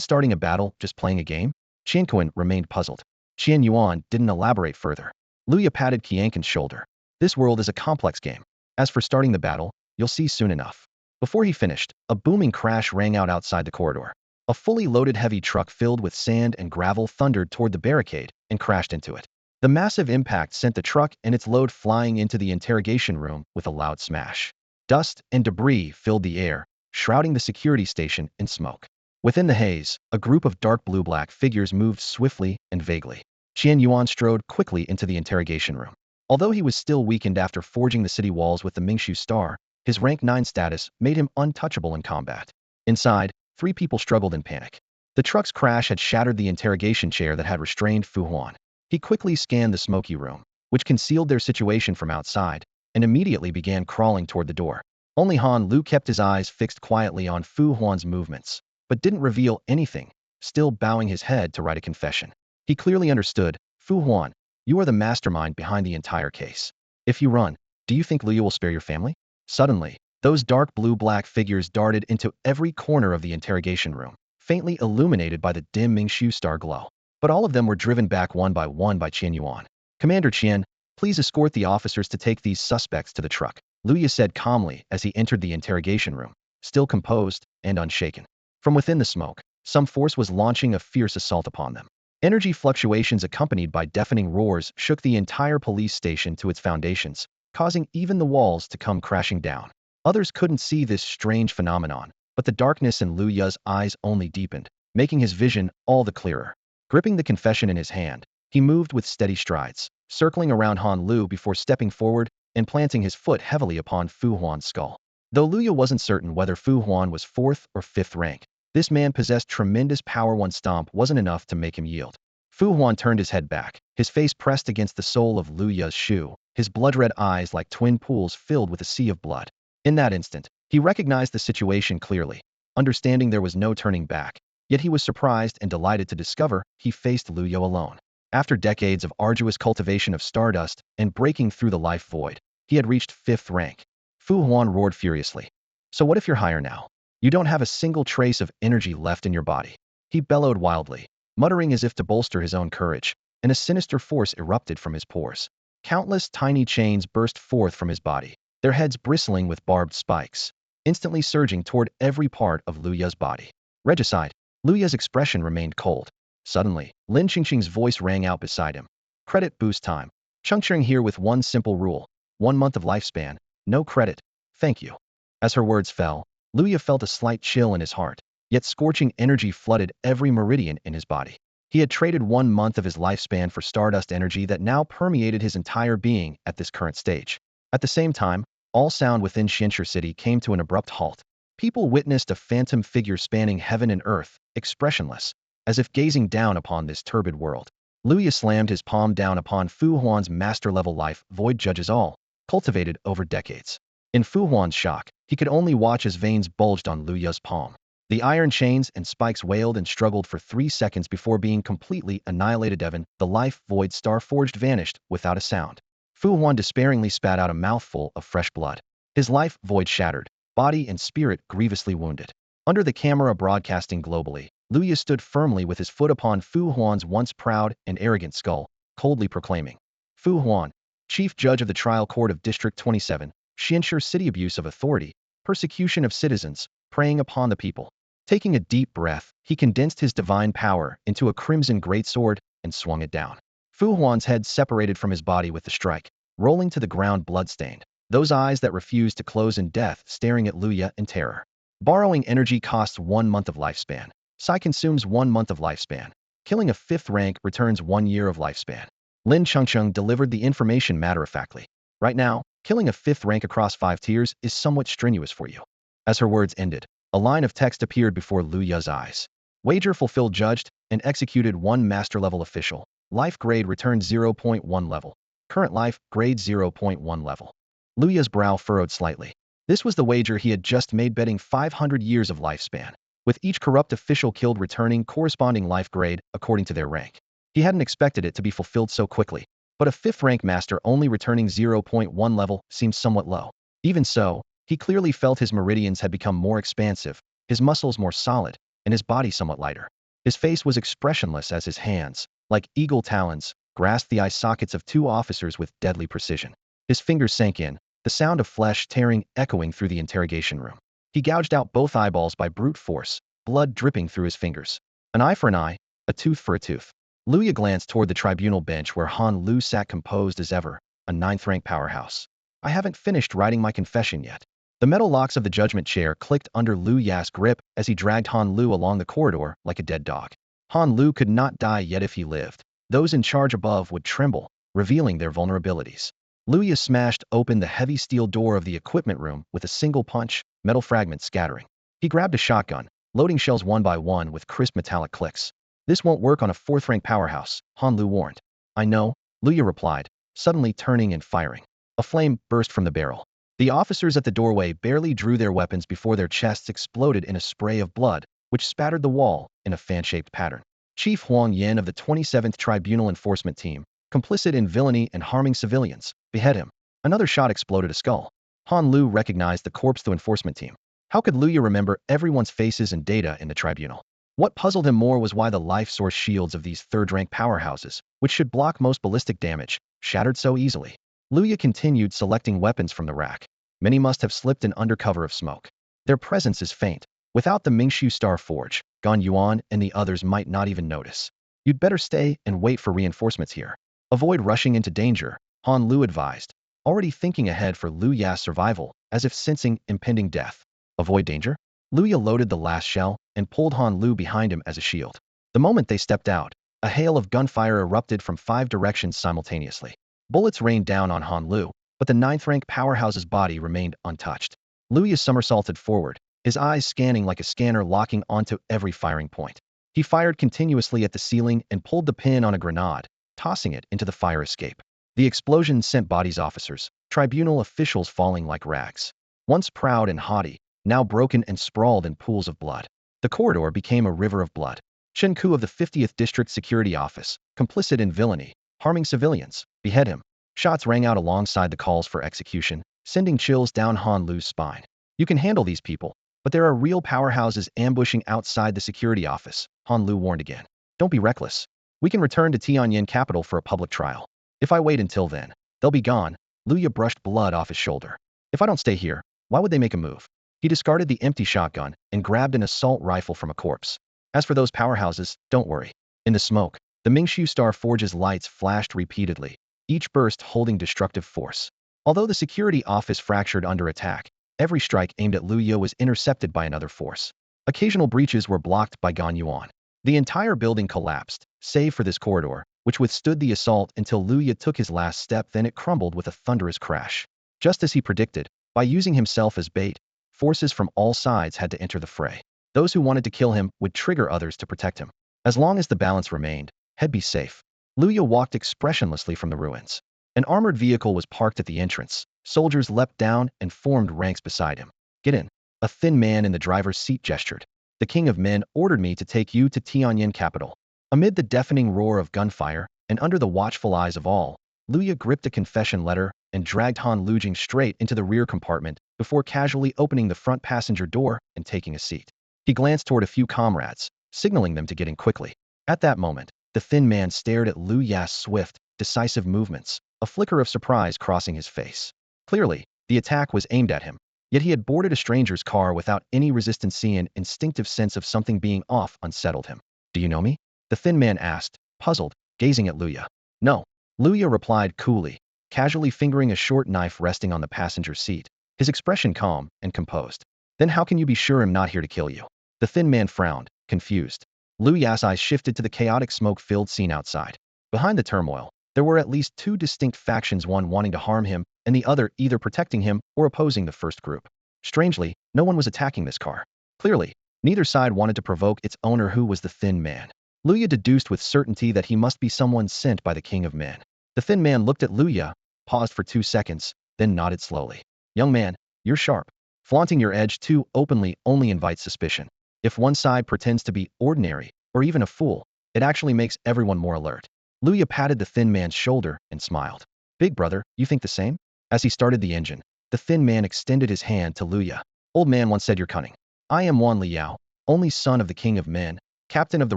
starting a battle just playing a game? Qian Kuan remained puzzled. Tianyuan didn't elaborate further. Luya patted Qianquan's shoulder. This world is a complex game. As for starting the battle, you'll see soon enough. Before he finished, a booming crash rang out outside the corridor. A fully loaded heavy truck filled with sand and gravel thundered toward the barricade and crashed into it. The massive impact sent the truck and its load flying into the interrogation room with a loud smash. Dust and debris filled the air, shrouding the security station in smoke. Within the haze, a group of dark blue-black figures moved swiftly and vaguely. Tianyuan strode quickly into the interrogation room. Although he was still weakened after forging the city walls with the Mingshu star, his rank 9 status made him untouchable in combat. Inside, 3 people struggled in panic. The truck's crash had shattered the interrogation chair that had restrained Fu Huan. He quickly scanned the smoky room, which concealed their situation from outside, and immediately began crawling toward the door. Only Han Lu kept his eyes fixed quietly on Fu Huan's movements, but didn't reveal anything, still bowing his head to write a confession. He clearly understood. Fu Huan, you are the mastermind behind the entire case. If you run, Do you think Luya will spare your family? Suddenly, those dark blue-black figures darted into every corner of the interrogation room, faintly illuminated by the dim Mingshu star glow. But all of them were driven back one by Tianyuan. Commander Qian, please escort the officers to take these suspects to the truck, Luya said calmly as he entered the interrogation room, still composed and unshaken. From within the smoke, some force was launching a fierce assault upon them. Energy fluctuations accompanied by deafening roars shook the entire police station to its foundations, causing even the walls to come crashing down. Others couldn't see this strange phenomenon, but the darkness in Lu Ya's eyes only deepened, making his vision all the clearer. Gripping the confession in his hand, he moved with steady strides, circling around Han Lu before stepping forward and planting his foot heavily upon Fu Huan's skull. Though Lu Ya wasn't certain whether Fu Huan was 4th or 5th rank, this man possessed tremendous power. One stomp wasn't enough to make him yield. Fu Huan turned his head back, his face pressed against the sole of Lu Ya's shoe, his blood-red eyes like twin pools filled with a sea of blood. In that instant, he recognized the situation clearly, understanding there was no turning back. Yet he was surprised and delighted to discover he faced Lu Ya alone. After decades of arduous cultivation of stardust and breaking through the life void, he had reached 5th rank. Fu Huan roared furiously. So what if you're higher now? You don't have a single trace of energy left in your body. He bellowed wildly, muttering as if to bolster his own courage, and a sinister force erupted from his pores. Countless tiny chains burst forth from his body, their heads bristling with barbed spikes, instantly surging toward every part of Lu Ya's body. Regicide. Lu Ya's expression remained cold. Suddenly, Lin Qingqing's voice rang out beside him. Credit boost time. Chengqing here with one simple rule. 1 month of lifespan. No credit. Thank you. As her words fell, Lu Ya felt a slight chill in his heart, yet scorching energy flooded every meridian in his body. He had traded 1 month of his lifespan for stardust energy that now permeated his entire being at this current stage. At the same time, all sound within Xianxia City came to an abrupt halt. People witnessed a phantom figure spanning heaven and earth, expressionless, as if gazing down upon this turbid world. Lu Ya slammed his palm down upon Fu Huan's master-level life void judges all, cultivated over decades. In Fu Huan's shock, he could only watch as veins bulged on Lu Ya's palm. The iron chains and spikes wailed and struggled for 3 seconds before being completely annihilated. Even the life void star forged vanished without a sound. Fu Huan despairingly spat out a mouthful of fresh blood. His life void shattered, body and spirit grievously wounded. Under the camera broadcasting globally, Lu Ya stood firmly with his foot upon Fu Huan's once proud and arrogant skull, coldly proclaiming, Fu Huan, Chief Judge of the Trial Court of District 27, Xianxia City, abuse of authority, persecution of citizens, preying upon the people. Taking a deep breath, he condensed his divine power into a crimson greatsword and swung it down. Fu Huan's head separated from his body with the strike, rolling to the ground bloodstained, those eyes that refused to close in death staring at Lu Ya in terror. Borrowing energy costs 1 month of lifespan. Psi consumes 1 month of lifespan. Killing a 5th rank returns 1 year of lifespan. Lin Chengqing delivered the information matter-of-factly. Right now, killing a 5th rank across 5 tiers is somewhat strenuous for you. As her words ended, a line of text appeared before Lu Ya's eyes. Wager fulfilled. Judged and executed 1 master-level official. Life grade returned 0.1 level. Current life grade 0.1 level. Lu Ya's brow furrowed slightly. This was the wager he had just made, betting 500 years of lifespan, with each corrupt official killed returning corresponding life grade according to their rank. He hadn't expected it to be fulfilled so quickly, but a 5th rank master only returning 0.1 level seemed somewhat low. Even so, he clearly felt his meridians had become more expansive, his muscles more solid, and his body somewhat lighter. His face was expressionless as his hands, like eagle talons, grasped the eye sockets of 2 officers with deadly precision. His fingers sank in, the sound of flesh tearing echoing through the interrogation room. He gouged out both eyeballs by brute force, blood dripping through his fingers. An eye for an eye, a tooth for a tooth. Lu Ya glanced toward the tribunal bench where Han Lu sat composed as ever, a 9th rank powerhouse. I haven't finished writing my confession yet. The metal locks of the judgment chair clicked under Lu Ya's grip as he dragged Han Lu along the corridor like a dead dog. Han Lu could not die yet. If he lived, those in charge above would tremble, revealing their vulnerabilities. Lu Ya smashed open the heavy steel door of the equipment room with a single punch, metal fragments scattering. He grabbed a shotgun, loading shells one by one with crisp metallic clicks. This won't work on a 4th rank powerhouse, Han Lu warned. I know, Lu Ya replied, suddenly turning and firing. A flame burst from the barrel. The officers at the doorway barely drew their weapons before their chests exploded in a spray of blood, which spattered the wall in a fan-shaped pattern. Chief Huang Yin of the 27th Tribunal Enforcement Team, complicit in villainy and harming civilians, behead him. Another shot exploded a skull. Han Lu recognized the corpse to enforcement team. How could Luya remember everyone's faces and data in the tribunal? What puzzled him more was why the life source shields of these third-rank powerhouses, which should block most ballistic damage, shattered so easily. Luya continued selecting weapons from the rack. Many must have slipped in under cover of smoke. Their presence is faint. Without the Mingshu Star Forge, Tianyuan and the others might not even notice. You'd better stay and wait for reinforcements here. Avoid rushing into danger, Han Lu advised, already thinking ahead for Lu Ya's survival, as if sensing impending death. Avoid danger? Luya loaded the last shell and pulled Han Lu behind him as a shield. The moment they stepped out, a hail of gunfire erupted from 5 directions simultaneously. Bullets rained down on Han Lu, but the 9th-rank powerhouse's body remained untouched. Luya somersaulted forward, his eyes scanning like a scanner locking onto every firing point. He fired continuously at the ceiling and pulled the pin on a grenade, tossing it into the fire escape. The explosion sent bodies officers, tribunal officials falling like rags. Once proud and haughty, now broken and sprawled in pools of blood. The corridor became a river of blood. Chen Ku of the 50th District Security Office, complicit in villainy, harming civilians, behead him. Shots rang out alongside the calls for execution, sending chills down Han Lu's spine. You can handle these people, but there are real powerhouses ambushing outside the security office, Han Lu warned again. Don't be reckless. We can return to Tianyuan capital for a public trial. If I wait until then, they'll be gone. Luya brushed blood off his shoulder. If I don't stay here, why would they make a move? He discarded the empty shotgun and grabbed an assault rifle from a corpse. As for those powerhouses, don't worry. In the smoke, the Mingshu Star Forge's lights flashed repeatedly, each burst holding destructive force. Although the security office fractured under attack, every strike aimed at Luya was intercepted by another force. Occasional breaches were blocked by Tianyuan. The entire building collapsed, save for this corridor, which withstood the assault until Luya took his last step. Then it crumbled with a thunderous crash. Just as he predicted, by using himself as bait, forces from all sides had to enter the fray. Those who wanted to kill him would trigger others to protect him. As long as the balance remained, he'd be safe. Luya walked expressionlessly from the ruins. An armored vehicle was parked at the entrance. Soldiers leapt down and formed ranks beside him. Get in. A thin man in the driver's seat gestured. The King of Men ordered me to take you to Tianyuan capital. Amid the deafening roar of gunfire, and under the watchful eyes of all, Luya gripped a confession letter and dragged Han Lujing straight into the rear compartment before casually opening the front passenger door and taking a seat. He glanced toward a few comrades, signaling them to get in quickly. At that moment, the thin man stared at Lu Ya's swift, decisive movements, a flicker of surprise crossing his face. Clearly, the attack was aimed at him, yet he had boarded a stranger's car without any resistance. An instinctive sense of something being off unsettled him. Do you know me? The thin man asked, puzzled, gazing at Luya. No. Luya replied coolly, casually fingering a short knife resting on the passenger seat, his expression calm and composed. Then how can you be sure I'm not here to kill you? The thin man frowned, confused. Lu Ya's eyes shifted to the chaotic smoke-filled scene outside. Behind the turmoil, there were at least 2 distinct factions, one wanting to harm him, and the other either protecting him or opposing the first group. Strangely, no one was attacking this car. Clearly, neither side wanted to provoke its owner, who was the thin man. Luya deduced with certainty that he must be someone sent by the King of Men. The thin man looked at Luya, paused for 2 seconds, then nodded slowly. Young man, you're sharp. Flaunting your edge too openly only invites suspicion. If one side pretends to be ordinary, or even a fool, it actually makes everyone more alert. Luya patted the thin man's shoulder and smiled. Big brother, you think the same? As he started the engine, the thin man extended his hand to Luya. Old man once said you're cunning. I am Wan Liao, only son of the King of Men, captain of the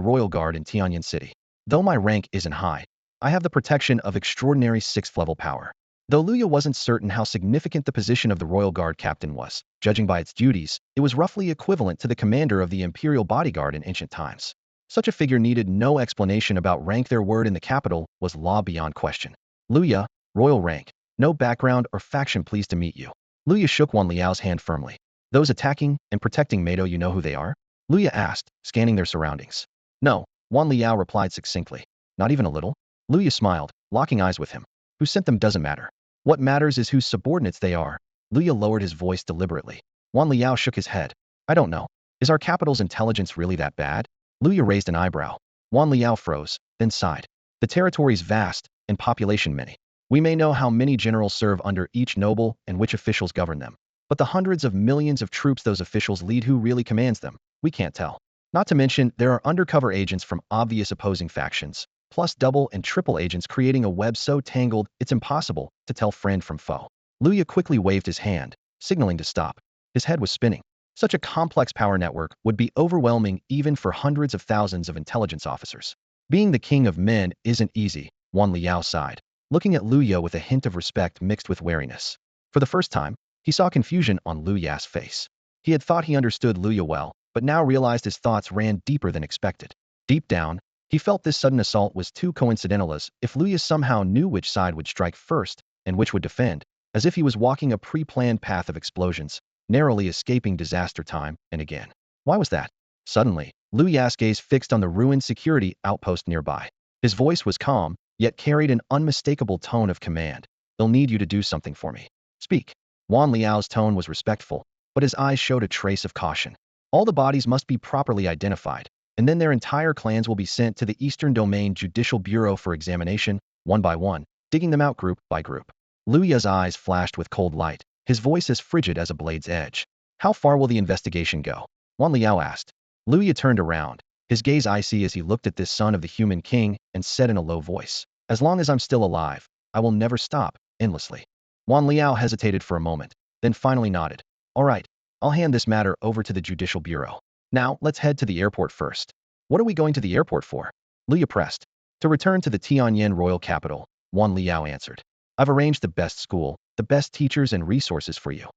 Royal Guard in Tianyuan City. Though my rank isn't high, I have the protection of extraordinary 6th-level power. Though Luya wasn't certain how significant the position of the Royal Guard captain was, judging by its duties, it was roughly equivalent to the commander of the Imperial Bodyguard in ancient times. Such a figure needed no explanation about rank. Their word in the capital was law beyond question. Luya, royal rank, no background or faction, pleased to meet you. Luya shook Wan Liao's hand firmly. Those attacking and protecting Meido, you know who they are? Luya asked, scanning their surroundings. No, Wan Liao replied succinctly. Not even a little? Luya smiled, locking eyes with him. Who sent them doesn't matter. What matters is whose subordinates they are. Luya lowered his voice deliberately. Wan Liao shook his head. I don't know. Is our capital's intelligence really that bad? Luya raised an eyebrow. Wan Liao froze, then sighed. The territory's vast, and population many. We may know how many generals serve under each noble and which officials govern them. But the hundreds of millions of troops those officials lead, who really commands them, we can't tell. Not to mention, there are undercover agents from obvious opposing factions. plus double and triple agents creating a web so tangled it's impossible to tell friend from foe. Luya quickly waved his hand, signaling to stop. His head was spinning. Such a complex power network would be overwhelming even for hundreds of thousands of intelligence officers. Being the king of men isn't easy, Wan Liao sighed, looking at Luya with a hint of respect mixed with wariness. For the first time, he saw confusion on Luya's face. He had thought he understood Luya well, but now realized his thoughts ran deeper than expected. Deep down, he felt this sudden assault was too coincidental, as if Luya somehow knew which side would strike first and which would defend, as if he was walking a pre-planned path of explosions, narrowly escaping disaster time and again. Why was that? Suddenly, Luya's gaze fixed on the ruined security outpost nearby. His voice was calm, yet carried an unmistakable tone of command. "They'll need you to do something for me. Speak." Wan Liao's tone was respectful, but his eyes showed a trace of caution. All the bodies must be properly identified, and then their entire clans will be sent to the Eastern Domain Judicial Bureau for examination, one by one, digging them out group by group. Luya's eyes flashed with cold light, his voice as frigid as a blade's edge. "How far will the investigation go?" Wan Liao asked. Luya turned around, his gaze icy as he looked at this son of the human king, and said in a low voice, "As long as I'm still alive, I will never stop, endlessly." Wan Liao hesitated for a moment, then finally nodded. "All right, I'll hand this matter over to the Judicial Bureau. Now, let's head to the airport first." "What are we going to the airport for?" Luya pressed. "To return to the Tianyuan royal capital," Wan Liao answered. "I've arranged the best school, the best teachers and resources for you."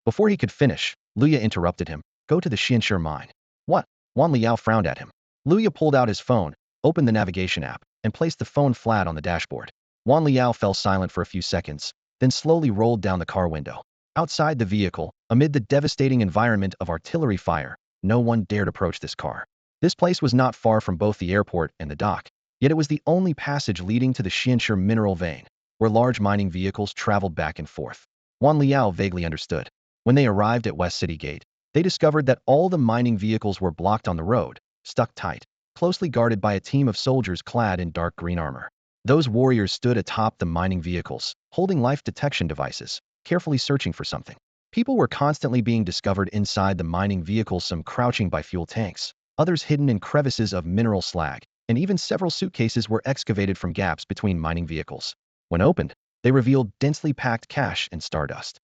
Before he could finish, Luya interrupted him. "Go to the Xianxia mine." "What?" Wan Liao frowned at him. Luya pulled out his phone, opened the navigation app, and placed the phone flat on the dashboard. Wan Liao fell silent for a few seconds, then slowly rolled down the car window. Outside the vehicle, amid the devastating environment of artillery fire, no one dared approach this car. This place was not far from both the airport and the dock, yet it was the only passage leading to the Xianxia mineral vein, where large mining vehicles traveled back and forth. Wan Liao vaguely understood. When they arrived at West City Gate, they discovered that all the mining vehicles were blocked on the road, stuck tight, closely guarded by a team of soldiers clad in dark green armor. Those warriors stood atop the mining vehicles, holding life detection devices, carefully searching for something. People were constantly being discovered inside the mining vehicles, some crouching by fuel tanks, others hidden in crevices of mineral slag, and even several suitcases were excavated from gaps between mining vehicles. When opened, they revealed densely packed cash and stardust.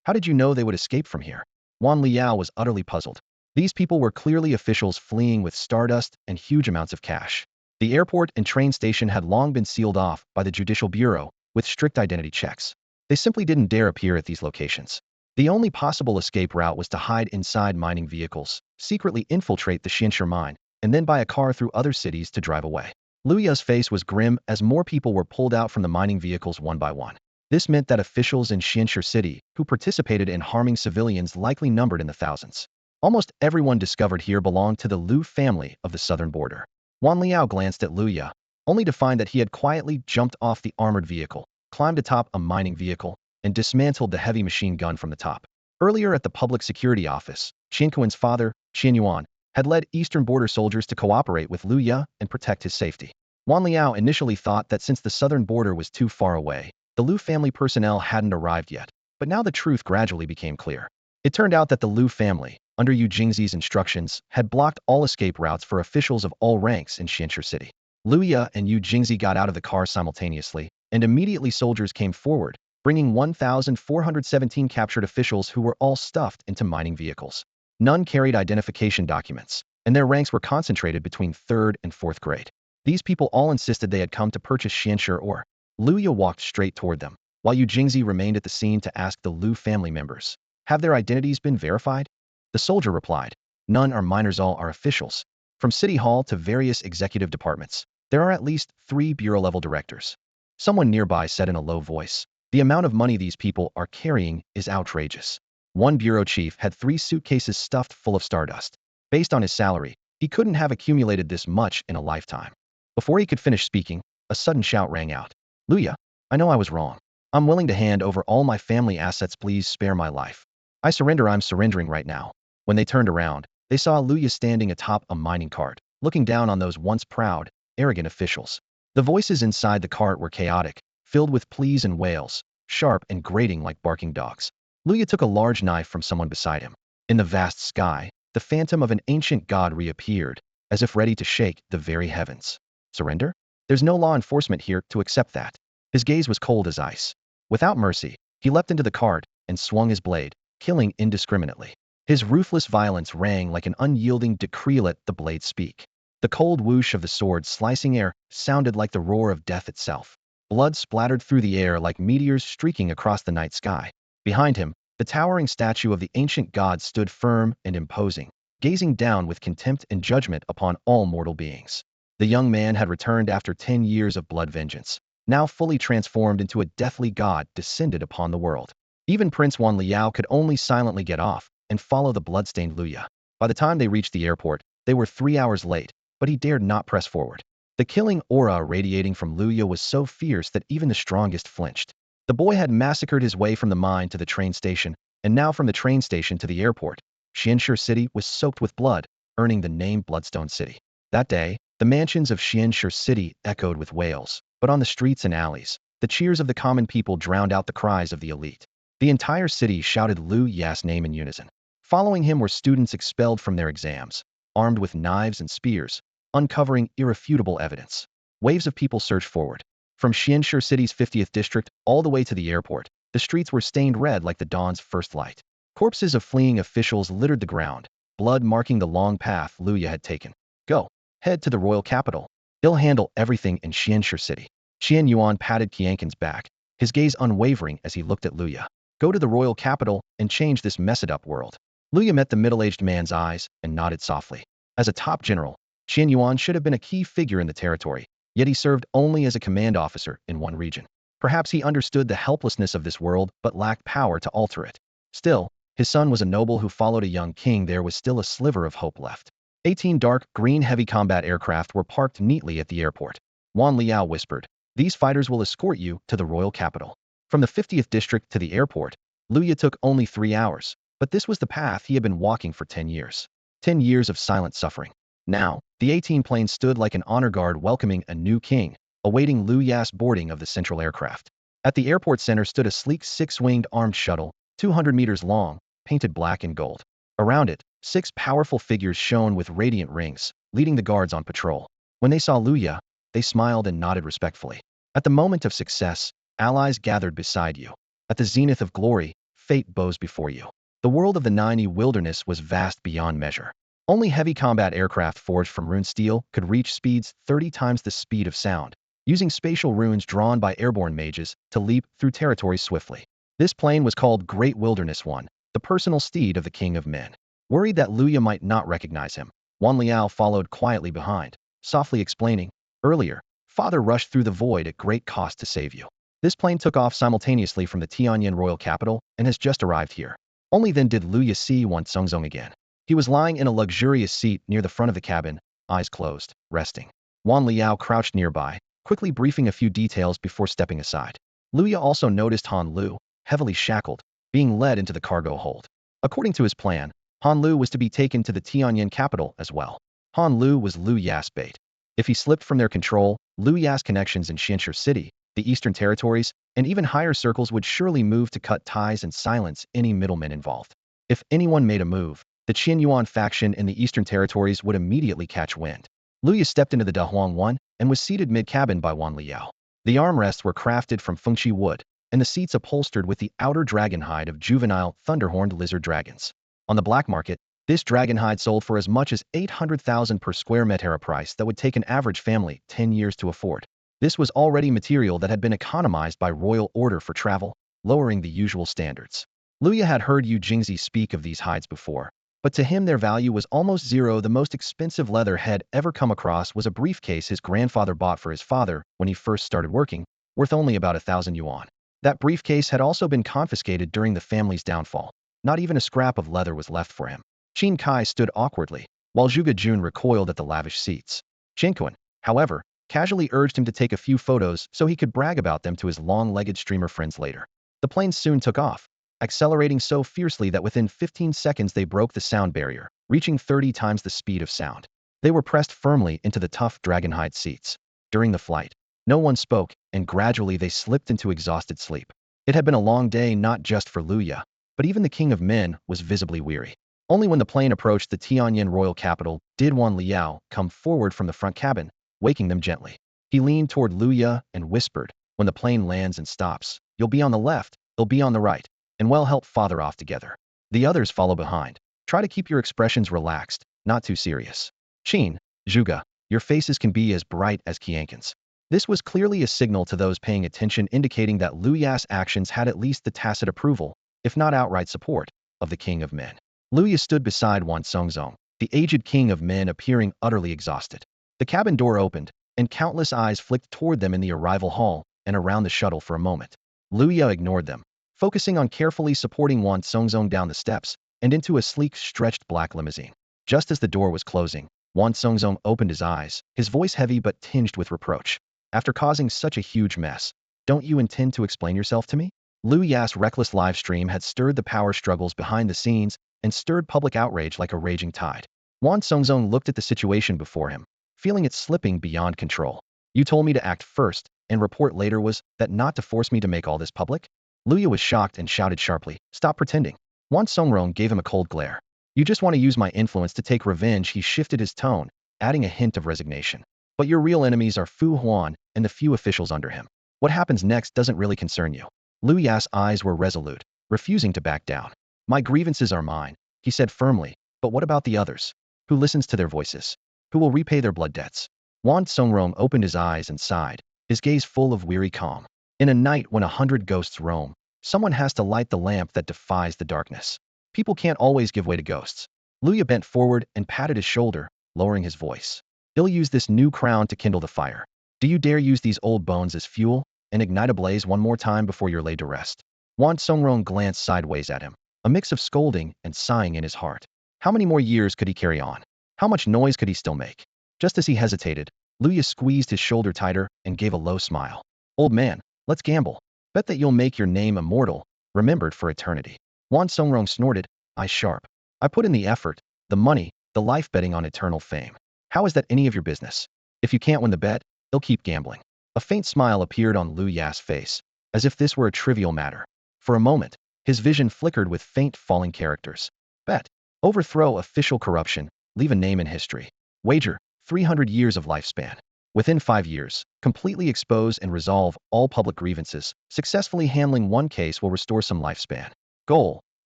"How did you know they would escape from here?" Wan Liao was utterly puzzled. These people were clearly officials fleeing with stardust and huge amounts of cash. The airport and train station had long been sealed off by the Judicial Bureau with strict identity checks. They simply didn't dare appear at these locations. The only possible escape route was to hide inside mining vehicles, secretly infiltrate the Xianxia mine, and then buy a car through other cities to drive away. Luya's face was grim as more people were pulled out from the mining vehicles one by one. This meant that officials in Xianxia City who participated in harming civilians likely numbered in the thousands. Almost everyone discovered here belonged to the Lu family of the southern border. Wan Liao glanced at Luya, only to find that he had quietly jumped off the armored vehicle, climbed atop a mining vehicle, and dismantled the heavy machine gun from the top. Earlier at the public security office, Qianquan's father, Tianyuan, had led eastern border soldiers to cooperate with Luya and protect his safety. Wan Liao initially thought that since the southern border was too far away, the Lu family personnel hadn't arrived yet, but now the truth gradually became clear. It turned out that the Lu family, under Yu Jingzi's instructions, had blocked all escape routes for officials of all ranks in Xianxia City. Luya and Yu Jingzi got out of the car simultaneously, and immediately soldiers came forward, bringing 1,417 captured officials who were all stuffed into mining vehicles. None carried identification documents, and their ranks were concentrated between 3rd and 4th grade. These people all insisted they had come to purchase Xianxia ore. Luya walked straight toward them, while Yu Jingzi remained at the scene to ask the Lu family members, "Have their identities been verified?" The soldier replied, "None are minors, all are officials. From City Hall to various executive departments, there are at least 3 bureau-level directors." Someone nearby said in a low voice, "The amount of money these people are carrying is outrageous." One bureau chief had 3 suitcases stuffed full of stardust. Based on his salary, he couldn't have accumulated this much in a lifetime. Before he could finish speaking, a sudden shout rang out. "Luya, I know I was wrong. I'm willing to hand over all my family assets. Please spare my life. I surrender. I'm surrendering right now." When they turned around, they saw Luya standing atop a mining cart, looking down on those once proud, arrogant officials. The voices inside the cart were chaotic, filled with pleas and wails, sharp and grating like barking dogs. Luya took a large knife from someone beside him. In the vast sky, the phantom of an ancient god reappeared, as if ready to shake the very heavens. "Surrender?" There's no law enforcement here to accept that. His gaze was cold as ice. Without mercy, he leapt into the cart and swung his blade, killing indiscriminately. His ruthless violence rang like an unyielding decree. Let the blade speak. The cold whoosh of the sword slicing air sounded like the roar of death itself. Blood splattered through the air like meteors streaking across the night sky. Behind him, the towering statue of the ancient god stood firm and imposing, gazing down with contempt and judgment upon all mortal beings. The young man had returned after 10 years of blood vengeance, now fully transformed into a deathly god descended upon the world. Even Prince Wan Liao could only silently get off and follow the bloodstained Luya. By the time they reached the airport, they were 3 hours late, but he dared not press forward. The killing aura radiating from Luya was so fierce that even the strongest flinched. The boy had massacred his way from the mine to the train station, and now from the train station to the airport. Xianshi City was soaked with blood, earning the name Bloodstone City. That day, the mansions of Xianshi City echoed with wails, but on the streets and alleys, the cheers of the common people drowned out the cries of the elite. The entire city shouted Lu Ya's name in unison. Following him were students expelled from their exams, armed with knives and spears, uncovering irrefutable evidence. Waves of people surged forward. From Xianshi City's 50th district all the way to the airport, the streets were stained red like the dawn's first light. Corpses of fleeing officials littered the ground, blood marking the long path Luya had taken. Go. Head to the royal capital. He'll handle everything in Xianshi City. Tianyuan patted Qianqin's back, his gaze unwavering as he looked at Luya. Go to the royal capital and change this messed-up world. Luya met the middle-aged man's eyes and nodded softly. As a top general, Tianyuan should have been a key figure in the territory, yet he served only as a command officer in one region. Perhaps he understood the helplessness of this world but lacked power to alter it. Still, his son was a noble who followed a young king. There was still a sliver of hope left. 18 dark green heavy combat aircraft were parked neatly at the airport. Wan Liao whispered, "These fighters will escort you to the royal capital." From the 50th district to the airport, Luya took only 3 hours, but this was the path he had been walking for 10 years. 10 years of silent suffering. Now, the 18 plane stood like an honor guard welcoming a new king, awaiting Lu Ya's boarding of the central aircraft. At the airport center stood a sleek 6-winged armed shuttle, 200 meters long, painted black and gold. Around it, 6 powerful figures shone with radiant rings, leading the guards on patrol. When they saw Luya, they smiled and nodded respectfully. At the moment of success, allies gathered beside you. At the zenith of glory, fate bows before you. The world of the Nine wilderness was vast beyond measure. Only heavy combat aircraft forged from rune steel could reach speeds 30 times the speed of sound, using spatial runes drawn by airborne mages to leap through territories swiftly. This plane was called Great Wilderness One, the personal steed of the King of Men. Worried that Luya might not recognize him, Wan Liao followed quietly behind, softly explaining, "Earlier, Father rushed through the void at great cost to save you. This plane took off simultaneously from the Tianyuan royal capital and has just arrived here." Only then did Luya see Wan Songzong again. He was lying in a luxurious seat near the front of the cabin, eyes closed, resting. Wan Liao crouched nearby, quickly briefing a few details before stepping aside. Luya also noticed Han Lu, heavily shackled, being led into the cargo hold. According to his plan, Han Lu was to be taken to the Tianyuan capital as well. Han Lu was Lu Ya's bait. If he slipped from their control, Lu Ya's connections in Xianshi City, the Eastern Territories, and even higher circles would surely move to cut ties and silence any middlemen involved. If anyone made a move, the Tianyuan faction in the Eastern Territories would immediately catch wind. Luya stepped into the Dahuang One and was seated mid-cabin by Wan Liao. The armrests were crafted from fengqi wood, and the seats upholstered with the outer dragon hide of juvenile thunder-horned lizard dragons. On the black market, this dragon hide sold for as much as 800,000 per square meter, a price that would take an average family 10 years to afford. This was already material that had been economized by royal order for travel, lowering the usual standards. Luya had heard Yu Jingzi speak of these hides before, but to him their value was almost zero. The most expensive leather head ever come across was a briefcase his grandfather bought for his father when he first started working, worth only about 1,000 yuan. That briefcase had also been confiscated during the family's downfall. Not even a scrap of leather was left for him. Qin Kai stood awkwardly, while Zhuge Jun recoiled at the lavish seats. Jinquan, however, casually urged him to take a few photos so he could brag about them to his long-legged streamer friends later. The plane soon took off, accelerating so fiercely that within 15 seconds they broke the sound barrier, reaching 30 times the speed of sound. They were pressed firmly into the tough dragonhide seats. During the flight, no one spoke, and gradually they slipped into exhausted sleep. It had been a long day not just for Luya, but even the King of Men was visibly weary. Only when the plane approached the Tianyuan royal capital did Wan Liao come forward from the front cabin, waking them gently. He leaned toward Luya and whispered, when the plane lands and stops, you'll be on the left, they'll be on the right, and we'll help father off together. The others follow behind. Try to keep your expressions relaxed, not too serious. Chin, Zhuge, your faces can be as bright as Qiankin's. This was clearly a signal to those paying attention indicating that Luya's actions had at least the tacit approval, if not outright support, of the King of Men. Luya stood beside Wan Songzong, the aged King of Men appearing utterly exhausted. The cabin door opened, and countless eyes flicked toward them in the arrival hall and around the shuttle for a moment. Luya ignored them, focusing on carefully supporting Wan Songzong down the steps and into a sleek, stretched black limousine. Just as the door was closing, Wan Songzong opened his eyes, his voice heavy but tinged with reproach. After causing such a huge mess, don't you intend to explain yourself to me? Lu Ya's reckless live stream had stirred the power struggles behind the scenes and stirred public outrage like a raging tide. Wan Songzong looked at the situation before him, feeling it slipping beyond control. You told me to act first, and report later was that not to force me to make all this public? Luya was shocked and shouted sharply, stop pretending. Wan Songrong gave him a cold glare. You just want to use my influence to take revenge. He shifted his tone, adding a hint of resignation. But your real enemies are Fu Huan and the few officials under him. What happens next doesn't really concern you. Lu Ya's eyes were resolute, refusing to back down. My grievances are mine, he said firmly, but what about the others? Who listens to their voices? Who will repay their blood debts? Wan Songrong opened his eyes and sighed, his gaze full of weary calm. In a night when 100 ghosts roam, someone has to light the lamp that defies the darkness. People can't always give way to ghosts. Luya bent forward and patted his shoulder, lowering his voice. He'll use this new crown to kindle the fire. Do you dare use these old bones as fuel and ignite a blaze one more time before you're laid to rest? Wan Songrong glanced sideways at him, a mix of scolding and sighing in his heart. How many more years could he carry on? How much noise could he still make? Just as he hesitated, Luya squeezed his shoulder tighter and gave a low smile. Old man, let's gamble. Bet that you'll make your name immortal, remembered for eternity. Wan Songrong snorted, eyes sharp. I put in the effort, the money, the life betting on eternal fame. How is that any of your business? If you can't win the bet, he'll keep gambling. A faint smile appeared on Lu Ya's face, as if this were a trivial matter. For a moment, his vision flickered with faint falling characters. Bet. Overthrow official corruption, leave a name in history. Wager, 300 years of lifespan. Within 5 years, completely expose and resolve all public grievances. Successfully handling one case will restore some lifespan. Goal.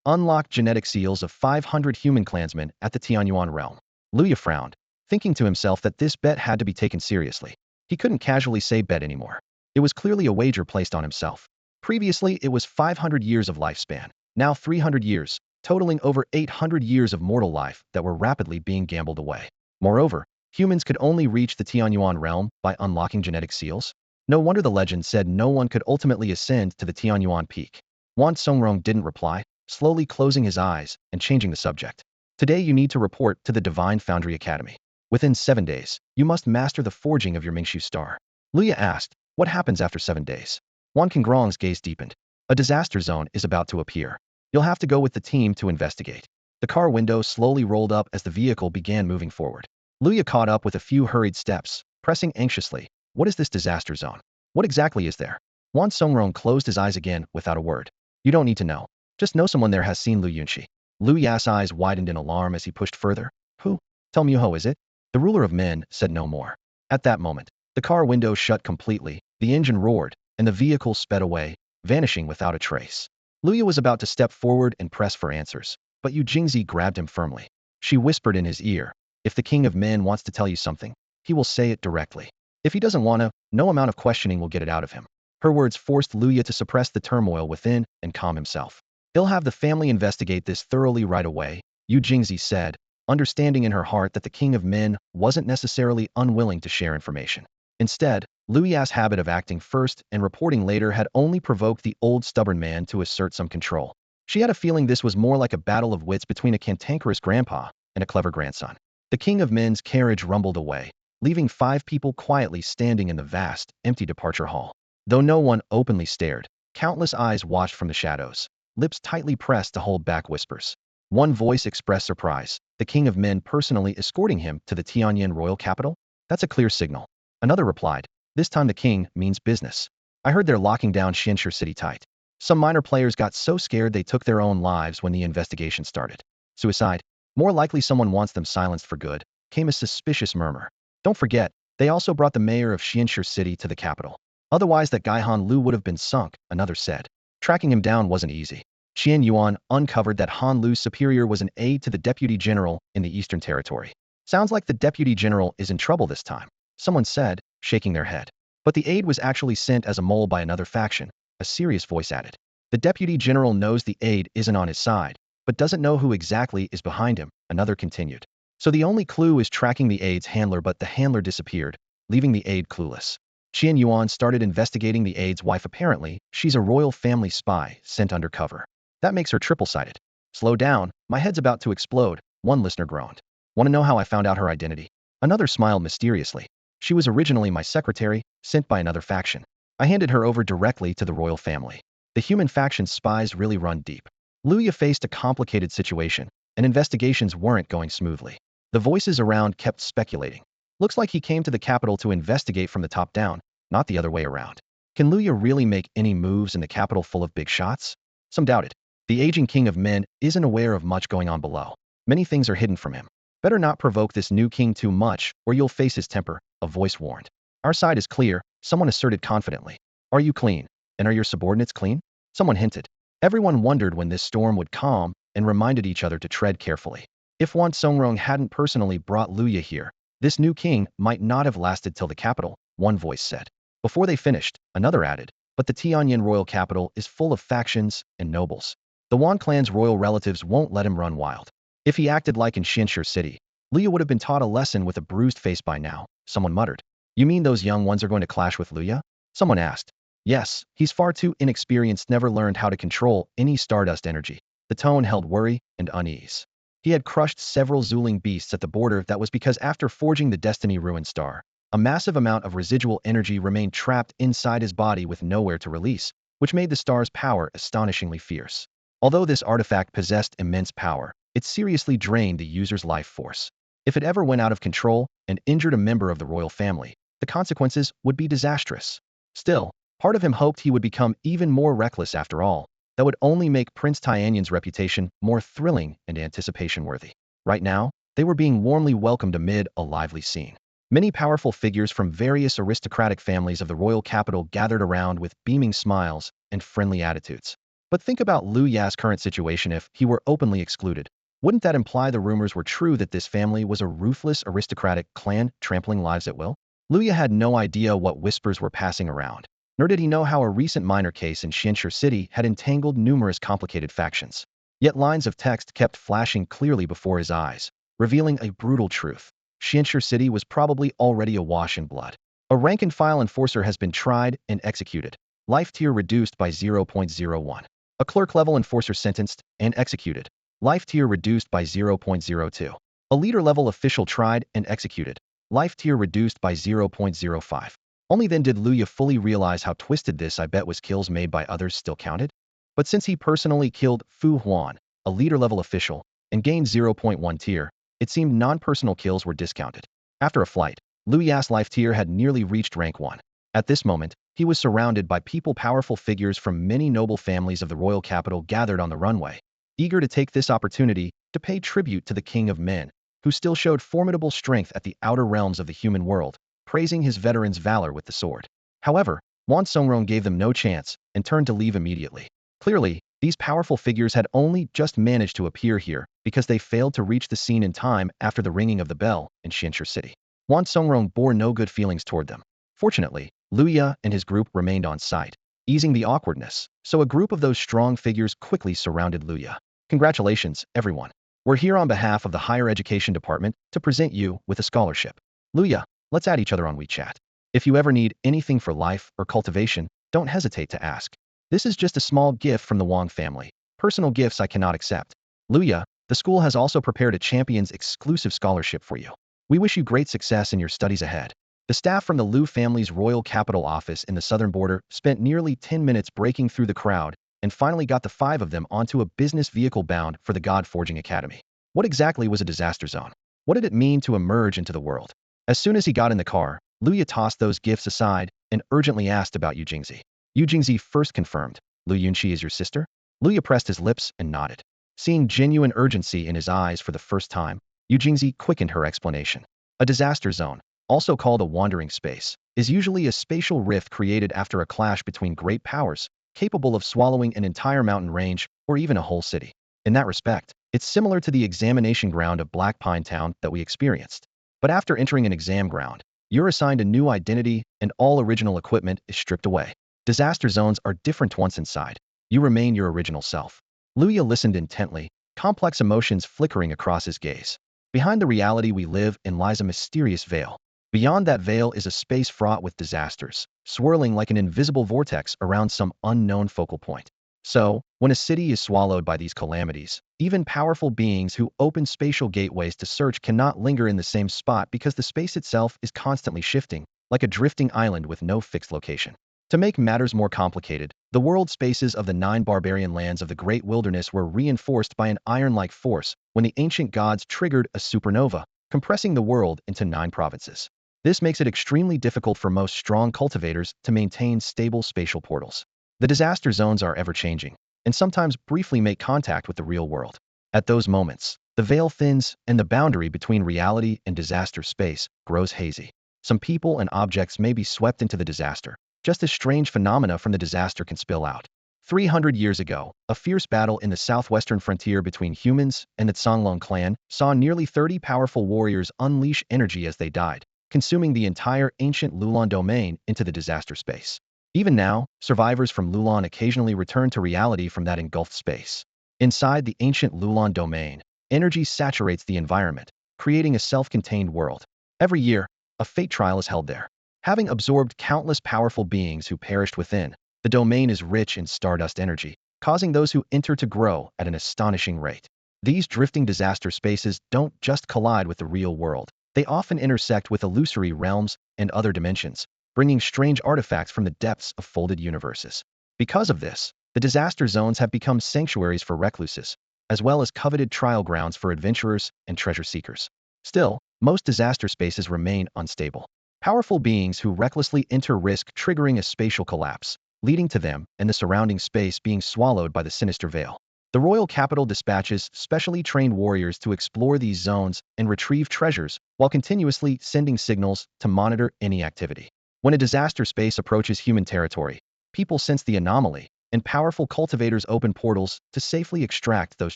Unlock genetic seals of 500 human clansmen at the Tianyuan realm. Luya frowned, thinking to himself that this bet had to be taken seriously. He couldn't casually say bet anymore. It was clearly a wager placed on himself. Previously, it was 500 years of lifespan. Now 300 years, totaling over 800 years of mortal life that were rapidly being gambled away. Moreover, humans could only reach the Tianyuan realm by unlocking genetic seals. No wonder the legend said no one could ultimately ascend to the Tianyuan peak. Wan Songrong didn't reply, slowly closing his eyes and changing the subject. Today you need to report to the Divine Foundry Academy. Within 7 days, you must master the forging of your Mingshu star. Luya asked, what happens after 7 days? Wan Kongrong's gaze deepened. A disaster zone is about to appear. You'll have to go with the team to investigate. The car window slowly rolled up as the vehicle began moving forward. Luya caught up with a few hurried steps, pressing anxiously. What is this disaster zone? What exactly is there? Wan Songrong closed his eyes again without a word. You don't need to know. Just know someone there has seen Lu Yunxi. Lu Ya's eyes widened in alarm as he pushed further. Who? Tell me who is it? The ruler of men said no more. At that moment, the car window shut completely, the engine roared, and the vehicle sped away, vanishing without a trace. Luya was about to step forward and press for answers, but Yu Jingzi grabbed him firmly. She whispered in his ear, if the king of men wants to tell you something, he will say it directly. If he doesn't want to, no amount of questioning will get it out of him. Her words forced Luya to suppress the turmoil within and calm himself. He'll have the family investigate this thoroughly right away, Yu Jingzi said, understanding in her heart that the king of men wasn't necessarily unwilling to share information. Instead, Lu Ya's habit of acting first and reporting later had only provoked the old stubborn man to assert some control. She had a feeling this was more like a battle of wits between a cantankerous grandpa and a clever grandson. The king of men's carriage rumbled away, leaving 5 people quietly standing in the vast, empty departure hall. Though no one openly stared, countless eyes watched from the shadows, lips tightly pressed to hold back whispers. One voice expressed surprise. The king of men personally escorting him to the Tianyuan royal capital? That's a clear signal. Another replied, this time the king means business. I heard they're locking down Xianshi city tight. Some minor players got so scared they took their own lives when the investigation started. Suicide? More likely someone wants them silenced for good, came a suspicious murmur. Don't forget, They also brought the mayor of Xianxi City to the capital. Otherwise that guy Han Lu would have been sunk, another said. Tracking him down wasn't easy. Tianyuan uncovered that Han Lu's superior was an aide to the deputy general in the Eastern Territory. Sounds like the deputy general is in trouble this time, someone said, shaking their head. But the aide was actually sent as a mole by another faction, a serious voice added. The deputy general knows the aide isn't on his side, but doesn't know who exactly is behind him, another continued. So the only clue is tracking the aide's handler, but the handler disappeared, leaving the aide clueless. Tianyuan started investigating the aide's wife. Apparently, she's a royal family spy sent undercover. That makes her triple-sided. Slow down, my head's about to explode, one listener groaned. Want to know how I found out her identity? Another smiled mysteriously. She was originally my secretary, sent by another faction. I handed her over directly to the royal family. The human faction's spies really run deep. Luya faced a complicated situation, and investigations weren't going smoothly. The voices around kept speculating. Looks like he came to the capital to investigate from the top down, not the other way around. Can Luya really make any moves in the capital full of big shots? Some doubted. The aging king of men isn't aware of much going on below. Many things are hidden from him. Better not provoke this new king too much, or you'll face his temper, a voice warned. Our side is clear, someone asserted confidently. Are you clean? And are your subordinates clean? Someone hinted. Everyone wondered when this storm would calm and reminded each other to tread carefully. If Wan Songrong hadn't personally brought Luya here, this new king might not have lasted till the capital, one voice said. Before they finished, another added, but the Tianyuan royal capital is full of factions and nobles. The Wan clan's royal relatives won't let him run wild. If he acted like in Xianxi City, Luya would have been taught a lesson with a bruised face by now, someone muttered. You mean those young ones are going to clash with Luya? Someone asked. Yes, he's far too inexperienced, never learned how to control any stardust energy. The tone held worry and unease. He had crushed several Zuling beasts at the border. That was because after forging the Destiny Ruin Star, a massive amount of residual energy remained trapped inside his body with nowhere to release, which made the star's power astonishingly fierce. Although this artifact possessed immense power, it seriously drained the user's life force. If it ever went out of control and injured a member of the royal family, the consequences would be disastrous. Still, part of him hoped he would become even more reckless after all. That would only make Prince Tianyuan's reputation more thrilling and anticipation-worthy. Right now, they were being warmly welcomed amid a lively scene. Many powerful figures from various aristocratic families of the royal capital gathered around with beaming smiles and friendly attitudes. But think about Lu Ya's current situation. If he were openly excluded, wouldn't that imply the rumors were true that this family was a ruthless aristocratic clan trampling lives at will? Luya had no idea what whispers were passing around, nor did he know how a recent minor case in Xianxi City had entangled numerous complicated factions. Yet lines of text kept flashing clearly before his eyes, revealing a brutal truth. Xianxi City was probably already awash in blood. A rank-and-file enforcer has been tried and executed. Life tier reduced by 0.01. A clerk-level enforcer sentenced and executed. Life tier reduced by 0.02. A leader-level official tried and executed. Life tier reduced by 0.05. Only then did Luya fully realize how twisted this, I bet, was. Kills made by others still counted? But since he personally killed Fu Huan, a leader-level official, and gained 0.1 tier, it seemed non-personal kills were discounted. After a flight, Luya's life tier had nearly reached rank 1. At this moment, he was surrounded by powerful figures from many noble families of the royal capital gathered on the runway, eager to take this opportunity to pay tribute to the King of Men, who still showed formidable strength at the outer realms of the human world, praising his veterans' valor with the sword. However, Wan Songrong gave them no chance and turned to leave immediately. Clearly, these powerful figures had only just managed to appear here because they failed to reach the scene in time after the ringing of the bell in Xianxi City. Wan Songrong bore no good feelings toward them. Fortunately, Luya and his group remained on site, easing the awkwardness, so a group of those strong figures quickly surrounded Luya. Congratulations, everyone. We're here on behalf of the Higher Education Department to present you with a scholarship. Luya, let's add each other on WeChat. If you ever need anything for life or cultivation, don't hesitate to ask. This is just a small gift from the Wang family. Personal gifts I cannot accept. Luya, the school has also prepared a Champions exclusive scholarship for you. We wish you great success in your studies ahead. The staff from the Lu family's royal capital office in the southern border spent nearly 10 minutes breaking through the crowd and finally got the 5 of them onto a business vehicle bound for the God Forging Academy. What exactly was a disaster zone? What did it mean to emerge into the world? As soon as he got in the car, Luya tossed those gifts aside and urgently asked about Yu Jingzi. Yu Jingzi first confirmed, Lu Yunxi is your sister? Luya pressed his lips and nodded. Seeing genuine urgency in his eyes for the first time, Yu Jingzi quickened her explanation. A disaster zone. also called a wandering space, is usually a spatial rift created after a clash between great powers, capable of swallowing an entire mountain range or even a whole city. In that respect, it's similar to the examination ground of Black Pine Town that we experienced. But after entering an exam ground, you're assigned a new identity and all original equipment is stripped away. Disaster zones are different once inside. You remain your original self. Luya listened intently, complex emotions flickering across his gaze. Behind the reality we live in lies a mysterious veil. Beyond that veil is a space fraught with disasters, swirling like an invisible vortex around some unknown focal point. So, when a city is swallowed by these calamities, even powerful beings who open spatial gateways to search cannot linger in the same spot because the space itself is constantly shifting, like a drifting island with no fixed location. To make matters more complicated, the world spaces of the 9 barbarian lands of the Great Wilderness were reinforced by an iron-like force when the ancient gods triggered a supernova, compressing the world into 9 provinces. This makes it extremely difficult for most strong cultivators to maintain stable spatial portals. The disaster zones are ever-changing, and sometimes briefly make contact with the real world. At those moments, the veil thins, and the boundary between reality and disaster space grows hazy. Some people and objects may be swept into the disaster, just as strange phenomena from the disaster can spill out. 300 years ago, a fierce battle in the southwestern frontier between humans and the Tsanglong clan saw nearly 30 powerful warriors unleash energy as they died, consuming the entire ancient Lulan domain into the disaster space. Even now, survivors from Lulan occasionally return to reality from that engulfed space. Inside the ancient Lulan domain, energy saturates the environment, creating a self-contained world. Every year, a fate trial is held there. Having absorbed countless powerful beings who perished within, the domain is rich in stardust energy, causing those who enter to grow at an astonishing rate. These drifting disaster spaces don't just collide with the real world. They often intersect with illusory realms and other dimensions, bringing strange artifacts from the depths of folded universes. Because of this, the disaster zones have become sanctuaries for recluses, as well as coveted trial grounds for adventurers and treasure seekers. Still, most disaster spaces remain unstable. Powerful beings who recklessly enter risk triggering a spatial collapse, leading to them and the surrounding space being swallowed by the sinister veil. The royal capital dispatches specially trained warriors to explore these zones and retrieve treasures while continuously sending signals to monitor any activity. When a disaster space approaches human territory, people sense the anomaly, and powerful cultivators open portals to safely extract those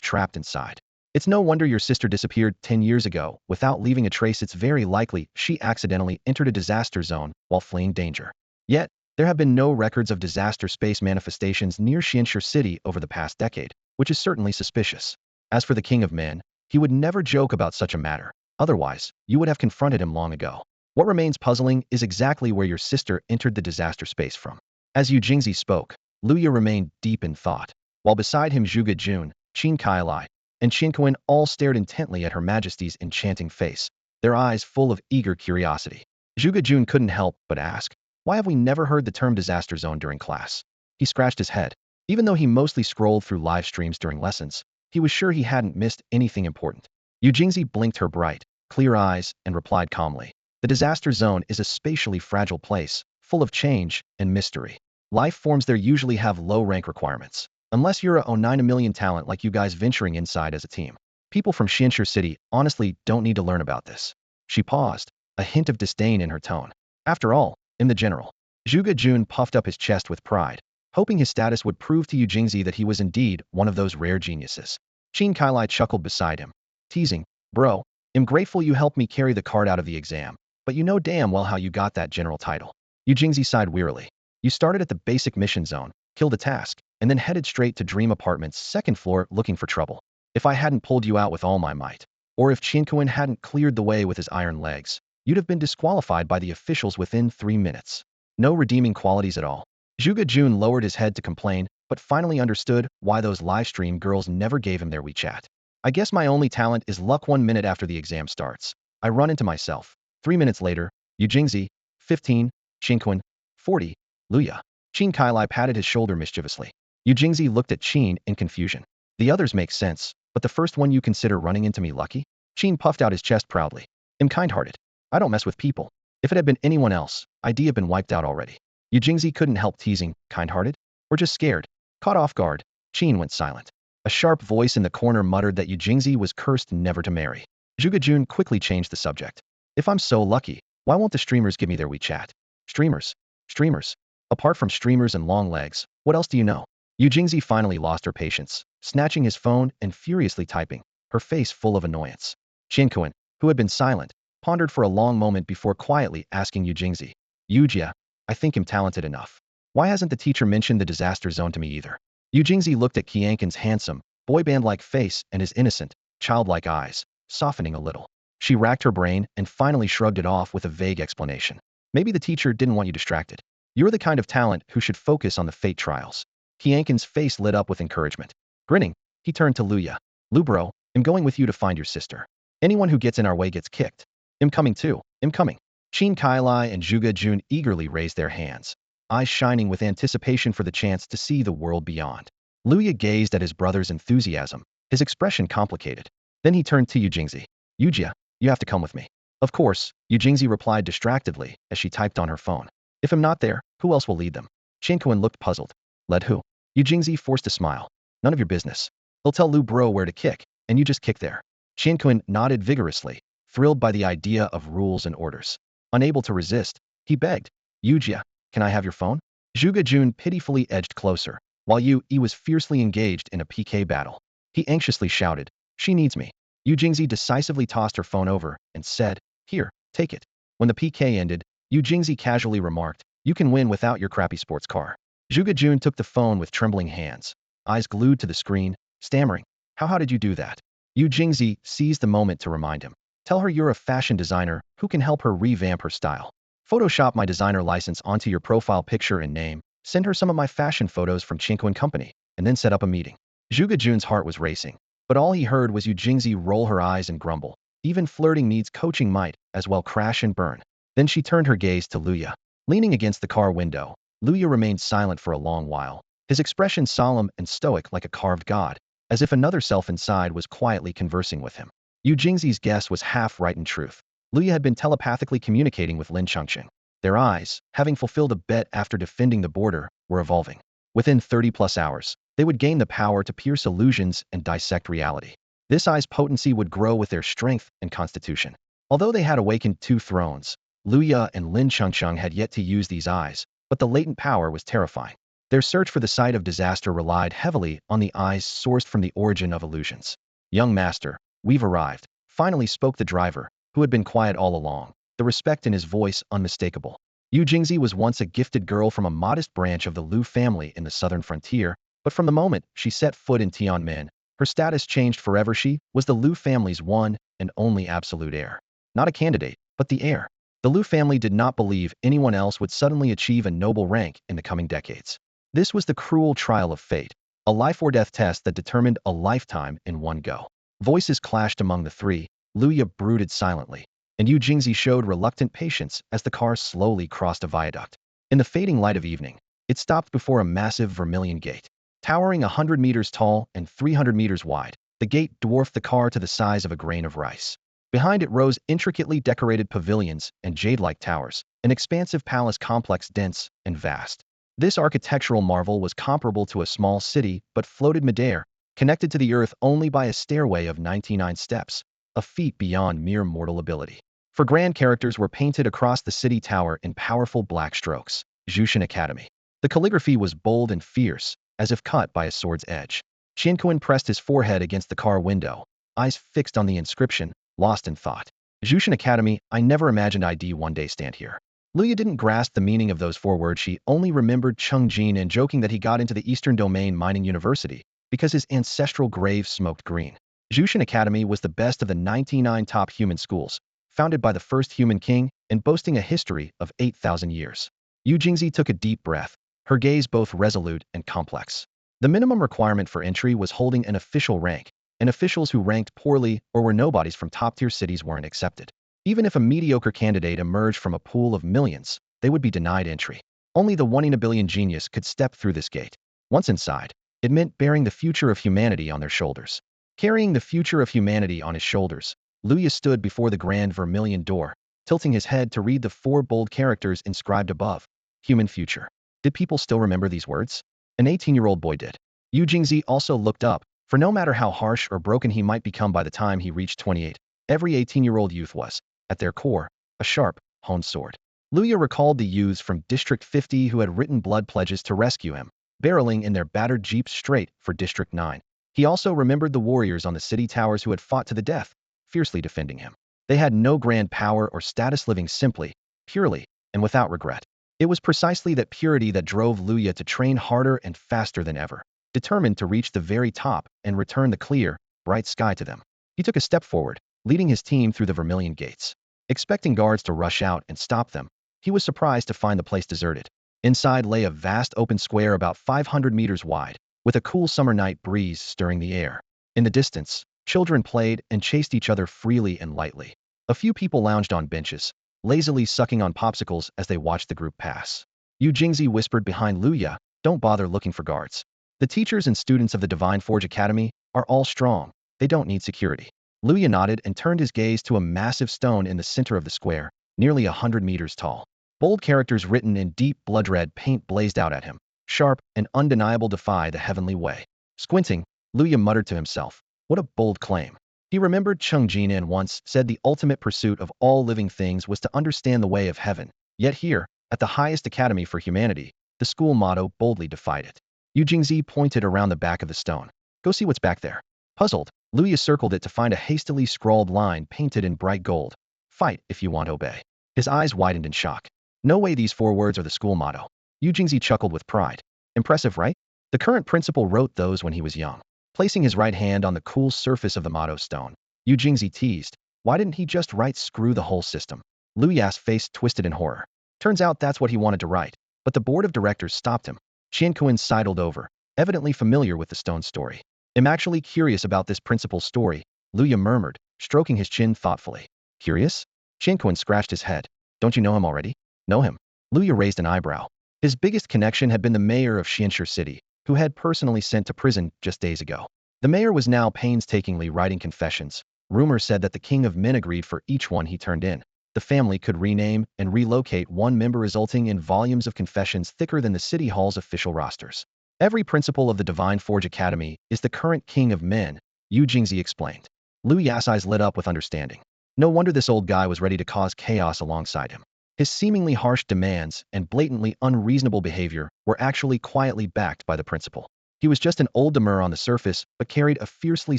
trapped inside. It's no wonder your sister disappeared 10 years ago without leaving a trace. It's very likely she accidentally entered a disaster zone while fleeing danger. Yet, there have been no records of disaster space manifestations near Xianxia City over the past decade, which is certainly suspicious. As for the King of Men, he would never joke about such a matter. Otherwise, you would have confronted him long ago. What remains puzzling is exactly where your sister entered the disaster space from. As Yu Jingzi spoke, Luya remained deep in thought, while beside him Zhuge Jun, Qin Kailai, and Qin Kuan all stared intently at Her Majesty's enchanting face, their eyes full of eager curiosity. Zhuge Jun couldn't help but ask, "Why have we never heard the term disaster zone during class?" He scratched his head. Even though he mostly scrolled through live streams during lessons, he was sure he hadn't missed anything important. Yu Jingzi blinked her bright, clear eyes and replied calmly. The disaster zone is a spatially fragile place, full of change and mystery. Life forms there usually have low rank requirements. Unless you're a 9 million talent like you guys venturing inside as a team. People from Xianxia City honestly don't need to learn about this. She paused, a hint of disdain in her tone. After all, in the general. Zhuge Jun puffed up his chest with pride, hoping his status would prove to Yu Jingzi that he was indeed one of those rare geniuses. Qin Kailai chuckled beside him, teasing, "Bro, I'm grateful you helped me carry the card out of the exam, but you know damn well how you got that general title." Yu Jingzi sighed wearily. "You started at the basic mission zone, killed a task, and then headed straight to Dream Apartment's second floor looking for trouble. If I hadn't pulled you out with all my might, or if Qin Kuan hadn't cleared the way with his iron legs, you'd have been disqualified by the officials within 3 minutes. No redeeming qualities at all." Zhuge Jun lowered his head to complain, but finally understood why those livestream girls never gave him their WeChat. "I guess my only talent is luck. 1 minute after the exam starts, I run into myself. 3 minutes later, Yu Jingzi, 15, Qin Kuan, 40, Luya." Qin Kailai patted his shoulder mischievously. Yu Jingzi looked at Qin in confusion. "The others make sense, but the first one you consider running into me lucky?" Qin puffed out his chest proudly. "I'm kind-hearted. I don't mess with people. If it had been anyone else, I'd have been wiped out already." Yu Jingzi couldn't help teasing, "Kind-hearted? Or just scared?" Caught off guard, Qin went silent. A sharp voice in the corner muttered that Yu Jingzi was cursed never to marry. Zhuge Jun quickly changed the subject. "If I'm so lucky, Why won't the streamers give me their WeChat? Streamers. Streamers. Apart from streamers and long legs, what else do you know? Yu Jingzi finally lost her patience, snatching his phone and furiously typing, her face full of annoyance. Tianyuan, who had been silent, pondered for a long moment before quietly asking Yu Jingzi, Yujia, I think him talented enough. Why hasn't the teacher mentioned the disaster zone to me either? Yu Jingzi looked at Qianqin's handsome, boy band-like face and his innocent, childlike eyes, softening a little. She racked her brain and finally shrugged it off with a vague explanation. Maybe the teacher didn't want you distracted. You're the kind of talent who should focus on the fate trials. Qianqin's face lit up with encouragement. Grinning, he turned to Luya. Lu bro, I'm going with you to find your sister. Anyone who gets in our way gets kicked. I'm coming too. I'm coming. Qin Kailai and Zhuge Jun eagerly raised their hands, eyes shining with anticipation for the chance to see the world beyond. Luya gazed at his brother's enthusiasm, his expression complicated. Then he turned to Yu Jingzi. Yujia, you have to come with me. Of course, Yu Jingzi replied distractedly as she typed on her phone. If I'm not there, who else will lead them? Tianyuan looked puzzled. Led who? Yu Jingzi forced a smile. None of your business. He'll tell Lu bro where to kick, and you just kick there. Tianyuan nodded vigorously, thrilled by the idea of rules and orders. Unable to resist, he begged, Yujia, can I have your phone? Zhuge Jun pitifully edged closer, while Yu Yi was fiercely engaged in a PK battle. He anxiously shouted, she needs me. Yu Jingzi decisively tossed her phone over and said, here, take it. When the PK ended, Yu Jingzi casually remarked, you can win without your crappy sports car. Zhuge Jun took the phone with trembling hands, eyes glued to the screen, stammering, how did you do that? Yu Jingzi seized the moment to remind him. Tell her you're a fashion designer who can help her revamp her style. Photoshop my designer license onto your profile picture and name, send her some of my fashion photos from Tianyuan Company, and then set up a meeting. Zhuge Jun's heart was racing, but all he heard was Yu Jingzi roll her eyes and grumble. Even flirting needs coaching might as well crash and burn. Then she turned her gaze to Luya. Leaning against the car window, Luya remained silent for a long while, his expression solemn and stoic like a carved god, as if another self inside was quietly conversing with him. Yu Jingzi's guess was half right in truth. Luya had been telepathically communicating with Lin Chengqing. Their eyes, having fulfilled a bet after defending the border, were evolving. Within 30+ hours, they would gain the power to pierce illusions and dissect reality. This eye's potency would grow with their strength and constitution. Although they had awakened 2 thrones, Luya and Lin Chengqing had yet to use these eyes, but the latent power was terrifying. Their search for the site of disaster relied heavily on the eyes sourced from the origin of illusions. Young master, we've arrived, finally spoke the driver, who had been quiet all along, the respect in his voice unmistakable. Yu Jingzi was once a gifted girl from a modest branch of the Lu family in the southern frontier, but from the moment she set foot in Tianmen, her status changed forever. She was the Lu family's one and only absolute heir. Not a candidate, but the heir. The Lu family did not believe anyone else would suddenly achieve a noble rank in the coming decades. This was the cruel trial of fate, a life-or-death test that determined a lifetime in one go. Voices clashed among the 3, Luya brooded silently, and Yu Jingzi showed reluctant patience as the car slowly crossed a viaduct. In the fading light of evening, it stopped before a massive vermilion gate. Towering 100 meters tall and 300 meters wide, the gate dwarfed the car to the size of a grain of rice. Behind it rose intricately decorated pavilions and jade-like towers, an expansive palace complex dense and vast. This architectural marvel was comparable to a small city but floated midair, connected to the earth only by a stairway of 99 steps, a feat beyond mere mortal ability. For grand characters were painted across the city tower in powerful black strokes. Jushin Academy. The calligraphy was bold and fierce, as if cut by a sword's edge. Tianyuan pressed his forehead against the car window, eyes fixed on the inscription, lost in thought. Jushin Academy, I never imagined I'd one day stand here. Luya didn't grasp the meaning of those 4 words. She only remembered Cheng Jin and joking that he got into the Eastern Domain Mining University because his ancestral grave smoked green. Jushin Academy was the best of the 99 top human schools, founded by the first human king and boasting a history of 8,000 years. Yu Jingzi took a deep breath, her gaze both resolute and complex. The minimum requirement for entry was holding an official rank, and officials who ranked poorly or were nobodies from top-tier cities weren't accepted. Even if a mediocre candidate emerged from a pool of millions, they would be denied entry. Only the 1 in a billion genius could step through this gate. Once inside, it meant bearing the future of humanity on their shoulders. Carrying the future of humanity on his shoulders, Luya stood before the grand vermilion door, tilting his head to read the 4 bold characters inscribed above. Human future. Did people still remember these words? An 18-year-old boy did. Yu Jingzi also looked up, for no matter how harsh or broken he might become by the time he reached 28, every 18-year-old youth was, at their core, a sharp, honed sword. Luya recalled the youths from District 50 who had written blood pledges to rescue him, barreling in their battered jeeps straight for District 9. He also remembered the warriors on the city towers who had fought to the death, fiercely defending him. They had no grand power or status, living simply, purely, and without regret. It was precisely that purity that drove Luya to train harder and faster than ever, determined to reach the very top and return the clear, bright sky to them. He took a step forward, leading his team through the Vermilion gates. Expecting guards to rush out and stop them, he was surprised to find the place deserted. Inside lay a vast open square about 500 meters wide, with a cool summer night breeze stirring the air. In the distance, children played and chased each other freely and lightly. A few people lounged on benches, lazily sucking on popsicles as they watched the group pass. Yu Jingzi whispered behind Luya, "Don't bother looking for guards. The teachers and students of the Divine Forge Academy are all strong. They don't need security." Luya nodded and turned his gaze to a massive stone in the center of the square, nearly 100 meters tall. Bold characters written in deep blood-red paint blazed out at him, sharp and undeniable, "Defy the heavenly way." Squinting, Luya muttered to himself, "What a bold claim." He remembered Cheng Jinan once said the ultimate pursuit of all living things was to understand the way of heaven. Yet here, at the highest academy for humanity, the school motto boldly defied it. Yu Jingzi pointed around the back of the stone. "Go see what's back there." Puzzled, Luya circled it to find a hastily scrawled line painted in bright gold. "Fight if you want, obey." His eyes widened in shock. No way these 4 words are the school motto. Yu Jingzi chuckled with pride. Impressive, right? The current principal wrote those when he was young. Placing his right hand on the cool surface of the motto stone, Yu Jingzi teased, "Why didn't he just write 'screw the whole system'?" Luya's face twisted in horror. Turns out that's what he wanted to write, but the board of directors stopped him. Tianyuan sidled over, evidently familiar with the stone story. "I'm actually curious about this principal's story," Luya murmured, stroking his chin thoughtfully. "Curious?" Tianyuan scratched his head. "Don't you know him already?" "Know him?" Luya raised an eyebrow. His biggest connection had been the mayor of Xianshi City, who had personally sent to prison just days ago. The mayor was now painstakingly writing confessions. Rumor said that the king of men agreed for each one he turned in. The family could rename and relocate one member, resulting in volumes of confessions thicker than the city hall's official rosters. "Every principal of the Divine Forge Academy is the current king of men," Yu Jingzi explained. Luya's eyes lit up with understanding. No wonder this old guy was ready to cause chaos alongside him. His seemingly harsh demands and blatantly unreasonable behavior were actually quietly backed by the principal. He was just an old demur on the surface, but carried a fiercely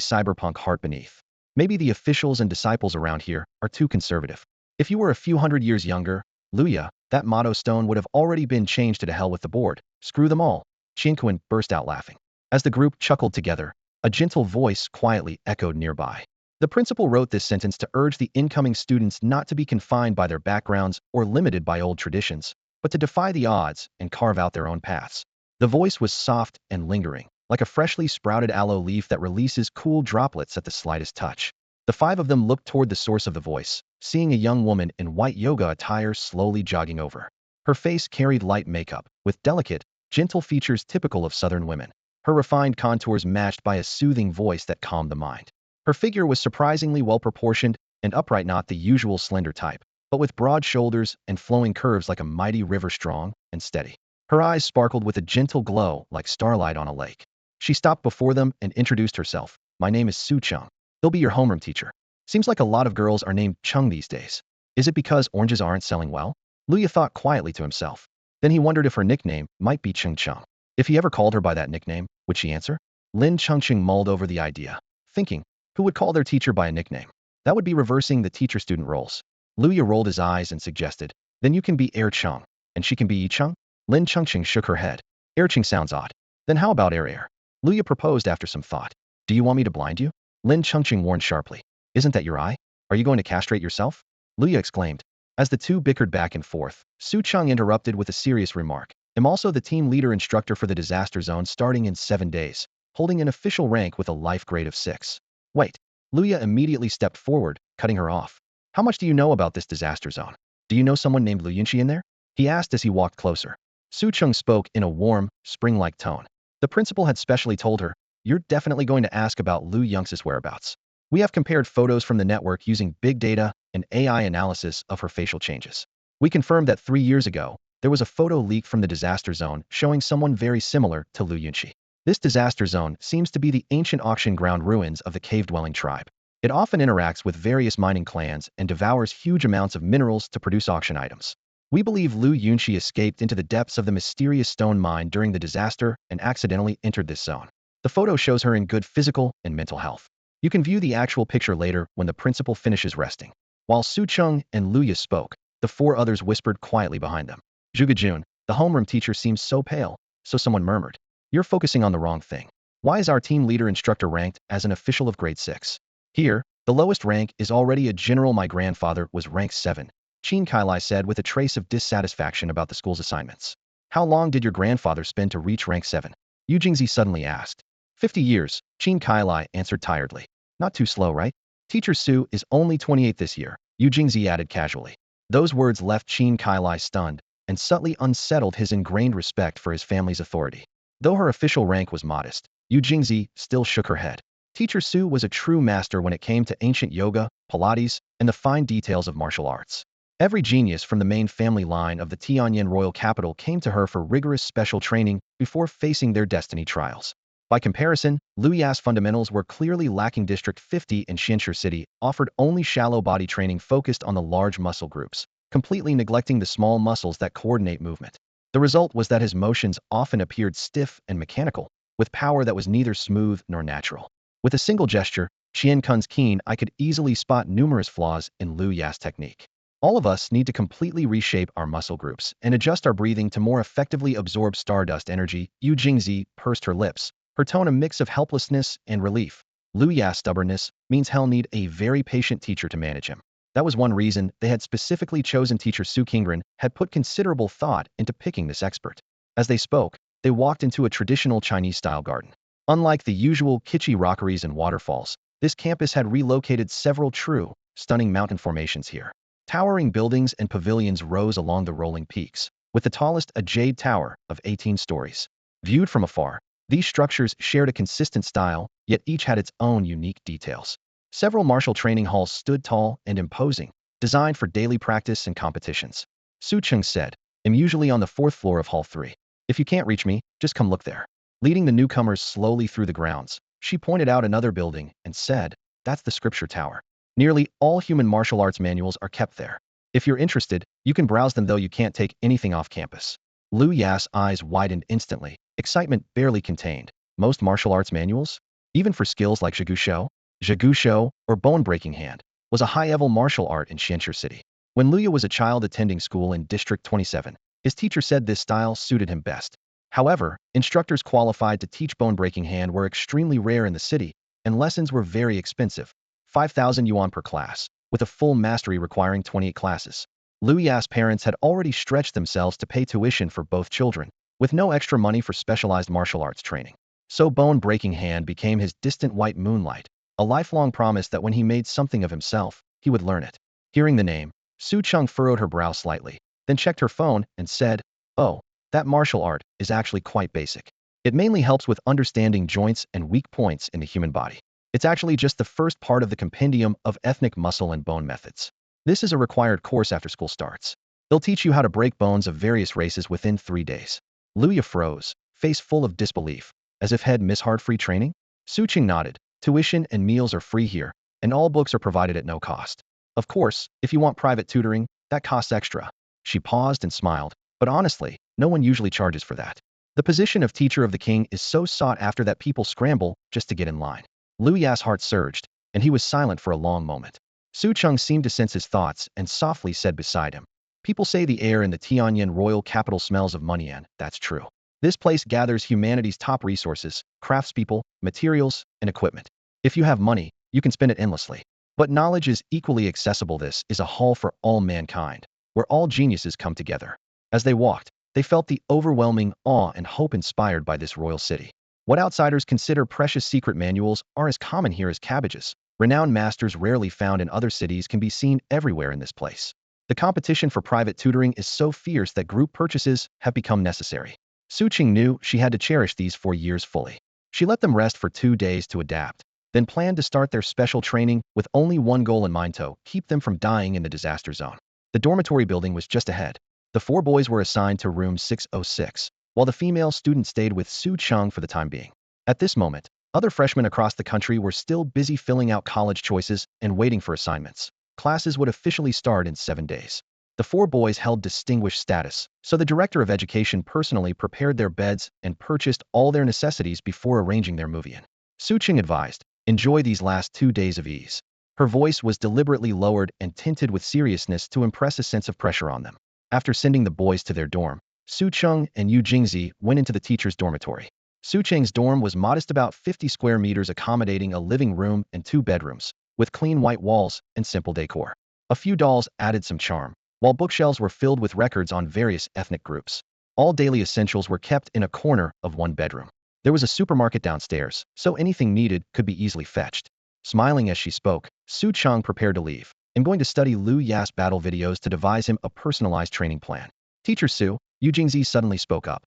cyberpunk heart beneath. Maybe the officials and disciples around here are too conservative. If you were a few hundred years younger, Luya, that motto stone would have already been changed to hell with the board. Screw them all. Tianyuan burst out laughing. As the group chuckled together, a gentle voice quietly echoed nearby. The principal wrote this sentence to urge the incoming students not to be confined by their backgrounds or limited by old traditions, but to defy the odds and carve out their own paths. The voice was soft and lingering, like a freshly sprouted aloe leaf that releases cool droplets at the slightest touch. The 5 of them looked toward the source of the voice, seeing a young woman in white yoga attire slowly jogging over. Her face carried light makeup, with delicate, gentle features typical of southern women. Her refined contours matched by a soothing voice that calmed the mind. Her figure was surprisingly well-proportioned and upright, not the usual slender type, but with broad shoulders and flowing curves like a mighty river, strong and steady. Her eyes sparkled with a gentle glow like starlight on a lake. She stopped before them and introduced herself. "My name is Su Cheng. He'll be your homeroom teacher." Seems like a lot of girls are named Cheng these days. Is it because oranges aren't selling well? Luya thought quietly to himself. Then he wondered if her nickname might be Cheng Cheng. If he ever called her by that nickname, would she answer? Lin Chengqing mulled over the idea, thinking, who would call their teacher by a nickname? That would be reversing the teacher-student roles. Luya rolled his eyes and suggested, "Then you can be Air Cheng, and she can be Yi Cheng?" Lin Chengqing shook her head. "Air Cheng sounds odd. Then how about Air?" Luya proposed after some thought. "Do you want me to blind you?" Lin Chengqing warned sharply. "Isn't that your eye? Are you going to castrate yourself?" Luya exclaimed. As the two bickered back and forth, Su Cheng interrupted with a serious remark. "I'm also the team leader instructor for the disaster zone starting in 7 days, holding an official rank with a life grade of 6. Wait. Luya immediately stepped forward, cutting her off. "How much do you know about this disaster zone? Do you know someone named Lu Yunxi in there?" he asked as he walked closer. Su Cheng spoke in a warm, spring-like tone. The principal had specially told her, "You're definitely going to ask about Lu Yunxi's whereabouts. We have compared photos from the network using big data and AI analysis of her facial changes. We confirmed that 3 years ago, there was a photo leak from the disaster zone showing someone very similar to Lu Yunxi. This disaster zone seems to be the ancient auction ground ruins of the cave-dwelling tribe. It often interacts with various mining clans and devours huge amounts of minerals to produce auction items. We believe Lu Yunxi escaped into the depths of the mysterious stone mine during the disaster and accidentally entered this zone. The photo shows her in good physical and mental health. You can view the actual picture later when the principal finishes resting. While Su Cheng and Luya spoke, the four others whispered quietly behind them. Zhuge, the homeroom teacher, seems so pale, so someone murmured. You're focusing on the wrong thing. Why is our team leader instructor ranked as an official of grade 6? Here, the lowest rank is already a general. My grandfather was rank 7. Qin Kailai said with a trace of dissatisfaction about the school's assignments. How long did your grandfather spend to reach rank 7? Yu Jingzi suddenly asked. 50 years, Qin Kailai answered tiredly. Not too slow, right? Teacher Su is only 28 this year, Yu Jingzi added casually. Those words left Qin Kailai stunned and subtly unsettled his ingrained respect for his family's authority. Though her official rank was modest, Yu Jingzi still shook her head. Teacher Su was a true master when it came to ancient yoga, Pilates, and the fine details of martial arts. Every genius from the main family line of the Tianyuan royal capital came to her for rigorous special training before facing their destiny trials. By comparison, Luya's fundamentals were clearly lacking. District 50 in Xianxi City offered only shallow body training focused on the large muscle groups, completely neglecting the small muscles that coordinate movement. The result was that his motions often appeared stiff and mechanical, with power that was neither smooth nor natural. With a single gesture, Qian Kun's keen eye could easily spot numerous flaws in Lu Ya's technique. All of us need to completely reshape our muscle groups and adjust our breathing to more effectively absorb stardust energy. Yu Jingzi pursed her lips, her tone a mix of helplessness and relief. Lu Ya's stubbornness means he'll need a very patient teacher to manage him. That was one reason they had specifically chosen teacher Su Qingren had put considerable thought into picking this expert. As they spoke, they walked into a traditional Chinese-style garden. Unlike the usual kitschy rockeries and waterfalls, this campus had relocated several true, stunning mountain formations here. Towering buildings and pavilions rose along the rolling peaks, with the tallest a jade tower of 18 stories. Viewed from afar, these structures shared a consistent style, yet each had its own unique details. Several martial training halls stood tall and imposing, designed for daily practice and competitions. Su Cheng said, I'm usually on the 4th floor of Hall 3. If you can't reach me, just come look there. Leading the newcomers slowly through the grounds, she pointed out another building and said, that's the Scripture Tower. Nearly all human martial arts manuals are kept there. If you're interested, you can browse them, though you can't take anything off campus. Lu Ya's eyes widened instantly, excitement barely contained. Most martial arts manuals? Even for skills like Jigusho, or bone-breaking hand, was a high-level martial art in Xianxi City. When Luya was a child attending school in District 27, his teacher said this style suited him best. However, instructors qualified to teach bone-breaking hand were extremely rare in the city, and lessons were very expensive. 5,000 yuan per class, with a full mastery requiring 28 classes. Lu Ya's parents had already stretched themselves to pay tuition for both children, with no extra money for specialized martial arts training. So bone-breaking hand became his distant white moonlight, a lifelong promise that when he made something of himself, he would learn it. Hearing the name, Su Cheng furrowed her brow slightly, then checked her phone and said, oh, that martial art is actually quite basic. It mainly helps with understanding joints and weak points in the human body. It's actually just the first part of the compendium of ethnic muscle and bone methods. This is a required course after school starts. They'll teach you how to break bones of various races within 3 days. Luya froze, face full of disbelief, as if had Miss Hard free training? Su Cheng nodded. Tuition and meals are free here, and all books are provided at no cost. Of course, if you want private tutoring, that costs extra. She paused and smiled, but honestly, no one usually charges for that. The position of teacher of the king is so sought after that people scramble just to get in line. Lu Ya's heart surged, and he was silent for a long moment. Su Cheng seemed to sense his thoughts and softly said beside him, people say the air in the Tianyuan royal capital smells of money, and that's true. This place gathers humanity's top resources, craftspeople, materials, and equipment. If you have money, you can spend it endlessly. But knowledge is equally accessible. This is a hall for all mankind, where all geniuses come together. As they walked, they felt the overwhelming awe and hope inspired by this royal city. What outsiders consider precious secret manuals are as common here as cabbages. Renowned masters rarely found in other cities can be seen everywhere in this place. The competition for private tutoring is so fierce that group purchases have become necessary. Su Cheng knew she had to cherish these 4 years fully. She let them rest for 2 days to adapt, then planned to start their special training with only one goal in mind: to keep them from dying in the disaster zone. The dormitory building was just ahead. The 4 boys were assigned to room 606, while the female student stayed with Su Cheng for the time being. At this moment, Other freshmen across the country were still busy filling out college choices and waiting for assignments. Classes would officially start in 7 days. The 4 boys held distinguished status, so the director of education personally prepared their beds and purchased all their necessities before arranging their move-in. Suching advised, "Enjoy these last 2 days of ease." Her voice was deliberately lowered and tinted with seriousness to impress a sense of pressure on them. After sending the boys to their dorm, Sucheng and Yu Jingzi went into the teacher's dormitory. Sucheng's dorm was modest, about 50 square meters, accommodating a living room and 2 bedrooms, with clean white walls and simple decor. A few dolls added some charm, while bookshelves were filled with records on various ethnic groups. All daily essentials were kept in a corner of one bedroom. There was a supermarket downstairs, so anything needed could be easily fetched. Smiling as she spoke, Su Chang prepared to leave. "I'm going to study Lu Ya's battle videos to devise him a personalized training plan." "Teacher Su," Yu Jingzi suddenly spoke up.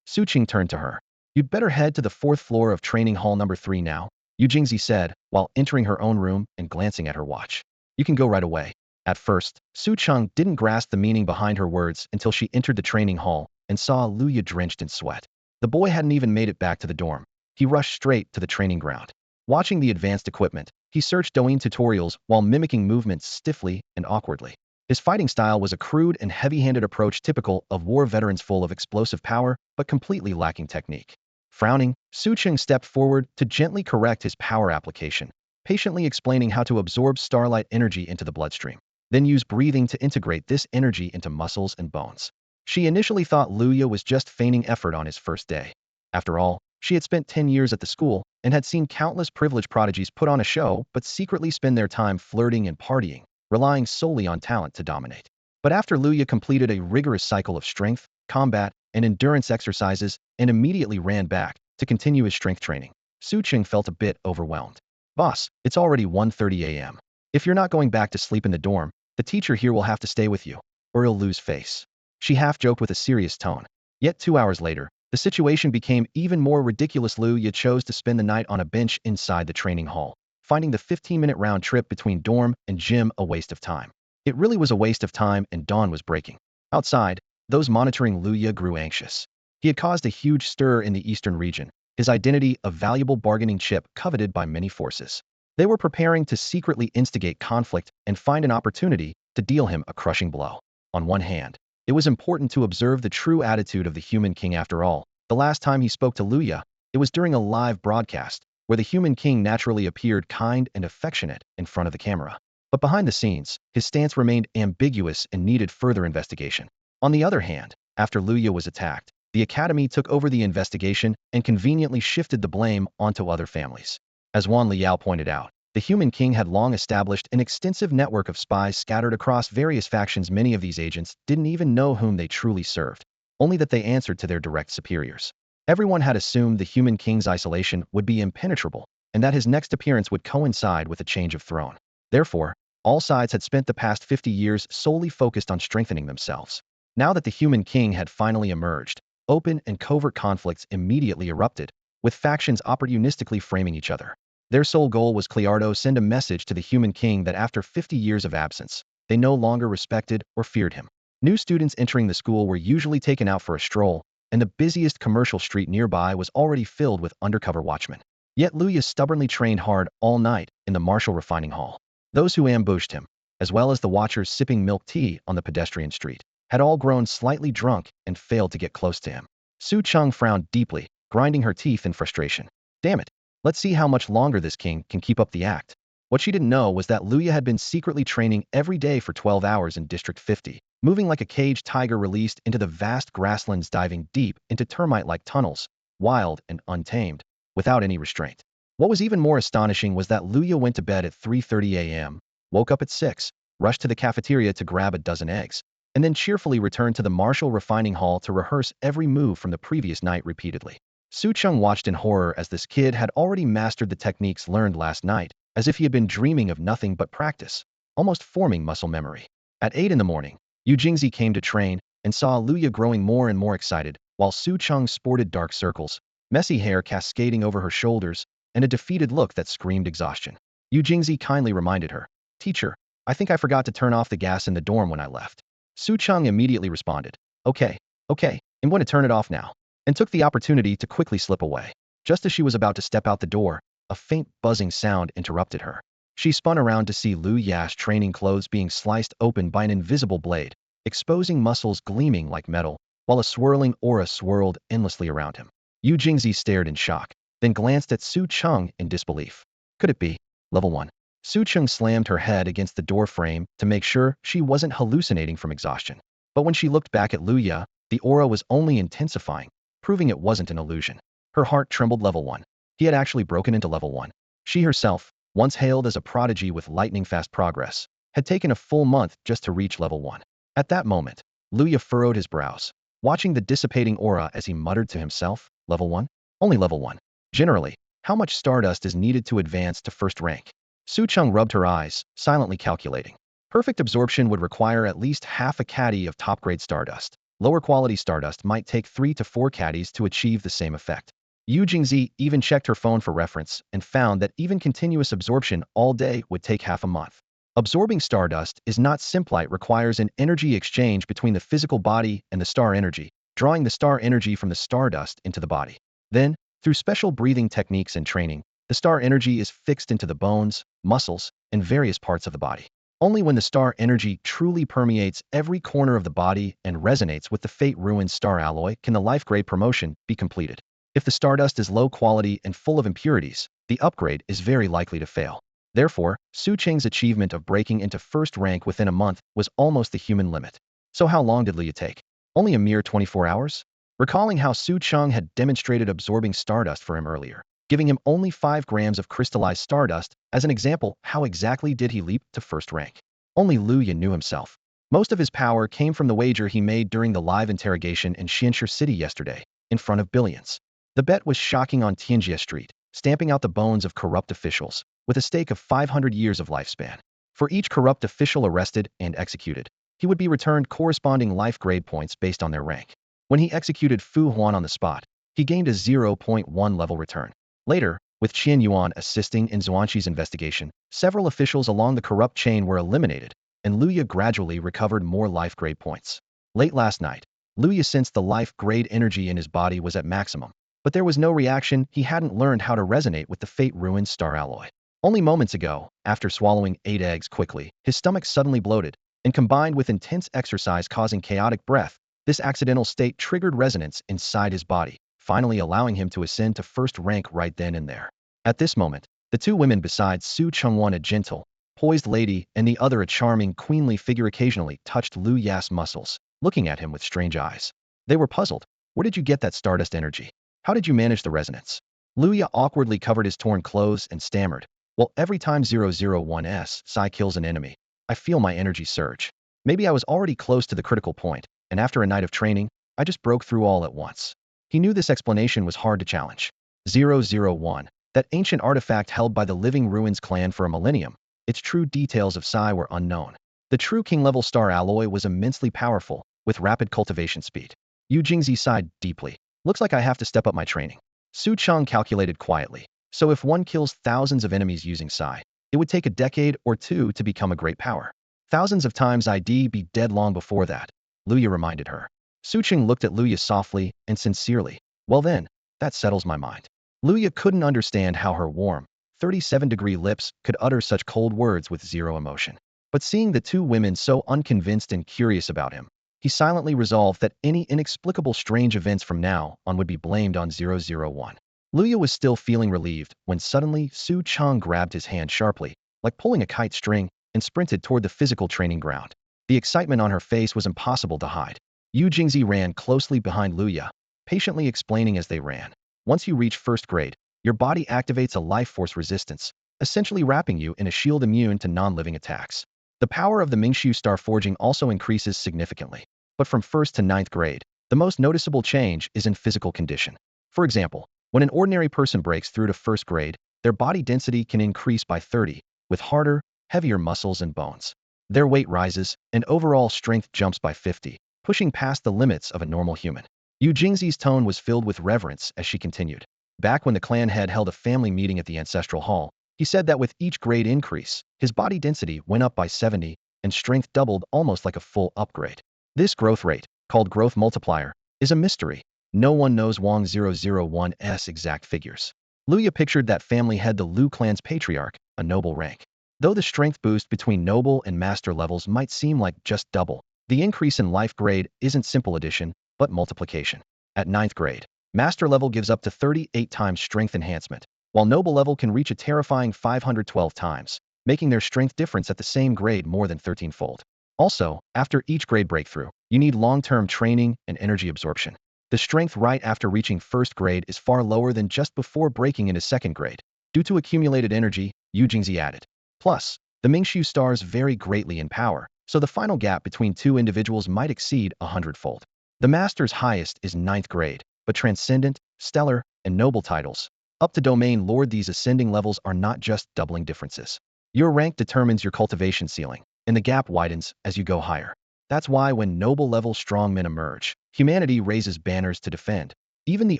Su Ching turned to her. "You'd better head to the 4th floor of training hall number 3 now," Yu Jingzi said, while entering her own room and glancing at her watch. "You can go right away." At first, Su Chang didn't grasp the meaning behind her words until she entered the training hall and saw Luya drenched in sweat. The boy hadn't even made it back to the dorm. He rushed straight to the training ground. Watching the advanced equipment, he searched Douyin tutorials while mimicking movements stiffly and awkwardly. His fighting style was a crude and heavy-handed approach typical of war veterans, full of explosive power but completely lacking technique. Frowning, Su Cheng stepped forward to gently correct his power application, patiently explaining how to absorb starlight energy into the bloodstream, then use breathing to integrate this energy into muscles and bones. She initially thought Luya was just feigning effort on his first day. After all, she had spent 10 years at the school and had seen countless privileged prodigies put on a show but secretly spend their time flirting and partying, relying solely on talent to dominate. But after Luya completed a rigorous cycle of strength, combat, and endurance exercises and immediately ran back to continue his strength training, Su Ching felt a bit overwhelmed. "Boss, it's already 1:30 a.m. If you're not going back to sleep in the dorm, the teacher here will have to stay with you, or he'll lose face." She half-joked with a serious tone. Yet 2 hours later, the situation became even more ridiculous. Luya chose to spend the night on a bench inside the training hall, finding the 15-minute round trip between dorm and gym a waste of time. It really was a waste of time, and dawn was breaking. Outside, those monitoring Luya grew anxious. He had caused a huge stir in the eastern region, his identity a valuable bargaining chip coveted by many forces. They were preparing to secretly instigate conflict and find an opportunity to deal him a crushing blow. On one hand, it was important to observe the true attitude of the Human King. After all, the last time he spoke to Luya, it was during a live broadcast, where the Human King naturally appeared kind and affectionate in front of the camera. But behind the scenes, his stance remained ambiguous and needed further investigation. On the other hand, after Luya was attacked, the Academy took over the investigation and conveniently shifted the blame onto other families. As Wan Liao pointed out, the Human King had long established an extensive network of spies scattered across various factions. Many of these agents didn't even know whom they truly served, only that they answered to their direct superiors. Everyone had assumed the Human King's isolation would be impenetrable, and that his next appearance would coincide with a change of throne. Therefore, all sides had spent the past 50 years solely focused on strengthening themselves. Now that the Human King had finally emerged, open and covert conflicts immediately erupted, with factions opportunistically framing each other. Their sole goal was clear: to send a message to the Human King that after 50 years of absence, they no longer respected or feared him. New students entering the school were usually taken out for a stroll, and the busiest commercial street nearby was already filled with undercover watchmen. Yet Luya stubbornly trained hard all night in the Martial Refining Hall. Those who ambushed him, as well as the watchers sipping milk tea on the pedestrian street, had all grown slightly drunk and failed to get close to him. Su Cheng frowned deeply, grinding her teeth in frustration. Damn it. Let's see how much longer this king can keep up the act. What she didn't know was that Luya had been secretly training every day for 12 hours in District 50, moving like a caged tiger released into the vast grasslands, diving deep into termite-like tunnels, wild and untamed, without any restraint. What was even more astonishing was that Luya went to bed at 3:30 a.m., woke up at 6, rushed to the cafeteria to grab a dozen eggs, and then cheerfully returned to the Martial Refining Hall to rehearse every move from the previous night repeatedly. Su Cheng watched in horror as this kid had already mastered the techniques learned last night, as if he had been dreaming of nothing but practice, almost forming muscle memory. At 8 in the morning, Yu Jingzi came to train and saw Luya growing more and more excited, while Su Cheng sported dark circles, messy hair cascading over her shoulders, and a defeated look that screamed exhaustion. Yu Jingzi kindly reminded her, "Teacher, I think I forgot to turn off the gas in the dorm when I left." Su Cheng immediately responded, Okay, I'm going to turn it off now," and took the opportunity to quickly slip away. Just as she was about to step out the door, a faint buzzing sound interrupted her. She spun around to see Lu Ya's training clothes being sliced open by an invisible blade, exposing muscles gleaming like metal, while a swirling aura swirled endlessly around him. Yu Jingzi stared in shock, then glanced at Su Cheng in disbelief. Could it be? Level 1. Su Cheng slammed her head against the door frame to make sure she wasn't hallucinating from exhaustion. But when she looked back at Lu Ya, the aura was only intensifying, proving it wasn't an illusion. Her heart trembled. Level 1. He had actually broken into level 1. She herself, once hailed as a prodigy with lightning-fast progress, had taken a full month just to reach level 1. At that moment, Lu Ya furrowed his brows, watching the dissipating aura as he muttered to himself, level 1? Only level 1. Generally, how much stardust is needed to advance to first rank? Su Cheng rubbed her eyes, silently calculating. Perfect absorption would require at least half a caddy of top-grade stardust. Lower quality stardust might take 3 to 4 caddies to achieve the same effect. Yu Jingzi even checked her phone for reference and found that even continuous absorption all day would take half a month. Absorbing stardust is not simple. It requires an energy exchange between the physical body and the star energy, drawing the star energy from the stardust into the body. Then, through special breathing techniques and training, the star energy is fixed into the bones, muscles, and various parts of the body. Only when the star energy truly permeates every corner of the body and resonates with the fate-ruined star alloy can the life grade promotion be completed. If the stardust is low quality and full of impurities, the upgrade is very likely to fail. Therefore, Su Cheng's achievement of breaking into first rank within a month was almost the human limit. So how long did Liu take? Only a mere 24 hours? Recalling how Su Cheng had demonstrated absorbing stardust for him earlier, giving him only 5 grams of crystallized stardust as an example, how exactly did he leap to first rank? Only Liu Yan knew himself. Most of his power came from the wager he made during the live interrogation in Xianshi City yesterday, in front of billions. The bet was shocking on Tianjie Street, stamping out the bones of corrupt officials, with a stake of 500 years of lifespan. For each corrupt official arrested and executed, he would be returned corresponding life grade points based on their rank. When he executed Fu Huan on the spot, he gained a 0.1 level return. Later, with Tianyuan assisting in Xuanxi's investigation, several officials along the corrupt chain were eliminated, and Lu Ya gradually recovered more life grade points. Late last night, Lu Ya sensed the life grade energy in his body was at maximum, but there was no reaction. He hadn't learned how to resonate with the fate-ruined star alloy. Only moments ago, after swallowing 8 eggs quickly, his stomach suddenly bloated, and combined with intense exercise causing chaotic breath, this accidental state triggered resonance inside his body, finally allowing him to ascend to first rank right then and there. At this moment, the 2 women besides Su Chengwan, a gentle, poised lady, and the other a charming, queenly figure, occasionally touched Lu Ya's muscles, looking at him with strange eyes. They were puzzled. Where did you get that stardust energy? How did you manage the resonance? Lu Ya awkwardly covered his torn clothes and stammered. Well, every time 001's Psi kills an enemy, I feel my energy surge. Maybe I was already close to the critical point, and after a night of training, I just broke through all at once. He knew this explanation was hard to challenge. 001, that ancient artifact held by the Living Ruins clan for a millennium, its true details of Psi were unknown. The true king-level star alloy was immensely powerful, with rapid cultivation speed. Yu Jingzi sighed deeply. Looks like I have to step up my training. Su Cheng calculated quietly. So if one kills thousands of enemies using Psi, it would take a decade or 2 to become a great power. Thousands of times I'd be dead long before that, Lu Ya reminded her. Su Cheng looked at Lu Ya softly and sincerely. Well then, that settles my mind. Lu Ya couldn't understand how her warm, 37-degree lips could utter such cold words with zero emotion. But seeing the 2 women so unconvinced and curious about him, he silently resolved that any inexplicable strange events from now on would be blamed on 001. Lu Ya was still feeling relieved when suddenly Su Cheng grabbed his hand sharply, like pulling a kite string, and sprinted toward the physical training ground. The excitement on her face was impossible to hide. Yu Jingzi ran closely behind Lu Ya, patiently explaining as they ran. Once you reach first grade, your body activates a life force resistance, essentially wrapping you in a shield immune to non-living attacks. The power of the Mingshu star forging also increases significantly. But from 1st to 9th grade, the most noticeable change is in physical condition. For example, when an ordinary person breaks through to 1st grade, their body density can increase by 30, with harder, heavier muscles and bones. Their weight rises, and overall strength jumps by 50, pushing past the limits of a normal human. Yu Jingzi's tone was filled with reverence as she continued. Back when the clan head held a family meeting at the ancestral hall, he said that with each grade increase, his body density went up by 70, and strength doubled almost like a full upgrade. This growth rate, called growth multiplier, is a mystery. No one knows Wang 001's exact figures. Luya pictured that family head, the Lu clan's patriarch, a noble rank. Though the strength boost between noble and master levels might seem like just double, the increase in life grade isn't simple addition, but multiplication. At ninth grade, master level gives up to 38 times strength enhancement, while noble level can reach a terrifying 512 times, making their strength difference at the same grade more than 13-fold. Also, after each grade breakthrough, you need long-term training and energy absorption. The strength right after reaching first grade is far lower than just before breaking into second grade. Due to accumulated energy, Yu Jingzi added. Plus, the Mingshu stars vary greatly in power, so the final gap between two individuals might exceed 100-fold. The master's highest is ninth grade, but transcendent, stellar, and noble titles, up to domain lord, these ascending levels are not just doubling differences. Your rank determines your cultivation ceiling, and the gap widens as you go higher. That's why when noble level strongmen emerge, humanity raises banners to defend. Even the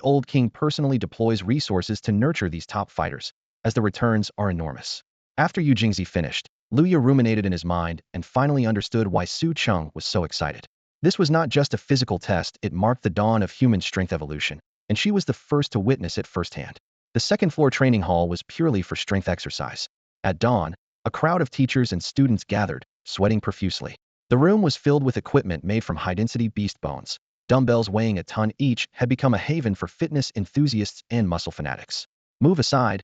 old king personally deploys resources to nurture these top fighters, as the returns are enormous. After Yu Jingzi finished, Luya ruminated in his mind and finally understood why Su Cheng was so excited. This was not just a physical test, it marked the dawn of human strength evolution, and she was the first to witness it firsthand. The second-floor training hall was purely for strength exercise. At dawn, a crowd of teachers and students gathered, sweating profusely. The room was filled with equipment made from high-density beast bones. Dumbbells weighing a ton each had become a haven for fitness enthusiasts and muscle fanatics. Move aside,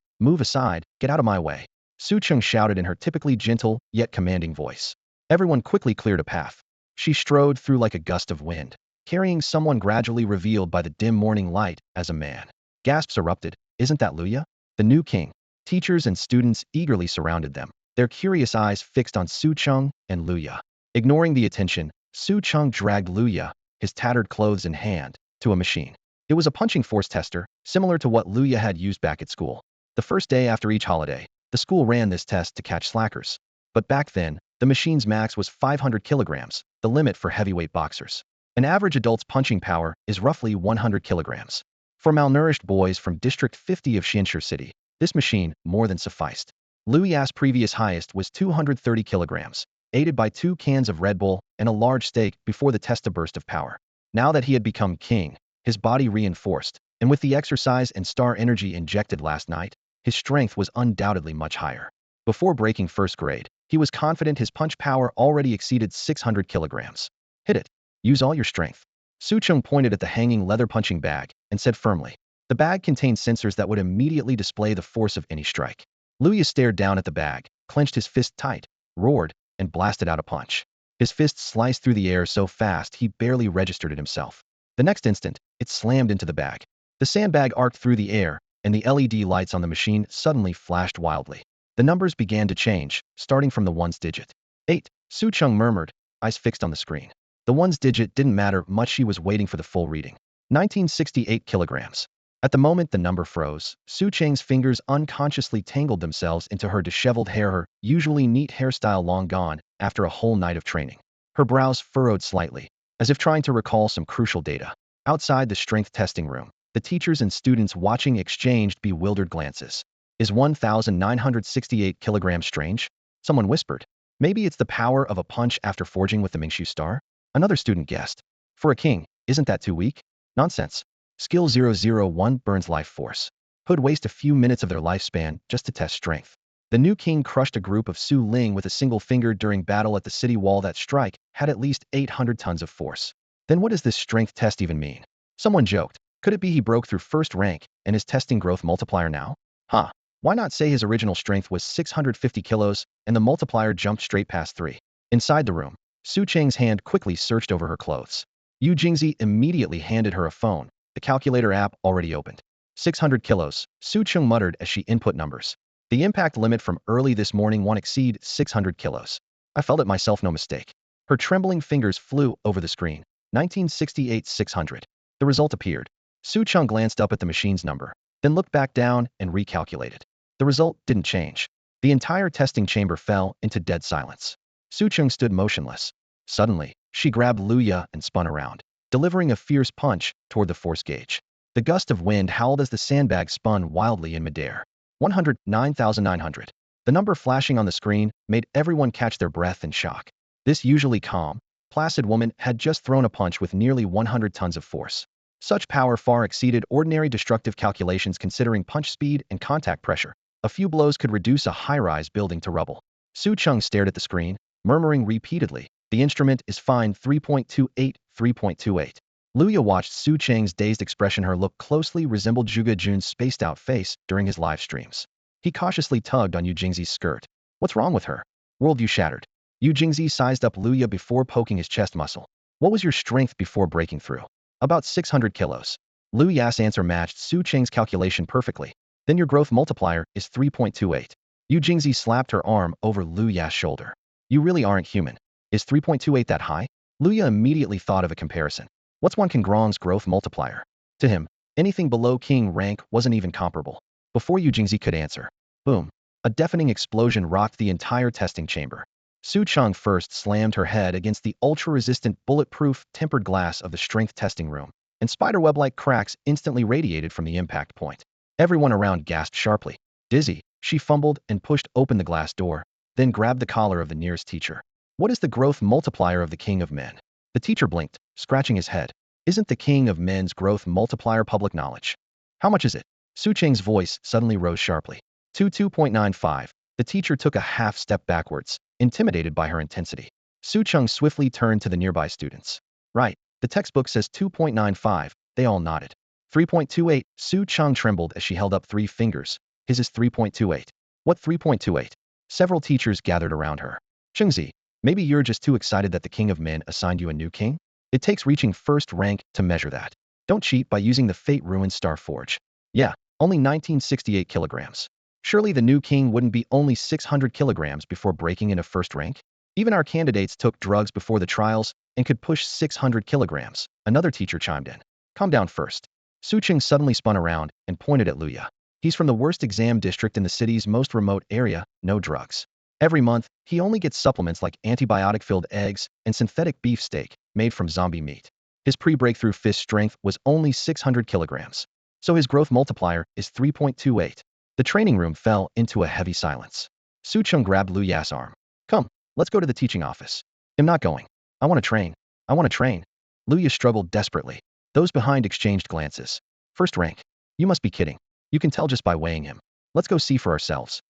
get out of my way," Su Cheng shouted in her typically gentle yet commanding voice. Everyone quickly cleared a path. She strode through like a gust of wind, carrying someone gradually revealed by the dim morning light as a man. Gasps erupted. "Isn't that Luya? The new king?" Teachers and students eagerly surrounded them, their curious eyes fixed on Su Cheng and Luya. Ignoring the attention, Su Cheng dragged Luya, his tattered clothes in hand, to a machine. It was a punching force tester, similar to what Luya had used back at school. The first day after each holiday, the school ran this test to catch slackers. But back then, the machine's max was 500 kilograms, the limit for heavyweight boxers. An average adult's punching power is roughly 100 kilograms. For malnourished boys from District 50 of Xianxi City, this machine more than sufficed. Luya's previous highest was 230 kilograms, aided by 2 cans of Red Bull and a large steak before the test a burst of power. Now that he had become king, his body reinforced, and with the exercise and star energy injected last night, his strength was undoubtedly much higher. Before breaking first grade, he was confident his punch power already exceeded 600 kilograms. "Hit it. Use all your strength." Su Cheng pointed at the hanging leather punching bag and said firmly. The bag contained sensors that would immediately display the force of any strike. Luya stared down at the bag, clenched his fist tight, roared, and blasted out a punch. His fist sliced through the air so fast he barely registered it himself. The next instant, it slammed into the bag. The sandbag arced through the air, and the LED lights on the machine suddenly flashed wildly. The numbers began to change, starting from the ones digit. 8, Su Cheng murmured, eyes fixed on the screen. The ones digit didn't matter much, she was waiting for the full reading. 1968 kilograms. At the moment the number froze, Su Cheng's fingers unconsciously tangled themselves into her disheveled hair, her usually neat hairstyle long gone after a whole night of training. Her brows furrowed slightly, as if trying to recall some crucial data. Outside the strength testing room, the teachers and students watching exchanged bewildered glances. "Is 1,968 kilograms strange?" Someone whispered. "Maybe it's the power of a punch after forging with the Mingshu star?" Another student guessed. "For a king, isn't that too weak?" "Nonsense. Skill 001 burns life force. Who'd waste a few minutes of their lifespan just to test strength?" The new king crushed a group of Su Ling with a single finger during battle at the city wall. That strike had at least 800 tons of force. Then what does this strength test even mean? Someone joked. Could it be he broke through first rank and is testing growth multiplier now? Huh. Why not say his original strength was 650 kilos and the multiplier jumped straight past 3? Inside the room, Su Cheng's hand quickly searched over her clothes. Yu Jingzi immediately handed her a phone, the calculator app already opened. 600 kilos, Su Cheng muttered as she input numbers. The impact limit from early this morning won't exceed 600 kilos. I felt it myself, no mistake. Her trembling fingers flew over the screen. 1968 600. The result appeared. Su Cheng glanced up at the machine's number, then looked back down and recalculated. The result didn't change. The entire testing chamber fell into dead silence. Su Cheng stood motionless. Suddenly, she grabbed Luya and spun around, delivering a fierce punch toward the force gauge. The gust of wind howled as the sandbag spun wildly in midair. 109,900. The number flashing on the screen made everyone catch their breath in shock. This usually calm, placid woman had just thrown a punch with nearly 100 tons of force. Such power far exceeded ordinary destructive calculations considering punch speed and contact pressure. A few blows could reduce a high-rise building to rubble. Su Cheng stared at the screen, murmuring repeatedly, "The instrument is fine 3.28, 3.28. Luya watched Su Cheng's dazed expression. Her look closely resembled Zhuge Jun's spaced-out face during his live streams. He cautiously tugged on Yu Jingzi's skirt. What's wrong with her? Worldview shattered. Yu Jingzi sized up Luya before poking his chest muscle. What was your strength before breaking through? About 600 kilos. Lu Ya's answer matched Su Cheng's calculation perfectly. Then your growth multiplier is 3.28. Yu Jingzi slapped her arm over Lu Ya's shoulder. You really aren't human. Is 3.28 that high? Lu Ya immediately thought of a comparison. What's one King Grong's growth multiplier? To him, anything below King rank wasn't even comparable. Before Yu Jingzi could answer, boom, a deafening explosion rocked the entire testing chamber. Su Cheng first slammed her head against the ultra-resistant, bulletproof, tempered glass of the strength testing room, and spiderweb-like cracks instantly radiated from the impact point. Everyone around gasped sharply. Dizzy, she fumbled and pushed open the glass door, then grabbed the collar of the nearest teacher. What is the growth multiplier of the King of Men? The teacher blinked, scratching his head. Isn't the King of Men's growth multiplier public knowledge? How much is it? Su Cheng's voice suddenly rose sharply. 2.95. The teacher took a half step backwards, intimidated by her intensity. Su Cheng swiftly turned to the nearby students. Right, the textbook says 2.95, they all nodded. 3.28, Su Cheng trembled as she held up 3 fingers. His is 3.28. What 3.28? Several teachers gathered around her. Chengzi, maybe you're just too excited that the King of Men assigned you a new king? It takes reaching first rank to measure that. Don't cheat by using the fate-ruined Star Forge. Yeah, only 1968 kilograms. Surely the new king wouldn't be only 600 kilograms before breaking into first rank? Even our candidates took drugs before the trials and could push 600 kilograms, another teacher chimed in. Calm down first. Su Cheng suddenly spun around and pointed at Luya. He's from the worst exam district in the city's most remote area, no drugs. Every month, he only gets supplements like antibiotic-filled eggs and synthetic beef steak made from zombie meat. His pre-breakthrough fist strength was only 600 kilograms. So his growth multiplier is 3.28. The training room fell into a heavy silence. Su Cheng grabbed Lu Ya's arm. Come, let's go to the teaching office. I'm not going. I want to train. I want to train. Lu Ya struggled desperately. Those behind exchanged glances. First rank. You must be kidding. You can tell just by weighing him. Let's go see for ourselves.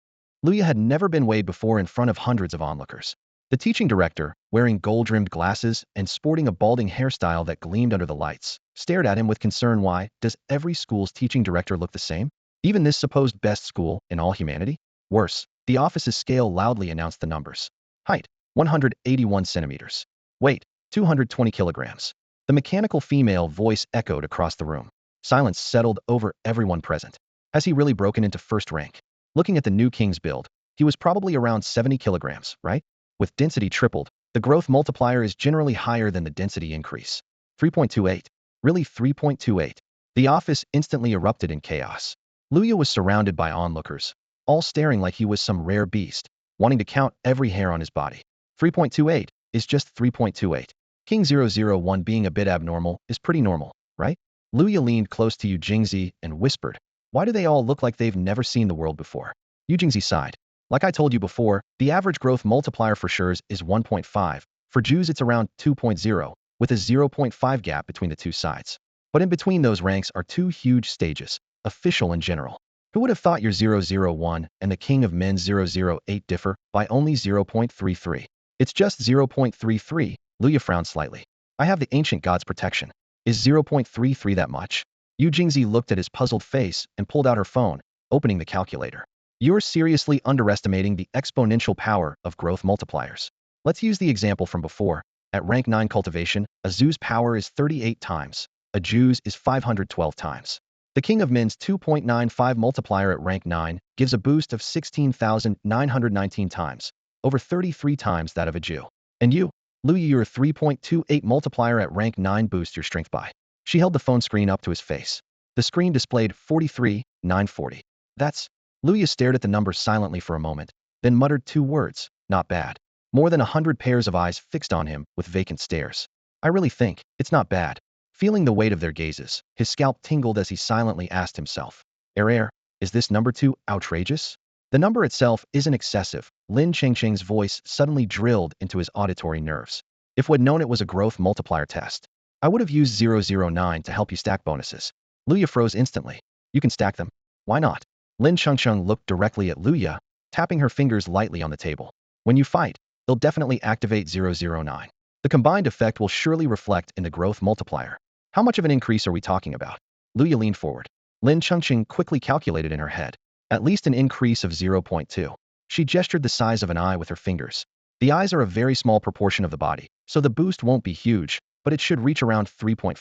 Lu Ya had never been weighed before in front of hundreds of onlookers. The teaching director, wearing gold-rimmed glasses and sporting a balding hairstyle that gleamed under the lights, stared at him with concern. Why does every school's teaching director look the same? Even this supposed best school in all humanity? Worse, the office's scale loudly announced the numbers. Height, 181 centimeters. Weight, 220 kilograms. The mechanical female voice echoed across the room. Silence settled over everyone present. Has he really broken into first rank? Looking at the new king's build, he was probably around 70 kilograms, right? With density tripled, the growth multiplier is generally higher than the density increase. 3.28. Really 3.28. The office instantly erupted in chaos. Luya was surrounded by onlookers, all staring like he was some rare beast, wanting to count every hair on his body. 3.28 is just 3.28. King 001 being a bit abnormal is pretty normal, right? Luya leaned close to Yu Jingzi and whispered, why do they all look like they've never seen the world before? Yu Jingzi sighed. Like I told you before, the average growth multiplier for Shurs is 1.5. For Jews it's around 2.0, with a 0.5 gap between the two sides. But in between those ranks are 2 huge stages, official and general. Who would have thought your 001 and the King of Men 008 differ by only 0.33? It's just 0.33, Luya frowned slightly. I have the ancient god's protection. Is 0.33 that much? Yu Jingzi looked at his puzzled face and pulled out her phone, opening the calculator. You're seriously underestimating the exponential power of growth multipliers. Let's use the example from before. At rank 9 cultivation, a Zoo's power is 38 times. A Jew's is 512 times. The King of Men's 2.95 multiplier at rank 9 gives a boost of 16,919 times, over 33 times that of a Jew. And you, Luya, your 3.28 multiplier at rank 9 boosts your strength by. She held the phone screen up to his face. The screen displayed 43,940. That's... Luya stared at the number silently for a moment, then muttered 2 words, not bad. More than 100 pairs of eyes fixed on him with vacant stares. I really think it's not bad. Feeling the weight of their gazes, his scalp tingled as he silently asked himself, is this number too outrageous? The number itself isn't excessive. Lin Chengcheng's voice suddenly drilled into his auditory nerves. If we'd known it was a growth multiplier test, I would have used 009 to help you stack bonuses. Luya froze instantly. You can stack them. Why not? Lin Chengcheng looked directly at Luya, tapping her fingers lightly on the table. When you fight, it'll definitely activate 009. The combined effect will surely reflect in the growth multiplier. How much of an increase are we talking about? Luya leaned forward. Lin Chengcheng quickly calculated in her head. At least an increase of 0.2. She gestured the size of an eye with her fingers. The eyes are a very small proportion of the body, so the boost won't be huge, but it should reach around 3.5.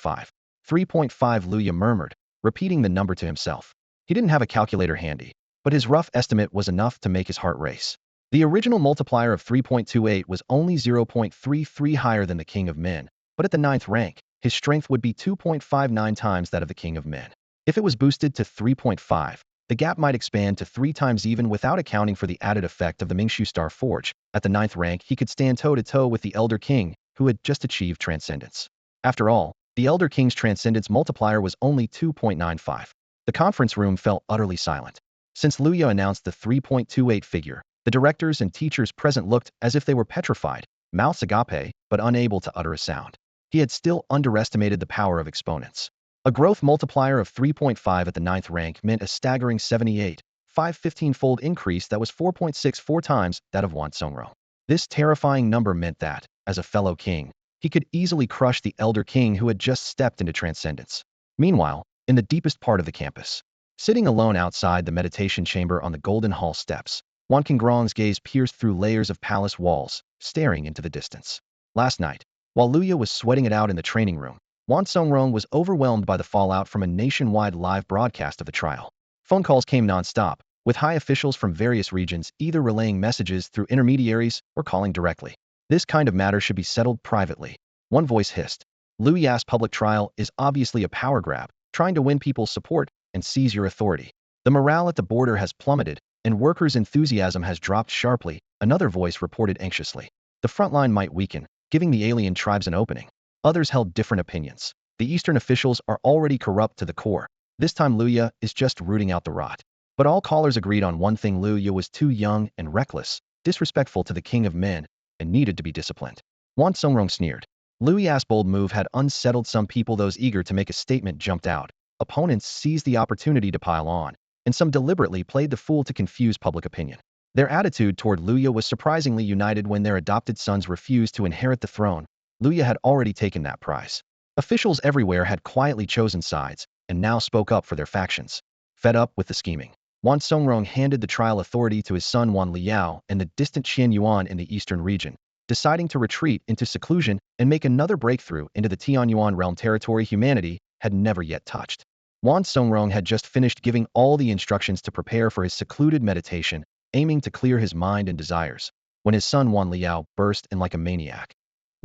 3.5, Luya murmured, repeating the number to himself. He didn't have a calculator handy, but his rough estimate was enough to make his heart race. The original multiplier of 3.28 was only 0.33 higher than the King of Men, but at the 9th rank, his strength would be 2.59 times that of the King of Men. If it was boosted to 3.5, the gap might expand to 3 times even without accounting for the added effect of the Mingshu Star Forge. At the 9th rank, he could stand toe-to-toe with the Elder King, who had just achieved Transcendence. After all, the Elder King's Transcendence multiplier was only 2.95. The conference room fell utterly silent. Since Luya announced the 3.28 figure, the directors and teachers present looked as if they were petrified, mouths agape, but unable to utter a sound. He had still underestimated the power of exponents. A growth multiplier of 3.5 at the 9th rank meant a staggering 78, 15-fold increase that was 4.64 times that of Wan Songrong. This terrifying number meant that, as a fellow king, he could easily crush the Elder King who had just stepped into Transcendence. Meanwhile, in the deepest part of the campus, sitting alone outside the meditation chamber on the Golden Hall steps, Wan Qingrong's gaze pierced through layers of palace walls, staring into the distance. Last night, while Luya was sweating it out in the training room, Wan Songrong was overwhelmed by the fallout from a nationwide live broadcast of the trial. Phone calls came non-stop, with high officials from various regions either relaying messages through intermediaries or calling directly. This kind of matter should be settled privately. One voice hissed. Luya's public trial is obviously a power grab, trying to win people's support and seize your authority. The morale at the border has plummeted, and workers' enthusiasm has dropped sharply, another voice reported anxiously. The front line might weaken, giving the alien tribes an opening. Others held different opinions. The Eastern officials are already corrupt to the core. This time Luya is just rooting out the rot. But all callers agreed on one thing: Luya was too young and reckless, disrespectful to the King of Men, and needed to be disciplined. Wan Songrong sneered. Luya's bold move had unsettled some people. Those eager to make a statement jumped out. Opponents seized the opportunity to pile on, and some deliberately played the fool to confuse public opinion. Their attitude toward Luya was surprisingly united. When their adopted sons refused to inherit the throne, Luya had already taken that prize. Officials everywhere had quietly chosen sides, and now spoke up for their factions. Fed up with the scheming, Wan Songrong handed the trial authority to his son Wan Liao and the distant Tianyuan in the eastern region, deciding to retreat into seclusion and make another breakthrough into the Tianyuan realm territory humanity had never yet touched. Wan Songrong had just finished giving all the instructions to prepare for his secluded meditation, aiming to clear his mind and desires, when his son Wan Liao burst in like a maniac.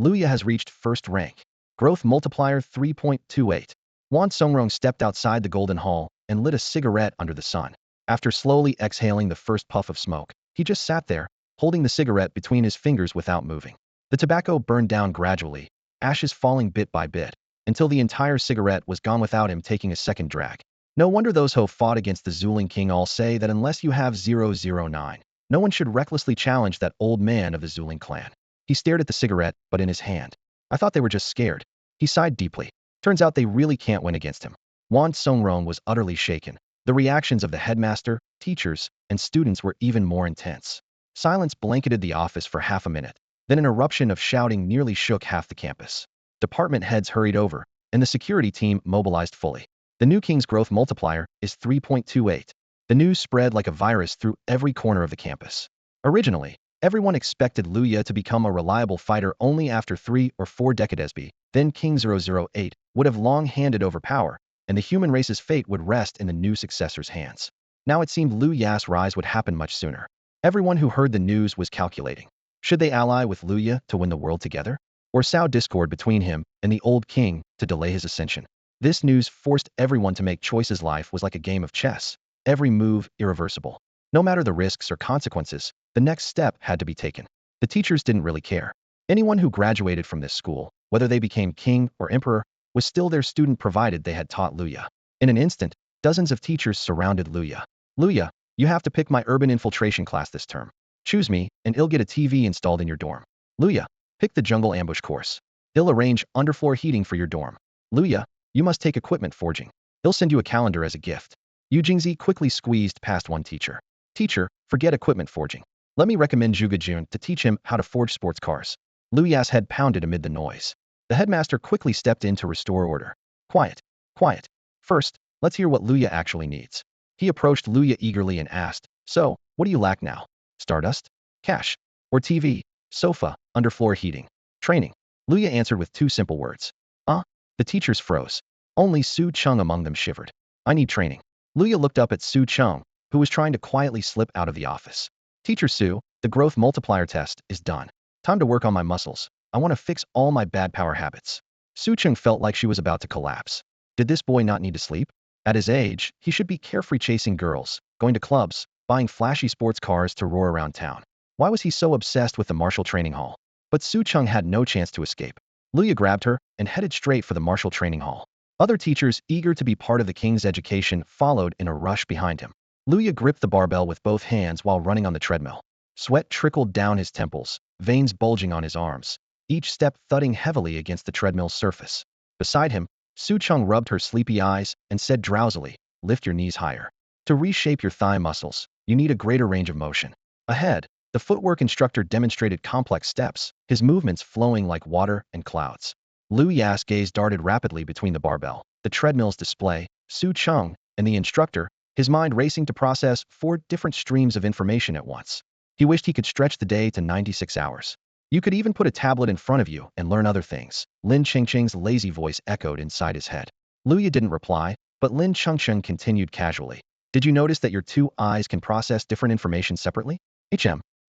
Luya has reached first rank. Growth multiplier 3.28. Wan Songrong stepped outside the Golden Hall and lit a cigarette under the sun. After slowly exhaling the first puff of smoke, he just sat there, holding the cigarette between his fingers without moving. The tobacco burned down gradually, ashes falling bit by bit, until the entire cigarette was gone without him taking a second drag. No wonder those who fought against the Zuling King all say that unless you have 009, no one should recklessly challenge that old man of the Zuling clan. He stared at the cigarette, but in his hand. I thought they were just scared. He sighed deeply. Turns out they really can't win against him. Wan Songrong was utterly shaken. The reactions of the headmaster, teachers, and students were even more intense. Silence blanketed the office for half a minute. Then an eruption of shouting nearly shook half the campus. Department heads hurried over, and the security team mobilized fully. The new king's growth multiplier is 3.28. The news spread like a virus through every corner of the campus. Originally, everyone expected Luya to become a reliable fighter only after 3 or 4 decades. Then King 008 would have long handed over power, and the human race's fate would rest in the new successor's hands. Now it seemed Luya's rise would happen much sooner. Everyone who heard the news was calculating. Should they ally with Luya to win the world together? Or sow discord between him and the old king to delay his ascension? This news forced everyone to make choices. Life was like a game of chess, every move irreversible. No matter the risks or consequences, the next step had to be taken. The teachers didn't really care. Anyone who graduated from this school, whether they became king or emperor, was still their student provided they had taught Luya. In an instant, dozens of teachers surrounded Luya. Luya, you have to pick my urban infiltration class this term. Choose me, and I'll get a TV installed in your dorm. Luya, pick the jungle ambush course. He'll arrange underfloor heating for your dorm. Luya, you must take equipment forging. He'll send you a calendar as a gift. Yu Jingzi quickly squeezed past one teacher. Teacher, forget equipment forging. Let me recommend Zhuge Jun to teach him how to forge sports cars. Luya's head pounded amid the noise. The headmaster quickly stepped in to restore order. Quiet, quiet. First, let's hear what Luya actually needs. He approached Luya eagerly and asked, so, what do you lack now? Stardust? Cash? Or TV? Sofa? Underfloor heating? Training? Luya answered with two simple words. The teachers froze. Only Su Chung among them shivered. I need training. Luya looked up at Su Chung, who was trying to quietly slip out of the office. Teacher Su, the growth multiplier test is done. Time to work on my muscles. I want to fix all my bad power habits. Su Chung felt like she was about to collapse. Did this boy not need to sleep? At his age, he should be carefree chasing girls, going to clubs, buying flashy sports cars to roar around town. Why was he so obsessed with the martial training hall? But Su Chung had no chance to escape. Luya grabbed her and headed straight for the martial training hall. Other teachers, eager to be part of the king's education, followed in a rush behind him. Luya gripped the barbell with both hands while running on the treadmill. Sweat trickled down his temples, veins bulging on his arms, each step thudding heavily against the treadmill's surface. Beside him, Su Chung rubbed her sleepy eyes and said drowsily, lift your knees higher. To reshape your thigh muscles, you need a greater range of motion. Ahead, the footwork instructor demonstrated complex steps, his movements flowing like water and clouds. Luya's gaze darted rapidly between the barbell, the treadmill's display, Su Chung, and the instructor, his mind racing to process 4 different streams of information at once. He wished he could stretch the day to 96 hours. You could even put a tablet in front of you and learn other things. Lin Chengcheng's lazy voice echoed inside his head. Luya didn't reply, but Lin Chengcheng continued casually. Did you notice that your 2 eyes can process different information separately?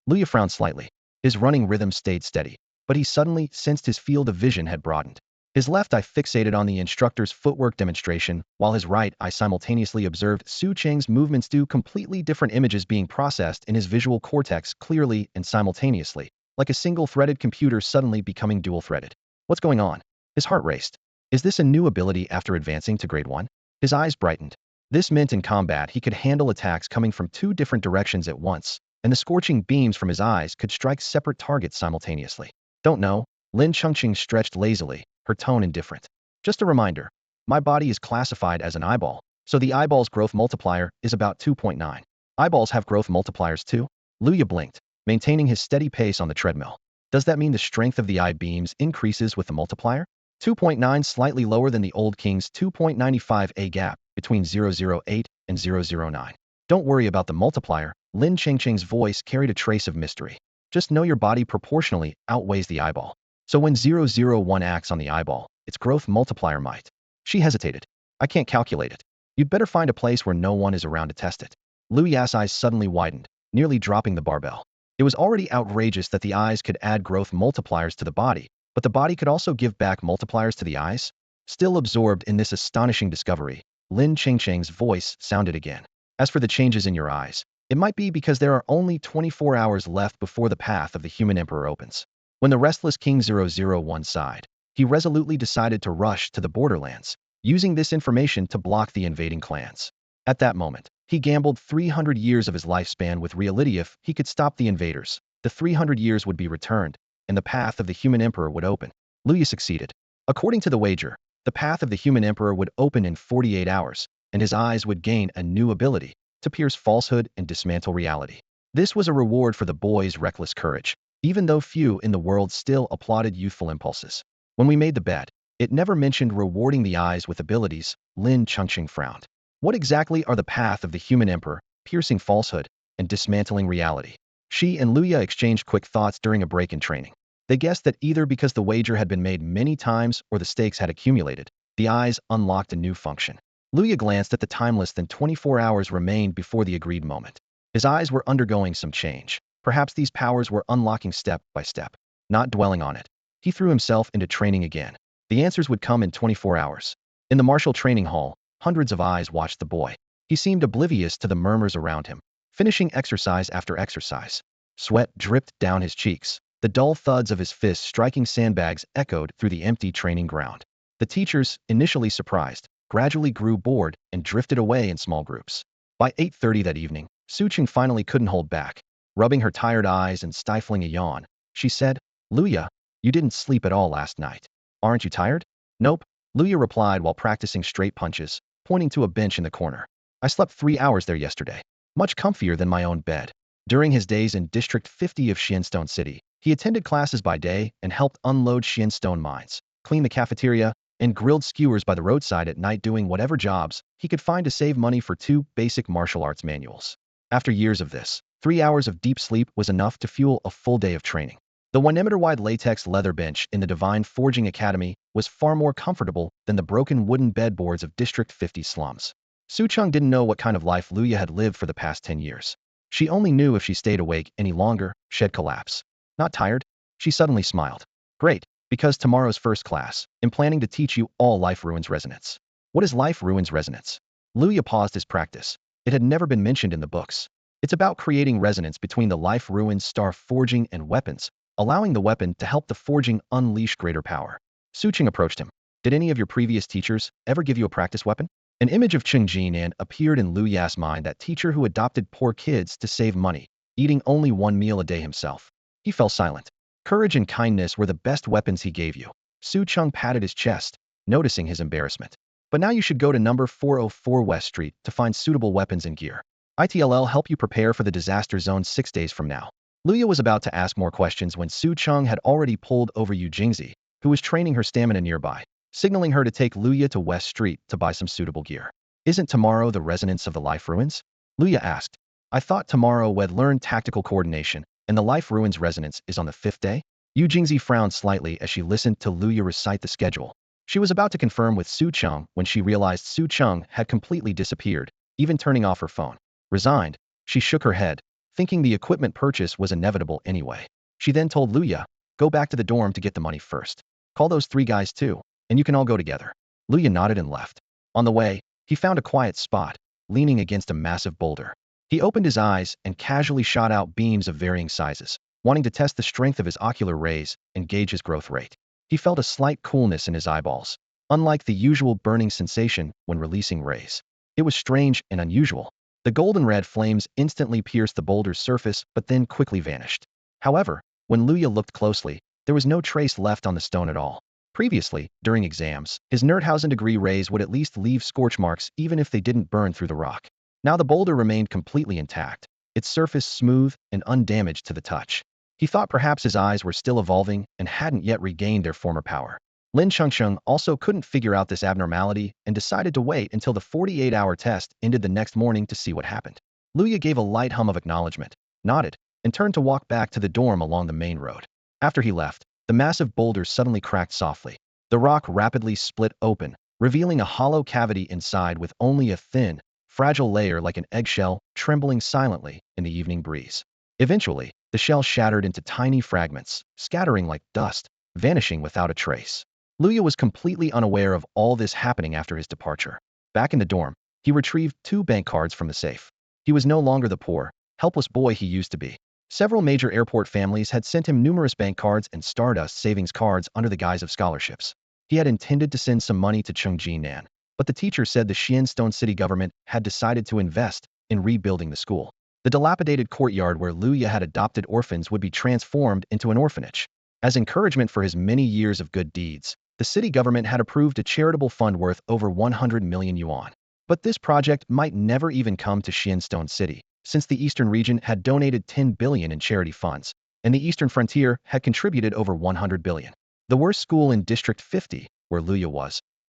Luya frowned slightly. His running rhythm stayed steady, but he suddenly sensed his field of vision had broadened. His left eye fixated on the instructor's footwork demonstration, while his right eye simultaneously observed Su Cheng's movements. 2 completely different images being processed in his visual cortex clearly and simultaneously, like a single-threaded computer suddenly becoming dual-threaded. What's going on? His heart raced. Is this a new ability after advancing to grade 1? His eyes brightened. This meant in combat he could handle attacks coming from 2 different directions at once, and the scorching beams from his eyes could strike separate targets simultaneously. Don't know. Lin Chengcheng stretched lazily, her tone indifferent. Just a reminder. My body is classified as an eyeball, so the eyeball's growth multiplier is about 2.9. Eyeballs have growth multipliers too? Luya blinked, maintaining his steady pace on the treadmill. Does that mean the strength of the eye beams increases with the multiplier? 2.9 slightly lower than the old king's 2.95 A gap between 008 and 009. Don't worry about the multiplier. Lin Chengcheng's voice carried a trace of mystery. Just know your body proportionally outweighs the eyeball. So when 001 acts on the eyeball, its growth multiplier might. She hesitated. I can't calculate it. You'd better find a place where no one is around to test it. Luya's eyes suddenly widened, nearly dropping the barbell. It was already outrageous that the eyes could add growth multipliers to the body, but the body could also give back multipliers to the eyes? Still absorbed in this astonishing discovery, Lin Chengcheng's voice sounded again. As for the changes in your eyes, it might be because there are only 24 hours left before the path of the human emperor opens. When the restless King 001 sighed, he resolutely decided to rush to the borderlands, using this information to block the invading clans. At that moment, he gambled 300 years of his lifespan with reality. If he could stop the invaders, the 300 years would be returned, and the path of the human emperor would open. Luya succeeded. According to the wager, the path of the human emperor would open in 48 hours, and his eyes would gain a new ability to pierce falsehood and dismantle reality. This was a reward for the boy's reckless courage, even though few in the world still applauded youthful impulses. When we made the bet, it never mentioned rewarding the eyes with abilities. Lin Chengcheng frowned. What exactly are the path of the human emperor, piercing falsehood, and dismantling reality? She and Luya exchanged quick thoughts during a break in training. They guessed that either because the wager had been made many times or the stakes had accumulated, the eyes unlocked a new function. Luya glanced at the time. Less than 24 hours remained before the agreed moment. His eyes were undergoing some change. Perhaps these powers were unlocking step by step. Not dwelling on it, he threw himself into training again. The answers would come in 24 hours. In the martial training hall, hundreds of eyes watched the boy. He seemed oblivious to the murmurs around him, finishing exercise after exercise. Sweat dripped down his cheeks. The dull thuds of his fists striking sandbags echoed through the empty training ground. The teachers, initially surprised, gradually grew bored and drifted away in small groups. By 8:30 that evening, Su Ching finally couldn't hold back. Rubbing her tired eyes and stifling a yawn, she said, Luya, you didn't sleep at all last night. Aren't you tired? Nope, Luya replied while practicing straight punches, pointing to a bench in the corner. I slept 3 hours there yesterday. Much comfier than my own bed. During his days in District 50 of Xianstone City, he attended classes by day and helped unload Xianstone mines, clean the cafeteria, and grilled skewers by the roadside at night, doing whatever jobs he could find to save money for 2 basic martial arts manuals. After years of this, 3 hours of deep sleep was enough to fuel a full day of training. The 1 meter-wide latex leather bench in the Divine Forging Academy was far more comfortable than the broken wooden bedboards of District 50 slums. Su Chung didn't know what kind of life Luya had lived for the past 10 years. She only knew if she stayed awake any longer, she'd collapse. Not tired? She suddenly smiled. Great, because tomorrow's first class, I'm planning to teach you all Life Ruins Resonance. What is Life Ruins Resonance? Luya paused his practice. It had never been mentioned in the books. It's about creating resonance between the Life Ruins star forging and weapons, allowing the weapon to help the forging unleash greater power. Su Ching approached him. Did any of your previous teachers ever give you a practice weapon? An image of Cheng Jinan appeared in Lu Ya's mind, that teacher who adopted poor kids to save money, eating only 1 meal a day himself. He fell silent. Courage and kindness were the best weapons he gave you. Su Chung patted his chest, noticing his embarrassment. But now you should go to number 404 West Street to find suitable weapons and gear. ITLL help you prepare for the disaster zone 6 days from now. Luya was about to ask more questions when Su Chung had already pulled over Yu Jingzi, who was training her stamina nearby, signaling her to take Luya to West Street to buy some suitable gear. Isn't tomorrow the resonance of the Life Ruins? Luya asked. I thought tomorrow we'd learn tactical coordination, and the Life Ruins resonance is on the 5th day? Yu Jingzi frowned slightly as she listened to Luya recite the schedule. She was about to confirm with Su Chung when she realized Su Chung had completely disappeared, even turning off her phone. Resigned, she shook her head, thinking the equipment purchase was inevitable anyway. She then told Luya, go back to the dorm to get the money first. Call those 3 guys too, and you can all go together. Luya nodded and left. On the way, he found a quiet spot, leaning against a massive boulder. He opened his eyes and casually shot out beams of varying sizes, wanting to test the strength of his ocular rays and gauge his growth rate. He felt a slight coolness in his eyeballs, unlike the usual burning sensation when releasing rays. It was strange and unusual. The golden red flames instantly pierced the boulder's surface but then quickly vanished. However, when Luya looked closely, there was no trace left on the stone at all. Previously, during exams, his Nerdhausen degree rays would at least leave scorch marks even if they didn't burn through the rock. Now the boulder remained completely intact, its surface smooth and undamaged to the touch. He thought perhaps his eyes were still evolving and hadn't yet regained their former power. Lin Chengsheng also couldn't figure out this abnormality and decided to wait until the 48-hour test ended the next morning to see what happened. Luya gave a light hum of acknowledgement, nodded, and turned to walk back to the dorm along the main road. After he left, the massive boulder suddenly cracked softly. The rock rapidly split open, revealing a hollow cavity inside with only a thin, fragile layer like an eggshell trembling silently in the evening breeze. Eventually, the shell shattered into tiny fragments, scattering like dust, vanishing without a trace. Luya was completely unaware of all this happening after his departure. Back in the dorm, he retrieved 2 bank cards from the safe. He was no longer the poor, helpless boy he used to be. Several major airport families had sent him numerous bank cards and Stardust savings cards under the guise of scholarships. He had intended to send some money to Cheng Jinan, but the teacher said the Xianstone city government had decided to invest in rebuilding the school. The dilapidated courtyard where Luya had adopted orphans would be transformed into an orphanage. As encouragement for his many years of good deeds, the city government had approved a charitable fund worth over 100 million yuan. But this project might never even come to Xianstone City, since the eastern region had donated 10 billion in charity funds, and the eastern frontier had contributed over 100 billion. The worst school in District 50, where Luya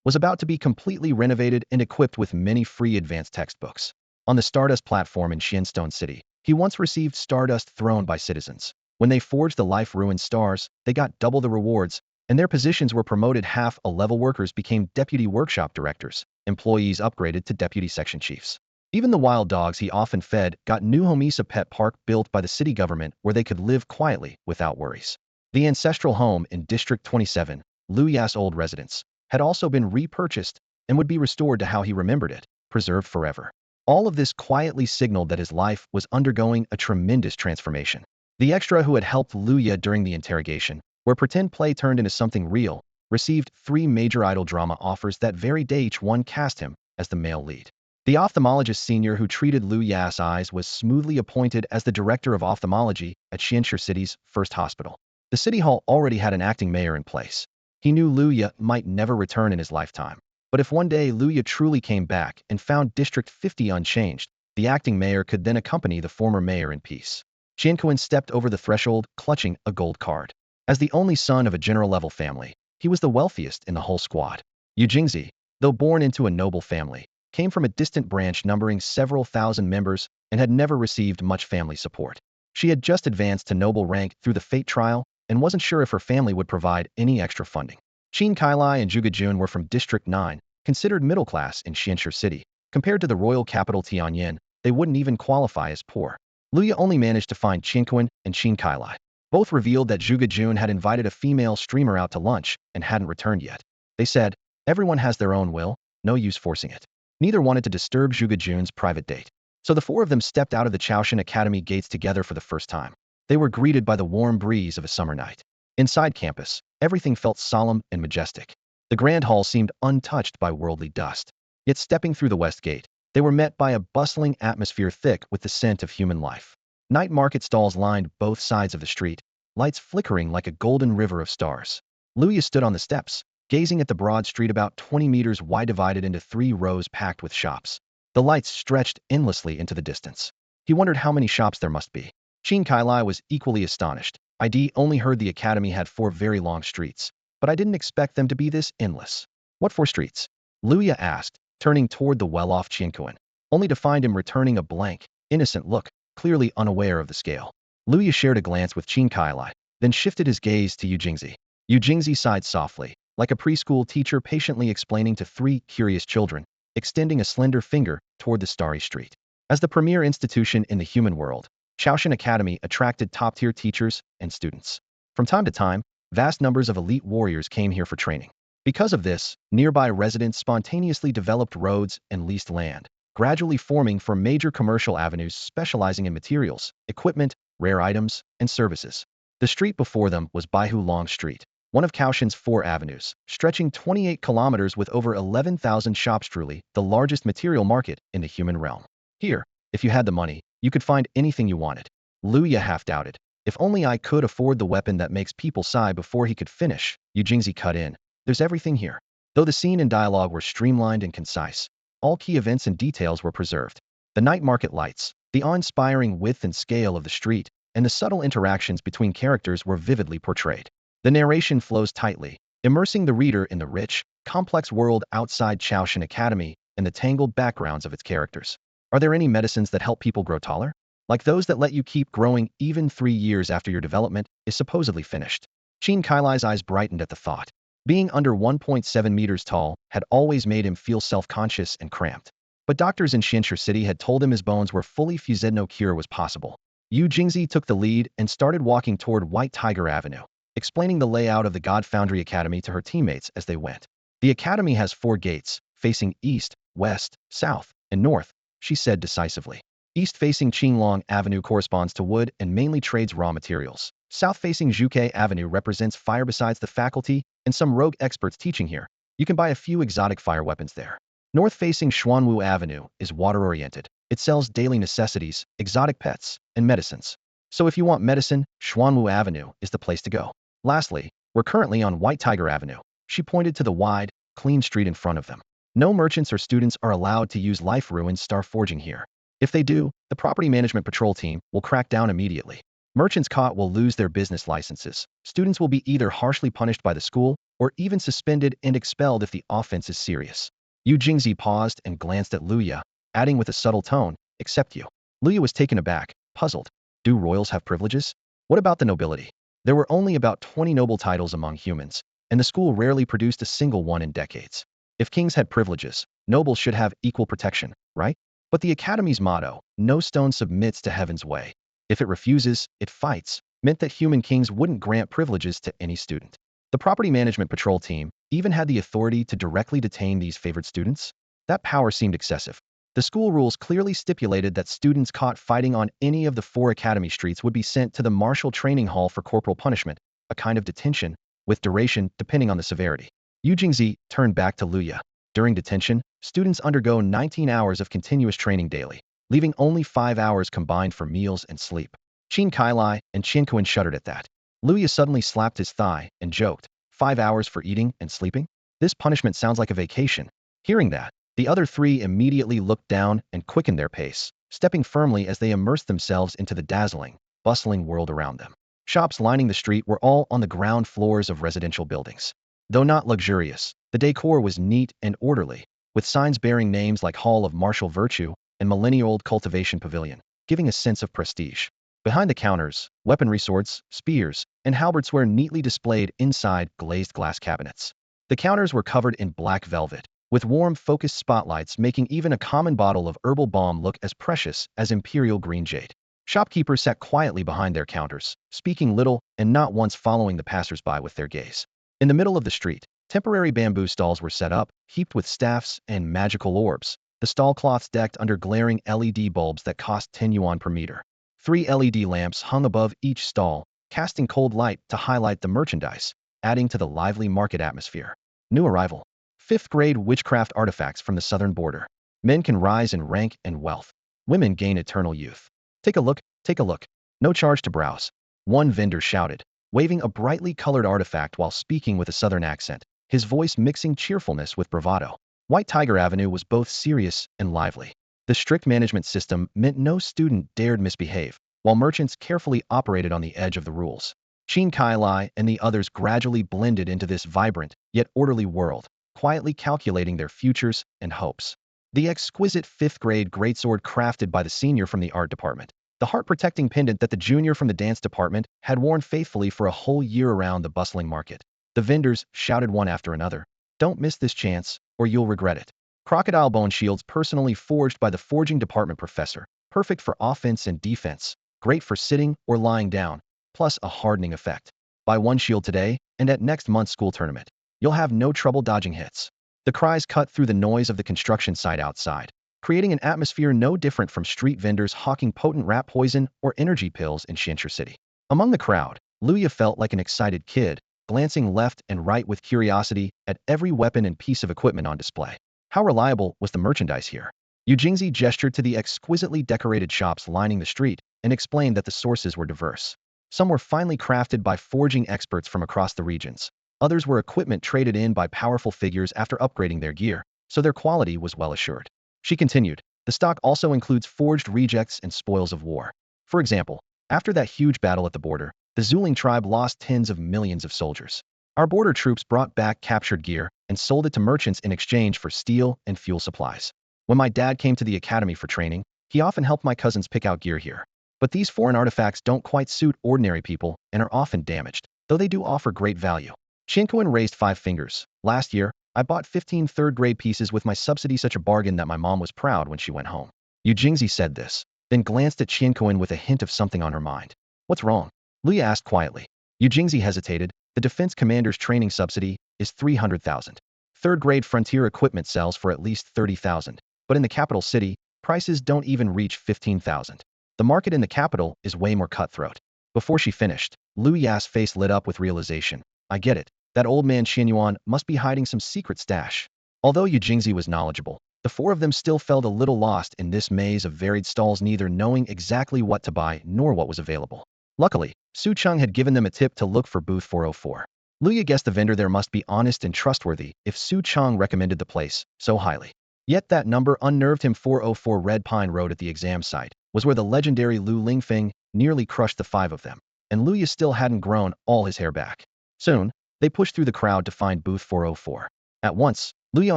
was about to be completely renovated and equipped with many free advanced textbooks. On the Stardust platform in Xianstone City, he once received Stardust thrown by citizens. When they forged the Life Ruin stars, they got double the rewards, and their positions were promoted half. A level workers became deputy workshop directors, employees upgraded to deputy section chiefs. Even the wild dogs he often fed got new homes. A pet park built by the city government where they could live quietly without worries. The ancestral home in District 27, Luya's old residence, had also been repurchased and would be restored to how he remembered it, preserved forever. All of this quietly signaled that his life was undergoing a tremendous transformation. The extra who had helped Luya during the interrogation, where pretend play turned into something real, received 3 major idol drama offers that very day. Each one cast him as the male lead. The ophthalmologist senior who treated Luya's eyes was smoothly appointed as the director of ophthalmology at Xianxia City's first hospital. The city hall already had an acting mayor in place. He knew Luya might never return in his lifetime. But if one day Luya truly came back and found District 50 unchanged, the acting mayor could then accompany the former mayor in peace. Tianyuan stepped over the threshold, clutching a gold card. As the only son of a general-level family, he was the wealthiest in the whole squad. Yu Jingzi, though born into a noble family, came from a distant branch numbering several thousand members and had never received much family support. She had just advanced to noble rank through the fate trial and wasn't sure if her family would provide any extra funding. Qin Kailai and Zhuge Jun were from District 9, considered middle class in Xianxia City. Compared to the royal capital Tianyuan, they wouldn't even qualify as poor. Luya only managed to find Tianyuan and Qin Kailai. Both revealed that Zhuge Jun had invited a female streamer out to lunch and hadn't returned yet. They said, everyone has their own will, no use forcing it. Neither wanted to disturb Zhuge Jun's private date. So the four of them stepped out of the Chaoshan Academy gates together for the first time. They were greeted by the warm breeze of a summer night. Inside campus, everything felt solemn and majestic. The grand hall seemed untouched by worldly dust. Yet stepping through the west gate, they were met by a bustling atmosphere thick with the scent of human life. Night market stalls lined both sides of the street, lights flickering like a golden river of stars. Luya stood on the steps, gazing at the broad street about 20 meters wide divided into 3 rows packed with shops. The lights stretched endlessly into the distance. He wondered how many shops there must be. Qin Kailai was equally astonished. I'd only heard the academy had 4 very long streets, but I didn't expect them to be this endless. What 4 streets? Luya asked, turning toward the well-off Tianyuan, only to find him returning a blank, innocent look, clearly unaware of the scale. Luya shared a glance with Qin Kailai, then shifted his gaze to Yu Jingzi. Yu Jingzi sighed softly, like a preschool teacher patiently explaining to 3 curious children, extending a slender finger toward the starry street. As the premier institution in the human world, Chaoshan Academy attracted top-tier teachers and students. From time to time, vast numbers of elite warriors came here for training. Because of this, nearby residents spontaneously developed roads and leased land, gradually forming for major commercial avenues specializing in materials, equipment, rare items, and services. The street before them was Baihu Long Street, one of Kaoshan's 4 avenues, stretching 28 kilometers with over 11,000 shops, truly the largest material market in the human realm. Here, if you had the money, you could find anything you wanted. Luya half doubted. If only I could afford the weapon that makes people sigh. Before he could finish, Yu Jingzi cut in. There's everything here. Though the scene and dialogue were streamlined and concise, all key events and details were preserved. The night market lights, the awe-inspiring width and scale of the street, and the subtle interactions between characters were vividly portrayed. The narration flows tightly, immersing the reader in the rich, complex world outside Chaoshan Academy and the tangled backgrounds of its characters. Are there any medicines that help people grow taller? Like those that let you keep growing even 3 years after your development is supposedly finished. Qin Kailai's eyes brightened at the thought. Being under 1.7 meters tall had always made him feel self-conscious and cramped. But doctors in Xianxia City had told him his bones were fully fused, no cure was possible. Yu Jingzi took the lead and started walking toward White Tiger Avenue, explaining the layout of the God Foundry Academy to her teammates as they went. The academy has 4 gates, facing east, west, south, and north, she said decisively. East-facing Qinglong Avenue corresponds to wood and mainly trades raw materials. South-facing Zhuke Avenue represents fire. Besides the faculty and some rogue experts teaching here, you can buy a few exotic fire weapons there. North-facing Xuanwu Avenue is water-oriented. It sells daily necessities, exotic pets, and medicines. So if you want medicine, Xuanwu Avenue is the place to go. Lastly, we're currently on White Tiger Avenue. She pointed to the wide, clean street in front of them. No merchants or students are allowed to use Life Ruin Star Forging here. If they do, the Property Management Patrol team will crack down immediately. Merchants caught will lose their business licenses. Students will be either harshly punished by the school or even suspended and expelled if the offense is serious. Yu Jingzi paused and glanced at Luya, adding with a subtle tone, except you. Luya was taken aback, puzzled. Do royals have privileges? What about the nobility? There were only about 20 noble titles among humans, and the school rarely produced a single one in decades. If kings had privileges, nobles should have equal protection, right? But the Academy's motto, no stone submits to heaven's way. If it refuses, it fights, meant that human kings wouldn't grant privileges to any student. The Property Management Patrol team even had the authority to directly detain these favored students. That power seemed excessive. The school rules clearly stipulated that students caught fighting on any of the 4 academy streets would be sent to the Martial Training Hall for corporal punishment, a kind of detention, with duration depending on the severity. Yu Jingzi turned back to Luya. During detention, students undergo 19 hours of continuous training daily, leaving only 5 hours combined for meals and sleep. Qin Kailai and Tianyuan shuddered at that. Luya suddenly slapped his thigh and joked, 5 hours for eating and sleeping? This punishment sounds like a vacation. Hearing that, the other three immediately looked down and quickened their pace, stepping firmly as they immersed themselves into the dazzling, bustling world around them. Shops lining the street were all on the ground floors of residential buildings. Though not luxurious, the decor was neat and orderly, with signs bearing names like Hall of Martial Virtue and Millennial-Old Cultivation Pavilion, giving a sense of prestige. Behind the counters, weaponry swords, spears, and halberds were neatly displayed inside glazed glass cabinets. The counters were covered in black velvet, with warm, focused spotlights making even a common bottle of herbal balm look as precious as imperial green jade. Shopkeepers sat quietly behind their counters, speaking little and not once following the passers-by with their gaze. In the middle of the street, temporary bamboo stalls were set up, heaped with staffs and magical orbs, the stall cloths decked under glaring LED bulbs that cost 10 yuan per meter. 3 LED lamps hung above each stall, casting cold light to highlight the merchandise, adding to the lively market atmosphere. New arrival. 5th grade witchcraft artifacts from the southern border. Men can rise in rank and wealth. Women gain eternal youth. Take a look, take a look. No charge to browse. One vendor shouted, waving a brightly colored artifact while speaking with a southern accent, his voice mixing cheerfulness with bravado. White Tiger Avenue was both serious and lively. The strict management system meant no student dared misbehave, while merchants carefully operated on the edge of the rules. Chin Kai Lai and the others gradually blended into this vibrant, yet orderly world, quietly calculating their futures and hopes. The exquisite 5th grade greatsword crafted by the senior from the art department. The heart-protecting pendant that the junior from the dance department had worn faithfully for a whole year around the bustling market. The vendors shouted one after another, "Don't miss this chance, or you'll regret it." Crocodile bone shields personally forged by the forging department professor, perfect for offense and defense, great for sitting or lying down, plus a hardening effect. Buy one shield today, and at next month's school tournament, you'll have no trouble dodging hits. The cries cut through the noise of the construction site outside, creating an atmosphere no different from street vendors hawking potent rat poison or energy pills in Shenshur City. Among the crowd, Luya felt like an excited kid, glancing left and right with curiosity at every weapon and piece of equipment on display. How reliable was the merchandise here? Yu Jingzi gestured to the exquisitely decorated shops lining the street and explained that the sources were diverse. Some were finely crafted by forging experts from across the regions. Others were equipment traded in by powerful figures after upgrading their gear, so their quality was well assured. She continued, the stock also includes forged rejects and spoils of war. For example, after that huge battle at the border, the Zuling tribe lost tens of millions of soldiers. Our border troops brought back captured gear and sold it to merchants in exchange for steel and fuel supplies. When my dad came to the academy for training, he often helped my cousins pick out gear here. But these foreign artifacts don't quite suit ordinary people and are often damaged, though they do offer great value. Shinkoin raised 5 fingers. Last year, I bought 15 third-grade pieces with my subsidy, such a bargain that my mom was proud when she went home. Yu Jingzi said this, then glanced at Qiankoin with a hint of something on her mind. What's wrong? Luya asked quietly. Yu Jingzi hesitated. The defense commander's training subsidy is 300,000. Third-grade frontier equipment sells for at least 30,000, but in the capital city, prices don't even reach 15,000. The market in the capital is way more cutthroat. Before she finished, Lu Ya's face lit up with realization. I get it. That old man Tianyuan must be hiding some secret stash. Although Yu Jingzi was knowledgeable, the 4 of them still felt a little lost in this maze of varied stalls, neither knowing exactly what to buy nor what was available. Luckily, Su Cheng had given them a tip to look for booth 404. Luya guessed the vendor there must be honest and trustworthy if Su Cheng recommended the place so highly. Yet that number unnerved him. 404 Red Pine Road at the exam site was where the legendary Lu Lingfeng nearly crushed the 5 of them, and Luya still hadn't grown all his hair back. Soon, they pushed through the crowd to find booth 404. At once, Luya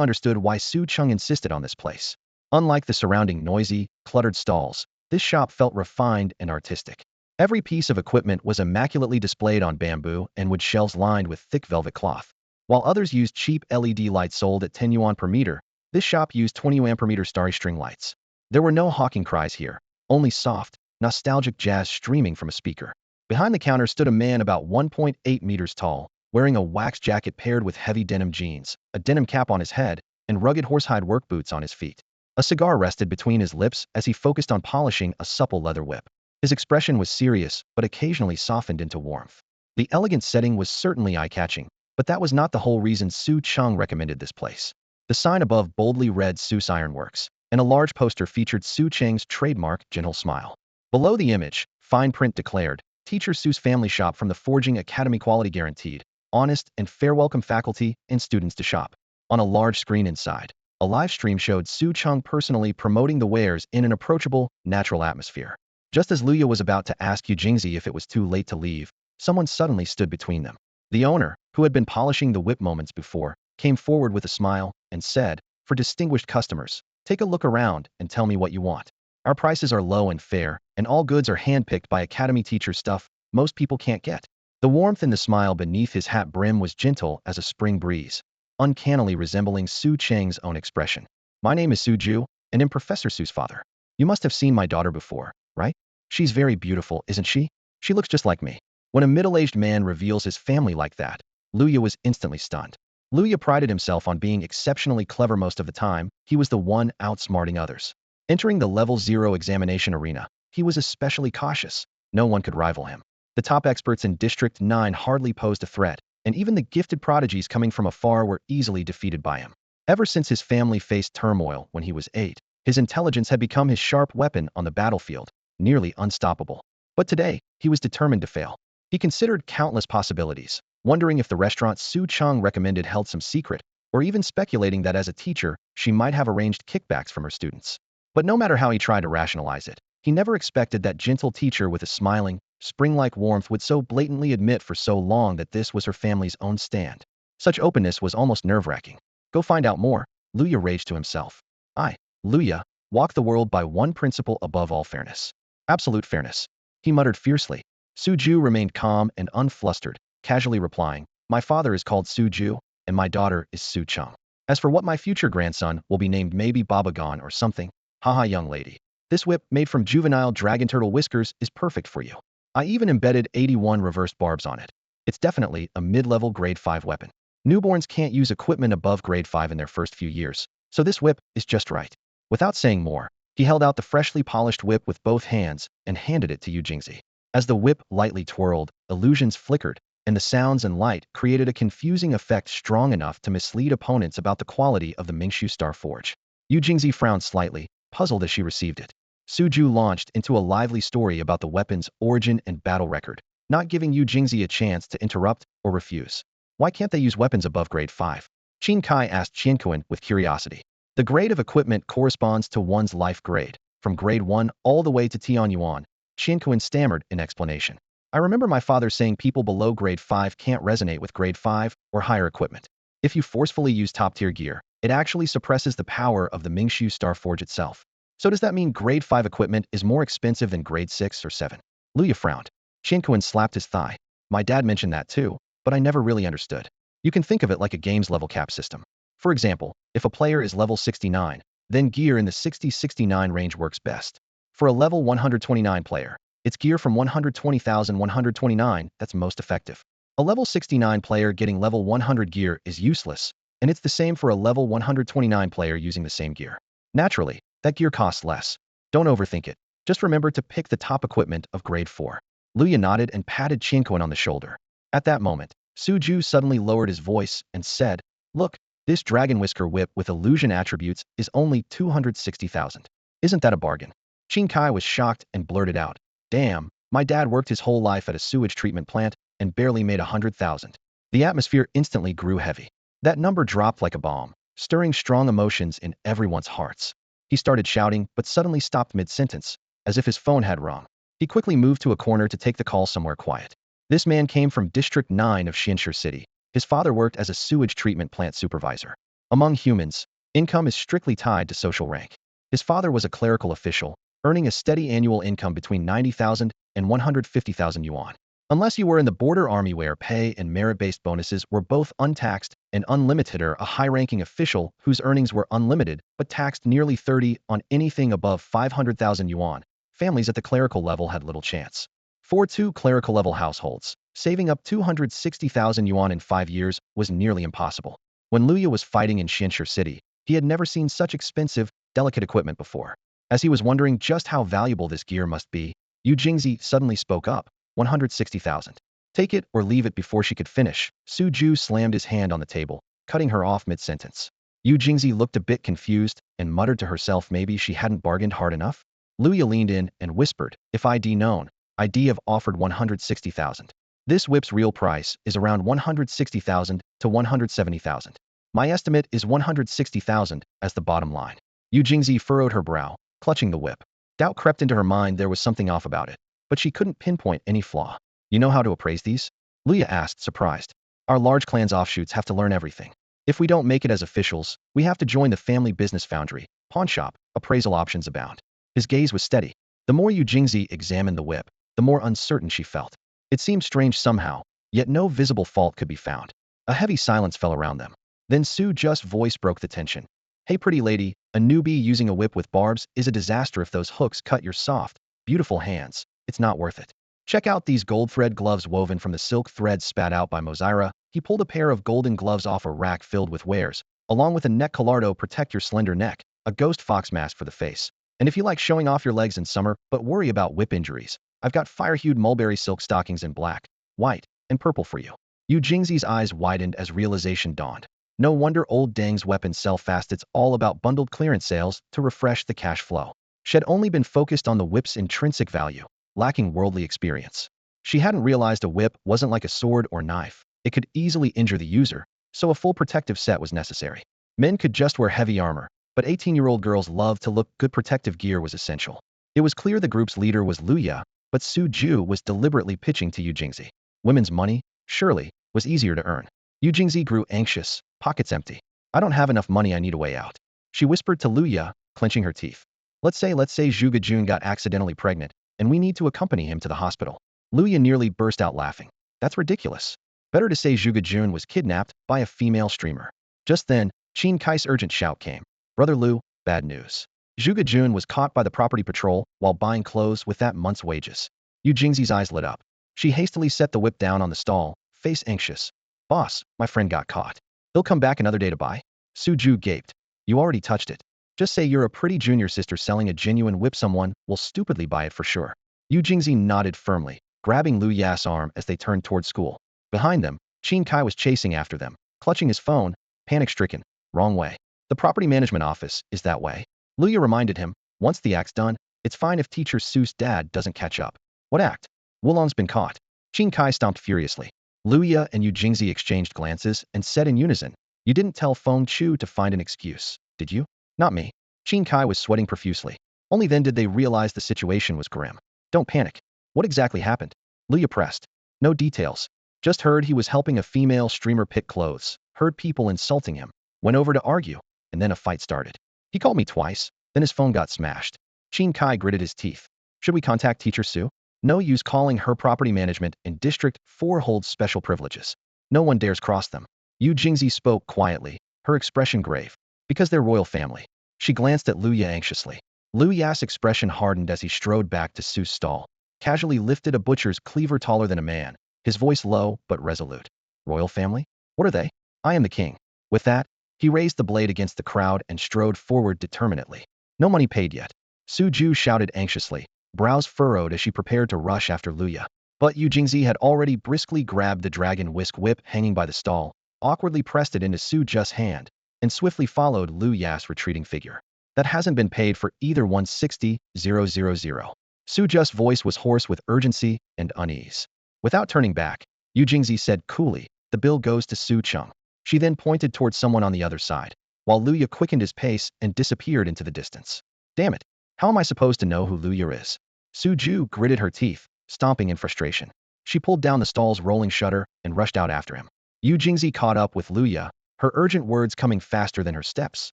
understood why Su Cheng insisted on this place. Unlike the surrounding noisy, cluttered stalls, this shop felt refined and artistic. Every piece of equipment was immaculately displayed on bamboo and wood shelves lined with thick velvet cloth. While others used cheap LED lights sold at 10 yuan per meter, this shop used 20 yuan per meter starry string lights. There were no hawking cries here, only soft, nostalgic jazz streaming from a speaker. Behind the counter stood a man about 1.8 meters tall, wearing a wax jacket paired with heavy denim jeans, a denim cap on his head, and rugged horsehide work boots on his feet. A cigar rested between his lips as he focused on polishing a supple leather whip. His expression was serious, but occasionally softened into warmth. The elegant setting was certainly eye-catching, but that was not the whole reason Su Cheng recommended this place. The sign above boldly read Su's Ironworks, and a large poster featured Su Cheng's trademark gentle smile. Below the image, fine print declared, Teacher Su's family shop from the Forging Academy, quality guaranteed. honest, and fair welcome faculty and students to shop. On a large screen inside, a live stream showed Su Cheng personally promoting the wares in an approachable, natural atmosphere. Just as Luya was about to ask Yu Jingzi if it was too late to leave, someone suddenly stood between them. The owner, who had been polishing the whip moments before, came forward with a smile and said, "For distinguished customers, take a look around and tell me what you want. Our prices are low and fair, and all goods are handpicked by academy teacher stuff most people can't get." The warmth in the smile beneath his hat brim was gentle as a spring breeze, uncannily resembling Su Cheng's own expression. "My name is Su Ju, and am Professor Su's father. You must have seen my daughter before, right? She's very beautiful, isn't she? She looks just like me." When a middle-aged man reveals his family like that, Luya was instantly stunned. Luya prided himself on being exceptionally clever most of the time. He was the one outsmarting others. Entering the Level 0 examination arena, he was especially cautious. No one could rival him. The top experts in District 9 hardly posed a threat, and even the gifted prodigies coming from afar were easily defeated by him. Ever since his family faced turmoil when he was 8, his intelligence had become his sharp weapon on the battlefield, nearly unstoppable. But today, he was determined to fail. He considered countless possibilities, wondering if the restaurant Su Cheng recommended held some secret, or even speculating that as a teacher, she might have arranged kickbacks from her students. But no matter how he tried to rationalize it, he never expected that gentle teacher with a smiling, spring-like warmth would so blatantly admit for so long that this was her family's own stand. Such openness was almost nerve-wracking. Go find out more, Luya raged to himself. I, Luya, walk the world by one principle above all: fairness. Absolute fairness. He muttered fiercely. Su Ju remained calm and unflustered, casually replying, "My father is called Su Ju, and my daughter is Su Cheng. As for what my future grandson will be named, maybe Babagon or something. Haha, young lady. This whip, made from juvenile dragon turtle whiskers, is perfect for you. I even embedded 81 reversed barbs on it. It's definitely a mid-level grade 5 weapon. Newborns can't use equipment above grade 5 in their first few years, so this whip is just right." Without saying more, he held out the freshly polished whip with both hands and handed it to Yu Jingzi. As the whip lightly twirled, illusions flickered, and the sounds and light created a confusing effect strong enough to mislead opponents about the quality of the Mingshu Star Forge. Yu Jingzi frowned slightly, puzzled as she received it. Su Ju launched into a lively story about the weapon's origin and battle record, not giving Yu Jingzi a chance to interrupt or refuse. "Why can't they use weapons above grade 5? Qin Kai asked Qianquan with curiosity. "The grade of equipment corresponds to one's life grade, from grade 1 all the way to Tianyuan," Qianquan stammered in explanation. "I remember my father saying people below grade 5 can't resonate with grade 5 or higher equipment. If you forcefully use top-tier gear, it actually suppresses the power of the Mingshu Star Forge itself. So does that mean grade 5 equipment is more expensive than grade 6 or 7? Luya frowned. Qianquan slapped his thigh. "My dad mentioned that too, but I never really understood. You can think of it like a game's level cap system. For example, if a player is level 69, then gear in the 60-69 range works best. For a level 129 player, it's gear from 120,129 that's most effective. A level 69 player getting level 100 gear is useless, and it's the same for a level 129 player using the same gear. Naturally, that gear costs less. Don't overthink it. Just remember to pick the top equipment of grade 4. Luya nodded and patted Qianquan on the shoulder. At that moment, Su Ju suddenly lowered his voice and said, "Look, this Dragon Whisker whip with illusion attributes is only 260,000. Isn't that a bargain?" Qin Kai was shocked and blurted out, "Damn, my dad worked his whole life at a sewage treatment plant and barely made 100,000. The atmosphere instantly grew heavy. That number dropped like a bomb, stirring strong emotions in everyone's hearts. He started shouting, but suddenly stopped mid-sentence, as if his phone had rung. He quickly moved to a corner to take the call somewhere quiet. This man came from District 9 of Xianshi City. His father worked as a sewage treatment plant supervisor. Among humans, income is strictly tied to social rank. His father was a clerical official, earning a steady annual income between 90,000 and 150,000 yuan. Unless you were in the border army where pay and merit-based bonuses were both untaxed and unlimited, or a high-ranking official whose earnings were unlimited but taxed nearly 30 on anything above 500,000 yuan, families at the clerical level had little chance. For two clerical-level households, saving up 260,000 yuan in 5 years was nearly impossible. When Luya was fighting in Xianshi City, he had never seen such expensive, delicate equipment before. As he was wondering just how valuable this gear must be, Yu Jingzi suddenly spoke up. 160,000. Take it or leave it. Before she could finish, Su Ju slammed his hand on the table, cutting her off mid-sentence. Yu Jingzi looked a bit confused and muttered to herself maybe she hadn't bargained hard enough. Luya leaned in and whispered, "If I'd known, I'd have offered 160,000. This whip's real price is around 160,000 to 170,000. My estimate is 160,000 as the bottom line. Yu Jingzi furrowed her brow, clutching the whip. Doubt crept into her mind there was something off about it, but she couldn't pinpoint any flaw. You know how to appraise these? Luya asked, surprised. Our large clan's offshoots have to learn everything. If we don't make it as officials, we have to join the family business foundry, pawn shop, appraisal options abound. His gaze was steady. The more Yu Jingzi examined the whip, the more uncertain she felt. It seemed strange somehow, yet no visible fault could be found. A heavy silence fell around them. Then Su Just's voice broke the tension. Hey pretty lady, a newbie using a whip with barbs is a disaster if those hooks cut your soft, beautiful hands. It's not worth it. Check out these gold thread gloves woven from the silk threads spat out by Mozira. He pulled a pair of golden gloves off a rack filled with wares, along with a neck collar to protect your slender neck, a ghost fox mask for the face. And if you like showing off your legs in summer but worry about whip injuries, I've got fire-hued mulberry silk stockings in black, white, and purple for you. Yu Jingzi's eyes widened as realization dawned. No wonder old Deng's weapons sell fast. It's all about bundled clearance sales to refresh the cash flow. She had only been focused on the whip's intrinsic value, lacking worldly experience. She hadn't realized a whip wasn't like a sword or knife. It could easily injure the user, so a full protective set was necessary. Men could just wear heavy armor, but 18-year-old girls loved to look good. Protective gear was essential. It was clear the group's leader was Luya, but Su Ju was deliberately pitching to Yu Jingzi. Women's money, surely, was easier to earn. Yu Jingzi grew anxious, pockets empty. I don't have enough money, I need a way out. She whispered to Luya, clenching her teeth. Let's say Zhuge Jun got accidentally pregnant, and we need to accompany him to the hospital. Luya nearly burst out laughing. That's ridiculous. Better to say Zhuge Jun was kidnapped by a female streamer. Just then, Qin Kai's urgent shout came. Brother Lu, bad news. Zhuge Jun was caught by the property patrol while buying clothes with that month's wages. Yu Jingzi's eyes lit up. She hastily set the whip down on the stall, face anxious. Boss, my friend got caught. He'll come back another day to buy? Su Ju gaped. You already touched it. Just say you're a pretty junior sister selling a genuine whip. Someone will stupidly buy it for sure. Yu Jingzi nodded firmly, grabbing Lu Ya's arm as they turned toward school. Behind them, Qin Kai was chasing after them, clutching his phone, panic-stricken. Wrong way. The property management office is that way. Luya reminded him, once the act's done, it's fine if teacher Su's dad doesn't catch up. What act? Wulong's been caught. Qin Kai stomped furiously. Luya and Yu Jingzi exchanged glances and said in unison, You didn't tell Feng Chu to find an excuse, did you? Not me. Qin Kai was sweating profusely. Only then did they realize the situation was grim. Don't panic. What exactly happened? Luya pressed. No details. Just heard he was helping a female streamer pick clothes, heard people insulting him, went over to argue, and then a fight started. He called me twice, then his phone got smashed. Qin Kai gritted his teeth. Should we contact teacher Su? No use calling her. Property management in District 4 holds special privileges. No one dares cross them. Yu Jingzi spoke quietly, her expression grave. Because they're royal family. She glanced at Luya anxiously. Luya's expression hardened as he strode back to Su's stall, casually lifted a butcher's cleaver taller than a man, his voice low but resolute. Royal family? What are they? I am the king. With that, he raised the blade against the crowd and strode forward determinedly. No money paid yet. Su Ju shouted anxiously, brows furrowed as she prepared to rush after Luya. But Yu Jingzi had already briskly grabbed the dragon whisk whip hanging by the stall, awkwardly pressed it into Su Ju's hand, and swiftly followed Lu Ya's retreating figure. That hasn't been paid for either. 160,000. Su Ju's voice was hoarse with urgency and unease. Without turning back, Yu Jingzi said coolly, the bill goes to Su Cheng. She then pointed towards someone on the other side, while Luya quickened his pace and disappeared into the distance. Damn it, how am I supposed to know who Luya is? Su Ju gritted her teeth, stomping in frustration. She pulled down the stall's rolling shutter and rushed out after him. Yu Jingzi caught up with Luya, her urgent words coming faster than her steps,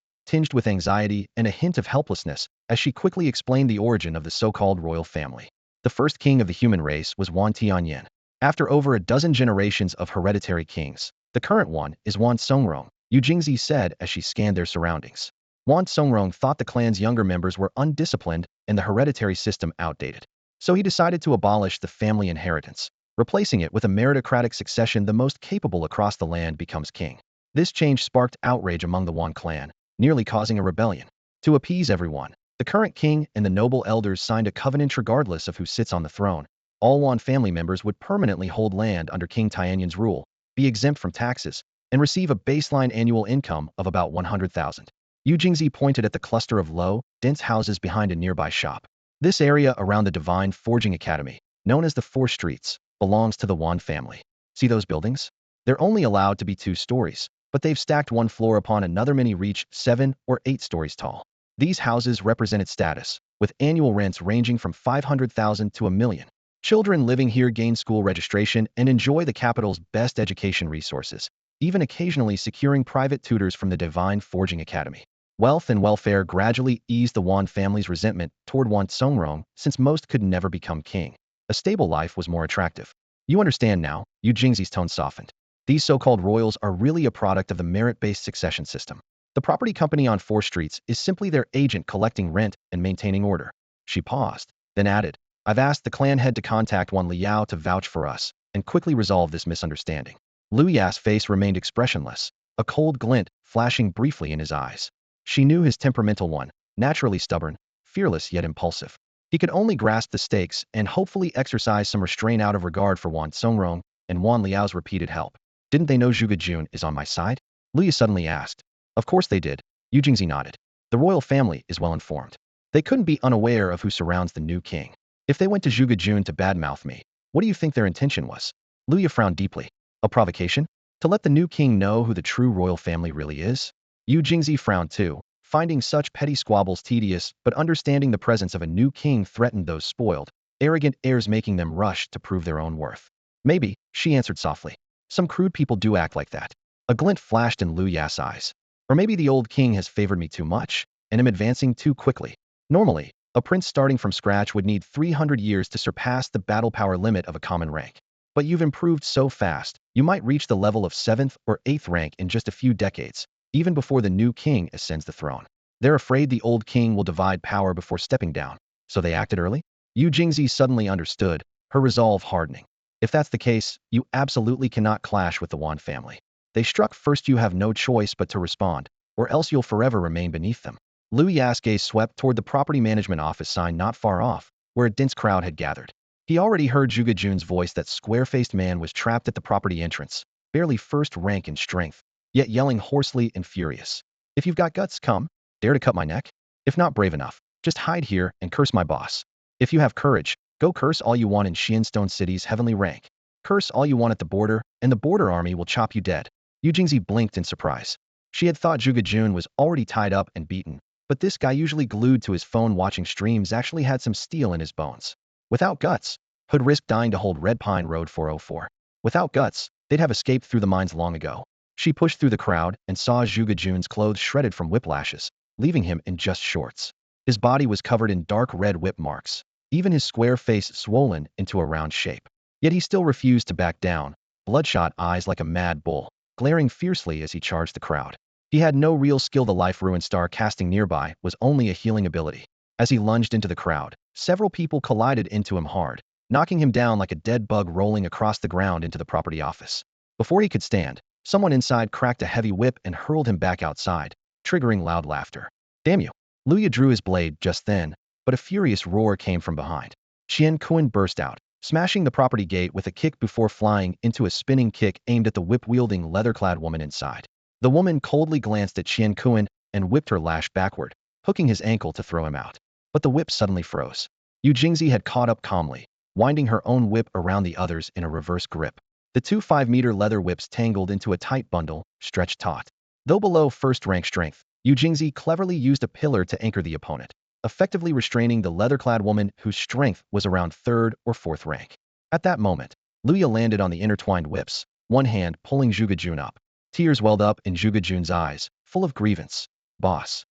tinged with anxiety and a hint of helplessness as she quickly explained the origin of the so-called royal family. The first king of the human race was Tianyuan. After over a dozen generations of hereditary kings, the current one is Songrong, Yu Jingzi said as she scanned their surroundings. Songrong thought the clan's younger members were undisciplined and the hereditary system outdated. So he decided to abolish the family inheritance, replacing it with a meritocratic succession. The most capable across the land becomes king. This change sparked outrage among the Wan clan, nearly causing a rebellion. To appease everyone, the current king and the noble elders signed a covenant. Regardless of who sits on the throne, all Wan family members would permanently hold land under King Tianyuan's rule, be exempt from taxes, and receive a baseline annual income of about 100,000. Yu Jingzi pointed at the cluster of low, dense houses behind a nearby shop. This area around the Divine Forging Academy, known as the Four Streets, belongs to the Wan family. See those buildings? They're only allowed to be 2 stories, but they've stacked one floor upon another, many reach 7 or 8 stories tall. These houses represented status, with annual rents ranging from 500,000 to $1 million. Children living here gain school registration and enjoy the capital's best education resources, even occasionally securing private tutors from the Divine Forging Academy. Wealth and welfare gradually eased the Wan family's resentment toward Wan Songrong, since most could never become king. A stable life was more attractive. You understand now, Yu Jingxi's tone softened. These so-called royals are really a product of the merit-based succession system. The property company on 4 streets is simply their agent collecting rent and maintaining order. She paused, then added, I've asked the clan head to contact Wan Liao to vouch for us and quickly resolve this misunderstanding. Liu Ya's face remained expressionless, a cold glint flashing briefly in his eyes. She knew his temperamental one, naturally stubborn, fearless yet impulsive. He could only grasp the stakes and hopefully exercise some restraint out of regard for Wan Songrong and Wan Liao's repeated help. Didn't they know Zhuge Jun is on my side? Liu suddenly asked. Of course they did. Yu Jingxi nodded. The royal family is well informed. They couldn't be unaware of who surrounds the new king. If they went to Zhuge Jun to badmouth me, what do you think their intention was? Liu frowned deeply. A provocation? To let the new king know who the true royal family really is? Yu Jingxi frowned too, finding such petty squabbles tedious, but understanding the presence of a new king threatened those spoiled, arrogant heirs, making them rush to prove their own worth. Maybe, she answered softly. Some crude people do act like that. A glint flashed in Liu Ya's eyes. Or maybe the old king has favored me too much, and am advancing too quickly. Normally, a prince starting from scratch would need 300 years to surpass the battle power limit of a common rank. But you've improved so fast, you might reach the level of 7th or 8th rank in just a few decades, even before the new king ascends the throne. They're afraid the old king will divide power before stepping down, so they acted early? Yu Jingxi suddenly understood, her resolve hardening. If that's the case, you absolutely cannot clash with the Wan family. They struck first, you have no choice but to respond, or else you'll forever remain beneath them. Liu Ya's gaze swept toward the property management office sign not far off, where a dense crowd had gathered. He already heard Zhuge Jun's voice. That square-faced man was trapped at the property entrance, barely first rank in strength, yet yelling hoarsely and furious. If you've got guts, come. Dare to cut my neck? If not brave enough, just hide here and curse my boss. If you have courage, go curse all you want in Xianstone City's heavenly rank. Curse all you want at the border, and the border army will chop you dead. Yu Jingxi blinked in surprise. She had thought Zhuge Jun was already tied up and beaten, but this guy, usually glued to his phone watching streams, actually had some steel in his bones. Without guts, who'd risk dying to hold Red Pine Road 404? Without guts, they'd have escaped through the mines long ago. She pushed through the crowd and saw Zhuge Jun's clothes shredded from whiplashes, leaving him in just shorts. His body was covered in dark red whip marks, even his square face swollen into a round shape. Yet he still refused to back down, bloodshot eyes like a mad bull, glaring fiercely as he charged the crowd. He had no real skill. The life ruin star casting nearby was only a healing ability. As he lunged into the crowd, several people collided into him hard, knocking him down like a dead bug rolling across the ground into the property office. Before he could stand, someone inside cracked a heavy whip and hurled him back outside, triggering loud laughter. Damn you! Liu drew his blade just then, but a furious roar came from behind. Qian Kuan burst out, smashing the property gate with a kick before flying into a spinning kick aimed at the whip-wielding leather-clad woman inside. The woman coldly glanced at Qian Kuan and whipped her lash backward, hooking his ankle to throw him out. But the whip suddenly froze. Yu Jingxi had caught up calmly, winding her own whip around the others in a reverse grip. The 2 5-meter leather whips tangled into a tight bundle, stretched taut. Though below first-rank strength, Yu Jingxi cleverly used a pillar to anchor the opponent, effectively restraining the leather-clad woman whose strength was around 3rd or 4th rank. At that moment, Liu landed on the intertwined whips, one hand pulling Zhuge Jun up. Tears welled up in Zhuge Jun's eyes, full of grievance. Boss,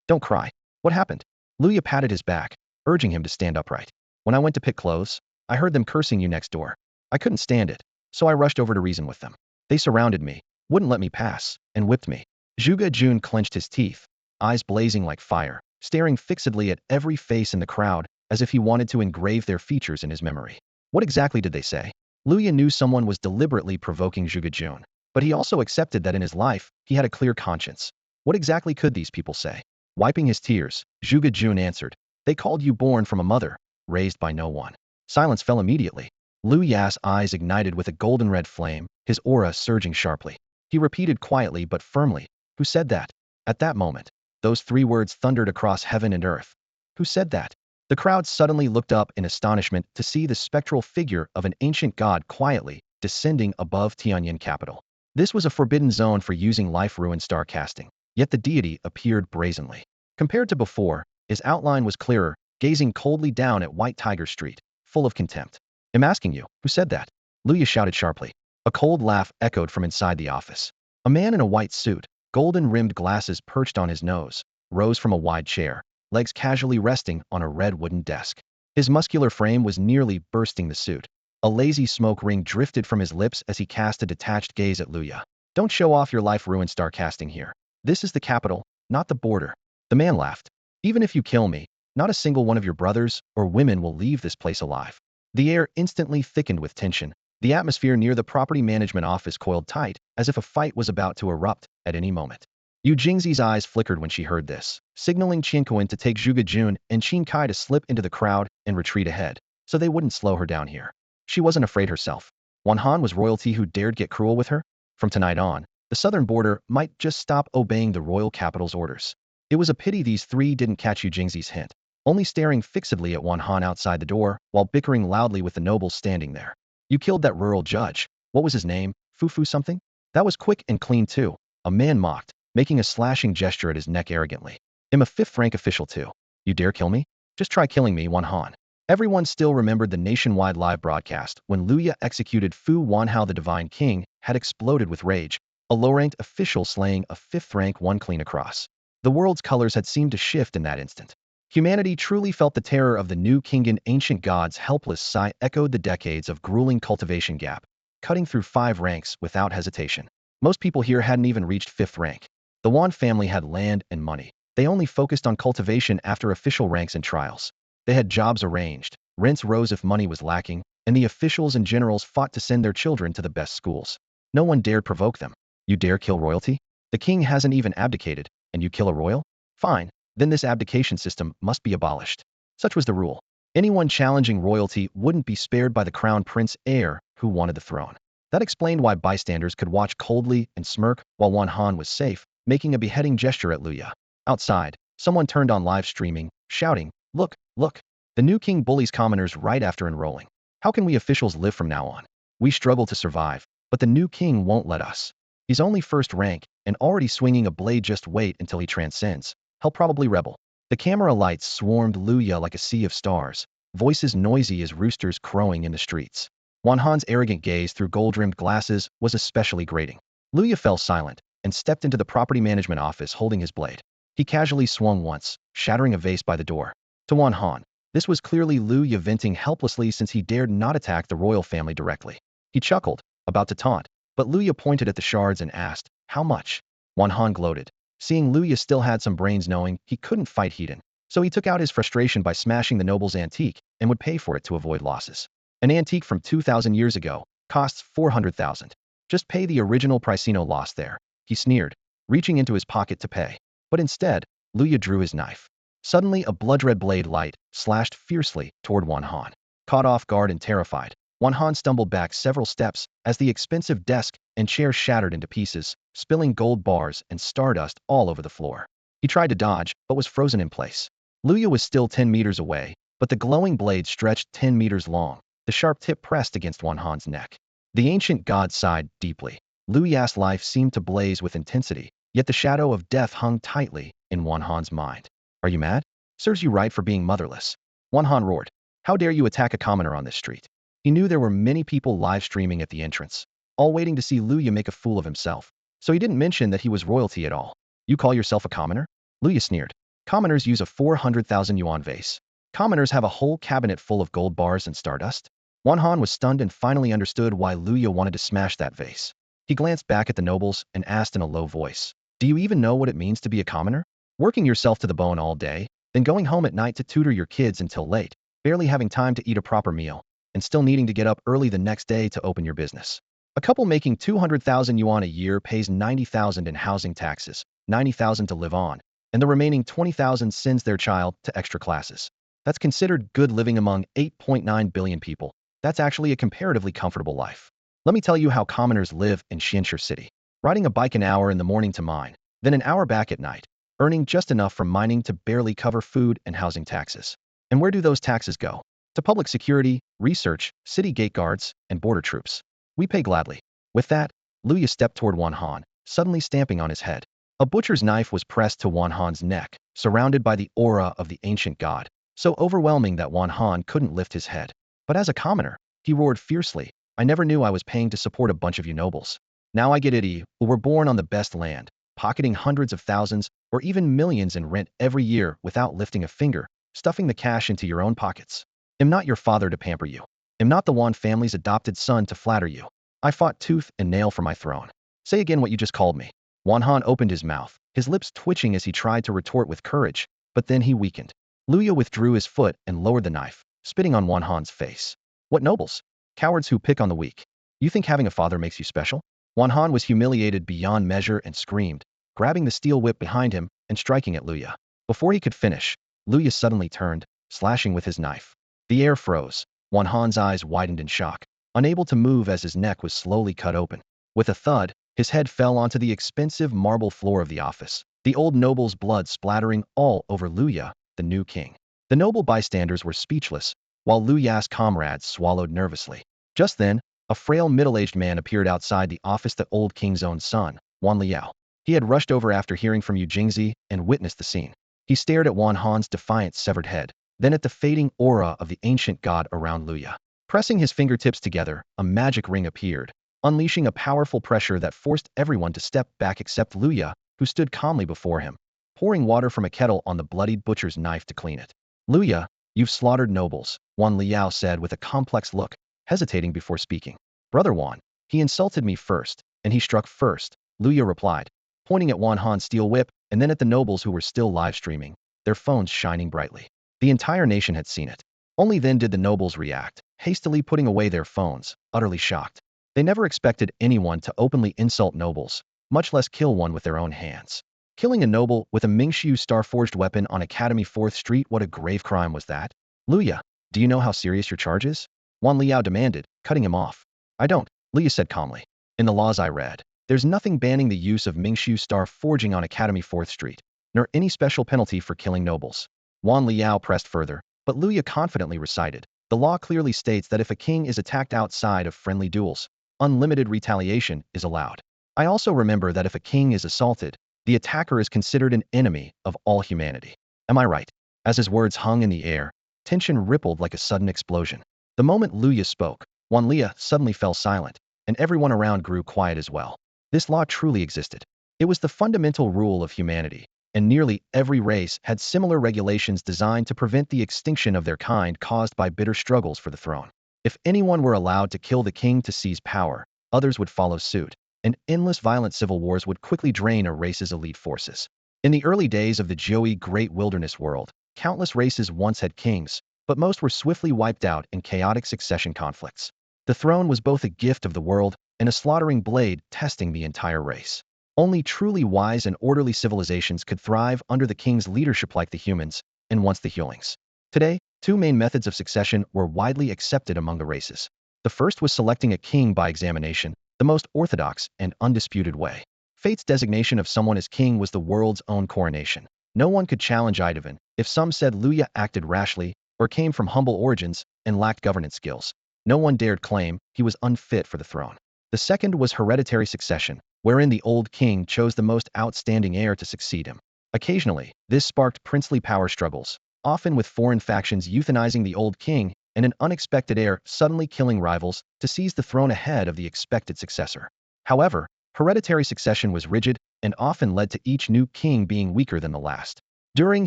don't cry. What happened? Liu patted his back, urging him to stand upright. When I went to pick clothes, I heard them cursing you next door. I couldn't stand it, so I rushed over to reason with them. They surrounded me, wouldn't let me pass, and whipped me. Zhuge Jun clenched his teeth, eyes blazing like fire, staring fixedly at every face in the crowd as if he wanted to engrave their features in his memory. What exactly did they say? Liu knew someone was deliberately provoking Zhuge Jun, but he also accepted that in his life, he had a clear conscience. What exactly could these people say? Wiping his tears, Zhuge Jun answered, they called you born from a mother, raised by no one. Silence fell immediately. Liu Ya's eyes ignited with a golden red flame, his aura surging sharply. He repeated quietly but firmly, who said that? At that moment, those 3 words thundered across heaven and earth. Who said that? The crowd suddenly looked up in astonishment to see the spectral figure of an ancient god quietly descending above Tianyuan capital. This was a forbidden zone for using life-ruin star casting, yet the deity appeared brazenly. Compared to before, his outline was clearer, gazing coldly down at White Tiger Street, full of contempt. "I'm asking you, who said that?" Luya shouted sharply. A cold laugh echoed from inside the office. A man in a white suit, golden-rimmed glasses perched on his nose, rose from a wide chair, legs casually resting on a red wooden desk. His muscular frame was nearly bursting the suit. A lazy smoke ring drifted from his lips as he cast a detached gaze at Luya. "Don't show off your life-ruined star casting here. This is the capital, not the border." The man laughed. "Even if you kill me, not a single one of your brothers or women will leave this place alive." The air instantly thickened with tension. The atmosphere near the property management office coiled tight, as if a fight was about to erupt at any moment. Yu Jingzi's eyes flickered when she heard this, signaling Qianquan to take Zhuge Jun and Qin Kai to slip into the crowd and retreat ahead, so they wouldn't slow her down here. She wasn't afraid herself. Wan Han was royalty who dared get cruel with her? From tonight on, the southern border might just stop obeying the royal capital's orders. It was a pity these three didn't catch Yu Jingzi's hint, only staring fixedly at Wan Han outside the door while bickering loudly with the nobles standing there. "You killed that rural judge. What was his name? Fufu something?" "That was quick and clean too," a man mocked, making a slashing gesture at his neck arrogantly. "I'm a fifth-rank official too. You dare kill me? Just try killing me, Wan Han." Everyone still remembered the nationwide live broadcast when Luya executed Fu Wanhao the Divine King had exploded with rage, a low-ranked official slaying a fifth-rank one clean across. The world's colors had seemed to shift in that instant. Humanity truly felt the terror of the new king, and ancient gods' helpless sigh echoed the decades of grueling cultivation gap, cutting through 5 ranks without hesitation. Most people here hadn't even reached 5th rank. The Wan family had land and money. They only focused on cultivation after official ranks and trials. They had jobs arranged, rents rose if money was lacking, and the officials and generals fought to send their children to the best schools. No one dared provoke them. "You dare kill royalty? The king hasn't even abdicated, and you kill a royal? Fine, then this abdication system must be abolished." Such was the rule. Anyone challenging royalty wouldn't be spared by the crown prince heir who wanted the throne. That explained why bystanders could watch coldly and smirk while Wan Han was safe, making a beheading gesture at Luya. Outside, someone turned on live streaming, shouting, "Look, look! The new king bullies commoners right after enrolling. How can we officials live from now on? We struggle to survive, but the new king won't let us. He's only 1st rank and already swinging a blade. Just wait until he transcends. He'll probably rebel." The camera lights swarmed Luya like a sea of stars, voices noisy as roosters crowing in the streets. Wan Han's arrogant gaze through gold-rimmed glasses was especially grating. Luya fell silent and stepped into the property management office holding his blade. He casually swung once, shattering a vase by the door. To Wan Han, this was clearly Luya venting helplessly since he dared not attack the royal family directly. He chuckled, about to taunt, but Luya pointed at the shards and asked, "How much?" Wan Han gloated, seeing Luya still had some brains, knowing he couldn't fight Hedon. So he took out his frustration by smashing the noble's antique and would pay for it to avoid losses. An antique from 2,000 years ago costs 400,000. Just pay the original price, no loss there, he sneered, reaching into his pocket to pay. But instead, Luya drew his knife. Suddenly, a blood-red blade light slashed fiercely toward Wan Han. Caught off guard and terrified, Wan Han stumbled back several steps as the expensive desk and chair shattered into pieces, spilling gold bars and stardust all over the floor. He tried to dodge, but was frozen in place. Luya was still 10 meters away, but the glowing blade stretched 10 meters long, the sharp tip pressed against Wan Han's neck. The ancient god sighed deeply. Luya's life seemed to blaze with intensity, yet the shadow of death hung tightly in Wan Han's mind. "Are you mad? Serves you right for being motherless." Wan Han roared. "How dare you attack a commoner on this street?" He knew there were many people live streaming at the entrance, all waiting to see Luya make a fool of himself, so he didn't mention that he was royalty at all. "You call yourself a commoner?" Luya sneered. "Commoners use a 400,000 yuan vase. Commoners have a whole cabinet full of gold bars and stardust." Wan Han was stunned and finally understood why Luya wanted to smash that vase. He glanced back at the nobles and asked in a low voice, "Do you even know what it means to be a commoner? Working yourself to the bone all day, then going home at night to tutor your kids until late, barely having time to eat a proper meal, and still needing to get up early the next day to open your business. A couple making 200,000 yuan a year pays 90,000 in housing taxes, 90,000 to live on, and the remaining 20,000 sends their child to extra classes. That's considered good living among 8.9 billion people. That's actually a comparatively comfortable life. Let me tell you how commoners live in Xianxia City. Riding a bike an hour in the morning to mine, then an hour back at night, earning just enough from mining to barely cover food and housing taxes. And where do those taxes go? To public security, research, city gate guards, and border troops. We pay gladly. With that, Luya stepped toward Wan Han, suddenly stamping on his head. A butcher's knife was pressed to Wan Han's neck, surrounded by the aura of the ancient god, so overwhelming that Wan Han couldn't lift his head. But as a commoner, he roared fiercely, I never knew I was paying to support a bunch of you nobles. Now I get it, who were born on the best land, pocketing hundreds of thousands or even millions in rent every year without lifting a finger, stuffing the cash into your own pockets. Am not your father to pamper you. Am not the Wan family's adopted son to flatter you. I fought tooth and nail for my throne. Say again what you just called me. Wan Han opened his mouth, his lips twitching as he tried to retort with courage, but then he weakened. Luya withdrew his foot and lowered the knife, spitting on Wan Han's face. What nobles? Cowards who pick on the weak. You think having a father makes you special? Wan Han was humiliated beyond measure and screamed, grabbing the steel whip behind him and striking at Luya. Before he could finish, Luya suddenly turned, slashing with his knife. The air froze. Wan Han's eyes widened in shock, unable to move as his neck was slowly cut open. With a thud, his head fell onto the expensive marble floor of the office, the old noble's blood splattering all over Luya, the new king. The noble bystanders were speechless, while Luya's comrades swallowed nervously. Just then, a frail middle-aged man appeared outside the office, the old king's own son, Wan Liao. He had rushed over after hearing from Yu Jingzi and witnessed the scene. He stared at Wan Han's defiant severed head, then at the fading aura of the ancient god around Luya. Pressing his fingertips together, a magic ring appeared, unleashing a powerful pressure that forced everyone to step back except Luya, who stood calmly before him, pouring water from a kettle on the bloodied butcher's knife to clean it. Luya, you've slaughtered nobles, Wan Liao said with a complex look, hesitating before speaking. Brother Wan, he insulted me first, and he struck first, Luya replied, pointing at Wan Han's steel whip and then at the nobles who were still live streaming, their phones shining brightly. The entire nation had seen it. Only then did the nobles react, hastily putting away their phones, utterly shocked. They never expected anyone to openly insult nobles, much less kill one with their own hands. Killing a noble with a Mingshu star-forged weapon on Academy 4th Street, what a grave crime was that? Luya, do you know how serious your charge is? Wan Liao demanded, cutting him off. I don't, Luya said calmly. In the laws I read, there's nothing banning the use of Mingshu star forging on Academy 4th Street, nor any special penalty for killing nobles. Wan Liao pressed further, but Luya confidently recited, the law clearly states that if a king is attacked outside of friendly duels, unlimited retaliation is allowed. I also remember that if a king is assaulted, the attacker is considered an enemy of all humanity. Am I right? As his words hung in the air, tension rippled like a sudden explosion. The moment Luya spoke, Wan Liao suddenly fell silent, and everyone around grew quiet as well. This law truly existed. It was the fundamental rule of humanity, and nearly every race had similar regulations designed to prevent the extinction of their kind caused by bitter struggles for the throne. If anyone were allowed to kill the king to seize power, others would follow suit, and endless violent civil wars would quickly drain a race's elite forces. In the early days of the Jiui Great Wilderness world, countless races once had kings, but most were swiftly wiped out in chaotic succession conflicts. The throne was both a gift of the world and a slaughtering blade testing the entire race. Only truly wise and orderly civilizations could thrive under the king's leadership like the humans, and once the Hulings. Today, two main methods of succession were widely accepted among the races. The first was selecting a king by examination, the most orthodox and undisputed way. Fate's designation of someone as king was the world's own coronation. No one could challenge Idovan if some said Luya acted rashly or came from humble origins and lacked governance skills. No one dared claim he was unfit for the throne. The second was hereditary succession, wherein the old king chose the most outstanding heir to succeed him. Occasionally, this sparked princely power struggles, often with foreign factions euthanizing the old king and an unexpected heir suddenly killing rivals to seize the throne ahead of the expected successor. However, hereditary succession was rigid and often led to each new king being weaker than the last. During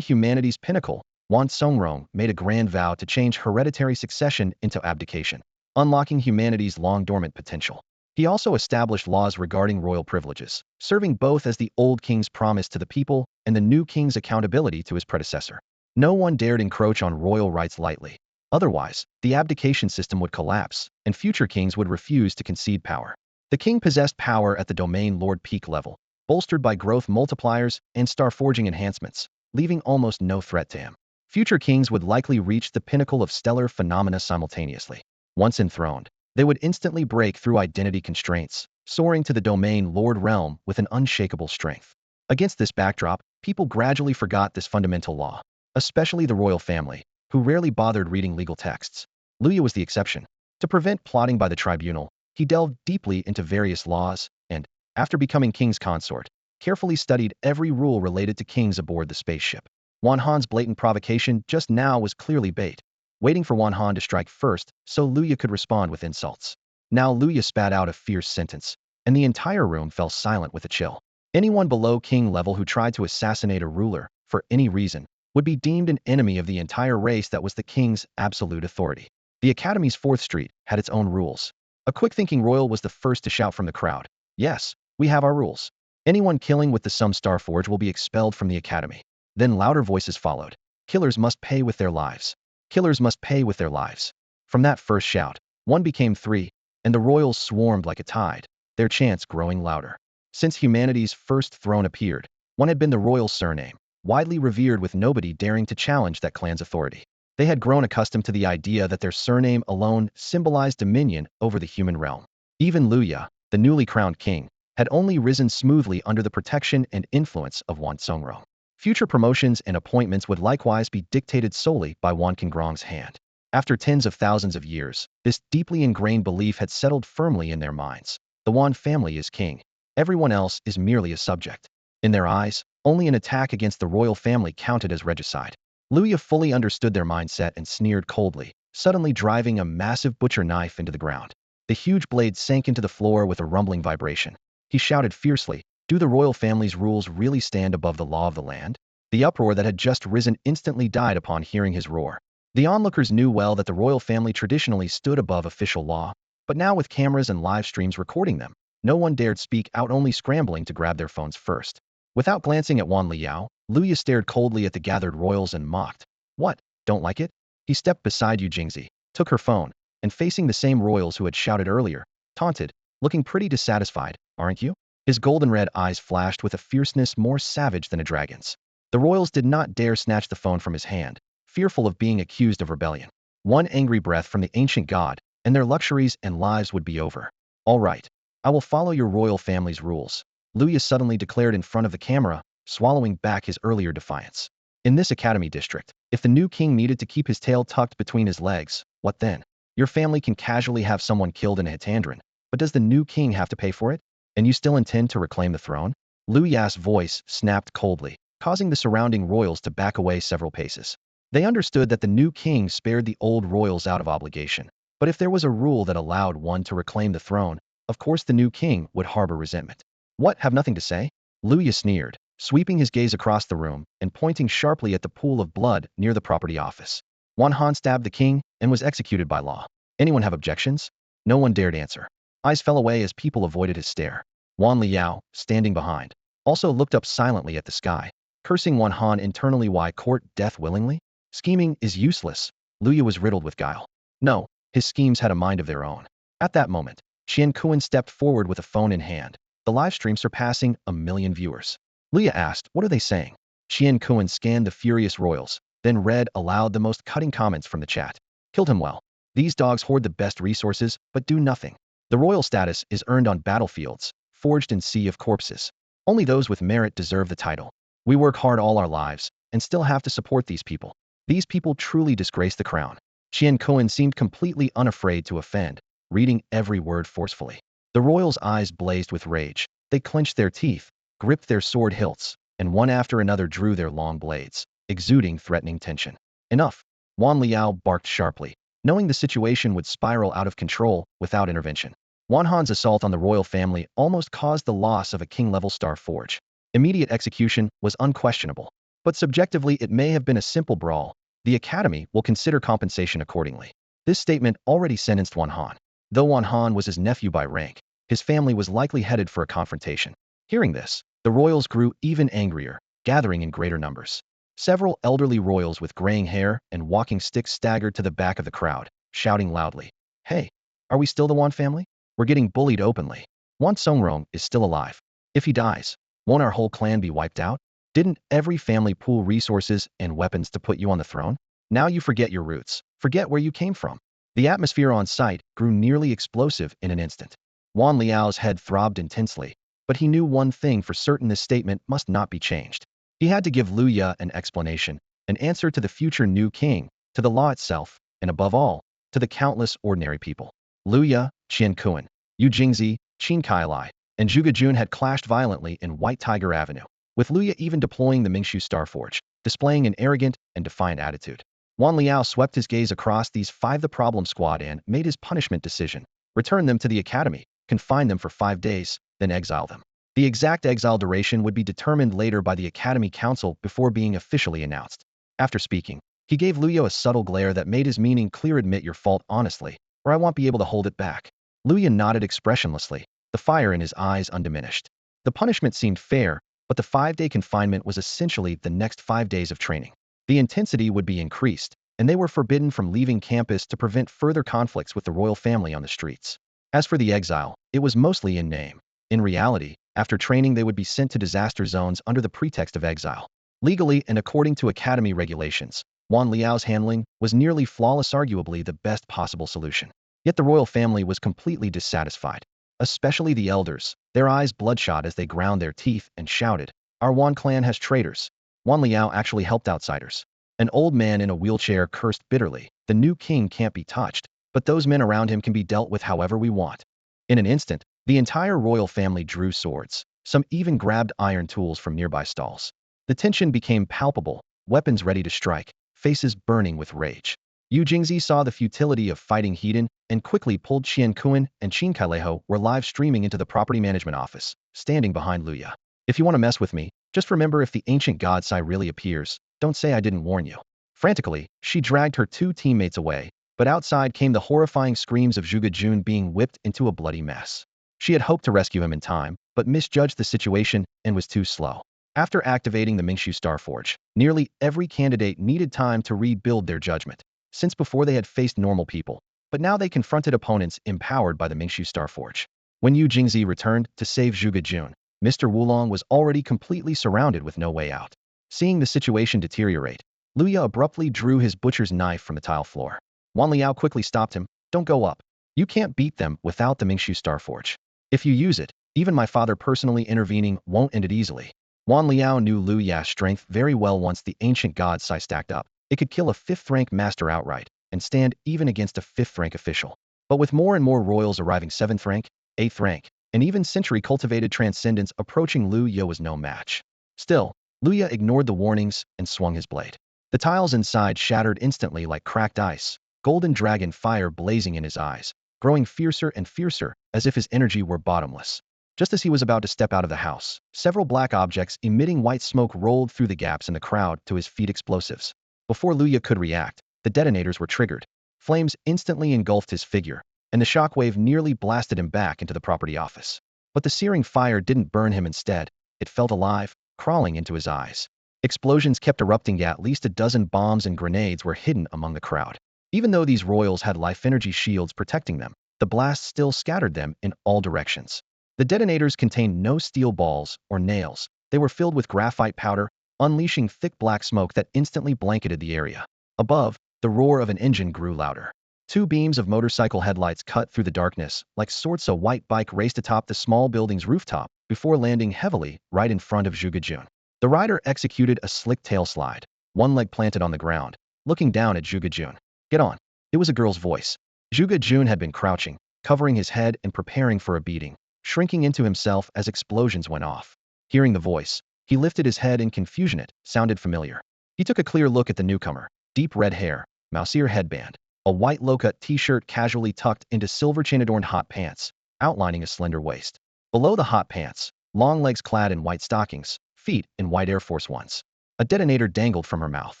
humanity's pinnacle, Wan Songrong made a grand vow to change hereditary succession into abdication, unlocking humanity's long-dormant potential. He also established laws regarding royal privileges, serving both as the old king's promise to the people and the new king's accountability to his predecessor. No one dared encroach on royal rights lightly. Otherwise, the abdication system would collapse, and future kings would refuse to concede power. The king possessed power at the domain lord peak level, bolstered by growth multipliers and star forging enhancements, leaving almost no threat to him. Future kings would likely reach the pinnacle of stellar phenomena simultaneously. Once enthroned, they would instantly break through identity constraints, soaring to the domain lord realm with an unshakable strength. Against this backdrop, people gradually forgot this fundamental law, especially the royal family, who rarely bothered reading legal texts. Luya was the exception. To prevent plotting by the tribunal, he delved deeply into various laws and, after becoming king's consort, carefully studied every rule related to kings aboard the spaceship. Wan Han's blatant provocation just now was clearly bait, waiting for Wan Han to strike first so Luya could respond with insults. Now Luya spat out a fierce sentence, and the entire room fell silent with a chill. Anyone below king level who tried to assassinate a ruler, for any reason, would be deemed an enemy of the entire race that was the king's absolute authority. The Academy's 4th Street had its own rules. A quick-thinking royal was the first to shout from the crowd, "Yes, we have our rules. Anyone killing with the Sum Starforge will be expelled from the Academy." Then louder voices followed. "Killers must pay with their lives. Killers must pay with their lives." From that first shout, 1 became 3, and the royals swarmed like a tide, their chants growing louder. Since humanity's first throne appeared, 1 had been the royal surname, widely revered with nobody daring to challenge that clan's authority. They had grown accustomed to the idea that their surname alone symbolized dominion over the human realm. Even Luya, the newly crowned king, had only risen smoothly under the protection and influence of Wan Songrong. Future promotions and appointments would likewise be dictated solely by Wan Qingrong's hand. After tens of thousands of years, this deeply ingrained belief had settled firmly in their minds. The Wan family is king. Everyone else is merely a subject. In their eyes, only an attack against the royal family counted as regicide. Luya fully understood their mindset and sneered coldly, suddenly driving a massive butcher knife into the ground. The huge blade sank into the floor with a rumbling vibration. He shouted fiercely, "Do the royal family's rules really stand above the law of the land?" The uproar that had just risen instantly died upon hearing his roar. The onlookers knew well that the royal family traditionally stood above official law, but now with cameras and live streams recording them, no one dared speak out, only scrambling to grab their phones first. Without glancing at Wan Liao, Luya stared coldly at the gathered royals and mocked. "What, don't like it?" He stepped beside Yu Jingzi, took her phone, and facing the same royals who had shouted earlier, taunted, "Looking pretty dissatisfied, aren't you?" His golden-red eyes flashed with a fierceness more savage than a dragon's. The royals did not dare snatch the phone from his hand, fearful of being accused of rebellion. One angry breath from the ancient god, and their luxuries and lives would be over. "All right, I will follow your royal family's rules," Luya suddenly declared in front of the camera, swallowing back his earlier defiance. In this academy district, if the new king needed to keep his tail tucked between his legs, what then? Your family can casually have someone killed in a Hitandran, but does the new king have to pay for it? And you still intend to reclaim the throne? Luya's voice snapped coldly, causing the surrounding royals to back away several paces. They understood that the new king spared the old royals out of obligation, but if there was a rule that allowed one to reclaim the throne, of course the new king would harbor resentment. "What, have nothing to say?" Luya sneered, sweeping his gaze across the room and pointing sharply at the pool of blood near the property office. "Wan Han stabbed the king and was executed by law. Anyone have objections?" No one dared answer. Eyes fell away as people avoided his stare. Wan Liao, standing behind, also looked up silently at the sky, cursing Wan Han internally. Why court death willingly? Scheming is useless. Luya was riddled with guile. No, his schemes had a mind of their own. At that moment, Qian Kuan stepped forward with a phone in hand, the live stream surpassing 1 million viewers. Luya asked, "What are they saying?" Qian Kuan scanned the furious royals, then read aloud the most cutting comments from the chat. "Killed him well. These dogs hoard the best resources, but do nothing. The royal status is earned on battlefields, forged in sea of corpses. Only those with merit deserve the title. We work hard all our lives, and still have to support these people. These people truly disgrace the crown." Qian Kuan seemed completely unafraid to offend, reading every word forcefully. The royals' eyes blazed with rage. They clenched their teeth, gripped their sword hilts, and one after another drew their long blades, exuding threatening tension. "Enough!" Wan Liao barked sharply, knowing the situation would spiral out of control without intervention. Wan Han's assault on the royal family almost caused the loss of a king-level star forge. Immediate execution was unquestionable, but subjectively it may have been a simple brawl. The Academy will consider compensation accordingly. This statement already sentenced Wan Han. Though Wan Han was his nephew by rank, his family was likely headed for a confrontation. Hearing this, the royals grew even angrier, gathering in greater numbers. Several elderly royals with graying hair and walking sticks staggered to the back of the crowd, shouting loudly, "Hey, are we still the Wan family? We're getting bullied openly. Wan Songrong is still alive. If he dies, won't our whole clan be wiped out? Didn't every family pool resources and weapons to put you on the throne? Now you forget your roots, forget where you came from." The atmosphere on site grew nearly explosive in an instant. Wan Liao's head throbbed intensely, but he knew one thing for certain: this statement must not be changed. He had to give Luya an explanation, an answer to the future new king, to the law itself, and above all, to the countless ordinary people. Luya, Qian Kuan, Yu Jingzi, Qin Kailai, and Zhuge Jun had clashed violently in White Tiger Avenue, with Luya even deploying the Mingshu Starforge, displaying an arrogant and defiant attitude. Wan Liao swept his gaze across these five the problem squad and made his punishment decision. Return them to the academy, confine them for 5 days, then exile them. The exact exile duration would be determined later by the Academy Council before being officially announced. After speaking, he gave Luya a subtle glare that made his meaning clear. Admit your fault honestly, or I won't be able to hold it back. Luya nodded expressionlessly, the fire in his eyes undiminished. The punishment seemed fair, but the 5-day confinement was essentially the next 5 days of training. The intensity would be increased, and they were forbidden from leaving campus to prevent further conflicts with the royal family on the streets. As for the exile, it was mostly in name. In reality, after training they would be sent to disaster zones under the pretext of exile. Legally and according to academy regulations, Wan Liao's handling was nearly flawless, arguably the best possible solution. Yet the royal family was completely dissatisfied, especially the elders, their eyes bloodshot as they ground their teeth and shouted, "Our Wan clan has traitors." Wan Liao actually helped outsiders. An old man in a wheelchair cursed bitterly, "The new king can't be touched, but those men around him can be dealt with however we want." In an instant, the entire royal family drew swords. Some even grabbed iron tools from nearby stalls. The tension became palpable, weapons ready to strike, faces burning with rage. Yu Jingzi saw the futility of fighting Hedon and quickly pulled Qian Kuan and Qin Kaileho were live streaming into the property management office, standing behind Luya. "If you want to mess with me, just remember if the ancient god Sai really appears, don't say I didn't warn you." Frantically, she dragged her 2 teammates away, but outside came the horrifying screams of Zhuge Jun being whipped into a bloody mess. She had hoped to rescue him in time, but misjudged the situation and was too slow. After activating the Mingshu Starforge, nearly every candidate needed time to rebuild their judgment, since before they had faced normal people, but now they confronted opponents empowered by the Mingshu Starforge. When Yu Jingzi returned to save Zhuge Jun, Mr. Wulong was already completely surrounded with no way out. Seeing the situation deteriorate, Luya abruptly drew his butcher's knife from the tile floor. Wan Liao quickly stopped him. "Don't go up. You can't beat them without the Mingshu Starforge. If you use it, even my father personally intervening won't end it easily." Wan Liao knew Lu Ya's strength very well. Once the ancient god Sai stacked up, it could kill a 5th-rank master outright, and stand even against a 5th-rank official. But with more and more royals arriving 7th rank, 8th rank, and even century-cultivated transcendence approaching, Lu Ya was no match. Still, Lu Ya ignored the warnings and swung his blade. The tiles inside shattered instantly like cracked ice, golden dragon fire blazing in his eyes, growing fiercer and fiercer, as if his energy were bottomless. Just as he was about to step out of the house, several black objects emitting white smoke rolled through the gaps in the crowd to his feet. Explosives. Before Luya could react, the detonators were triggered. Flames instantly engulfed his figure, and the shockwave nearly blasted him back into the property office. But the searing fire didn't burn him. Instead, it felt alive, crawling into his eyes. Explosions kept erupting. At least a dozen bombs and grenades were hidden among the crowd. Even though these royals had life energy shields protecting them, the blast still scattered them in all directions. The detonators contained no steel balls or nails. They were filled with graphite powder, unleashing thick black smoke that instantly blanketed the area. Above, the roar of an engine grew louder. 2 beams of motorcycle headlights cut through the darkness like swords. A white bike raced atop the small building's rooftop before landing heavily right in front of Zhuge Jun. The rider executed a slick tail slide, one leg planted on the ground, looking down at Zhuge Jun. "Get on." It was a girl's voice. Zhuge Jun had been crouching, covering his head and preparing for a beating, shrinking into himself as explosions went off. Hearing the voice, he lifted his head in confusion. It sounded familiar. He took a clear look at the newcomer. Deep red hair, mouse ear headband, a white low-cut t-shirt casually tucked into silver chain-adorned hot pants, outlining a slender waist. Below the hot pants, long legs clad in white stockings, feet in white Air Force Ones. A detonator dangled from her mouth.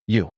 You.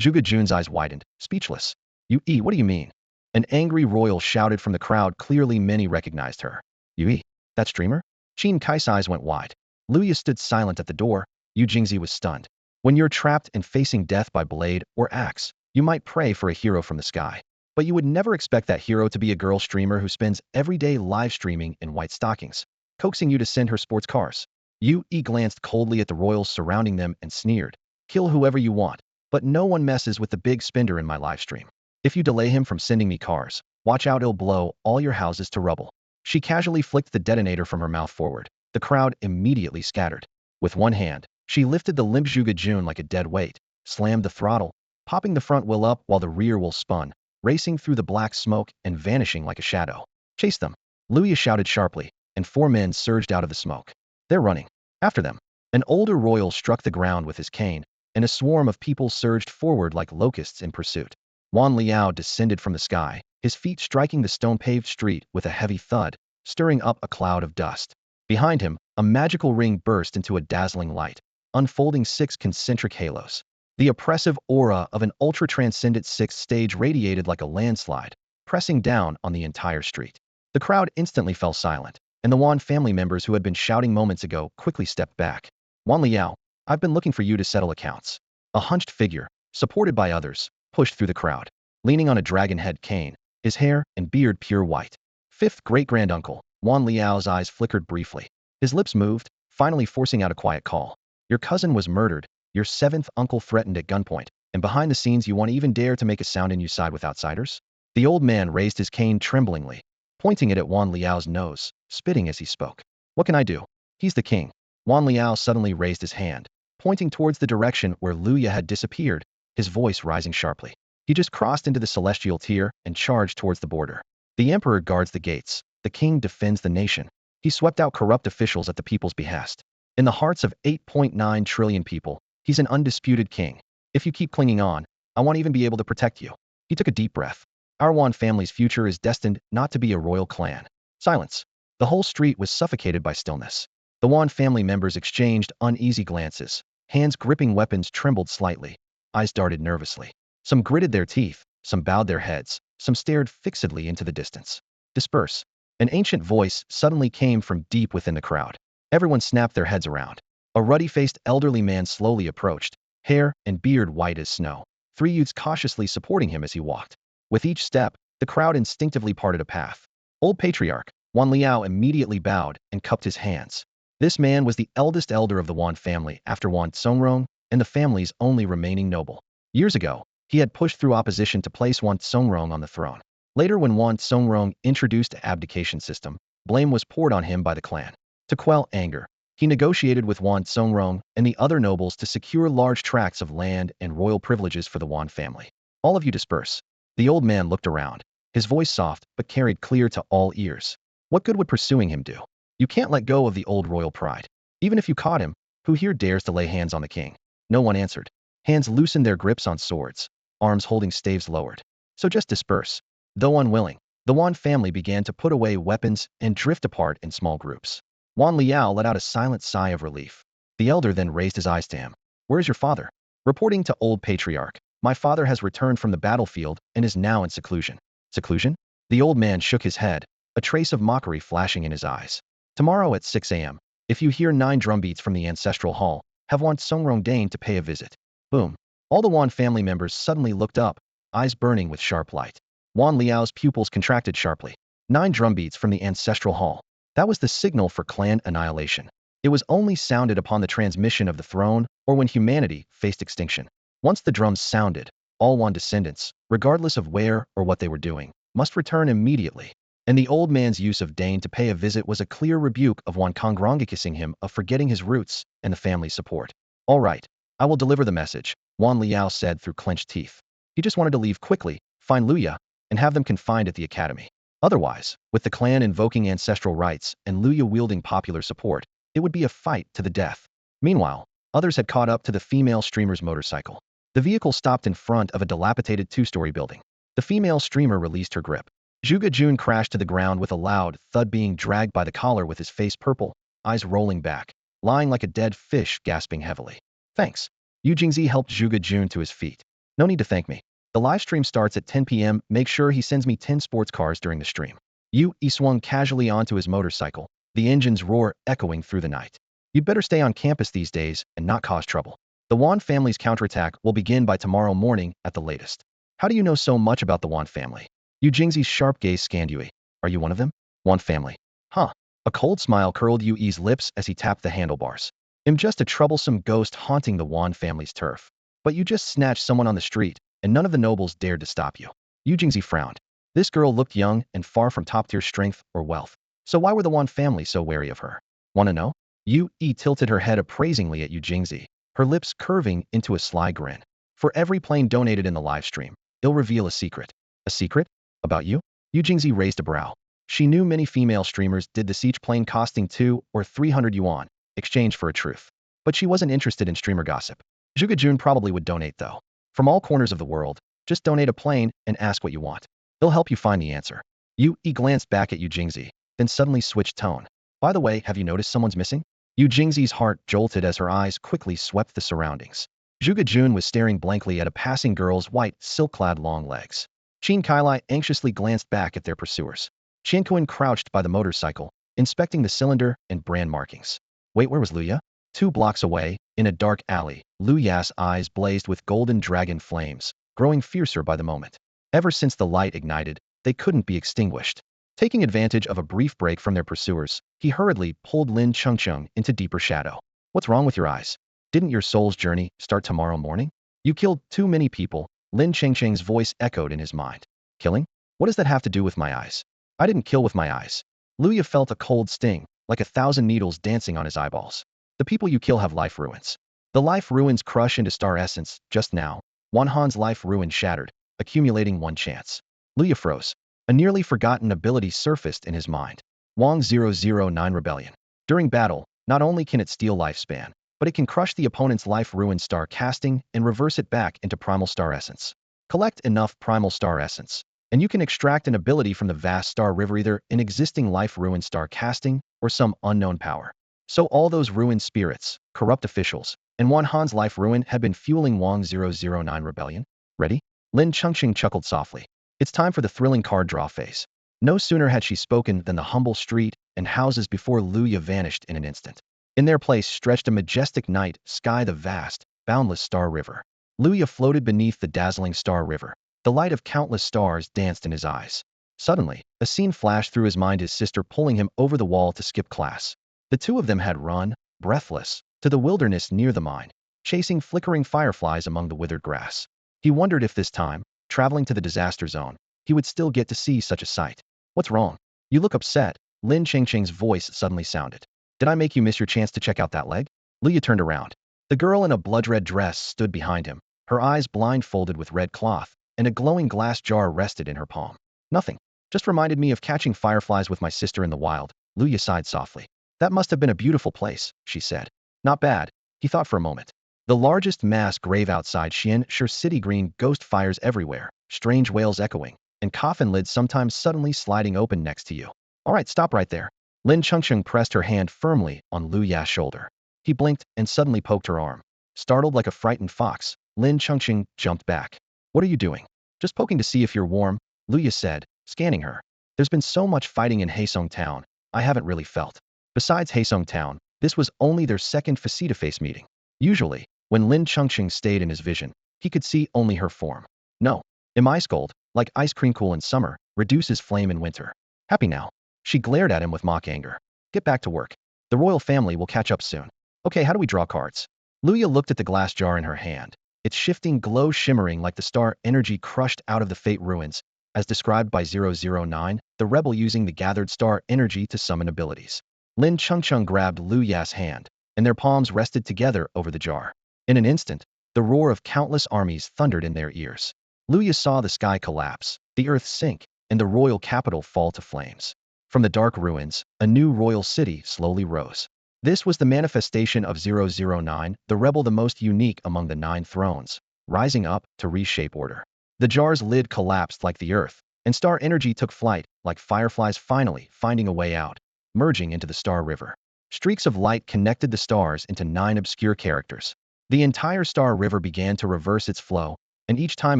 Zhuge Jun's eyes widened, speechless. What do you mean?" An angry royal shouted from the crowd. Clearly many recognized her. "Yui? That streamer?" Qin Kai's eyes went wide. Luya stood silent at the door. Yu Jingzi was stunned. When you're trapped and facing death by blade or axe, you might pray for a hero from the sky. But you would never expect that hero to be a girl streamer who spends every day live streaming in white stockings, coaxing you to send her sports cars. Yu glanced coldly at the royals surrounding them and sneered. "Kill whoever you want, but no one messes with the big spender in my live stream. If you delay him from sending me cars, watch out, it'll blow all your houses to rubble." She casually flicked the detonator from her mouth forward. The crowd immediately scattered. With one hand, she lifted the limp Zhuge Jun like a dead weight, slammed the throttle, popping the front wheel up while the rear wheel spun, racing through the black smoke and vanishing like a shadow. Chase them! Luya shouted sharply, and 4 men surged out of the smoke. They're running. After them. An older royal struck the ground with his cane, and a swarm of people surged forward like locusts in pursuit. Wan Liao descended from the sky, his feet striking the stone-paved street with a heavy thud, stirring up a cloud of dust. Behind him, a magical ring burst into a dazzling light, unfolding 6 concentric halos. The oppressive aura of an ultra-transcendent 6th stage radiated like a landslide, pressing down on the entire street. The crowd instantly fell silent, and the Wan family members who had been shouting moments ago quickly stepped back. Wan Liao, I've been looking for you to settle accounts. A hunched figure, supported by others, pushed through the crowd, leaning on a dragon-head cane, his hair and beard pure white. 5th great-granduncle. Wan Liao's eyes flickered briefly. His lips moved, finally forcing out a quiet call. Your cousin was murdered, your 7th uncle threatened at gunpoint, and behind the scenes you won't even dare to make a sound and you side with outsiders? The old man raised his cane tremblingly, pointing it at Wan Liao's nose, spitting as he spoke. What can I do? He's the king. Wan Liao suddenly raised his hand, pointing towards the direction where Luya had disappeared, his voice rising sharply. He just crossed into the celestial tier and charged towards the border. The emperor guards the gates, the king defends the nation. He swept out corrupt officials at the people's behest. In the hearts of 8.9 trillion people, he's an undisputed king. If you keep clinging on, I won't even be able to protect you. He took a deep breath. Our Wan family's future is destined not to be a royal clan. Silence. The whole street was suffocated by stillness. The Wan family members exchanged uneasy glances. Hands gripping weapons trembled slightly. Eyes darted nervously. Some gritted their teeth, some bowed their heads, some stared fixedly into the distance. Disperse. An ancient voice suddenly came from deep within the crowd. Everyone snapped their heads around. A ruddy-faced elderly man slowly approached, hair and beard white as snow. 3 youths cautiously supporting him as he walked. With each step, the crowd instinctively parted a path. Old patriarch, Wan Liao immediately bowed and cupped his hands. This man was the eldest elder of the Wan family after Wan Tsongrong and the family's only remaining noble. Years ago, he had pushed through opposition to place Wan Tsongrong on the throne. Later, when Wan Tsongrong introduced the abdication system, blame was poured on him by the clan. To quell anger, he negotiated with Wan Tsongrong and the other nobles to secure large tracts of land and royal privileges for the Wan family. All of you disperse. The old man looked around, his voice soft but carried clear to all ears. What good would pursuing him do? You can't let go of the old royal pride. Even if you caught him, who here dares to lay hands on the king? No one answered. Hands loosened their grips on swords, arms holding staves lowered. So just disperse. Though unwilling, the Wan family began to put away weapons and drift apart in small groups. Wan Liao let out a silent sigh of relief. The elder then raised his eyes to him. Where is your father? Reporting to old patriarch, my father has returned from the battlefield and is now in seclusion. Seclusion? The old man shook his head, a trace of mockery flashing in his eyes. Tomorrow at 6 a.m., if you hear 9 drumbeats from the ancestral hall, have Wan Tsongrong deign to pay a visit. Boom. All the Wan family members suddenly looked up, eyes burning with sharp light. Wan Liao's pupils contracted sharply. 9 drumbeats from the ancestral hall. That was the signal for clan annihilation. It was only sounded upon the transmission of the throne or when humanity faced extinction. Once the drums sounded, all Wan descendants, regardless of where or what they were doing, must return immediately. And the old man's use of deign to pay a visit was a clear rebuke of Wan Kongrong accusing him of forgetting his roots and the family's support. All right, I will deliver the message, Wan Liao said through clenched teeth. He just wanted to leave quickly, find Luya, and have them confined at the academy. Otherwise, with the clan invoking ancestral rights and Luya wielding popular support, it would be a fight to the death. Meanwhile, others had caught up to the female streamer's motorcycle. The vehicle stopped in front of a dilapidated 2-story building. The female streamer released her grip. Zhuge Jun crashed to the ground with a loud thud, being dragged by the collar with his face purple, eyes rolling back, lying like a dead fish, gasping heavily. Thanks. Yu Jingzi helped Zhuge Jun to his feet. No need to thank me. The live stream starts at 10 p.m. Make sure he sends me 10 sports cars during the stream. Yu Yi swung casually onto his motorcycle, the engine's roar echoing through the night. You'd better stay on campus these days and not cause trouble. The Wan family's counterattack will begin by tomorrow morning at the latest. How do you know so much about the Wan family? Yu Jingzi's sharp gaze scanned Yui. Are you one of them? Wan family. Huh. A cold smile curled Yui's lips as he tapped the handlebars. I'm just a troublesome ghost haunting the Wan family's turf. But you just snatched someone on the street, and none of the nobles dared to stop you. Yu Jingzi frowned. This girl looked young and far from top-tier strength or wealth. So why were the Wan family so wary of her? Want to know? Yu Yi tilted her head appraisingly at Yu Jingzi, her lips curving into a sly grin. For every plane donated in the live stream, it'll reveal a secret. A secret? About you? Yu Jingzi raised a brow. She knew many female streamers did this, each plane costing 2 or 300 yuan, exchanged for a truth. But she wasn't interested in streamer gossip. Zhuge Jun probably would donate though. From all corners of the world, just donate a plane and ask what you want. He'll help you find the answer. Yu Yi glanced back at Yu Jingzi, then suddenly switched tone. By the way, have you noticed someone's missing? Yu Jingzi's heart jolted as her eyes quickly swept the surroundings. Zhuge Jun was staring blankly at a passing girl's white, silk-clad long legs. Qin Kailai anxiously glanced back at their pursuers. Qian Kuan crouched by the motorcycle, inspecting the cylinder and brand markings. Wait, where was Luya? 2 blocks away, in a dark alley, Luya's eyes blazed with golden dragon flames, growing fiercer by the moment. Ever since the light ignited, they couldn't be extinguished. Taking advantage of a brief break from their pursuers, he hurriedly pulled Lin Chengcheng into deeper shadow. What's wrong with your eyes? Didn't your soul's journey start tomorrow morning? You killed too many people, Lin Chengcheng's voice echoed in his mind. Killing? What does that have to do with my eyes? I didn't kill with my eyes. Luya felt a cold sting, like 1,000 needles dancing on his eyeballs. The people you kill have life ruins. The life ruins crush into star essence. Just now, Wanhan's life ruin shattered, accumulating 1 chance. Luya froze. A nearly forgotten ability surfaced in his mind. Wang 009 Rebellion. During battle, not only can it steal lifespan, but it can crush the opponent's life ruin star casting and reverse it back into primal star essence. Collect enough primal star essence, and you can extract an ability from the vast star river, either an existing life ruin star casting or some unknown power. So all those ruined spirits, corrupt officials, and Wanhan's life ruin had been fueling Wang 009 Rebellion. Ready? Lin Chengxing chuckled softly. It's time for the thrilling card draw phase. No sooner had she spoken than the humble street and houses before Luya vanished in an instant. In their place stretched a majestic night sky, the vast, boundless star river. Luya floated beneath the dazzling star river. The light of countless stars danced in his eyes. Suddenly, a scene flashed through his mind, his sister pulling him over the wall to skip class. The two of them had run, breathless, to the wilderness near the mine, chasing flickering fireflies among the withered grass. He wondered if this time, traveling to the disaster zone, he would still get to see such a sight. What's wrong? You look upset, Lin Chengcheng's voice suddenly sounded. Did I make you miss your chance to check out that leg? Luya turned around. The girl in a blood-red dress stood behind him, her eyes blindfolded with red cloth, and a glowing glass jar rested in her palm. Nothing. Just reminded me of catching fireflies with my sister in the wild, Luya sighed softly. That must have been a beautiful place, she said. Not bad, he thought for a moment. The largest mass grave outside Xian Sure City, green ghost fires everywhere, strange wails echoing, and coffin lids sometimes suddenly sliding open next to you. All right, stop right there. Lin Chengcheng pressed her hand firmly on Luya's shoulder. He blinked and suddenly poked her arm. Startled like a frightened fox, Lin Chengcheng jumped back. What are you doing? Just poking to see if you're warm, Luya said, scanning her. There's been so much fighting in Heisong Town, I haven't really felt. Besides Heisong Town, this was only their second face-to-face meeting. Usually, when Lin Chengcheng stayed in his vision, he could see only her form. No. Ice cold, like ice cream, cool in summer, reduces flame in winter. Happy now. She glared at him with mock anger. Get back to work. The royal family will catch up soon. Okay, how do we draw cards? Luya looked at the glass jar in her hand, its shifting glow shimmering like the star energy crushed out of the fate ruins, as described by 009, the rebel using the gathered star energy to summon abilities. Lin Chengcheng grabbed Luya's hand, and their palms rested together over the jar. In an instant, the roar of countless armies thundered in their ears. Luya saw the sky collapse, the earth sink, and the royal capital fall to flames. From the dark ruins, a new royal city slowly rose. This was the manifestation of 009, the rebel, the most unique among the 9 thrones, rising up to reshape order. The jar's lid collapsed like the earth, and star energy took flight, like fireflies finally finding a way out, merging into the star river. Streaks of light connected the stars into 9 obscure characters. The entire star river began to reverse its flow, and each time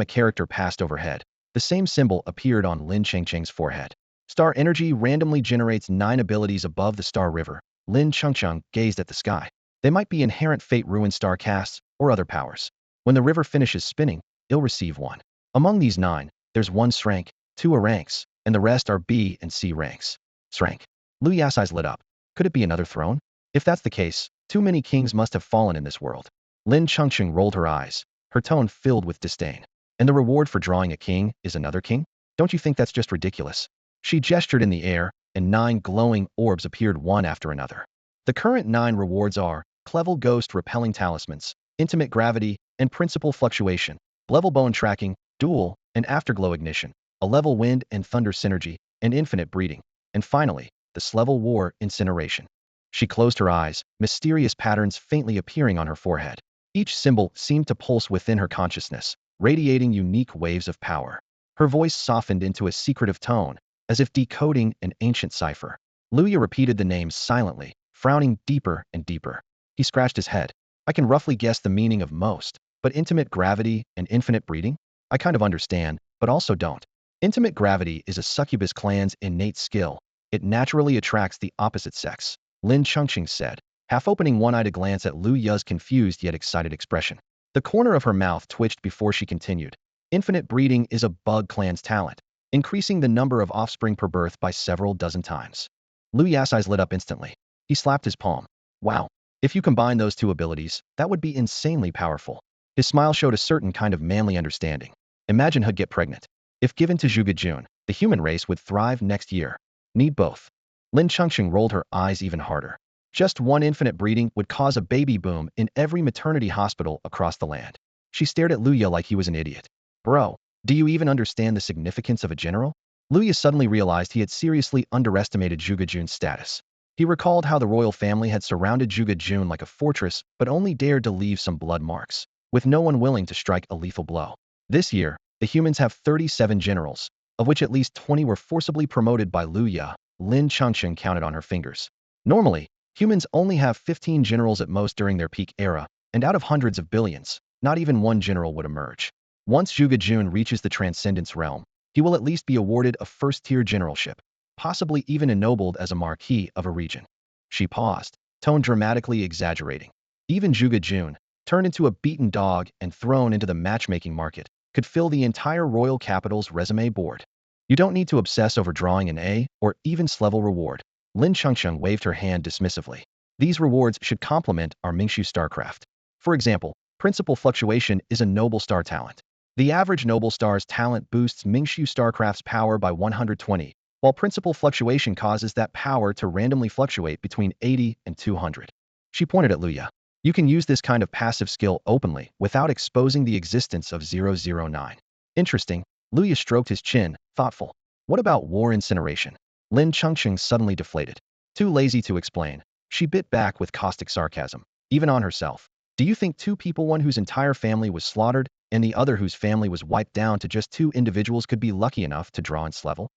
a character passed overhead, the same symbol appeared on Lin Chengcheng's forehead. Star energy randomly generates 9 abilities above the star river. Lin Chengcheng gazed at the sky. They might be inherent fate ruined star casts or other powers. When the river finishes spinning, it'll receive 1. Among these 9, there's 1 rank, 2 A ranks, and the rest are B and C ranks. Rank. Luya's eyes lit up. Could it be another throne? If that's the case, too many kings must have fallen in this world. Lin Chengcheng rolled her eyes, her tone filled with disdain. And the reward for drawing a king is another king? Don't you think that's just ridiculous? She gestured in the air, and 9 glowing orbs appeared one after another. The current 9 rewards are Clevel Ghost Repelling Talismans, Intimate Gravity, and principal fluctuation, level bone tracking, dual, and afterglow ignition, a level wind and thunder synergy, and infinite breeding, and finally, this level war incineration. She closed her eyes, mysterious patterns faintly appearing on her forehead. Each symbol seemed to pulse within her consciousness, radiating unique waves of power. Her voice softened into a secretive tone, as if decoding an ancient cipher. Luya repeated the names silently, frowning deeper and deeper. He scratched his head. I can roughly guess the meaning of most, but intimate gravity and infinite breeding? I kind of understand, but also don't. Intimate gravity is a succubus clan's innate skill. It naturally attracts the opposite sex, Lin Chengqing said, half opening one eye to glance at Lu Ya's confused yet excited expression. The corner of her mouth twitched before she continued. Infinite breeding is a bug clan's talent, increasing the number of offspring per birth by several dozen times. Lu Ya's eyes lit up instantly. He slapped his palm. Wow. If you combine those two abilities, that would be insanely powerful. His smile showed a certain kind of manly understanding. Imagine her get pregnant. If given to Zhuge Jun, the human race would thrive next year. Need both. Lin Chengqing rolled her eyes even harder. Just one infinite breeding would cause a baby boom in every maternity hospital across the land. She stared at Luya like he was an idiot. Bro, do you even understand the significance of a general? Luya suddenly realized he had seriously underestimated Zhuge Jun's status. He recalled how the royal family had surrounded Zhuge Jun like a fortress but only dared to leave some blood marks, with no one willing to strike a lethal blow. This year, the humans have 37 generals, of which at least 20 were forcibly promoted by Luya. Lin Chengqing counted on her fingers. Normally, humans only have 15 generals at most during their peak era, and out of hundreds of billions, not even one general would emerge. Once Zhuge Jun reaches the Transcendence realm, he will at least be awarded a first-tier generalship, possibly even ennobled as a marquis of a region. She paused, tone dramatically exaggerating. Even Zhuge Jun, turned into a beaten dog and thrown into the matchmaking market, could fill the entire royal capital's resume board. You don't need to obsess over drawing an A or even S-level reward. Lin Chengqing waved her hand dismissively. These rewards should complement our Mingshu StarCraft. For example, Principal Fluctuation is a noble star talent. The average noble star's talent boosts Mingshu StarCraft's power by 120, while Principal Fluctuation causes that power to randomly fluctuate between 80 and 200. She pointed at Luya. You can use this kind of passive skill openly without exposing the existence of 009. Interesting. Luya stroked his chin, thoughtful. What about war incineration? Lin Chengqing suddenly deflated. Too lazy to explain. She bit back with caustic sarcasm, even on herself. Do you think two people, one whose entire family was slaughtered and the other whose family was wiped down to just two individuals, could be lucky enough to draw in S-level?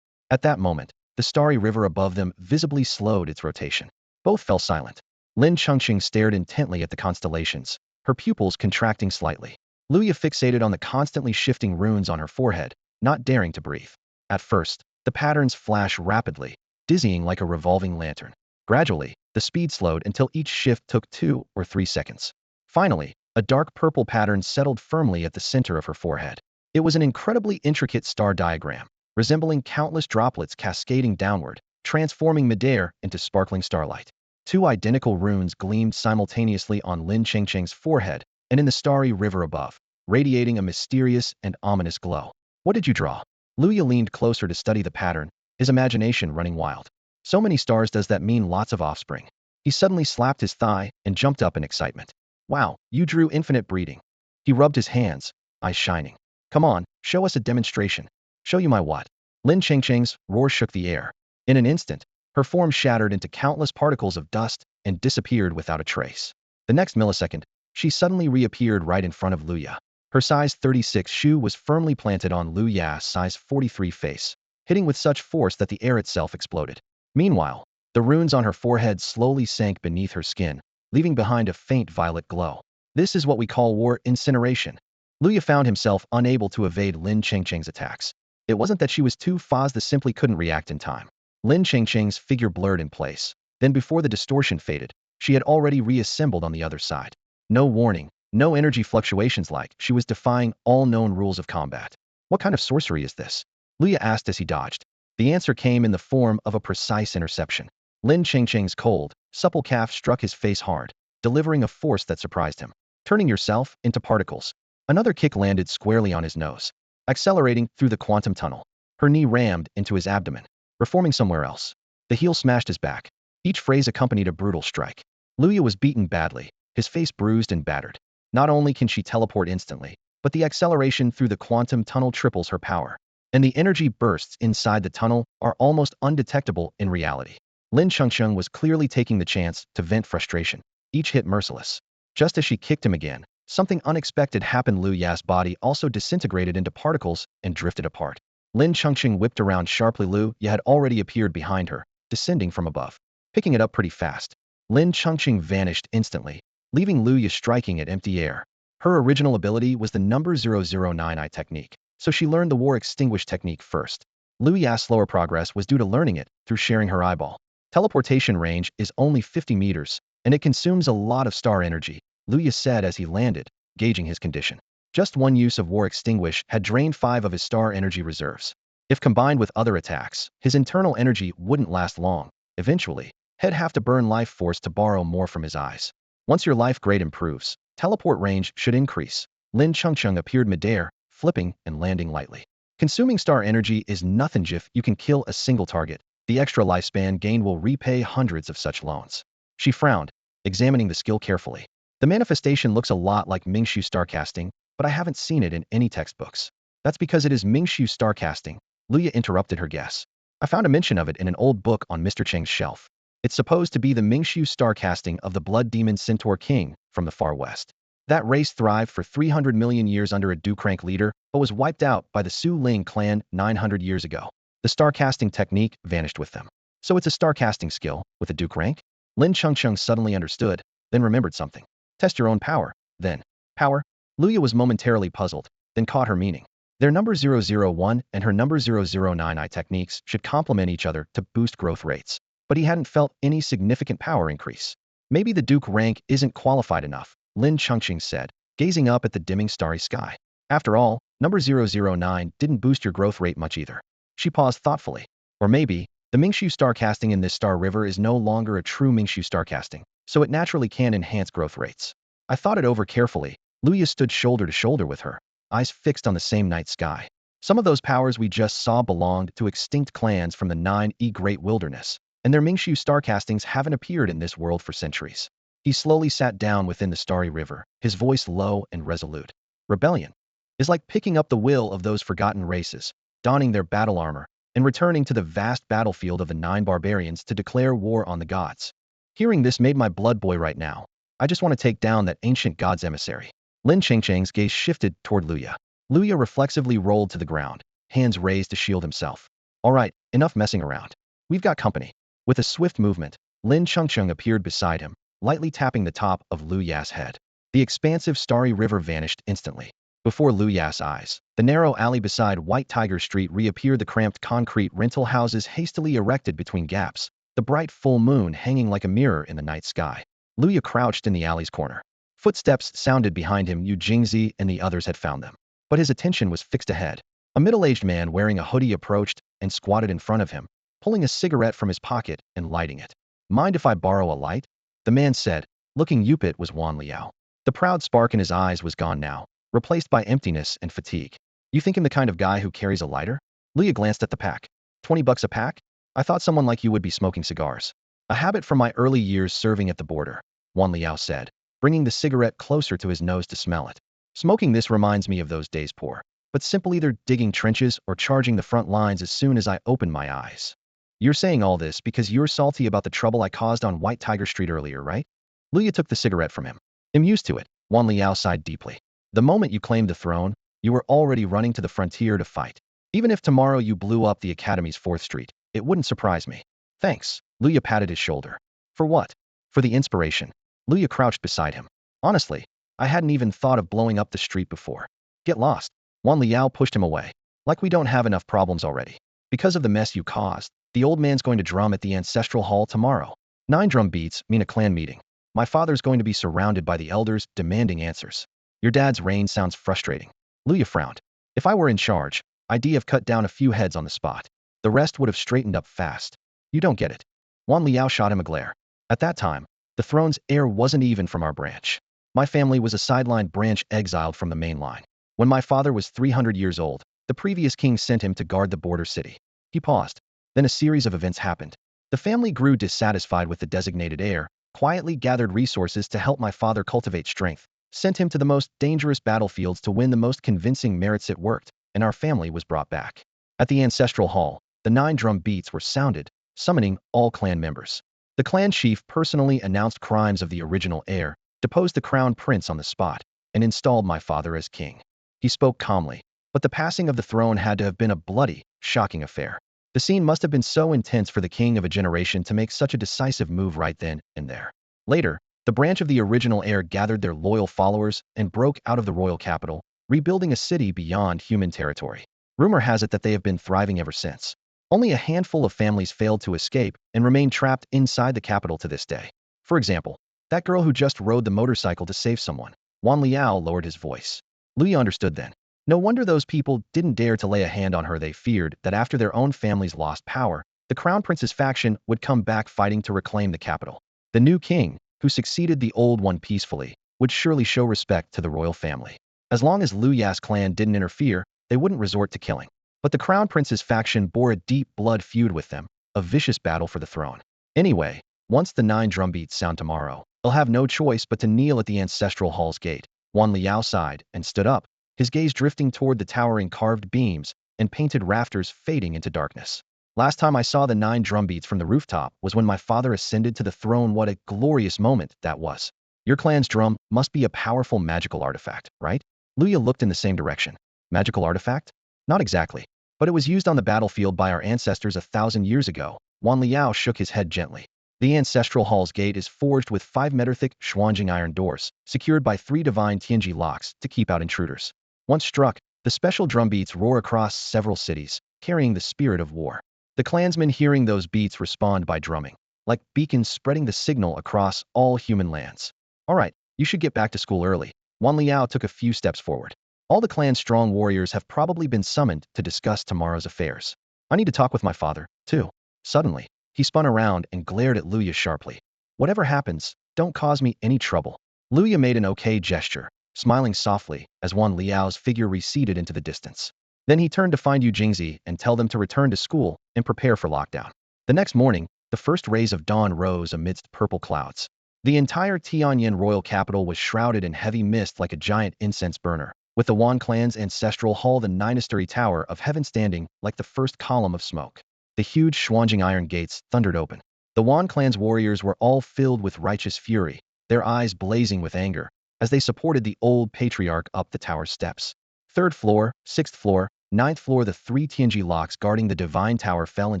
At that moment, the starry river above them visibly slowed its rotation. Both fell silent. Lin Chengqing stared intently at the constellations, her pupils contracting slightly. Luya fixated on the constantly shifting runes on her forehead, not daring to breathe. At first, the patterns flashed rapidly, dizzying like a revolving lantern. Gradually, the speed slowed until each shift took 2 or 3 seconds. Finally, a dark purple pattern settled firmly at the center of her forehead. It was an incredibly intricate star diagram, resembling countless droplets cascading downward, transforming midair into sparkling starlight. Two identical runes gleamed simultaneously on Lin Chengqing's forehead and in the starry river above, radiating a mysterious and ominous glow. What did you draw? Luya leaned closer to study the pattern, his imagination running wild. So many stars, does that mean lots of offspring? He suddenly slapped his thigh and jumped up in excitement. Wow, you drew infinite breeding. He rubbed his hands, eyes shining. Come on, show us a demonstration. Show you my what? Lin Chengqing's roar shook the air. In an instant, her form shattered into countless particles of dust and disappeared without a trace. The next millisecond, she suddenly reappeared right in front of Luya. Her size 36 shoe was firmly planted on Luya's size 43 face, hitting with such force that the air itself exploded. Meanwhile, the runes on her forehead slowly sank beneath her skin, leaving behind a faint violet glow. This is what we call war incineration. Luya found himself unable to evade Lin Chengqing's attacks. It wasn't that she was too fast, they simply couldn't react in time. Lin Chengqing's figure blurred in place. Then before the distortion faded, she had already reassembled on the other side. No warning, no energy fluctuations, like she was defying all known rules of combat. What kind of sorcery is this? Luya asked as he dodged. The answer came in the form of a precise interception. Lin Chengqing's cold, supple calf struck his face hard, delivering a force that surprised him, turning yourself into particles. Another kick landed squarely on his nose, accelerating through the quantum tunnel. Her knee rammed into his abdomen, reforming somewhere else. The heel smashed his back. Each phrase accompanied a brutal strike. Luya was beaten badly, his face bruised and battered. Not only can she teleport instantly, but the acceleration through the quantum tunnel triples her power. And the energy bursts inside the tunnel are almost undetectable in reality. Lin Chengcheng was clearly taking the chance to vent frustration, each hit merciless. Just as she kicked him again, something unexpected happened. Lu Ya's body also disintegrated into particles and drifted apart. Lin Chengcheng whipped around sharply. Lu Ya had already appeared behind her, descending from above, picking it up pretty fast. Lin Chengcheng vanished instantly, leaving Lu Ya striking at empty air. Her original ability was the number 009I technique, so she learned the war extinguish technique first. Lu Ya's slower progress was due to learning it through sharing her eyeball. Teleportation range is only 50 meters, and it consumes a lot of star energy, Lu Ya said as he landed, gauging his condition. Just one use of War Extinguish had drained 5 of his star energy reserves. If combined with other attacks, his internal energy wouldn't last long. Eventually, he'd have to burn life force to borrow more from his eyes. Once your life grade improves, teleport range should increase. Lin Chengcheng appeared midair, flipping and landing lightly. Consuming star energy is nothing if you can kill a single target. The extra lifespan gained will repay hundreds of such loans. She frowned, examining the skill carefully. The manifestation looks a lot like Mingshu Starcasting, but I haven't seen it in any textbooks. That's because it is Mingshu Starcasting. Lu Ya interrupted her guess. I found a mention of it in an old book on Mr. Cheng's shelf. It's supposed to be the Mingshu Starcasting of the Blood Demon Centaur King from the far west. That race thrived for 300 million years under a duke rank leader, but was wiped out by the Su Ling clan 900 years ago. The starcasting technique vanished with them. So it's a starcasting skill with a duke rank? Lin Chengcheng suddenly understood, then remembered something. Test your own power, then. Power? Lu Ya was momentarily puzzled, then caught her meaning. Their number 001 and her number 009I techniques should complement each other to boost growth rates. But he hadn't felt any significant power increase. Maybe the duke rank isn't qualified enough, Lin Chengcheng said, gazing up at the dimming starry sky. After all, number 009 didn't boost your growth rate much either. She paused thoughtfully. Or maybe, the Mingshu starcasting in this star river is no longer a true Mingshu starcasting, so it naturally can enhance growth rates. I thought it over carefully. Lu Ya stood shoulder to shoulder with her, eyes fixed on the same night sky. Some of those powers we just saw belonged to extinct clans from the 9E Great Wilderness, and their Mingshu starcastings haven't appeared in this world for centuries. He slowly sat down within the starry river, his voice low and resolute. Rebellion is like picking up the will of those forgotten races, donning their battle armor, and returning to the vast battlefield of the 9 barbarians to declare war on the gods. Hearing this made my blood boil right now. I just want to take down that ancient god's emissary. Lin Chengcheng's gaze shifted toward Lu Ya. Lu Ya reflexively rolled to the ground, hands raised to shield himself. All right, enough messing around. We've got company. With a swift movement, Lin Chengcheng appeared beside him, lightly tapping the top of Lu Ya's head. The expansive starry river vanished instantly. Before Lu Ya's eyes, the narrow alley beside White Tiger Street reappeared, the cramped concrete rental houses hastily erected between gaps, the bright full moon hanging like a mirror in the night sky. Lu Ya crouched in the alley's corner. Footsteps sounded behind him. Yu Jingzi and the others had found them. But his attention was fixed ahead. A middle-aged man wearing a hoodie approached and squatted in front of him, pulling a cigarette from his pocket and lighting it. Mind if I borrow a light? The man said, looking up. It was Wan Liao. The proud spark in his eyes was gone now, replaced by emptiness and fatigue. You think I'm the kind of guy who carries a lighter? Lu Ya glanced at the pack. $20 a pack? I thought someone like you would be smoking cigars. A habit from my early years serving at the border, Wan Liao said, bringing the cigarette closer to his nose to smell it. Smoking this reminds me of those days, poor, but simple, either digging trenches or charging the front lines as soon as I opened my eyes. You're saying all this because you're salty about the trouble I caused on White Tiger Street earlier, right? Lu Ya took the cigarette from him. I'm used to it, Wan Liao sighed deeply. The moment you claimed the throne, you were already running to the frontier to fight. Even if tomorrow you blew up the Academy's 4th Street, it wouldn't surprise me. Thanks, Lu Ya patted his shoulder. For what? For the inspiration. Lu Ya crouched beside him. Honestly, I hadn't even thought of blowing up the street before. Get lost. Wan Liao pushed him away. Like we don't have enough problems already. Because of the mess you caused, the old man's going to drum at the ancestral hall tomorrow. 9 drum beats mean a clan meeting. My father's going to be surrounded by the elders demanding answers. Your dad's reign sounds frustrating. Lu Ya frowned. If I were in charge, I'd have cut down a few heads on the spot. The rest would have straightened up fast. You don't get it. Wan Liao shot him a glare. At that time, the throne's heir wasn't even from our branch. My family was a sidelined branch exiled from the main line. When my father was 300 years old, the previous king sent him to guard the border city. He paused. Then a series of events happened. The family grew dissatisfied with the designated heir, quietly gathered resources to help my father cultivate strength, sent him to the most dangerous battlefields to win the most convincing merits. It worked, and our family was brought back. At the ancestral hall, the 9 drum beats were sounded, summoning all clan members. The clan chief personally announced crimes of the original heir, deposed the crown prince on the spot, and installed my father as king. He spoke calmly, but the passing of the throne had to have been a bloody, shocking affair. The scene must have been so intense for the king of a generation to make such a decisive move right then and there. Later, the branch of the original heir gathered their loyal followers and broke out of the royal capital, rebuilding a city beyond human territory. Rumor has it that they have been thriving ever since. Only a handful of families failed to escape and remain trapped inside the capital to this day. For example, that girl who just rode the motorcycle to save someone. Wan Liao lowered his voice. Luya understood then. No wonder those people didn't dare to lay a hand on her. They feared that after their own families lost power, the crown prince's faction would come back fighting to reclaim the capital. The new king, who succeeded the old one peacefully, would surely show respect to the royal family. As long as Lu Ya's clan didn't interfere, they wouldn't resort to killing. But the crown prince's faction bore a deep blood feud with them, a vicious battle for the throne. Anyway, once the 9 drum beats sound tomorrow, they'll have no choice but to kneel at the ancestral hall's gate. Wan Liao sighed and stood up, his gaze drifting toward the towering carved beams and painted rafters fading into darkness. Last time I saw the 9 drum beats from the rooftop was when my father ascended to the throne. What a glorious moment that was. Your clan's drum must be a powerful magical artifact, right? Luya looked in the same direction. Magical artifact? Not exactly. But it was used on the battlefield by our ancestors 1,000 years ago. Wan Liao shook his head gently. The ancestral hall's gate is forged with 5-meter-thick Xuanjing iron doors, secured by 3 divine Tianji locks to keep out intruders. Once struck, the special drum beats roar across several cities, carrying the spirit of war. The clansmen hearing those beats respond by drumming, like beacons spreading the signal across all human lands. All right, you should get back to school early. Wan Liao took a few steps forward. All the clan's strong warriors have probably been summoned to discuss tomorrow's affairs. I need to talk with my father, too. Suddenly, he spun around and glared at Luya sharply. Whatever happens, don't cause me any trouble. Luya made an okay gesture, smiling softly as Wan Liao's figure receded into the distance. Then he turned to find Yu Jingzi and tell them to return to school and prepare for lockdown. The next morning, the first rays of dawn rose amidst purple clouds. The entire Tianyuan royal capital was shrouded in heavy mist like a giant incense burner, with the Wan clan's ancestral hall, the 9-story tower of heaven, standing like the first column of smoke. The huge Xuanjing iron gates thundered open. The Wan clan's warriors were all filled with righteous fury, their eyes blazing with anger, as they supported the old patriarch up the tower's steps. 3rd floor, 6th floor, 9th floor. The 3 Tianji locks guarding the divine tower fell in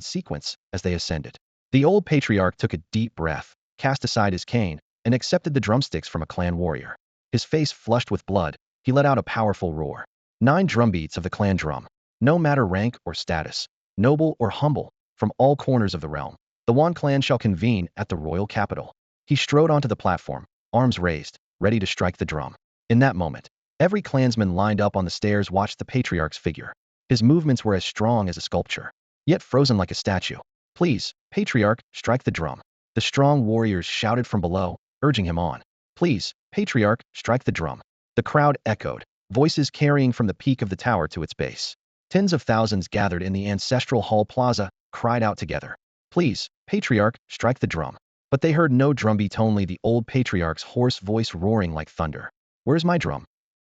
sequence as they ascended. The old patriarch took a deep breath, cast aside his cane, and accepted the drumsticks from a clan warrior. His face flushed with blood, he let out a powerful roar. 9 drumbeats of the clan drum. No matter rank or status, noble or humble, from all corners of the realm, the Wan clan shall convene at the royal capital. He strode onto the platform, arms raised, ready to strike the drum. In that moment, every clansman lined up on the stairs watched the patriarch's figure. His movements were as strong as a sculpture, yet frozen like a statue. Please, patriarch, strike the drum. The strong warriors shouted from below, urging him on. Please, patriarch, strike the drum. The crowd echoed, voices carrying from the peak of the tower to its base. Tens of thousands gathered in the ancestral hall plaza, cried out together. Please, patriarch, strike the drum. But they heard no drumbeat, only the old patriarch's hoarse voice roaring like thunder. Where's my drum?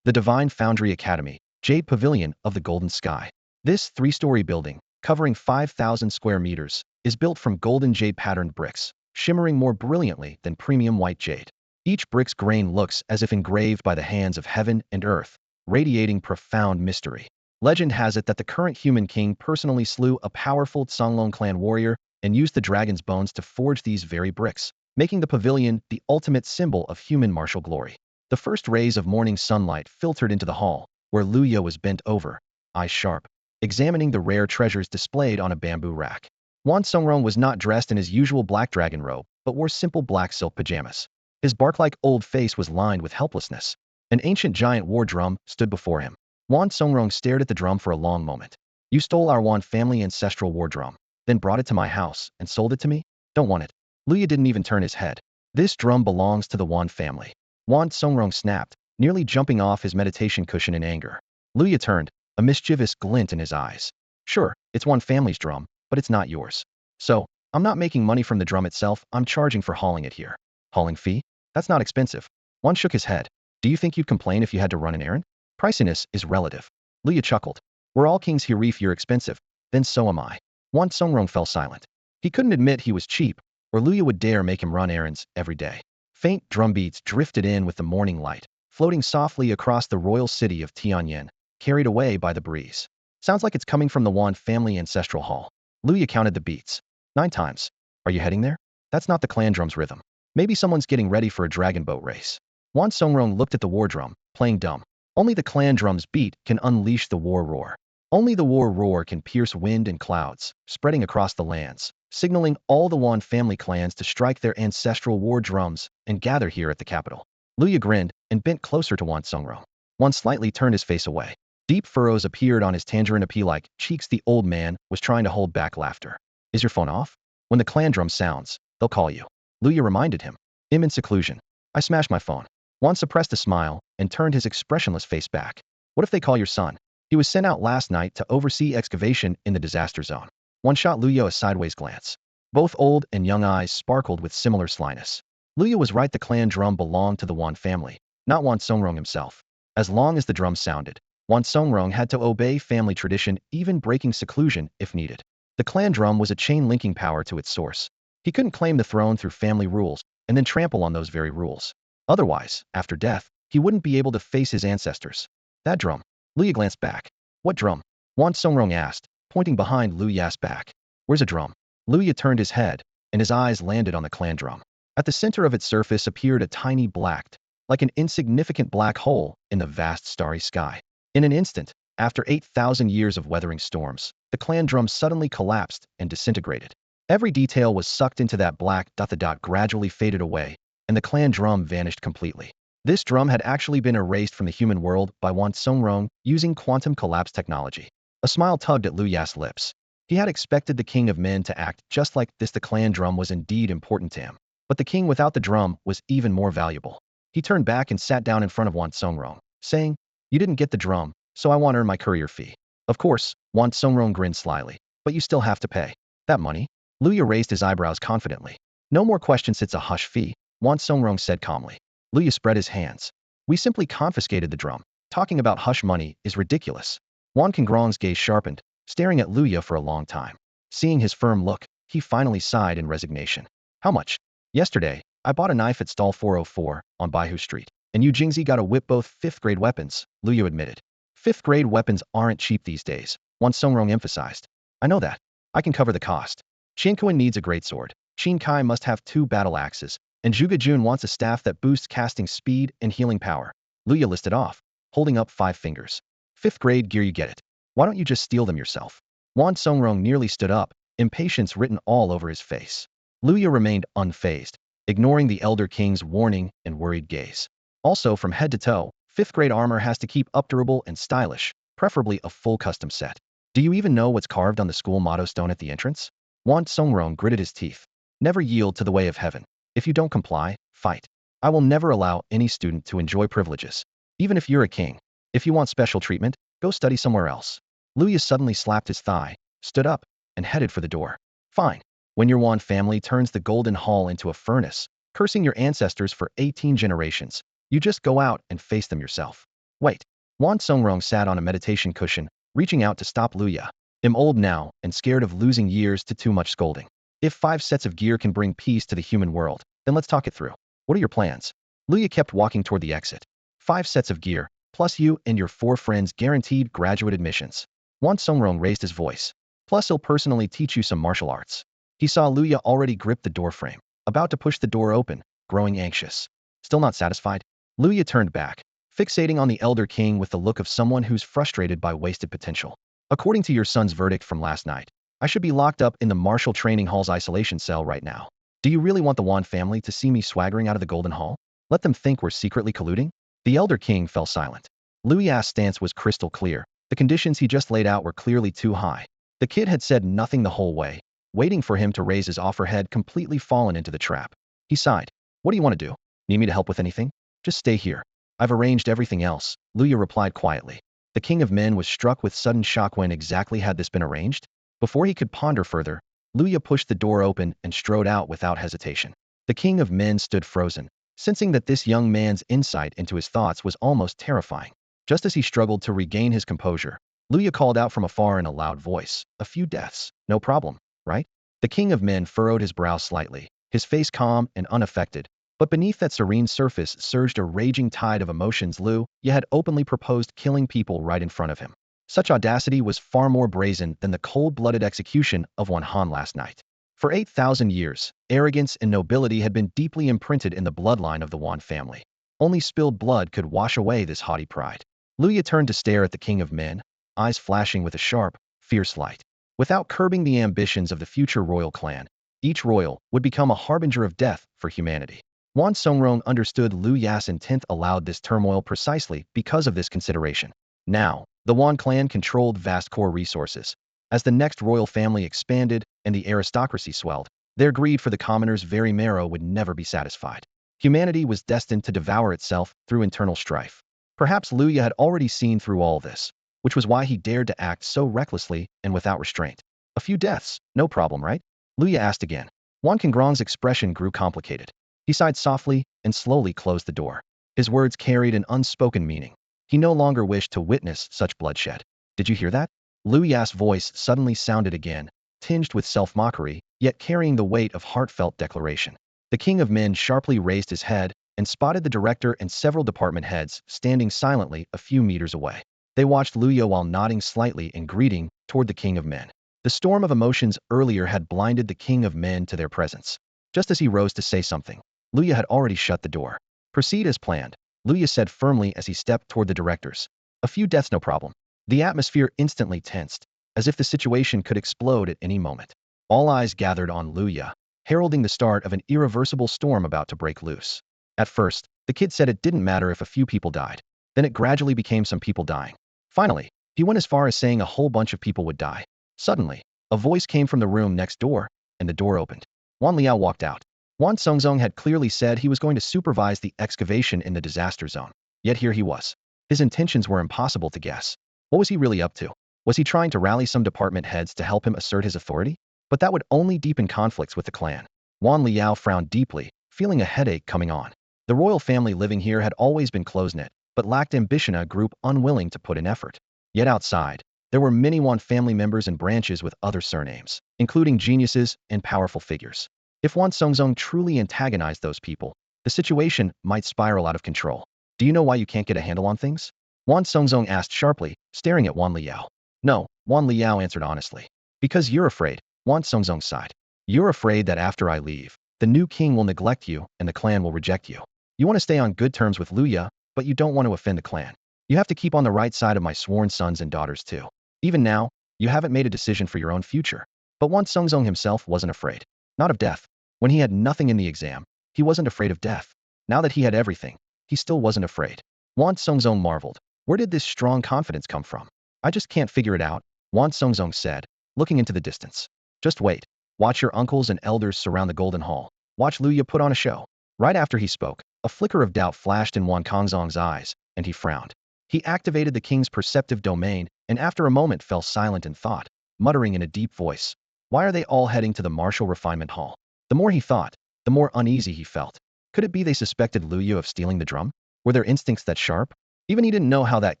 The Divine Foundry Academy, Jade Pavilion of the Golden Sky. This 3-story building, covering 5,000 square meters, is built from golden jade patterned bricks, shimmering more brilliantly than premium white jade. Each brick's grain looks as if engraved by the hands of heaven and earth, radiating profound mystery. Legend has it that the current human king personally slew a powerful Tsanglong clan warrior and used the dragon's bones to forge these very bricks, making the pavilion the ultimate symbol of human martial glory. The first rays of morning sunlight filtered into the hall, where Luya was bent over, eyes sharp, examining the rare treasures displayed on a bamboo rack. Wan Songrong was not dressed in his usual black dragon robe, but wore simple black silk pajamas. His bark-like old face was lined with helplessness. An ancient giant war drum stood before him. Wan Songrong stared at the drum for a long moment. You stole our Wan family ancestral war drum, then brought it to my house and sold it to me? Don't want it. Luya didn't even turn his head. This drum belongs to the Wan family. Wan Songrong snapped, nearly jumping off his meditation cushion in anger. Luya turned, a mischievous glint in his eyes. Sure, it's Wan family's drum, but it's not yours. So, I'm not making money from the drum itself, I'm charging for hauling it here. Hauling fee? That's not expensive. Wan shook his head. Do you think you'd complain if you had to run an errand? Priciness is relative. Luya chuckled. We're all kings here if you're expensive. Then so am I. Wan Songrong fell silent. He couldn't admit he was cheap, or Luya would dare make him run errands every day. Faint drum beats drifted in with the morning light, floating softly across the royal city of Tianyuan, carried away by the breeze. Sounds like it's coming from the Wan family ancestral hall. Luya counted the beats. 9 times. Are you heading there? That's not the clan drum's rhythm. Maybe someone's getting ready for a dragon boat race. Wan Songrong looked at the war drum, playing dumb. Only the clan drum's beat can unleash the war roar. Only the war roar can pierce wind and clouds, spreading across the lands, signaling all the Wan family clans to strike their ancestral war drums and gather here at the capital. Luya grinned and bent closer to Wan Songrong. Wan slightly turned his face away. Deep furrows appeared on his tangerine-apple-like cheeks. The old man was trying to hold back laughter. Is your phone off? When the clan drum sounds, they'll call you. Luya reminded him. I'm in seclusion. I smashed my phone. Wan suppressed a smile and turned his expressionless face back. What if they call your son? He was sent out last night to oversee excavation in the disaster zone. Wan shot Luya a sideways glance. Both old and young eyes sparkled with similar slyness. Luya was right. The clan drum belonged to the Wan family, not Wan Songrong himself. As long as the drum sounded, Wan Songrong had to obey family tradition, even breaking seclusion if needed. The clan drum was a chain linking power to its source. He couldn't claim the throne through family rules and then trample on those very rules. Otherwise, after death, he wouldn't be able to face his ancestors. That drum. Luya glanced back. What drum? Wan Songrong asked, pointing behind Luya's back. Where's a drum? Luya turned his head, and his eyes landed on the clan drum. At the center of its surface appeared a tiny blacked, like an insignificant black hole in the vast starry sky. In an instant, after 8,000 years of weathering storms, the clan drum suddenly collapsed and disintegrated. Every detail was sucked into that black dot. The dot gradually faded away, and the clan drum vanished completely. This drum had actually been erased from the human world by Wan Songrong using quantum collapse technology. A smile tugged at Luya's lips. He had expected the king of men to act just like this. The clan drum was indeed important to him. But the king without the drum was even more valuable. He turned back and sat down in front of Wan Songrong, saying, You didn't get the drum, so I want to earn my courier fee. Of course, Wan Songrong grinned slyly. But you still have to pay. That money? Luya raised his eyebrows confidently. No more questions. It's a hush fee, Wan Songrong said calmly. Luya spread his hands. We simply confiscated the drum. Talking about hush money is ridiculous. Wan Songrong's gaze sharpened, staring at Luya for a long time. Seeing his firm look, he finally sighed in resignation. How much? Yesterday, I bought a knife at stall 404 on Baihu Street, and you Jingzi got a whip. Both 5th-grade weapons, Luya admitted. 5th-grade weapons aren't cheap these days, Wan Songrong emphasized. I know that. I can cover the cost. Qiankuan needs a greatsword. Qin Kai must have 2 battle axes, and Zhuge Jun wants a staff that boosts casting speed and healing power. Luya listed off, holding up 5 fingers. 5th-grade gear, you get it. Why don't you just steal them yourself? Wan Songrong nearly stood up, impatience written all over his face. Luya remained unfazed, ignoring the Elder King's warning and worried gaze. Also, from head to toe, 5th-grade armor has to keep up durable and stylish, preferably a full custom set. Do you even know what's carved on the school motto stone at the entrance? Wan Songrong gritted his teeth. Never yield to the way of heaven. If you don't comply, fight. I will never allow any student to enjoy privileges, even if you're a king. If you want special treatment, go study somewhere else. Luya suddenly slapped his thigh, stood up, and headed for the door. Fine. When your Wan family turns the Golden Hall into a furnace, cursing your ancestors for 18 generations, you just go out and face them yourself. Wait. Wan Songrong sat on a meditation cushion, reaching out to stop Luya. I'm old now and scared of losing years to too much scolding. If 5 sets of gear can bring peace to the human world, then let's talk it through. What are your plans? Luya kept walking toward the exit. 5 sets of gear, plus you and your 4 friends guaranteed graduate admissions. Wan Songrong raised his voice. Plus he'll personally teach you some martial arts. He saw Luya already grip the doorframe, about to push the door open, growing anxious. Still not satisfied? Luya turned back, fixating on the Elder King with the look of someone who's frustrated by wasted potential. According to your son's verdict from last night, I should be locked up in the Martial Training Hall's isolation cell right now. Do you really want the Wan family to see me swaggering out of the Golden Hall? Let them think we're secretly colluding? The Elder King fell silent. Luya's stance was crystal clear. The conditions he just laid out were clearly too high. The kid had said nothing the whole way, waiting for him to raise his offer had completely fallen into the trap. He sighed. What do you want to do? Need me to help with anything? Just stay here. I've arranged everything else, Luya replied quietly. The King of Men was struck with sudden shock. When exactly had this been arranged? Before he could ponder further, Luya pushed the door open and strode out without hesitation. The King of Men stood frozen, sensing that this young man's insight into his thoughts was almost terrifying. Just as he struggled to regain his composure, Luya called out from afar in a loud voice, "A few deaths, no problem, right?" The king of men furrowed his brow slightly, his face calm and unaffected, but beneath that serene surface surged a raging tide of emotions. Luya had openly proposed killing people right in front of him. Such audacity was far more brazen than the cold-blooded execution of Wan Han last night. For 8,000 years, arrogance and nobility had been deeply imprinted in the bloodline of the Wan family. Only spilled blood could wash away this haughty pride. Luya turned to stare at the king of men, eyes flashing with a sharp, fierce light. Without curbing the ambitions of the future royal clan, each royal would become a harbinger of death for humanity. Wan Songrong understood Luya's intent, allowed this turmoil precisely because of this consideration. Now, the Wan clan controlled vast core resources. As the next royal family expanded and the aristocracy swelled, their greed for the commoner's very marrow would never be satisfied. Humanity was destined to devour itself through internal strife. Perhaps Luya had already seen through all this, which was why he dared to act so recklessly and without restraint. "A few deaths, no problem, right?" Luya asked again. Wan Qingrong's expression grew complicated. He sighed softly and slowly closed the door. His words carried an unspoken meaning. He no longer wished to witness such bloodshed. "Did you hear that?" Luya's voice suddenly sounded again, tinged with self-mockery, yet carrying the weight of heartfelt declaration. The king of men sharply raised his head and spotted the director and several department heads standing silently a few meters away. They watched Luya while nodding slightly in greeting toward the king of men. The storm of emotions earlier had blinded the king of men to their presence. Just as he rose to say something, Luya had already shut the door. "Proceed as planned," Luya said firmly as he stepped toward the directors. "A few deaths, no problem." The atmosphere instantly tensed, as if the situation could explode at any moment. All eyes gathered on Luya, heralding the start of an irreversible storm about to break loose. At first, the kid said it didn't matter if a few people died. Then it gradually became some people dying. Finally, he went as far as saying a whole bunch of people would die. Suddenly, a voice came from the room next door, and the door opened. Wan Liao walked out. Wan Songzong had clearly said he was going to supervise the excavation in the disaster zone. Yet here he was. His intentions were impossible to guess. What was he really up to? Was he trying to rally some department heads to help him assert his authority? But that would only deepen conflicts with the clan. Wan Liao frowned deeply, feeling a headache coming on. The royal family living here had always been close-knit, but lacked ambition, a group unwilling to put in effort. Yet outside, there were many Wan family members and branches with other surnames, including geniuses and powerful figures. If Wan Songzong truly antagonized those people, the situation might spiral out of control. "Do you know why you can't get a handle on things?" Wan Songzong asked sharply, staring at Wan Liao. "No," Wan Liao answered honestly. "Because you're afraid," Wan Songzong sighed. "You're afraid that after I leave, the new king will neglect you and the clan will reject you. You want to stay on good terms with Luya, but you don't want to offend the clan. You have to keep on the right side of my sworn sons and daughters too. Even now, you haven't made a decision for your own future." But Wan Songzong himself wasn't afraid. Not of death. When he had nothing in the exam, he wasn't afraid of death. Now that he had everything, he still wasn't afraid. Wan Songzong marveled. Where did this strong confidence come from? "I just can't figure it out," Wan Songzong said, looking into the distance. "Just wait. Watch your uncles and elders surround the Golden Hall. Watch Luya put on a show." Right after he spoke, a flicker of doubt flashed in Wan Kongzong's eyes, and he frowned. He activated the king's perceptive domain, and after a moment fell silent in thought, muttering in a deep voice, "Why are they all heading to the martial refinement hall?" The more he thought, the more uneasy he felt. Could it be they suspected Luya of stealing the drum? Were their instincts that sharp? Even he didn't know how that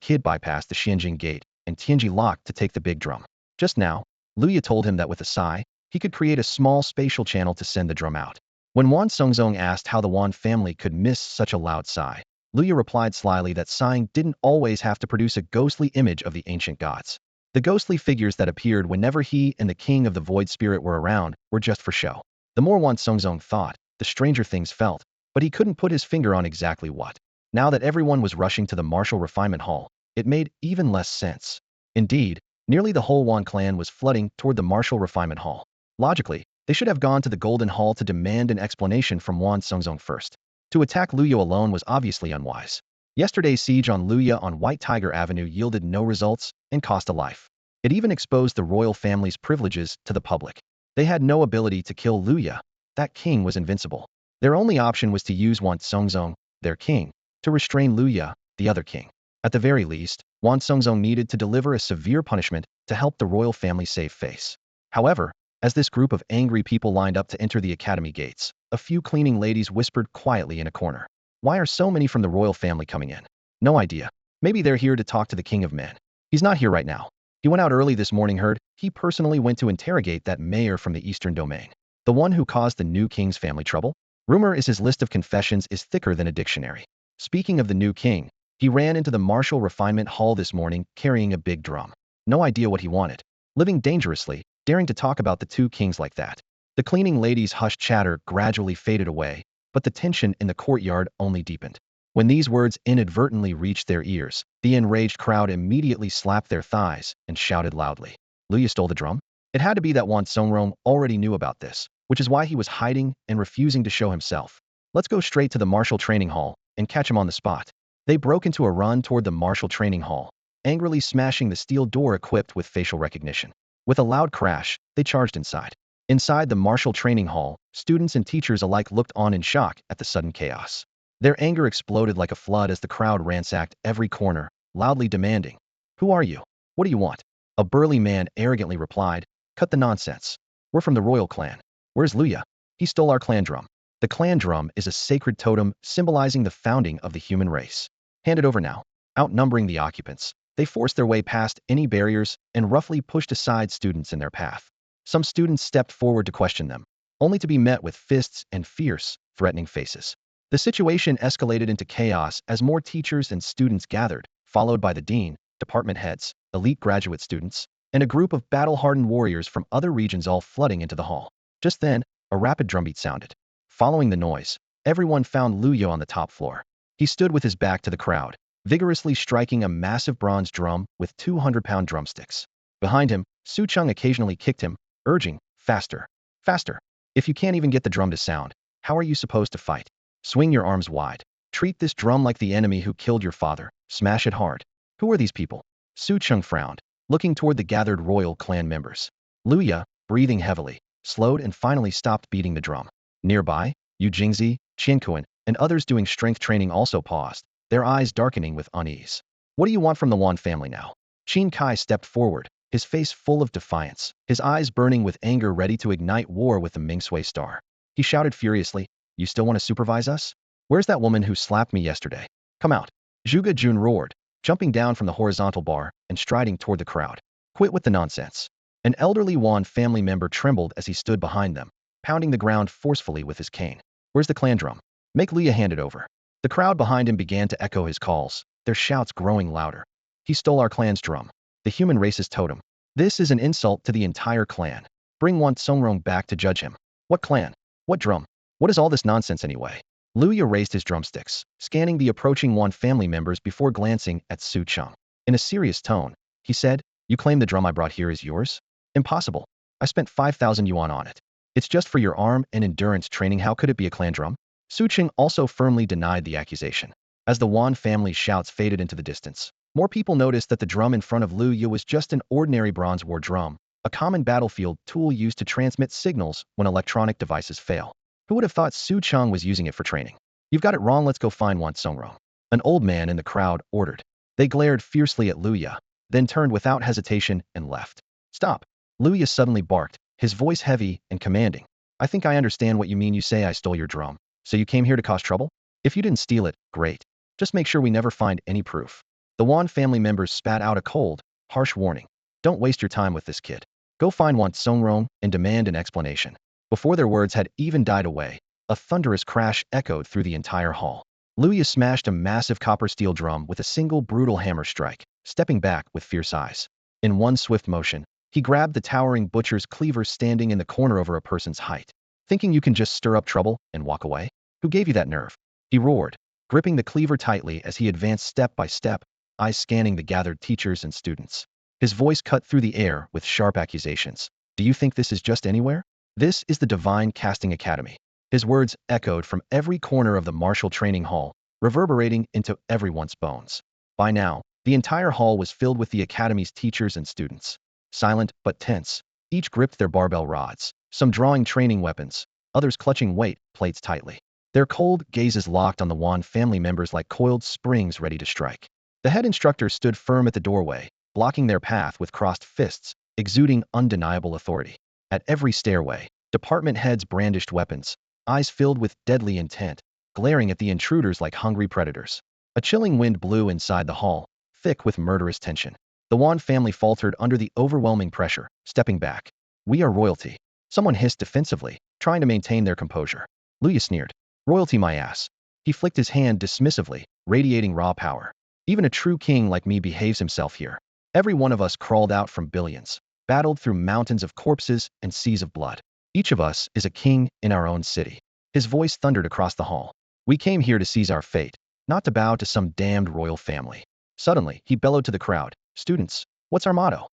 kid bypassed the Xianjing gate and Tianji lock to take the big drum. Just now, Luya told him that with a sigh, he could create a small spatial channel to send the drum out. When Wan Songzong asked how the Wan family could miss such a loud sigh, Luya replied slyly that sighing didn't always have to produce a ghostly image of the ancient gods. The ghostly figures that appeared whenever he and the king of the void spirit were around were just for show. The more Wan Songzong thought, the stranger things felt, but he couldn't put his finger on exactly what. Now that everyone was rushing to the martial refinement hall, it made even less sense. Indeed, nearly the whole Wan clan was flooding toward the martial refinement hall. Logically, they should have gone to the Golden Hall to demand an explanation from Wan Songzong first. To attack Luya alone was obviously unwise. Yesterday's siege on Luya on White Tiger Avenue yielded no results and cost a life. It even exposed the royal family's privileges to the public. They had no ability to kill Luya. That king was invincible. Their only option was to use Wan Songzong, their king, to restrain Luya, the other king. At the very least, Wan Songzong needed to deliver a severe punishment to help the royal family save face. However, as this group of angry people lined up to enter the academy gates, A few cleaning ladies whispered quietly in a corner. Why are so many from the royal family coming in? No idea. Maybe they're here to talk to the king of men. He's not here right now. He went out early this morning, heard. He personally went to interrogate that mayor from the eastern domain. The one who caused the new king's family trouble? Rumor is his list of confessions is thicker than a dictionary. Speaking of the new king, he ran into the martial refinement hall this morning carrying a big drum. No idea what he wanted. Living dangerously, daring to talk about the two kings like that. The cleaning lady's hushed chatter gradually faded away, but the tension in the courtyard only deepened. When these words inadvertently reached their ears, the enraged crowd immediately slapped their thighs and shouted loudly. Luya stole the drum? It had to be that Wan Songrong already knew about this, which is why he was hiding and refusing to show himself. Let's go straight to the martial training hall and catch him on the spot. They broke into a run toward the martial training hall, angrily smashing the steel door equipped with facial recognition. With a loud crash, they charged inside. Inside the martial training hall, students and teachers alike looked on in shock at the sudden chaos. Their anger exploded like a flood as the crowd ransacked every corner, loudly demanding, "Who are you? What do you want?" A burly man arrogantly replied, "Cut the nonsense. We're from the royal clan. Where's Luya? He stole our clan drum." The clan drum is a sacred totem symbolizing the founding of the human race. Hand it over now. Outnumbering the occupants, they forced their way past any barriers and roughly pushed aside students in their path. Some students stepped forward to question them, only to be met with fists and fierce, threatening faces. The situation escalated into chaos as more teachers and students gathered, followed by the dean, department heads, elite graduate students, and a group of battle-hardened warriors from other regions all flooding into the hall. Just then, a rapid drumbeat sounded. Following the noise, everyone found Luyo on the top floor. He stood with his back to the crowd, vigorously striking a massive bronze drum with 200-pound drumsticks. Behind him, Su Chung occasionally kicked him, urging, "Faster, faster. If you can't even get the drum to sound, how are you supposed to fight? Swing your arms wide. Treat this drum like the enemy who killed your father. Smash it hard." Who are these people? Su Chung frowned, looking toward the gathered royal clan members. Luya, breathing heavily, slowed and finally stopped beating the drum. Nearby, Yu Jingzi, Qian Kuan, and others doing strength training also paused, their eyes darkening with unease. "What do you want from the Wan family now?" Qin Kai stepped forward, his face full of defiance, his eyes burning with anger ready to ignite war with the Mingsui star. He shouted furiously, "You still want to supervise us? Where's that woman who slapped me yesterday? Come out." Zhuge Jun roared, jumping down from the horizontal bar and striding toward the crowd. "Quit with the nonsense." An elderly Wan family member trembled as he stood behind them, pounding the ground forcefully with his cane. "Where's the clan drum? Make Luya hand it over." The crowd behind him began to echo his calls, their shouts growing louder. "He stole our clan's drum. The human race's totem. This is an insult to the entire clan. Bring Wan Songrong back to judge him." "What clan? What drum? What is all this nonsense anyway?" Luya raised his drumsticks, scanning the approaching Wan family members before glancing at Su Chung. In a serious tone, he said, "You claim the drum I brought here is yours? Impossible. I spent 5,000 yuan on it. It's just for your arm and endurance training. How could it be a clan drum?" Su Chung also firmly denied the accusation. As the Wan family's shouts faded into the distance, more people noticed that the drum in front of Luya was just an ordinary bronze war drum, a common battlefield tool used to transmit signals when electronic devices fail. Who would have thought Su Chung was using it for training? "You've got it wrong. Let's go find Wan Songrong," an old man in the crowd ordered. They glared fiercely at Luya, then turned without hesitation and left. "Stop!" Luya suddenly barked, his voice heavy and commanding. "I think I understand what you mean. You say I stole your drum. So you came here to cause trouble? If you didn't steal it, great. Just make sure we never find any proof." The Wan family members spat out a cold, harsh warning. "Don't waste your time with this kid. Go find Wan Songrong and demand an explanation." Before their words had even died away, a thunderous crash echoed through the entire hall. Luya smashed a massive copper steel drum with a single brutal hammer strike, stepping back with fierce eyes. In one swift motion, he grabbed the towering butcher's cleaver standing in the corner over a person's height. "Thinking you can just stir up trouble and walk away? Who gave you that nerve?" He roared, gripping the cleaver tightly as he advanced step by step, eyes scanning the gathered teachers and students. His voice cut through the air with sharp accusations. "Do you think this is just anywhere? This is the Divine Casting Academy." His words echoed from every corner of the martial training hall, reverberating into everyone's bones. By now, the entire hall was filled with the academy's teachers and students. Silent but tense, each gripped their barbell rods, some drawing training weapons, others clutching weight plates tightly. Their cold gazes locked on the Wan family members like coiled springs ready to strike. The head instructor stood firm at the doorway, blocking their path with crossed fists, exuding undeniable authority. At every stairway, department heads brandished weapons, eyes filled with deadly intent, glaring at the intruders like hungry predators. A chilling wind blew inside the hall, thick with murderous tension. The Wan family faltered under the overwhelming pressure, stepping back. "We are royalty," someone hissed defensively, trying to maintain their composure. Luya sneered. "Royalty my ass." He flicked his hand dismissively, radiating raw power. "Even a true king like me behaves himself here." Every one of us crawled out from billions, battled through mountains of corpses and seas of blood. Each of us is a king in our own city. His voice thundered across the hall. "We came here to seize our fate, not to bow to some damned royal family." Suddenly, he bellowed to the crowd, "Students, what's our motto?"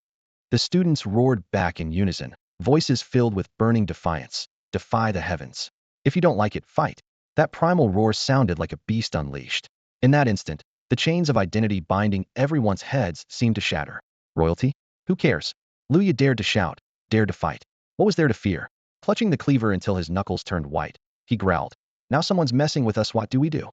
The students roared back in unison, voices filled with burning defiance. "Defy the heavens. If you don't like it, fight." That primal roar sounded like a beast unleashed. In that instant, the chains of identity binding everyone's heads seemed to shatter. Royalty? Who cares? Luya dared to shout, dared to fight. What was there to fear? Clutching the cleaver until his knuckles turned white, he growled, "Now someone's messing with us, what do we do?"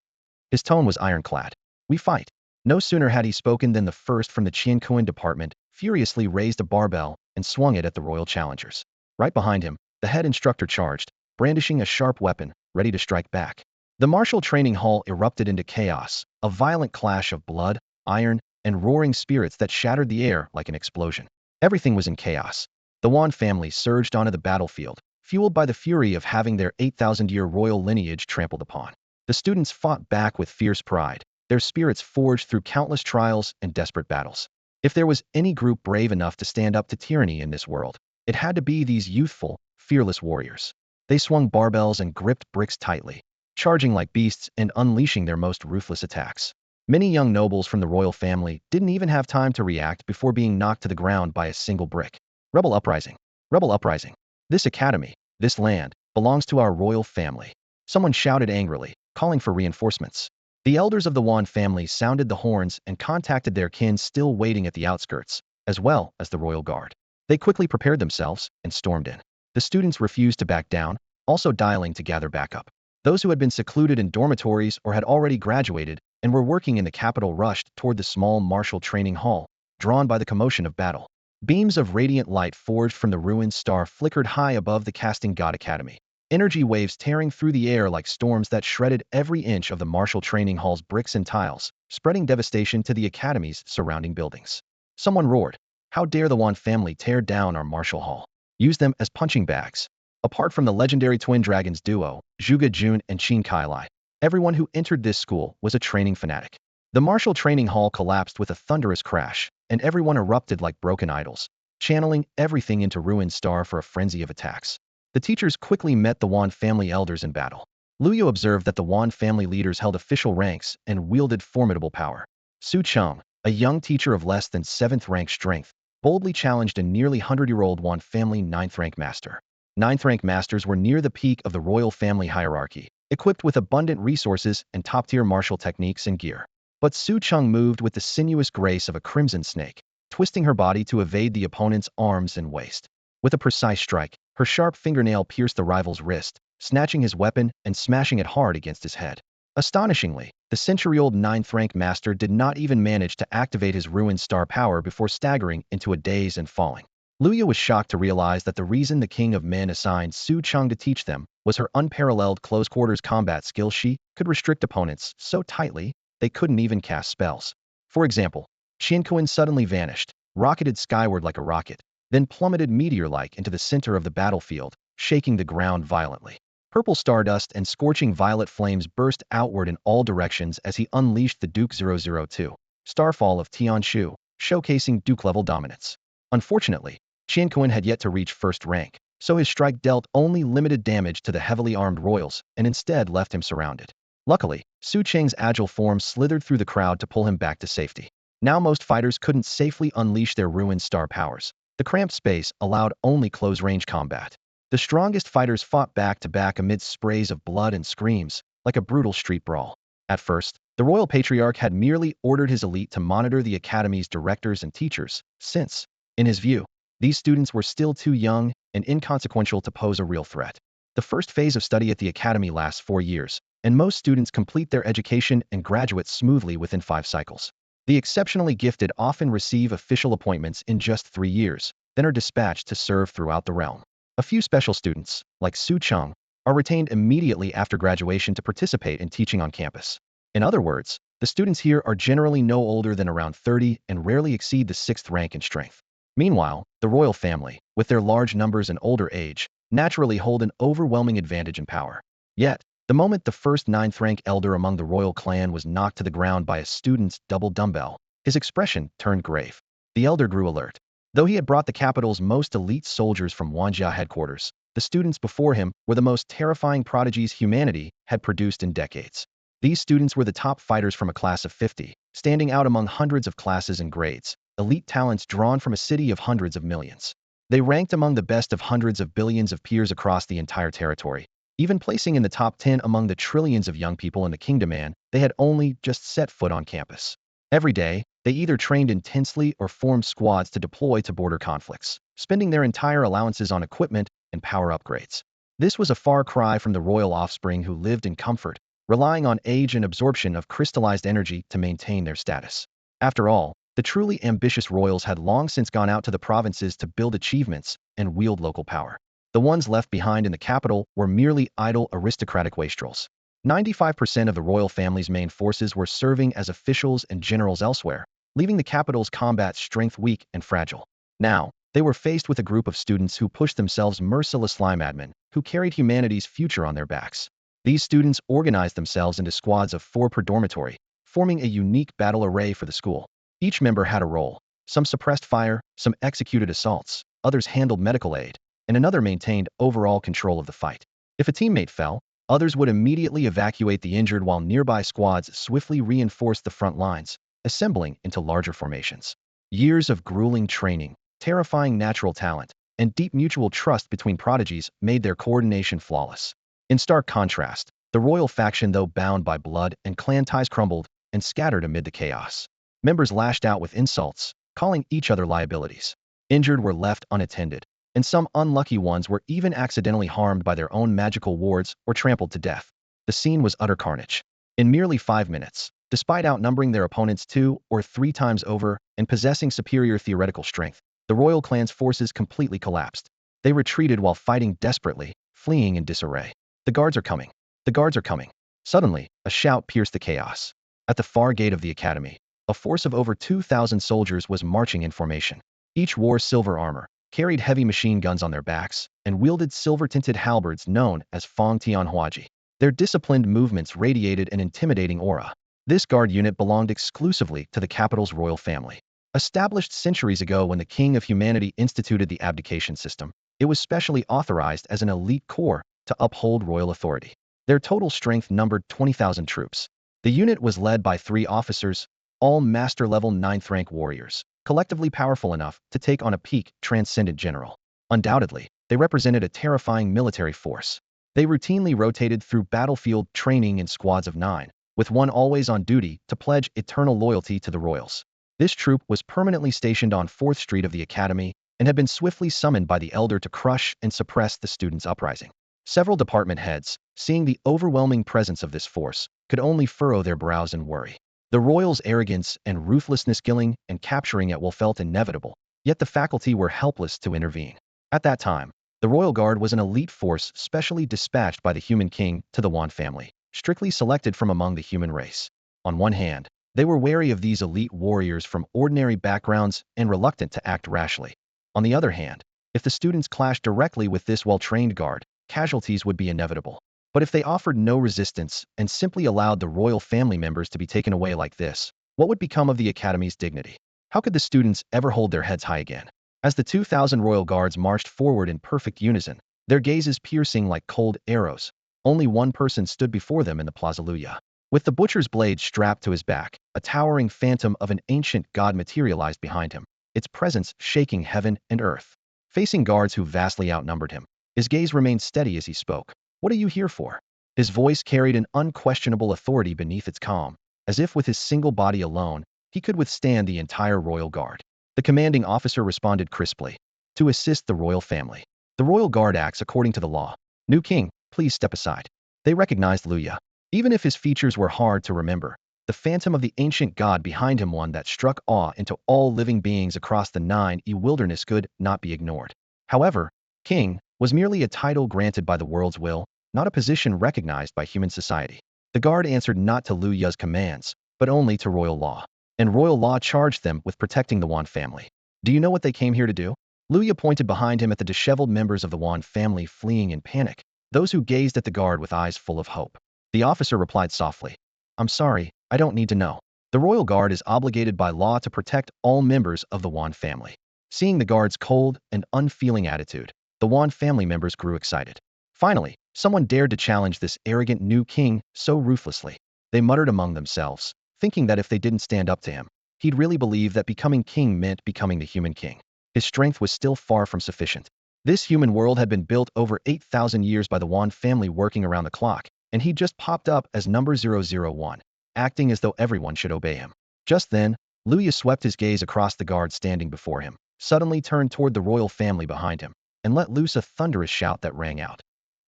His tone was ironclad. "We fight." No sooner had he spoken than the first from the Tianyuan department furiously raised a barbell and swung it at the royal challengers. Right behind him, the head instructor charged, brandishing a sharp weapon, ready to strike back. The martial training hall erupted into chaos, a violent clash of blood, iron, and roaring spirits that shattered the air like an explosion. Everything was in chaos. The Wan family surged onto the battlefield, fueled by the fury of having their 8,000-year royal lineage trampled upon. The students fought back with fierce pride, their spirits forged through countless trials and desperate battles. If there was any group brave enough to stand up to tyranny in this world, it had to be these youthful, fearless warriors. They swung barbells and gripped bricks tightly, charging like beasts and unleashing their most ruthless attacks. Many young nobles from the royal family didn't even have time to react before being knocked to the ground by a single brick. Rebel uprising! Rebel uprising! This academy, this land, belongs to our royal family. Someone shouted angrily, calling for reinforcements. The elders of the Wan family sounded the horns and contacted their kin still waiting at the outskirts, as well as the royal guard. They quickly prepared themselves and stormed in. The students refused to back down, also dialing to gather backup. Those who had been secluded in dormitories or had already graduated and were working in the capital rushed toward the small martial training hall, drawn by the commotion of battle. Beams of radiant light forged from the ruined star flickered high above the casting god academy. Energy waves tearing through the air like storms that shredded every inch of the martial training hall's bricks and tiles, spreading devastation to the academy's surrounding buildings. Someone roared, "How dare the Wan family tear down our martial hall? Use them as punching bags." Apart from the legendary twin dragons duo, Zhuge Jun and Qin Kailai, everyone who entered this school was a training fanatic. The martial training hall collapsed with a thunderous crash, and everyone erupted like broken idols, channeling everything into ruined star for a frenzy of attacks. The teachers quickly met the Wan family elders in battle. Luyo observed that the Wan family leaders held official ranks and wielded formidable power. Su Cheng, a young teacher of less than 7th rank strength, boldly challenged a nearly 100-year-old Wan family 9th rank master. 9th rank masters were near the peak of the royal family hierarchy, equipped with abundant resources and top-tier martial techniques and gear. But Su Cheng moved with the sinuous grace of a crimson snake, twisting her body to evade the opponent's arms and waist. With a precise strike, her sharp fingernail pierced the rival's wrist, snatching his weapon and smashing it hard against his head. Astonishingly, the century-old 9th rank master did not even manage to activate his ruined star power before staggering into a daze and falling. Luya was shocked to realize that the reason the King of Men assigned Su Cheng to teach them was her unparalleled close-quarters combat skill. She could restrict opponents so tightly they couldn't even cast spells. For example, Tianyuan suddenly vanished, rocketed skyward like a rocket, then plummeted meteor-like into the center of the battlefield, shaking the ground violently. Purple stardust and scorching violet flames burst outward in all directions as he unleashed the Duke 002, Starfall of Tianshu, showcasing Duke-level dominance. Unfortunately, Tianyuan had yet to reach first rank, so his strike dealt only limited damage to the heavily armed royals and instead left him surrounded. Luckily, Su Cheng's agile form slithered through the crowd to pull him back to safety. Now most fighters couldn't safely unleash their ruined star powers. The cramped space allowed only close-range combat. The strongest fighters fought back-to-back amidst sprays of blood and screams, like a brutal street brawl. At first, the royal patriarch had merely ordered his elite to monitor the academy's directors and teachers, since, in his view, these students were still too young and inconsequential to pose a real threat. The first phase of study at the academy lasts 4 years, and most students complete their education and graduate smoothly within 5 cycles. The exceptionally gifted often receive official appointments in just 3 years, then are dispatched to serve throughout the realm. A few special students, like Su Cheng, are retained immediately after graduation to participate in teaching on campus. In other words, the students here are generally no older than around 30 and rarely exceed the 6th rank in strength. Meanwhile, the royal family, with their large numbers and older age, naturally hold an overwhelming advantage in power. Yet, the moment the first 9th rank elder among the royal clan was knocked to the ground by a student's double dumbbell, his expression turned grave. The elder grew alert. Though he had brought the capital's most elite soldiers from Wanjia headquarters, the students before him were the most terrifying prodigies humanity had produced in decades. These students were the top fighters from a class of 50, standing out among hundreds of classes and grades, elite talents drawn from a city of hundreds of millions. They ranked among the best of hundreds of billions of peers across the entire territory, even placing in the top 10 among the trillions of young people in the kingdom they had only just set foot on campus. Every day, they either trained intensely or formed squads to deploy to border conflicts, spending their entire allowances on equipment and power upgrades. This was a far cry from the royal offspring who lived in comfort, relying on age and absorption of crystallized energy to maintain their status. After all, the truly ambitious royals had long since gone out to the provinces to build achievements and wield local power. The ones left behind in the capital were merely idle aristocratic wastrels. 95% of the royal family's main forces were serving as officials and generals elsewhere, leaving the capital's combat strength weak and fragile. Now, they were faced with a group of students who pushed themselves merciless linemen, who carried humanity's future on their backs. These students organized themselves into squads of 4 per dormitory, forming a unique battle array for the school. Each member had a role. Some suppressed fire, some executed assaults, others handled medical aid, and another maintained overall control of the fight. If a teammate fell, others would immediately evacuate the injured while nearby squads swiftly reinforced the front lines, assembling into larger formations. Years of grueling training, terrifying natural talent, and deep mutual trust between prodigies made their coordination flawless. In stark contrast, the royal faction, though bound by blood and clan ties, crumbled and scattered amid the chaos. Members lashed out with insults, calling each other liabilities. Injured were left unattended, and some unlucky ones were even accidentally harmed by their own magical wards or trampled to death. The scene was utter carnage. In merely 5 minutes, despite outnumbering their opponents 2 or 3 times over and possessing superior theoretical strength, the royal clan's forces completely collapsed. They retreated while fighting desperately, fleeing in disarray. The guards are coming. The guards are coming. Suddenly, a shout pierced the chaos. At the far gate of the academy, a force of over 2,000 soldiers was marching in formation. Each wore silver armor, carried heavy machine guns on their backs, and wielded silver-tinted halberds known as Fong Tianhuaji. Their disciplined movements radiated an intimidating aura. This guard unit belonged exclusively to the capital's royal family. Established centuries ago when the King of Humanity instituted the abdication system, it was specially authorized as an elite corps to uphold royal authority. Their total strength numbered 20,000 troops. The unit was led by 3 officers, all master-level 9th rank warriors, collectively powerful enough to take on a peak transcendent general. Undoubtedly, they represented a terrifying military force. They routinely rotated through battlefield training in squads of 9, with one always on duty to pledge eternal loyalty to the royals. This troop was permanently stationed on 4th Street of the Academy and had been swiftly summoned by the elder to crush and suppress the students' uprising. Several department heads, seeing the overwhelming presence of this force, could only furrow their brows in worry. The royals' arrogance and ruthlessness killing and capturing it felt inevitable, yet the faculty were helpless to intervene. At that time, the Royal Guard was an elite force specially dispatched by the Human King to the Wan family, strictly selected from among the human race. On one hand, they were wary of these elite warriors from ordinary backgrounds and reluctant to act rashly. On the other hand, if the students clashed directly with this well-trained guard, casualties would be inevitable. But if they offered no resistance and simply allowed the royal family members to be taken away like this, what would become of the Academy's dignity? How could the students ever hold their heads high again? As the 2,000 royal guards marched forward in perfect unison, their gazes piercing like cold arrows, only one person stood before them in the Plaza Luya. With the butcher's blade strapped to his back, a towering phantom of an ancient god materialized behind him, its presence shaking heaven and earth. Facing guards who vastly outnumbered him, his gaze remained steady as he spoke. "What are you here for?" His voice carried an unquestionable authority beneath its calm, as if with his single body alone, he could withstand the entire royal guard. The commanding officer responded crisply. "To assist the royal family. The royal guard acts according to the law. New king, please step aside." They recognized Luya. Even if his features were hard to remember, the phantom of the ancient god behind him, one that struck awe into all living beings across the 9E wilderness, could not be ignored. However, king was merely a title granted by the world's will, not a position recognized by human society. The guard answered not to Lu Ya's commands, but only to royal law. And royal law charged them with protecting the Wan family. Do you know what they came here to do? Lu Ya pointed behind him at the disheveled members of the Wan family fleeing in panic, those who gazed at the guard with eyes full of hope. The officer replied softly, I'm sorry, I don't need to know. The royal guard is obligated by law to protect all members of the Wan family. Seeing the guard's cold and unfeeling attitude, the Wan family members grew excited. Finally, someone dared to challenge this arrogant new king so ruthlessly. They muttered among themselves, thinking that if they didn't stand up to him, he'd really believe that becoming king meant becoming the human king. His strength was still far from sufficient. This human world had been built over 8,000 years by the Wan family working around the clock, and he just popped up as number 001, acting as though everyone should obey him. Just then, Lu Ya swept his gaze across the guard standing before him, suddenly turned toward the royal family behind him, and let loose a thunderous shout that rang out.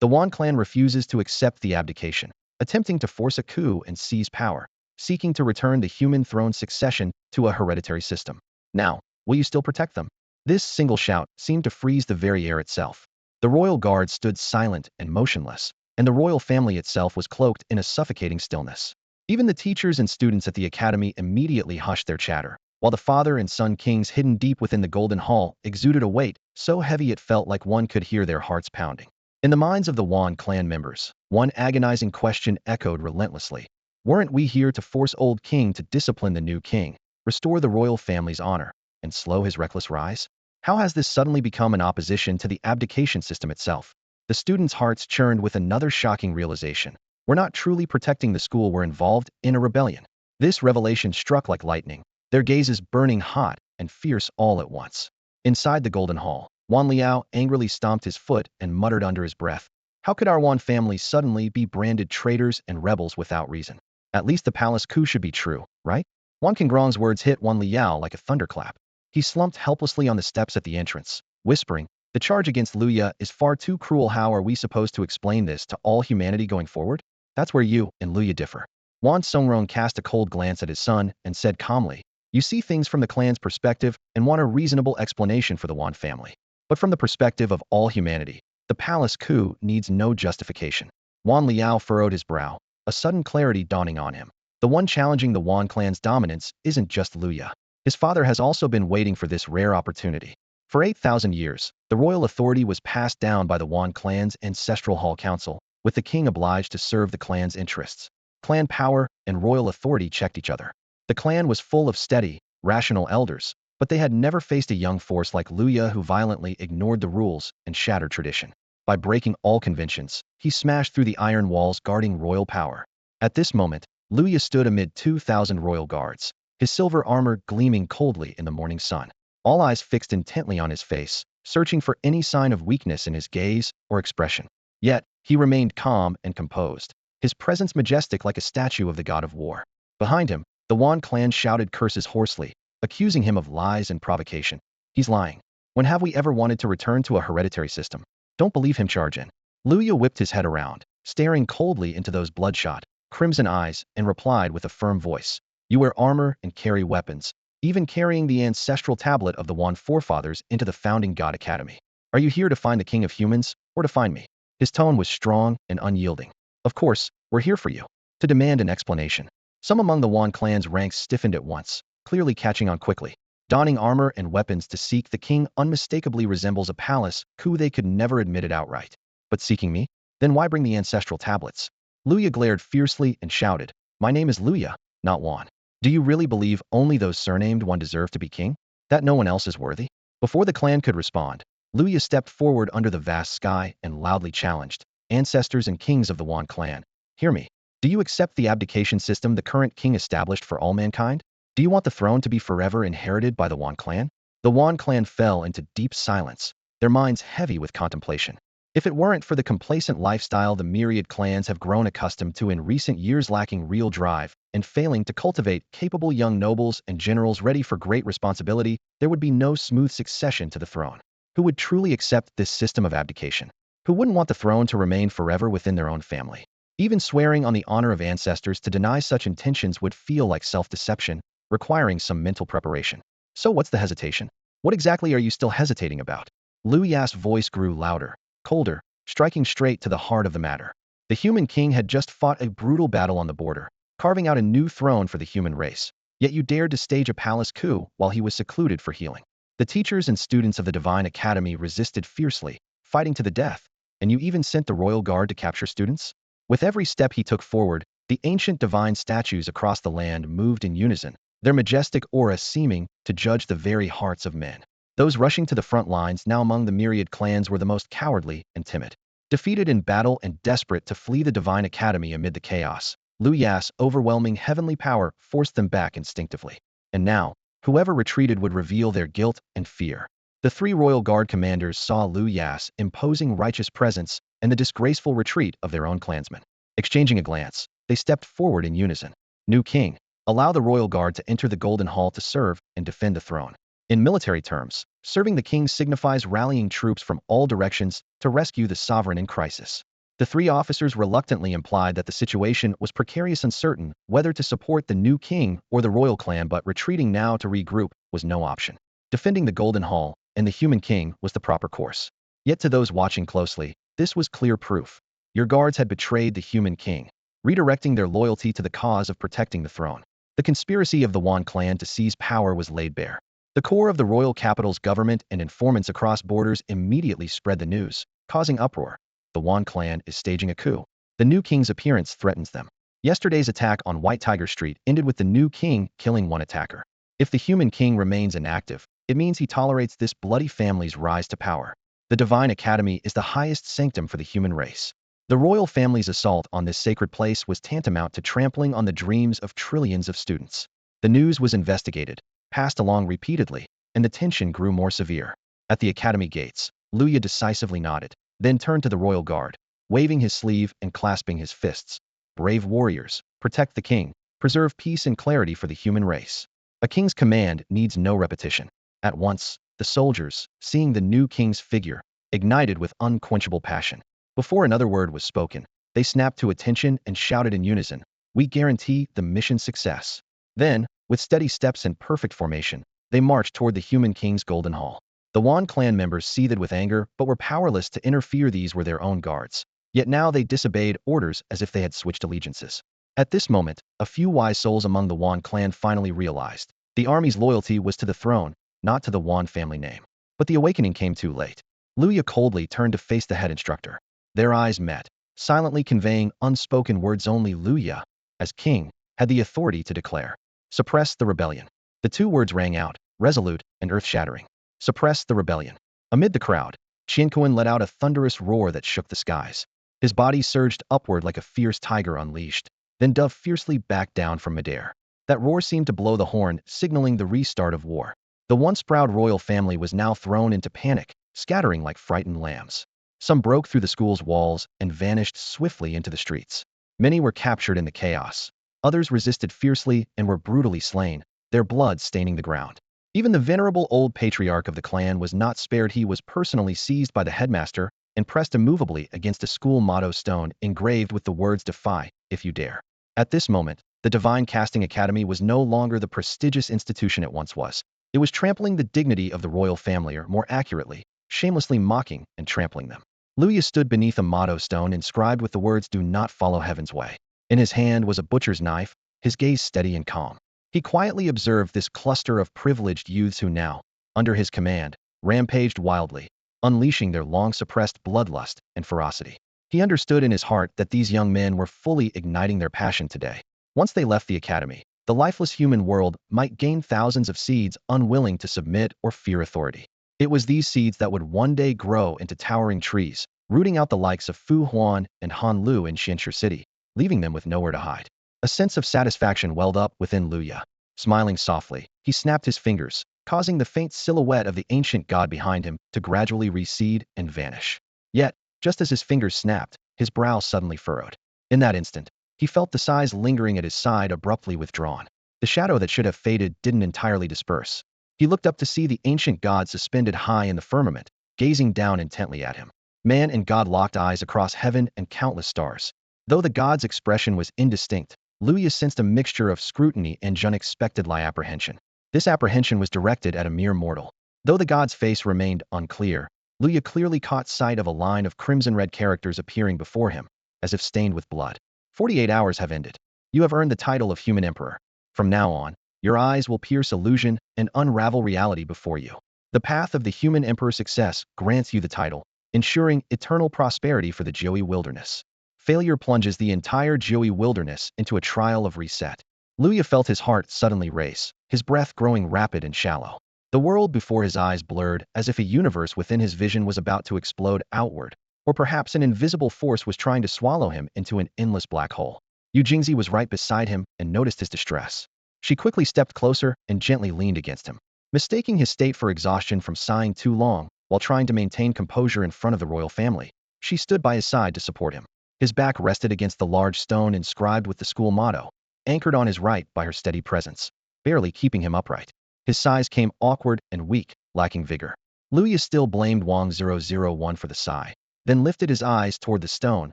The Wan clan refuses to accept the abdication, attempting to force a coup and seize power, seeking to return the human throne succession to a hereditary system. Now, will you still protect them? This single shout seemed to freeze the very air itself. The royal guard stood silent and motionless, and the royal family itself was cloaked in a suffocating stillness. Even the teachers and students at the academy immediately hushed their chatter, while the father and son kings hidden deep within the golden hall exuded a weight so heavy it felt like one could hear their hearts pounding. In the minds of the Wan clan members, one agonizing question echoed relentlessly. Weren't we here to force old king to discipline the new king, restore the royal family's honor, and slow his reckless rise? How has this suddenly become an opposition to the abdication system itself? The students' hearts churned with another shocking realization. We're not truly protecting the school, we're involved in a rebellion. This revelation struck like lightning, their gazes burning hot and fierce all at once. Inside the Golden Hall, Wan Liao angrily stomped his foot and muttered under his breath, how could our Wan family suddenly be branded traitors and rebels without reason? At least the palace coup should be true, right? Wan Qingrong's words hit Wan Liao like a thunderclap. He slumped helplessly on the steps at the entrance, whispering, the charge against Lu Ya is far too cruel. How are we supposed to explain this to all humanity going forward? That's where you and Lu Ya differ. Wan Songrong cast a cold glance at his son and said calmly, you see things from the clan's perspective and want a reasonable explanation for the Wan family. But from the perspective of all humanity, the palace coup needs no justification. Wan Liao furrowed his brow, a sudden clarity dawning on him. The one challenging the Wan clan's dominance isn't just Lu Ya. His father has also been waiting for this rare opportunity. For 8,000 years, the royal authority was passed down by the Wan clan's ancestral hall council, with the king obliged to serve the clan's interests. Clan power and royal authority checked each other. The clan was full of steady, rational elders, but they had never faced a young force like Lu Ya who violently ignored the rules and shattered tradition. By breaking all conventions, he smashed through the iron walls guarding royal power. At this moment, Lu Ya stood amid 2,000 royal guards, his silver armor gleaming coldly in the morning sun. All eyes fixed intently on his face, searching for any sign of weakness in his gaze or expression. Yet, he remained calm and composed, his presence majestic like a statue of the god of war. Behind him, the Wan clan shouted curses hoarsely, accusing him of lies and provocation. He's lying. When have we ever wanted to return to a hereditary system? Don't believe him, charge in. Lu Ya whipped his head around, staring coldly into those bloodshot, crimson eyes, and replied with a firm voice. You wear armor and carry weapons, even carrying the ancestral tablet of the Wan forefathers into the founding God Academy. Are you here to find the king of humans, or to find me? His tone was strong and unyielding. Of course, we're here for you. To demand an explanation. Some among the Wan clan's ranks stiffened at once, clearly catching on quickly. Donning armor and weapons to seek the king unmistakably resembles a palace coup they could never admit it outright. But seeking me? Then why bring the ancestral tablets? Lu Ya glared fiercely and shouted, my name is Lu Ya, not Wan. Do you really believe only those surnamed Wan deserve to be king? That no one else is worthy? Before the clan could respond, Lu Ya stepped forward under the vast sky and loudly challenged, ancestors and kings of the Wan clan, hear me. Do you accept the abdication system the current king established for all mankind? Do you want the throne to be forever inherited by the Wan clan? The Wan clan fell into deep silence, their minds heavy with contemplation. If it weren't for the complacent lifestyle the myriad clans have grown accustomed to in recent years, lacking real drive and failing to cultivate capable young nobles and generals ready for great responsibility, there would be no smooth succession to the throne. Who would truly accept this system of abdication? Who wouldn't want the throne to remain forever within their own family? Even swearing on the honor of ancestors to deny such intentions would feel like self-deception, requiring some mental preparation. So what's the hesitation? What exactly are you still hesitating about? Lu Ya's voice grew louder, colder, striking straight to the heart of the matter. The human king had just fought a brutal battle on the border, carving out a new throne for the human race. Yet you dared to stage a palace coup while he was secluded for healing. The teachers and students of the Divine Academy resisted fiercely, fighting to the death, and you even sent the royal guard to capture students? With every step he took forward, the ancient divine statues across the land moved in unison, their majestic aura seeming to judge the very hearts of men. Those rushing to the front lines now among the myriad clans were the most cowardly and timid. Defeated in battle and desperate to flee the Divine Academy amid the chaos, Lu Ya's overwhelming heavenly power forced them back instinctively. And now, whoever retreated would reveal their guilt and fear. The three royal guard commanders saw Lu Ya's imposing righteous presence and the disgraceful retreat of their own clansmen. Exchanging a glance, they stepped forward in unison. New king, allow the royal guard to enter the Golden Hall to serve and defend the throne. In military terms, serving the king signifies rallying troops from all directions to rescue the sovereign in crisis. The three officers reluctantly implied that the situation was precarious and uncertain whether to support the new king or the royal clan, but retreating now to regroup was no option. Defending the Golden Hall and the human king was the proper course. Yet to those watching closely, this was clear proof. Your guards had betrayed the human king, redirecting their loyalty to the cause of protecting the throne. The conspiracy of the Yuan clan to seize power was laid bare. The core of the royal capital's government and informants across borders immediately spread the news, causing uproar. The Yuan clan is staging a coup. The new king's appearance threatens them. Yesterday's attack on White Tiger Street ended with the new king killing one attacker. If the human king remains inactive, it means he tolerates this bloody family's rise to power. The Divine Academy is the highest sanctum for the human race. The royal family's assault on this sacred place was tantamount to trampling on the dreams of trillions of students. The news was investigated, passed along repeatedly, and the tension grew more severe. At the academy gates, Luya decisively nodded, then turned to the royal guard, waving his sleeve and clasping his fists. Brave warriors, protect the king, preserve peace and clarity for the human race. A king's command needs no repetition. At once, the soldiers, seeing the new king's figure, ignited with unquenchable passion. Before another word was spoken, they snapped to attention and shouted in unison, "We guarantee the mission's success." Then, with steady steps and perfect formation, they marched toward the human king's golden hall. The Yuan clan members seethed with anger but were powerless to interfere. These were their own guards. Yet now they disobeyed orders as if they had switched allegiances. At this moment, a few wise souls among the Yuan clan finally realized the army's loyalty was to the throne, not to the Yuan family name. But the awakening came too late. Luya coldly turned to face the head instructor. Their eyes met, silently conveying unspoken words. Only Luya, as king, had the authority to declare. Suppress the rebellion. The two words rang out, resolute and earth-shattering. Suppress the rebellion. Amid the crowd, Tianyuan let out a thunderous roar that shook the skies. His body surged upward like a fierce tiger unleashed, then dove fiercely back down from midair. That roar seemed to blow the horn, signaling the restart of war. The once proud royal family was now thrown into panic, scattering like frightened lambs. Some broke through the school's walls and vanished swiftly into the streets. Many were captured in the chaos. Others resisted fiercely and were brutally slain, their blood staining the ground. Even the venerable old patriarch of the clan was not spared. He was personally seized by the headmaster and pressed immovably against a school motto stone engraved with the words "Defy, if you dare." At this moment, the Divine Casting Academy was no longer the prestigious institution it once was. It was trampling the dignity of the royal family, or more accurately, shamelessly mocking and trampling them. Luya stood beneath a motto stone inscribed with the words, "Do not follow heaven's way." In his hand was a butcher's knife, his gaze steady and calm. He quietly observed this cluster of privileged youths who now, under his command, rampaged wildly, unleashing their long-suppressed bloodlust and ferocity. He understood in his heart that these young men were fully igniting their passion today. Once they left the academy, the lifeless human world might gain thousands of seeds unwilling to submit or fear authority. It was these seeds that would one day grow into towering trees, rooting out the likes of Fu Huan and Han Lu in Xianxia City, leaving them with nowhere to hide. A sense of satisfaction welled up within Luya. Smiling softly, he snapped his fingers, causing the faint silhouette of the ancient god behind him to gradually recede and vanish. Yet, just as his fingers snapped, his brow suddenly furrowed. In that instant, he felt the size lingering at his side abruptly withdrawn. The shadow that should have faded didn't entirely disperse. He looked up to see the ancient god suspended high in the firmament, gazing down intently at him. Man and god locked eyes across heaven and countless stars. Though the god's expression was indistinct, Luya sensed a mixture of scrutiny and unexpected apprehension. This apprehension was directed at a mere mortal. Though the god's face remained unclear, Luya clearly caught sight of a line of crimson-red characters appearing before him, as if stained with blood. 48 hours have ended. You have earned the title of Human Emperor. From now on, your eyes will pierce illusion and unravel reality before you. The path of the Human Emperor success grants you the title, ensuring eternal prosperity for the Joey Wilderness. Failure plunges the entire Joey Wilderness into a trial of reset. Luya felt his heart suddenly race, his breath growing rapid and shallow. The world before his eyes blurred, as if a universe within his vision was about to explode outward, or perhaps an invisible force was trying to swallow him into an endless black hole. Yu Jingzi was right beside him and noticed his distress. She quickly stepped closer and gently leaned against him. Mistaking his state for exhaustion from sighing too long, while trying to maintain composure in front of the royal family, she stood by his side to support him. His back rested against the large stone inscribed with the school motto, anchored on his right by her steady presence, barely keeping him upright. His sighs came awkward and weak, lacking vigor. Luya still blamed Wang 001 for the sigh, then lifted his eyes toward the stone,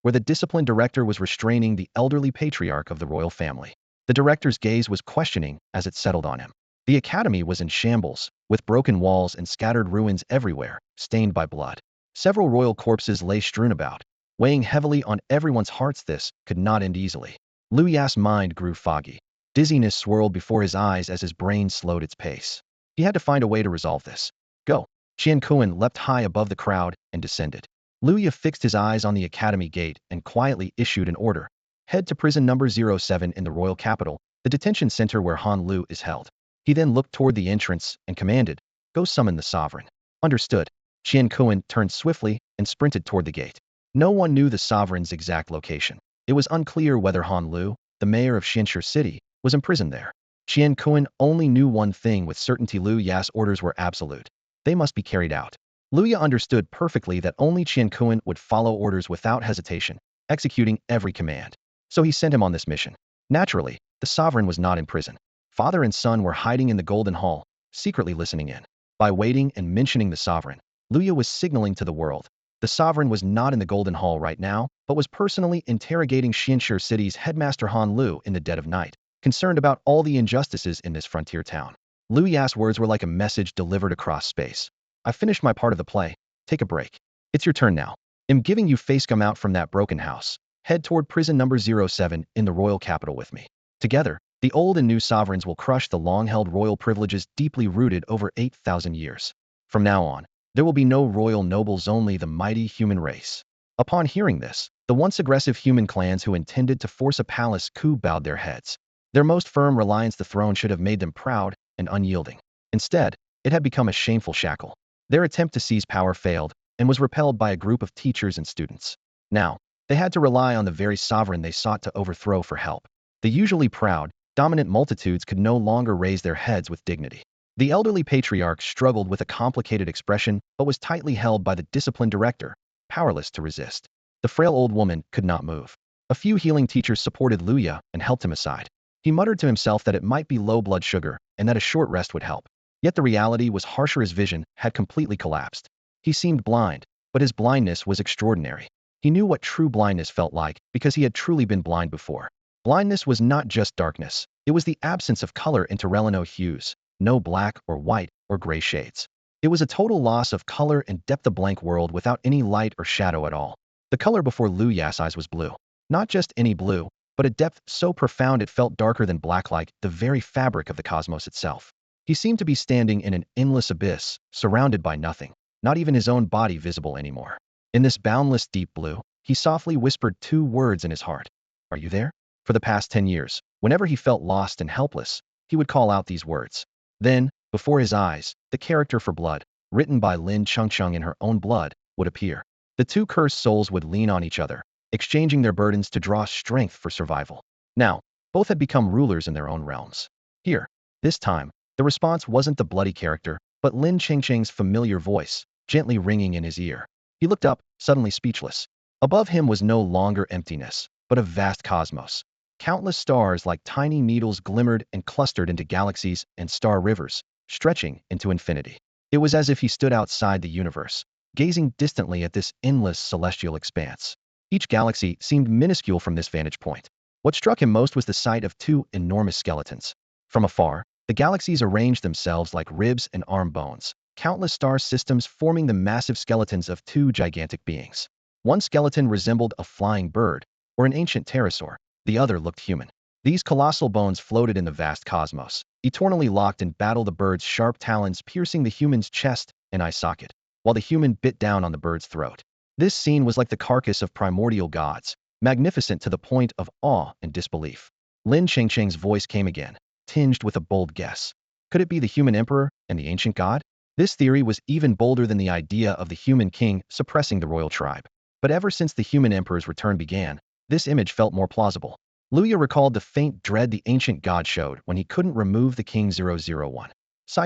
where the discipline director was restraining the elderly patriarch of the royal family. The director's gaze was questioning as it settled on him. The academy was in shambles, with broken walls and scattered ruins everywhere, stained by blood. Several royal corpses lay strewn about, weighing heavily on everyone's hearts. This could not end easily. Luya's mind grew foggy. Dizziness swirled before his eyes as his brain slowed its pace. He had to find a way to resolve this. Go. Qian Kuan leapt high above the crowd and descended. Luya fixed his eyes on the academy gate and quietly issued an order. Head to prison number 07 in the royal capital, the detention center where Han Lu is held. He then looked toward the entrance and commanded, go summon the sovereign. Understood. Qian Kuan turned swiftly and sprinted toward the gate. No one knew the sovereign's exact location. It was unclear whether Han Lu, the mayor of Xianxia City, was imprisoned there. Qian Kuan only knew one thing with certainty: Luya's orders were absolute. They must be carried out. Luya understood perfectly that only Qian Kuan would follow orders without hesitation, executing every command. So he sent him on this mission. Naturally, the sovereign was not in prison. Father and son were hiding in the Golden Hall, secretly listening in. By waiting and mentioning the sovereign, Luya was signaling to the world. The sovereign was not in the Golden Hall right now, but was personally interrogating Xianxia City's headmaster Han Lu in the dead of night, concerned about all the injustices in this frontier town. Luya's words were like a message delivered across space. I've finished my part of the play. Take a break. It's your turn now. I'm giving you face. Come out from that broken house. Head toward prison number 07 in the royal capital with me. Together, the old and new sovereigns will crush the long-held royal privileges deeply rooted over 8,000 years. From now on, there will be no royal nobles, only the mighty human race. Upon hearing this, the once aggressive human clans who intended to force a palace coup bowed their heads. Their most firm reliance the throne should have made them proud and unyielding. Instead, it had become a shameful shackle. Their attempt to seize power failed and was repelled by a group of teachers and students. Now, they had to rely on the very sovereign they sought to overthrow for help. The usually proud, dominant multitudes could no longer raise their heads with dignity. The elderly patriarch struggled with a complicated expression but was tightly held by the disciplined director, powerless to resist. The frail old woman could not move. A few healing teachers supported Luya and helped him aside. He muttered to himself that it might be low blood sugar and that a short rest would help. Yet the reality was harsher. His vision had completely collapsed. He seemed blind, but his blindness was extraordinary. He knew what true blindness felt like because he had truly been blind before. Blindness was not just darkness. It was the absence of color in Terrellino hues, no black or white or gray shades. It was a total loss of color and depth, a blank world without any light or shadow at all. The color before Luya's eyes was blue. Not just any blue, but a depth so profound it felt darker than black, like the very fabric of the cosmos itself. He seemed to be standing in an endless abyss, surrounded by nothing, not even his own body visible anymore. In this boundless deep blue, he softly whispered two words in his heart. Are you there? For the past 10 years, whenever he felt lost and helpless, he would call out these words. Then, before his eyes, the character for blood, written by Lin Chengcheng in her own blood, would appear. The two cursed souls would lean on each other, exchanging their burdens to draw strength for survival. Now, both had become rulers in their own realms. Here, this time, the response wasn't the bloody character, but Lin Chengcheng's familiar voice, gently ringing in his ear. He looked up, suddenly speechless. Above him was no longer emptiness, but a vast cosmos. Countless stars like tiny needles glimmered and clustered into galaxies and star rivers, stretching into infinity. It was as if he stood outside the universe, gazing distantly at this endless celestial expanse. Each galaxy seemed minuscule from this vantage point. What struck him most was the sight of two enormous skeletons. From afar, the galaxies arranged themselves like ribs and arm bones, countless star systems forming the massive skeletons of two gigantic beings. One skeleton resembled a flying bird or an ancient pterosaur, the other looked human. These colossal bones floated in the vast cosmos, eternally locked in battle, the bird's sharp talons piercing the human's chest and eye socket, while the human bit down on the bird's throat. This scene was like the carcass of primordial gods, magnificent to the point of awe and disbelief. Lin Chengcheng's voice came again, tinged with a bold guess. Could it be the human emperor and the ancient god? This theory was even bolder than the idea of the human king suppressing the royal tribe. But ever since the human emperor's return began, this image felt more plausible. Luya recalled the faint dread the ancient god showed when he couldn't remove the King 001.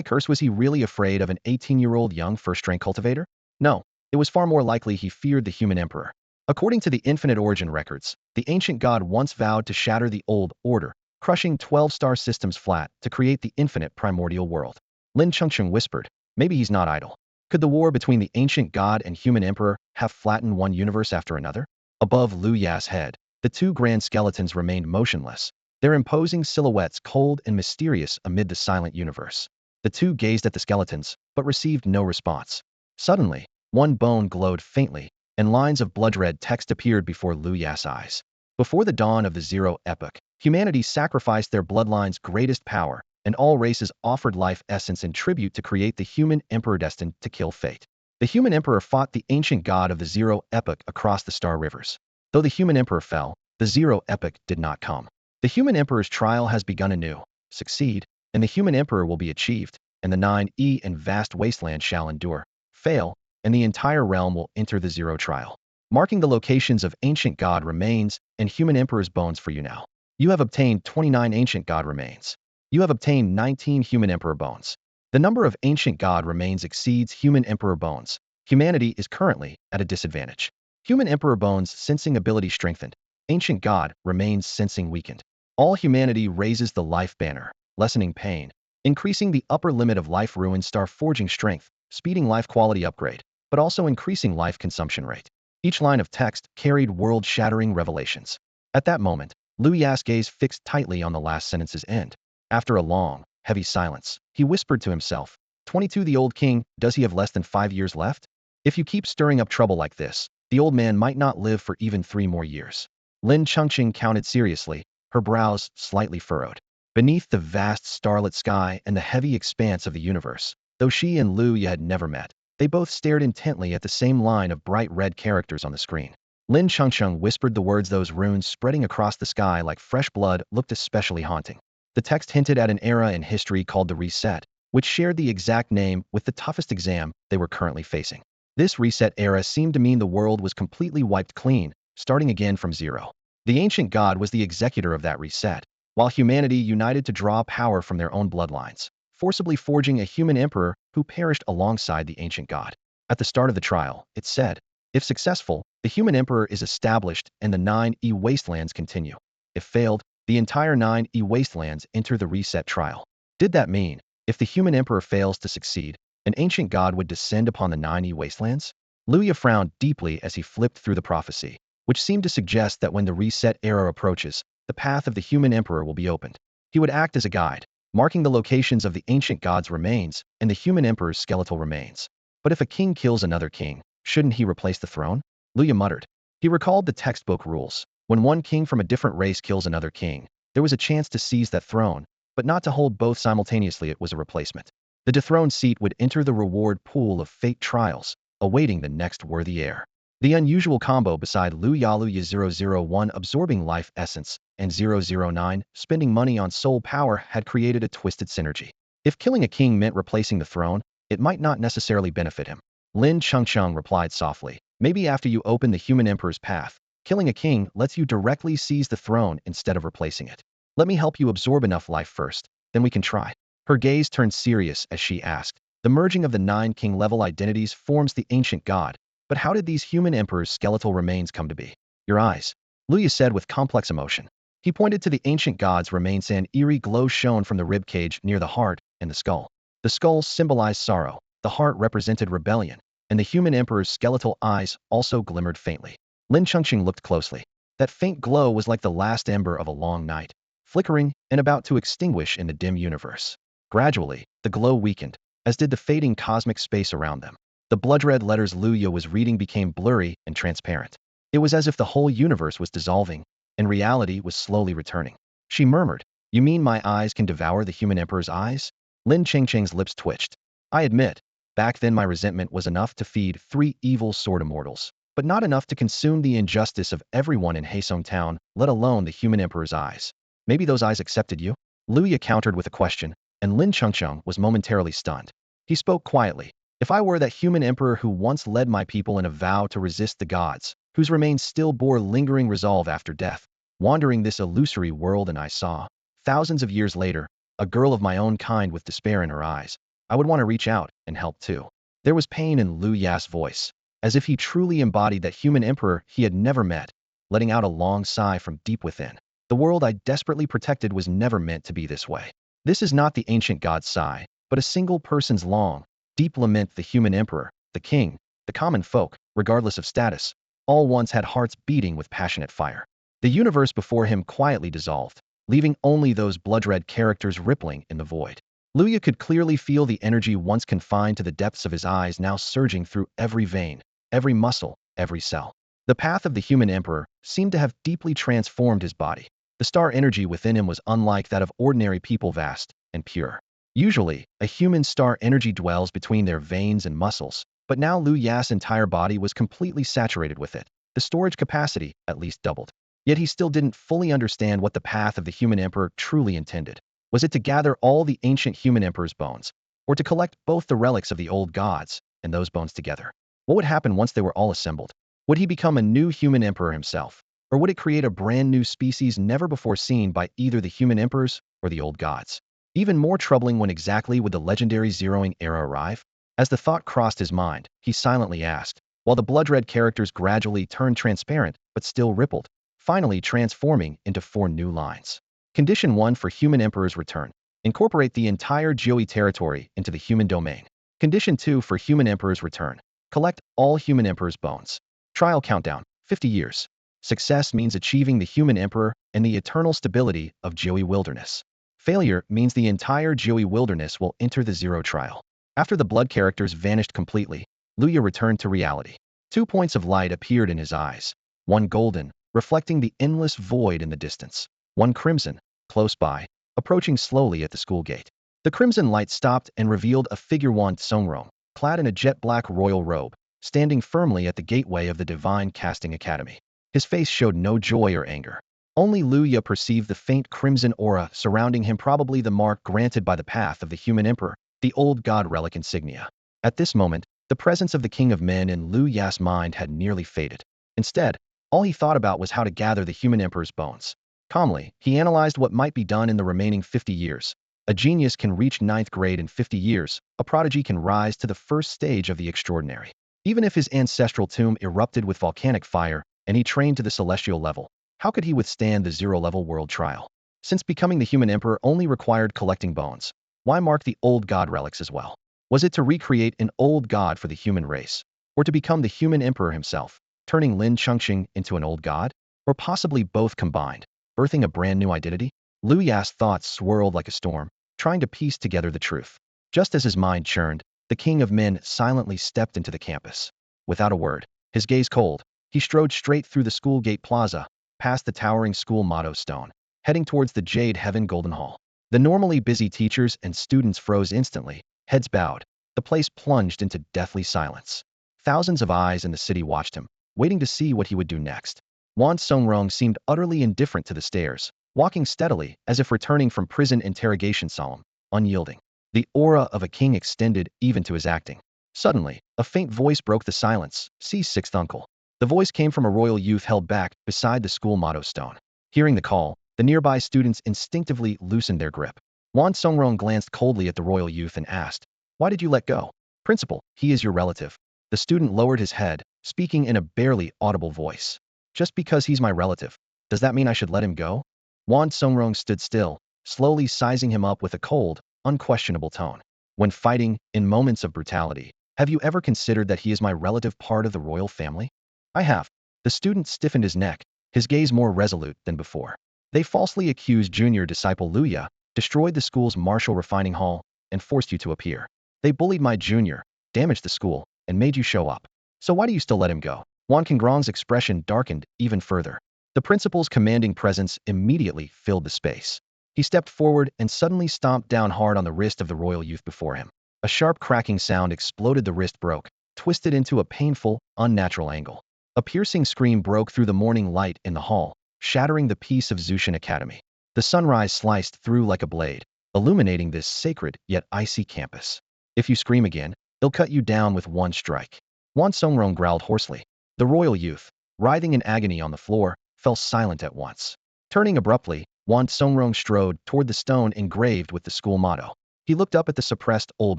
Curse, was he really afraid of an 18-year-old young first-rank cultivator? No, it was far more likely he feared the human emperor. According to the Infinite Origin records, the ancient god once vowed to shatter the old order, crushing 12 star systems flat to create the infinite primordial world. Lin Chengcheng whispered, maybe he's not idle. Could the war between the ancient god and human emperor have flattened one universe after another? Above Lu Ya's head, the two grand skeletons remained motionless, their imposing silhouettes cold and mysterious amid the silent universe. The two gazed at the skeletons, but received no response. Suddenly, one bone glowed faintly, and lines of blood-red text appeared before Lu Ya's eyes. Before the dawn of the Zero Epoch, humanity sacrificed their bloodline's greatest power, and all races offered life essence in tribute to create the human emperor destined to kill fate. The human emperor fought the ancient god of the Zero Epoch across the star rivers. Though the human emperor fell, the Zero Epoch did not come. The human emperor's trial has begun anew. Succeed, and the human emperor will be achieved, and the 9E and vast wasteland shall endure. Fail, and the entire realm will enter the Zero trial. Marking the locations of ancient god remains and human emperor's bones for you now. You have obtained 29 ancient god remains. You have obtained 19 human emperor bones. The number of ancient god remains exceeds human emperor bones. Humanity is currently at a disadvantage. Human emperor bones sensing ability strengthened. Ancient god remains sensing weakened. All humanity raises the life banner, lessening pain, increasing the upper limit of life ruin star forging strength, speeding life quality upgrade, but also increasing life consumption rate. Each line of text carried world-shattering revelations. At that moment, Lu Ya's gaze fixed tightly on the last sentence's end. After a long, heavy silence, he whispered to himself, 22 the old king, does he have less than 5 years left? If you keep stirring up trouble like this, the old man might not live for even 3 more years. Lin Chengcheng counted seriously, her brows slightly furrowed. Beneath the vast starlit sky and the heavy expanse of the universe, though she and Lu Ya had never met, they both stared intently at the same line of bright red characters on the screen. Lin Chengcheng whispered the words, those runes spreading across the sky like fresh blood looked especially haunting. The text hinted at an era in history called the Reset, which shared the exact name with the toughest exam they were currently facing. This Reset era seemed to mean the world was completely wiped clean, starting again from zero. The ancient god was the executor of that reset, while humanity united to draw power from their own bloodlines, forcibly forging a human emperor who perished alongside the ancient god. At the start of the trial, it said, if successful, the human emperor is established and the 9E wastelands continue. If failed, the entire 9E wastelands enter the reset trial. Did that mean, if the human emperor fails to succeed, an ancient god would descend upon the 9E wastelands? Luya frowned deeply as he flipped through the prophecy, which seemed to suggest that when the reset era approaches, the path of the human emperor will be opened. He would act as a guide, marking the locations of the ancient god's remains and the human emperor's skeletal remains. But if a king kills another king, shouldn't he replace the throne? Luya muttered. He recalled the textbook rules. When one king from a different race kills another king, there was a chance to seize that throne, but not to hold both simultaneously. It was a replacement. The dethroned seat would enter the reward pool of fate trials, awaiting the next worthy heir. The unusual combo beside Luya 001 absorbing life essence and 009 spending money on soul power had created a twisted synergy. If killing a king meant replacing the throne, it might not necessarily benefit him. Lin Chengcheng replied softly, maybe after you open the human emperor's path, killing a king lets you directly seize the throne instead of replacing it. Let me help you absorb enough life first, then we can try. Her gaze turned serious as she asked, the merging of the 9 king level identities forms the ancient god, but how did these human emperor's skeletal remains come to be? Your eyes, Luya said with complex emotion. He pointed to the ancient god's remains. An eerie glow shone from the rib cage near the heart and the skull. The skull symbolized sorrow, the heart represented rebellion, and the human emperor's skeletal eyes also glimmered faintly. Lin Chengqing looked closely. That faint glow was like the last ember of a long night, flickering and about to extinguish in the dim universe. Gradually, the glow weakened, as did the fading cosmic space around them. The blood-red letters Luya was reading became blurry and transparent. It was as if the whole universe was dissolving, and reality was slowly returning. She murmured, "You mean my eyes can devour the human emperor's eyes?" Lin Chengcheng's lips twitched. "I admit, back then my resentment was enough to feed 3 evil sword immortals, but not enough to consume the injustice of everyone in Heisong Town, let alone the human emperor's eyes. Maybe those eyes accepted you?" Luya countered with a question, and Lin Chengcheng was momentarily stunned. He spoke quietly. "If I were that human emperor who once led my people in a vow to resist the gods, whose remains still bore lingering resolve after death, wandering this illusory world, and I saw, thousands of years later, a girl of my own kind with despair in her eyes, I would want to reach out and help too." There was pain in Lu Ya's voice, as if he truly embodied that human emperor he had never met, letting out a long sigh from deep within. "The world I desperately protected was never meant to be this way." This is not the ancient god's sigh, but a single person's long, deep lament. The human emperor, the king, the common folk, regardless of status, all once had hearts beating with passionate fire. The universe before him quietly dissolved, leaving only those blood-red characters rippling in the void. Luya could clearly feel the energy once confined to the depths of his eyes now surging through every vein, every muscle, every cell. The path of the human emperor seemed to have deeply transformed his body. The star energy within him was unlike that of ordinary people, vast and pure. Usually, a human star energy dwells between their veins and muscles, but now Lu Ya's entire body was completely saturated with it. The storage capacity at least doubled. Yet he still didn't fully understand what the path of the human emperor truly intended. Was it to gather all the ancient human emperor's bones, or to collect both the relics of the old gods and those bones together? What would happen once they were all assembled? Would he become a new human emperor himself, or would it create a brand new species never before seen by either the human emperors or the old gods? Even more troubling, when exactly would the legendary zeroing era arrive? As the thought crossed his mind, he silently asked, while the blood-red characters gradually turned transparent but still rippled, finally transforming into 4 new lines. Condition 1 for human emperor's return. Incorporate the entire Jiui territory into the human domain. Condition 2 for human emperor's return. Collect all human emperor's bones. Trial countdown, 50 years. Success means achieving the human emperor and the eternal stability of Jiui wilderness. Failure means the entire Jiui wilderness will enter the zero trial. After the blood characters vanished completely, Luya returned to reality. 2 points of light appeared in his eyes. One golden, reflecting the endless void in the distance. One crimson, close by, approaching slowly at the school gate. The crimson light stopped and revealed a figure, Wan Songrong, clad in a jet-black royal robe, standing firmly at the gateway of the Divine Casting Academy. His face showed no joy or anger. Only Luya perceived the faint crimson aura surrounding him, probably the mark granted by the path of the human emperor, the old god relic insignia. At this moment, the presence of the king of men in Lu Ya's mind had nearly faded. Instead, all he thought about was how to gather the human emperor's bones. Calmly, he analyzed what might be done in the remaining 50 years. A genius can reach 9th grade in 50 years, a prodigy can rise to the first stage of the extraordinary. Even if his ancestral tomb erupted with volcanic fire and he trained to the celestial level, how could he withstand the zero-level world trial? Since becoming the human emperor only required collecting bones, why mark the old god relics as well? Was it to recreate an old god for the human race, or to become the human emperor himself, turning Lin Chengcheng into an old god? Or possibly both combined, birthing a brand new identity? Lu Ya's thoughts swirled like a storm, trying to piece together the truth. Just as his mind churned, the king of men silently stepped into the campus. Without a word, his gaze cold, he strode straight through the school gate plaza, past the towering school motto stone, heading towards the Jade Heaven Golden Hall. The normally busy teachers and students froze instantly, heads bowed. The place plunged into deathly silence. Thousands of eyes in the city watched him, waiting to see what he would do next. Wan Songrong seemed utterly indifferent to the stairs, walking steadily as if returning from prison interrogation, solemn, unyielding. The aura of a king extended even to his acting. Suddenly, a faint voice broke the silence. "See, sixth uncle." The voice came from a royal youth held back beside the school motto stone. Hearing the call, the nearby students instinctively loosened their grip. Wan Songrong glanced coldly at the royal youth and asked, "Why did you let go?" "Principal, he is your relative." The student lowered his head, speaking in a barely audible voice. "Just because he's my relative, does that mean I should let him go?" Wan Songrong stood still, slowly sizing him up with a cold, unquestionable tone. "When fighting, in moments of brutality, have you ever considered that he is my relative, part of the royal family?" "I have." The student stiffened his neck, his gaze more resolute than before. "They falsely accused junior disciple Luya, destroyed the school's martial refining hall, and forced you to appear. They bullied my junior, damaged the school, and made you show up. So why do you still let him go? Wan Qingrong's expression darkened even further. The principal's commanding presence immediately filled the space. He stepped forward and suddenly stomped down hard on the wrist of the royal youth before him. A sharp cracking sound exploded. The wrist broke, twisted into a painful, unnatural angle. A piercing scream broke through the morning light in the hall, shattering the peace of Zushan Academy. The sunrise sliced through like a blade, illuminating this sacred yet icy campus. If you scream again, they'll cut you down with one strike. Wan Songrong growled hoarsely. The royal youth, writhing in agony on the floor, fell silent at once. Turning abruptly, Wan Songrong strode toward the stone engraved with the school motto. He looked up at the suppressed old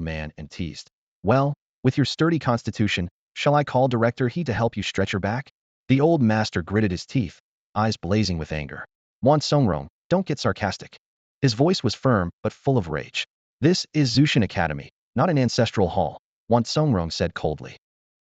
man and teased. Well, with your sturdy constitution, shall I call Director He to help you stretch your back? The old master gritted his teeth, eyes blazing with anger. Wan Songrong, don't get sarcastic. His voice was firm but full of rage. This is Zushan Academy, not an ancestral hall, Wan Songrong said coldly.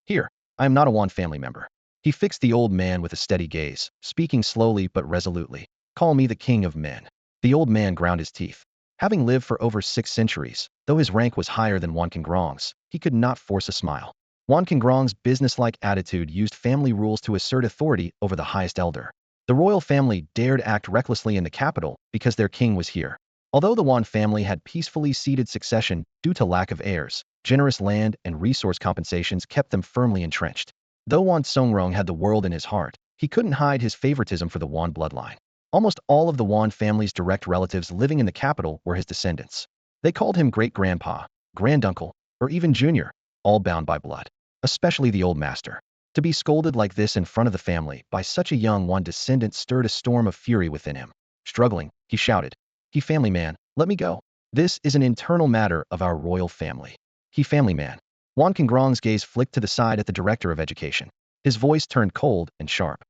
Here, I am not a Wan family member. He fixed the old man with a steady gaze, speaking slowly but resolutely. Call me the king of men. The old man ground his teeth. Having lived for over 6 centuries, though his rank was higher than Wan Qingrong's, he could not force a smile. Wan Qingrong's businesslike attitude used family rules to assert authority over the highest elder. The royal family dared act recklessly in the capital because their king was here. Although the Wan family had peacefully ceded succession due to lack of heirs, generous land and resource compensations kept them firmly entrenched. Though Wan Songrong had the world in his heart, he couldn't hide his favoritism for the Wan bloodline. Almost all of the Wan family's direct relatives living in the capital were his descendants. They called him great-grandpa, granduncle, or even junior, all bound by blood. Especially the old master. To be scolded like this in front of the family by such a young Wan descendant stirred a storm of fury within him. Struggling, he shouted, "He family man, let me go. This is an internal matter of our royal family." He family man. Wan Qingrong's gaze flicked to the side at the director of education. His voice turned cold and sharp.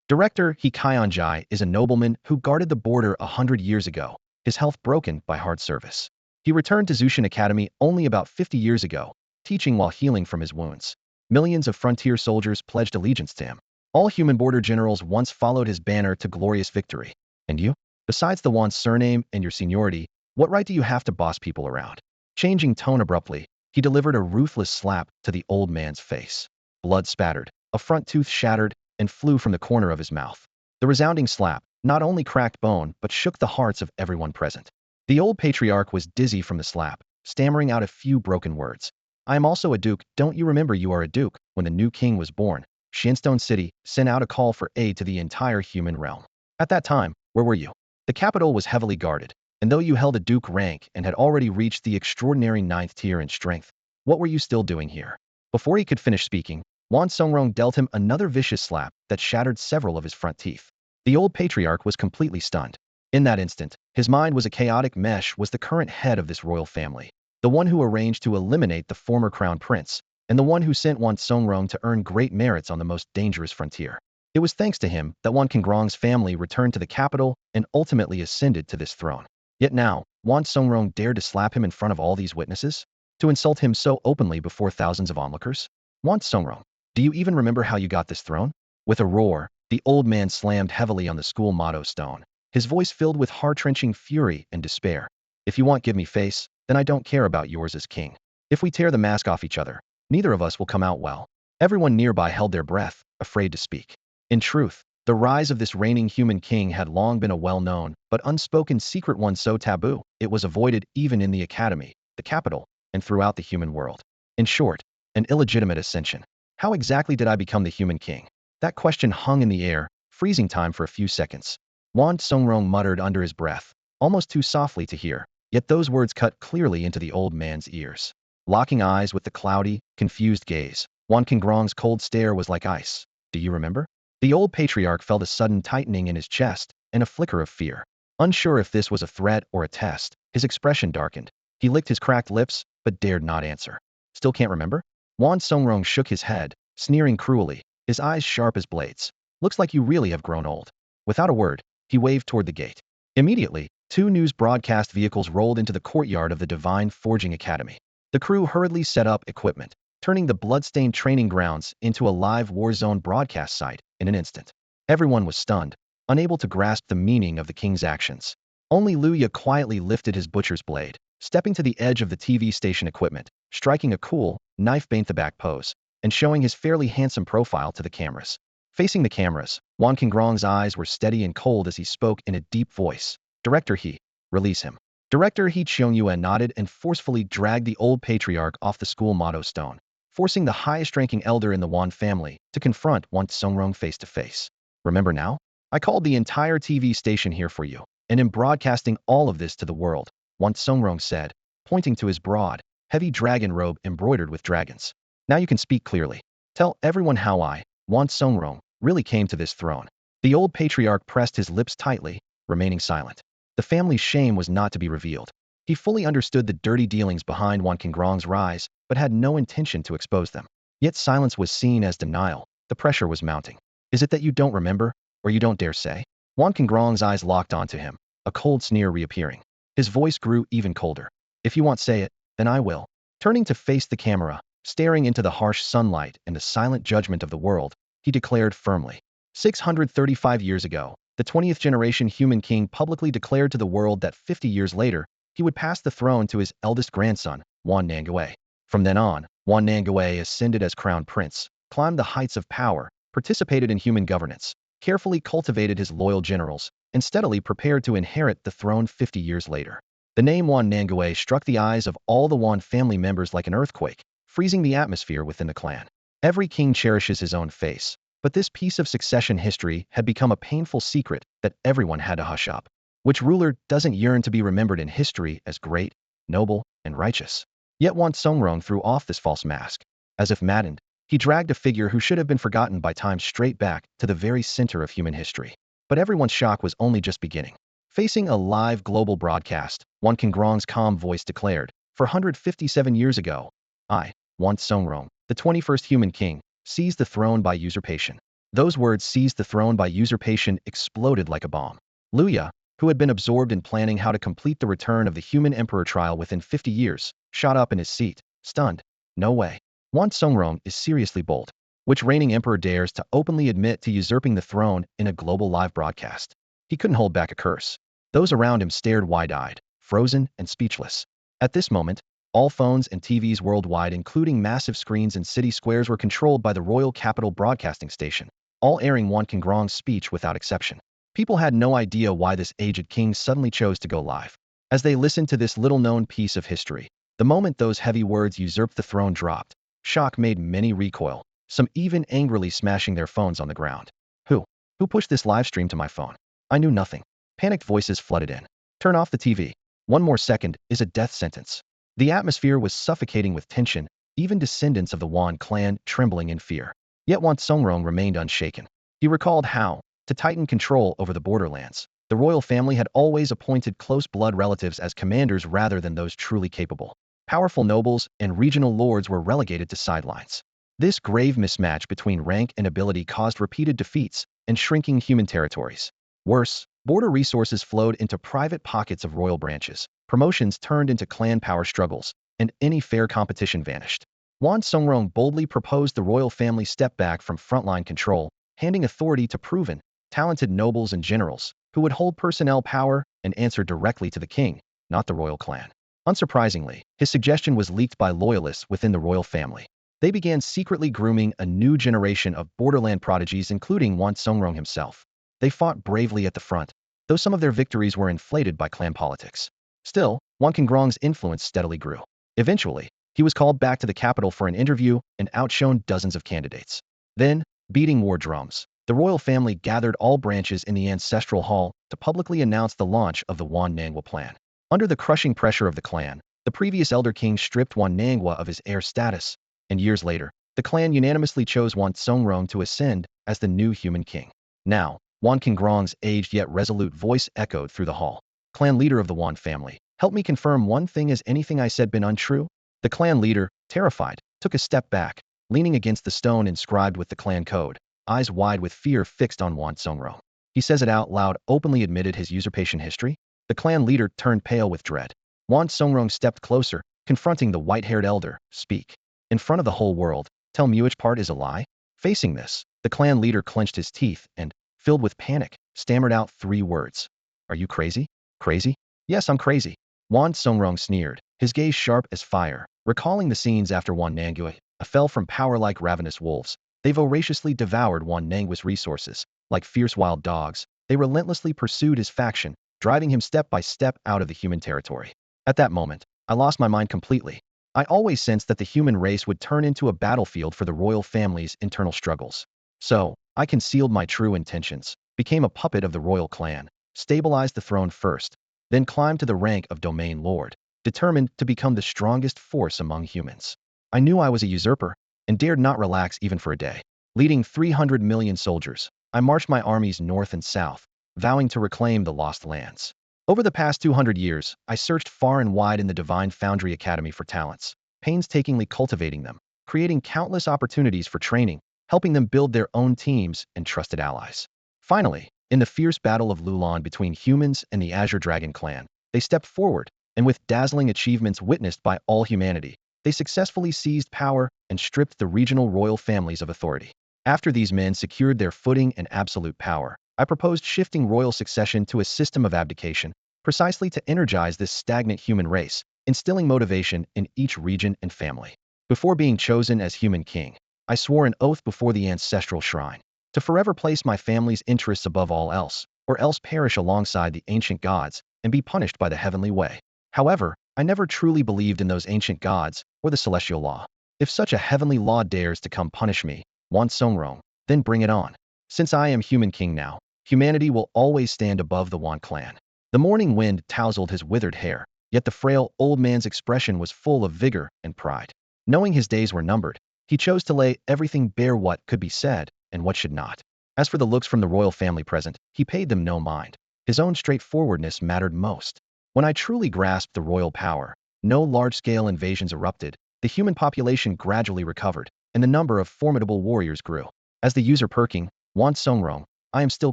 Director He Kaianjai is a nobleman who guarded the border 100 years ago, his health broken by hard service. He returned to Zushan Academy only about 50 years ago, teaching while healing from his wounds. Millions of frontier soldiers pledged allegiance to him. All human border generals once followed his banner to glorious victory. And you? Besides the Wan's surname and your seniority, what right do you have to boss people around? Changing tone abruptly, he delivered a ruthless slap to the old man's face. Blood spattered, a front tooth shattered, and flew from the corner of his mouth. The resounding slap not only cracked bone but shook the hearts of everyone present. The old patriarch was dizzy from the slap, stammering out a few broken words. I am also a duke. Don't you remember you are a duke? When the new king was born, Shinstone City sent out a call for aid to the entire human realm. At that time, where were you? The capital was heavily guarded, and though you held a duke rank and had already reached the extraordinary 9th tier in strength, what were you still doing here? Before he could finish speaking, Wan Songrong dealt him another vicious slap that shattered several of his front teeth. The old patriarch was completely stunned. In that instant, his mind was a chaotic mesh. Was the current head of this royal family, the one who arranged to eliminate the former crown prince, and the one who sent Wan Songrong to earn great merits on the most dangerous frontier. It was thanks to him that Wan Qingrong's family returned to the capital and ultimately ascended to this throne. Yet now, Wan Songrong dared to slap him in front of all these witnesses? To insult him so openly before thousands of onlookers? Wan Songrong, do you even remember how you got this throne? With a roar, the old man slammed heavily on the school motto stone, his voice filled with heart-wrenching fury and despair. If you want give me face, then I don't care about yours as king. If we tear the mask off each other, neither of us will come out well. Everyone nearby held their breath, afraid to speak. In truth, the rise of this reigning human king had long been a well-known, but unspoken secret, one so taboo, it was avoided even in the academy, the capital, and throughout the human world. In short, an illegitimate ascension. How exactly did I become the human king? That question hung in the air, freezing time for a few seconds. Wan Songrong muttered under his breath, almost too softly to hear, yet those words cut clearly into the old man's ears. Locking eyes with the cloudy, confused gaze, Wan Qingrong's cold stare was like ice. Do you remember? The old patriarch felt a sudden tightening in his chest and a flicker of fear. Unsure if this was a threat or a test, his expression darkened. He licked his cracked lips, but dared not answer. Still can't remember? Wan Songrong shook his head, sneering cruelly, his eyes sharp as blades. Looks like you really have grown old. Without a word, he waved toward the gate. Immediately, 2 news broadcast vehicles rolled into the courtyard of the Divine Forging Academy. The crew hurriedly set up equipment, turning the bloodstained training grounds into a live war zone broadcast site in an instant. Everyone was stunned, unable to grasp the meaning of the king's actions. Only Luya quietly lifted his butcher's blade. stepping to the edge of the TV station equipment, striking a cool, knife-bent-the-back pose, and showing his fairly handsome profile to the cameras. Facing the cameras, Wan Qingrong's eyes were steady and cold as he spoke in a deep voice. Director He, release him. Director He Tianyuan nodded and forcefully dragged the old patriarch off the school motto stone, forcing the highest-ranking elder in the Wan family to confront Wan Songrong face-to-face. Remember now? I called the entire TV station here for you, and am broadcasting all of this to the world, Wan Songrong said, pointing to his broad, heavy dragon robe embroidered with dragons. Now you can speak clearly. Tell everyone how I, Wan Songrong, really came to this throne. The old patriarch pressed his lips tightly, remaining silent. The family's shame was not to be revealed. He fully understood the dirty dealings behind Wan Qingrong's rise, but had no intention to expose them. Yet silence was seen as denial. The pressure was mounting. Is it that you don't remember, or you don't dare say? Wan Qingrong's eyes locked onto him, a cold sneer reappearing. His voice grew even colder. If you won't say it, then I will. Turning to face the camera, staring into the harsh sunlight and the silent judgment of the world, he declared firmly. 635 years ago, the 20th generation human king publicly declared to the world that 50 years later, he would pass the throne to his eldest grandson, Wan Nangui. From then on, Wan Nangui ascended as crown prince, climbed the heights of power, participated in human governance, carefully cultivated his loyal generals, and steadily prepared to inherit the throne 50 years later. The name Wan Nangui struck the eyes of all the Wan family members like an earthquake, freezing the atmosphere within the clan. Every king cherishes his own face, but this piece of succession history had become a painful secret that everyone had to hush up. Which ruler doesn't yearn to be remembered in history as great, noble, and righteous? Yet Wan Songrong threw off this false mask. As if maddened, he dragged a figure who should have been forgotten by time straight back to the very center of human history. But everyone's shock was only just beginning. Facing a live global broadcast, Wan Qingrong's calm voice declared, 457 years ago, I, Wan Songrong, the 21st human king, seized the throne by usurpation. Those words, seized the throne by usurpation, exploded like a bomb. Luya, who had been absorbed in planning how to complete the return of the human emperor trial within 50 years, shot up in his seat, stunned. No way. Wan Songrong is seriously bold. Which reigning emperor dares to openly admit to usurping the throne in a global live broadcast? He couldn't hold back a curse. Those around him stared wide-eyed, frozen and speechless. At this moment, all phones and TVs worldwide, including massive screens in city squares, were controlled by the Royal Capital Broadcasting Station, all airing Wan Qingrong's speech without exception. People had no idea why this aged king suddenly chose to go live. As they listened to this little-known piece of history, the moment those heavy words "usurped the throne" dropped, shock made many recoil, some even angrily smashing their phones on the ground. Who pushed this live stream to my phone? I knew nothing. Panicked voices flooded in. Turn off the TV. One more second is a death sentence. The atmosphere was suffocating with tension, even descendants of the Wan clan trembling in fear. Yet Wan Songrong remained unshaken. He recalled how, to tighten control over the borderlands, the royal family had always appointed close blood relatives as commanders rather than those truly capable. Powerful nobles and regional lords were relegated to sidelines. This grave mismatch between rank and ability caused repeated defeats and shrinking human territories. Worse, border resources flowed into private pockets of royal branches, promotions turned into clan power struggles, and any fair competition vanished. Wan Songrong boldly proposed the royal family step back from frontline control, handing authority to proven, talented nobles and generals, who would hold personnel power and answer directly to the king, not the royal clan. Unsurprisingly, his suggestion was leaked by loyalists within the royal family. They began secretly grooming a new generation of borderland prodigies, including Wan Songrong himself. They fought bravely at the front, though some of their victories were inflated by clan politics. Still, Wan Qingrong's influence steadily grew. Eventually, he was called back to the capital for an interview and outshone dozens of candidates. Then, beating war drums, the royal family gathered all branches in the ancestral hall to publicly announce the launch of the Wan Nangua plan. Under the crushing pressure of the clan, the previous elder king stripped Wan Nangua of his heir status, and years later, the clan unanimously chose Wan Songrong to ascend as the new human king. Now, Wan Qingrong's aged yet resolute voice echoed through the hall. Clan leader of the Wan family, help me confirm one thing: has anything I said been untrue? The clan leader, terrified, took a step back, leaning against the stone inscribed with the clan code, eyes wide with fear fixed on Wan Songrong. He says it out loud, openly admitted his usurpation history? The clan leader turned pale with dread. Wan Songrong stepped closer, confronting the white-haired elder. Speak. In front of the whole world, tell me which part is a lie? Facing this, the clan leader clenched his teeth and, filled with panic, stammered out 3 words. Are you crazy? Crazy? Yes, I'm crazy. Wan Songrong sneered, his gaze sharp as fire, recalling the scenes after Wan Nangui fell from power like ravenous wolves. They voraciously devoured Wan Nangui's resources. Like fierce wild dogs, they relentlessly pursued his faction, driving him step by step out of the human territory. At that moment, I lost my mind completely. I always sensed that the human race would turn into a battlefield for the royal family's internal struggles. So, I concealed my true intentions, became a puppet of the royal clan, stabilized the throne first, then climbed to the rank of domain lord, determined to become the strongest force among humans. I knew I was a usurper, and dared not relax even for a day. Leading 300 million soldiers, I marched my armies north and south, vowing to reclaim the lost lands. Over the past 200 years, I searched far and wide in the Divine Foundry Academy for talents, painstakingly cultivating them, creating countless opportunities for training, helping them build their own teams and trusted allies. Finally, in the fierce battle of Lulan between humans and the Azure Dragon clan, they stepped forward, and with dazzling achievements witnessed by all humanity, they successfully seized power and stripped the regional royal families of authority. After these men secured their footing and absolute power, I proposed shifting royal succession to a system of abdication, precisely to energize this stagnant human race, instilling motivation in each region and family. Before being chosen as human king, I swore an oath before the ancestral shrine to forever place my family's interests above all else, or else perish alongside the ancient gods and be punished by the heavenly way. However, I never truly believed in those ancient gods or the celestial law. If such a heavenly law dares to come punish me, Wan Songrong, then bring it on. Since I am human king now, humanity will always stand above the Wan clan. The morning wind tousled his withered hair, yet the frail old man's expression was full of vigor and pride. Knowing his days were numbered, he chose to lay everything bare, what could be said and what should not. As for the looks from the royal family present, he paid them no mind. His own straightforwardness mattered most. When I truly grasped the royal power, no large-scale invasions erupted, the human population gradually recovered, and the number of formidable warriors grew. As the usurper king, Wan Songrong, I am still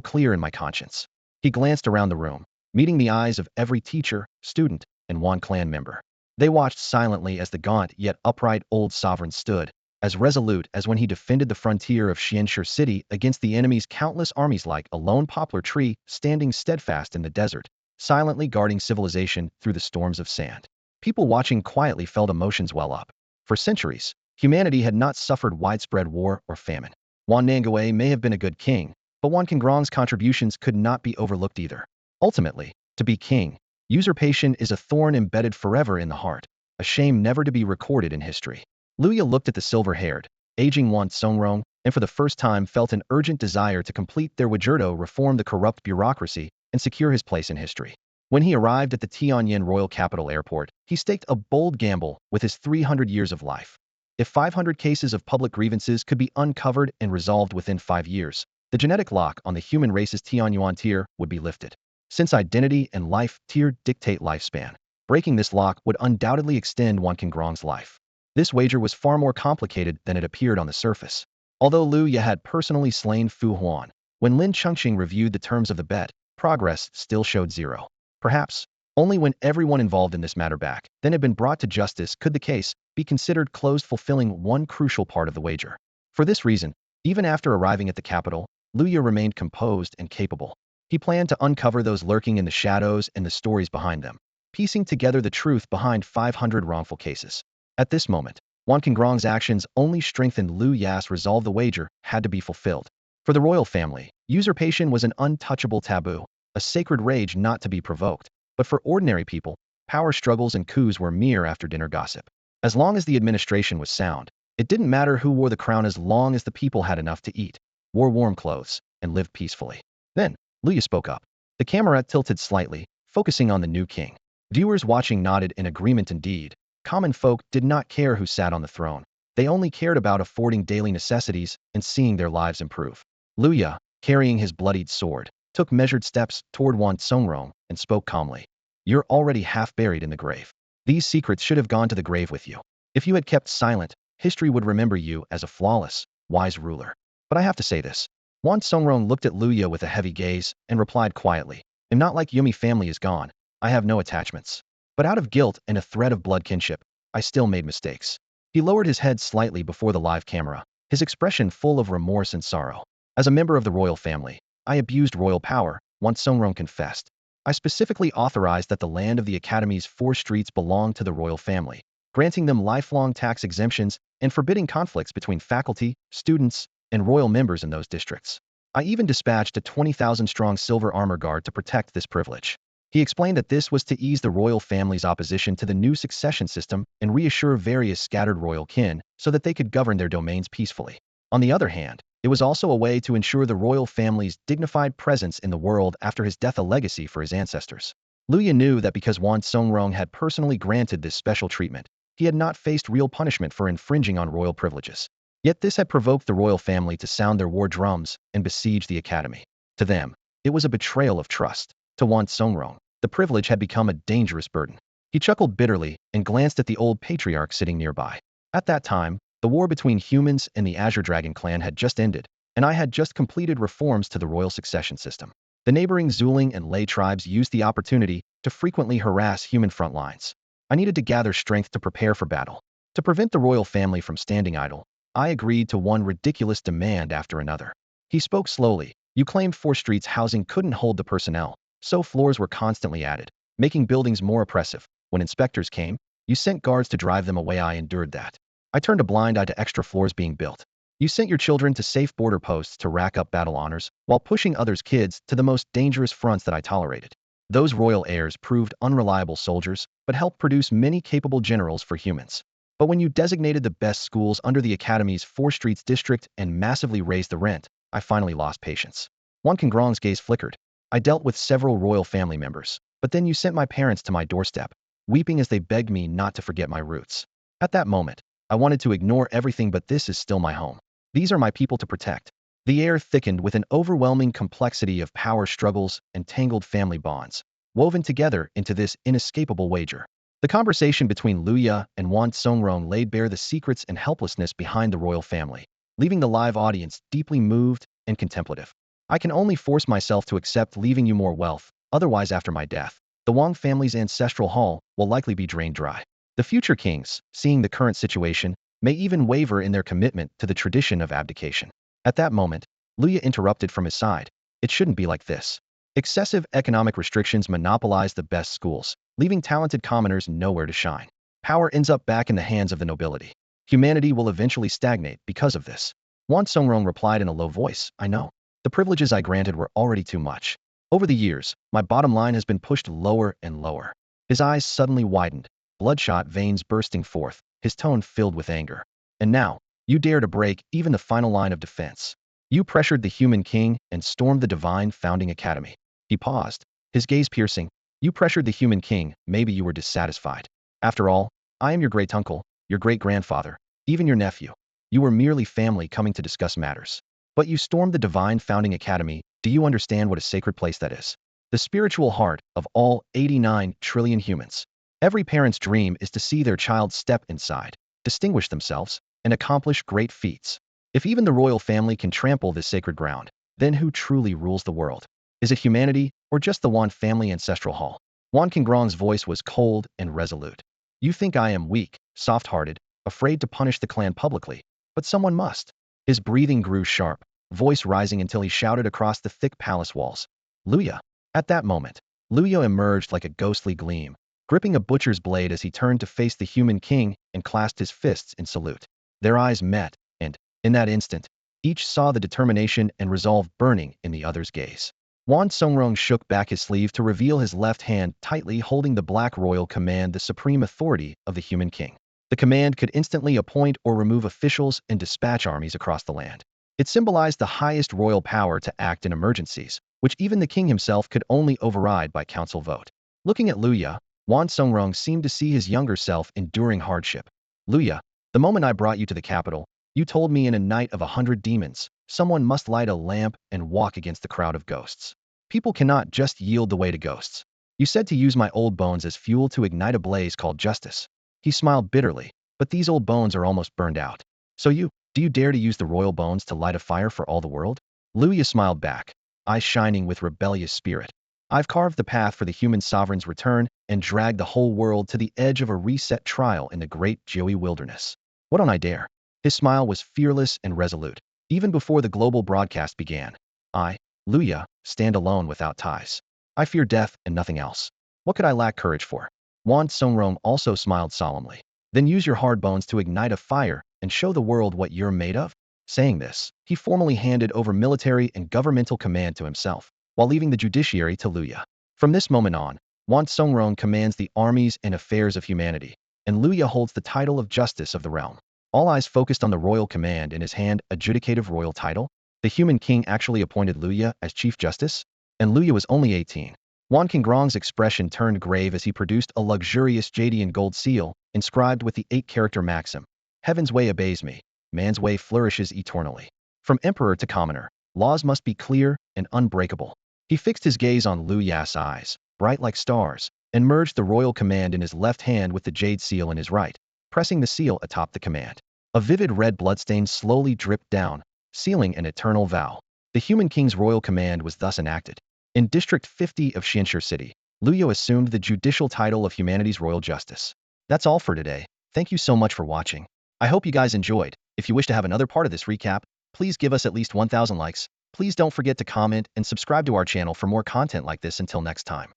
clear in my conscience. He glanced around the room, meeting the eyes of every teacher, student, and Wan clan member. They watched silently as the gaunt yet upright old sovereign stood, as resolute as when he defended the frontier of Xianshur City against the enemy's countless armies, like a lone poplar tree standing steadfast in the desert, silently guarding civilization through the storms of sand. People watching quietly felt emotions well up. For centuries, humanity had not suffered widespread war or famine. Wan Nangui may have been a good king, but Wan Qingrong's contributions could not be overlooked either. Ultimately, to be king, usurpation is a thorn embedded forever in the heart, a shame never to be recorded in history. Luya looked at the silver-haired, aging Wan Songrong, and for the first time felt an urgent desire to complete their Wajirdo, reform the corrupt bureaucracy, and secure his place in history. When he arrived at the Tianyuan Royal Capital Airport, he staked a bold gamble with his 300 years of life. If 500 cases of public grievances could be uncovered and resolved within 5 years, the genetic lock on the human race's Tianyuan tier would be lifted. Since identity and life tier dictate lifespan, breaking this lock would undoubtedly extend Wan Qingrong's life. This wager was far more complicated than it appeared on the surface. Although Lu Ye had personally slain Fu Huan, when Lin Chengqing reviewed the terms of the bet, progress still showed zero. Perhaps, only when everyone involved in this matter back then had been brought to justice could the case be considered closed, fulfilling one crucial part of the wager. For this reason, even after arriving at the capital, Lu Ye remained composed and capable. He planned to uncover those lurking in the shadows and the stories behind them, piecing together the truth behind 500 wrongful cases. At this moment, Wan Qingrong's actions only strengthened Lu Ya's resolve. The wager had to be fulfilled. For the royal family, usurpation was an untouchable taboo, a sacred rage not to be provoked. But for ordinary people, power struggles and coups were mere after-dinner gossip. As long as the administration was sound, it didn't matter who wore the crown as long as the people had enough to eat, wore warm clothes, and lived peacefully. Then, Lu Ya spoke up. The camera tilted slightly, focusing on the new king. Viewers watching nodded in agreement. Indeed, common folk did not care who sat on the throne. They only cared about affording daily necessities and seeing their lives improve. Lu Ya, carrying his bloodied sword, took measured steps toward Wan Songrong and spoke calmly. You're already half buried in the grave. These secrets should have gone to the grave with you. If you had kept silent, history would remember you as a flawless, wise ruler. But I have to say this. Wan Songrong looked at Lu Ya with a heavy gaze and replied quietly, I'm not like Yumi family is gone. I have no attachments. But out of guilt and a thread of blood kinship, I still made mistakes. He lowered his head slightly before the live camera, his expression full of remorse and sorrow. As a member of the royal family, I abused royal power, Wan Songrong confessed. I specifically authorized that the land of the Academy's 4 streets belong to the royal family, granting them lifelong tax exemptions and forbidding conflicts between faculty, students, and royal members in those districts. I even dispatched a 20,000-strong silver armor guard to protect this privilege. He explained that this was to ease the royal family's opposition to the new succession system and reassure various scattered royal kin so that they could govern their domains peacefully. On the other hand, it was also a way to ensure the royal family's dignified presence in the world after his death, a legacy for his ancestors. Luya knew that because Wan Songrong had personally granted this special treatment, he had not faced real punishment for infringing on royal privileges. Yet this had provoked the royal family to sound their war drums and besiege the academy. To them, it was a betrayal of trust. To Wan Songrong, the privilege had become a dangerous burden. He chuckled bitterly and glanced at the old patriarch sitting nearby. At that time, the war between humans and the Azure Dragon clan had just ended, and I had just completed reforms to the royal succession system. The neighboring Zuling and Lei tribes used the opportunity to frequently harass human front lines. I needed to gather strength to prepare for battle. To prevent the royal family from standing idle, I agreed to one ridiculous demand after another. He spoke slowly. You claimed 4 streets housing couldn't hold the personnel, so floors were constantly added, making buildings more oppressive. When inspectors came, you sent guards to drive them away. I endured that. I turned a blind eye to extra floors being built. You sent your children to safe border posts to rack up battle honors, while pushing others' kids to the most dangerous fronts that I tolerated. Those royal heirs proved unreliable soldiers, but helped produce many capable generals for humans. But when you designated the best schools under the Academy's 4 streets district and massively raised the rent, I finally lost patience. Wan Kongrong's gaze flickered. I dealt with several royal family members, but then you sent my parents to my doorstep, weeping as they begged me not to forget my roots. At that moment, I wanted to ignore everything, but this is still my home. These are my people to protect. The air thickened with an overwhelming complexity of power struggles and tangled family bonds, woven together into this inescapable wager. The conversation between Luya and Wan Songrong laid bare the secrets and helplessness behind the royal family, leaving the live audience deeply moved and contemplative. I can only force myself to accept leaving you more wealth, otherwise after my death, the Wang family's ancestral hall will likely be drained dry. The future kings, seeing the current situation, may even waver in their commitment to the tradition of abdication. At that moment, Luya interrupted from his side. It shouldn't be like this. Excessive economic restrictions monopolize the best schools, leaving talented commoners nowhere to shine. Power ends up back in the hands of the nobility. Humanity will eventually stagnate because of this. Wan Songrong replied in a low voice, I know. The privileges I granted were already too much. Over the years, my bottom line has been pushed lower and lower. His eyes suddenly widened, bloodshot veins bursting forth, his tone filled with anger. And now, you dare to break even the final line of defense. You pressured the human king and stormed the divine founding academy. He paused, his gaze piercing. You pressured the human king, maybe you were dissatisfied. After all, I am your great-uncle, your great-grandfather, even your nephew. You were merely family coming to discuss matters. But you stormed the divine founding academy. Do you understand what a sacred place that is? The spiritual heart of all 89 trillion humans. Every parent's dream is to see their child step inside, distinguish themselves, and accomplish great feats. If even the royal family can trample this sacred ground, then who truly rules the world? Is it humanity, or just the Wan family ancestral hall? Wan Kongrong's voice was cold and resolute. You think I am weak, soft-hearted, afraid to punish the clan publicly, but someone must. His breathing grew sharp, voice rising until he shouted across the thick palace walls. Luya. At that moment, Luya emerged like a ghostly gleam, gripping a butcher's blade as he turned to face the human king and clasped his fists in salute. Their eyes met, and, in that instant, each saw the determination and resolve burning in the other's gaze. Wan Songrong shook back his sleeve to reveal his left hand tightly holding the Black Royal Command, the supreme authority of the human king. The command could instantly appoint or remove officials and dispatch armies across the land. It symbolized the highest royal power to act in emergencies, which even the king himself could only override by council vote. Looking at Luya, Wan Songrong seemed to see his younger self enduring hardship. Luya, the moment I brought you to the capital, you told me in a night of 100 demons, someone must light a lamp and walk against the crowd of ghosts. People cannot just yield the way to ghosts. You said to use my old bones as fuel to ignite a blaze called justice. He smiled bitterly, but these old bones are almost burned out. So do you dare to use the royal bones to light a fire for all the world? Luya smiled back, eyes shining with rebellious spirit. I've carved the path for the human sovereign's return and dragged the whole world to the edge of a reset trial in the great Joey wilderness. What don't I dare? His smile was fearless and resolute, even before the global broadcast began. I, Luya, stand alone without ties. I fear death and nothing else. What could I lack courage for? Wan Songrong also smiled solemnly. Then use your hard bones to ignite a fire and show the world what you're made of. Saying this, he formally handed over military and governmental command to himself, while leaving the judiciary to Luya. From this moment on, Wan Songrong commands the armies and affairs of humanity, and Luya holds the title of Justice of the Realm. All eyes focused on the royal command in his hand, adjudicative royal title. The human king actually appointed Luya as Chief Justice, and Luya was only 18. Wan Qingrong's expression turned grave as he produced a luxurious jade and gold seal, inscribed with the 8-character maxim, "Heaven's way obeys me, man's way flourishes eternally." From emperor to commoner, laws must be clear and unbreakable. He fixed his gaze on Lu Ya's eyes, bright like stars, and merged the royal command in his left hand with the jade seal in his right, pressing the seal atop the command. A vivid red bloodstain slowly dripped down, sealing an eternal vow. The human king's royal command was thus enacted. In District 50 of Xianxia City, Luyo assumed the judicial title of Humanity's Royal Justice. That's all for today. Thank you so much for watching. I hope you guys enjoyed. If you wish to have another part of this recap, please give us at least 1,000 likes. Please don't forget to comment and subscribe to our channel for more content like this. Until next time.